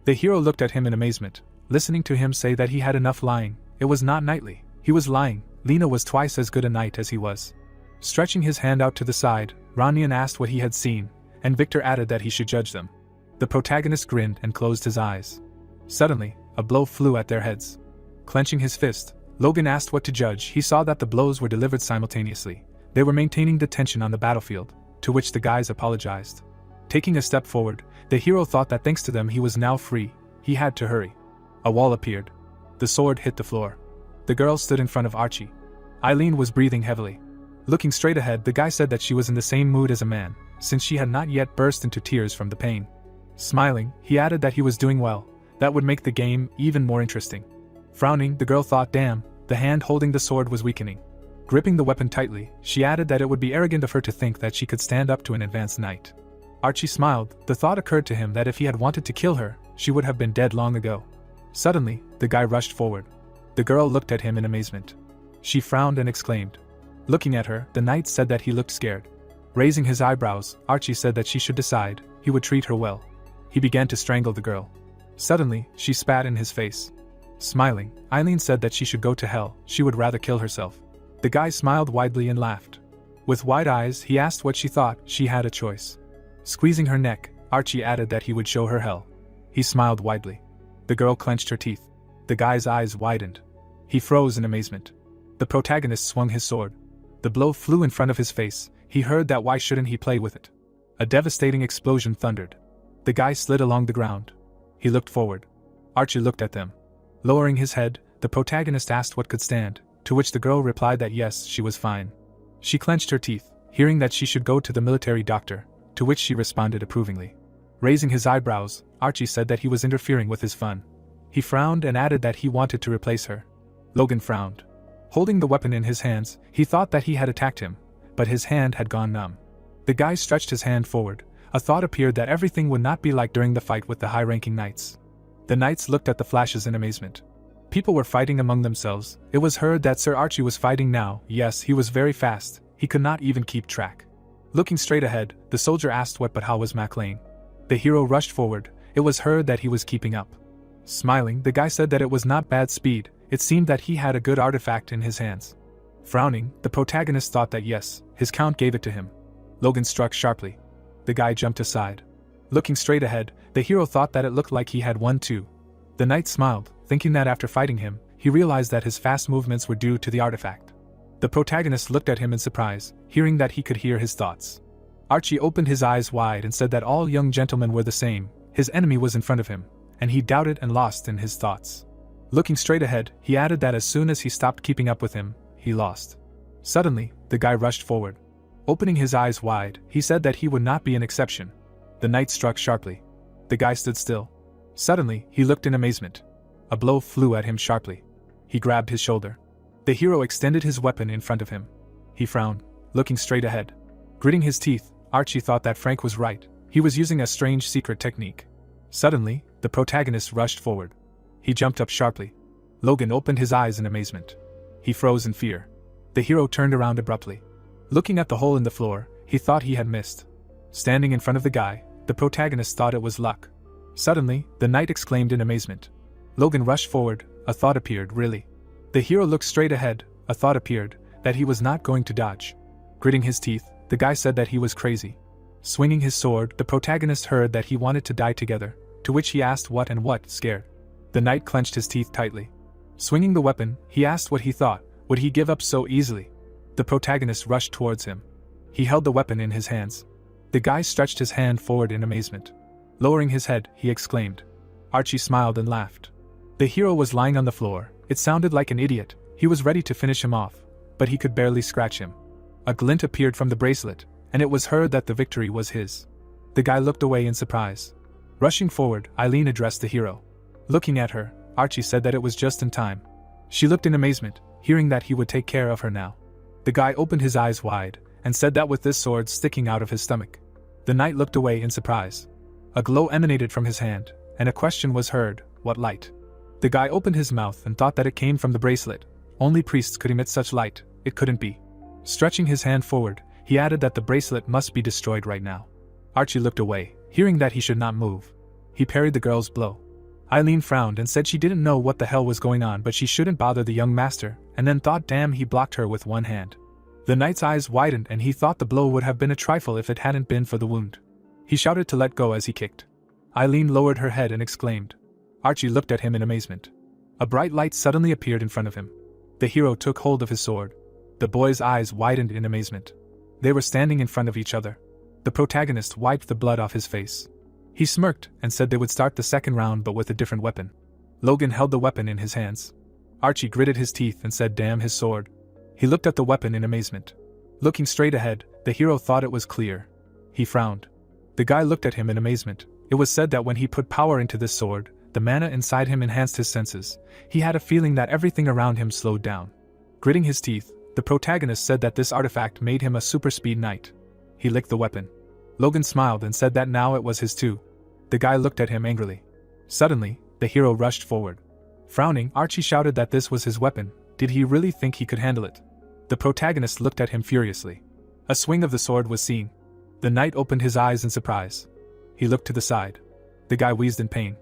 The hero looked at him in amazement, listening to him say that he had enough lying. It was not nightly, he was lying. Lena was twice as good a knight as he was. Stretching his hand out to the side, Ranyan asked what he had seen, and Victor added that he should judge them. The protagonist grinned and closed his eyes. Suddenly, a blow flew at their heads. Clenching his fist, Logan asked what to judge. He saw that the blows were delivered simultaneously. They were maintaining the tension on the battlefield, to which the guys apologized. Taking a step forward, the hero thought that thanks to them he was now free. He had to hurry. A wall appeared. The sword hit the floor. The girl stood in front of Archie. Eileen was breathing heavily. Looking straight ahead, the guy said that she was in the same mood as a man, since she had not yet burst into tears from the pain. Smiling, he added that he was doing well. That would make the game even more interesting. Frowning, the girl thought, damn, the hand holding the sword was weakening. Gripping the weapon tightly, she added that it would be arrogant of her to think that she could stand up to an advanced knight. Archie smiled. The thought occurred to him that if he had wanted to kill her, she would have been dead long ago. Suddenly, the guy rushed forward. The girl looked at him in amazement. She frowned and exclaimed. Looking at her, the knight said that he looked scared. Raising his eyebrows, Archie said that she should decide. He would treat her well. He began to strangle the girl. Suddenly, she spat in his face. Smiling, Eileen said that she should go to hell. She would rather kill herself. The guy smiled widely and laughed. With wide eyes, he asked what she thought. She had a choice. Squeezing her neck, Archie added that he would show her hell. He smiled widely. The girl clenched her teeth. The guy's eyes widened. He froze in amazement. The protagonist swung his sword. The blow flew in front of his face. He heard that why shouldn't he play with it? A devastating explosion thundered. The guy slid along the ground. He looked forward. Archie looked at them. Lowering his head, the protagonist asked what could stand, to which the girl replied that yes, she was fine. She clenched her teeth, hearing that she should go to the military doctor, to which she responded approvingly. Raising his eyebrows, Archie said that he was interfering with his fun. He frowned and added that he wanted to replace her. Logan frowned. Holding the weapon in his hands, he thought that he had attacked him, but his hand had gone numb. The guy stretched his hand forward. A thought appeared that everything would not be like during the fight with the high-ranking knights. The knights looked at the flashes in amazement. People were fighting among themselves. It was heard that Sir Archie was fighting now. Yes, he was very fast. He could not even keep track. Looking straight ahead, the soldier asked what but how was Maclean. The hero rushed forward. It was heard that he was keeping up. Smiling, the guy said that it was not bad speed. It seemed that he had a good artifact in his hands. Frowning, the protagonist thought that yes, his count gave it to him. Logan struck sharply. The guy jumped aside. Looking straight ahead, the hero thought that it looked like he had won too. The knight smiled, thinking that after fighting him, he realized that his fast movements were due to the artifact. The protagonist looked at him in surprise, hearing that he could hear his thoughts. Archie opened his eyes wide and said that all young gentlemen were the same. His enemy was in front of him, and he doubted and lost in his thoughts. Looking straight ahead, he added that as soon as he stopped keeping up with him, he lost. Suddenly, the guy rushed forward. Opening his eyes wide, he said that he would not be an exception. The knight struck sharply. The guy stood still. Suddenly, he looked in amazement. A blow flew at him sharply. He grabbed his shoulder. The hero extended his weapon in front of him. He frowned, looking straight ahead. Gritting his teeth, Archie thought that Frank was right. He was using a strange secret technique. Suddenly, the protagonist rushed forward. He jumped up sharply. Logan opened his eyes in amazement. He froze in fear. The hero turned around abruptly. Looking at the hole in the floor, he thought he had missed. Standing in front of the guy, the protagonist thought it was luck. Suddenly, the knight exclaimed in amazement. Logan rushed forward. A thought appeared, really. The hero looked straight ahead. A thought appeared, that he was not going to dodge. Gritting his teeth, the guy said that he was crazy. Swinging his sword, the protagonist heard that he wanted to die together, to which he asked what and what, scared. The knight clenched his teeth tightly. Swinging the weapon, he asked what he thought. Would he give up so easily? The protagonist rushed towards him. He held the weapon in his hands. The guy stretched his hand forward in amazement. Lowering his head, he exclaimed. Archie smiled and laughed. The hero was lying on the floor. It sounded like an idiot. He was ready to finish him off, but he could barely scratch him. A glint appeared from the bracelet, and it was heard that the victory was his. The guy looked away in surprise. Rushing forward, Eileen addressed the hero. Looking at her, Archie said that it was just in time. She looked in amazement, hearing that he would take care of her now. The guy opened his eyes wide, and said that with this sword sticking out of his stomach. The knight looked away in surprise. A glow emanated from his hand, and a question was heard, what light? The guy opened his mouth and thought that it came from the bracelet. Only priests could emit such light, it couldn't be. Stretching his hand forward, he added that the bracelet must be destroyed right now. Archie looked away, hearing that he should not move. He parried the girl's blow. Eileen frowned and said she didn't know what the hell was going on, but she shouldn't bother the young master, and then thought damn, he blocked her with one hand. The knight's eyes widened and he thought the blow would have been a trifle if it hadn't been for the wound. He shouted to let go as he kicked. Eileen lowered her head and exclaimed. Archie looked at him in amazement. A bright light suddenly appeared in front of him. The hero took hold of his sword. The boy's eyes widened in amazement. They were standing in front of each other. The protagonist wiped the blood off his face. He smirked and said they would start the second round but with a different weapon. Logan held the weapon in his hands. Archie gritted his teeth and said damn his sword. He looked at the weapon in amazement. Looking straight ahead, the hero thought it was clear. He frowned. The guy looked at him in amazement. It was said that when he put power into this sword, the mana inside him enhanced his senses. He had a feeling that everything around him slowed down. Gritting his teeth, the protagonist said that this artifact made him a super speed knight. He licked the weapon. Logan smiled and said that now it was his too. The guy looked at him angrily. Suddenly, the hero rushed forward. Frowning, Archie shouted that this was his weapon. Did he really think he could handle it? The protagonist looked at him furiously. A swing of the sword was seen. The knight opened his eyes in surprise. He looked to the side. The guy wheezed in pain.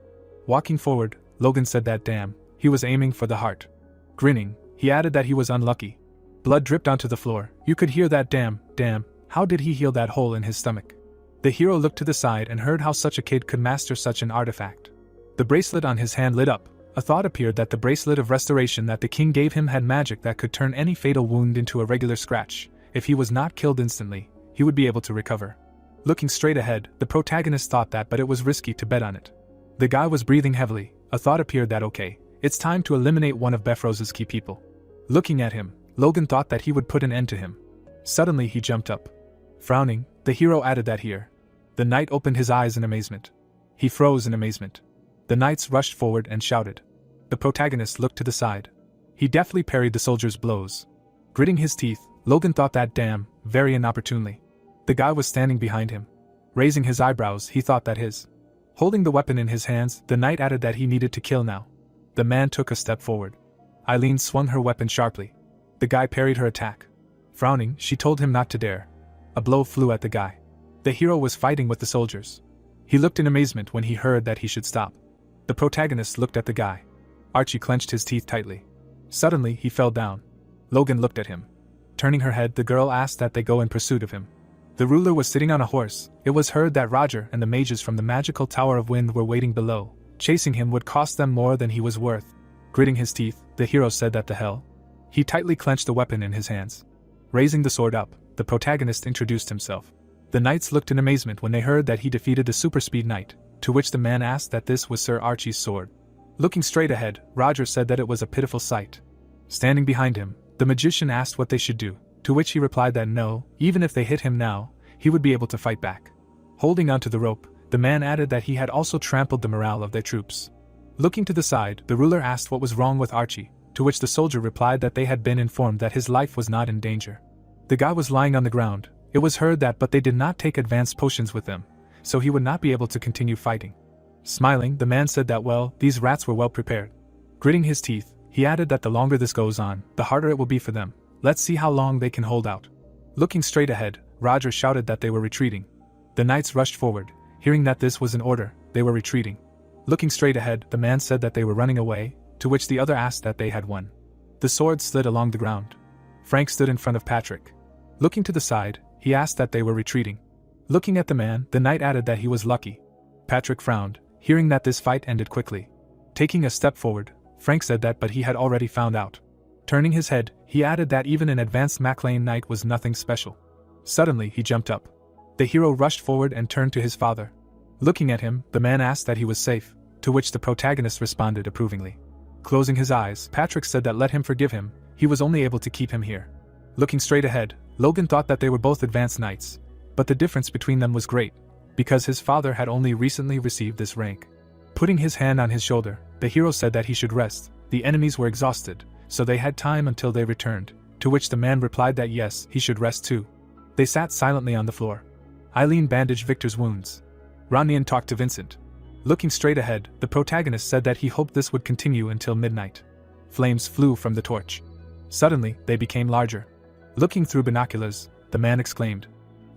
Walking forward, Logan said that damn, he was aiming for the heart. Grinning, he added that he was unlucky. Blood dripped onto the floor. You could hear that damn, how did he heal that hole in his stomach? The hero looked to the side and heard how such a kid could master such an artifact. The bracelet on his hand lit up. A thought appeared that the bracelet of restoration that the king gave him had magic that could turn any fatal wound into a regular scratch. If he was not killed instantly, he would be able to recover. Looking straight ahead, the protagonist thought that, but it was risky to bet on it. The guy was breathing heavily. A thought appeared that okay, it's time to eliminate one of Befrose's key people. Looking at him, Logan thought that he would put an end to him. Suddenly he jumped up. Frowning, the hero added that here. The knight opened his eyes in amazement. He froze in amazement. The knights rushed forward and shouted. The protagonist looked to the side. He deftly parried the soldier's blows. Gritting his teeth, Logan thought that damn, very inopportunely. The guy was standing behind him. Raising his eyebrows, he thought that his. Holding the weapon in his hands, the knight added that he needed to kill now. The man took a step forward. Eileen swung her weapon sharply. The guy parried her attack. Frowning, she told him not to dare. A blow flew at the guy. The hero was fighting with the soldiers. He looked in amazement when he heard that he should stop. The protagonist looked at the guy. Archie clenched his teeth tightly. Suddenly, he fell down. Logan looked at him. Turning her head, the girl asked that they go in pursuit of him. The ruler was sitting on a horse. It was heard that Roger and the mages from the magical Tower of Wind were waiting below. Chasing him would cost them more than he was worth. Gritting his teeth, the hero said that the hell. He tightly clenched the weapon in his hands. Raising the sword up, the protagonist introduced himself. The knights looked in amazement when they heard that he defeated the super speed knight, to which the man asked that this was Sir Archie's sword. Looking straight ahead, Roger said that it was a pitiful sight. Standing behind him, the magician asked what they should do, to which he replied that no, even if they hit him now, he would be able to fight back. Holding onto the rope, the man added that he had also trampled the morale of their troops. Looking to the side, the ruler asked what was wrong with Archie, to which the soldier replied that they had been informed that his life was not in danger. The guy was lying on the ground. It was heard that but they did not take advanced potions with them, so he would not be able to continue fighting. Smiling, the man said that well, these rats were well prepared. Gritting his teeth, he added that the longer this goes on, the harder it will be for them. Let's see how long they can hold out. Looking straight ahead, Roger shouted that they were retreating. The knights rushed forward. Hearing that this was an order, they were retreating. Looking straight ahead, the man said that they were running away, to which the other asked that they had won. The sword slid along the ground. Frank stood in front of Patrick. Looking to the side, he asked that they were retreating. Looking at the man, the knight added that he was lucky. Patrick frowned, hearing that this fight ended quickly. Taking a step forward, Frank said that but he had already found out. Turning his head, he added that even an advanced MacLean knight was nothing special. Suddenly, he jumped up. The hero rushed forward and turned to his father. Looking at him, the man asked that he was safe, to which the protagonist responded approvingly. Closing his eyes, Patrick said that let him forgive him, he was only able to keep him here. Looking straight ahead, Logan thought that they were both advanced knights, but the difference between them was great, because his father had only recently received this rank. Putting his hand on his shoulder, the hero said that he should rest. The enemies were exhausted, so they had time until they returned, to which the man replied that yes, he should rest too. They sat silently on the floor. Eileen bandaged Victor's wounds. Ronian talked to Vincent. Looking straight ahead, the protagonist said that he hoped this would continue until midnight. Flames flew from the torch. Suddenly, they became larger. Looking through binoculars, the man exclaimed.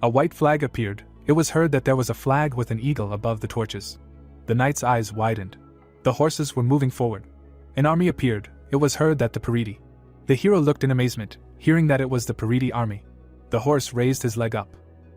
A white flag appeared. It was heard that there was a flag with an eagle above the torches. The knight's eyes widened. The horses were moving forward. An army appeared. It was heard that the Pariti. The hero looked in amazement, hearing that it was the Pariti army. The horse raised his leg up.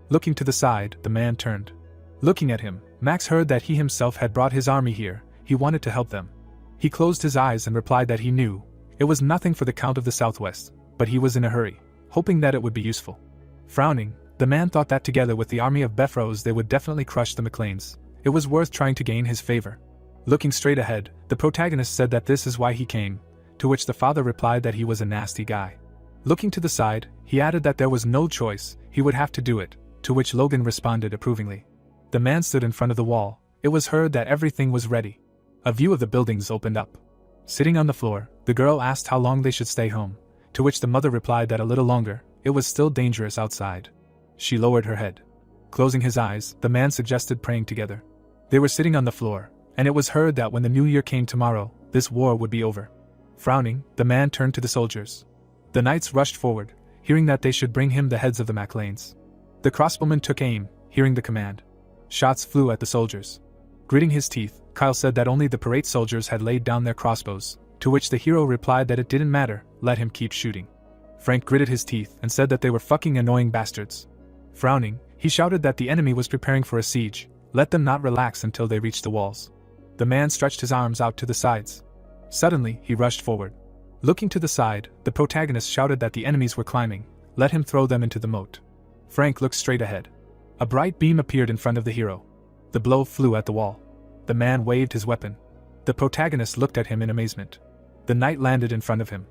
Looking to the side, the man turned. Looking at him, Max heard that he himself had brought his army here. He wanted to help them. He closed his eyes and replied that he knew. It was nothing for the Count of the Southwest, but he was in a hurry, hoping that it would be useful. Frowning, the man thought that together with the army of Befros they would definitely crush the McLeans. It was worth trying to gain his favor. Looking straight ahead, the protagonist said that this is why he came, to which the father replied that he was a nasty guy. Looking to the side, he added that there was no choice, he would have to do it, to which Logan responded approvingly. The man stood in front of the wall. It was heard that everything was ready. A view of the buildings opened up. Sitting on the floor, the girl asked how long they should stay home, to which the mother replied that a little longer, it was still dangerous outside. She lowered her head. Closing his eyes, the man suggested praying together. They were sitting on the floor, and it was heard that when the new year came tomorrow, this war would be over. Frowning, the man turned to the soldiers. The knights rushed forward, hearing that they should bring him the heads of the MacLanes. The crossbowman took aim, hearing the command. Shots flew at the soldiers. Gritting his teeth, Kyle said that only the parade soldiers had laid down their crossbows, to which the hero replied that it didn't matter, let him keep shooting. Frank gritted his teeth and said that they were fucking annoying bastards. Frowning, he shouted that the enemy was preparing for a siege, let them not relax until they reached the walls. The man stretched his arms out to the sides. Suddenly, he rushed forward. Looking to the side, the protagonist shouted that the enemies were climbing, let him throw them into the moat. Frank looked straight ahead. A bright beam appeared in front of the hero. The blow flew at the wall. The man waved his weapon. The protagonist looked at him in amazement. The knight landed in front of him.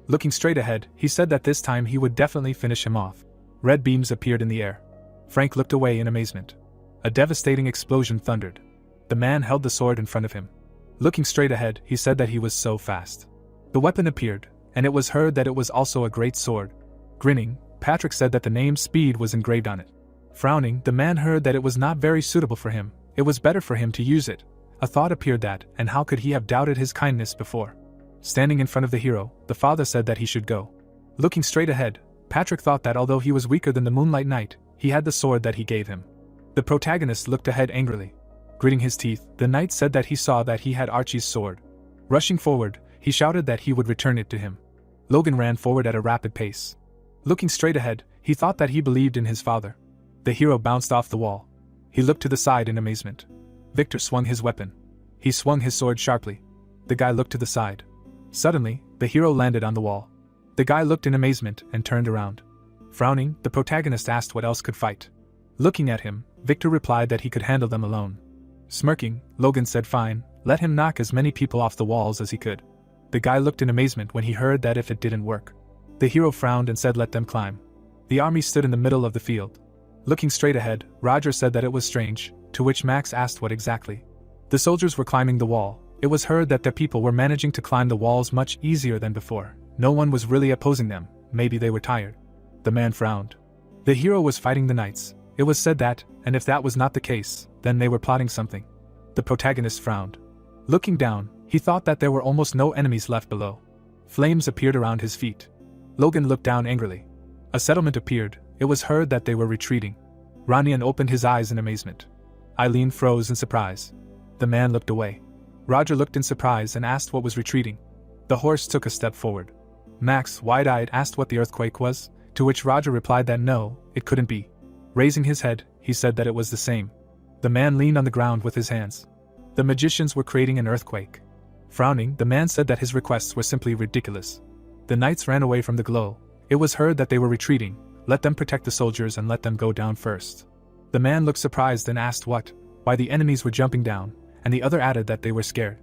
Looking straight ahead, he said that this time he would definitely finish him off. Red beams appeared in the air. Frank looked away in amazement. A devastating explosion thundered. The man held the sword in front of him. Looking straight ahead, he said that he was so fast. The weapon appeared, and it was heard that it was also a great sword. Grinning, Patrick said that the name Speed was engraved on it. Frowning, the man heard that it was not very suitable for him. It was better for him to use it. A thought appeared that, and how could he have doubted his kindness before? Standing in front of the hero, the father said that he should go. Looking straight ahead, Patrick thought that although he was weaker than the Moonlight Knight, he had the sword that he gave him. The protagonist looked ahead angrily. Gritting his teeth, the knight said that he saw that he had Archie's sword. Rushing forward, he shouted that he would return it to him. Logan ran forward at a rapid pace. Looking straight ahead, he thought that he believed in his father. The hero bounced off the wall. He looked to the side in amazement. Victor swung his weapon. He swung his sword sharply. The guy looked to the side. Suddenly, the hero landed on the wall. The guy looked in amazement and turned around. Frowning, the protagonist asked what else could fight. Looking at him, Victor replied that he could handle them alone. Smirking, Logan said fine, let him knock as many people off the walls as he could. The guy looked in amazement when he heard that if it didn't work. The hero frowned and said let them climb. The army stood in the middle of the field. Looking straight ahead, Roger said that it was strange, to which Max asked what exactly. The soldiers were climbing the wall. It was heard that their people were managing to climb the walls much easier than before. No one was really opposing them, maybe they were tired. The man frowned. The hero was fighting the knights. It was said that, and if that was not the case, then they were plotting something. The protagonist frowned. Looking down, he thought that there were almost no enemies left below. Flames appeared around his feet. Logan looked down angrily. A settlement appeared. It was heard that they were retreating. Ranian opened his eyes in amazement. Eileen froze in surprise. The man looked away. Roger looked in surprise and asked what was retreating. The horse took a step forward. Max, wide-eyed, asked what the earthquake was, to which Roger replied that no, it couldn't be. Raising his head, he said that it was the same. The man leaned on the ground with his hands. The magicians were creating an earthquake. Frowning, the man said that his requests were simply ridiculous. The knights ran away from the glow. It was heard that they were retreating. Let them protect the soldiers and let them go down first. The man looked surprised and asked why the enemies were jumping down, and the other added that they were scared.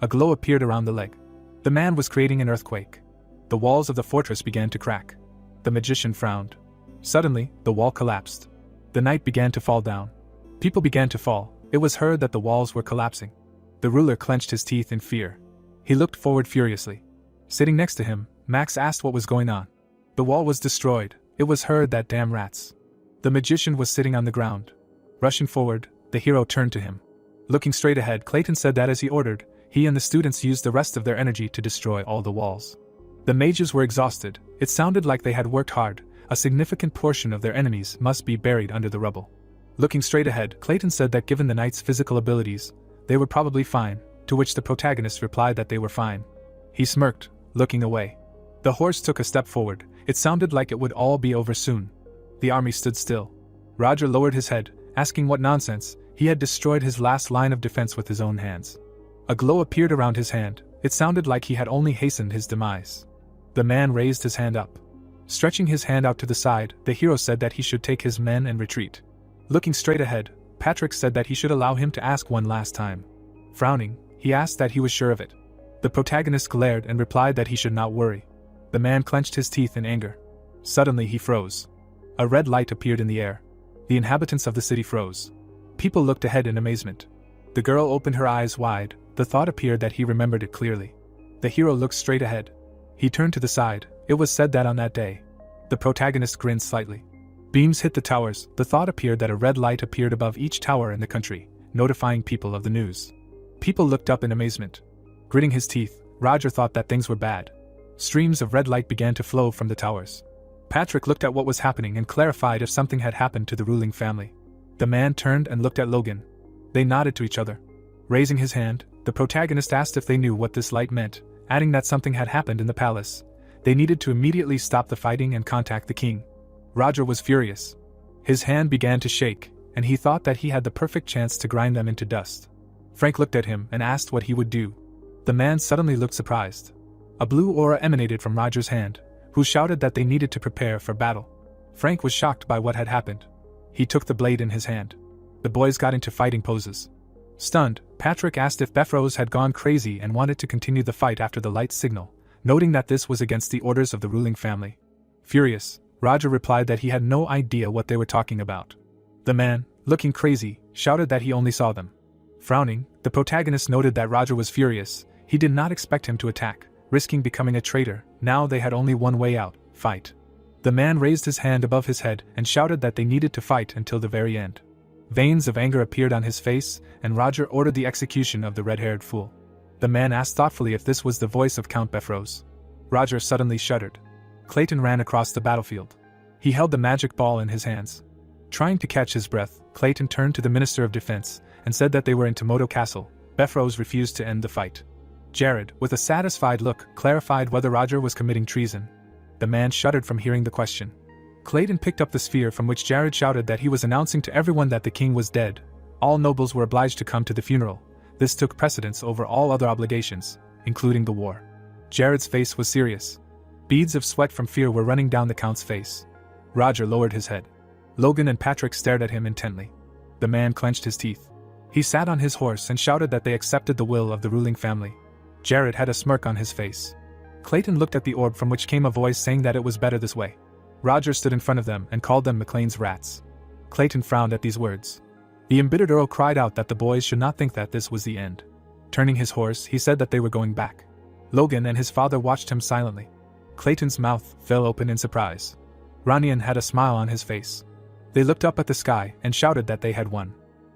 A glow appeared around the leg. The man was creating an earthquake. The walls of the fortress began to crack. The magician frowned. Suddenly, the wall collapsed. The knight began to fall down. People began to fall. It was heard that the walls were collapsing. The ruler clenched his teeth in fear. He looked forward furiously. Sitting next to him, Max asked what was going on. The wall was destroyed. It was heard that damn rats. The magician was sitting on the ground. Rushing forward, the hero turned to him. Looking straight ahead, Clayton said that as he ordered, he and the students used the rest of their energy to destroy all the walls. The mages were exhausted. It sounded like they had worked hard. A significant portion of their enemies must be buried under the rubble. Looking straight ahead, Clayton said that given the knight's physical abilities, they were probably fine, to which the protagonist replied that they were fine. He smirked, looking away. The horse took a step forward. It sounded like it would all be over soon. The army stood still. Roger lowered his head, asking what nonsense. He had destroyed his last line of defense with his own hands. A glow appeared around his hand. It sounded like he had only hastened his demise. The man raised his hand up. Stretching his hand out to the side, the hero said that he should take his men and retreat. Looking straight ahead, Patrick said that he should allow him to ask one last time. Frowning, he asked that he was sure of it. The protagonist glared and replied that he should not worry. The man clenched his teeth in anger. Suddenly he froze. A red light appeared in the air. The inhabitants of the city froze. People looked ahead in amazement. The girl opened her eyes wide. The thought appeared that he remembered it clearly. The hero looked straight ahead. He turned to the side. It was said that on that day. The protagonist grinned slightly. Beams hit the towers. The thought appeared that a red light appeared above each tower in the country, notifying people of the news. People looked up in amazement. Gritting his teeth, Roger thought that things were bad. Streams of red light began to flow from the towers. Patrick looked at what was happening and clarified if something had happened to the ruling family. The man turned and looked at Logan. They nodded to each other. Raising his hand, the protagonist asked if they knew what this light meant, adding that something had happened in the palace. They needed to immediately stop the fighting and contact the king. Roger was furious. His hand began to shake, and he thought that he had the perfect chance to grind them into dust. Frank looked at him and asked what he would do. The man suddenly looked surprised. A blue aura emanated from Roger's hand, who shouted that they needed to prepare for battle. Frank was shocked by what had happened. He took the blade in his hand. The boys got into fighting poses. Stunned, Patrick asked if Befrose had gone crazy and wanted to continue the fight after the light signal, noting that this was against the orders of the ruling family. Furious, Roger replied that he had no idea what they were talking about. The man, looking crazy, shouted that he only saw them. Frowning, the protagonist noted that Roger was furious. He did not expect him to attack, risking becoming a traitor. Now they had only one way out: fight. The man raised his hand above his head and shouted that they needed to fight until the very end. Veins of anger appeared on his face, and Roger ordered the execution of the red-haired fool. The man asked thoughtfully if this was the voice of Count Befrose. Roger suddenly shuddered. Clayton ran across the battlefield. He held the magic ball in his hands. Trying to catch his breath, Clayton turned to the Minister of Defense and said that they were in Tomoto Castle. Befrose refused to end the fight. Jared, with a satisfied look, clarified whether Roger was committing treason. The man shuddered from hearing the question. Clayton picked up the sphere, from which Jared shouted that he was announcing to everyone that the king was dead. All nobles were obliged to come to the funeral. This took precedence over all other obligations, including the war. Jared's face was serious. Beads of sweat from fear were running down the count's face. Roger lowered his head. Logan and Patrick stared at him intently. The man clenched his teeth. He sat on his horse and shouted that they accepted the will of the ruling family. Jared had a smirk on his face. Clayton looked at the orb, from which came a voice saying that it was better this way. Roger stood in front of them and called them McLean's rats. Clayton frowned at these words. The embittered Earl cried out that the boys should not think that this was the end. Turning his horse, he said that they were going back. Logan and his father watched him silently. Clayton's mouth fell open in surprise. Ranian had a smile on his face. They looked up at the sky and shouted that they had won.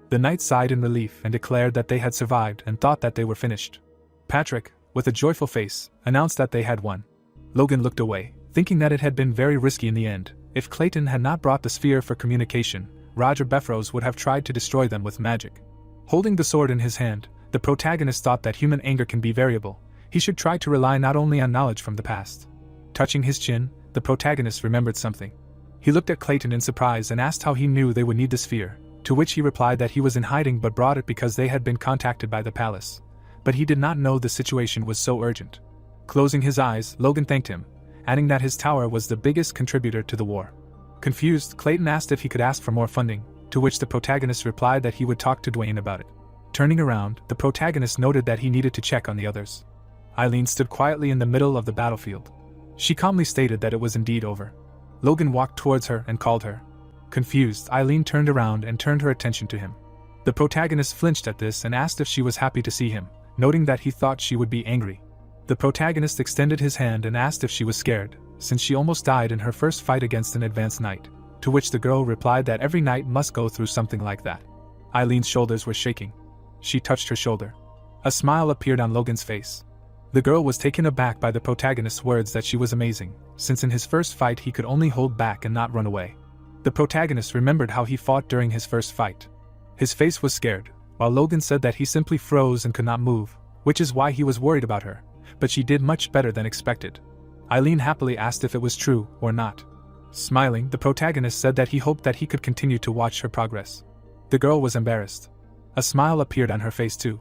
The knight sighed in relief and declared that they had survived and thought that they were finished. Patrick, with a joyful face, announced that they had won. Logan looked away, thinking that it had been very risky in the end. If Clayton had not brought the sphere for communication, Roger Befrose would have tried to destroy them with magic. Holding the sword in his hand, the protagonist thought that human anger can be variable. He should try to rely not only on knowledge from the past. Touching his chin, the protagonist remembered something. He looked at Clayton in surprise and asked how he knew they would need the sphere, to which he replied that he was in hiding but brought it because they had been contacted by the palace. But he did not know the situation was so urgent. Closing his eyes, Logan thanked him, adding that his tower was the biggest contributor to the war. Confused, Clayton asked if he could ask for more funding, to which the protagonist replied that he would talk to Dwayne about it. Turning around, the protagonist noted that he needed to check on the others. Eileen stood quietly in the middle of the battlefield. She calmly stated that it was indeed over. Logan walked towards her and called her. Confused, Eileen turned around and turned her attention to him. The protagonist flinched at this and asked if she was happy to see him, noting that he thought she would be angry. The protagonist extended his hand and asked if she was scared, since she almost died in her first fight against an advanced knight, to which the girl replied that every knight must go through something like that. Eileen's shoulders were shaking. She touched her shoulder. A smile appeared on Logan's face. The girl was taken aback by the protagonist's words that she was amazing, since in his first fight he could only hold back and not run away. The protagonist remembered how he fought during his first fight. His face was scared, while Logan said that he simply froze and could not move, which is why he was worried about her, but she did much better than expected. Eileen happily asked if it was true or not. Smiling, the protagonist said that he hoped that he could continue to watch her progress. The girl was embarrassed. A smile appeared on her face too.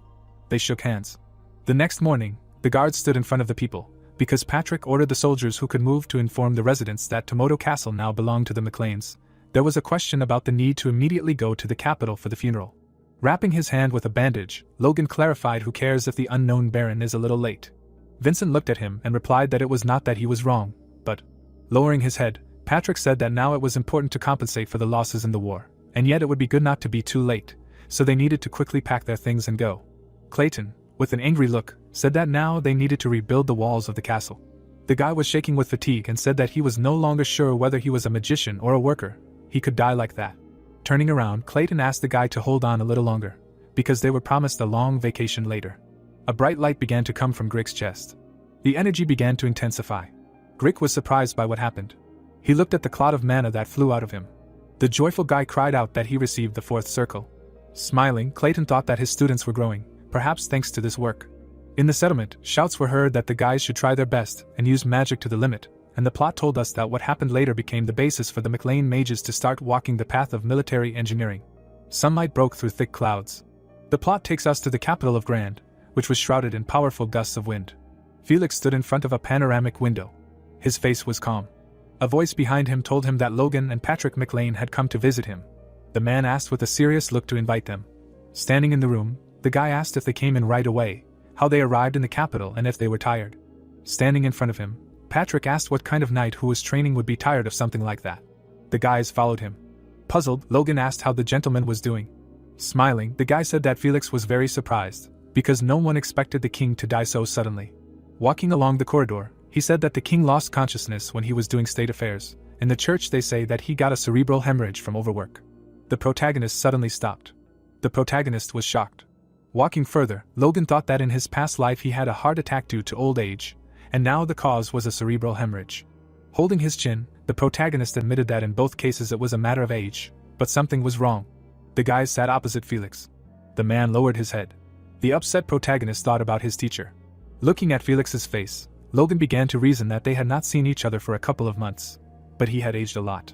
They shook hands. The next morning, the guards stood in front of the people, because Patrick ordered the soldiers who could move to inform the residents that Tomoto Castle now belonged to the McLeans. There was a question about the need to immediately go to the capital for the funeral. Wrapping his hand with a bandage, Logan clarified who cares if the unknown Baron is a little late. Vincent looked at him and replied that it was not that he was wrong, but, lowering his head, Patrick said that now it was important to compensate for the losses in the war, and yet it would be good not to be too late, so they needed to quickly pack their things and go. Clayton, with an angry look, said that now they needed to rebuild the walls of the castle. The guy was shaking with fatigue and said that he was no longer sure whether he was a magician or a worker. He could die like that. Turning around, Clayton asked the guy to hold on a little longer, because they were promised a long vacation later. A bright light began to come from Grig's chest. The energy began to intensify. Grig was surprised by what happened. He looked at the cloud of mana that flew out of him. The joyful guy cried out that he received the fourth circle. Smiling, Clayton thought that his students were growing, perhaps thanks to this work. In the settlement, shouts were heard that the guys should try their best and use magic to the limit, and the plot told us that what happened later became the basis for the McLean mages to start walking the path of military engineering. Sunlight broke through thick clouds. The plot takes us to the capital of Grand, which was shrouded in powerful gusts of wind. Felix stood in front of a panoramic window. His face was calm. A voice behind him told him that Logan and Patrick McLean had come to visit him. The man asked with a serious look to invite them. Standing in the room, the guy asked if they came in right away, how they arrived in the capital, and if they were tired. Standing in front of him, Patrick asked what kind of knight who was training would be tired of something like that. The guys followed him. Puzzled, Logan asked how the gentleman was doing. Smiling, the guy said that Felix was very surprised, because no one expected the king to die so suddenly. Walking along the corridor, he said that the king lost consciousness when he was doing state affairs. In the church they say that he got a cerebral hemorrhage from overwork. The protagonist suddenly stopped. The protagonist was shocked. Walking further, Logan thought that in his past life he had a heart attack due to old age, and now the cause was a cerebral hemorrhage. Holding his chin, the protagonist admitted that in both cases it was a matter of age, but something was wrong. The guys sat opposite Felix. The man lowered his head. The upset protagonist thought about his teacher. Looking at Felix's face, Logan began to reason that they had not seen each other for a couple of months, but he had aged a lot.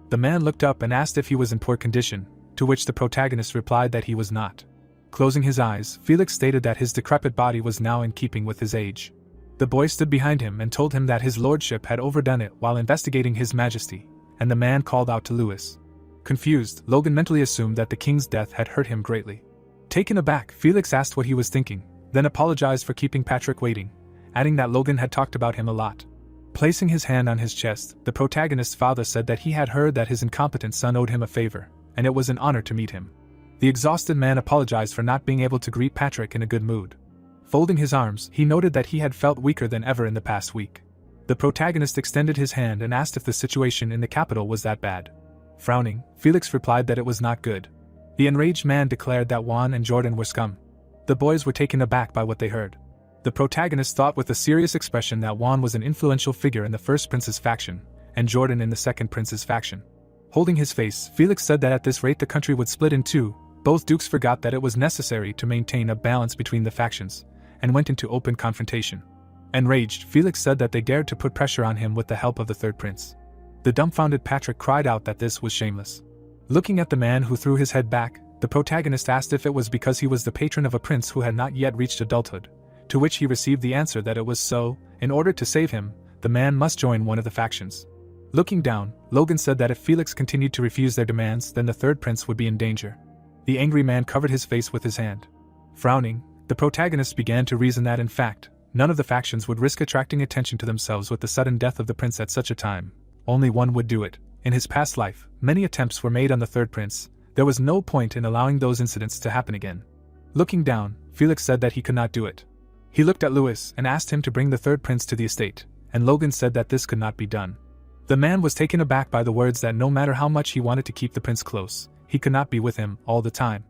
The man looked up and asked if he was in poor condition, to which the protagonist replied that he was not. Closing his eyes, Felix stated that his decrepit body was now in keeping with his age. The boy stood behind him and told him that his lordship had overdone it while investigating his majesty, and the man called out to Lewis. Confused, Logan mentally assumed that the king's death had hurt him greatly. Taken aback, Felix asked what he was thinking, then apologized for keeping Patrick waiting, adding that Logan had talked about him a lot. Placing his hand on his chest, the protagonist's father said that he had heard that his incompetent son owed him a favor, and it was an honor to meet him. The exhausted man apologized for not being able to greet Patrick in a good mood. Folding his arms, he noted that he had felt weaker than ever in the past week. The protagonist extended his hand and asked if the situation in the capital was that bad. Frowning, Felix replied that it was not good. The enraged man declared that Juan and Jordan were scum. The boys were taken aback by what they heard. The protagonist thought with a serious expression that Juan was an influential figure in the first prince's faction, and Jordan in the second prince's faction. Holding his face, Felix said that at this rate the country would split in two. Both dukes forgot that it was necessary to maintain a balance between the factions, and went into open confrontation. Enraged, Felix said that they dared to put pressure on him with the help of the third prince. The dumbfounded Patrick cried out that this was shameless. Looking at the man who threw his head back, the protagonist asked if it was because he was the patron of a prince who had not yet reached adulthood, to which he received the answer that it was so. In order to save him, the man must join one of the factions. Looking down, Logan said that if Felix continued to refuse their demands, then the third prince would be in danger. The angry man covered his face with his hand. Frowning, the protagonist began to reason that in fact, none of the factions would risk attracting attention to themselves with the sudden death of the prince at such a time. Only one would do it. In his past life, many attempts were made on the third prince. There was no point in allowing those incidents to happen again. Looking down, Felix said that he could not do it. He looked at Lewis and asked him to bring the third prince to the estate, and Logan said that this could not be done. The man was taken aback by the words that no matter how much he wanted to keep the prince close, he could not be with him all the time.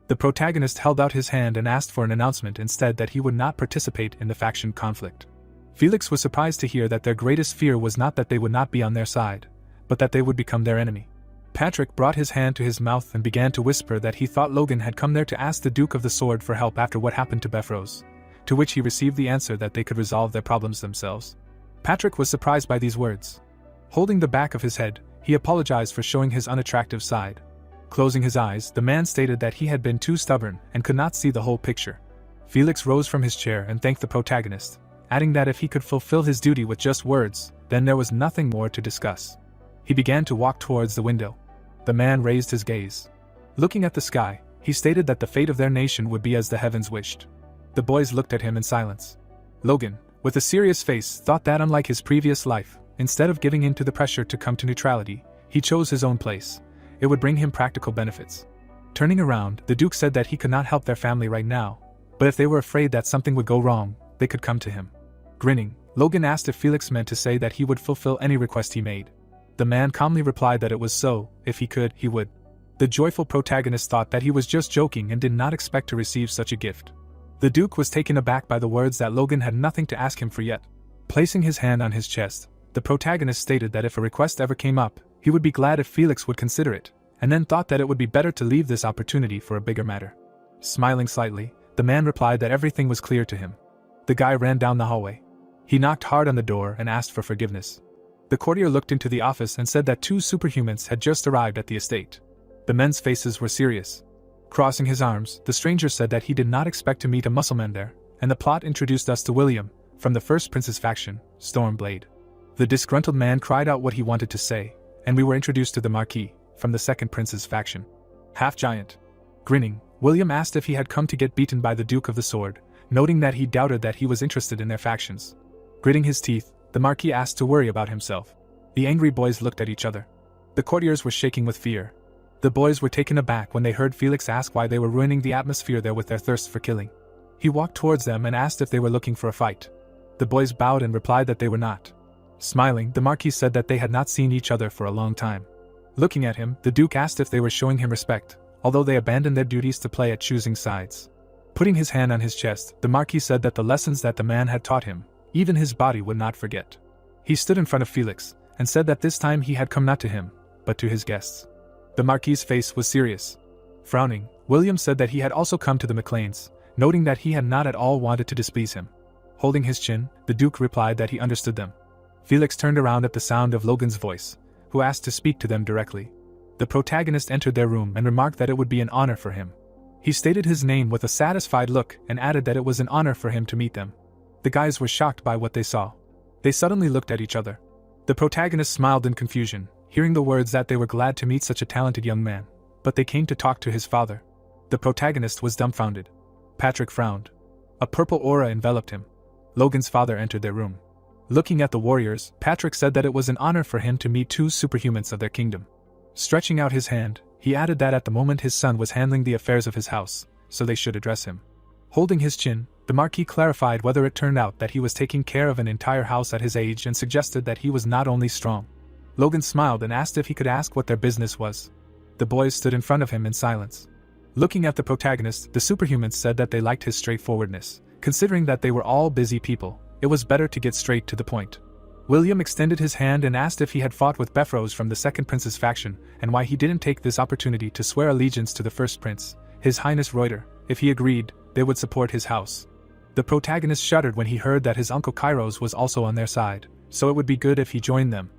The protagonist held out his hand and asked for an announcement instead that he would not participate in the faction conflict. Felix was surprised to hear that their greatest fear was not that they would not be on their side, but that they would become their enemy. Patrick brought his hand to his mouth and began to whisper that he thought Logan had come there to ask the Duke of the Sword for help after what happened to Befrose, to which he received the answer that they could resolve their problems themselves. Patrick was surprised by these words. Holding the back of his head, he apologized for showing his unattractive side. Closing his eyes, the man stated that he had been too stubborn and could not see the whole picture. Felix rose from his chair and thanked the protagonist, adding that if he could fulfill his duty with just words, then there was nothing more to discuss. He began to walk towards the window. The man raised his gaze. Looking at the sky, he stated that the fate of their nation would be as the heavens wished. The boys looked at him in silence. Logan, with a serious face, thought that unlike his previous life, instead of giving in to the pressure to come to neutrality, he chose his own place. It would bring him practical benefits. Turning around, the Duke said that he could not help their family right now, but if they were afraid that something would go wrong, they could come to him. Grinning, Logan asked if Felix meant to say that he would fulfill any request he made. The man calmly replied that it was so, if he could, he would. The joyful protagonist thought that he was just joking and did not expect to receive such a gift. The Duke was taken aback by the words that Logan had nothing to ask him for yet. Placing his hand on his chest, the protagonist stated that if a request ever came up, he would be glad if Felix would consider it, and then thought that it would be better to leave this opportunity for a bigger matter. Smiling slightly, the man replied that everything was clear to him. The guy ran down the hallway. He knocked hard on the door and asked for forgiveness. The courtier looked into the office and said that 2 superhumans had just arrived at the estate. The men's faces were serious. Crossing his arms, the stranger said that he did not expect to meet a muscleman there, and the plot introduced us to William, from the first prince's faction, Stormblade. The disgruntled man cried out what he wanted to say, and we were introduced to the Marquis, from the second prince's faction. Half-giant. Grinning, William asked if he had come to get beaten by the Duke of the Sword, noting that he doubted that he was interested in their factions. Gritting his teeth, the Marquis asked to worry about himself. The angry boys looked at each other. The courtiers were shaking with fear. The boys were taken aback when they heard Felix ask why they were ruining the atmosphere there with their thirst for killing. He walked towards them and asked if they were looking for a fight. The boys bowed and replied that they were not. Smiling, the Marquis said that they had not seen each other for a long time. Looking at him, the Duke asked if they were showing him respect, although they abandoned their duties to play at choosing sides. Putting his hand on his chest, the Marquis said that the lessons that the man had taught him, even his body would not forget. He stood in front of Felix, and said that this time he had come not to him, but to his guests. The Marquis's face was serious. Frowning, William said that he had also come to the McLeans, noting that he had not at all wanted to displease him. Holding his chin, the Duke replied that he understood them. Felix turned around at the sound of Logan's voice, who asked to speak to them directly. The protagonist entered their room and remarked that it would be an honor for him. He stated his name with a satisfied look and added that it was an honor for him to meet them. The guys were shocked by what they saw. They suddenly looked at each other. The protagonist smiled in confusion, hearing the words that they were glad to meet such a talented young man, but they came to talk to his father. The protagonist was dumbfounded. Patrick frowned. A purple aura enveloped him. Logan's father entered their room. Looking at the warriors, Patrick said that it was an honor for him to meet 2 superhumans of their kingdom. Stretching out his hand, he added that at the moment his son was handling the affairs of his house, so they should address him. Holding his chin, the Marquis clarified whether it turned out that he was taking care of an entire house at his age and suggested that he was not only strong. Logan smiled and asked if he could ask what their business was. The boys stood in front of him in silence. Looking at the protagonist, the superhumans said that they liked his straightforwardness. Considering that they were all busy people, it was better to get straight to the point. William extended his hand and asked if he had fought with Befrose from the second prince's faction, and why he didn't take this opportunity to swear allegiance to the first prince, His Highness Reuter. If he agreed, they would support his house. The protagonist shuddered when he heard that his uncle Kairos was also on their side, so it would be good if he joined them.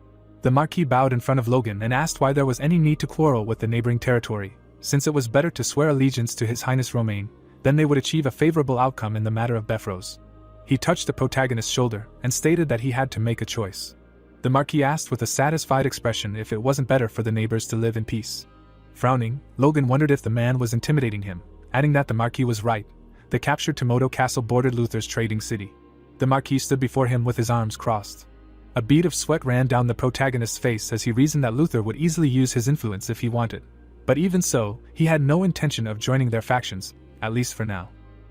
The Marquis bowed in front of Logan and asked why there was any need to quarrel with the neighboring territory, since it was better to swear allegiance to His Highness Romain, then they would achieve a favorable outcome in the matter of Befrose. He touched the protagonist's shoulder and stated that he had to make a choice. The Marquis asked with a satisfied expression if it wasn't better for the neighbors to live in peace. Frowning, Logan wondered if the man was intimidating him, adding that the Marquis was right. The captured Tomoto castle bordered Luther's trading city. The Marquis stood before him with his arms crossed. A bead of sweat ran down the protagonist's face as he reasoned that Luther would easily use his influence if he wanted. But even so, he had no intention of joining their factions, at least for now.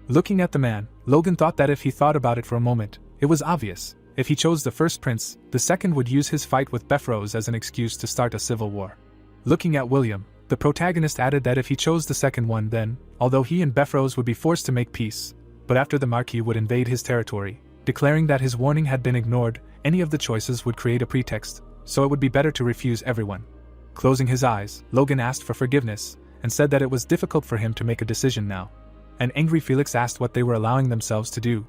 Looking at the man, Logan thought that if he thought about it for a moment, it was obvious. If he chose the first prince, the second would use his fight with Befrose as an excuse to start a civil war. Looking at William, The protagonist added that if he chose the second one then, although he and Befrose would be forced to make peace, but after the Marquis would invade his territory, declaring that his warning had been ignored, any of the choices would create a pretext, so it would be better to refuse everyone. Closing his eyes, Logan asked for forgiveness, and said that it was difficult for him to make a decision now. An angry Felix asked what they were allowing themselves to do.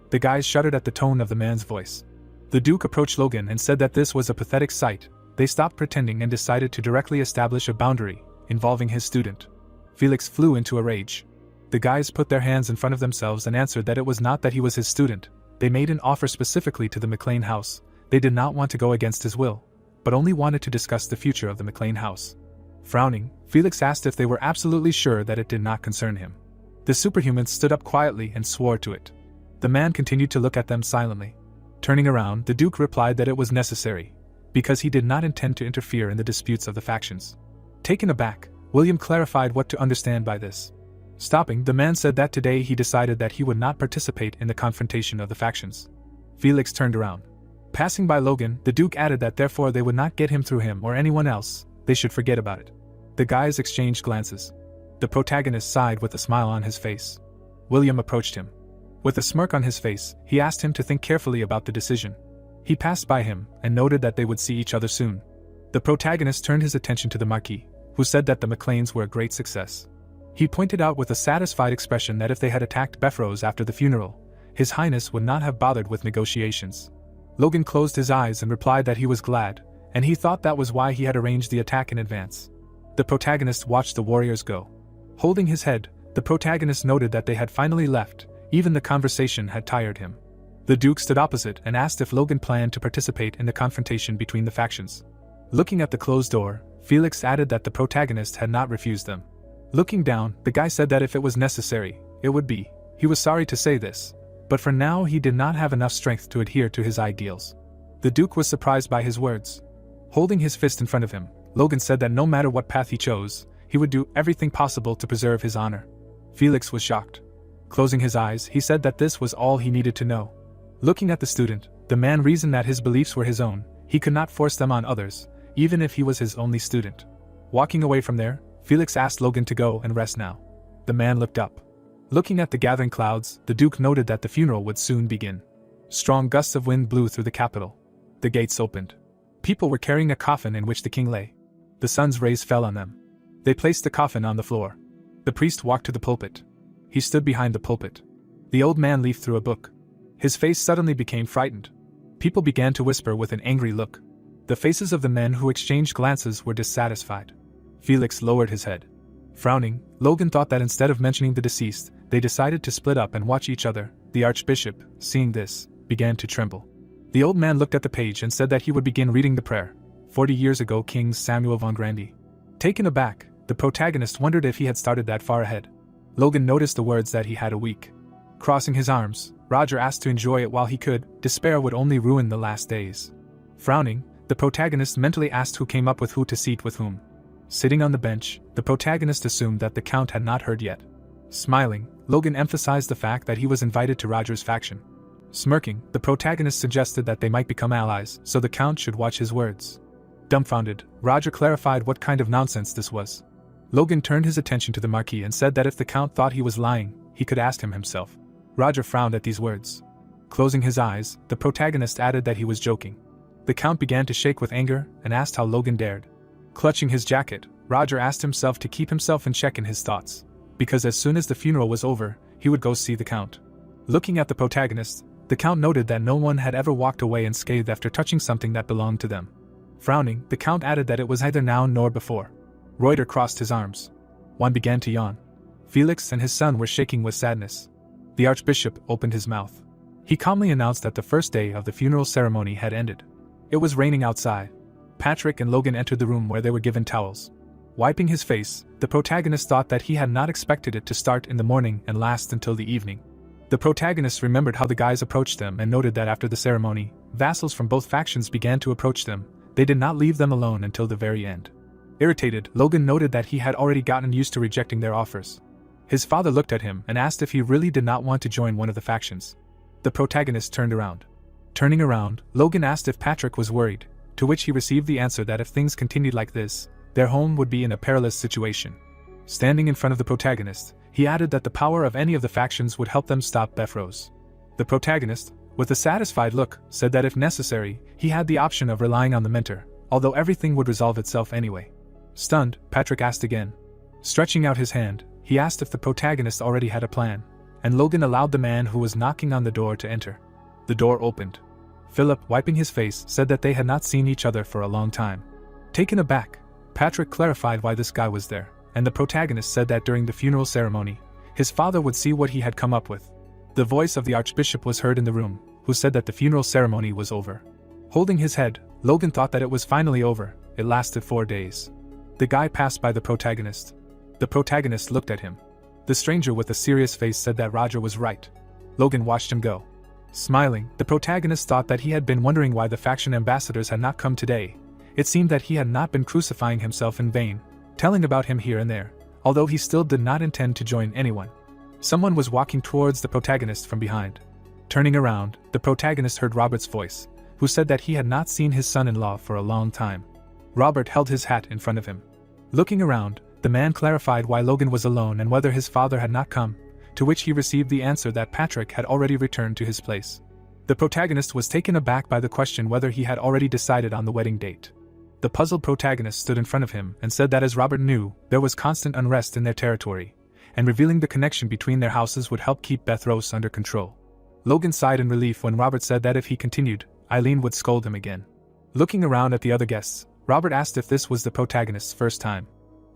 The guys shuddered at the tone of the man's voice. The Duke approached Logan and said that this was a pathetic sight. They stopped pretending and decided to directly establish a boundary, involving his student. Felix flew into a rage. The guys put their hands in front of themselves and answered that it was not that he was his student. They made an offer specifically to the McLean house. They did not want to go against his will, but only wanted to discuss the future of the McLean house. Frowning, Felix asked if they were absolutely sure that it did not concern him. The superhumans stood up quietly and swore to it. The man continued to look at them silently. Turning around, the Duke replied that it was necessary, because he did not intend to interfere in the disputes of the factions. Taken aback, William clarified what to understand by this. Stopping, the man said that today he decided that he would not participate in the confrontation of the factions. Felix turned around. Passing by Logan, the Duke added that therefore they would not get him through him or anyone else, they should forget about it. The guys exchanged glances. The protagonist sighed with a smile on his face. William approached him. With a smirk on his face, he asked him to think carefully about the decision. He passed by him and noted that they would see each other soon. The protagonist turned his attention to the Marquis, who said that the McLeans were a great success. He pointed out with a satisfied expression that if they had attacked Befrose after the funeral, His Highness would not have bothered with negotiations. Logan closed his eyes and replied that he was glad, and he thought that was why he had arranged the attack in advance. The protagonist watched the warriors go. Holding his head, the protagonist noted that they had finally left, even the conversation had tired him. The Duke stood opposite and asked if Logan planned to participate in the confrontation between the factions. Looking at the closed door, Felix added that the protagonist had not refused them. Looking down, the guy said that if it was necessary, it would be. He was sorry to say this, but for now he did not have enough strength to adhere to his ideals. The Duke was surprised by his words. Holding his fist in front of him, Logan said that no matter what path he chose, he would do everything possible to preserve his honor. Felix was shocked. Closing his eyes, he said that this was all he needed to know. Looking at the student, the man reasoned that his beliefs were his own. He could not force them on others, even if he was his only student. Walking away from there, Felix asked Logan to go and rest now. The man looked up. Looking at the gathering clouds, the Duke noted that the funeral would soon begin. Strong gusts of wind blew through the capital. The gates opened. People were carrying a coffin in which the king lay. The sun's rays fell on them. They placed the coffin on the floor. The priest walked to the pulpit. He stood behind the pulpit. The old man leafed through a book. His face suddenly became frightened. People began to whisper with an angry look. The faces of the men who exchanged glances were dissatisfied. Felix lowered his head. Frowning, Logan thought that instead of mentioning the deceased, they decided to split up and watch each other. The archbishop, seeing this, began to tremble. The old man looked at the page and said that he would begin reading the prayer. 40 years ago, King Samuel von Grandy. Taken aback, the protagonist wondered if he had started that far ahead. Logan noticed the words that he had a week. Crossing his arms, Roger asked to enjoy it while he could. Despair would only ruin the last days. Frowning, the protagonist mentally asked who came up with who to seat with whom. Sitting on the bench, the protagonist assumed that the Count had not heard yet. Smiling, Logan emphasized the fact that he was invited to Roger's faction. Smirking, the protagonist suggested that they might become allies, so the Count should watch his words. Dumbfounded, Roger clarified what kind of nonsense this was. Logan turned his attention to the Marquis and said that if the Count thought he was lying, he could ask him himself. Roger frowned at these words. Closing his eyes, the protagonist added that he was joking. The Count began to shake with anger and asked how Logan dared. Clutching his jacket, Roger asked himself to keep himself in check in his thoughts, because as soon as the funeral was over, he would go see the Count. Looking at the protagonist, the Count noted that no one had ever walked away unscathed after touching something that belonged to them. Frowning, the Count added that it was neither now nor before. Reuter crossed his arms. One began to yawn. Felix and his son were shaking with sadness. The archbishop opened his mouth. He calmly announced that the first day of the funeral ceremony had ended. It was raining outside. Patrick and Logan entered the room where they were given towels. Wiping his face, the protagonist thought that he had not expected it to start in the morning and last until the evening. The protagonist remembered how the guys approached them and noted that after the ceremony, vassals from both factions began to approach them. They did not leave them alone until the very end. Irritated, Logan noted that he had already gotten used to rejecting their offers. His father looked at him and asked if he really did not want to join one of the factions. The protagonist turned around. Turning around, Logan asked if Patrick was worried, to which he received the answer that if things continued like this, their home would be in a perilous situation. Standing in front of the protagonist, he added that the power of any of the factions would help them stop Bethros. The protagonist, with a satisfied look, said that if necessary, he had the option of relying on the mentor, although everything would resolve itself anyway. Stunned, Patrick asked again. Stretching out his hand, he asked if the protagonist already had a plan, and Logan allowed the man who was knocking on the door to enter. The door opened. Philip, wiping his face, said that they had not seen each other for a long time. Taken aback, Patrick clarified why this guy was there, and the protagonist said that during the funeral ceremony, his father would see what he had come up with. The voice of the archbishop was heard in the room, who said that the funeral ceremony was over. Holding his head, Logan thought that it was finally over. It lasted 4 days. The guy passed by the protagonist. The protagonist looked at him. The stranger with a serious face said that Roger was right. Logan watched him go. Smiling, the protagonist thought that he had been wondering why the faction ambassadors had not come today. It seemed that he had not been crucifying himself in vain, telling about him here and there, although he still did not intend to join anyone. Someone was walking towards the protagonist from behind. Turning around, the protagonist heard Robert's voice, who said that he had not seen his son-in-law for a long time. Robert held his hat in front of him. Looking around, the man clarified why Logan was alone and whether his father had not come, to which he received the answer that Patrick had already returned to his place. The protagonist was taken aback by the question whether he had already decided on the wedding date. The puzzled protagonist stood in front of him and said that as Robert knew, there was constant unrest in their territory, and revealing the connection between their houses would help keep Bethros under control. Logan sighed in relief when Robert said that if he continued, Eileen would scold him again. Looking around at the other guests, Robert asked if this was the protagonist's first time.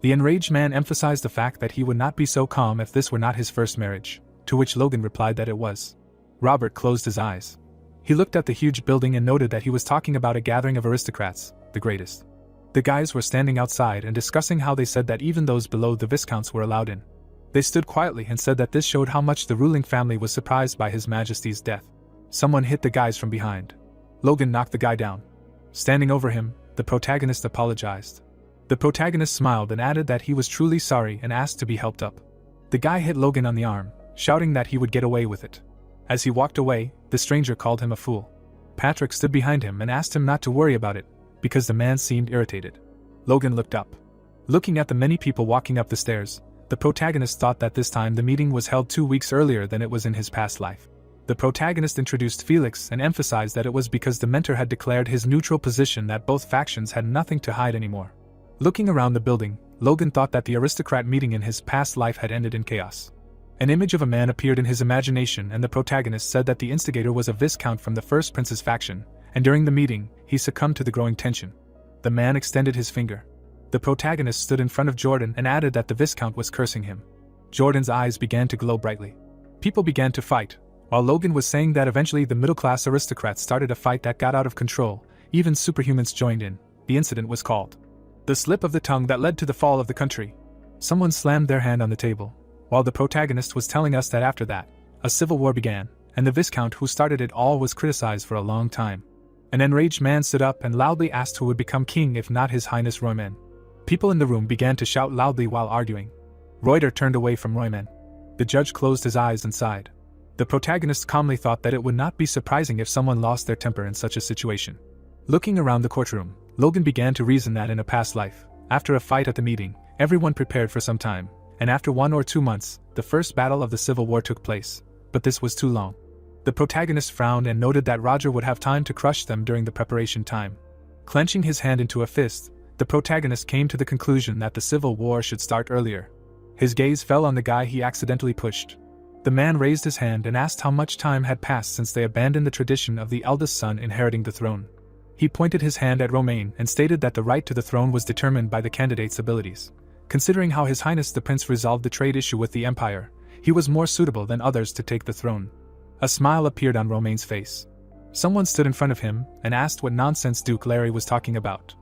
The enraged man emphasized the fact that he would not be so calm if this were not his first marriage, to which Logan replied that it was. Robert closed his eyes. He looked at the huge building and noted that he was talking about a gathering of aristocrats, the greatest. The guys were standing outside and discussing how they said that even those below the viscounts were allowed in. They stood quietly and said that this showed how much the ruling family was surprised by His Majesty's death. Someone hit the guys from behind. Logan knocked the guy down. Standing over him, the protagonist apologized. The protagonist smiled and added that he was truly sorry and asked to be helped up. The guy hit Logan on the arm, shouting that he would get away with it. As he walked away, the stranger called him a fool. Patrick stood behind him and asked him not to worry about it, because the man seemed irritated. Logan looked up. Looking at the many people walking up the stairs, the protagonist thought that this time the meeting was held 2 weeks earlier than it was in his past life. The protagonist introduced Felix and emphasized that it was because the mentor had declared his neutral position that both factions had nothing to hide anymore. Looking around the building, Logan thought that the aristocrat meeting in his past life had ended in chaos. An image of a man appeared in his imagination and the protagonist said that the instigator was a viscount from the First Prince's faction, and during the meeting, he succumbed to the growing tension. The man extended his finger. The protagonist stood in front of Jordan and added that the viscount was cursing him. Jordan's eyes began to glow brightly. People began to fight, while Logan was saying that eventually the middle-class aristocrats started a fight that got out of control. Even superhumans joined in. The incident was called the slip of the tongue that led to the fall of the country. Someone slammed their hand on the table, while the protagonist was telling us that after that, a civil war began, and the viscount who started it all was criticized for a long time. An enraged man stood up and loudly asked who would become king if not His Highness Royman. People in the room began to shout loudly while arguing. Reuter turned away from Royman. The judge closed his eyes and sighed. The protagonist calmly thought that it would not be surprising if someone lost their temper in such a situation. Looking around the courtroom, Logan began to reason that in a past life, after a fight at the meeting, everyone prepared for some time, and after 1 or 2 months, the first battle of the Civil War took place. But this was too long. The protagonist frowned and noted that Roger would have time to crush them during the preparation time. Clenching his hand into a fist, the protagonist came to the conclusion that the Civil War should start earlier. His gaze fell on the guy he accidentally pushed. The man raised his hand and asked how much time had passed since they abandoned the tradition of the eldest son inheriting the throne. He pointed his hand at Romain and stated that the right to the throne was determined by the candidate's abilities. Considering how His Highness the Prince resolved the trade issue with the Empire, he was more suitable than others to take the throne. A smile appeared on Romain's face. Someone stood in front of him and asked what nonsense Duke Larry was talking about.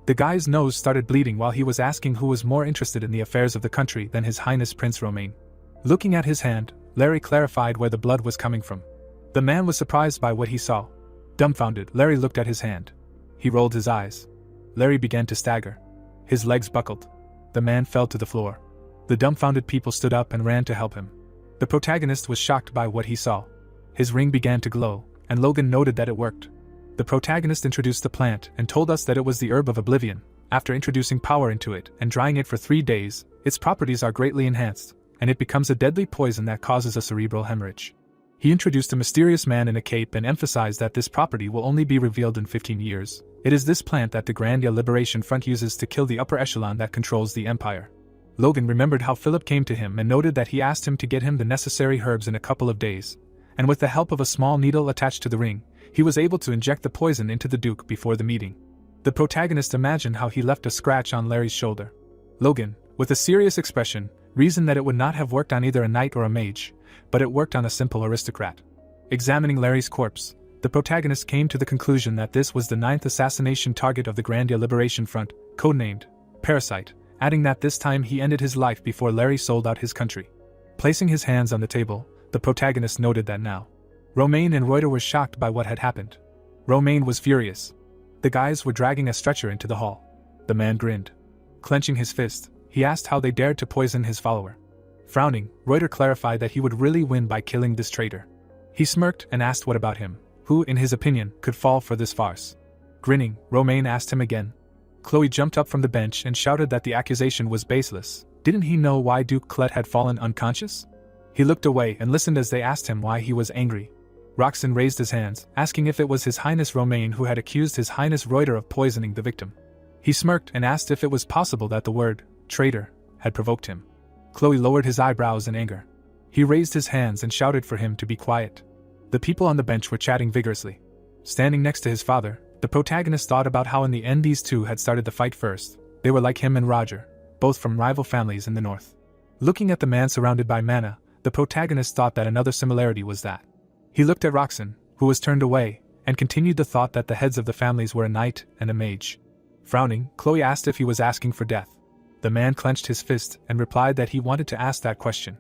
The guy's nose started bleeding while he was asking who was more interested in the affairs of the country than His Highness Prince Romain. Looking at his hand, Larry clarified where the blood was coming from. The man was surprised by what he saw. Dumbfounded, Larry looked at his hand. He rolled his eyes. Larry began to stagger. His legs buckled. The man fell to the floor. The dumbfounded people stood up and ran to help him. The protagonist was shocked by what he saw. His ring began to glow, and Logan noted that it worked. The protagonist introduced the plant and told us that it was the herb of oblivion, After introducing power into it and drying it for 3 days, its properties are greatly enhanced, and it becomes a deadly poison that causes a cerebral hemorrhage. He introduced a mysterious man in a cape and emphasized that this property will only be revealed in 15 years. It is this plant that the Grandia Liberation Front uses to kill the upper echelon that controls the empire. Logan remembered how Philip came to him and noted that he asked him to get him the necessary herbs in a couple of days, and with the help of a small needle attached to the ring, he was able to inject the poison into the Duke before the meeting. The protagonist imagined how he left a scratch on Larry's shoulder. Logan, with a serious expression, reasoned that it would not have worked on either a knight or a mage, but it worked on a simple aristocrat. Examining Larry's corpse, the protagonist came to the conclusion that this was the 9th assassination target of the Grandia Liberation Front, codenamed Parasite, adding that this time he ended his life before Larry sold out his country. Placing his hands on the table, the protagonist noted that now Romaine and Reuter were shocked by what had happened. Romaine was furious. The guys were dragging a stretcher into the hall. The man grinned. Clenching his fist, he asked how they dared to poison his follower. Frowning, Reuter clarified that he would really win by killing this traitor. He smirked and asked what about him, who, in his opinion, could fall for this farce. Grinning, Romaine asked him again. Chloe jumped up from the bench and shouted that the accusation was baseless. Didn't he know why Duke Clet had fallen unconscious? He looked away and listened as they asked him why he was angry. Roxon raised his hands, asking if it was His Highness Romaine who had accused His Highness Reuter of poisoning the victim. He smirked and asked if it was possible that the word, traitor, had provoked him. Chloe lowered his eyebrows in anger. He raised his hands and shouted for him to be quiet. The people on the bench were chatting vigorously. Standing next to his father, the protagonist thought about how in the end these two had started the fight first. They were like him and Roger, both from rival families in the north. Looking at the man surrounded by mana, the protagonist thought that another similarity was that. He looked at Roxon, who was turned away, and continued the thought that the heads of the families were a knight and a mage. Frowning, Chloe asked if he was asking for death. The man clenched his fist and replied that he wanted to ask that question.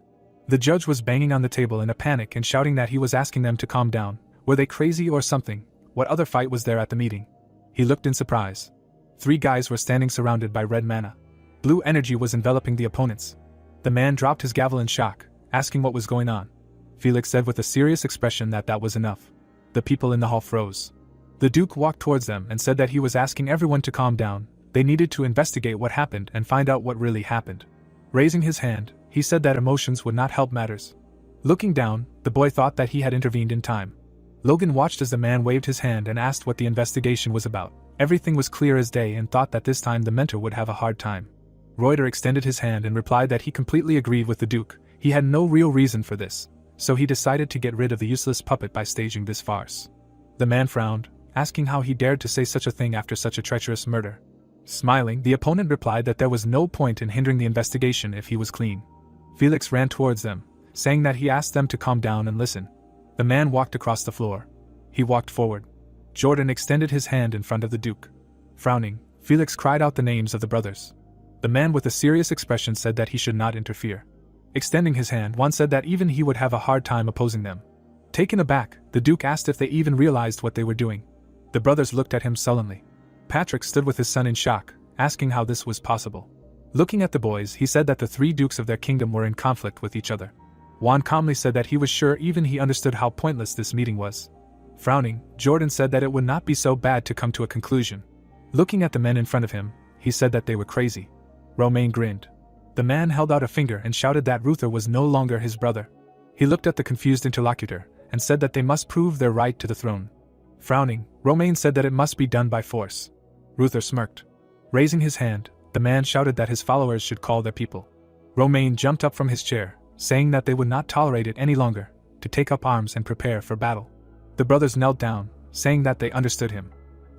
The judge was banging on the table in a panic and shouting that he was asking them to calm down. Were they crazy or something? What other fight was there at the meeting? He looked in surprise. 3 guys were standing surrounded by red mana. Blue energy was enveloping the opponents. The man dropped his gavel in shock, asking what was going on. Felix said with a serious expression that that was enough. The people in the hall froze. The Duke walked towards them and said that he was asking everyone to calm down. They needed to investigate what happened and find out what really happened. Raising his hand, he said that emotions would not help matters. Looking down, the boy thought that he had intervened in time. Logan watched as the man waved his hand and asked what the investigation was about. Everything was clear as day and thought that this time the mentor would have a hard time. Reuter extended his hand and replied that he completely agreed with the Duke. He had no real reason for this, so he decided to get rid of the useless puppet by staging this farce. The man frowned, asking how he dared to say such a thing after such a treacherous murder. Smiling, the opponent replied that there was no point in hindering the investigation if he was clean. Felix ran towards them, saying that he asked them to calm down and listen. The man walked across the floor. He walked forward. Jordan extended his hand in front of the Duke. Frowning, Felix cried out the names of the brothers. The man with a serious expression said that he should not interfere. Extending his hand, Juan said that even he would have a hard time opposing them. Taken aback, the Duke asked if they even realized what they were doing. The brothers looked at him sullenly. Patrick stood with his son in shock, asking how this was possible. Looking at the boys, he said that the 3 dukes of their kingdom were in conflict with each other. Juan calmly said that he was sure even he understood how pointless this meeting was. Frowning, Jordan said that it would not be so bad to come to a conclusion. Looking at the men in front of him, he said that they were crazy. Romaine grinned. The man held out a finger and shouted that Ruther was no longer his brother. He looked at the confused interlocutor and said that they must prove their right to the throne. Frowning, Romaine said that it must be done by force. Ruther smirked. Raising his hand, the man shouted that his followers should call their people. Romaine jumped up from his chair, saying that they would not tolerate it any longer, to take up arms and prepare for battle. The brothers knelt down, saying that they understood him.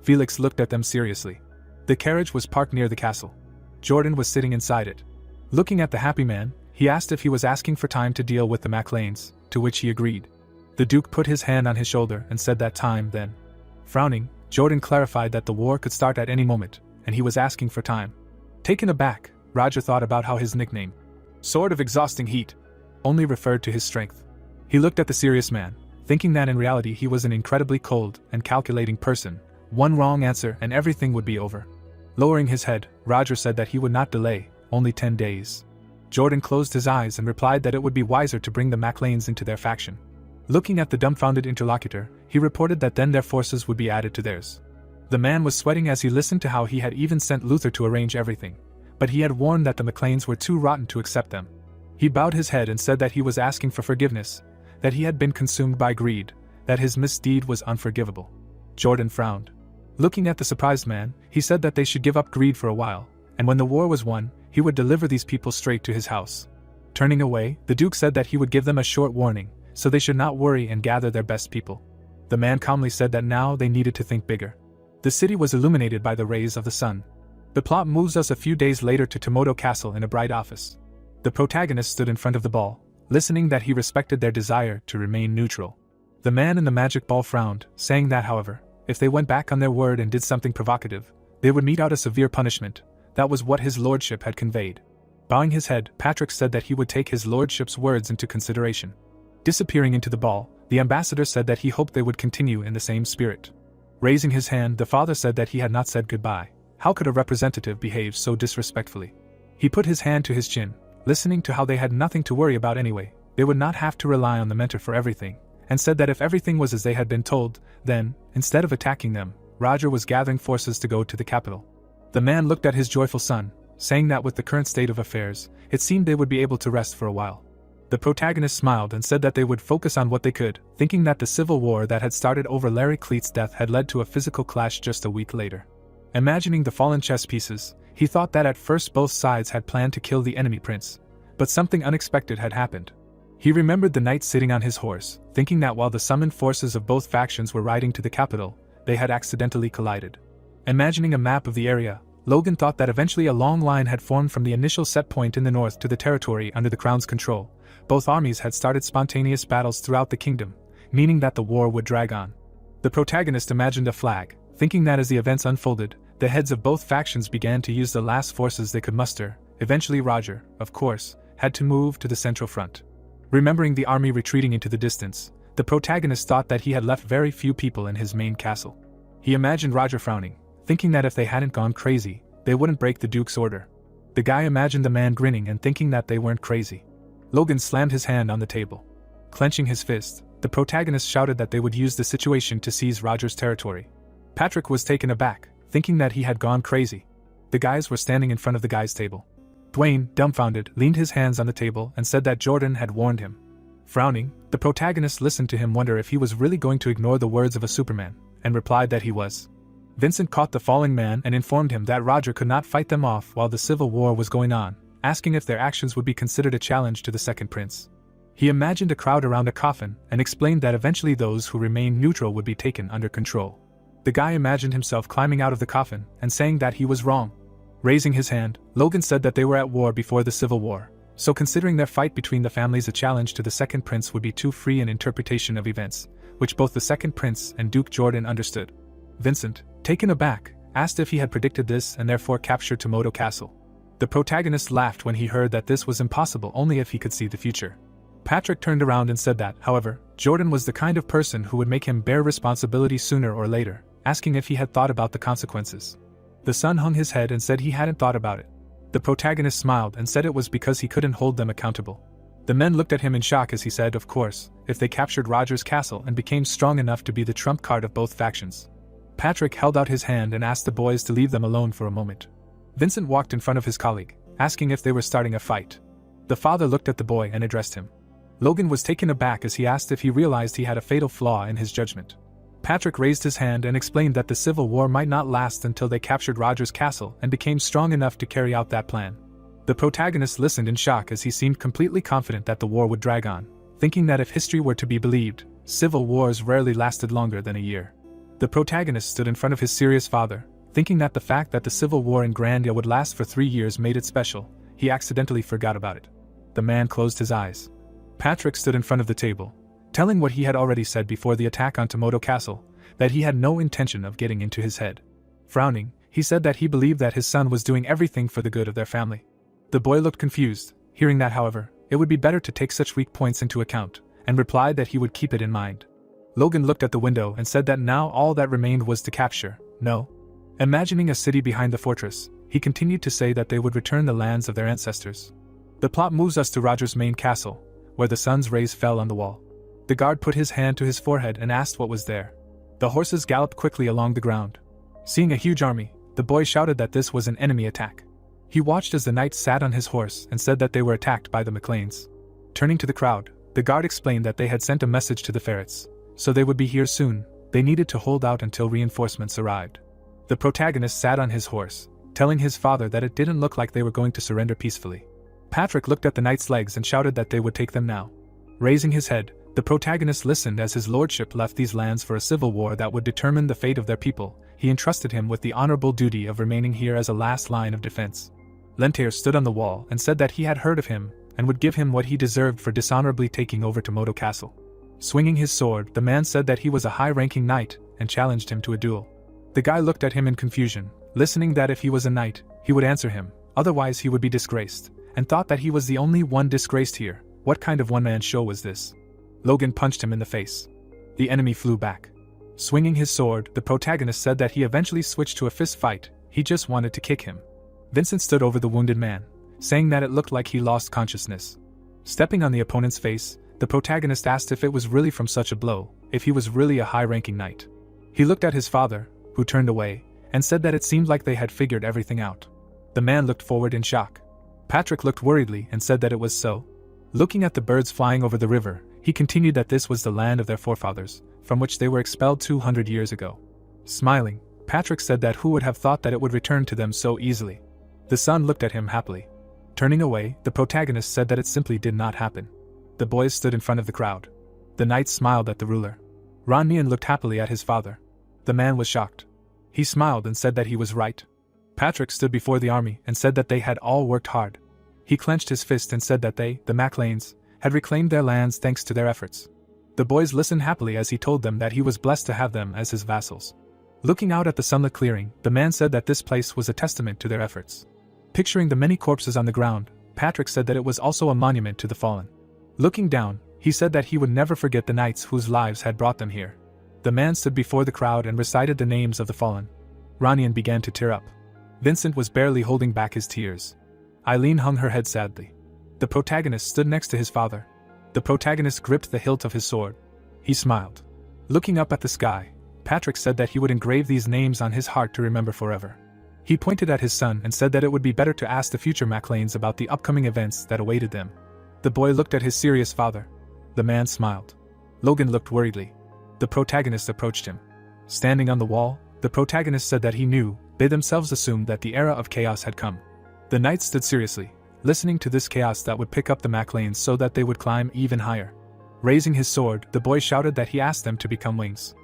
Felix looked at them seriously. The carriage was parked near the castle. Jordan was sitting inside it. Looking at the happy man, he asked if he was asking for time to deal with the MacLanes, to which he agreed. The Duke put his hand on his shoulder and said that time then. Frowning, Jordan clarified that the war could start at any moment, and he was asking for time. Taken aback, Roger thought about how his nickname, Sword of Exhausting Heat, only referred to his strength. He looked at the serious man, thinking that in reality he was an incredibly cold and calculating person. One wrong answer and everything would be over. Lowering his head, Roger said that he would not delay, only 10 days. Jordan closed his eyes and replied that it would be wiser to bring the MacLanes into their faction. Looking at the dumbfounded interlocutor, he reported that then their forces would be added to theirs. The man was sweating as he listened to how he had even sent Luther to arrange everything, but he had warned that the McLeans were too rotten to accept them. He bowed his head and said that he was asking for forgiveness, that he had been consumed by greed, that his misdeed was unforgivable. Jordan frowned. Looking at the surprised man, he said that they should give up greed for a while, and when the war was won, he would deliver these people straight to his house. Turning away, the Duke said that he would give them a short warning, so they should not worry and gather their best people. The man calmly said that now they needed to think bigger. The city was illuminated by the rays of the sun. The plot moves us a few days later to Tomoto Castle in a bright office. The protagonist stood in front of the ball, listening that he respected their desire to remain neutral. The man in the magic ball frowned, saying that, however, if they went back on their word and did something provocative, they would mete out a severe punishment. That was what his lordship had conveyed. Bowing his head, Patrick said that he would take his lordship's words into consideration. Disappearing into the ball, the ambassador said that he hoped they would continue in the same spirit. Raising his hand, the father said that he had not said goodbye. How could a representative behave so disrespectfully? He put his hand to his chin, listening to how they had nothing to worry about anyway. They would not have to rely on the mentor for everything, and said that if everything was as they had been told, then, instead of attacking them, Roger was gathering forces to go to the capital. The man looked at his joyful son, saying that with the current state of affairs, it seemed they would be able to rest for a while. The protagonist smiled and said that they would focus on what they could, thinking that the civil war that had started over Larry Cleet's death had led to a physical clash just a week later. Imagining the fallen chess pieces, he thought that at first both sides had planned to kill the enemy prince, but something unexpected had happened. He remembered the knight sitting on his horse, thinking that while the summoned forces of both factions were riding to the capital, they had accidentally collided. Imagining a map of the area, Logan thought that eventually a long line had formed from the initial set point in the north to the territory under the crown's control. Both armies had started spontaneous battles throughout the kingdom, meaning that the war would drag on. The protagonist imagined a flag, thinking that as the events unfolded, the heads of both factions began to use the last forces they could muster. Eventually Roger, of course, had to move to the central front. Remembering the army retreating into the distance, the protagonist thought that he had left very few people in his main castle. He imagined Roger frowning, thinking that if they hadn't gone crazy, they wouldn't break the Duke's order. The guy imagined the man grinning and thinking that they weren't crazy. Logan slammed his hand on the table. Clenching his fist, the protagonist shouted that they would use the situation to seize Roger's territory. Patrick was taken aback, thinking that he had gone crazy. The guys were standing in front of the guy's table. Dwayne, dumbfounded, leaned his hands on the table and said that Jordan had warned him. Frowning, the protagonist listened to him wonder if he was really going to ignore the words of a Superman, and replied that he was. Vincent caught the falling man and informed him that Roger could not fight them off while the civil war was going on, asking if their actions would be considered a challenge to the second prince. He imagined a crowd around a coffin and explained that eventually those who remained neutral would be taken under control. The guy imagined himself climbing out of the coffin and saying that he was wrong. Raising his hand, Logan said that they were at war before the Civil War, so considering their fight between the families a challenge to the second prince would be too free an interpretation of events, which both the second prince and Duke Jordan understood. Vincent, taken aback, asked if he had predicted this and therefore captured Tomoto Castle. The protagonist laughed when he heard that this was impossible only if he could see the future. Patrick turned around and said that, however, Jordan was the kind of person who would make him bear responsibility sooner or later, asking if he had thought about the consequences. The son hung his head and said he hadn't thought about it. The protagonist smiled and said it was because he couldn't hold them accountable. The men looked at him in shock as he said, of course, if they captured Roger's castle and became strong enough to be the trump card of both factions. Patrick held out his hand and asked the boys to leave them alone for a moment. Vincent walked in front of his colleague, asking if they were starting a fight. The father looked at the boy and addressed him. Logan was taken aback as he asked if he realized he had a fatal flaw in his judgment. Patrick raised his hand and explained that the Civil War might not last until they captured Roger's castle and became strong enough to carry out that plan. The protagonist listened in shock as he seemed completely confident that the war would drag on, thinking that if history were to be believed, civil wars rarely lasted longer than a year. The protagonist stood in front of his serious father, thinking that the fact that the Civil War in Grandia would last for 3 years made it special. He accidentally forgot about it. The man closed his eyes. Patrick stood in front of the table, telling what he had already said before the attack on Tomoto Castle, that he had no intention of getting into his head. Frowning, he said that he believed that his son was doing everything for the good of their family. The boy looked confused, hearing that, however, it would be better to take such weak points into account, and replied that he would keep it in mind. Logan looked at the window and said that now all that remained was to capture. No. Imagining a city behind the fortress, he continued to say that they would return the lands of their ancestors. The plot moves us to Roger's main castle, where the sun's rays fell on the wall. The guard put his hand to his forehead and asked what was there. The horses galloped quickly along the ground. Seeing a huge army, the boy shouted that this was an enemy attack. He watched as the knight sat on his horse and said that they were attacked by the McLeans. Turning to the crowd, the guard explained that they had sent a message to the ferrets, so they would be here soon. They needed to hold out until reinforcements arrived. The protagonist sat on his horse, telling his father that it didn't look like they were going to surrender peacefully. Patrick looked at the knight's legs and shouted that they would take them now. Raising his head, the protagonist listened as his lordship left these lands for a civil war that would determine the fate of their people. He entrusted him with the honorable duty of remaining here as a last line of defense. Lentaire stood on the wall and said that he had heard of him and would give him what he deserved for dishonorably taking over Tomoto Castle. Swinging his sword, the man said that he was a high-ranking knight and challenged him to a duel. The guy looked at him in confusion, listening that if he was a knight, he would answer him, otherwise he would be disgraced, and thought that he was the only one disgraced here. What kind of one-man show was this? Logan punched him in the face. The enemy flew back. Swinging his sword, the protagonist said that he eventually switched to a fist fight. He just wanted to kick him. Vincent stood over the wounded man, saying that it looked like he lost consciousness. Stepping on the opponent's face, the protagonist asked if it was really from such a blow, if he was really a high-ranking knight. He looked at his father, who turned away, and said that it seemed like they had figured everything out. The man looked forward in shock. Patrick looked worriedly and said that it was so. Looking at the birds flying over the river, he continued that this was the land of their forefathers, from which they were expelled 200 years ago. Smiling, Patrick said that who would have thought that it would return to them so easily. The son looked at him happily. Turning away, the protagonist said that it simply did not happen. The boys stood in front of the crowd. The knight smiled at the ruler. Ron looked happily at his father. The man was shocked. He smiled and said that he was right. Patrick stood before the army and said that they had all worked hard. He clenched his fist and said that they, the MacLanes, had reclaimed their lands thanks to their efforts. The boys listened happily as he told them that he was blessed to have them as his vassals. Looking out at the sunlit clearing, the man said that this place was a testament to their efforts. Picturing the many corpses on the ground, Patrick said that it was also a monument to the fallen. Looking down, he said that he would never forget the knights whose lives had brought them here. The man stood before the crowd and recited the names of the fallen. Ronian began to tear up. Vincent was barely holding back his tears. Eileen hung her head sadly. The protagonist stood next to his father. The protagonist gripped the hilt of his sword. He smiled. Looking up at the sky, Patrick said that he would engrave these names on his heart to remember forever. He pointed at his son and said that it would be better to ask the future MacLanes about the upcoming events that awaited them. The boy looked at his serious father. The man smiled. Logan looked worriedly. The protagonist approached him. Standing on the wall, the protagonist said that he knew, they themselves assumed that the era of chaos had come. The knight stood seriously, listening to this chaos that would pick up the MacLanes so that they would climb even higher. Raising his sword, the boy shouted that he asked them to become wings.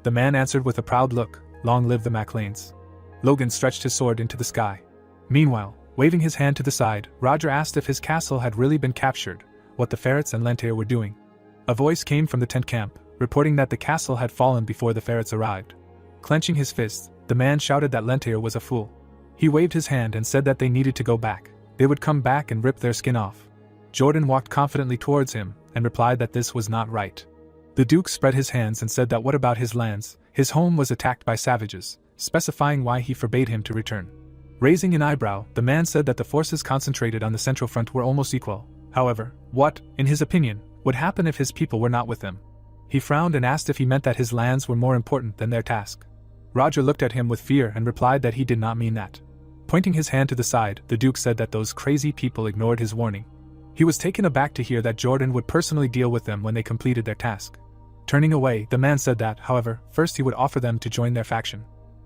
The man answered with a proud look, "Long live the MacLanes." Logan stretched his sword into the sky. Meanwhile, waving his hand to the side, Roger asked if his castle had really been captured, what the ferrets and Lentaire were doing. A voice came from the tent camp, reporting that the castle had fallen before the ferrets arrived. Clenching his fist, the man shouted that Lentaire was a fool. He waved his hand and said that they needed to go back. They would come back and rip their skin off. Jordan walked confidently towards him and replied that this was not right. The Duke spread his hands and said that what about his lands? His home was attacked by savages, specifying why he forbade him to return. Raising an eyebrow, the man said that the forces concentrated on the central front were almost equal. However, what, in his opinion, would happen if his people were not with him? He frowned and asked if he meant that his lands were more important than their task. Roger looked at him with fear and replied that he did not mean that. Pointing his hand to the side, the Duke said that those crazy people ignored his warning. He was taken aback to hear that Jordan would personally deal with them when they completed their task. Turning away, the man said that, however, first he would offer them to join their faction.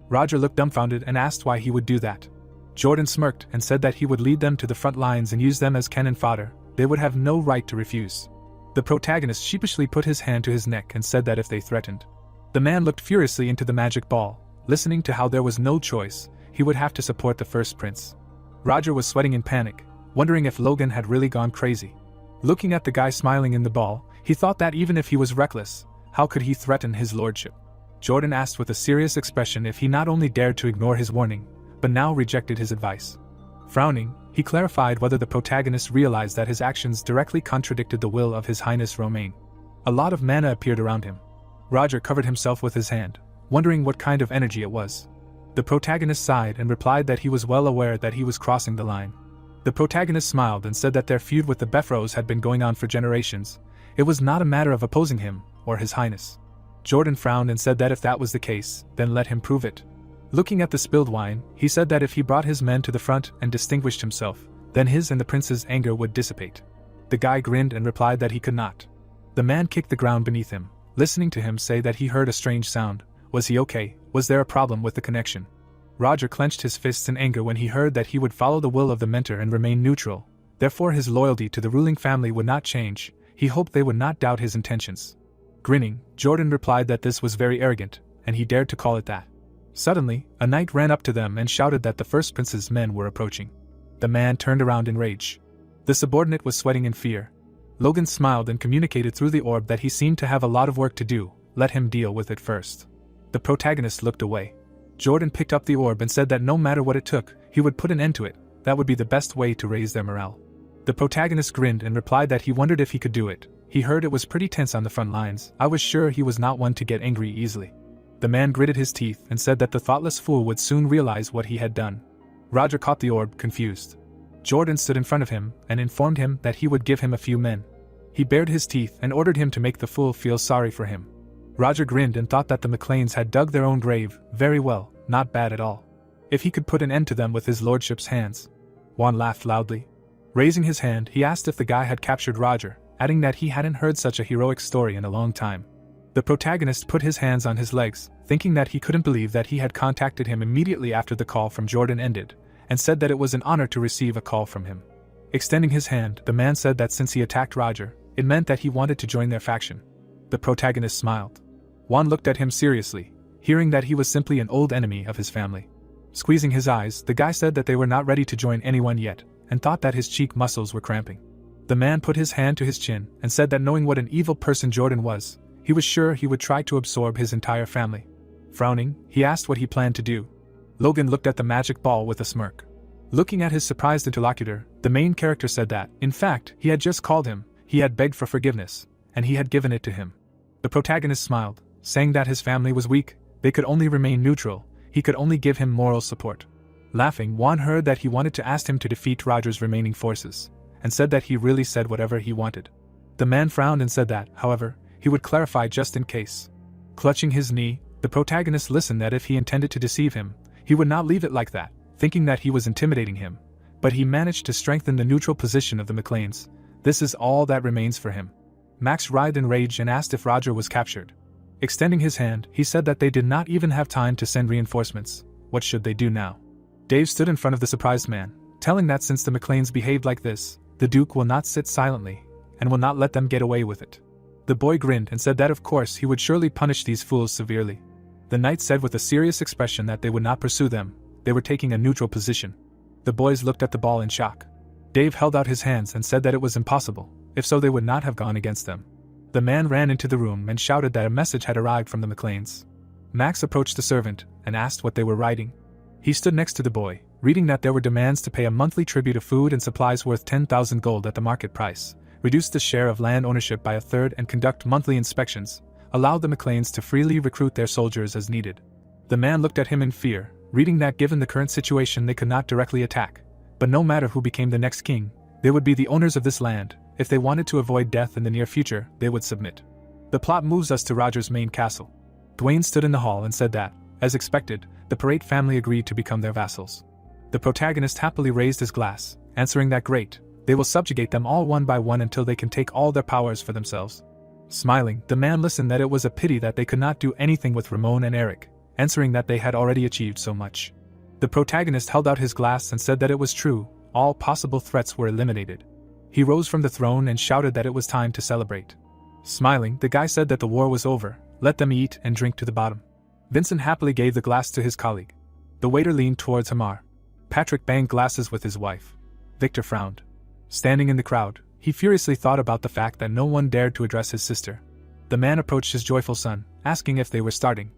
Roger looked dumbfounded and asked why he would do that. Jordan smirked and said that he would lead them to the front lines and use them as cannon fodder. They would have no right to refuse. The protagonist sheepishly put his hand to his neck and said that if they threatened. The man looked furiously into the magic ball, listening to how there was no choice, he would have to support the first prince. Roger was sweating in panic, wondering if Logan had really gone crazy. Looking at the guy smiling in the ball, he thought that even if he was reckless, how could he threaten his lordship? Jordan asked with a serious expression if he not only dared to ignore his warning, but now rejected his advice. Frowning, he clarified whether the protagonist realized that his actions directly contradicted the will of His Highness Romain. A lot of mana appeared around him. Roger covered himself with his hand, wondering what kind of energy it was. The protagonist sighed and replied that he was well aware that he was crossing the line. The protagonist smiled and said that their feud with the Befros had been going on for generations. It was not a matter of opposing him, or His Highness. Jordan frowned and said that if that was the case, then let him prove it. Looking at the spilled wine, he said that if he brought his men to the front and distinguished himself, then his and the prince's anger would dissipate. The guy grinned and replied that he could not. The man kicked the ground beneath him, listening to him say that he heard a strange sound. Was he okay? Was there a problem with the connection? Roger clenched his fists in anger when he heard that he would follow the will of the mentor and remain neutral. Therefore his loyalty to the ruling family would not change. He hoped they would not doubt his intentions. Grinning, Jordan replied that this was very arrogant, and he dared to call it that. Suddenly, a knight ran up to them and shouted that the first prince's men were approaching. The man turned around in rage. The subordinate was sweating in fear. Logan smiled and communicated through the orb that he seemed to have a lot of work to do. Let him deal with it first. The protagonist looked away. Jordan picked up the orb and said that no matter what it took, he would put an end to it. That would be the best way to raise their morale. The protagonist grinned and replied that he wondered if he could do it. He heard it was pretty tense on the front lines. I was sure he was not one to get angry easily. The man gritted his teeth and said that the thoughtless fool would soon realize what he had done. Roger caught the orb, confused. Jordan stood in front of him and informed him that he would give him a few men. He bared his teeth and ordered him to make the fool feel sorry for him. Roger grinned and thought that the McLeans had dug their own grave. Very well, not bad at all. If he could put an end to them with his lordship's hands. Juan laughed loudly. Raising his hand, he asked if the guy had captured Roger, adding that he hadn't heard such a heroic story in a long time. The protagonist put his hands on his legs, thinking that he couldn't believe that he had contacted him immediately after the call from Jordan ended, and said that it was an honor to receive a call from him. Extending his hand, the man said that since he attacked Roger, it meant that he wanted to join their faction. The protagonist smiled. Juan looked at him seriously, hearing that he was simply an old enemy of his family. Squeezing his eyes, the guy said that they were not ready to join anyone yet, and thought that his cheek muscles were cramping. The man put his hand to his chin and said that knowing what an evil person Jordan was, he was sure he would try to absorb his entire family. Frowning, he asked what he planned to do. Logan looked at the magic ball with a smirk. Looking at his surprised interlocutor, the main character said that, in fact, he had just called him, he had begged for forgiveness, and he had given it to him. The protagonist smiled, saying that his family was weak, they could only remain neutral, he could only give him moral support. Laughing, Juan heard that he wanted to ask him to defeat Roger's remaining forces, and said that he really said whatever he wanted. The man frowned and said that, however, he would clarify just in case. Clutching his knee, the protagonist listened that if he intended to deceive him, he would not leave it like that, thinking that he was intimidating him. But he managed to strengthen the neutral position of the McLeans. This is all that remains for him. Max writhed in rage and asked if Roger was captured. Extending his hand, he said that they did not even have time to send reinforcements. What should they do now? Dave stood in front of the surprised man, telling that since the McLeans behaved like this, the Duke will not sit silently, and will not let them get away with it. The boy grinned and said that of course he would surely punish these fools severely. The knight said with a serious expression that they would not pursue them, they were taking a neutral position. The boys looked at the ball in shock. Dave held out his hands and said that it was impossible, if so they would not have gone against them. The man ran into the room and shouted that a message had arrived from the McLeans. Max approached the servant and asked what they were writing. He stood next to the boy, reading that there were demands to pay a monthly tribute of food and supplies worth 10,000 gold at the market price, reduce the share of land ownership by a third and conduct monthly inspections, allow the McLeans to freely recruit their soldiers as needed. The man looked at him in fear, reading that given the current situation they could not directly attack, but no matter who became the next king, they would be the owners of this land. If they wanted to avoid death in the near future, they would submit. The plot moves us to Roger's main castle. Dwayne stood in the hall and said that, as expected, the Parate family agreed to become their vassals. The protagonist happily raised his glass, answering that great, they will subjugate them all one by one until they can take all their powers for themselves. Smiling, the man listened that it was a pity that they could not do anything with Ramon and Eric, answering that they had already achieved so much. The protagonist held out his glass and said that it was true, all possible threats were eliminated. He rose from the throne and shouted that it was time to celebrate. Smiling, the guy said that the war was over, let them eat and drink to the bottom. Vincent happily gave the glass to his colleague. The waiter leaned towards Hamar. Patrick banged glasses with his wife. Victor frowned. Standing in the crowd, he furiously thought about the fact that no one dared to address his sister. The man approached his joyful son, asking if they were starting.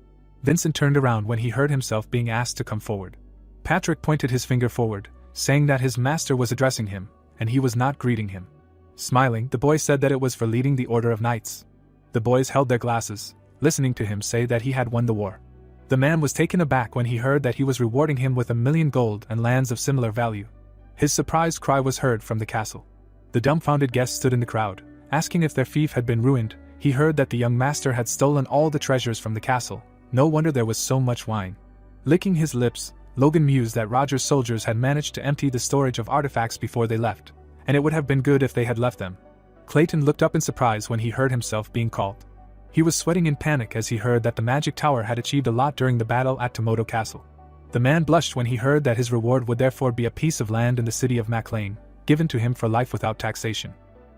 Vincent turned around when he heard himself being asked to come forward. Patrick pointed his finger forward, saying that his master was addressing him, and he was not greeting him. Smiling, the boy said that it was for leading the Order of Knights. The boys held their glasses, listening to him say that he had won the war. The man was taken aback when he heard that he was rewarding him with 1,000,000 gold and lands of similar value. His surprised cry was heard from the castle. The dumbfounded guests stood in the crowd, asking if their fief had been ruined. He heard that the young master had stolen all the treasures from the castle. No wonder there was so much wine. Licking his lips, Logan mused that Roger's soldiers had managed to empty the storage of artifacts before they left, and it would have been good if they had left them. Clayton looked up in surprise when he heard himself being called. He was sweating in panic as he heard that the magic tower had achieved a lot during the battle at Tomoto Castle. The man blushed when he heard that his reward would therefore be a piece of land in the city of MacLean, given to him for life without taxation.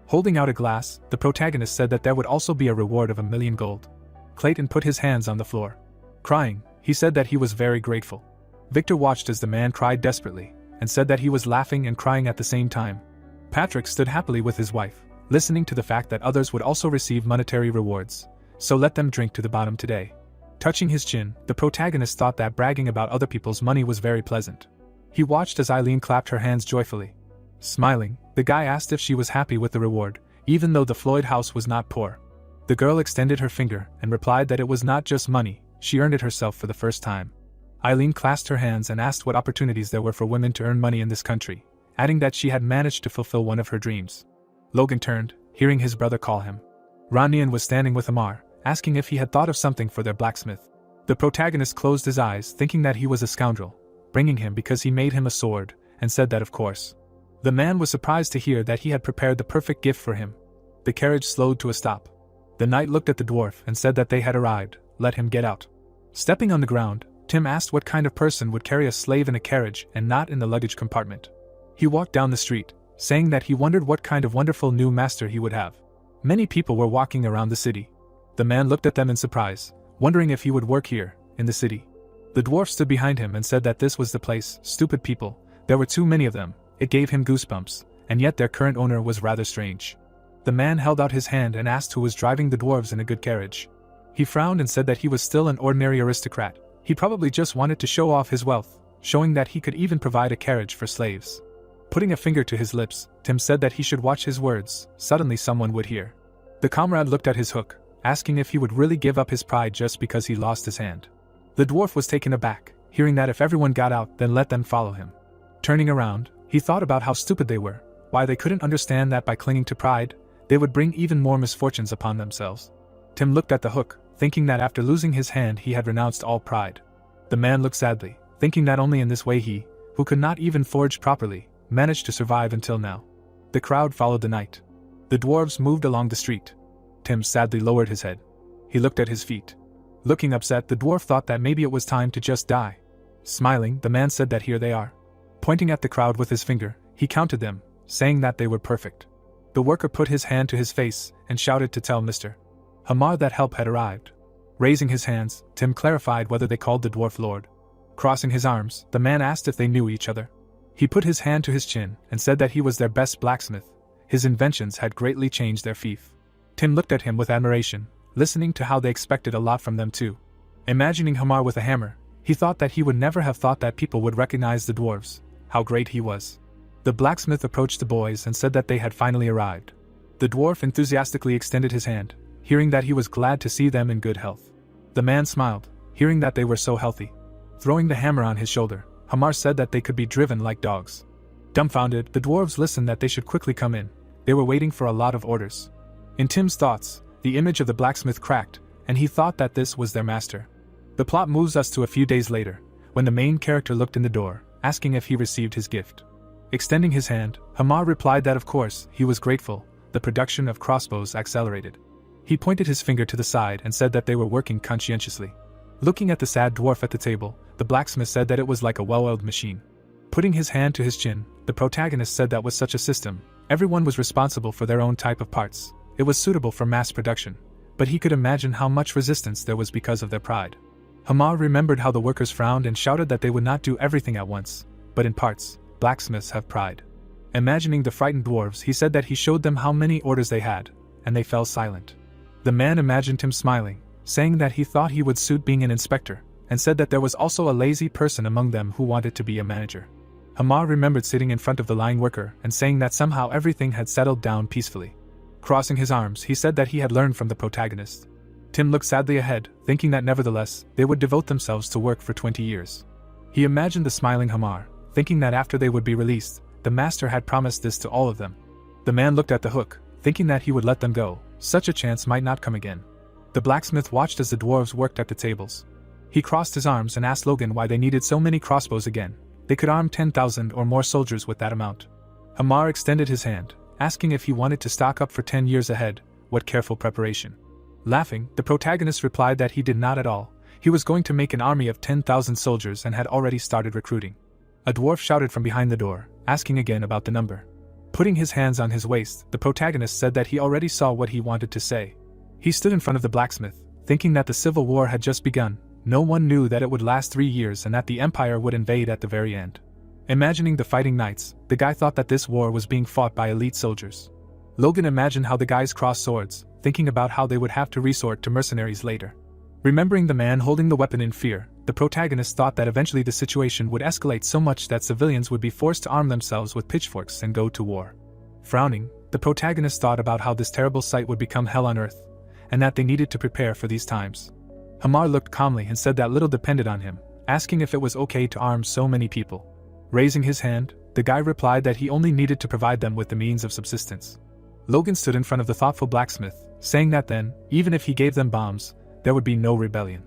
Holding out a glass, the protagonist said that there would also be a reward of 1,000,000 gold. Clayton put his hands on the floor. Crying, he said that he was very grateful. Victor watched as the man cried desperately, and said that he was laughing and crying at the same time. Patrick stood happily with his wife, listening to the fact that others would also receive monetary rewards, so let them drink to the bottom today. Touching his chin, the protagonist thought that bragging about other people's money was very pleasant. He watched as Eileen clapped her hands joyfully. Smiling, the guy asked if she was happy with the reward, even though the Floyd house was not poor. The girl extended her finger and replied that it was not just money, she earned it herself for the first time. Eileen clasped her hands and asked what opportunities there were for women to earn money in this country, adding that she had managed to fulfill one of her dreams. Logan turned, hearing his brother call him. Ranian was standing with Amar, asking if he had thought of something for their blacksmith. The protagonist closed his eyes, thinking that he was a scoundrel, bringing him because he made him a sword, and said that of course. The man was surprised to hear that he had prepared the perfect gift for him. The carriage slowed to a stop. The knight looked at the dwarf and said that they had arrived, let him get out. Stepping on the ground, Tim asked what kind of person would carry a slave in a carriage and not in the luggage compartment. He walked down the street, saying that he wondered what kind of wonderful new master he would have. Many people were walking around the city. The man looked at them in surprise, wondering if he would work here, in the city. The dwarf stood behind him and said that this was the place, stupid people, there were too many of them, it gave him goosebumps, and yet their current owner was rather strange. The man held out his hand and asked who was driving the dwarves in a good carriage. He frowned and said that he was still an ordinary aristocrat. He probably just wanted to show off his wealth, showing that he could even provide a carriage for slaves. Putting a finger to his lips, Tim said that he should watch his words, suddenly someone would hear. The comrade looked at his hook, asking if he would really give up his pride just because he lost his hand. The dwarf was taken aback, hearing that if everyone got out then let them follow him. Turning around, he thought about how stupid they were, why they couldn't understand that by clinging to pride, they would bring even more misfortunes upon themselves. Tim looked at the hook, thinking that after losing his hand he had renounced all pride. The man looked sadly, thinking that only in this way he, who could not even forge properly, managed to survive until now. The crowd followed the knight. The dwarves moved along the street. Tim sadly lowered his head. He looked at his feet. Looking upset, the dwarf thought that maybe it was time to just die. Smiling, the man said that here they are. Pointing at the crowd with his finger, he counted them, saying that they were perfect. The worker put his hand to his face and shouted to tell Mr. Hamar that help had arrived. Raising his hands, Tim clarified whether they called the dwarf Lord. Crossing his arms, the man asked if they knew each other. He put his hand to his chin and said that he was their best blacksmith. His inventions had greatly changed their fief. Tim looked at him with admiration, listening to how they expected a lot from them too. Imagining Hamar with a hammer, he thought that he would never have thought that people would recognize the dwarves, how great he was. The blacksmith approached the boys and said that they had finally arrived. The dwarf enthusiastically extended his hand, hearing that he was glad to see them in good health. The man smiled, hearing that they were so healthy. Throwing the hammer on his shoulder, Hamar said that they could be driven like dogs. Dumbfounded, the dwarves listened that they should quickly come in. They were waiting for a lot of orders. In Tim's thoughts, the image of the blacksmith cracked, and he thought that this was their master. The plot moves us to a few days later, when the main character looked in the door, asking if he received his gift. Extending his hand, Hamar replied that of course, he was grateful. The production of crossbows accelerated. He pointed his finger to the side and said that they were working conscientiously. Looking at the sad dwarf at the table, the blacksmith said that it was like a well-oiled machine. Putting his hand to his chin, the protagonist said that with such a system, everyone was responsible for their own type of parts. It was suitable for mass production, but he could imagine how much resistance there was because of their pride. Hamar remembered how the workers frowned and shouted that they would not do everything at once, but in parts, blacksmiths have pride. Imagining the frightened dwarves, he said that he showed them how many orders they had, and they fell silent. The man imagined him smiling, saying that he thought he would suit being an inspector, and said that there was also a lazy person among them who wanted to be a manager. Hamar remembered sitting in front of the lying worker and saying that somehow everything had settled down peacefully. Crossing his arms, he said that he had learned from the protagonist. Tim looked sadly ahead, thinking that nevertheless, they would devote themselves to work for 20 years. He imagined the smiling Hamar, thinking that after they would be released, the master had promised this to all of them. The man looked at the hook, thinking that he would let them go. Such a chance might not come again. The blacksmith watched as the dwarves worked at the tables. He crossed his arms and asked Logan why they needed so many crossbows again. They could arm 10,000 or more soldiers with that amount. Hamar extended his hand, asking if he wanted to stock up for 10 years ahead. What careful preparation. Laughing, the protagonist replied that he did not at all. He was going to make an army of 10,000 soldiers and had already started recruiting. A dwarf shouted from behind the door, asking again about the number. Putting his hands on his waist, the protagonist said that he already saw what he wanted to say. He stood in front of the blacksmith, thinking that the civil war had just begun. No one knew that it would last 3 years and that the empire would invade at the very end. Imagining the fighting knights, the guy thought that this war was being fought by elite soldiers. Logan imagined how the guys crossed swords, thinking about how they would have to resort to mercenaries later. Remembering the man holding the weapon in fear, the protagonist thought that eventually the situation would escalate so much that civilians would be forced to arm themselves with pitchforks and go to war. Frowning, the protagonist thought about how this terrible sight would become hell on earth, and that they needed to prepare for these times. Hamar looked calmly and said that little depended on him, asking if it was okay to arm so many people. Raising his hand, the guy replied that he only needed to provide them with the means of subsistence. Logan stood in front of the thoughtful blacksmith, saying that then, even if he gave them bombs, there would be no rebellion.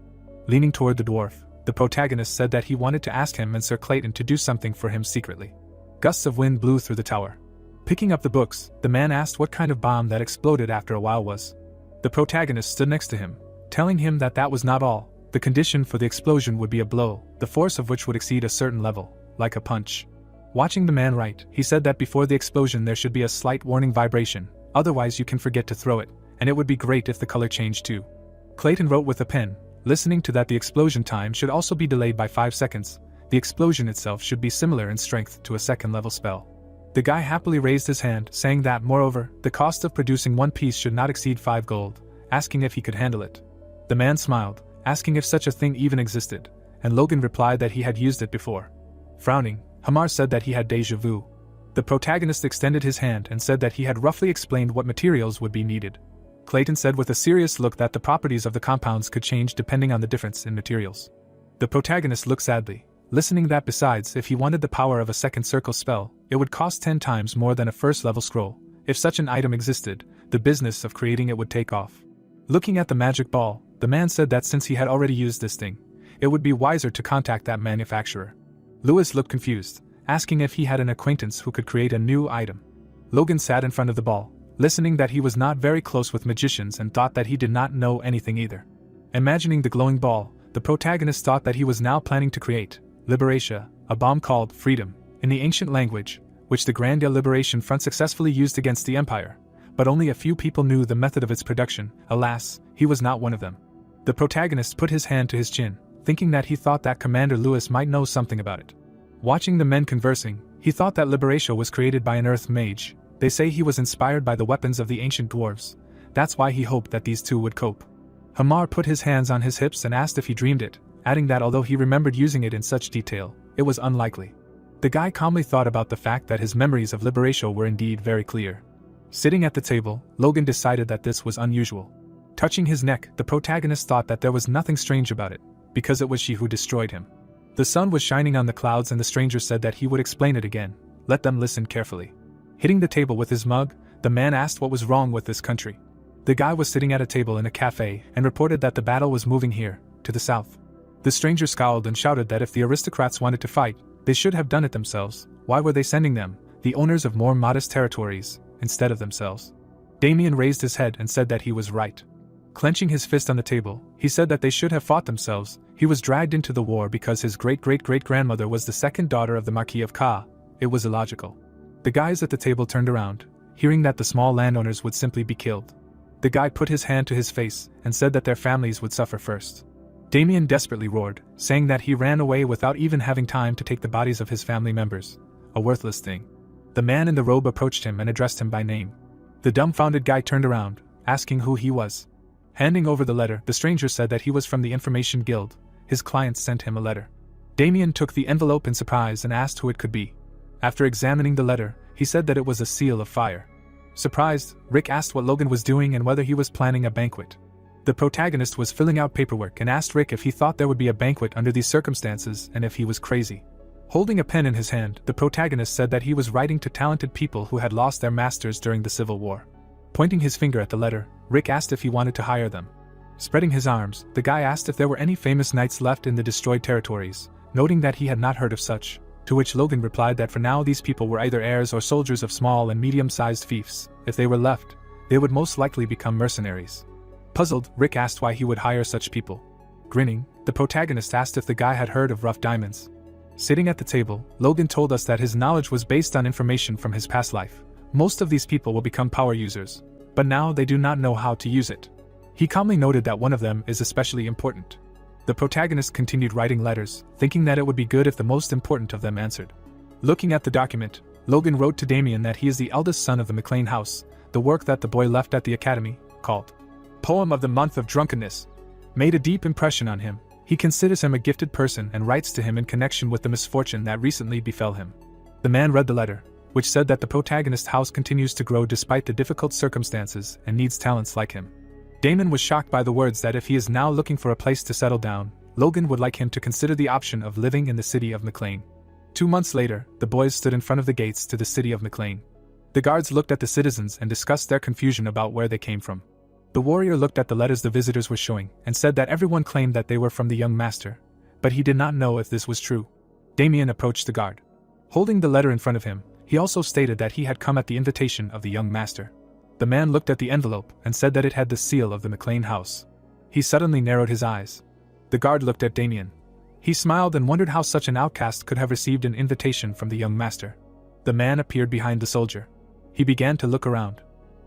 Leaning toward the dwarf, the protagonist said that he wanted to ask him and Sir Clayton to do something for him secretly. Gusts of wind blew through the tower. Picking up the books, the man asked what kind of bomb that exploded after a while was. The protagonist stood next to him, telling him that that was not all. The condition for the explosion would be a blow, the force of which would exceed a certain level, like a punch. Watching the man write, he said that before the explosion there should be a slight warning vibration, otherwise you can forget to throw it, and it would be great if the color changed too. Clayton wrote with a pen, listening to that the explosion time should also be delayed by 5 seconds. The explosion itself should be similar in strength to a second-level spell. The guy happily raised his hand, saying that, moreover, the cost of producing one piece should not exceed 5 gold, asking if he could handle it. The man smiled, asking if such a thing even existed, and Logan replied that he had used it before. Frowning, Hamar said that he had déjà vu. The protagonist extended his hand and said that he had roughly explained what materials would be needed. Clayton said with a serious look that the properties of the compounds could change depending on the difference in materials. The protagonist looked sadly, listening that besides, if he wanted the power of a second circle spell, it would cost 10 times more than a first-level scroll. If such an item existed, the business of creating it would take off. Looking at the magic ball, the man said that since he had already used this thing, it would be wiser to contact that manufacturer. Lewis looked confused, asking if he had an acquaintance who could create a new item. Logan sat in front of the ball, listening that he was not very close with magicians and thought that he did not know anything either. Imagining the glowing ball, the protagonist thought that he was now planning to create Liberation, a bomb called Freedom, in the ancient language, which the Grandia Liberation Front successfully used against the Empire, but only a few people knew the method of its production. Alas, he was not one of them. The protagonist put his hand to his chin, thinking that he thought that Commander Lewis might know something about it. Watching the men conversing, he thought that Liberation was created by an earth mage. They say he was inspired by the weapons of the ancient dwarves. That's why he hoped that these two would cope. Hamar put his hands on his hips and asked if he dreamed it, adding that although he remembered using it in such detail, it was unlikely. The guy calmly thought about the fact that his memories of Liberation were indeed very clear. Sitting at the table, Logan decided that this was unusual. Touching his neck, the protagonist thought that there was nothing strange about it, because it was she who destroyed him. The sun was shining on the clouds and the stranger said that he would explain it again. Let them listen carefully. Hitting the table with his mug, the man asked what was wrong with this country. The guy was sitting at a table in a cafe and reported that the battle was moving here, to the south. The stranger scowled and shouted that if the aristocrats wanted to fight, they should have done it themselves. Why were they sending them, the owners of more modest territories, instead of themselves? Damien raised his head and said that he was right. Clenching his fist on the table, he said that they should have fought themselves. He was dragged into the war because his great-great-great-grandmother was the second daughter of the Marquis of Ka. It was illogical. The guys at the table turned around, hearing that the small landowners would simply be killed. The guy put his hand to his face and said that their families would suffer first. Damien desperately roared, saying that he ran away without even having time to take the bodies of his family members. A worthless thing. The man in the robe approached him and addressed him by name. The dumbfounded guy turned around, asking who he was. Handing over the letter, the stranger said that he was from the Information Guild. His clients sent him a letter. Damien took the envelope in surprise and asked who it could be. After examining the letter, he said that it was a seal of fire. Surprised, Rick asked what Logan was doing and whether he was planning a banquet. The protagonist was filling out paperwork and asked Rick if he thought there would be a banquet under these circumstances and if he was crazy. Holding a pen in his hand, the protagonist said that he was writing to talented people who had lost their masters during the Civil War. Pointing his finger at the letter, Rick asked if he wanted to hire them. Spreading his arms, the guy asked if there were any famous knights left in the destroyed territories, noting that he had not heard of such, to which Logan replied that for now these people were either heirs or soldiers of small and medium-sized fiefs. If they were left, they would most likely become mercenaries. Puzzled, Rick asked why he would hire such people. Grinning, the protagonist asked if the guy had heard of rough diamonds. Sitting at the table, Logan told us that his knowledge was based on information from his past life. Most of these people will become power users, but now they do not know how to use it. He calmly noted that one of them is especially important. The protagonist continued writing letters, thinking that it would be good if the most important of them answered. Looking at the document, Logan wrote to Damien that he is the eldest son of the McLean house. The work that the boy left at the academy, called Poem of the Month of Drunkenness, made a deep impression on him. He considers him a gifted person and writes to him in connection with the misfortune that recently befell him. The man read the letter, which said that the protagonist's house continues to grow despite the difficult circumstances and needs talents like him. Damon was shocked by the words that if he is now looking for a place to settle down, Logan would like him to consider the option of living in the city of McLean. 2 months later, the boys stood in front of the gates to the city of McLean. The guards looked at the citizens and discussed their confusion about where they came from. The warrior looked at the letters the visitors were showing and said that everyone claimed that they were from the young master, but he did not know if this was true. Damien approached the guard. Holding the letter in front of him, he also stated that he had come at the invitation of the young master. The man looked at the envelope and said that it had the seal of the McLean house. He suddenly narrowed his eyes. The guard looked at Damien. He smiled and wondered how such an outcast could have received an invitation from the young master. The man appeared behind the soldier. He began to look around.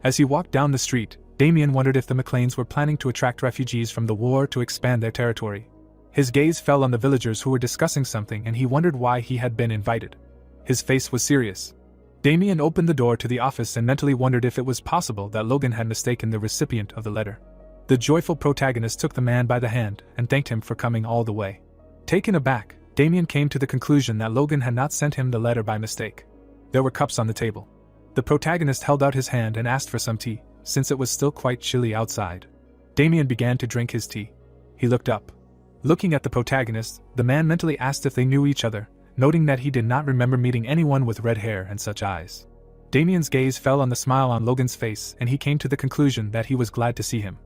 As he walked down the street, Damien wondered if the McLeans were planning to attract refugees from the war to expand their territory. His gaze fell on the villagers who were discussing something and he wondered why he had been invited. His face was serious. Damien opened the door to the office and mentally wondered if it was possible that Logan had mistaken the recipient of the letter. The joyful protagonist took the man by the hand and thanked him for coming all the way. Taken aback, Damien came to the conclusion that Logan had not sent him the letter by mistake. There were cups on the table. The protagonist held out his hand and asked for some tea, since it was still quite chilly outside. Damien began to drink his tea. He looked up. Looking at the protagonist, the man mentally asked if they knew each other, noting that he did not remember meeting anyone with red hair and such eyes. Damien's gaze fell on the smile on Logan's face and he came to the conclusion that he was glad to see him.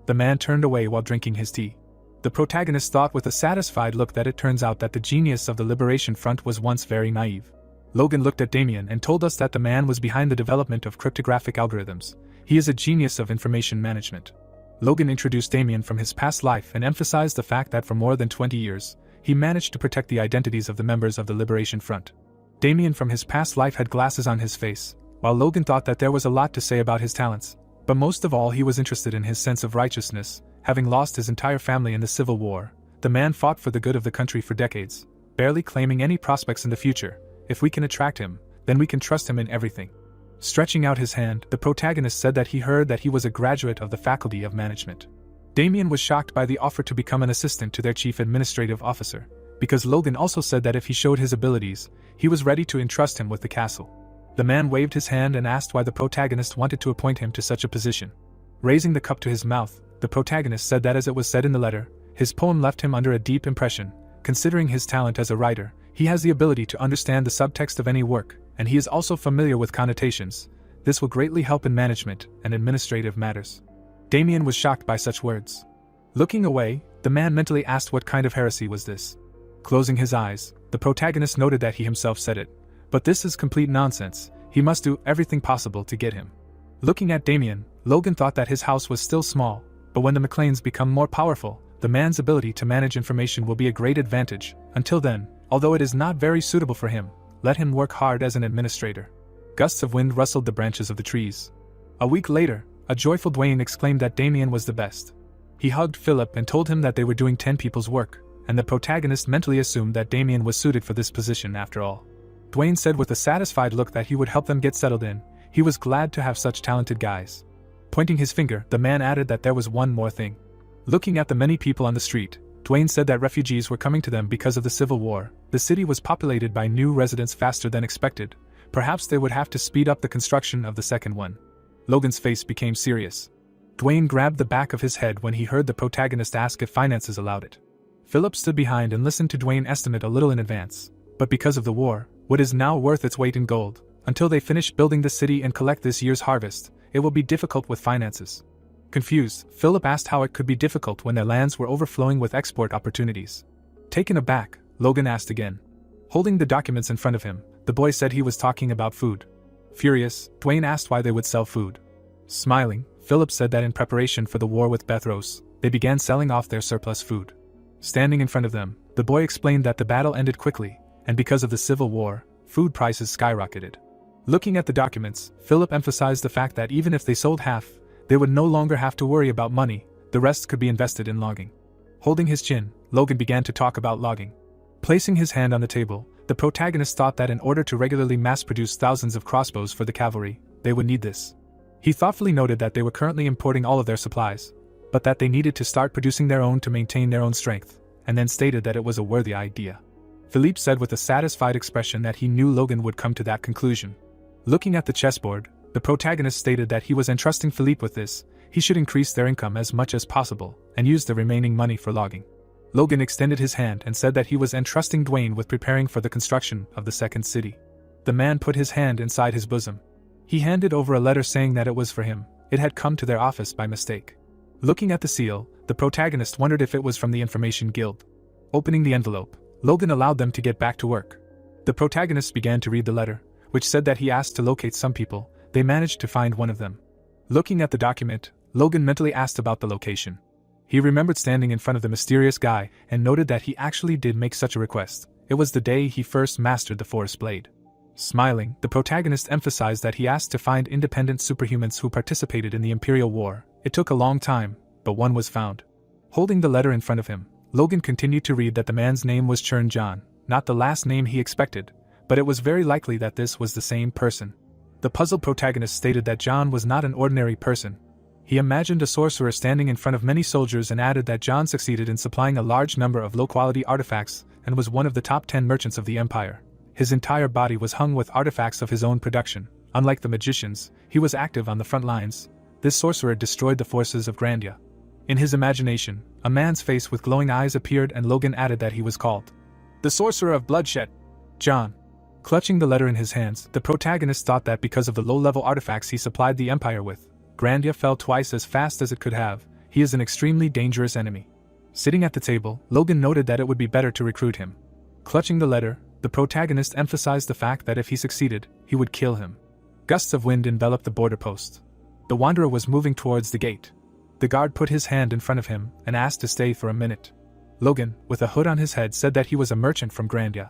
The man turned away while drinking his tea. The protagonist thought with a satisfied look that it turns out that the genius of the Liberation Front was once very naive. Logan looked at Damien and told us that the man was behind the development of cryptographic algorithms. He is a genius of information management. Logan introduced Damien from his past life and emphasized the fact that for more than 20 years, he managed to protect the identities of the members of the Liberation Front. Damien from his past life had glasses on his face, while Logan thought that there was a lot to say about his talents, but most of all he was interested in his sense of righteousness. Having lost his entire family in the Civil War, the man fought for the good of the country for decades, barely claiming any prospects in the future. If we can attract him, then we can trust him in everything. Stretching out his hand, the protagonist said that he heard that he was a graduate of the Faculty of Management. Damien was shocked by the offer to become an assistant to their chief administrative officer, because Logan also said that if he showed his abilities, he was ready to entrust him with the castle. The man waved his hand and asked why the protagonist wanted to appoint him to such a position. Raising the cup to his mouth, the protagonist said that as it was said in the letter, his poem left him under a deep impression. Considering his talent as a writer, he has the ability to understand the subtext of any work, and he is also familiar with connotations. This will greatly help in management and administrative matters. Damien was shocked by such words. Looking away, the man mentally asked what kind of heresy was this. Closing his eyes, the protagonist noted that he himself said it. But this is complete nonsense. He must do everything possible to get him. Looking at Damien, Logan thought that his house was still small, but when the McLeans become more powerful, the man's ability to manage information will be a great advantage. Until then, although it is not very suitable for him, let him work hard as an administrator. Gusts of wind rustled the branches of the trees. A week later, a joyful Dwayne exclaimed that Damien was the best. He hugged Philip and told him that they were doing 10 people's work, and the protagonist mentally assumed that Damien was suited for this position after all. Dwayne said with a satisfied look that he would help them get settled in. He was glad to have such talented guys. Pointing his finger, the man added that there was one more thing. Looking at the many people on the street, Dwayne said that refugees were coming to them because of the Civil War. The city was populated by new residents faster than expected. Perhaps they would have to speed up the construction of the second one. Logan's face became serious. Dwayne grabbed the back of his head when he heard the protagonist ask if finances allowed it. Philip stood behind and listened to Dwayne estimate a little in advance. But because of the war, what is now worth its weight in gold? Until they finish building the city and collect this year's harvest, it will be difficult with finances. Confused, Philip asked how it could be difficult when their lands were overflowing with export opportunities. Taken aback, Logan asked again. Holding the documents in front of him, the boy said he was talking about food. Furious, Dwayne asked why they would sell food. Smiling, Philip said that in preparation for the war with Bethros, they began selling off their surplus food. Standing in front of them, the boy explained that the battle ended quickly, and because of the civil war, food prices skyrocketed. Looking at the documents, Philip emphasized the fact that even if they sold half, they would no longer have to worry about money, the rest could be invested in logging. Holding his chin, Logan began to talk about logging. Placing his hand on the table, the protagonist thought that in order to regularly mass-produce thousands of crossbows for the cavalry, they would need this. He thoughtfully noted that they were currently importing all of their supplies, but that they needed to start producing their own to maintain their own strength, and then stated that it was a worthy idea. Philippe said with a satisfied expression that he knew Logan would come to that conclusion. Looking at the chessboard, the protagonist stated that he was entrusting Philippe with this, he should increase their income as much as possible, and use the remaining money for logging. Logan extended his hand and said that he was entrusting Dwayne with preparing for the construction of the second city. The man put his hand inside his bosom. He handed over a letter saying that it was for him, it had come to their office by mistake. Looking at the seal, the protagonist wondered if it was from the Information Guild. Opening the envelope, Logan allowed them to get back to work. The protagonist began to read the letter, which said that he asked to locate some people, they managed to find one of them. Looking at the document, Logan mentally asked about the location. He remembered standing in front of the mysterious guy and noted that he actually did make such a request. It was the day he first mastered the Forest Blade. Smiling, the protagonist emphasized that he asked to find independent superhumans who participated in the Imperial War. It took a long time, but one was found. Holding the letter in front of him, Logan continued to read that the man's name was Chern John, not the last name he expected, but it was very likely that this was the same person. The puzzled protagonist stated that John was not an ordinary person. He imagined a sorcerer standing in front of many soldiers and added that John succeeded in supplying a large number of low-quality artifacts and was one of the top 10 merchants of the empire. His entire body was hung with artifacts of his own production. Unlike the magicians, he was active on the front lines. This sorcerer destroyed the forces of Grandia. In his imagination, a man's face with glowing eyes appeared and Logan added that he was called the Sorcerer of Bloodshed. John. Clutching the letter in his hands, the protagonist thought that because of the low-level artifacts he supplied the Empire with, Grandia fell twice as fast as it could have. He is an extremely dangerous enemy. Sitting at the table, Logan noted that it would be better to recruit him. Clutching the letter, the protagonist emphasized the fact that if he succeeded, he would kill him. Gusts of wind enveloped the border post. The wanderer was moving towards the gate. The guard put his hand in front of him and asked to stay for a minute. Logan, with a hood on his head, said that he was a merchant from Grandia.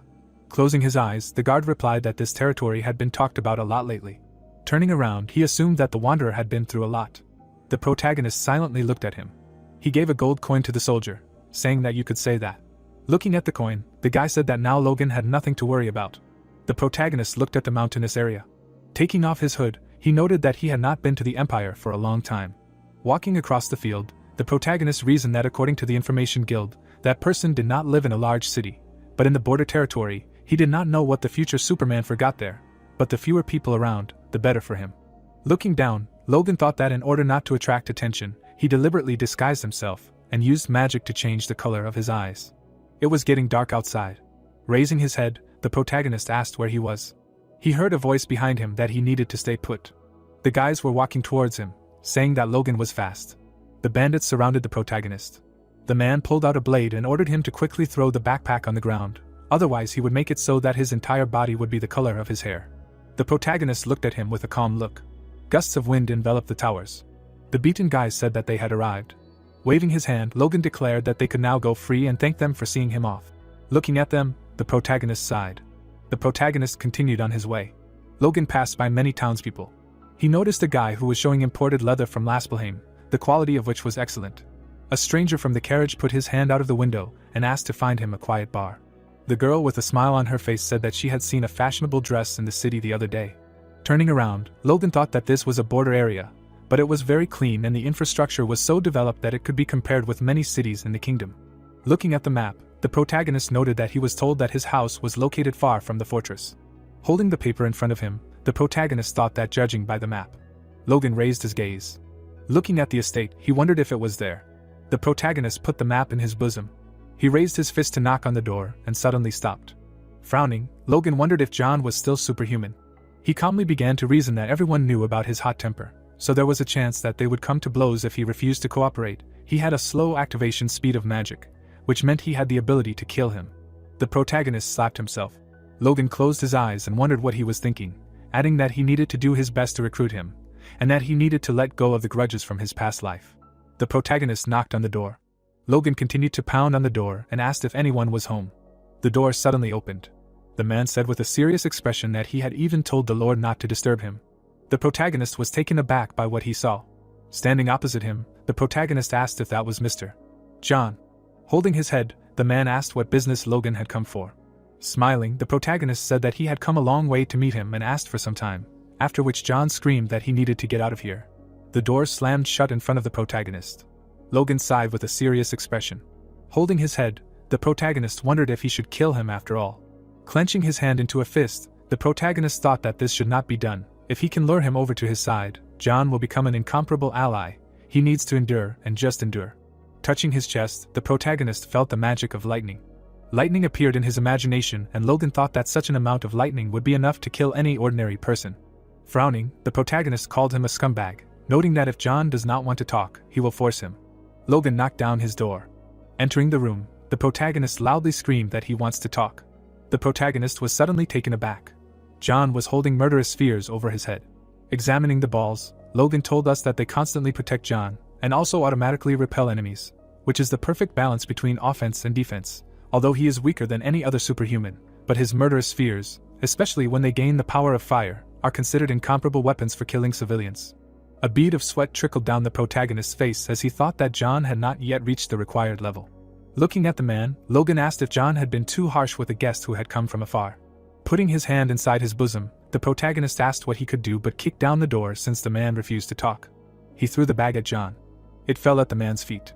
Closing his eyes, the guard replied that this territory had been talked about a lot lately. Turning around, he assumed that the wanderer had been through a lot. The protagonist silently looked at him. He gave a gold coin to the soldier, saying that you could say that. Looking at the coin, the guy said that now Logan had nothing to worry about. The protagonist looked at the mountainous area. Taking off his hood, he noted that he had not been to the Empire for a long time. Walking across the field, the protagonist reasoned that according to the Information Guild, that person did not live in a large city, but in the border territory. He did not know what the future Superman forgot there, but the fewer people around, the better for him. Looking down, Logan thought that in order not to attract attention, he deliberately disguised himself and used magic to change the color of his eyes. It was getting dark outside. Raising his head, the protagonist asked where he was. He heard a voice behind him that he needed to stay put. The guys were walking towards him, saying that Logan was fast. The bandits surrounded the protagonist. The man pulled out a blade and ordered him to quickly throw the backpack on the ground. Otherwise he would make it so that his entire body would be the color of his hair. The protagonist looked at him with a calm look. Gusts of wind enveloped the towers. The beaten guys said that they had arrived. Waving his hand, Logan declared that they could now go free and thanked them for seeing him off. Looking at them, the protagonist sighed. The protagonist continued on his way. Logan passed by many townspeople. He noticed a guy who was showing imported leather from Laspelheim, the quality of which was excellent. A stranger from the carriage put his hand out of the window and asked to find him a quiet bar. The girl with a smile on her face said that she had seen a fashionable dress in the city the other day. Turning around, Logan thought that this was a border area, but it was very clean and the infrastructure was so developed that it could be compared with many cities in the kingdom. Looking at the map, the protagonist noted that he was told that his house was located far from the fortress. Holding the paper in front of him, the protagonist thought that judging by the map. Logan raised his gaze. Looking at the estate, he wondered if it was there. The protagonist put the map in his bosom. He raised his fist to knock on the door and suddenly stopped. Frowning, Logan wondered if John was still superhuman. He calmly began to reason that everyone knew about his hot temper, so there was a chance that they would come to blows if he refused to cooperate. He had a slow activation speed of magic, which meant he had the ability to kill him. The protagonist slapped himself. Logan closed his eyes and wondered what he was thinking, adding that he needed to do his best to recruit him, and that he needed to let go of the grudges from his past life. The protagonist knocked on the door. Logan continued to pound on the door and asked if anyone was home. The door suddenly opened. The man said with a serious expression that he had even told the Lord not to disturb him. The protagonist was taken aback by what he saw. Standing opposite him, the protagonist asked if that was Mr. John. Holding his head, the man asked what business Logan had come for. Smiling, the protagonist said that he had come a long way to meet him and asked for some time, after which John screamed that he needed to get out of here. The door slammed shut in front of the protagonist. Logan sighed with a serious expression. Holding his head, the protagonist wondered if he should kill him after all. Clenching his hand into a fist, the protagonist thought that this should not be done. If he can lure him over to his side, John will become an incomparable ally. He needs to endure and just endure. Touching his chest, the protagonist felt the magic of lightning. Lightning appeared in his imagination, and Logan thought that such an amount of lightning would be enough to kill any ordinary person. Frowning, the protagonist called him a scumbag, noting that if John does not want to talk, he will force him. Logan knocked down his door. Entering the room, the protagonist loudly screamed that he wants to talk. The protagonist was suddenly taken aback. John was holding murderous spheres over his head. Examining the balls, Logan told us that they constantly protect John, and also automatically repel enemies, which is the perfect balance between offense and defense. Although he is weaker than any other superhuman, but his murderous spheres, especially when they gain the power of fire, are considered incomparable weapons for killing civilians. A bead of sweat trickled down the protagonist's face as he thought that John had not yet reached the required level. Looking at the man, Logan asked if John had been too harsh with a guest who had come from afar. Putting his hand inside his bosom, the protagonist asked what he could do but kicked down the door since the man refused to talk. He threw the bag at John. It fell at the man's feet.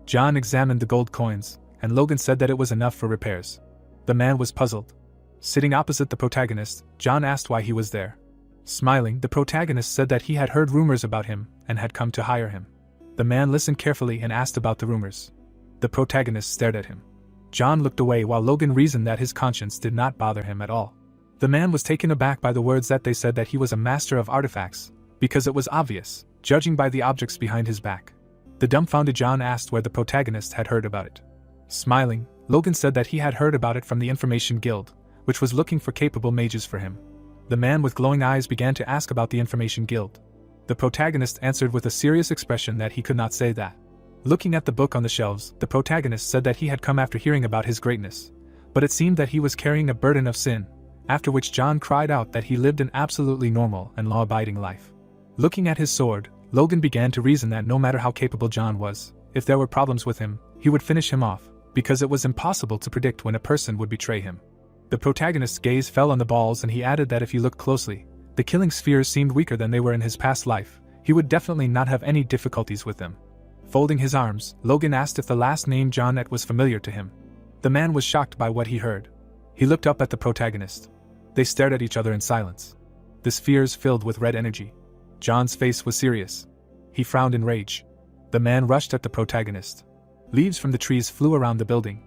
John examined the gold coins, and Logan said that it was enough for repairs. The man was puzzled. Sitting opposite the protagonist, John asked why he was there. Smiling, the protagonist said that he had heard rumors about him and had come to hire him. The man listened carefully and asked about the rumors. The protagonist stared at him. John looked away while Logan reasoned that his conscience did not bother him at all. The man was taken aback by the words that they said that he was a master of artifacts, because it was obvious, judging by the objects behind his back. The dumbfounded John asked where the protagonist had heard about it. Smiling, Logan said that he had heard about it from the Information Guild, which was looking for capable mages for him. The man with glowing eyes began to ask about the Information Guild. The protagonist answered with a serious expression that he could not say that. Looking at the book on the shelves, the protagonist said that he had come after hearing about his greatness, but it seemed that he was carrying a burden of sin, after which John cried out that he lived an absolutely normal and law-abiding life. Looking at his sword, Logan began to reason that no matter how capable John was, if there were problems with him, he would finish him off, because it was impossible to predict when a person would betray him. The protagonist's gaze fell on the balls and he added that if he looked closely, the killing spheres seemed weaker than they were in his past life. He would definitely not have any difficulties with them. Folding his arms, Logan asked if the last name John was familiar to him. The man was shocked by what he heard. He looked up at the protagonist. They stared at each other in silence. The spheres filled with red energy. John's face was serious. He frowned in rage. The man rushed at the protagonist. Leaves from the trees flew around the building.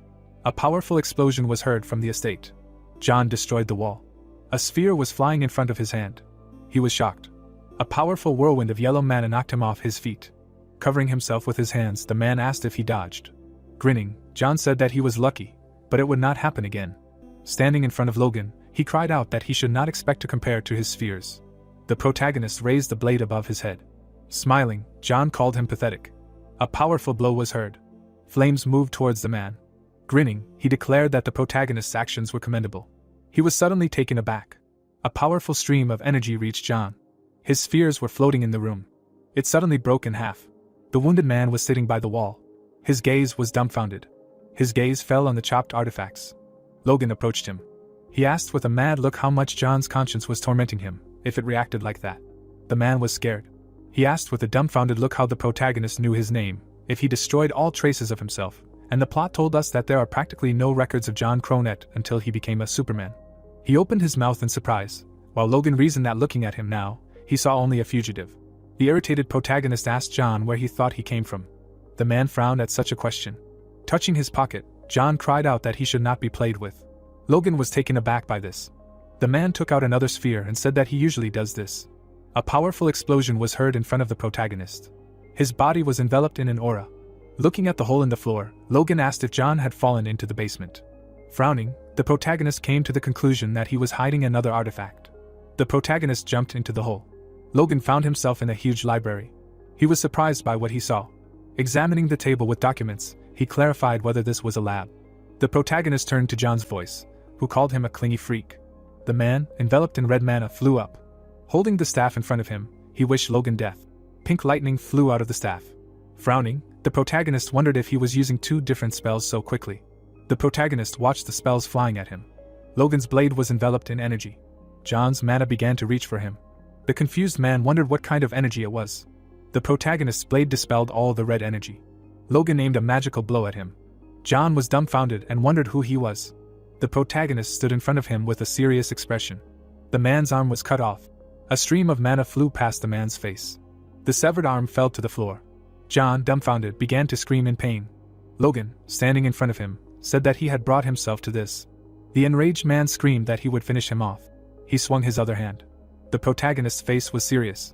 A powerful explosion was heard from the estate. John destroyed the wall. A sphere was flying in front of his hand. He was shocked. A powerful whirlwind of yellow mana knocked him off his feet. Covering himself with his hands, the man asked if he dodged. Grinning, John said that he was lucky, but it would not happen again. Standing in front of Logan, he cried out that he should not expect to compare to his spheres. The protagonist raised the blade above his head. Smiling, John called him pathetic. A powerful blow was heard. Flames moved towards the man. Grinning, he declared that the protagonist's actions were commendable. He was suddenly taken aback. A powerful stream of energy reached John. His spheres were floating in the room. It suddenly broke in half. The wounded man was sitting by the wall. His gaze was dumbfounded. His gaze fell on the chopped artifacts. Logan approached him. He asked with a mad look how much John's conscience was tormenting him, if it reacted like that. The man was scared. He asked with a dumbfounded look how the protagonist knew his name, if he destroyed all traces of himself, and the plot told us that there are practically no records of John Cronet until he became a Superman. He opened his mouth in surprise, while Logan reasoned that looking at him now, he saw only a fugitive. The irritated protagonist asked John where he thought he came from. The man frowned at such a question. Touching his pocket, John cried out that he should not be played with. Logan was taken aback by this. The man took out another sphere and said that he usually does this. A powerful explosion was heard in front of the protagonist. His body was enveloped in an aura. Looking at the hole in the floor, Logan asked if John had fallen into the basement. Frowning, the protagonist came to the conclusion that he was hiding another artifact. The protagonist jumped into the hole. Logan found himself in a huge library. He was surprised by what he saw. Examining the table with documents, he clarified whether this was a lab. The protagonist turned to John's voice, who called him a clingy freak. The man, enveloped in red mana, flew up. Holding the staff in front of him, he wished Logan death. Pink lightning flew out of the staff. Frowning, the protagonist wondered if he was using two different spells so quickly. The protagonist watched the spells flying at him. Logan's blade was enveloped in energy. John's mana began to reach for him. The confused man wondered what kind of energy it was. The protagonist's blade dispelled all the red energy. Logan aimed a magical blow at him. John was dumbfounded and wondered who he was. The protagonist stood in front of him with a serious expression. The man's arm was cut off. A stream of mana flew past the man's face. The severed arm fell to the floor. John, dumbfounded, began to scream in pain. Logan, standing in front of him, said that he had brought himself to this. The enraged man screamed that he would finish him off. He swung his other hand. The protagonist's face was serious.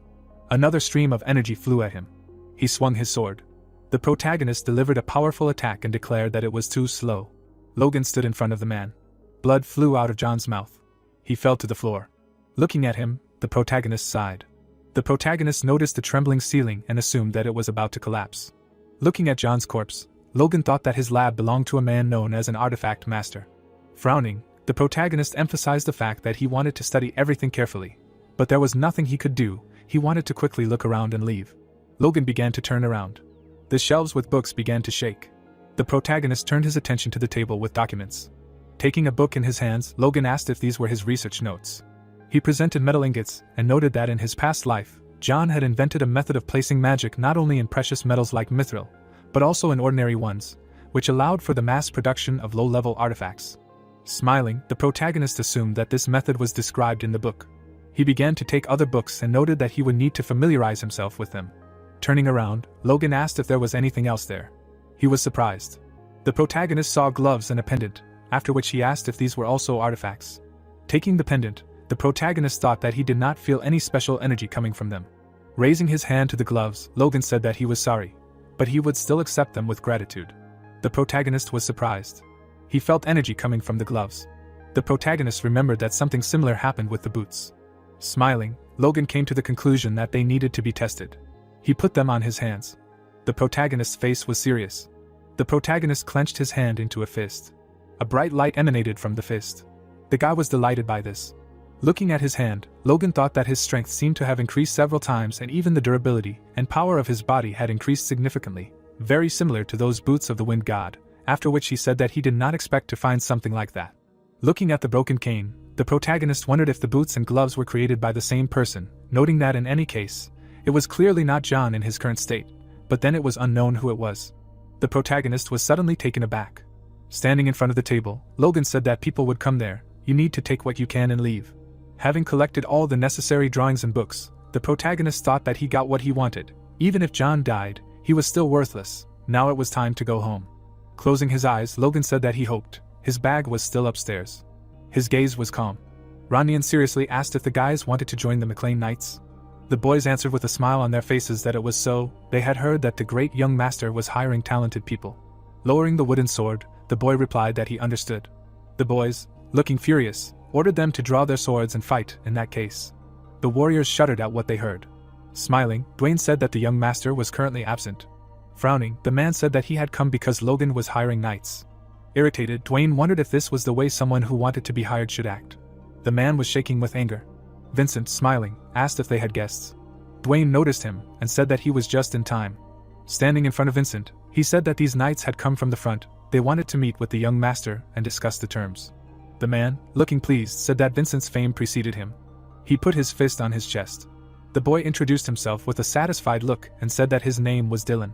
Another stream of energy flew at him. He swung his sword. The protagonist delivered a powerful attack and declared that it was too slow. Logan stood in front of the man. Blood flew out of John's mouth. He fell to the floor. Looking at him, the protagonist sighed. The protagonist noticed the trembling ceiling and assumed that it was about to collapse. Looking at John's corpse, Logan thought that his lab belonged to a man known as an artifact master. Frowning, the protagonist emphasized the fact that he wanted to study everything carefully. But there was nothing he could do. He wanted to quickly look around and leave. Logan began to turn around. The shelves with books began to shake. The protagonist turned his attention to the table with documents. Taking a book in his hands, Logan asked if these were his research notes. He presented metal ingots and noted that in his past life, John had invented a method of placing magic not only in precious metals like mithril, but also in ordinary ones, which allowed for the mass production of low-level artifacts. Smiling, the protagonist assumed that this method was described in the book. He began to take other books and noted that he would need to familiarize himself with them. Turning around, Logan asked if there was anything else there. He was surprised. The protagonist saw gloves and a pendant, after which he asked if these were also artifacts. Taking the pendant, the protagonist thought that he did not feel any special energy coming from them. Raising his hand to the gloves, Logan said that he was sorry, but he would still accept them with gratitude. The protagonist was surprised. He felt energy coming from the gloves. The protagonist remembered that something similar happened with the boots. Smiling, Logan came to the conclusion that they needed to be tested. He put them on his hands. The protagonist's face was serious. The protagonist clenched his hand into a fist. A bright light emanated from the fist. The guy was delighted by this. Looking at his hand, Logan thought that his strength seemed to have increased several times and even the durability and power of his body had increased significantly, very similar to those boots of the wind god, after which he said that he did not expect to find something like that. Looking at the broken cane, the protagonist wondered if the boots and gloves were created by the same person, noting that in any case, it was clearly not John in his current state, but then it was unknown who it was. The protagonist was suddenly taken aback. Standing in front of the table, Logan said that people would come there. You need to take what you can and leave. Having collected all the necessary drawings and books, the protagonist thought that he got what he wanted. Even if John died, he was still worthless. Now it was time to go home. Closing his eyes, Logan said that he hoped his bag was still upstairs. His gaze was calm. Ronian seriously asked if the guys wanted to join the McLean Knights. The boys answered with a smile on their faces that it was so. They had heard that the great young master was hiring talented people. Lowering the wooden sword, the boy replied that he understood. The boys, looking furious, ordered them to draw their swords and fight in that case. The warriors shuddered at what they heard. Smiling, Dwayne said that the young master was currently absent. Frowning, the man said that he had come because Logan was hiring knights. Irritated, Dwayne wondered if this was the way someone who wanted to be hired should act. The man was shaking with anger. Vincent, smiling, asked if they had guests. Dwayne noticed him and said that he was just in time. Standing in front of Vincent, he said that these knights had come from the front. They wanted to meet with the young master and discuss the terms. The man, looking pleased, said that Vincent's fame preceded him. He put his fist on his chest. The boy introduced himself with a satisfied look and said that his name was Dylan.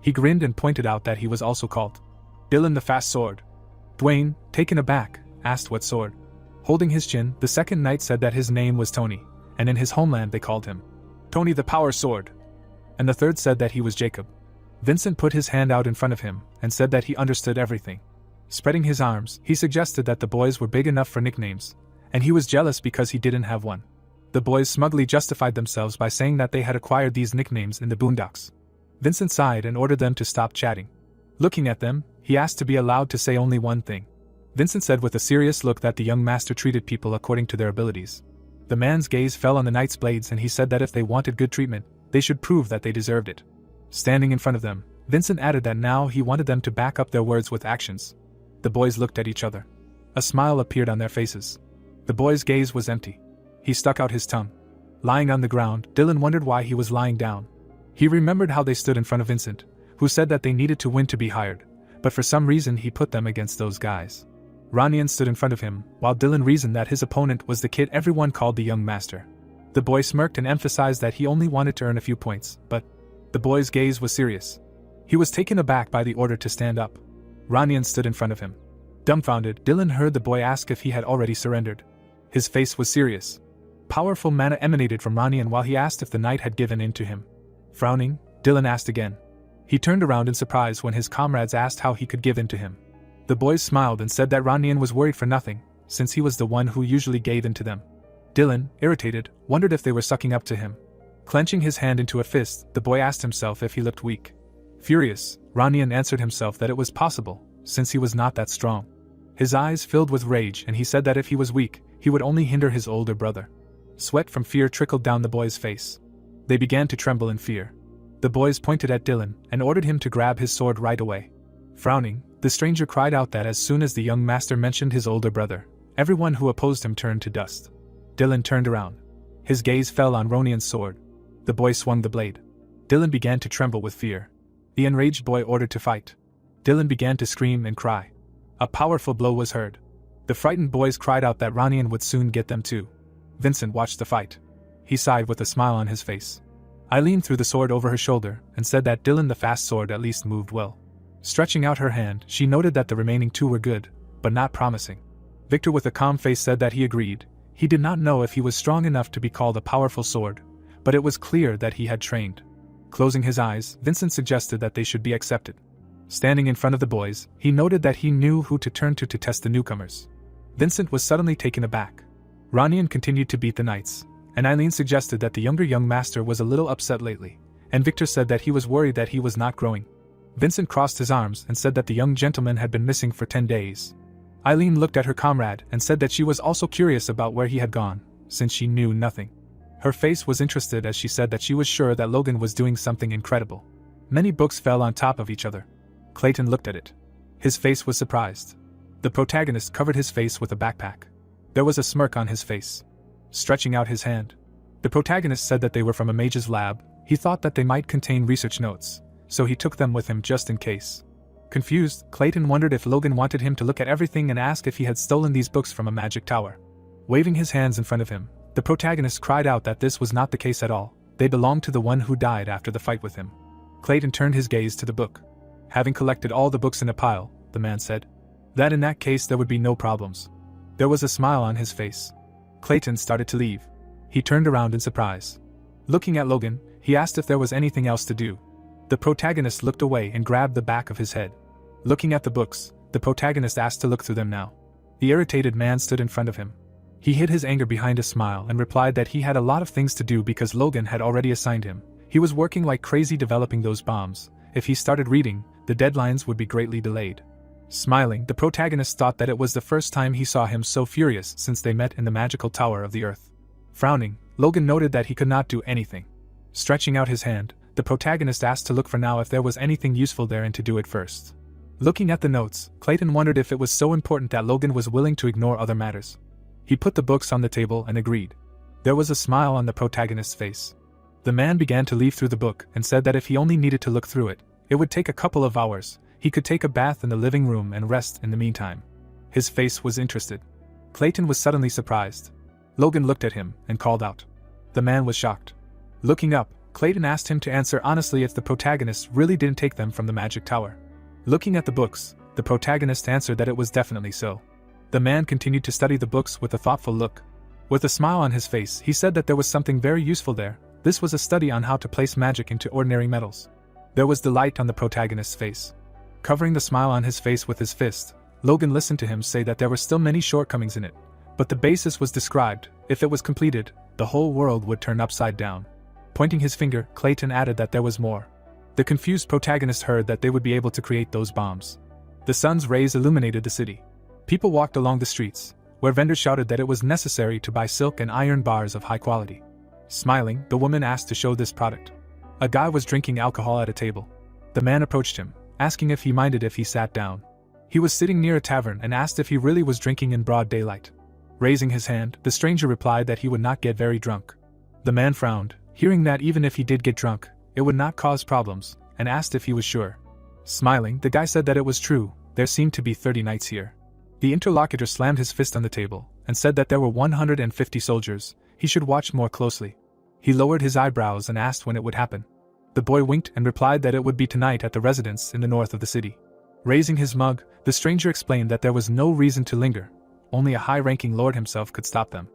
He grinned and pointed out that he was also called Dylan the Fast Sword. Dwayne, taken aback, asked what sword. Holding his chin, the second knight said that his name was Tony, and in his homeland they called him Tony the Power Sword. And the third said that he was Jacob. Vincent put his hand out in front of him and said that he understood everything. Spreading his arms, he suggested that the boys were big enough for nicknames, and he was jealous because he didn't have one. The boys smugly justified themselves by saying that they had acquired these nicknames in the boondocks. Vincent sighed and ordered them to stop chatting. Looking at them, he asked to be allowed to say only one thing. Vincent said with a serious look that the young master treated people according to their abilities. The man's gaze fell on the knight's blades and he said that if they wanted good treatment, they should prove that they deserved it. Standing in front of them, Vincent added that now he wanted them to back up their words with actions. The boys looked at each other. A smile appeared on their faces. The boy's gaze was empty. He stuck out his tongue. Lying on the ground, Dylan wondered why he was lying down. He remembered how they stood in front of Vincent, who said that they needed to win to be hired, but for some reason he put them against those guys. Ranian stood in front of him, while Dylan reasoned that his opponent was the kid everyone called the young master. The boy smirked and emphasized that he only wanted to earn a few points, but the boy's gaze was serious. He was taken aback by the order to stand up. Ranian stood in front of him. Dumbfounded, Dylan heard the boy ask if he had already surrendered. His face was serious. Powerful mana emanated from Ranian while he asked if the knight had given in to him. Frowning, Dylan asked again. He turned around in surprise when his comrades asked how he could give in to him. The boys smiled and said that Ranian was worried for nothing, since he was the one who usually gave in to them. Dylan, irritated, wondered if they were sucking up to him. Clenching his hand into a fist, the boy asked himself if he looked weak. Furious, Ranian answered himself that it was possible, since he was not that strong. His eyes filled with rage and he said that if he was weak, he would only hinder his older brother. Sweat from fear trickled down the boy's face. They began to tremble in fear. The boys pointed at Dylan and ordered him to grab his sword right away. Frowning, the stranger cried out that as soon as the young master mentioned his older brother, everyone who opposed him turned to dust. Dylan turned around. His gaze fell on Ronian's sword. The boy swung the blade. Dylan began to tremble with fear. The enraged boy ordered to fight. Dylan began to scream and cry. A powerful blow was heard. The frightened boys cried out that Ronian would soon get them too. Vincent watched the fight. He sighed with a smile on his face. Eileen threw the sword over her shoulder and said that Dylan the fast sword at least moved well. Stretching out her hand, she noted that the remaining two were good, but not promising. Victor with a calm face said that he agreed. He did not know if he was strong enough to be called a powerful sword, but it was clear that he had trained. Closing his eyes, Vincent suggested that they should be accepted. Standing in front of the boys, he noted that he knew who to turn to test the newcomers. Vincent was suddenly taken aback. Ranian continued to beat the knights, and Eileen suggested that the younger young master was a little upset lately, and Victor said that he was worried that he was not growing. Vincent crossed his arms and said that the young gentleman had been missing for 10 days. Eileen looked at her comrade and said that she was also curious about where he had gone, since she knew nothing. Her face was interested as she said that she was sure that Logan was doing something incredible. Many books fell on top of each other. Clayton looked at it. His face was surprised. The protagonist covered his face with a backpack. There was a smirk on his face. Stretching out his hand. The protagonist said that they were from a mage's lab. He thought that they might contain research notes, so he took them with him just in case. Confused, Clayton wondered if Logan wanted him to look at everything and ask if he had stolen these books from a magic tower. Waving his hands in front of him, the protagonist cried out that this was not the case at all. They belonged to the one who died after the fight with him. Clayton turned his gaze to the book. Having collected all the books in a pile, the man said, that in that case there would be no problems. There was a smile on his face. Clayton started to leave. He turned around in surprise. Looking at Logan, he asked if there was anything else to do. The protagonist looked away and grabbed the back of his head. Looking at the books, the protagonist asked to look through them now. The irritated man stood in front of him. He hid his anger behind a smile and replied that he had a lot of things to do because Logan had already assigned him. He was working like crazy developing those bombs. If he started reading, the deadlines would be greatly delayed. Smiling, the protagonist thought that it was the first time he saw him so furious since they met in the magical tower of the earth. Frowning, Logan noted that he could not do anything. Stretching out his hand, the protagonist asked to look for now if there was anything useful there and to do it first. Looking at the notes, Clayton wondered if it was so important that Logan was willing to ignore other matters. He put the books on the table and agreed. There was a smile on the protagonist's face. The man began to leaf through the book and said that if he only needed to look through it, it would take a couple of hours. He could take a bath in the living room and rest in the meantime. His face was interested. Clayton was suddenly surprised. Logan looked at him and called out. The man was shocked. Looking up, Clayton asked him to answer honestly if the protagonist really didn't take them from the magic tower. Looking at the books, the protagonist answered that it was definitely so. The man continued to study the books with a thoughtful look. With a smile on his face, he said that there was something very useful there. This was a study on how to place magic into ordinary metals. There was delight on the protagonist's face. Covering the smile on his face with his fist, Logan listened to him say that there were still many shortcomings in it, but the basis was described. If it was completed, the whole world would turn upside down. Pointing his finger, Clayton added that there was more. The confused protagonist heard that they would be able to create those bombs. The sun's rays illuminated the city. People walked along the streets, where vendors shouted that it was necessary to buy silk and iron bars of high quality. Smiling, the woman asked to show this product. A guy was drinking alcohol at a table. The man approached him, asking if he minded if he sat down. He was sitting near a tavern and asked if he really was drinking in broad daylight. Raising his hand, the stranger replied that he would not get very drunk. The man frowned, hearing that even if he did get drunk, it would not cause problems, and asked if he was sure. Smiling, the guy said that it was true, there seemed to be 30 knights here. The interlocutor slammed his fist on the table, and said that there were 150 soldiers, he should watch more closely. He lowered his eyebrows and asked when it would happen. The boy winked and replied that it would be tonight at the residence in the north of the city. Raising his mug, the stranger explained that there was no reason to linger, only a high-ranking lord himself could stop them.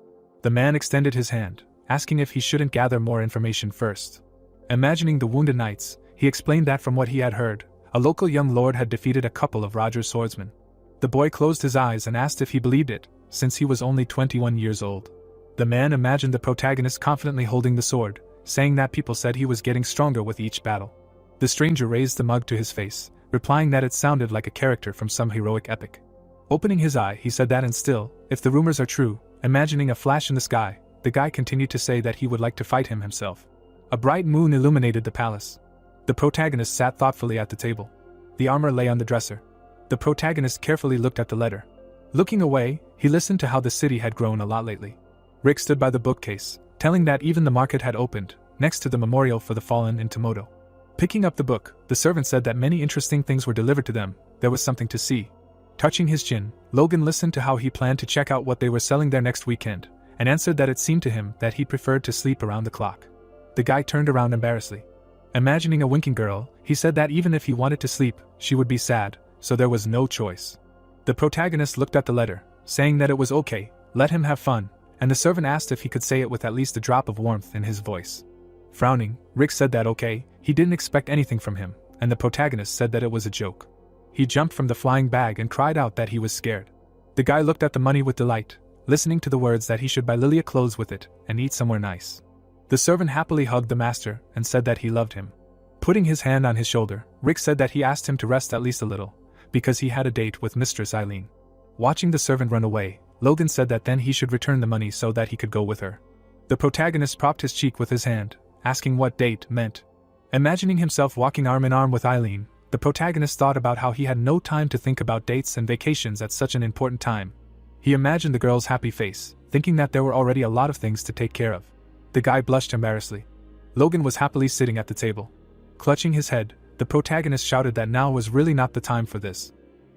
The man extended his hand, asking if he shouldn't gather more information first. Imagining the wounded knights, he explained that from what he had heard, a local young lord had defeated a couple of Roger's swordsmen. The boy closed his eyes and asked if he believed it, since he was only 21 years old. The man imagined the protagonist confidently holding the sword, saying that people said he was getting stronger with each battle. The stranger raised the mug to his face, replying that it sounded like a character from some heroic epic. Opening his eye, he said that, and still, if the rumors are true, imagining a flash in the sky, the guy continued to say that he would like to fight him himself. A bright moon illuminated the palace. The protagonist sat thoughtfully at the table. The armor lay on the dresser. The protagonist carefully looked at the letter. Looking away, he listened to how the city had grown a lot lately. Rick stood by the bookcase, telling that even the market had opened, next to the memorial for the fallen in Tomoto. Picking up the book, the servant said that many interesting things were delivered to them, there was something to see. Touching his chin, Logan listened to how he planned to check out what they were selling there next weekend, and answered that it seemed to him that he preferred to sleep around the clock. The guy turned around embarrassedly. Imagining a winking girl, he said that even if he wanted to sleep, she would be sad, so there was no choice. The protagonist looked at the letter, saying that it was okay, let him have fun, and the servant asked if he could say it with at least a drop of warmth in his voice. Frowning, Rick said that okay, he didn't expect anything from him, and the protagonist said that it was a joke. He jumped from the flying bag and cried out that he was scared. The guy looked at the money with delight, listening to the words that he should buy Lilia clothes with it and eat somewhere nice. The servant happily hugged the master and said that he loved him. Putting his hand on his shoulder, Rick said that he asked him to rest at least a little, because he had a date with Mistress Eileen. Watching the servant run away, Logan said that then he should return the money so that he could go with her. The protagonist propped his cheek with his hand, asking what date meant. Imagining himself walking arm in arm with Eileen, the protagonist thought about how he had no time to think about dates and vacations at such an important time. He imagined the girl's happy face, thinking that there were already a lot of things to take care of. The guy blushed embarrassedly. Logan was happily sitting at the table. Clutching his head, the protagonist shouted that now was really not the time for this.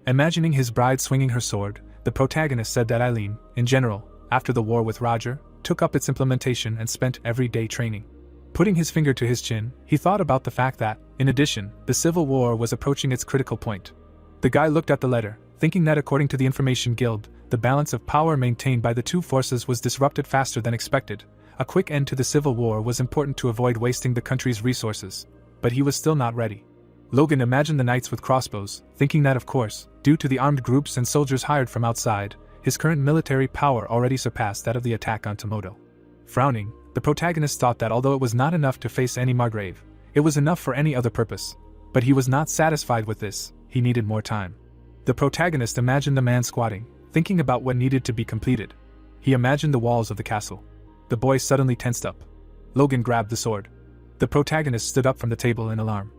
Imagining his bride swinging her sword, the protagonist said that Eileen, in general, after the war with Roger, took up its implementation and spent every day training. Putting his finger to his chin, he thought about the fact that, in addition, the Civil War was approaching its critical point. The guy looked at the letter, thinking that according to the Information Guild, the balance of power maintained by the two forces was disrupted faster than expected. A quick end to the Civil War was important to avoid wasting the country's resources, but he was still not ready. Logan imagined the knights with crossbows, thinking that of course, due to the armed groups and soldiers hired from outside, his current military power already surpassed that of the attack on Tomoto. Frowning, the protagonist thought that although it was not enough to face any Margrave, it was enough for any other purpose. But he was not satisfied with this, he needed more time. The protagonist imagined the man squatting, thinking about what needed to be completed. He imagined the walls of the castle. The boy suddenly tensed up. Logan grabbed the sword. The protagonist stood up from the table in alarm.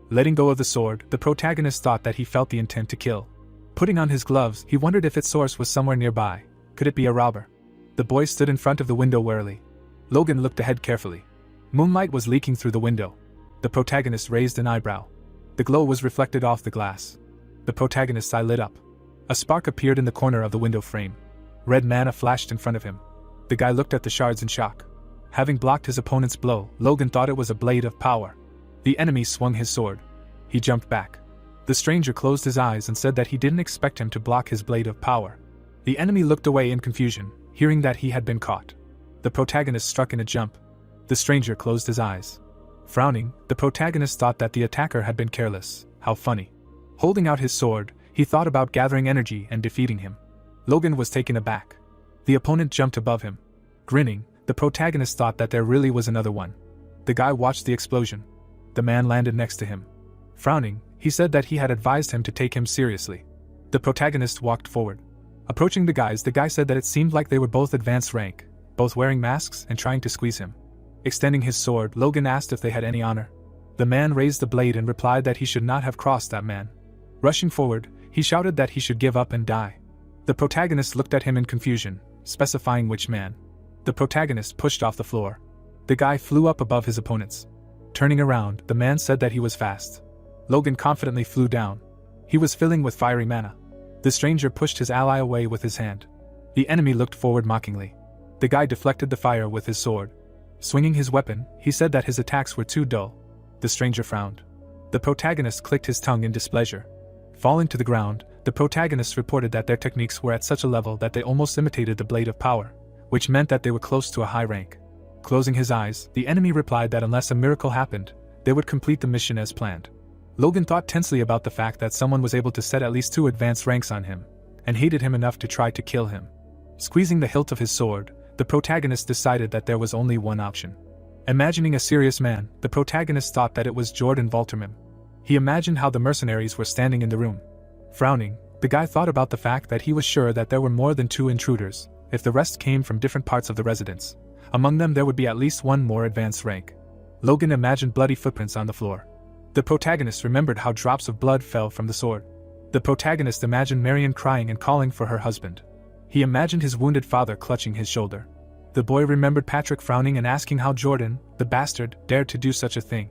Letting go of the sword, the protagonist thought that he felt the intent to kill. Putting on his gloves, he wondered if its source was somewhere nearby. Could it be a robber? The boy stood in front of the window warily. Logan looked ahead carefully. Moonlight was leaking through the window. The protagonist raised an eyebrow. The glow was reflected off the glass. The protagonist's eye lit up. A spark appeared in the corner of the window frame. Red mana flashed in front of him. The guy looked at the shards in shock. Having blocked his opponent's blow, Logan thought it was a blade of power. The enemy swung his sword. He jumped back. The stranger closed his eyes and said that he didn't expect him to block his blade of power. The enemy looked away in confusion, hearing that he had been caught. The protagonist struck in a jump. The stranger closed his eyes. Frowning, the protagonist thought that the attacker had been careless. How funny. Holding out his sword, he thought about gathering energy and defeating him. Logan was taken aback. The opponent jumped above him. Grinning, The protagonist thought that there really was another one. The guy watched the explosion. The man landed next to him. Frowning, he said that he had advised him to take him seriously. The protagonist walked forward. Approaching the guy said that it seemed like they were both advanced rank, both wearing masks and trying to squeeze him. Extending his sword, Logan asked if they had any honor. The man raised the blade and replied that he should not have crossed that man. Rushing forward, he shouted that he should give up and die. The protagonist looked at him in confusion, specifying which man. The protagonist pushed off the floor. The guy flew up above his opponents. Turning around, the man said that he was fast. Logan confidently flew down. He was filling with fiery mana. The stranger pushed his ally away with his hand. The enemy looked forward mockingly. The guy deflected the fire with his sword. Swinging his weapon, he said that his attacks were too dull. The stranger frowned. The protagonist clicked his tongue in displeasure. Falling to the ground, the protagonists reported that their techniques were at such a level that they almost imitated the blade of power, which meant that they were close to a high rank. Closing his eyes, the enemy replied that unless a miracle happened, they would complete the mission as planned. Logan thought tensely about the fact that someone was able to set at least 2 advanced ranks on him, and hated him enough to try to kill him. Squeezing the hilt of his sword, the protagonist decided that there was only one option. Imagining a serious man, the protagonist thought that it was Jordan Valterman. He imagined how the mercenaries were standing in the room. Frowning, the guy thought about the fact that he was sure that there were more than 2 intruders, if the rest came from different parts of the residence. Among them there would be at least one more advanced rank. Logan imagined bloody footprints on the floor. The protagonist remembered how drops of blood fell from the sword. The protagonist imagined Marion crying and calling for her husband. He imagined his wounded father clutching his shoulder. The boy remembered Patrick frowning and asking how Jordan, the bastard, dared to do such a thing.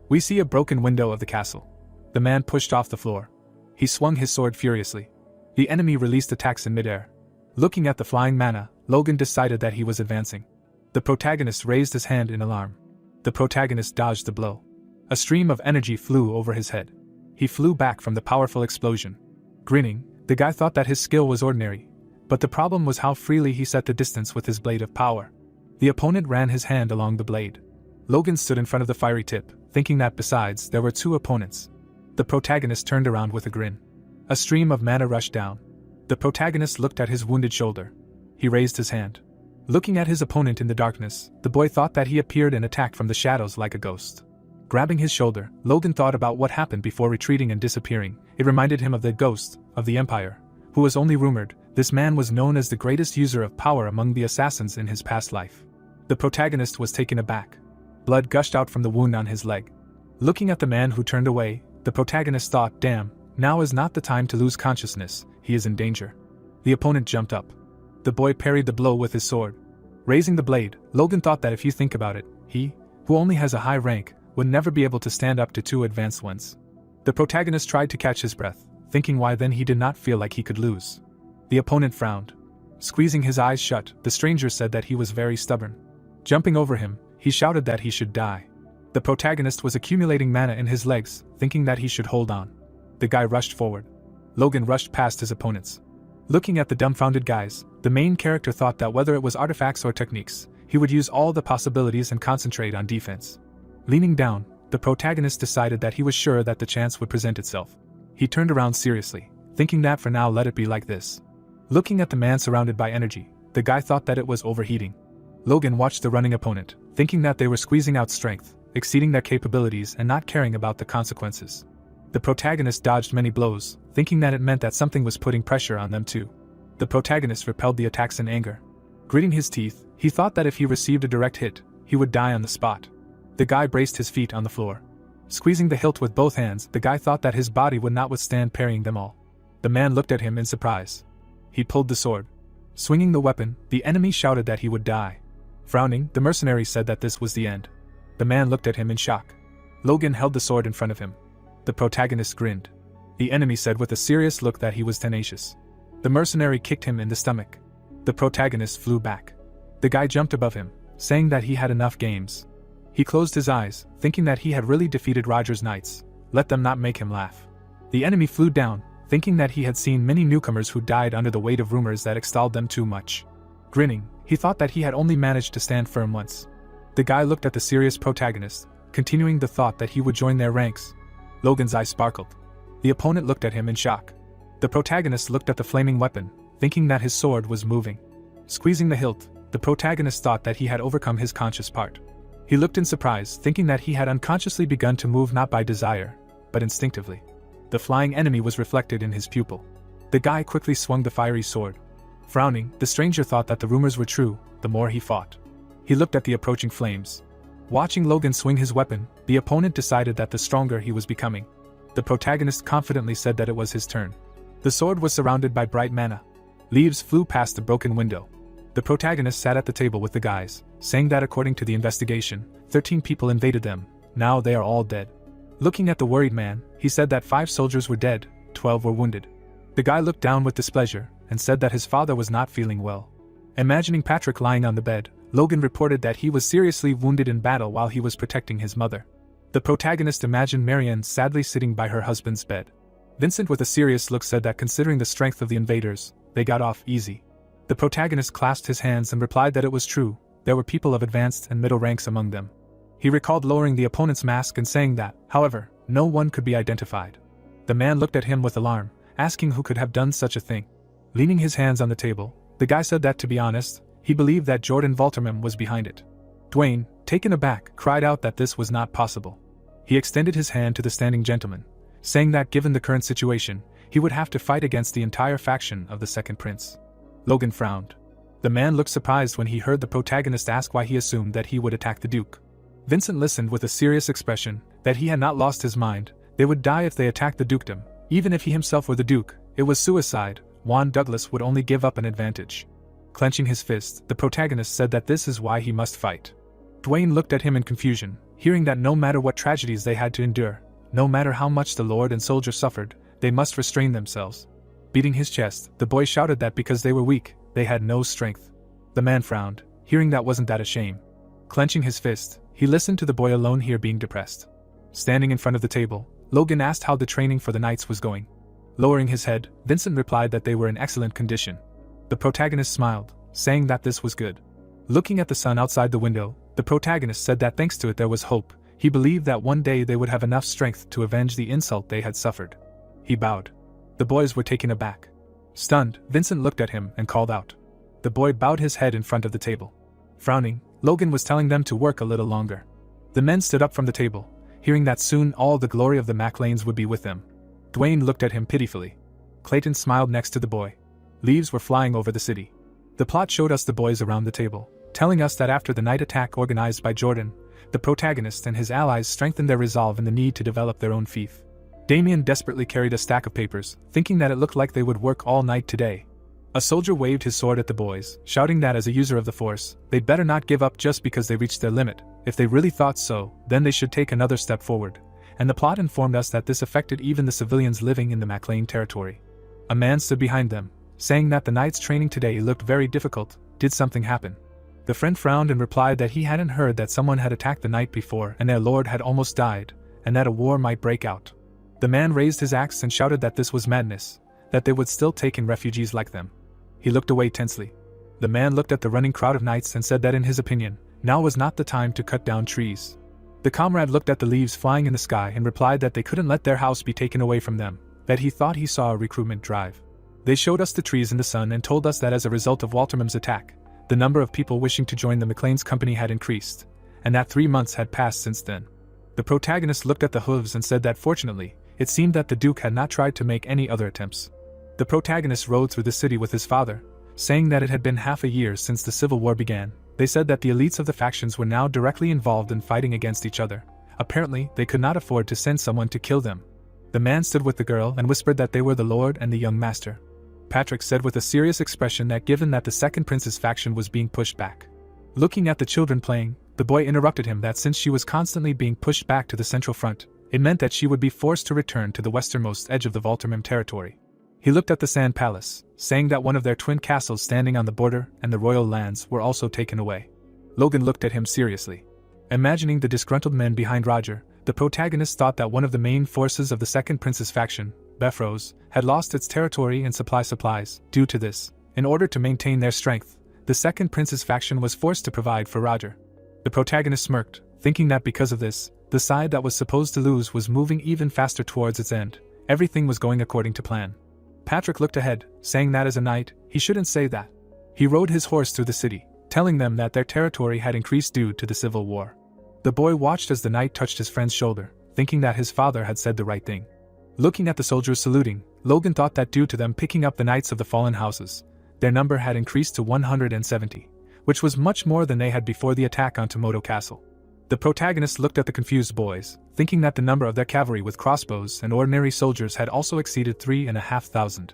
We see a broken window of the castle. The man pushed off the floor. He swung his sword furiously. The enemy released attacks in midair. Looking at the flying mana, Logan decided that he was advancing. The protagonist raised his hand in alarm. The protagonist dodged the blow. A stream of energy flew over his head. He flew back from the powerful explosion. Grinning, the guy thought that his skill was ordinary, but the problem was how freely he set the distance with his blade of power. The opponent ran his hand along the blade. Logan stood in front of the fiery tip, thinking that besides, there were 2 opponents. The protagonist turned around with a grin. A stream of mana rushed down. The protagonist looked at his wounded shoulder. He raised his hand. Looking at his opponent in the darkness, the boy thought that he appeared and attacked from the shadows like a ghost. Grabbing his shoulder, Logan thought about what happened before retreating and disappearing. It reminded him of the ghost of the Empire, who was only rumored. This man was known as the greatest user of power among the assassins in his past life. The protagonist was taken aback. Blood gushed out from the wound on his leg. Looking at the man who turned away, the protagonist thought, damn, now is not the time to lose consciousness, he is in danger. The opponent jumped up. The boy parried the blow with his sword. Raising the blade, Logan thought that if you think about it, he, who only has a high rank, would never be able to stand up to 2 advanced ones. The protagonist tried to catch his breath, thinking why then he did not feel like he could lose. The opponent frowned. Squeezing his eyes shut, the stranger said that he was very stubborn. Jumping over him, he shouted that he should die. The protagonist was accumulating mana in his legs, thinking that he should hold on. The guy rushed forward. Logan rushed past his opponents. Looking at the dumbfounded guys, the main character thought that whether it was artifacts or techniques, he would use all the possibilities and concentrate on defense. Leaning down, the protagonist decided that he was sure that the chance would present itself. He turned around seriously, thinking that for now let it be like this. Looking at the man surrounded by energy, the guy thought that it was overheating. Logan watched the running opponent, thinking that they were squeezing out strength, exceeding their capabilities and not caring about the consequences. The protagonist dodged many blows, thinking that it meant that something was putting pressure on them too. The protagonist repelled the attacks in anger. Gritting his teeth, he thought that if he received a direct hit, he would die on the spot. The guy braced his feet on the floor. Squeezing the hilt with both hands, the guy thought that his body would not withstand parrying them all. The man looked at him in surprise. He pulled the sword. Swinging the weapon, the enemy shouted that he would die. Frowning, the mercenary said that this was the end. The man looked at him in shock. Logan held the sword in front of him. The protagonist grinned. The enemy said with a serious look that he was tenacious. The mercenary kicked him in the stomach. The protagonist flew back. The guy jumped above him, saying that he had enough games. He closed his eyes, thinking that he had really defeated Roger's knights. Let them not make him laugh. The enemy flew down, thinking that he had seen many newcomers who died under the weight of rumors that extolled them too much. Grinning, he thought that he had only managed to stand firm once. The guy looked at the serious protagonist, continuing the thought that he would join their ranks. Logan's eyes sparkled. The opponent looked at him in shock. The protagonist looked at the flaming weapon, thinking that his sword was moving. Squeezing the hilt, the the protagonist thought that he had overcome his conscious part. He looked in surprise, thinking that he had unconsciously begun to move not by desire, but instinctively. The flying enemy was reflected in his pupil. The guy quickly swung the fiery sword. Frowning, the stranger thought that the rumors were true, the more he fought. He looked at the approaching flames. Watching Logan swing his weapon, the opponent decided that the stronger he was becoming. The protagonist confidently said that it was his turn. The sword was surrounded by bright mana. Leaves flew past the broken window. The protagonist sat at the table with the guys, saying that according to the investigation, 13 people invaded them. Now they are all dead. Looking at the worried man, he said that 5 soldiers were dead, 12 were wounded. The guy looked down with displeasure and said that his father was not feeling well. Imagining Patrick lying on the bed, Logan reported that he was seriously wounded in battle while he was protecting his mother. The protagonist imagined Marianne sadly sitting by her husband's bed. Vincent with a serious look said that considering the strength of the invaders, they got off easy. The protagonist clasped his hands and replied that it was true, there were people of advanced and middle ranks among them. He recalled lowering the opponent's mask and saying that, however, no one could be identified. The man looked at him with alarm, asking who could have done such a thing. Leaning his hands on the table, the guy said that to be honest, he believed that Jordan Valterman was behind it. Dwayne, taken aback, cried out that this was not possible. He extended his hand to the standing gentleman, saying that given the current situation, he would have to fight against the entire faction of the Second Prince. Logan frowned. The man looked surprised when he heard the protagonist ask why he assumed that he would attack the Duke. Vincent listened with a serious expression, that he had not lost his mind. They would die if they attacked the dukedom. Even if he himself were the Duke, it was suicide. Juan Douglas would only give up an advantage. Clenching his fist, the protagonist said that this is why he must fight. Dwayne looked at him in confusion, hearing that no matter what tragedies they had to endure, no matter how much the lord and soldier suffered, they must restrain themselves. Beating his chest, the boy shouted that because they were weak, they had no strength. The man frowned, hearing that wasn't that a shame. Clenching his fist, he listened to the boy alone here being depressed. Standing in front of the table, Logan asked how the training for the knights was going. Lowering his head, Vincent replied that they were in excellent condition. The protagonist smiled, saying that this was good. Looking at the sun outside the window, the protagonist said that thanks to it there was hope. He believed that one day they would have enough strength to avenge the insult they had suffered. He bowed. The boys were taken aback. Stunned, Vincent looked at him and called out. The boy bowed his head in front of the table. Frowning, Logan was telling them to work a little longer. The men stood up from the table, hearing that soon all the glory of the MacLanes would be with them. Dwayne looked at him pitifully. Clayton smiled next to the boy. Leaves were flying over the city. The plot showed us the boys around the table, telling us that after the night attack organized by Jordan, the protagonist and his allies strengthened their resolve in the need to develop their own fief. Damien desperately carried a stack of papers, thinking that it looked like they would work all night today. A soldier waved his sword at the boys, shouting that as a user of the Force, they'd better not give up just because they reached their limit. If they really thought so, then they should take another step forward. And the plot informed us that this affected even the civilians living in the MacLane territory. A man stood behind them, saying that the knights training today looked very difficult. Did something happen? The friend frowned and replied that he hadn't heard that someone had attacked the night before and their lord had almost died, and that a war might break out. The man raised his axe and shouted that this was madness, that they would still take in refugees like them. He looked away tensely. The man looked at the running crowd of knights and said that in his opinion, now was not the time to cut down trees. The comrade looked at the leaves flying in the sky and replied that they couldn't let their house be taken away from them, that he thought he saw a recruitment drive. They showed us the trees in the sun and told us that as a result of Walterman's attack, the number of people wishing to join the MacLane's company had increased, and that 3 months had passed since then. The protagonist looked at the hooves and said that fortunately, it seemed that the Duke had not tried to make any other attempts. The protagonist rode through the city with his father, saying that it had been half a year since the Civil War began. They said that the elites of the factions were now directly involved in fighting against each other. Apparently, they could not afford to send someone to kill them. The man stood with the girl and whispered that they were the Lord and the young master. Patrick said with a serious expression that given that the Second Prince's faction was being pushed back. Looking at the children playing, the boy interrupted him that since she was constantly being pushed back to the central front, it meant that she would be forced to return to the westernmost edge of the Valterman territory. He looked at the Sand Palace, saying that one of their twin castles standing on the border and the royal lands were also taken away. Logan looked at him seriously. Imagining the disgruntled men behind Roger, the protagonist thought that one of the main forces of the Second Prince's faction, Befros, had lost its territory and supplies. Due to this, in order to maintain their strength, the Second Prince's faction was forced to provide for Roger. The protagonist smirked, thinking that because of this, the side that was supposed to lose was moving even faster towards its end. Everything was going according to plan. Patrick looked ahead, saying that as a knight, he shouldn't say that. He rode his horse through the city, telling them that their territory had increased due to the civil war. The boy watched as the knight touched his friend's shoulder, thinking that his father had said the right thing. Looking at the soldiers saluting, Logan thought that due to them picking up the knights of the fallen houses, their number had increased to 170, which was much more than they had before the attack on Tomoto Castle. The protagonist looked at the confused boys, thinking that the number of their cavalry with crossbows and ordinary soldiers had also exceeded 3,500.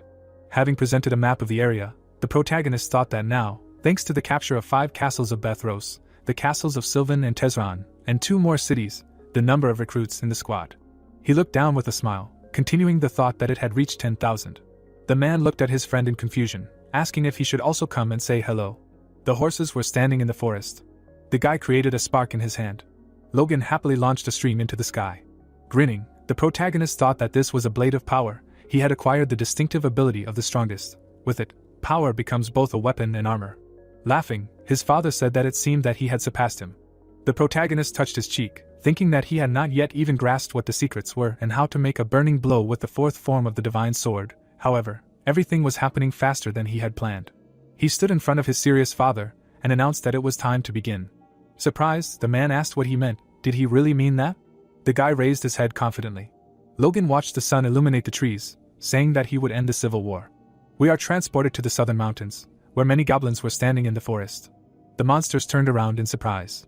Having presented a map of the area, the protagonist thought that now, thanks to the capture of 5 castles of Bethros, the castles of Sylvan and Tezran, and 2 more cities, the number of recruits in the squad. He looked down with a smile, continuing the thought that it had reached 10,000. The man looked at his friend in confusion, asking if he should also come and say hello. The horses were standing in the forest. The guy created a spark in his hand. Logan happily launched a stream into the sky. Grinning, the protagonist thought that this was a blade of power. He had acquired the distinctive ability of the strongest. With it, power becomes both a weapon and armor. Laughing, his father said that it seemed that he had surpassed him. The protagonist touched his cheek, thinking that he had not yet even grasped what the secrets were and how to make a burning blow with the 4th form of the divine sword. However, everything was happening faster than he had planned. He stood in front of his serious father and announced that it was time to begin. Surprised, the man asked what he meant. Did he really mean that? The guy raised his head confidently. Logan watched the sun illuminate the trees, saying that he would end the civil war. We are transported to the southern mountains, where many goblins were standing in the forest. The monsters turned around in surprise.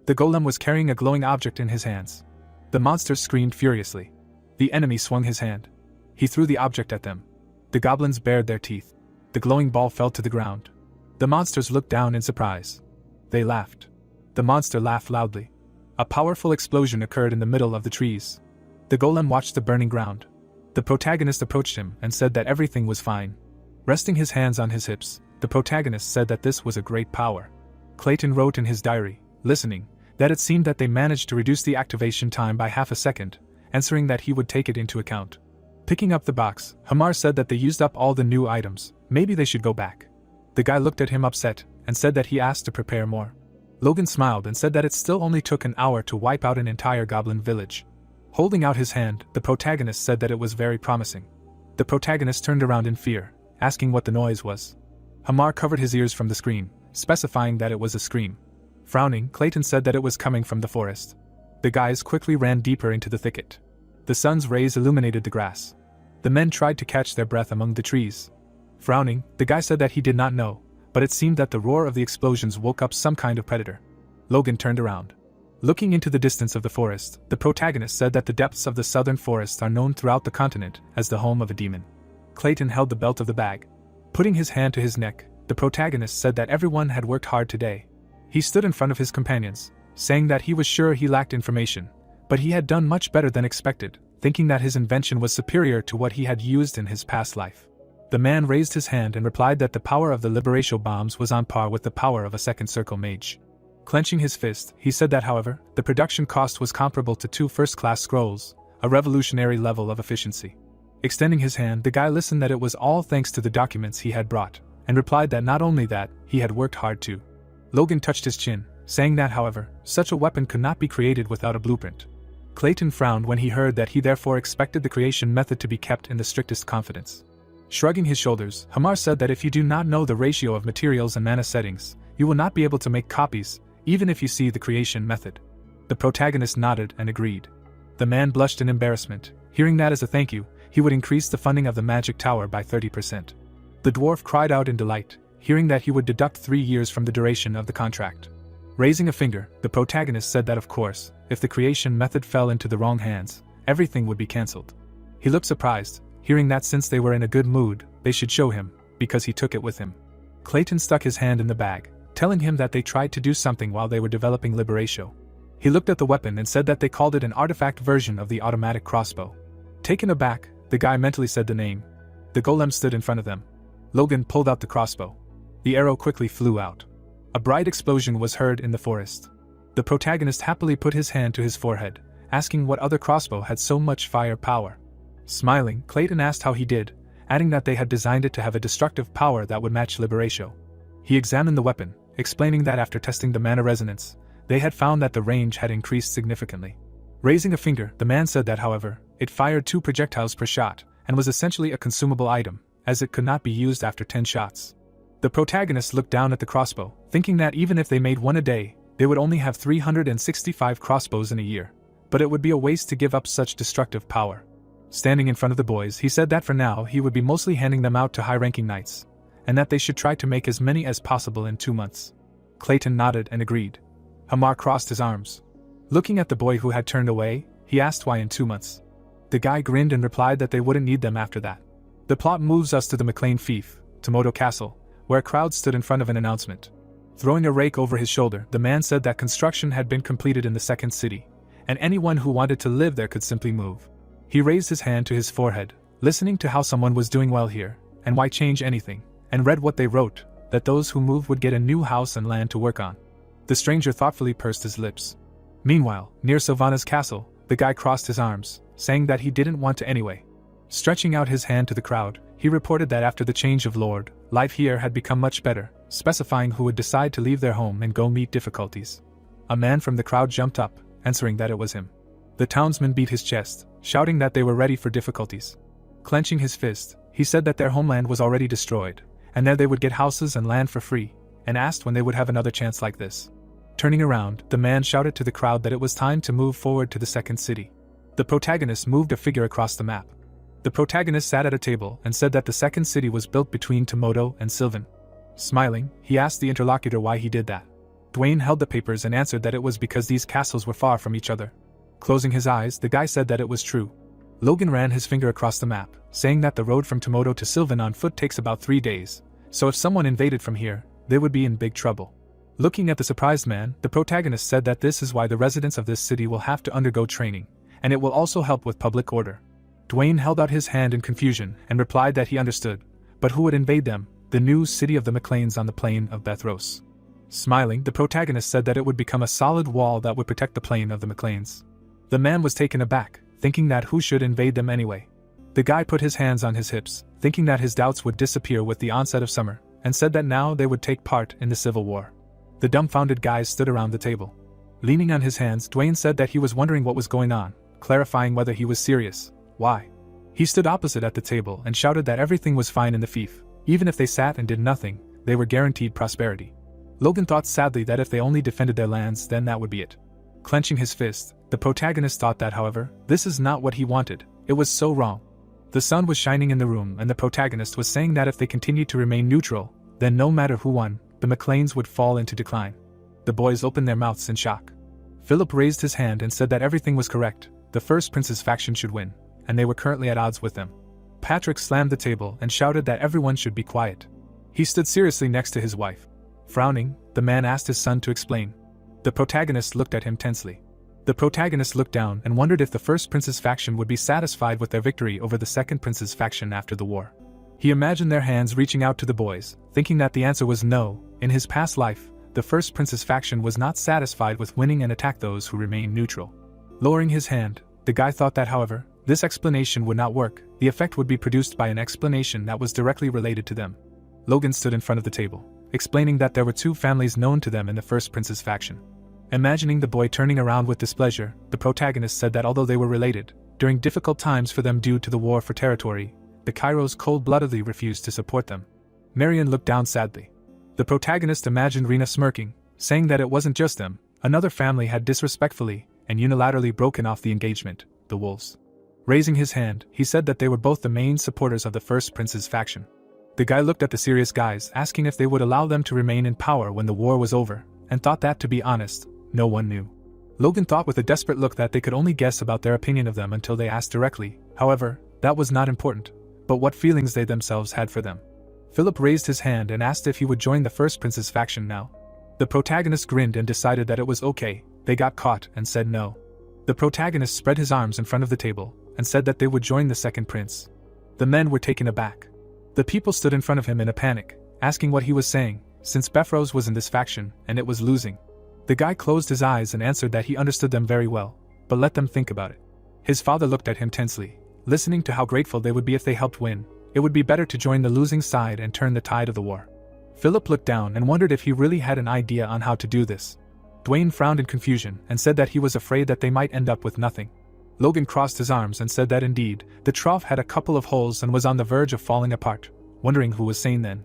The golem was carrying a glowing object in his hands. The monsters screamed furiously. The enemy swung his hand. He threw the object at them. The goblins bared their teeth. The glowing ball fell to the ground. The monsters looked down in surprise. They laughed. The monster laughed loudly. A powerful explosion occurred in the middle of the trees. The golem watched the burning ground. The protagonist approached him and said that everything was fine. Resting his hands on his hips, the protagonist said that this was a great power. Clayton wrote in his diary, listening, that it seemed that they managed to reduce the activation time by half a second, answering that he would take it into account. Picking up the box, Hamar said that they used up all the new items, maybe they should go back. The guy looked at him upset, and said that he asked to prepare more. Logan smiled and said that it still only took an hour to wipe out an entire goblin village. Holding out his hand, the protagonist said that it was very promising. The protagonist turned around in fear, asking what the noise was. Hamar covered his ears from the scream, specifying that it was a scream. Frowning, Clayton said that it was coming from the forest. The guys quickly ran deeper into the thicket. The sun's rays illuminated the grass. The men tried to catch their breath among the trees. Frowning, the guy said that he did not know, but it seemed that the roar of the explosions woke up some kind of predator. Logan turned around. Looking into the distance of the forest, the protagonist said that the depths of the southern forest are known throughout the continent as the home of a demon. Clayton held the belt of the bag. Putting his hand to his neck, the protagonist said that everyone had worked hard today. He stood in front of his companions, saying that he was sure he lacked information, but he had done much better than expected, thinking that his invention was superior to what he had used in his past life. The man raised his hand and replied that the power of the Liberatio bombs was on par with the power of a second circle mage. Clenching his fist, he said that however, the production cost was comparable to 2 first-class scrolls, a revolutionary level of efficiency. Extending his hand, the guy listened that it was all thanks to the documents he had brought, and replied that not only that, he had worked hard too. Logan touched his chin, saying that however, such a weapon could not be created without a blueprint. Clayton frowned when he heard that he therefore expected the creation method to be kept in the strictest confidence. Shrugging his shoulders, Hamar said that if you do not know the ratio of materials and mana settings, you will not be able to make copies, even if you see the creation method. The protagonist nodded and agreed. The man blushed in embarrassment, hearing that as a thank you, he would increase the funding of the magic tower by 30%. The dwarf cried out in delight, hearing that he would deduct 3 years from the duration of the contract. Raising a finger, the protagonist said that of course, if the creation method fell into the wrong hands, everything would be cancelled. He looked surprised, hearing that since they were in a good mood, they should show him, because he took it with him. Clayton stuck his hand in the bag, telling him that they tried to do something while they were developing Liberatio. He looked at the weapon and said that they called it an artifact version of the automatic crossbow. Taken aback, the guy mentally said the name. The golem stood in front of them. Logan pulled out the crossbow. The arrow quickly flew out. A bright explosion was heard in the forest. The protagonist happily put his hand to his forehead, asking what other crossbow had so much fire power. Smiling, Clayton asked how he did, adding that they had designed it to have a destructive power that would match Liberatio. He examined the weapon, explaining that after testing the mana resonance, they had found that the range had increased significantly. Raising a finger, the man said that however, it fired 2 projectiles per shot, and was essentially a consumable item, as it could not be used after 10 shots. The protagonist looked down at the crossbow, thinking that even if they made one a day, they would only have 365 crossbows in a year, but it would be a waste to give up such destructive power. Standing in front of the boys, he said that for now he would be mostly handing them out to high-ranking knights, and that they should try to make as many as possible in 2 months. Clayton nodded and agreed. Hamar crossed his arms. Looking at the boy who had turned away, he asked why in 2 months. The guy grinned and replied that they wouldn't need them after that. The plot moves us to the McLean fief, Tomoto Castle, where a crowd stood in front of an announcement. Throwing a rake over his shoulder, the man said that construction had been completed in the second city, and anyone who wanted to live there could simply move. He raised his hand to his forehead, listening to how someone was doing well here, and why change anything, and read what they wrote, that those who moved would get a new house and land to work on. The stranger thoughtfully pursed his lips. Meanwhile, near Sylvana's castle, the guy crossed his arms, saying that he didn't want to anyway. Stretching out his hand to the crowd, he reported that after the change of lord, life here had become much better, specifying who would decide to leave their home and go meet difficulties. A man from the crowd jumped up, answering that it was him. The townsman beat his chest, shouting that they were ready for difficulties. Clenching his fist, he said that their homeland was already destroyed, and there they would get houses and land for free, and asked when they would have another chance like this. Turning around, the man shouted to the crowd that it was time to move forward to the second city. The protagonist moved a figure across the map. The protagonist sat at a table and said that the second city was built between Tomoto and Sylvan. Smiling, he asked the interlocutor why he did that. Dwayne held the papers and answered that it was because these castles were far from each other. Closing his eyes, the guy said that it was true. Logan ran his finger across the map, saying that the road from Tomoto to Sylvan on foot takes about 3 days, so if someone invaded from here, they would be in big trouble. Looking at the surprised man, the protagonist said that this is why the residents of this city will have to undergo training, and it will also help with public order. Dwayne held out his hand in confusion and replied that he understood, but who would invade them? The new city of the McLeans on the plain of Bethros. Smiling, the protagonist said that it would become a solid wall that would protect the plain of the McLeans. The man was taken aback, thinking that who should invade them anyway. The guy put his hands on his hips, thinking that his doubts would disappear with the onset of summer, and said that now they would take part in the Civil War. The dumbfounded guys stood around the table. Leaning on his hands, Dwayne said that he was wondering what was going on, clarifying whether he was serious. Why? He stood opposite at the table and shouted that everything was fine in the fief. Even if they sat and did nothing, they were guaranteed prosperity. Logan thought sadly that if they only defended their lands, then that would be it. Clenching his fist, the protagonist thought that, however, this is not what he wanted. It was so wrong. The sun was shining in the room and the protagonist was saying that if they continued to remain neutral, then no matter who won, the McLeans would fall into decline. The boys opened their mouths in shock. Philip raised his hand and said that everything was correct. The first prince's faction should win, and they were currently at odds with them. Patrick slammed the table and shouted that everyone should be quiet. He stood seriously next to his wife. Frowning, the man asked his son to explain. The protagonist looked at him tensely. The protagonist looked down and wondered if the first prince's faction would be satisfied with their victory over the second prince's faction after the war. He imagined their hands reaching out to the boys, thinking that the answer was no. In his past life, the first prince's faction was not satisfied with winning and attacked those who remained neutral. Lowering his hand, the guy thought that, however, this explanation would not work. The effect would be produced by an explanation that was directly related to them. Logan stood in front of the table, explaining that there were 2 families known to them in the first prince's faction. Imagining the boy turning around with displeasure, the protagonist said that although they were related, during difficult times for them due to the war for territory, the Kairos cold-bloodedly refused to support them. Marion looked down sadly. The protagonist imagined Rena smirking, saying that it wasn't just them, another family had disrespectfully and unilaterally broken off the engagement, the Wolves. Raising his hand, he said that they were both the main supporters of the first prince's faction. The guy looked at the serious guys, asking if they would allow them to remain in power when the war was over, and thought that, to be honest, no one knew. Logan thought with a desperate look that they could only guess about their opinion of them until they asked directly. However, that was not important, but what feelings they themselves had for them. Philip raised his hand and asked if he would join the first prince's faction now. The protagonist grinned and decided that it was okay. They got caught and said no. The protagonist spread his arms in front of the table and said that they would join the second prince. The men were taken aback. The people stood in front of him in a panic, asking what he was saying, since Bethros was in this faction and it was losing. The guy closed his eyes and answered that he understood them very well, but let them think about it. His father looked at him tensely, listening to how grateful they would be if they helped win. It would be better to join the losing side and turn the tide of the war. Philip looked down and wondered if he really had an idea on how to do this. Dwayne frowned in confusion and said that he was afraid that they might end up with nothing. Logan crossed his arms and said that indeed, the trough had a couple of holes and was on the verge of falling apart, wondering who was sane then.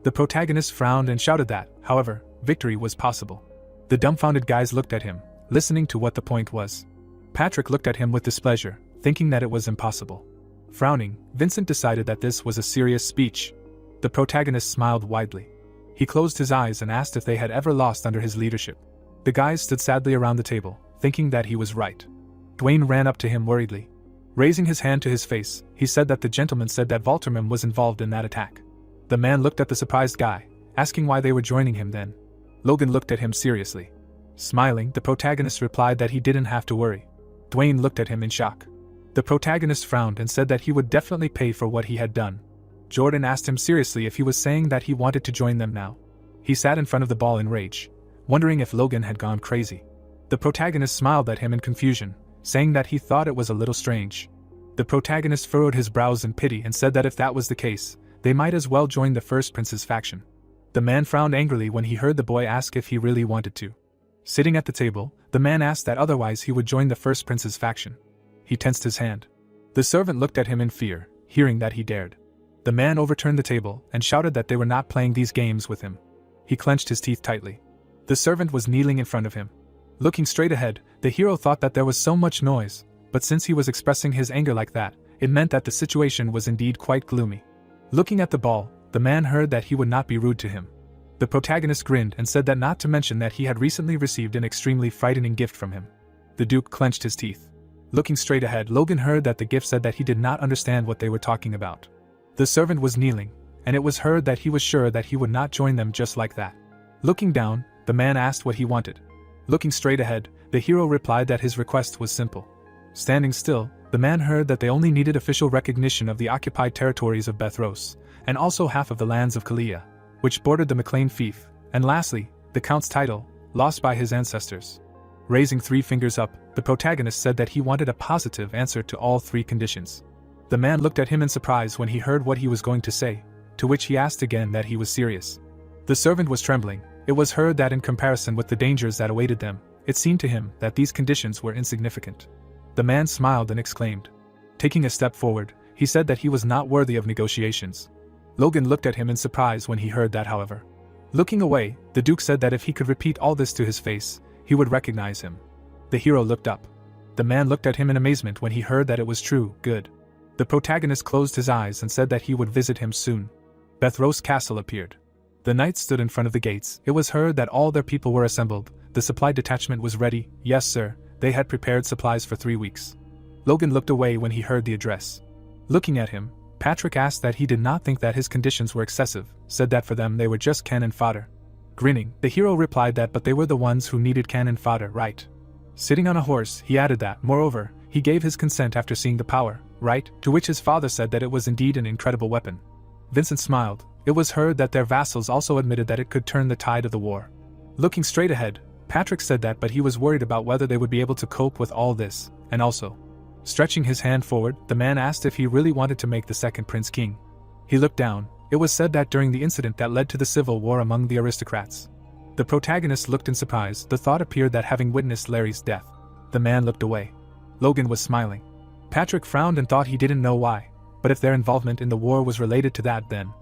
The protagonist frowned and shouted that, however, victory was possible. The dumbfounded guys looked at him, listening to what the point was. Patrick looked at him with displeasure, thinking that it was impossible. Frowning, Vincent decided that this was a serious speech. The protagonist smiled widely. He closed his eyes and asked if they had ever lost under his leadership. The guys stood sadly around the table, thinking that he was right. Dwayne ran up to him worriedly. Raising his hand to his face, he said that the gentleman said that Valterman was involved in that attack. The man looked at the surprised guy, asking why they were joining him then. Logan looked at him seriously. Smiling, the protagonist replied that he didn't have to worry. Dwayne looked at him in shock. The protagonist frowned and said that he would definitely pay for what he had done. Jordan asked him seriously if he was saying that he wanted to join them now. He sat in front of the ball in rage, wondering if Logan had gone crazy. The protagonist smiled at him in confusion, saying that he thought it was a little strange. The protagonist furrowed his brows in pity and said that if that was the case, they might as well join the First Prince's faction. The man frowned angrily when he heard the boy ask if he really wanted to. Sitting at the table, the man asked that otherwise he would join the First Prince's faction. He tensed his hand. The servant looked at him in fear, hearing that he dared. The man overturned the table and shouted that they were not playing these games with him. He clenched his teeth tightly. The servant was kneeling in front of him. Looking straight ahead, the hero thought that there was so much noise, but since he was expressing his anger like that, it meant that the situation was indeed quite gloomy. Looking at the ball, the man heard that he would not be rude to him. The protagonist grinned and said that not to mention that he had recently received an extremely frightening gift from him. The Duke clenched his teeth. Looking straight ahead, Logan heard that the gift said that he did not understand what they were talking about. The servant was kneeling, and it was heard that he was sure that he would not join them just like that. Looking down, the man asked what he wanted. Looking straight ahead, the hero replied that his request was simple. Standing still, the man heard that they only needed official recognition of the occupied territories of Bethros, and also half of the lands of Kalia, which bordered the McLean fief, and lastly, the Count's title, lost by his ancestors. Raising 3 fingers up, the protagonist said that he wanted a positive answer to all 3 conditions. The man looked at him in surprise when he heard what he was going to say, to which he asked again that he was serious. The servant was trembling. It was heard that in comparison with the dangers that awaited them, it seemed to him that these conditions were insignificant. The man smiled and exclaimed. Taking a step forward, he said that he was not worthy of negotiations. Logan looked at him in surprise when he heard that, however. Looking away, the Duke said that if he could repeat all this to his face, he would recognize him. The hero looked up. The man looked at him in amazement when he heard that it was true. Good. The protagonist closed his eyes and said that he would visit him soon. Bethros Castle appeared. The knights stood in front of the gates. It was heard that all their people were assembled. The supply detachment was ready. Yes, sir, they had prepared supplies for 3 weeks. Logan looked away when he heard the address. Looking at him, Patrick asked that he did not think that his conditions were excessive, said that for them they were just cannon fodder. Grinning, the hero replied that but they were the ones who needed cannon fodder, right? Sitting on a horse, he added that, moreover, he gave his consent after seeing the power, right? To which his father said that it was indeed an incredible weapon. Vincent smiled. It was heard that their vassals also admitted that it could turn the tide of the war. Looking straight ahead, Patrick said that but he was worried about whether they would be able to cope with all this, and also. Stretching his hand forward, the man asked if he really wanted to make the second prince king. He looked down. It was said that during the incident that led to the civil war among the aristocrats. The protagonist looked in surprise. The thought appeared that having witnessed Larry's death, the man looked away. Logan was smiling. Patrick frowned and thought he didn't know why, but if their involvement in the war was related to that then.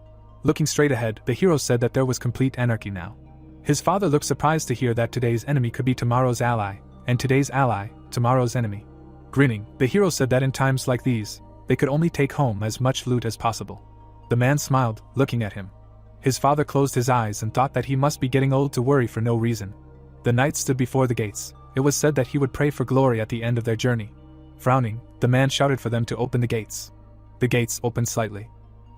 Looking straight ahead, the hero said that there was complete anarchy now. His father looked surprised to hear that today's enemy could be tomorrow's ally, and today's ally, tomorrow's enemy. Grinning, the hero said that in times like these, they could only take home as much loot as possible. The man smiled, looking at him. His father closed his eyes and thought that he must be getting old to worry for no reason. The knight stood before the gates. It was said that he would pray for glory at the end of their journey. Frowning, the man shouted for them to open the gates. The gates opened slightly.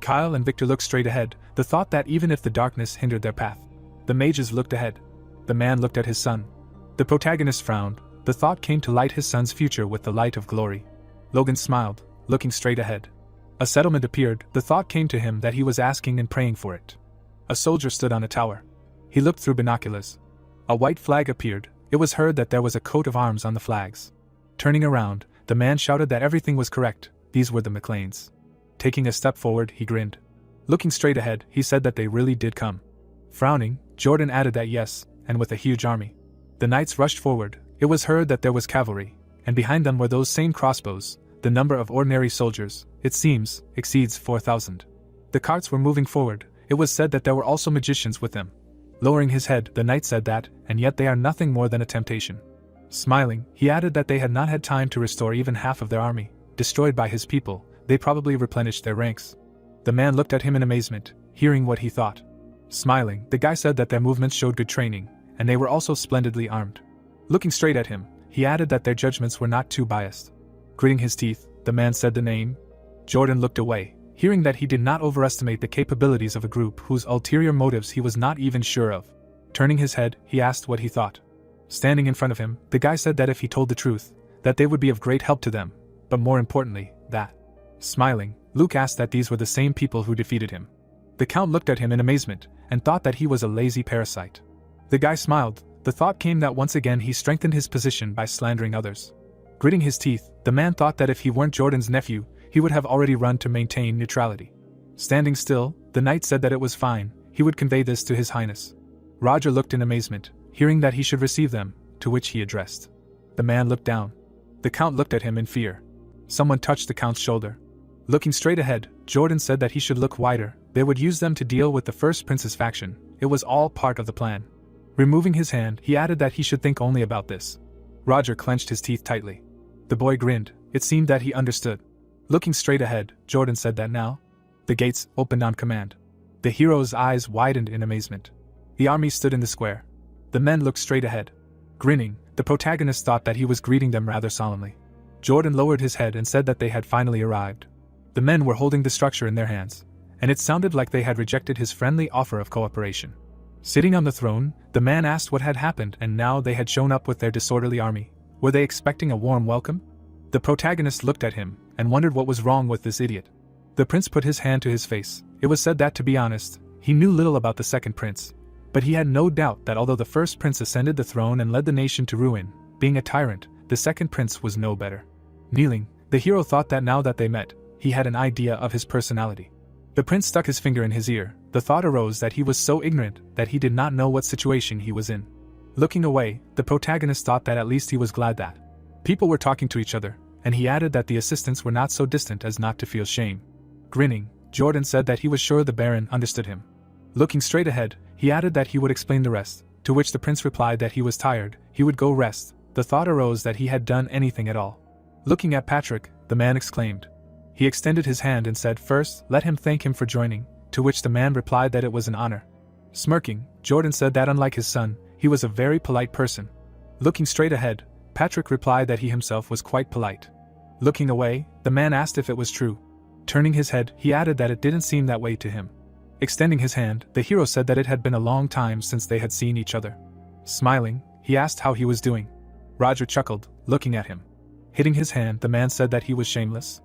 Kyle and Victor looked straight ahead, the thought that even if the darkness hindered their path. The mages looked ahead. The man looked at his son. The protagonist frowned. The thought came to light his son's future with the light of glory. Logan smiled, looking straight ahead. A settlement appeared. The thought came to him that he was asking and praying for it. A soldier stood on a tower. He looked through binoculars. A white flag appeared. It was heard that there was a coat of arms on the flags. Turning around, the man shouted that everything was correct. These were the McLeans. Taking a step forward, he grinned. Looking straight ahead, he said that they really did come. Frowning, Jordan added that yes, and with a huge army. The knights rushed forward. It was heard that there was cavalry, and behind them were those same crossbows. The number of ordinary soldiers, it seems, exceeds 4,000. The carts were moving forward. It was said that there were also magicians with them. Lowering his head, the knight said that, and yet they are nothing more than a temptation. Smiling, he added that they had not had time to restore even half of their army, destroyed by his people. They probably replenished their ranks. The man looked at him in amazement, hearing what he thought. Smiling, the guy said that their movements showed good training, and they were also splendidly armed. Looking straight at him, he added that their judgments were not too biased. Gritting his teeth, the man said the name. Jordan looked away, hearing that he did not overestimate the capabilities of a group whose ulterior motives he was not even sure of. Turning his head, he asked what he thought. Standing in front of him, the guy said that if he told the truth, that they would be of great help to them, but more importantly, that. Smiling, Luke asked that these were the same people who defeated him. The Count looked at him in amazement, and thought that he was a lazy parasite. The guy smiled. The thought came that once again he strengthened his position by slandering others. Gritting his teeth, the man thought that if he weren't Jordan's nephew, he would have already run to maintain neutrality. Standing still, the knight said that it was fine, he would convey this to His Highness. Roger looked in amazement, hearing that he should receive them, to which he addressed. The man looked down. The Count looked at him in fear. Someone touched the Count's shoulder. Looking straight ahead, Jordan said that he should look wider. They would use them to deal with the First Prince's faction. It was all part of the plan. Removing his hand, he added that he should think only about this. Roger clenched his teeth tightly. The boy grinned. It seemed that he understood. Looking straight ahead, Jordan said that now. The gates opened on command. The hero's eyes widened in amazement. The army stood in the square. The men looked straight ahead. Grinning, the protagonist thought that he was greeting them rather solemnly. Jordan lowered his head and said that they had finally arrived. The men were holding the structure in their hands, and it sounded like they had rejected his friendly offer of cooperation. Sitting on the throne, the man asked what had happened, and now they had shown up with their disorderly army. Were they expecting a warm welcome? The protagonist looked at him, and wondered what was wrong with this idiot. The prince put his hand to his face. It was said that, to be honest, he knew little about the second prince. But he had no doubt that although the first prince ascended the throne and led the nation to ruin, being a tyrant, the second prince was no better. Kneeling, the hero thought that now that they met, he had an idea of his personality. The prince stuck his finger in his ear. The thought arose that he was so ignorant that he did not know what situation he was in. Looking away, the protagonist thought that at least he was glad that people were talking to each other, and he added that the assistants were not so distant as not to feel shame. Grinning, Jordan said that he was sure the Baron understood him. Looking straight ahead, he added that he would explain the rest, to which the prince replied that he was tired, he would go rest. The thought arose that he had done anything at all. Looking at Patrick, the man exclaimed. He extended his hand and said first, let him thank him for joining, to which the man replied that it was an honor. Smirking, Jordan said that unlike his son, he was a very polite person. Looking straight ahead, Patrick replied that he himself was quite polite. Looking away, the man asked if it was true. Turning his head, he added that it didn't seem that way to him. Extending his hand, the hero said that it had been a long time since they had seen each other. Smiling, he asked how he was doing. Roger chuckled, looking at him. Hitting his hand, the man said that he was shameless.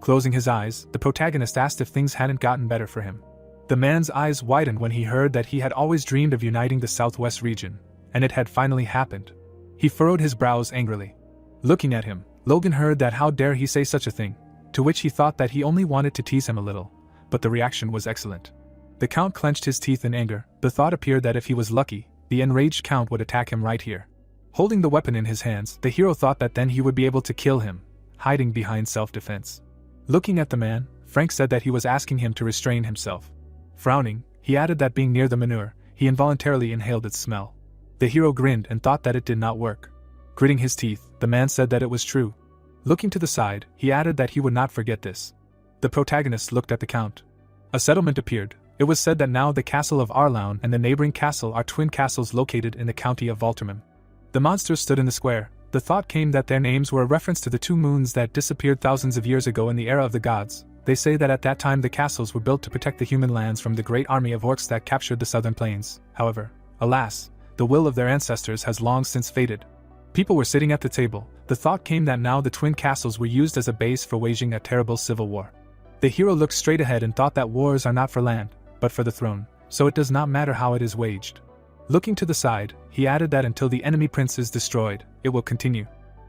Closing his eyes, the protagonist asked if things hadn't gotten better for him. The man's eyes widened when he heard that he had always dreamed of uniting the Southwest region, and it had finally happened. He furrowed his brows angrily. Looking at him, Logan heard that how dare he say such a thing, to which he thought that he only wanted to tease him a little, but the reaction was excellent. The Count clenched his teeth in anger. The thought appeared that if he was lucky, the enraged Count would attack him right here. Holding the weapon in his hands, the hero thought that then he would be able to kill him, hiding behind self-defense. Looking at the man, Frank said that he was asking him to restrain himself. Frowning, he added that being near the manure, he involuntarily inhaled its smell. The hero grinned and thought that it did not work. Gritting his teeth, the man said that it was true. Looking to the side, he added that he would not forget this. The protagonist looked at the Count. A settlement appeared. It was said that now the castle of Arlaun and the neighboring castle are twin castles located in the county of Valterman. The monsters stood in the square. The thought came that their names were a reference to the two moons that disappeared thousands of years ago in the era of the gods. They say that at that time the castles were built to protect the human lands from the great army of orcs that captured the southern plains. However, alas, the will of their ancestors has long since faded. People were sitting at the table. The thought came that now the twin castles were used as a base for waging a terrible civil war. The hero looked straight ahead and thought that wars are not for land, but for the throne, so it does not matter how it is waged. Looking to the side, he added that until the enemy prince is destroyed, it will continue.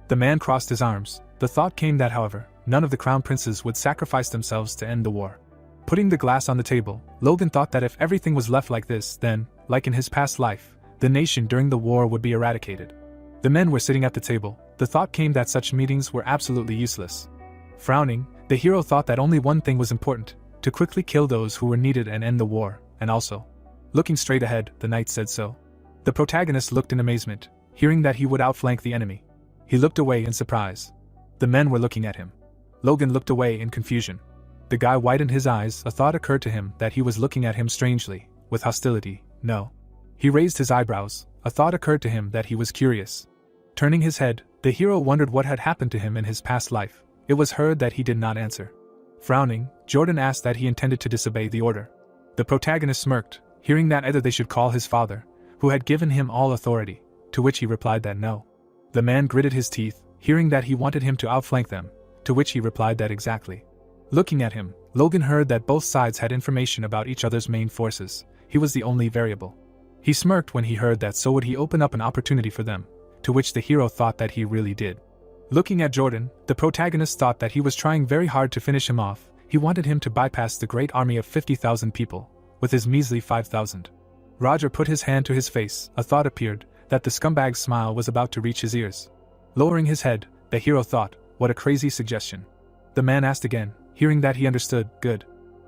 The man crossed his arms. The thought came that, however, none of the crown princes would sacrifice themselves to end the war. Putting the glass on the table, Logan thought that if everything was left like this, then, like in his past life, the nation during the war would be eradicated. The men were sitting at the table. The thought came that such meetings were absolutely useless. Frowning, the hero thought that only one thing was important: to quickly kill those who were needed and end the war. and also. Looking straight ahead, the knight said so. The protagonist looked in amazement, hearing that he would outflank the enemy. He looked away in surprise. The men were looking at him. Logan looked away in confusion. The guy widened his eyes. A thought occurred to him that he was looking at him strangely, with hostility. No. He raised his eyebrows. A thought occurred to him that he was curious. Turning his head, the hero wondered what had happened to him in his past life. It was heard that he did not answer. Frowning, Jordan asked that he intended to disobey the order. The protagonist smirked, hearing that either they should call his father, who had given him all authority, to which he replied that no. The man gritted his teeth, hearing that he wanted him to outflank them, to which he replied that exactly. Looking at him, Logan heard that both sides had information about each other's main forces. He was the only variable. He smirked when he heard that, so would he open up an opportunity for them, to which the hero thought that he really did. Looking at Jordan, the protagonist thought that he was trying very hard to finish him off. He wanted him to bypass the great army of 50,000 people, with his measly 5,000. Roger put his hand to his face. A thought appeared, that the scumbag's smile was about to reach his ears. Lowering his head, the hero thought, what a crazy suggestion. The man asked again, hearing that he understood. Good.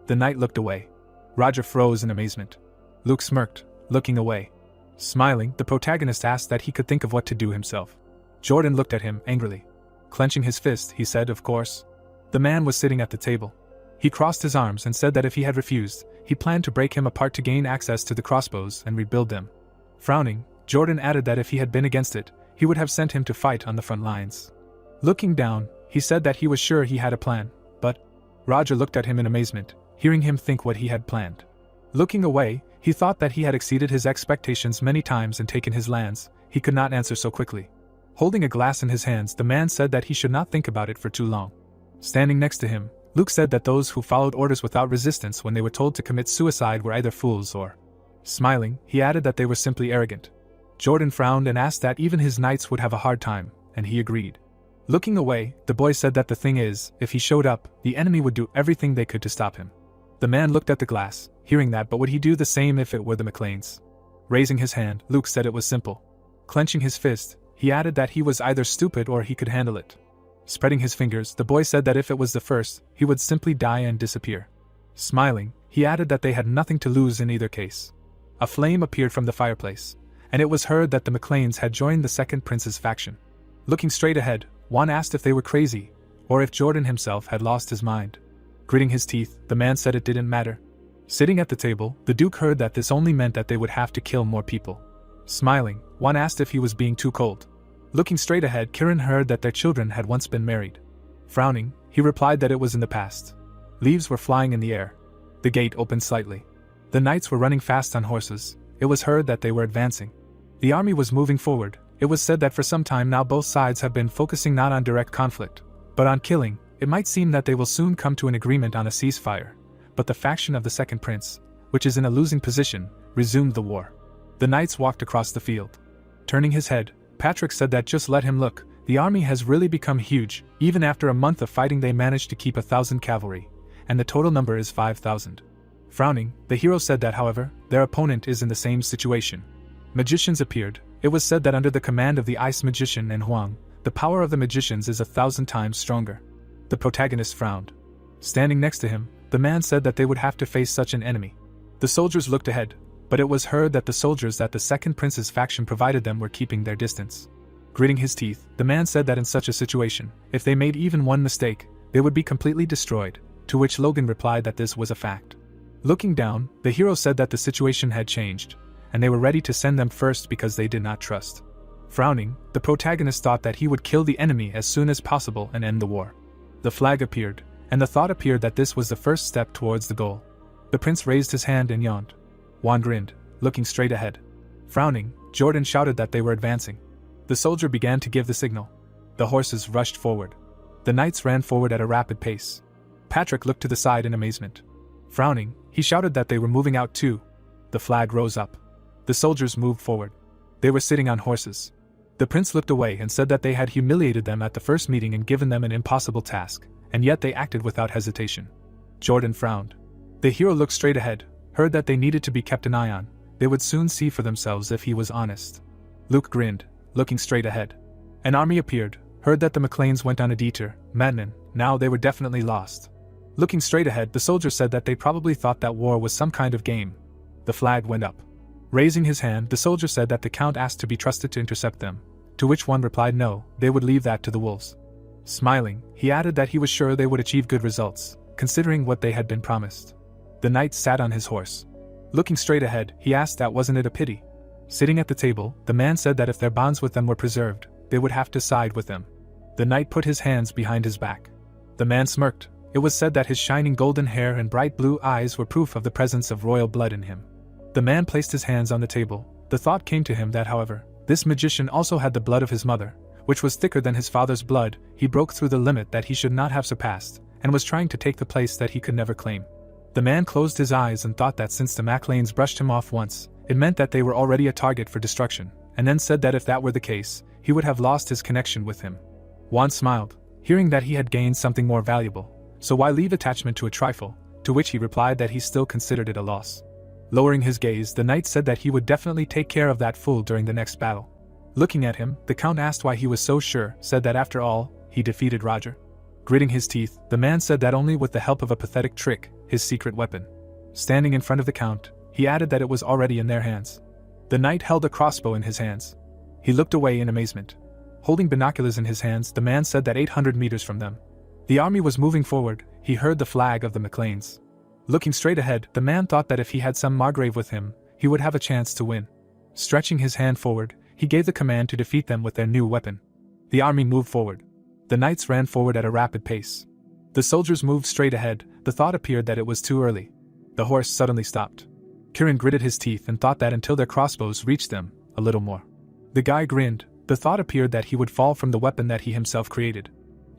The knight looked away. Roger froze in amazement. Luke smirked, looking away. Smiling, the protagonist asked that he could think of what to do himself. Jordan looked at him angrily. Clenching his fist, he said, of course. The man was sitting at the table. He crossed his arms and said that if he had refused, he planned to break him apart to gain access to the crossbows and rebuild them. Frowning, Jordan added that if he had been against it, he would have sent him to fight on the front lines. Looking down, he said that he was sure he had a plan, but Roger looked at him in amazement, hearing him think what he had planned. Looking away, he thought that he had exceeded his expectations many times and taken his lands. He could not answer so quickly. Holding a glass in his hands, the man said that he should not think about it for too long. Standing next to him, Luke said that those who followed orders without resistance when they were told to commit suicide were either fools or... Smiling, he added that they were simply arrogant. Jordan frowned and asked that even his knights would have a hard time, and he agreed. Looking away, the boy said that the thing is, if he showed up, the enemy would do everything they could to stop him. The man looked at the glass, hearing that, but would he do the same if it were the McLeans? Raising his hand, Luke said it was simple. Clenching his fist, he added that he was either stupid or he could handle it. Spreading his fingers, the boy said that if it was the first, he would simply die and disappear. Smiling, he added that they had nothing to lose in either case. A flame appeared from the fireplace, and it was heard that the McLeans had joined the second prince's faction. Looking straight ahead, Juan asked if they were crazy, or if Jordan himself had lost his mind. Gritting his teeth, the man said it didn't matter. Sitting at the table, the Duke heard that this only meant that they would have to kill more people. Smiling, Juan asked if he was being too cold. Looking straight ahead, Kirin heard that their children had once been married. Frowning, he replied that it was in the past. Leaves were flying in the air. The gate opened slightly. The knights were running fast on horses. It was heard that they were advancing. The army was moving forward. It was said that for some time now both sides have been focusing not on direct conflict, but on killing. It might seem that they will soon come to an agreement on a ceasefire, but the faction of the second prince, which is in a losing position, resumed the war. The knights walked across the field. Turning his head, Patrick said that just let him look. The army has really become huge. Even after a month of fighting they managed to keep 1,000 cavalry, and the total number is 5,000. Frowning, the hero said that however, their opponent is in the same situation. Magicians appeared. It was said that under the command of the ice magician and Huang, the power of the magicians is 1,000 times stronger. The protagonist frowned. Standing next to him, the man said that they would have to face such an enemy. The soldiers looked ahead, but it was heard that the soldiers that the second prince's faction provided them were keeping their distance. Gritting his teeth, the man said that in such a situation, if they made even one mistake, they would be completely destroyed, to which Logan replied that this was a fact. Looking down, the hero said that the situation had changed, and they were ready to send them first because they did not trust. Frowning, the protagonist thought that he would kill the enemy as soon as possible and end the war. The flag appeared, and the thought appeared that this was the first step towards the goal. The prince raised his hand and yawned. Juan grinned, looking straight ahead. Frowning, Jordan shouted that they were advancing. The soldier began to give the signal. The horses rushed forward. The knights ran forward at a rapid pace. Patrick looked to the side in amazement. Frowning, he shouted that they were moving out too. The flag rose up. The soldiers moved forward. They were sitting on horses. The prince looked away and said that they had humiliated them at the first meeting and given them an impossible task, and yet they acted without hesitation. Jordan frowned. The hero looked straight ahead, heard that they needed to be kept an eye on. They would soon see for themselves if he was honest. Luke grinned, looking straight ahead. An army appeared, heard that the McLeans went on a detour. Madmen, now they were definitely lost. Looking straight ahead, the soldier said that they probably thought that war was some kind of game. The flag went up. Raising his hand, the soldier said that the count asked to be trusted to intercept them, to which one replied no, they would leave that to the wolves. Smiling, he added that he was sure they would achieve good results, considering what they had been promised. The knight sat on his horse. Looking straight ahead, he asked that wasn't it a pity. Sitting at the table, the man said that if their bonds with them were preserved, they would have to side with them. The knight put his hands behind his back. The man smirked. It was said that his shining golden hair and bright blue eyes were proof of the presence of royal blood in him. The man placed his hands on the table. The thought came to him that, however, this magician also had the blood of his mother, which was thicker than his father's blood. He broke through the limit that he should not have surpassed, and was trying to take the place that he could never claim. The man closed his eyes and thought that since the Maclanes brushed him off once, it meant that they were already a target for destruction, and then said that if that were the case, he would have lost his connection with him. Juan smiled, hearing that he had gained something more valuable, so why leave attachment to a trifle, to which he replied that he still considered it a loss. Lowering his gaze, the knight said that he would definitely take care of that fool during the next battle. Looking at him, the count asked why he was so sure, said that after all, he defeated Roger. Gritting his teeth, the man said that only with the help of a pathetic trick, his secret weapon. Standing in front of the count, he added that it was already in their hands. The knight held a crossbow in his hands. He looked away in amazement. Holding binoculars in his hands, the man said that 800 meters from them, the army was moving forward. He heard the flag of the Maclanes. Looking straight ahead, the man thought that if he had some Margrave with him, he would have a chance to win. Stretching his hand forward, he gave the command to defeat them with their new weapon. The army moved forward. The knights ran forward at a rapid pace. The soldiers moved straight ahead. The thought appeared that it was too early. The horse suddenly stopped. Kirin gritted his teeth and thought that until their crossbows reached them, a little more. The guy grinned. The thought appeared that he would fall from the weapon that he himself created.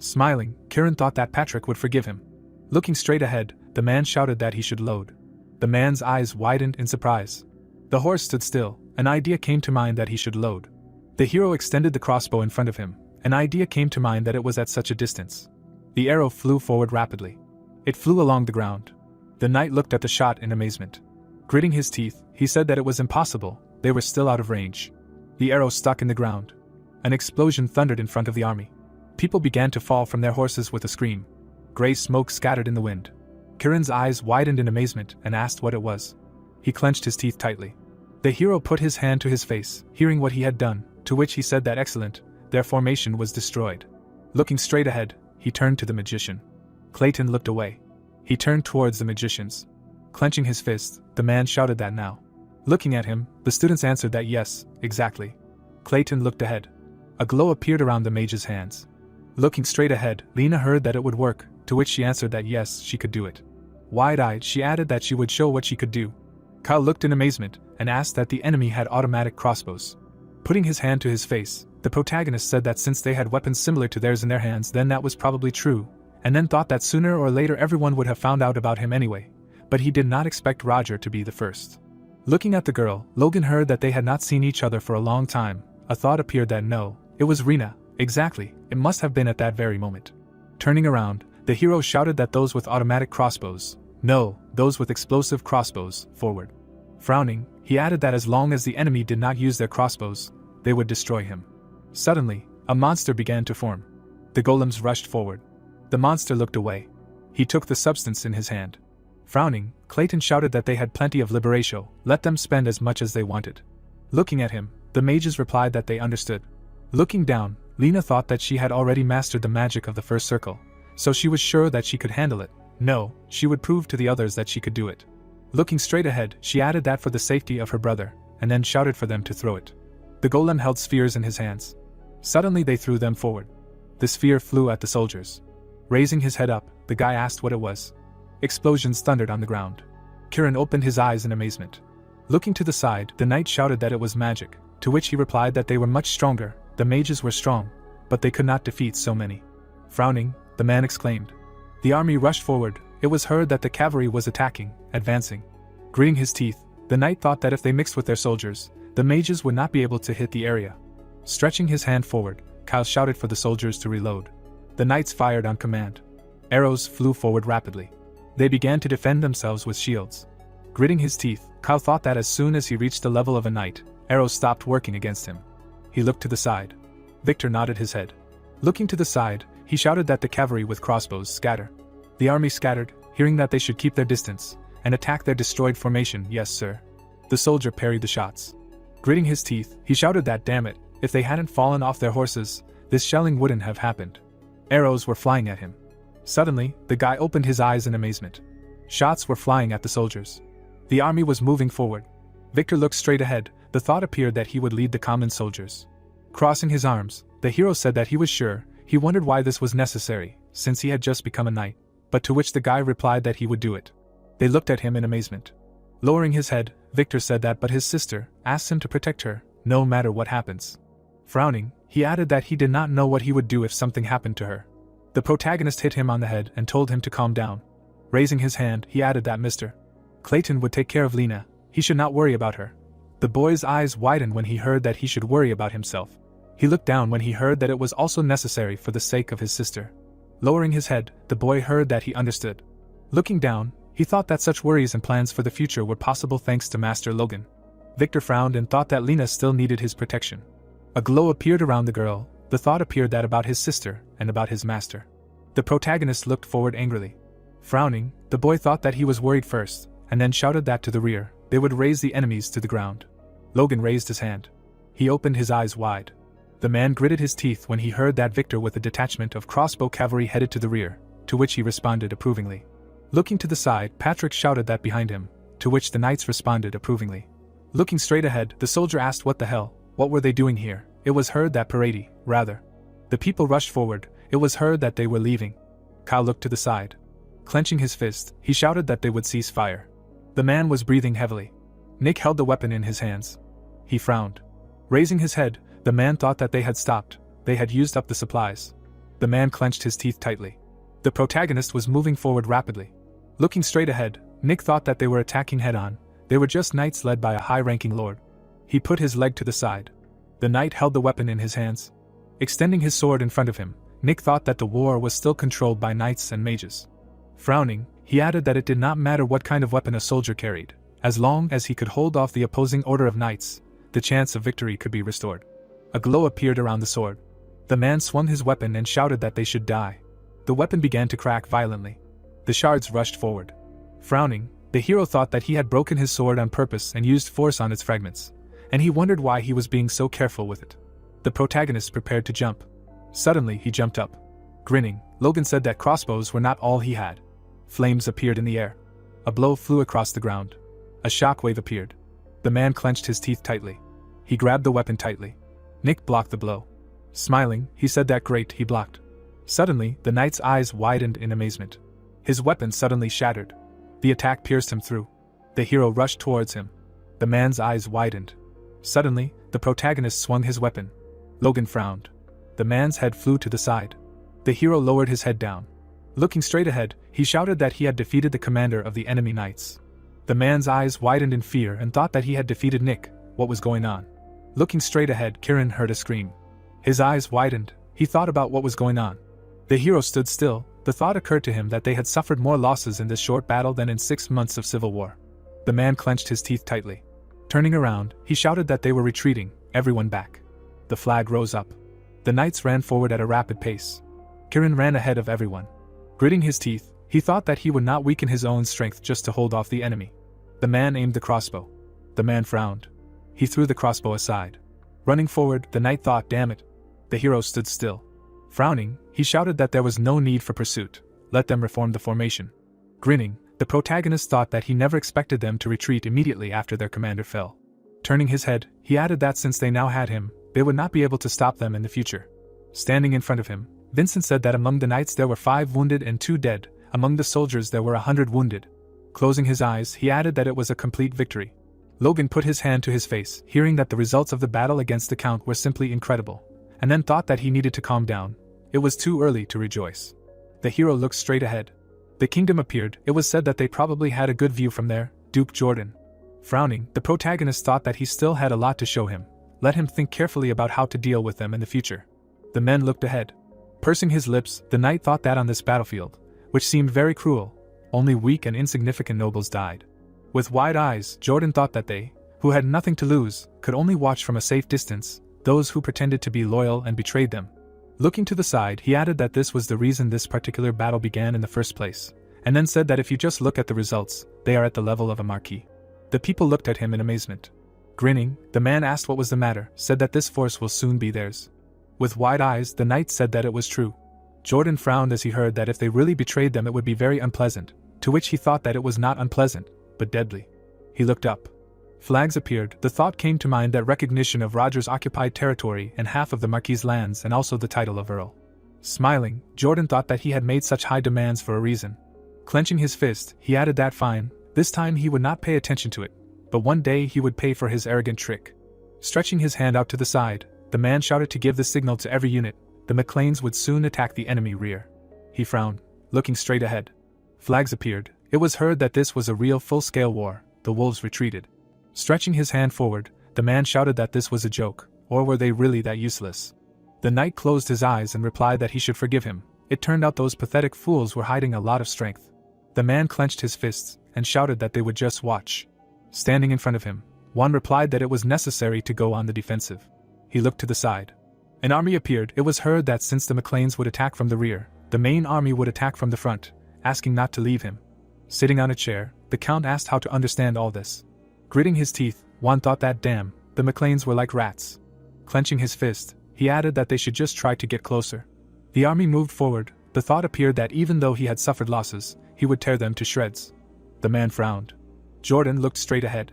Smiling, Kirin thought that Patrick would forgive him. Looking straight ahead, the man shouted that he should load. The man's eyes widened in surprise. The horse stood still. An idea came to mind that he should load. The hero extended the crossbow in front of him. An idea came to mind that it was at such a distance. The arrow flew forward rapidly. It flew along the ground. The knight looked at the shot in amazement. Gritting his teeth, he said that it was impossible, they were still out of range. The arrow stuck in the ground. An explosion thundered in front of the army. People began to fall from their horses with a scream. Gray smoke scattered in the wind. Kirin's eyes widened in amazement and asked what it was. He clenched his teeth tightly. The hero put his hand to his face, hearing what he had done, to which he said that excellent, their formation was destroyed. Looking straight ahead, he turned to the magician. Clayton looked away. He turned towards the magicians. Clenching his fist, the man shouted that now. Looking at him, the students answered that yes, exactly. Clayton looked ahead. A glow appeared around the mage's hands. Looking straight ahead, Lena heard that it would work, to which she answered that yes, she could do it. Wide-eyed, she added that she would show what she could do. Kyle looked in amazement and asked that the enemy had automatic crossbows. Putting his hand to his face, the protagonist said that since they had weapons similar to theirs in their hands, then that was probably true, and then thought that sooner or later everyone would have found out about him anyway, but he did not expect Roger to be the first. Looking at the girl, Logan heard that they had not seen each other for a long time. A thought appeared that no, it was Rena, exactly, it must have been at that very moment. Turning around, the hero shouted that those with automatic crossbows, no, those with explosive crossbows, forward. Frowning, he added that as long as the enemy did not use their crossbows, they would destroy him. Suddenly, a monster began to form. The golems rushed forward. The monster looked away. He took the substance in his hand. Frowning, Clayton shouted that they had plenty of liberatio, let them spend as much as they wanted. Looking at him, the mages replied that they understood. Looking down, Lena thought that she had already mastered the magic of the first circle, so she was sure that she could handle it. No, she would prove to the others that she could do it. Looking straight ahead, she added that for the safety of her brother, and then shouted for them to throw it. The golem held spheres in his hands. Suddenly they threw them forward. The sphere flew at the soldiers. Raising his head up, the guy asked what it was. Explosions thundered on the ground. Kirin opened his eyes in amazement. Looking to the side, the knight shouted that it was magic, to which he replied that they were much stronger. The mages were strong, but they could not defeat so many. Frowning, the man exclaimed. The army rushed forward. It was heard that the cavalry was attacking, advancing. Gritting his teeth, the knight thought that if they mixed with their soldiers, the mages would not be able to hit the area. Stretching his hand forward, Kyle shouted for the soldiers to reload. The knights fired on command. Arrows flew forward rapidly. They began to defend themselves with shields. Gritting his teeth, Kyle thought that as soon as he reached the level of a knight, arrows stopped working against him. He looked to the side. Victor nodded his head. Looking to the side, he shouted that the cavalry with crossbows scatter. The army scattered, hearing that they should keep their distance, and attack their destroyed formation. Yes, sir. The soldier parried the shots. Gritting his teeth, he shouted that, damn it, if they hadn't fallen off their horses, this shelling wouldn't have happened. Arrows were flying at him. Suddenly, the guy opened his eyes in amazement. Shots were flying at the soldiers. The army was moving forward. Victor looked straight ahead. The thought appeared that he would lead the common soldiers. Crossing his arms, the hero said that he was sure. He wondered why this was necessary, since he had just become a knight, but to which the guy replied that he would do it. They looked at him in amazement. Lowering his head, Victor said that but his sister asked him to protect her, no matter what happens. Frowning, he added that he did not know what he would do if something happened to her. The protagonist hit him on the head and told him to calm down. Raising his hand, he added that Mr. Clayton would take care of Lena, he should not worry about her. The boy's eyes widened when he heard that he should worry about himself. He looked down when he heard that it was also necessary for the sake of his sister. Lowering his head, the boy heard that he understood. Looking down, he thought that such worries and plans for the future were possible thanks to Master Logan. Victor frowned and thought that Lena still needed his protection. A glow appeared around the girl. The thought appeared that about his sister and about his master. The protagonist looked forward angrily. Frowning, the boy thought that he was worried first, and then shouted that to the rear, they would raise the enemies to the ground. Logan raised his hand. He opened his eyes wide. The man gritted his teeth when he heard that Victor with a detachment of crossbow cavalry headed to the rear, to which he responded approvingly. Looking to the side, Patrick shouted that behind him, to which the knights responded approvingly. Looking straight ahead, the soldier asked what the hell, what were they doing here? It was heard that parade, rather. The people rushed forward. It was heard that they were leaving. Kyle looked to the side. Clenching his fist, he shouted that they would cease fire. The man was breathing heavily. Nick held the weapon in his hands. He frowned. Raising his head, the man thought that they had stopped. They had used up the supplies. The man clenched his teeth tightly. The protagonist was moving forward rapidly. Looking straight ahead, Nick thought that they were attacking head-on. They were just knights led by a high-ranking lord. He put his leg to the side. The knight held the weapon in his hands. Extending his sword in front of him, Nick thought that the war was still controlled by knights and mages. Frowning, he added that it did not matter what kind of weapon a soldier carried. As long as he could hold off the opposing order of knights, the chance of victory could be restored. A glow appeared around the sword. The man swung his weapon and shouted that they should die. The weapon began to crack violently. The shards rushed forward. Frowning, the hero thought that he had broken his sword on purpose and used force on its fragments, and he wondered why he was being so careful with it. The protagonist prepared to jump. Suddenly, he jumped up. Grinning, Logan said that crossbows were not all he had. Flames appeared in the air. A blow flew across the ground. A shockwave appeared. The man clenched his teeth tightly. He grabbed the weapon tightly. Nick blocked the blow. Smiling, he said that great, he blocked. Suddenly, the knight's eyes widened in amazement. His weapon suddenly shattered. The attack pierced him through. The hero rushed towards him. The man's eyes widened. Suddenly, the protagonist swung his weapon. Logan frowned. The man's head flew to the side. The hero lowered his head down. Looking straight ahead, he shouted that he had defeated the commander of the enemy knights. The man's eyes widened in fear and thought that he had defeated Nick. What was going on? Looking straight ahead, Kirin heard a scream. His eyes widened. He thought about what was going on. The hero stood still. The thought occurred to him that they had suffered more losses in this short battle than in 6 months of civil war. The man clenched his teeth tightly. Turning around, he shouted that they were retreating, everyone back. The flag rose up. The knights ran forward at a rapid pace. Kirin ran ahead of everyone. Gritting his teeth, he thought that he would not weaken his own strength just to hold off the enemy. The man aimed the crossbow. The man frowned. He threw the crossbow aside. Running forward, the knight thought, damn it. The hero stood still. Frowning, he shouted that there was no need for pursuit. Let them reform the formation. Grinning, the protagonist thought that he never expected them to retreat immediately after their commander fell. Turning his head, he added that since they now had him, they would not be able to stop them in the future. Standing in front of him, Vincent said that among the knights there were 5 wounded and 2 dead, among the soldiers there were 100 wounded. Closing his eyes, he added that it was a complete victory. Logan put his hand to his face, hearing that the results of the battle against the Count were simply incredible, and then thought that he needed to calm down. It was too early to rejoice. The hero looked straight ahead. The kingdom appeared. It was said that they probably had a good view from there. Duke Jordan. Frowning, the protagonist thought that he still had a lot to show him. Let him think carefully about how to deal with them in the future. The men looked ahead. Pursing his lips, the knight thought that on this battlefield, which seemed very cruel, only weak and insignificant nobles died. With wide eyes, Jordan thought that they, who had nothing to lose, could only watch from a safe distance, those who pretended to be loyal and betrayed them. Looking to the side, he added that this was the reason this particular battle began in the first place, and then said that if you just look at the results, they are at the level of a marquee. The people looked at him in amazement. Grinning, the man asked what was the matter, said that this force will soon be theirs. With wide eyes, the knight said that it was true. Jordan frowned as he heard that if they really betrayed them it would be very unpleasant, to which he thought that it was not unpleasant, but deadly. He looked up. Flags appeared. The thought came to mind that recognition of Roger's occupied territory and half of the Marquis' lands and also the title of Earl. Smiling, Jordan thought that he had made such high demands for a reason. Clenching his fist, he added that fine, this time he would not pay attention to it, but one day he would pay for his arrogant trick. Stretching his hand out to the side, the man shouted to give the signal to every unit. The McLeans would soon attack the enemy rear. He frowned, looking straight ahead. Flags appeared. It was heard that this was a real full-scale war. The wolves retreated. Stretching his hand forward, the man shouted that this was a joke, or were they really that useless? The knight closed his eyes and replied that he should forgive him. It turned out those pathetic fools were hiding a lot of strength. The man clenched his fists and shouted that they would just watch. Standing in front of him, one replied that it was necessary to go on the defensive. He looked to the side. An army appeared. It was heard that since the McLeans would attack from the rear, the main army would attack from the front, asking not to leave him. Sitting on a chair, the count asked how to understand all this. Gritting his teeth, one thought that damn, the McLeans were like rats. Clenching his fist, he added that they should just try to get closer. The army moved forward. The thought appeared that even though he had suffered losses, he would tear them to shreds. The man frowned. Jordan looked straight ahead.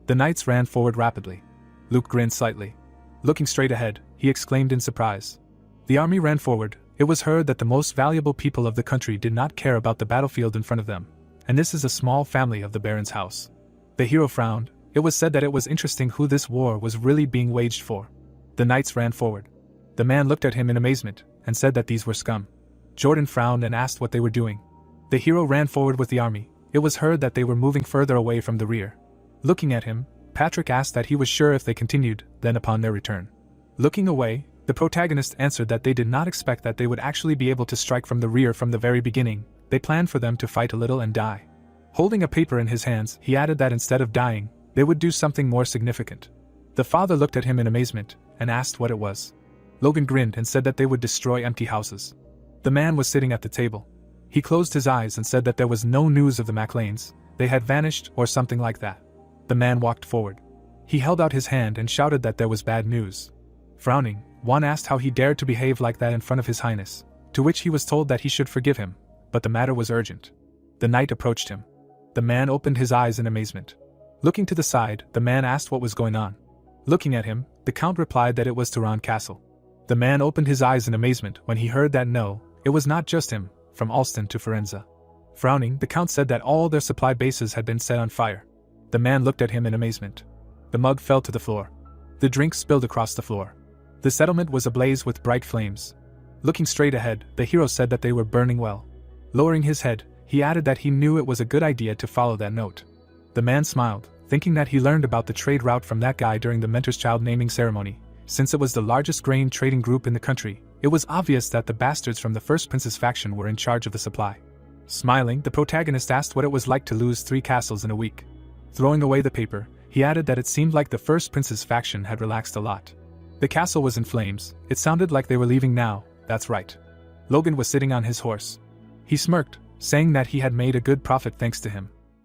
The knights ran forward rapidly. Luke grinned slightly. Looking straight ahead, he exclaimed in surprise. The army ran forward. It was heard that the most valuable people of the country did not care about the battlefield in front of them, and this is a small family of the Baron's house. The hero frowned. It was said that it was interesting who this war was really being waged for. The knights ran forward. The man looked at him in amazement, and said that these were scum. Jordan frowned and asked what they were doing. The hero ran forward with the army. It was heard that they were moving further away from the rear. Looking at him, Patrick asked that he was sure if they continued, then upon their return. Looking away, the protagonist answered that they did not expect that they would actually be able to strike from the rear from the very beginning. They planned for them to fight a little and die. Holding a paper in his hands, he added that instead of dying, they would do something more significant. The father looked at him in amazement, and asked what it was. Logan grinned and said that they would destroy empty houses. The man was sitting at the table. He closed his eyes and said that there was no news of the MacLanes, they had vanished or something like that. The man walked forward. He held out his hand and shouted that there was bad news. Frowning, one asked how he dared to behave like that in front of His Highness, to which he was told that he should forgive him, but the matter was urgent. The knight approached him. The man opened his eyes in amazement. Looking to the side, the man asked what was going on. Looking at him, the count replied that it was Tehran Castle. The man opened his eyes in amazement when he heard that no, it was not just him, from Alston to Firenze. Frowning, the count said that all their supply bases had been set on fire. The man looked at him in amazement. The mug fell to the floor. The drink spilled across the floor. The settlement was ablaze with bright flames. Looking straight ahead, the hero said that they were burning well. Lowering his head, he added that he knew it was a good idea to follow that note. The man smiled, thinking that he learned about the trade route from that guy during the mentor's child naming ceremony. Since it was the largest grain trading group in the country, it was obvious that the bastards from the First Prince's faction were in charge of the supply. Smiling, the protagonist asked what it was like to lose 3 castles in a week. Throwing away the paper, he added that it seemed like the First Prince's faction had relaxed a lot. The castle was in flames. It sounded like they were leaving now. That's right. Logan was sitting on his horse. He smirked, saying that he had made a good profit thanks to him.